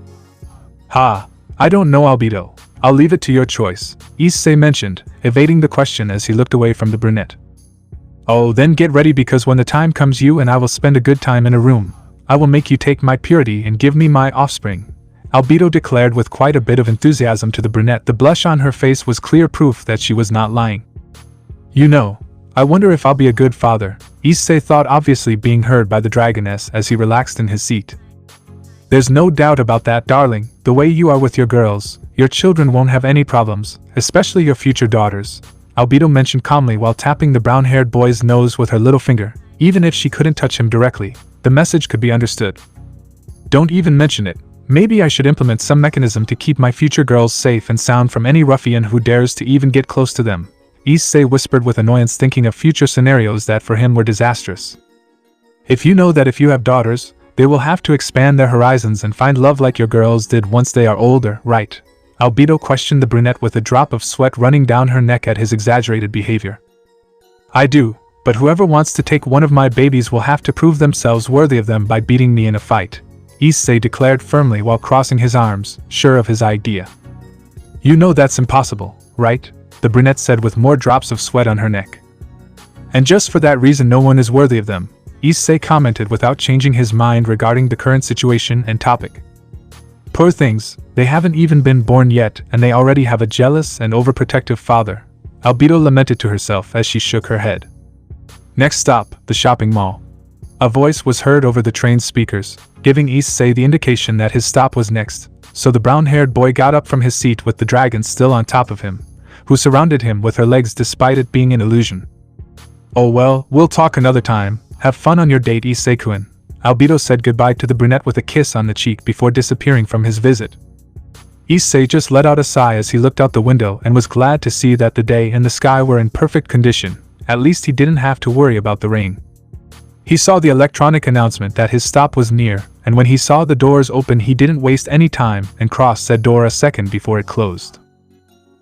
Ha! I don't know, Albedo. I'll leave it to your choice, Issei mentioned, evading the question as he looked away from the brunette. Oh, then get ready, because when the time comes, you and I will spend a good time in a room. I will make you take my purity and give me my offspring, Albedo declared with quite a bit of enthusiasm to the brunette. The blush on her face was clear proof that she was not lying. You know, I wonder if I'll be a good father, Issei thought, obviously being heard by the dragoness as he relaxed in his seat. There's no doubt about that, darling. The way you are with your girls, your children won't have any problems, especially your future daughters, Albedo mentioned calmly while tapping the brown-haired boy's nose with her little finger. Even if she couldn't touch him directly, the message could be understood. Don't even mention it. Maybe I should implement some mechanism to keep my future girls safe and sound from any ruffian who dares to even get close to them, Issei whispered with annoyance, thinking of future scenarios that for him were disastrous. If you know that if you have daughters, they will have to expand their horizons and find love like your girls did once they are older, right? Albedo questioned the brunette with a drop of sweat running down her neck at his exaggerated behavior. I do, but whoever wants to take one of my babies will have to prove themselves worthy of them by beating me in a fight, Issei declared firmly while crossing his arms, sure of his idea. You know that's impossible, right? The brunette said with more drops of sweat on her neck. And just for that reason no one is worthy of them, Issei commented without changing his mind regarding the current situation and topic. Poor things, they haven't even been born yet and they already have a jealous and overprotective father, Albedo lamented to herself as she shook her head. Next stop, the shopping mall. A voice was heard over the train's speakers, giving Issei the indication that his stop was next, so the brown-haired boy got up from his seat with the dragon still on top of him, who surrounded him with her legs despite it being an illusion. Oh well, we'll talk another time. Have fun on your date, Issei-kun. Albedo said goodbye to the brunette with a kiss on the cheek before disappearing from his visit. Issei just let out a sigh as he looked out the window and was glad to see that the day and the sky were in perfect condition. At least he didn't have to worry about the rain. He saw the electronic announcement that his stop was near, and when he saw the doors open he didn't waste any time and crossed said door a second before it closed.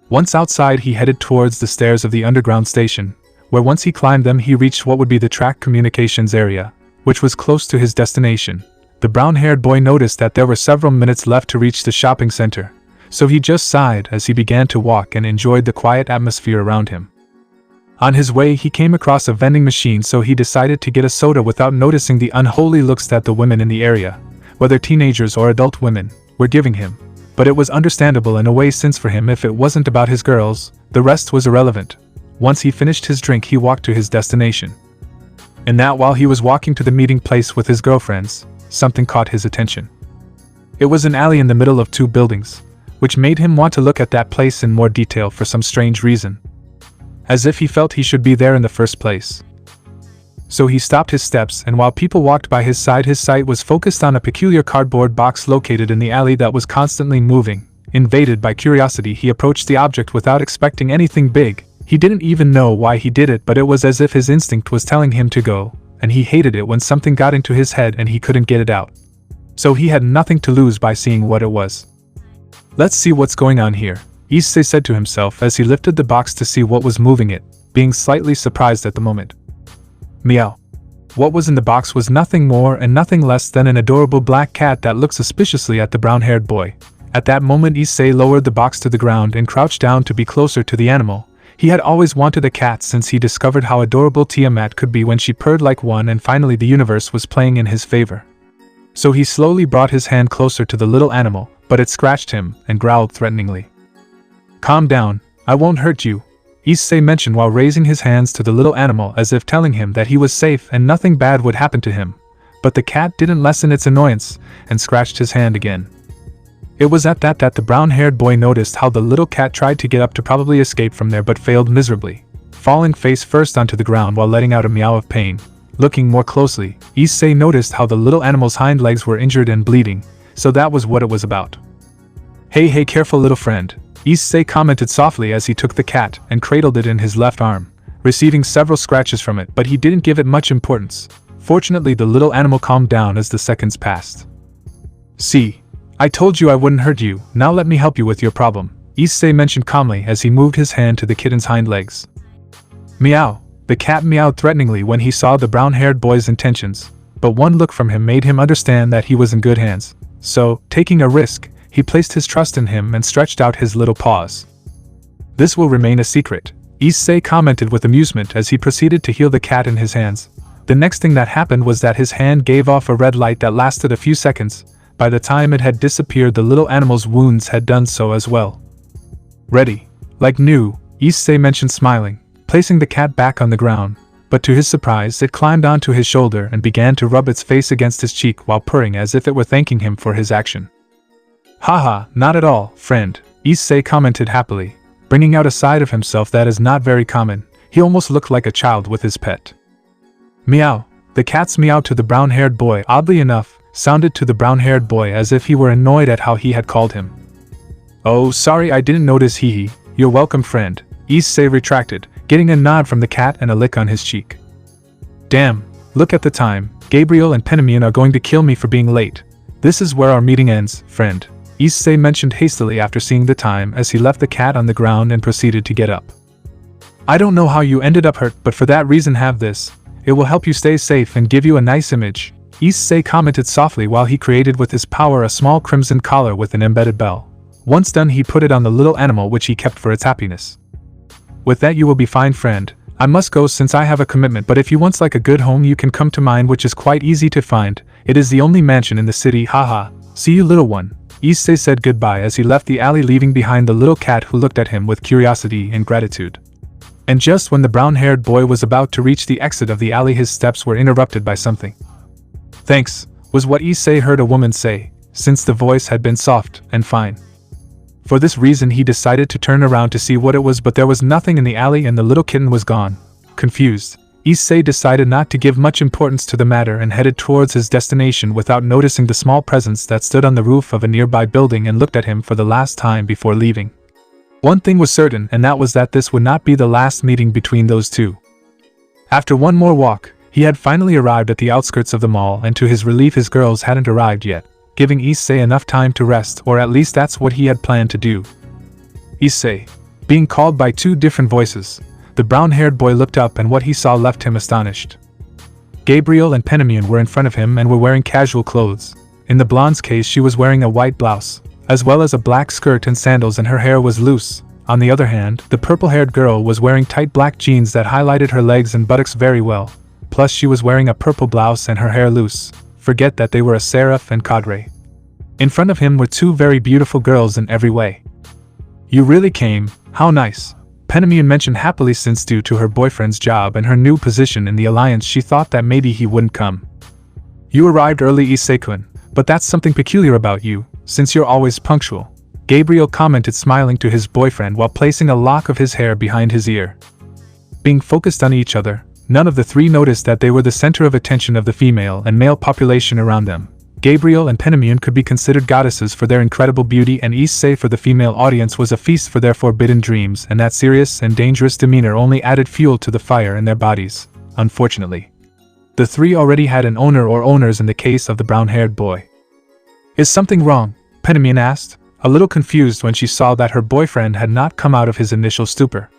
Once outside he headed towards the stairs of the underground station, where once he climbed them he reached what would be the track communications area, which was close to his destination. The brown-haired boy noticed that there were several minutes left to reach the shopping center, so he just sighed as he began to walk and enjoyed the quiet atmosphere around him. On his way he came across a vending machine, so he decided to get a soda without noticing the unholy looks that the women in the area, whether teenagers or adult women, were giving him. But it was understandable in a way, since for him if it wasn't about his girls, the rest was irrelevant. Once he finished his drink he walked to his destination. And that while he was walking to the meeting place with his girlfriends, something caught his attention. It was an alley in the middle of two buildings, which made him want to look at that place in more detail for some strange reason. As if he felt he should be there in the first place. So he stopped his steps, and while people walked by his sight was focused on a peculiar cardboard box located in the alley that was constantly moving. Invaded by curiosity he approached the object without expecting anything big. He didn't even know why he did it, but it was as if his instinct was telling him to go, and he hated it when something got into his head and he couldn't get it out. So he had nothing to lose by seeing what it was. Let's see what's going on here, Issei said to himself as he lifted the box to see what was moving it, being slightly surprised at the moment. Meow. What was in the box was nothing more and nothing less than an adorable black cat that looked suspiciously at the brown-haired boy. At that moment Issei lowered the box to the ground and crouched down to be closer to the animal. He had always wanted a cat since he discovered how adorable Tiamat could be when she purred like one, and finally the universe was playing in his favor. So he slowly brought his hand closer to the little animal, but it scratched him and growled threateningly. Calm down, I won't hurt you, Issei mentioned while raising his hands to the little animal as if telling him that he was safe and nothing bad would happen to him. But the cat didn't lessen its annoyance and scratched his hand again. It was at that the brown-haired boy noticed how the little cat tried to get up to probably escape from there but failed miserably, falling face first onto the ground while letting out a meow of pain. Looking more closely, Issei noticed how the little animal's hind legs were injured and bleeding, so that was what it was about. Hey careful little friend, Issei commented softly as he took the cat and cradled it in his left arm, receiving several scratches from it, but he didn't give it much importance. Fortunately the little animal calmed down as the seconds passed. See, I told you I wouldn't hurt you, now let me help you with your problem, Issei mentioned calmly as he moved his hand to the kitten's hind legs. Meow. The cat meowed threateningly when he saw the brown-haired boy's intentions, but one look from him made him understand that he was in good hands. So, taking a risk, he placed his trust in him and stretched out his little paws. "This will remain a secret," Issei commented with amusement as he proceeded to heal the cat in his hands. The next thing that happened was that his hand gave off a red light that lasted a few seconds. By the time it had disappeared, the little animal's wounds had done so as well. "Ready. Like new," Issei mentioned smiling, placing the cat back on the ground. But to his surprise, it climbed onto his shoulder and began to rub its face against his cheek while purring as if it were thanking him for his action. "Haha, not at all, friend," Issei commented happily, bringing out a side of himself that is not very common. He almost looked like a child with his pet. "Meow." The cat's meow to the brown-haired boy, oddly enough, sounded to the brown-haired boy as if he were annoyed at how he had called him. "Oh, sorry, I didn't notice, hee. You're welcome, friend," Issei retracted, getting a nod from the cat and a lick on his cheek. "Damn, look at the time. Gabriel and Penamian are going to kill me for being late. This is where our meeting ends, friend," Issei mentioned hastily after seeing the time as he left the cat on the ground and proceeded to get up. "I don't know how you ended up hurt, but for that reason have this. It will help you stay safe and give you a nice image," Issei commented softly while he created with his power a small crimson collar with an embedded bell. Once done, he put it on the little animal, which he kept for its happiness. "With that you will be fine, friend. I must go since I have a commitment, but if you want like a good home you can come to mine, which is quite easy to find. It is the only mansion in the city, haha. See you, little one." Issei said goodbye as he left the alley, leaving behind the little cat who looked at him with curiosity and gratitude. And just when the brown-haired boy was about to reach the exit of the alley, his steps were interrupted by something. "Thanks," was what Issei heard a woman say, since the voice had been soft and fine. For this reason he decided to turn around to see what it was, but there was nothing in the alley and the little kitten was gone. Confused, Issei decided not to give much importance to the matter and headed towards his destination without noticing the small presence that stood on the roof of a nearby building and looked at him for the last time before leaving. One thing was certain, and that was that this would not be the last meeting between those two. After one more walk, he had finally arrived at the outskirts of the mall, and to his relief his girls hadn't arrived yet, giving Issei enough time to rest, or at least that's what he had planned to do. "Issei." Being called by two different voices, the brown-haired boy looked up and what he saw left him astonished. Gabriel and Penamian were in front of him and were wearing casual clothes. In the blonde's case, she was wearing a white blouse, as well as a black skirt and sandals, and her hair was loose. On the other hand, the purple-haired girl was wearing tight black jeans that highlighted her legs and buttocks very well. Plus she was wearing a purple blouse and her hair loose. Forget that they were a seraph and cadre. In front of him were two very beautiful girls in every way. "You really came, how nice," Penamian mentioned happily, since due to her boyfriend's job and her new position in the alliance she thought that maybe he wouldn't come. "You arrived early, Issei-kun, but that's something peculiar about you, since you're always punctual," Gabriel commented, smiling to his boyfriend while placing a lock of his hair behind his ear. Being focused on each other, none of the three noticed that they were the center of attention of the female and male population around them. Gabriel and Penamian could be considered goddesses for their incredible beauty, and Issei for the female audience was a feast for their forbidden dreams, and that serious and dangerous demeanor only added fuel to the fire in their bodies. Unfortunately, the three already had an owner or owners in the case of the brown-haired boy. "Is something wrong?" Penamian asked, a little confused when she saw that her boyfriend had not come out of his initial stupor.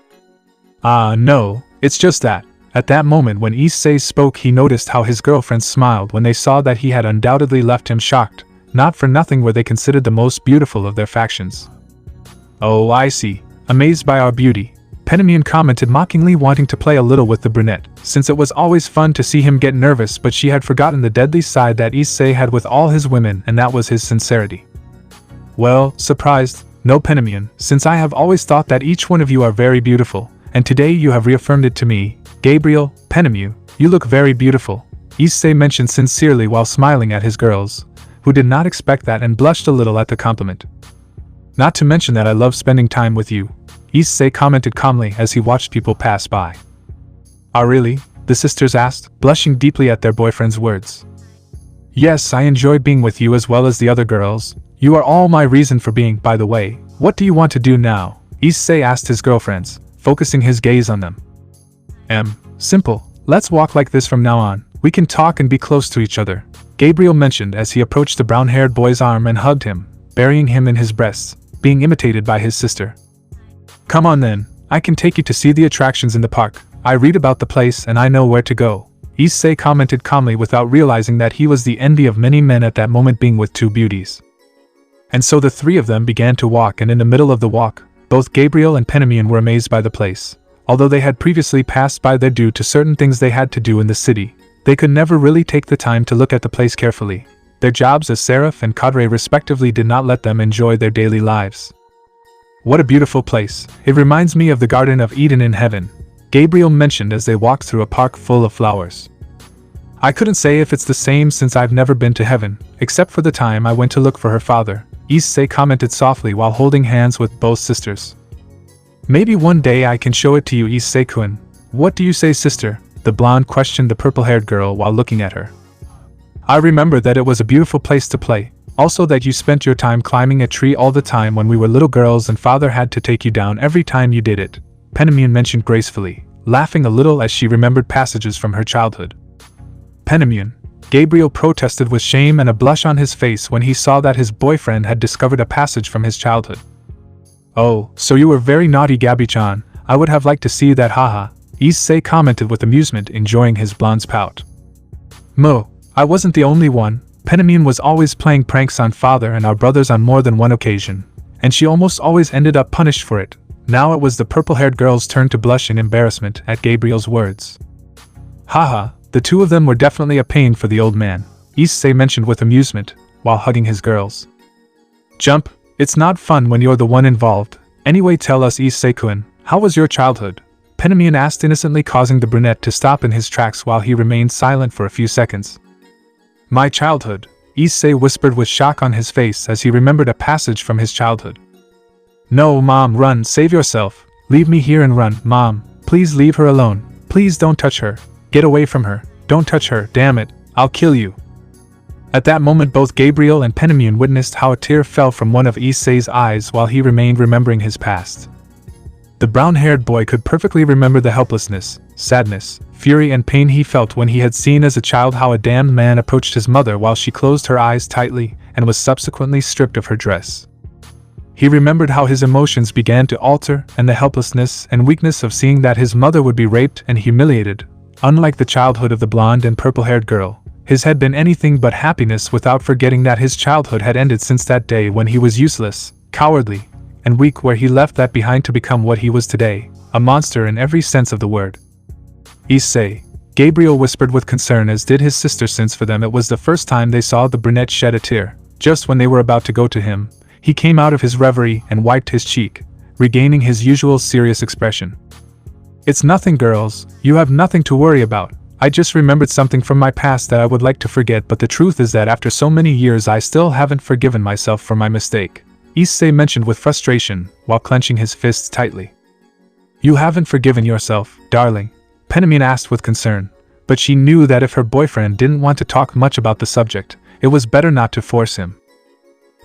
No, it's just that." At that moment when Issei spoke, he noticed how his girlfriends smiled when they saw that he had undoubtedly left him shocked. Not for nothing were they considered the most beautiful of their factions. "Oh, I see. Amazed by our beauty," Penamian commented mockingly, wanting to play a little with the brunette, since it was always fun to see him get nervous, but she had forgotten the deadly side that Issei had with all his women, and that was his sincerity. "Well, surprised? No, Penamian, since I have always thought that each one of you are very beautiful, and today you have reaffirmed it to me. Gabriel, Penamian, you look very beautiful," Issei mentioned sincerely while smiling at his girls, who did not expect that and blushed a little at the compliment. "Not to mention that I love spending time with you," Issei commented calmly as he watched people pass by. "Ah, really?" the sisters asked, blushing deeply at their boyfriend's words. "Yes, I enjoy being with you as well as the other girls. You are all my reason for being, by the way. What do you want to do now?" Issei asked his girlfriends, focusing his gaze on them. Simple. Let's walk like this from now on. We can talk and be close to each other," Gabriel mentioned as he approached the brown-haired boy's arm and hugged him, burying him in his breasts, being imitated by his sister. "Come on then, I can take you to see the attractions in the park. I read about the place and I know where to go," Issei commented calmly without realizing that he was the envy of many men at that moment, being with two beauties. And so the three of them began to walk, and in the middle of the walk, both Gabriel and Penimian were amazed by the place. Although they had previously passed by there due to certain things they had to do in the city, they could never really take the time to look at the place carefully. Their jobs as seraph and cadre respectively did not let them enjoy their daily lives. What a beautiful place. It reminds me of the Garden of Eden in heaven, Gabriel mentioned as they walked through a park full of flowers. I couldn't say if it's the same since I've never been to heaven, except for the time I went to look for her father, Issei commented softly while holding hands with both sisters. Maybe one day I can show it to you, Issei-kun. What do you say, sister? The blonde questioned the purple-haired girl while looking at her. I remember that it was a beautiful place to play, also that you spent your time climbing a tree all the time when we were little girls and father had to take you down every time you did it, Penimian mentioned gracefully, laughing a little as she remembered passages from her childhood. Penimian, Gabriel protested with shame and a blush on his face when he saw that his boyfriend had discovered a passage from his childhood. Oh, so you were very naughty, Gabi-chan. I would have liked to see that, haha, Issei commented with amusement, enjoying his blonde's pout. Mo, I wasn't the only one. Penimian was always playing pranks on father and our brothers on more than one occasion, and she almost always ended up punished for it. Now it was the purple-haired girl's turn to blush in embarrassment at Gabriel's words. Haha, the two of them were definitely a pain for the old man, Issei mentioned with amusement, while hugging his girls. Jump, it's not fun when you're the one involved. Anyway, tell us, Issei-kun, how was your childhood? Penimian asked innocently, causing the brunette to stop in his tracks while he remained silent for a few seconds. My childhood, Issei whispered with shock on his face as he remembered a passage from his childhood. No, Mom, run, save yourself. Leave me here and run, Mom. Please leave her alone. Please don't touch her. Get away from her. Don't touch her, damn it. I'll kill you. At that moment both Gabriel and Penimian witnessed how a tear fell from one of Issei's eyes while he remained remembering his past. The brown-haired boy could perfectly remember the helplessness, sadness, fury and pain he felt when he had seen as a child how a damned man approached his mother while she closed her eyes tightly and was subsequently stripped of her dress. He remembered how his emotions began to alter and the helplessness and weakness of seeing that his mother would be raped and humiliated. Unlike the childhood of the blonde and purple-haired girl, his had been anything but happiness, without forgetting that his childhood had ended since that day when he was useless, cowardly, and weak, where he left that behind to become what he was today, a monster in every sense of the word. Issei, Gabriel whispered with concern, as did his sister, since for them it was the first time they saw the brunette shed a tear. Just when they were about to go to him, he came out of his reverie and wiped his cheek, regaining his usual serious expression. It's nothing, girls, you have nothing to worry about. I just remembered something from my past that I would like to forget, but the truth is that after so many years I still haven't forgiven myself for my mistake, Issei mentioned with frustration, while clenching his fists tightly. You haven't forgiven yourself, darling? Penimian asked with concern, but she knew that if her boyfriend didn't want to talk much about the subject, it was better not to force him.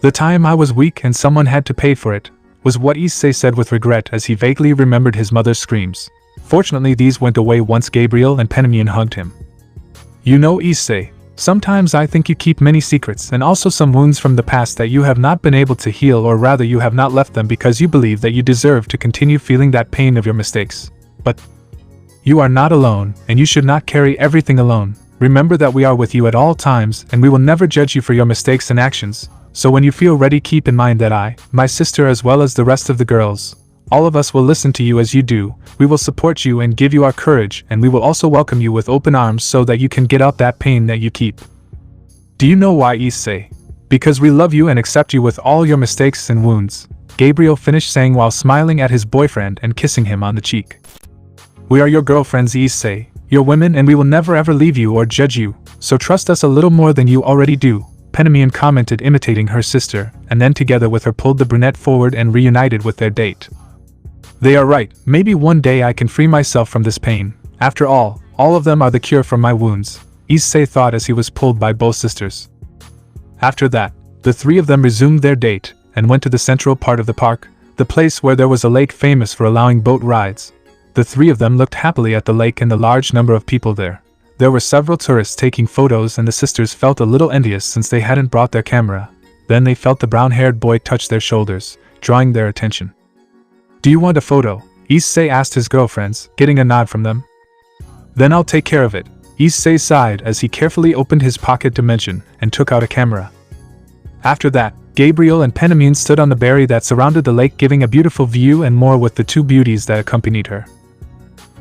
The time I was weak and someone had to pay for it, was what Issei said with regret as he vaguely remembered his mother's screams. Fortunately these went away once Gabriel and Penimian hugged him. You know, Issei, sometimes I think you keep many secrets and also some wounds from the past that you have not been able to heal, or rather you have not left them because you believe that you deserve to continue feeling that pain of your mistakes. But you are not alone, and you should not carry everything alone. Remember that we are with you at all times and we will never judge you for your mistakes and actions. So when you feel ready, keep in mind that I, my sister, as well as the rest of the girls, all of us will listen to you as you do. We will support you and give you our courage, and we will also welcome you with open arms so that you can get out that pain that you keep. Do you know why, Issei? Because we love you and accept you with all your mistakes and wounds, Gabriel finished saying while smiling at his boyfriend and kissing him on the cheek. We are your girlfriends, Issei, your women, and we will never ever leave you or judge you, so trust us a little more than you already do, Penimian commented, imitating her sister, and then together with her pulled the brunette forward and reunited with their date. They are right, maybe one day I can free myself from this pain. After all of them are the cure for my wounds, Issei thought as he was pulled by both sisters. After that, the three of them resumed their date, and went to the central part of the park, the place where there was a lake famous for allowing boat rides. The three of them looked happily at the lake and the large number of people there. There were several tourists taking photos, and the sisters felt a little envious since they hadn't brought their camera. Then they felt the brown-haired boy touch their shoulders, drawing their attention. Do you want a photo? Issei asked his girlfriends, getting a nod from them. Then I'll take care of it, Issei sighed as he carefully opened his pocket dimension and took out a camera. After that, Gabriel and Penamune stood on the berry that surrounded the lake, giving a beautiful view and more with the two beauties that accompanied her.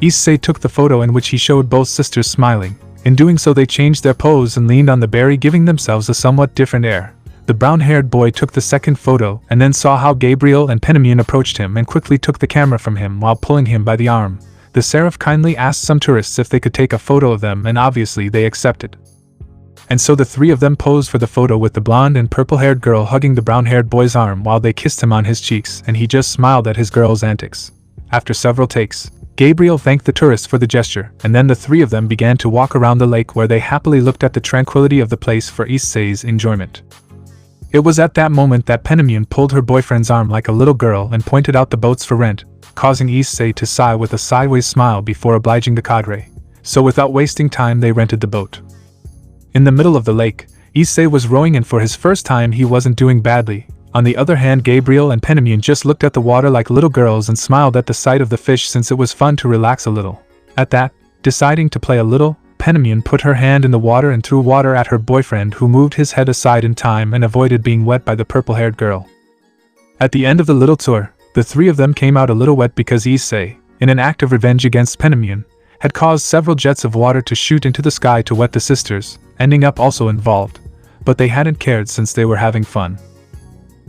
Issei took the photo in which he showed both sisters smiling. In doing so, they changed their pose and leaned on the berry, giving themselves a somewhat different air. The brown-haired boy took the second photo and then saw how Gabriel and Penamune approached him and quickly took the camera from him while pulling him by the arm. The seraph kindly asked some tourists if they could take a photo of them, and obviously they accepted. And so the three of them posed for the photo, with the blonde and purple-haired girl hugging the brown-haired boy's arm while they kissed him on his cheeks, and he just smiled at his girl's antics. After several takes, Gabriel thanked the tourists for the gesture, and then the three of them began to walk around the lake, where they happily looked at the tranquility of the place for Issei's enjoyment. It was at that moment that Penamune pulled her boyfriend's arm like a little girl and pointed out the boats for rent, causing Issei to sigh with a sideways smile before obliging the cadre. So without wasting time, they rented the boat. In the middle of the lake, Issei was rowing, and for his first time he wasn't doing badly. On the other hand, Gabriel and Penamune just looked at the water like little girls and smiled at the sight of the fish, since it was fun to relax a little. At that, deciding to play a little, Penamune put her hand in the water and threw water at her boyfriend, who moved his head aside in time and avoided being wet by the purple-haired girl. At the end of the little tour, the three of them came out a little wet because Issei, in an act of revenge against Penamune, had caused several jets of water to shoot into the sky to wet the sisters, ending up also involved. But they hadn't cared since they were having fun.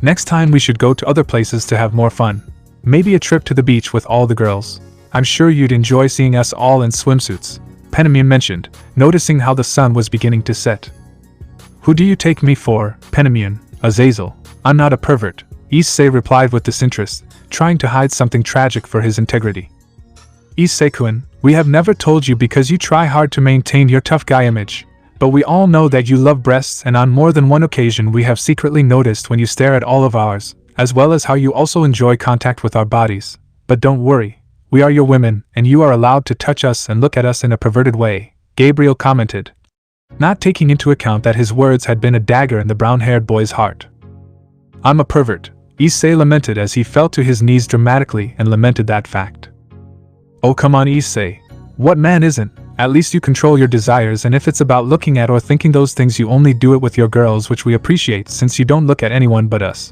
Next time we should go to other places to have more fun. Maybe a trip to the beach with all the girls. I'm sure you'd enjoy seeing us all in swimsuits, Penamune mentioned, noticing how the sun was beginning to set. Who do you take me for, Penamune? Azazel. I'm not a pervert, Issei replied with disinterest, trying to hide something tragic for his integrity. Issei-kun, we have never told you because you try hard to maintain your tough guy image. But we all know that you love breasts, and on more than one occasion we have secretly noticed when you stare at all of ours, as well as how you also enjoy contact with our bodies. But don't worry, we are your women, and you are allowed to touch us and look at us in a perverted way, Gabriel commented, not taking into account that his words had been a dagger in the brown-haired boy's heart. I'm a pervert, Issei lamented as he fell to his knees dramatically and lamented that fact. Oh come on Issei, what man isn't? At least you control your desires, and if it's about looking at or thinking those things, you only do it with your girls, which we appreciate since you don't look at anyone but us.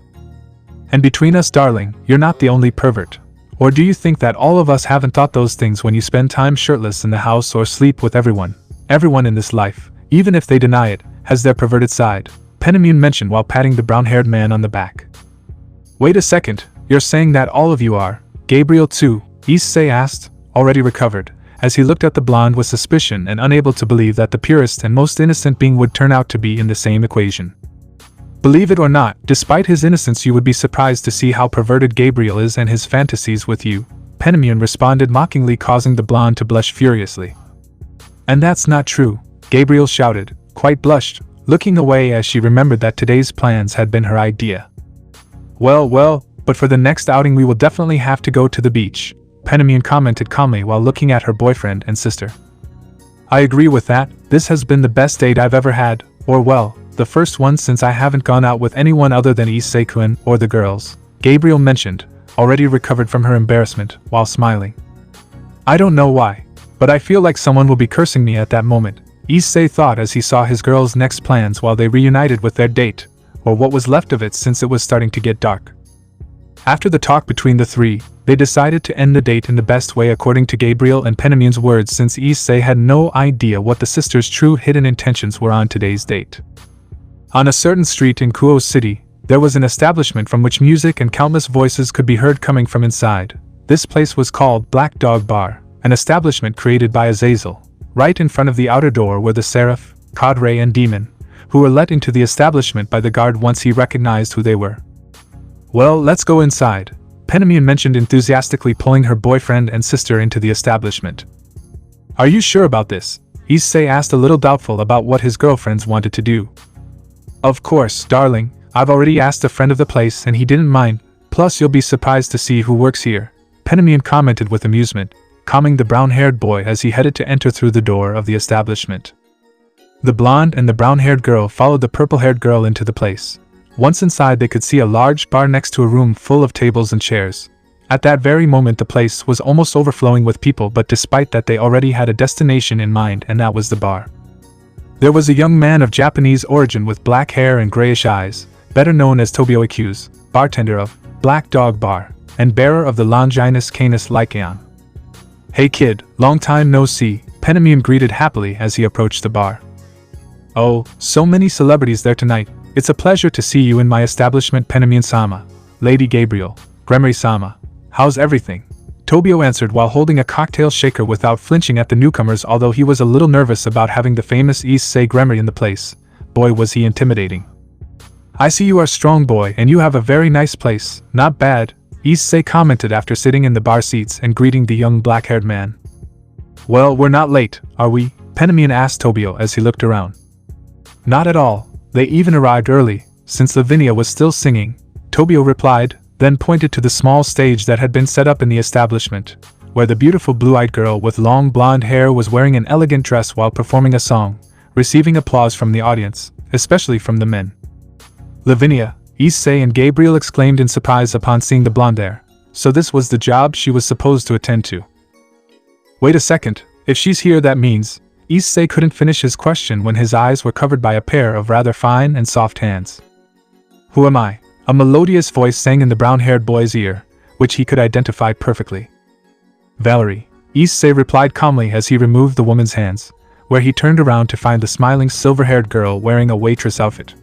And between us, darling, you're not the only pervert. Or do you think that all of us haven't thought those things when you spend time shirtless in the house or sleep with everyone? Everyone in this life, even if they deny it, has their perverted side, Penamune mentioned while patting the brown-haired man on the back. Wait a second, you're saying that all of you are? Gabriel too? Issei asked, already recovered, as he looked at the blonde with suspicion and unable to believe that the purest and most innocent being would turn out to be in the same equation. Believe it or not, despite his innocence, you would be surprised to see how perverted Gabriel is and his fantasies with you, Penamune responded mockingly, causing the blonde to blush furiously. And that's not true, Gabriel shouted, quite blushed, looking away as she remembered that today's plans had been her idea. Well, but for the next outing we will definitely have to go to the beach, Penamune commented calmly while looking at her boyfriend and sister. I agree with that, this has been the best date I've ever had, or well, the first one since I haven't gone out with anyone other than Issei-kun or the girls, Gabriel mentioned, already recovered from her embarrassment, while smiling. I don't know why, but I feel like someone will be cursing me at that moment, Issei thought as he saw his girls' next plans while they reunited with their date, or what was left of it since it was starting to get dark. After the talk between the three, they decided to end the date in the best way according to Gabriel and Penamune's words, since Issei had no idea what the sisters' true hidden intentions were on today's date. On a certain street in Kuo City, there was an establishment from which music and countless voices could be heard coming from inside. This place was called Black Dog Bar, an establishment created by Azazel. Right in front of the outer door were the Seraph, Cadre and Demon, who were let into the establishment by the guard once he recognized who they were. Well, let's go inside, Penamune mentioned enthusiastically, pulling her boyfriend and sister into the establishment. Are you sure about this? Issei asked, a little doubtful about what his girlfriends wanted to do. Of course, darling, I've already asked a friend of the place and he didn't mind, plus you'll be surprised to see who works here, Penamune commented with amusement, calming the brown-haired boy as he headed to enter through the door of the establishment. The blonde and the brown-haired girl followed the purple-haired girl into the place. Once inside, they could see a large bar next to a room full of tables and chairs. At that very moment the place was almost overflowing with people, but despite that they already had a destination in mind, and that was the bar. There was a young man of Japanese origin with black hair and grayish eyes, better known as Tobio ExE, bartender of Black Dog Bar, and bearer of the Longinus Canis Lycaon. "Hey kid, long time no see," Penamune greeted happily as he approached the bar. "Oh, so many celebrities there tonight. It's a pleasure to see you in my establishment, Penamune-sama. Lady Gabriel, Gremory-sama. How's everything?" Tobio answered while holding a cocktail shaker without flinching at the newcomers, although he was a little nervous about having the famous Issei Gremory in the place. Boy, was he intimidating. "I see you are strong boy and you have a very nice place, not bad," Issei commented after sitting in the bar seats and greeting the young black-haired man. "Well, we're not late, are we?" Penamune asked Tobio as he looked around. "Not at all, they even arrived early, since Lavinia was still singing," Tobio replied, then pointed to the small stage that had been set up in the establishment, where the beautiful blue-eyed girl with long blonde hair was wearing an elegant dress while performing a song, receiving applause from the audience, especially from the men. "Lavinia," Issei and Gabriel exclaimed in surprise upon seeing the blonde there. So this was the job she was supposed to attend to. "Wait a second, if she's here that means..." Issei couldn't finish his question when his eyes were covered by a pair of rather fine and soft hands. "Who am I?" A melodious voice sang in the brown-haired boy's ear, which he could identify perfectly. "Valerie," Issei replied calmly as he removed the woman's hands, where he turned around to find the smiling silver-haired girl wearing a waitress outfit.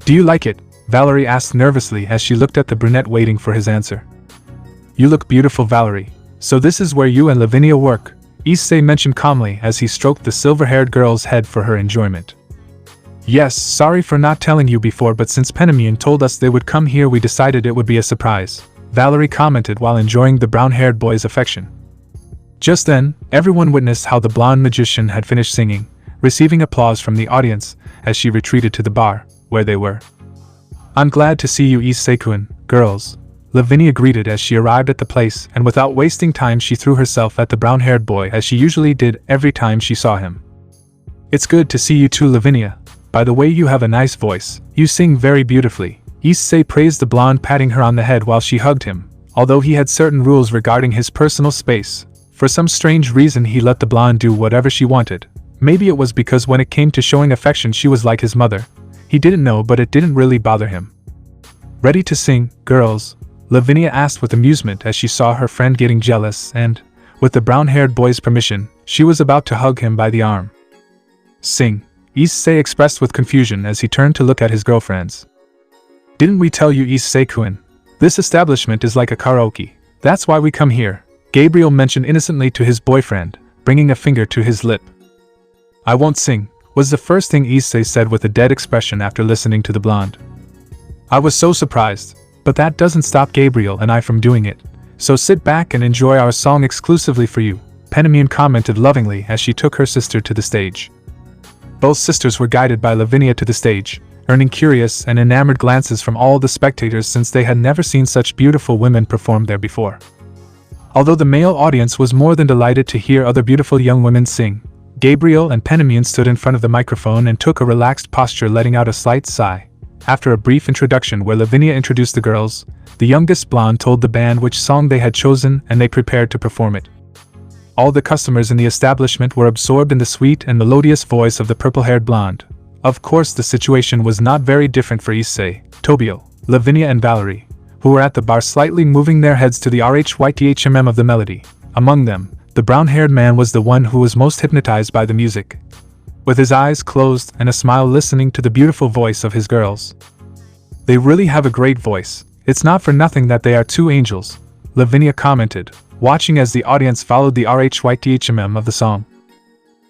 "Do you like it?" Valerie asked nervously as she looked at the brunette waiting for his answer. "You look beautiful, Valerie. So this is where you and Lavinia work," Issei mentioned calmly as he stroked the silver-haired girl's head for her enjoyment. "Yes, sorry for not telling you before, but since Penamune told us they would come here we decided it would be a surprise," Valerie commented while enjoying the brown-haired boy's affection. Just then, everyone witnessed how the blonde magician had finished singing, receiving applause from the audience as she retreated to the bar, where they were. "I'm glad to see you, Issei-kun, girls," Lavinia greeted as she arrived at the place, and without wasting time she threw herself at the brown-haired boy as she usually did every time she saw him. "It's good to see you too, Lavinia. By the way, you have a nice voice, you sing very beautifully," Issei praised the blonde, patting her on the head while she hugged him. Although he had certain rules regarding his personal space, for some strange reason he let the blonde do whatever she wanted. Maybe it was because when it came to showing affection she was like his mother. He didn't know, but it didn't really bother him. "Ready to sing, girls?" Lavinia asked with amusement as she saw her friend getting jealous and, with the brown-haired boy's permission, she was about to hug him by the arm. "Sing," Issei expressed with confusion as he turned to look at his girlfriends. "Didn't we tell you, Issei-kun? This establishment is like a karaoke. That's why we come here," Gabriel mentioned innocently to his boyfriend, bringing a finger to his lip. "I won't sing," was the first thing Issei said with a dead expression after listening to the blonde. "I was so surprised, but that doesn't stop Gabriel and I from doing it. So sit back and enjoy our song exclusively for you," Penamune commented lovingly as she took her sister to the stage. Both sisters were guided by Lavinia to the stage, earning curious and enamored glances from all the spectators since they had never seen such beautiful women perform there before. Although the male audience was more than delighted to hear other beautiful young women sing, Gabriel and Penamune stood in front of the microphone and took a relaxed posture, letting out a slight sigh. After a brief introduction where Lavinia introduced the girls, the youngest blonde told the band which song they had chosen and they prepared to perform it. All the customers in the establishment were absorbed in the sweet and melodious voice of the purple-haired blonde. Of course, the situation was not very different for Issei, Tobio, Lavinia and Valerie, who were at the bar slightly moving their heads to the rhythm of the melody. Among them, the brown-haired man was the one who was most hypnotized by the music, with his eyes closed and a smile listening to the beautiful voice of his girls. "They really have a great voice. It's not for nothing that they are two angels," Lavinia commented, watching as the audience followed the rhythm of the song.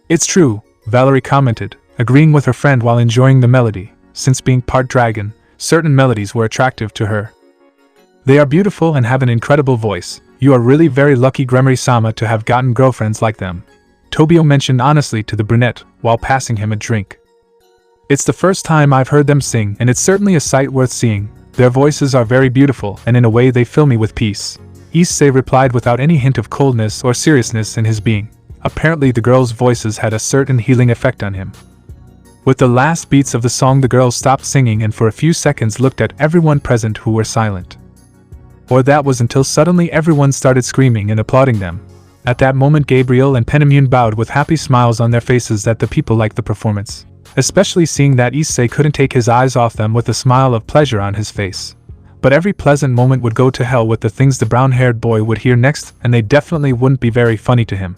"It's true," Valerie commented, agreeing with her friend while enjoying the melody. Since being part dragon, certain melodies were attractive to her. "They are beautiful and have an incredible voice. You are really very lucky, Gremory-sama, to have gotten girlfriends like them," Tobio mentioned honestly to the brunette while passing him a drink. "It's the first time I've heard them sing, and it's certainly a sight worth seeing. Their voices are very beautiful, and in a way they fill me with peace," Issei replied without any hint of coldness or seriousness in his being. Apparently the girls' voices had a certain healing effect on him. With the last beats of the song, the girls stopped singing and for a few seconds looked at everyone present, who were silent. Or that was until suddenly everyone started screaming and applauding them. At that moment Gabriel and Penamune bowed with happy smiles on their faces that the people liked the performance. especially seeing that Issei couldn't take his eyes off them with a smile of pleasure on his face. But every pleasant moment would go to hell with the things the brown-haired boy would hear next, and they definitely wouldn't be very funny to him.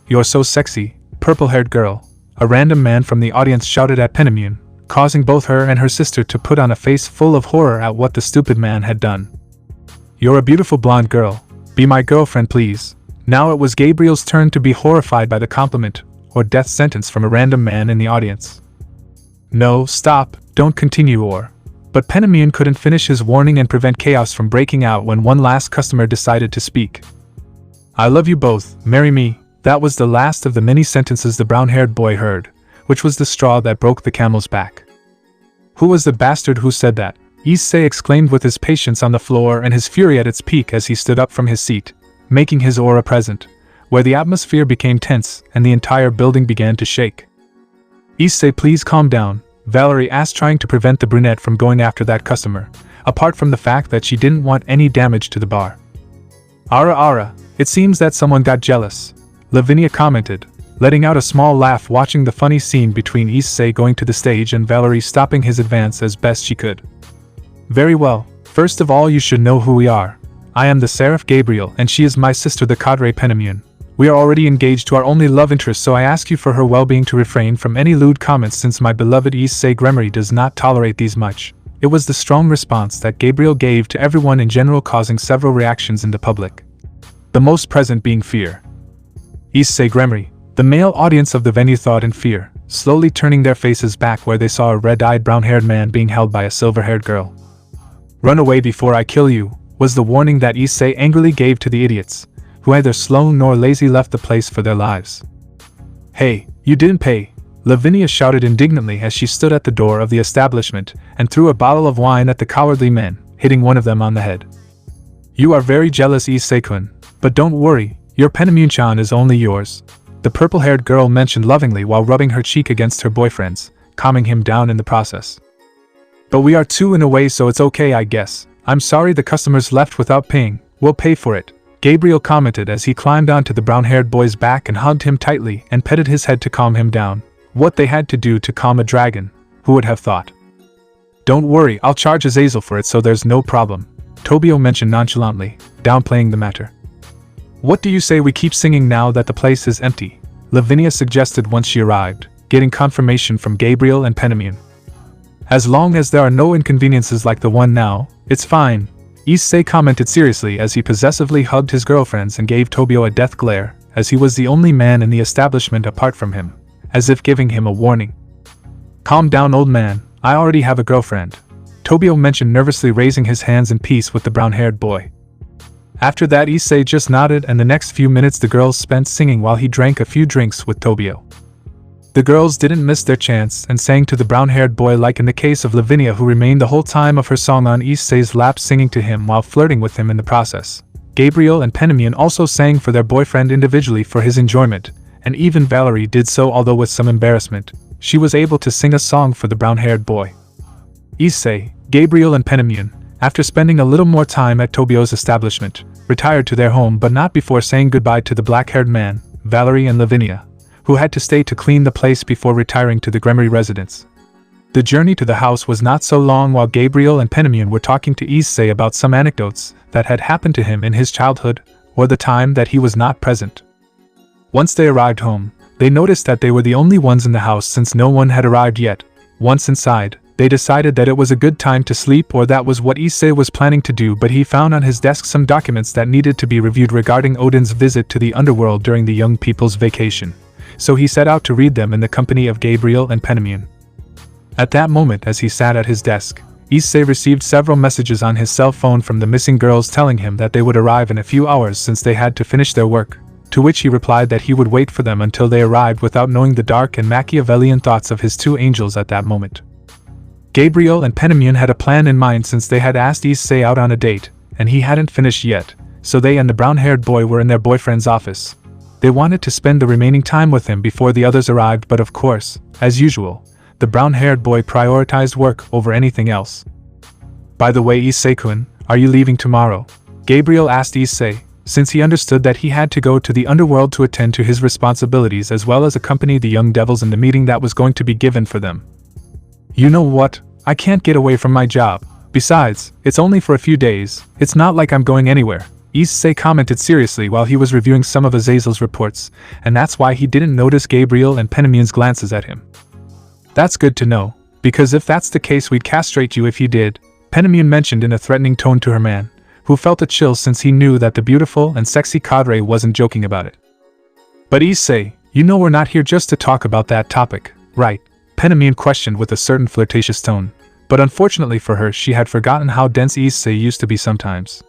"You're so sexy, purple-haired girl," a random man from the audience shouted at Penemune, causing both her and her sister to put on a face full of horror at what the stupid man had done. "You're a beautiful blonde girl. Be my girlfriend, please." Now it was Gabriel's turn to be horrified by the compliment, or death sentence from a random man in the audience. "No, stop, don't continue or..." But Penemune couldn't finish his warning and prevent chaos from breaking out when one last customer decided to speak. "I love you both, marry me." That was the last of the many sentences the brown-haired boy heard, which was the straw that broke the camel's back. "Who was the bastard who said that?" Issei exclaimed with his patience on the floor and his fury at its peak as he stood up from his seat, making his aura present, where the atmosphere became tense and the entire building began to shake. "Issei, please calm down," Valerie asked, trying to prevent the brunette from going after that customer, apart from the fact that she didn't want any damage to the bar. Ara, it seems that someone got jealous," Lavinia commented, letting out a small laugh watching the funny scene between Issei going to the stage and Valerie stopping his advance as best she could. "Very well, first of all you should know who we are. I am the Seraph Gabriel and she is my sister the Cadre Penemune. We are already engaged to our only love interest, so I ask you for her well-being to refrain from any lewd comments since my beloved Issei Gremory does not tolerate these much." It was the strong response that Gabriel gave to everyone in general, causing several reactions in the public, the most present being fear. Issei Gremory, the male audience of the venue thought in fear, slowly turning their faces back where they saw a red-eyed brown-haired man being held by a silver-haired girl. "Run away before I kill you," was the warning that Issei angrily gave to the idiots, who either slow nor lazy left the place for their lives. "Hey, you didn't pay," Lavinia shouted indignantly as she stood at the door of the establishment and threw a bottle of wine at the cowardly men, hitting one of them on the head. "You are very jealous, Issei-kun, but don't worry, your Penemune-chan is only yours," the purple-haired girl mentioned lovingly while rubbing her cheek against her boyfriend's, calming him down in the process. "But we are two in a way, so it's okay, I guess. I'm sorry the customers left without paying. We'll pay for it," Gabriel commented as he climbed onto the brown-haired boy's back and hugged him tightly and petted his head to calm him down. What they had to do to calm a dragon, who would have thought? "Don't worry, I'll charge Azazel for it, so there's no problem," Tobio mentioned nonchalantly, downplaying the matter. "What do you say we keep singing now that the place is empty?" Lavinia suggested once she arrived, getting confirmation from Gabriel and Penemune. "As long as there are no inconveniences like the one now, it's fine," Issei commented seriously as he possessively hugged his girlfriends and gave Tobio a death glare, as he was the only man in the establishment apart from him, as if giving him a warning. "Calm down, old man, I already have a girlfriend," Tobio mentioned, nervously raising his hands in peace with the brown-haired boy. After that, Issei just nodded, and the next few minutes the girls spent singing while he drank a few drinks with Tobio. The girls didn't miss their chance and sang to the brown-haired boy, like in the case of Lavinia, who remained the whole time of her song on Issei's lap, singing to him while flirting with him in the process. Gabriel and Penemune also sang for their boyfriend individually for his enjoyment, and even Valerie did so, although with some embarrassment. She was able to sing a song for the brown-haired boy. Issei, Gabriel and Penemune, after spending a little more time at Tobio's establishment, retired to their home, but not before saying goodbye to the black-haired man, Valerie and Lavinia, who had to stay to clean the place before retiring to the Gremory residence. The journey to the house was not so long while Gabriel and Penemune were talking to Issei about some anecdotes that had happened to him in his childhood, or the time that he was not present. Once they arrived home, they noticed that they were the only ones in the house since no one had arrived yet. Once inside, they decided that it was a good time to sleep, or that was what Issei was planning to do, but he found on his desk some documents that needed to be reviewed regarding Odin's visit to the underworld during the young people's vacation. So he set out to read them in the company of Gabriel and Penemune. At that moment, as he sat at his desk, Issei received several messages on his cell phone from the missing girls telling him that they would arrive in a few hours since they had to finish their work, to which he replied that he would wait for them until they arrived, without knowing the dark and Machiavellian thoughts of his two angels at that moment. Gabriel and Penemune had a plan in mind since they had asked Issei out on a date, and he hadn't finished yet, so they and the brown-haired boy were in their boyfriend's office. They wanted to spend the remaining time with him before the others arrived, but of course, as usual, the brown-haired boy prioritized work over anything else. "By the way, Issei-kun, are you leaving tomorrow?" Gabriel asked Issei, since he understood that he had to go to the underworld to attend to his responsibilities as well as accompany the young devils in the meeting that was going to be given for them. You know what? I can't get away from my job. Besides, it's only for a few days. It's not like I'm going anywhere. Issei commented seriously while he was reviewing some of Azazel's reports, and that's why he didn't notice Gabriel and Penamien's glances at him. That's good to know, because if that's the case we'd castrate you if you did, Penamien mentioned in a threatening tone to her man, who felt a chill since he knew that the beautiful and sexy cadre wasn't joking about it. But Issei, you know we're not here just to talk about that topic, right? Penamien questioned with a certain flirtatious tone, but unfortunately for her she had forgotten how dense Issei used to be sometimes.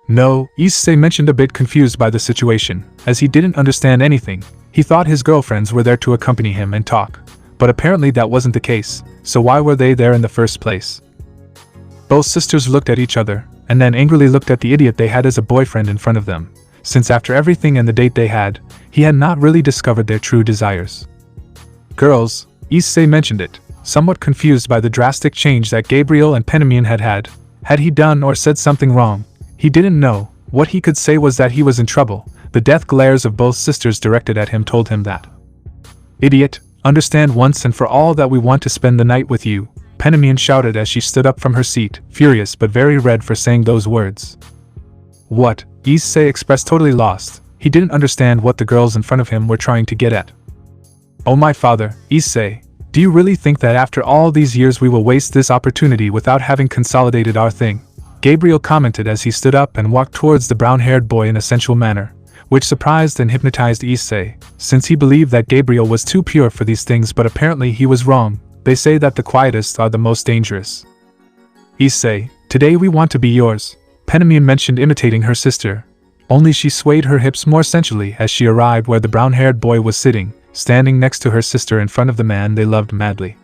No, Issei mentioned a bit confused by the situation, as he didn't understand anything. He thought his girlfriends were there to accompany him and talk, but apparently that wasn't the case, so why were they there in the first place? Both sisters looked at each other, and then angrily looked at the idiot they had as a boyfriend in front of them, since after everything and the date they had, he had not really discovered their true desires. Girls, Issei mentioned it, somewhat confused by the drastic change that Gabriel and Penamien had had. Had he done or said something wrong? He didn't know. What he could say was that he was in trouble. The death glares of both sisters directed at him told him that. Idiot, understand once and for all that we want to spend the night with you, Penamien shouted as she stood up from her seat, furious but very red for saying those words. What? Issei expressed totally lost. He didn't understand what the girls in front of him were trying to get at. Oh my father, Issei, do you really think that after all these years we will waste this opportunity without having consolidated our thing? Gabriel commented as he stood up and walked towards the brown-haired boy in a sensual manner, which surprised and hypnotized Issei, since he believed that Gabriel was too pure for these things, but apparently he was wrong. They say that the quietest are the most dangerous. Issei, today we want to be yours, Penamien mentioned, imitating her sister. Only she swayed her hips more sensually as she arrived where the brown-haired boy was sitting, standing next to her sister in front of the man they loved madly.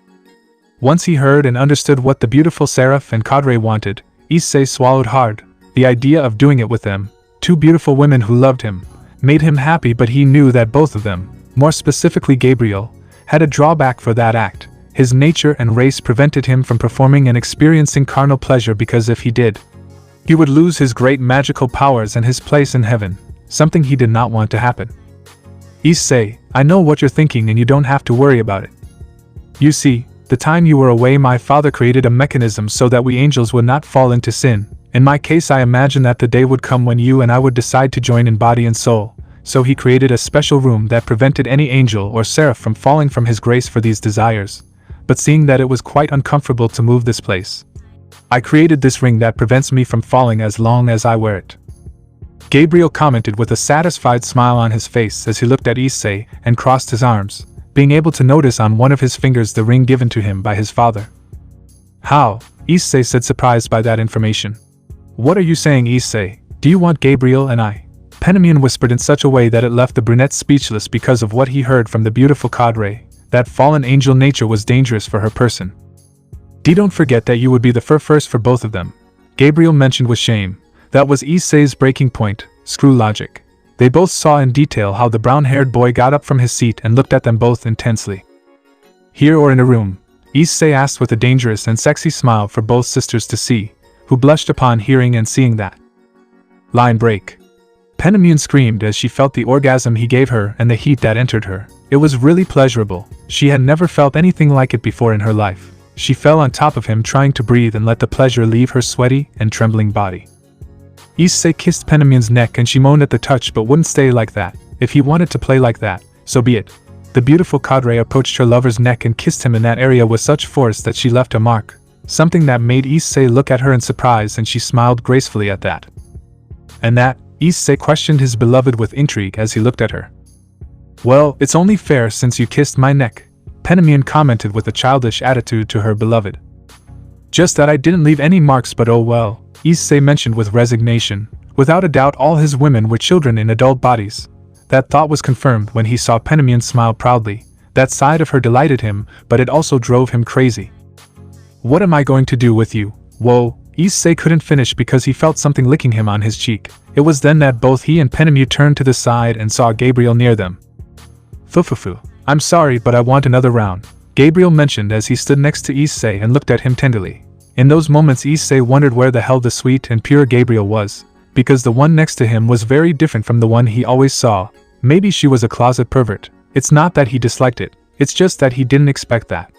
Once he heard and understood what the beautiful Seraph and cadre wanted, Issei swallowed hard. The idea of doing it with them, two beautiful women who loved him, made him happy, but he knew that both of them, more specifically Gabriel, had a drawback for that act. His nature and race prevented him from performing and experiencing carnal pleasure, because if he did, he would lose his great magical powers and his place in heaven, something he did not want to happen. Issei, I know what you're thinking and you don't have to worry about it. You see, the time you were away my father created a mechanism so that we angels would not fall into sin. In my case I imagine that the day would come when you and I would decide to join in body and soul, so he created a special room that prevented any angel or seraph from falling from his grace for these desires. But seeing that it was quite uncomfortable to move this place, I created this ring that prevents me from falling as long as I wear it. Gabriel commented with a satisfied smile on his face as he looked at Issei and crossed his arms, being able to notice on one of his fingers the ring given to him by his father. How? Issei said, surprised by that information. What are you saying, Issei? Do you want Gabriel and I? Penamien whispered in such a way that it left the brunette speechless because of what he heard from the beautiful cadre. That fallen angel nature was dangerous for her person. Don't forget that you would be the first for both of them, Gabriel mentioned with shame. That was Issei's breaking point. Screw logic. They both saw in detail how the brown-haired boy got up from his seat and looked at them both intensely. Here or in a room? Issei asked with a dangerous and sexy smile for both sisters to see, who blushed upon hearing and seeing that. Line break. Penamien screamed as she felt the orgasm he gave her and the heat that entered her. It was really pleasurable. She had never felt anything like it before in her life. She fell on top of him, trying to breathe and let the pleasure leave her sweaty and trembling body. Issei kissed Penamien's neck and she moaned at the touch, but wouldn't stay like that. If he wanted to play like that, so be it. The beautiful cadre approached her lover's neck and kissed him in that area with such force that she left a mark, something that made Issei look at her in surprise, and she smiled gracefully at that. And that? Issei questioned his beloved with intrigue as he looked at her. Well, it's only fair since you kissed my neck, Penamien commented with a childish attitude to her beloved. Just that I didn't leave any marks, but oh well, Issei mentioned with resignation. Without a doubt all his women were children in adult bodies. That thought was confirmed when he saw Penamien smile proudly. That side of her delighted him, but it also drove him crazy. What am I going to do with you? Whoa, Issei couldn't finish because he felt something licking him on his cheek. It was then that both he and Penamien turned to the side and saw Gabriel near them. Fufufu. I'm sorry, but I want another round, Gabriel mentioned as he stood next to Issei and looked at him tenderly. In those moments Issei wondered where the hell the sweet and pure Gabriel was, because the one next to him was very different from the one he always saw. Maybe she was a closet pervert. It's not that he disliked it, it's just that he didn't expect that.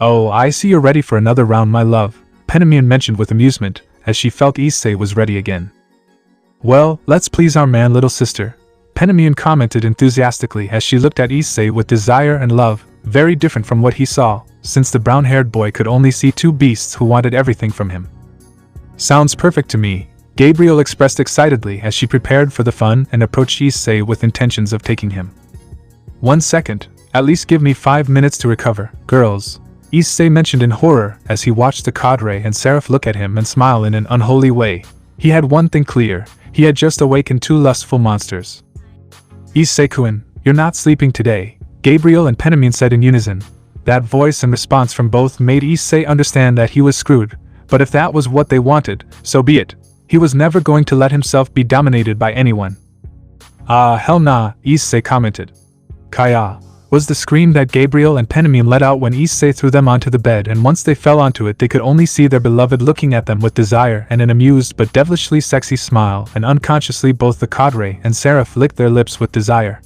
"Oh, I see you're ready for another round, my love," Penamion mentioned with amusement, as she felt Issei was ready again. "Well, let's please our man, little sister," Penamion commented enthusiastically as she looked at Issei with desire and love, very different from what he saw, since the brown-haired boy could only see two beasts who wanted everything from him. "Sounds perfect to me," Gabriel expressed excitedly as she prepared for the fun and approached Issei with intentions of taking him. "1 second, at least give me 5 minutes to recover, girls," Issei mentioned in horror as he watched the cadre and Seraph look at him and smile in an unholy way. He had one thing clear, he had just awakened 2 lustful monsters. "Issei-kun, you're not sleeping today," Gabriel and Penamion said in unison. That voice and response from both made Issei understand that he was screwed, but if that was what they wanted, so be it. He was never going to let himself be dominated by anyone. "Ah, hell nah," Issei commented. "Kaya," was the scream that Gabriel and Penamion let out when Issei threw them onto the bed, and once they fell onto it they could only see their beloved looking at them with desire and an amused but devilishly sexy smile, and unconsciously both the cadre and Seraph licked their lips with desire.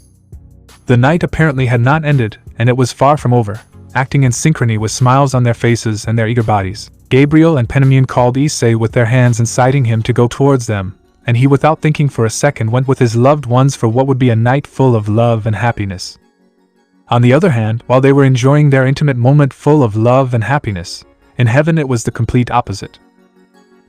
The night apparently had not ended, and it was far from over. Acting in synchrony with smiles on their faces and their eager bodies, Gabriel and Penamion called Issei with their hands inciting him to go towards them, and he without thinking for a second went with his loved ones for what would be a night full of love and happiness. On the other hand, while they were enjoying their intimate moment full of love and happiness, in heaven it was the complete opposite.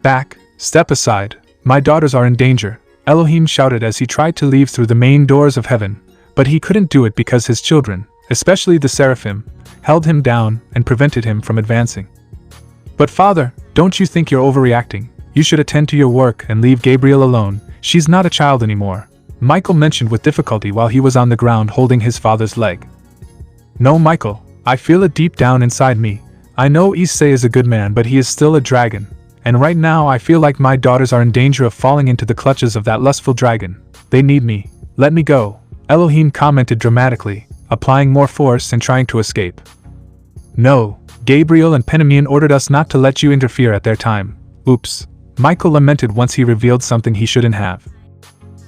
"Back, step aside, my daughters are in danger," Elohim shouted as he tried to leave through the main doors of heaven, but he couldn't do it because his children, especially the seraphim, held him down and prevented him from advancing. "But father, don't you think you're overreacting? You should attend to your work and leave Gabriel alone, she's not a child anymore," Michael mentioned with difficulty while he was on the ground holding his father's leg. "No, Michael, I feel it deep down inside me. I know Issei is a good man, but he is still a dragon, and right now I feel like my daughters are in danger of falling into the clutches of that lustful dragon. They need me. Let me go," Elohim commented dramatically, applying more force and trying to escape. "No, Gabriel and Penamion ordered us not to let you interfere at their time." "Oops," Michael lamented once he revealed something he shouldn't have.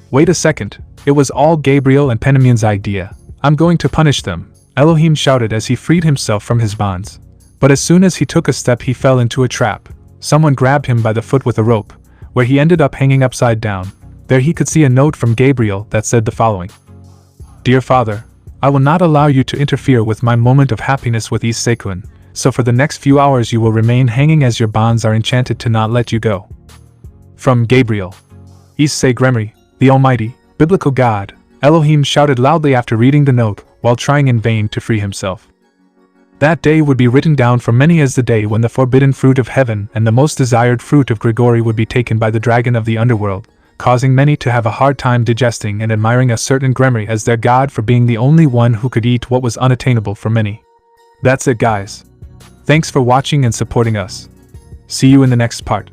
"Wait a second, it was all Gabriel and Penamion's idea. I'm going to punish them," Elohim shouted as he freed himself from his bonds. But as soon as he took a step he fell into a trap. Someone grabbed him by the foot with a rope, where he ended up hanging upside down. There he could see a note from Gabriel that said the following: "Dear Father, I will not allow you to interfere with my moment of happiness with Issei-kun, so for the next few hours you will remain hanging as your bonds are enchanted to not let you go." From Gabriel. "Issei Gremory, the Almighty, Biblical God," Elohim shouted loudly after reading the note, while trying in vain to free himself. That day would be written down for many as the day when the forbidden fruit of heaven and the most desired fruit of Gregory would be taken by the dragon of the underworld, causing many to have a hard time digesting and admiring a certain Gremory as their god for being the only one who could eat what was unattainable for many. That's it, guys. Thanks for watching and supporting us. See you in the next part.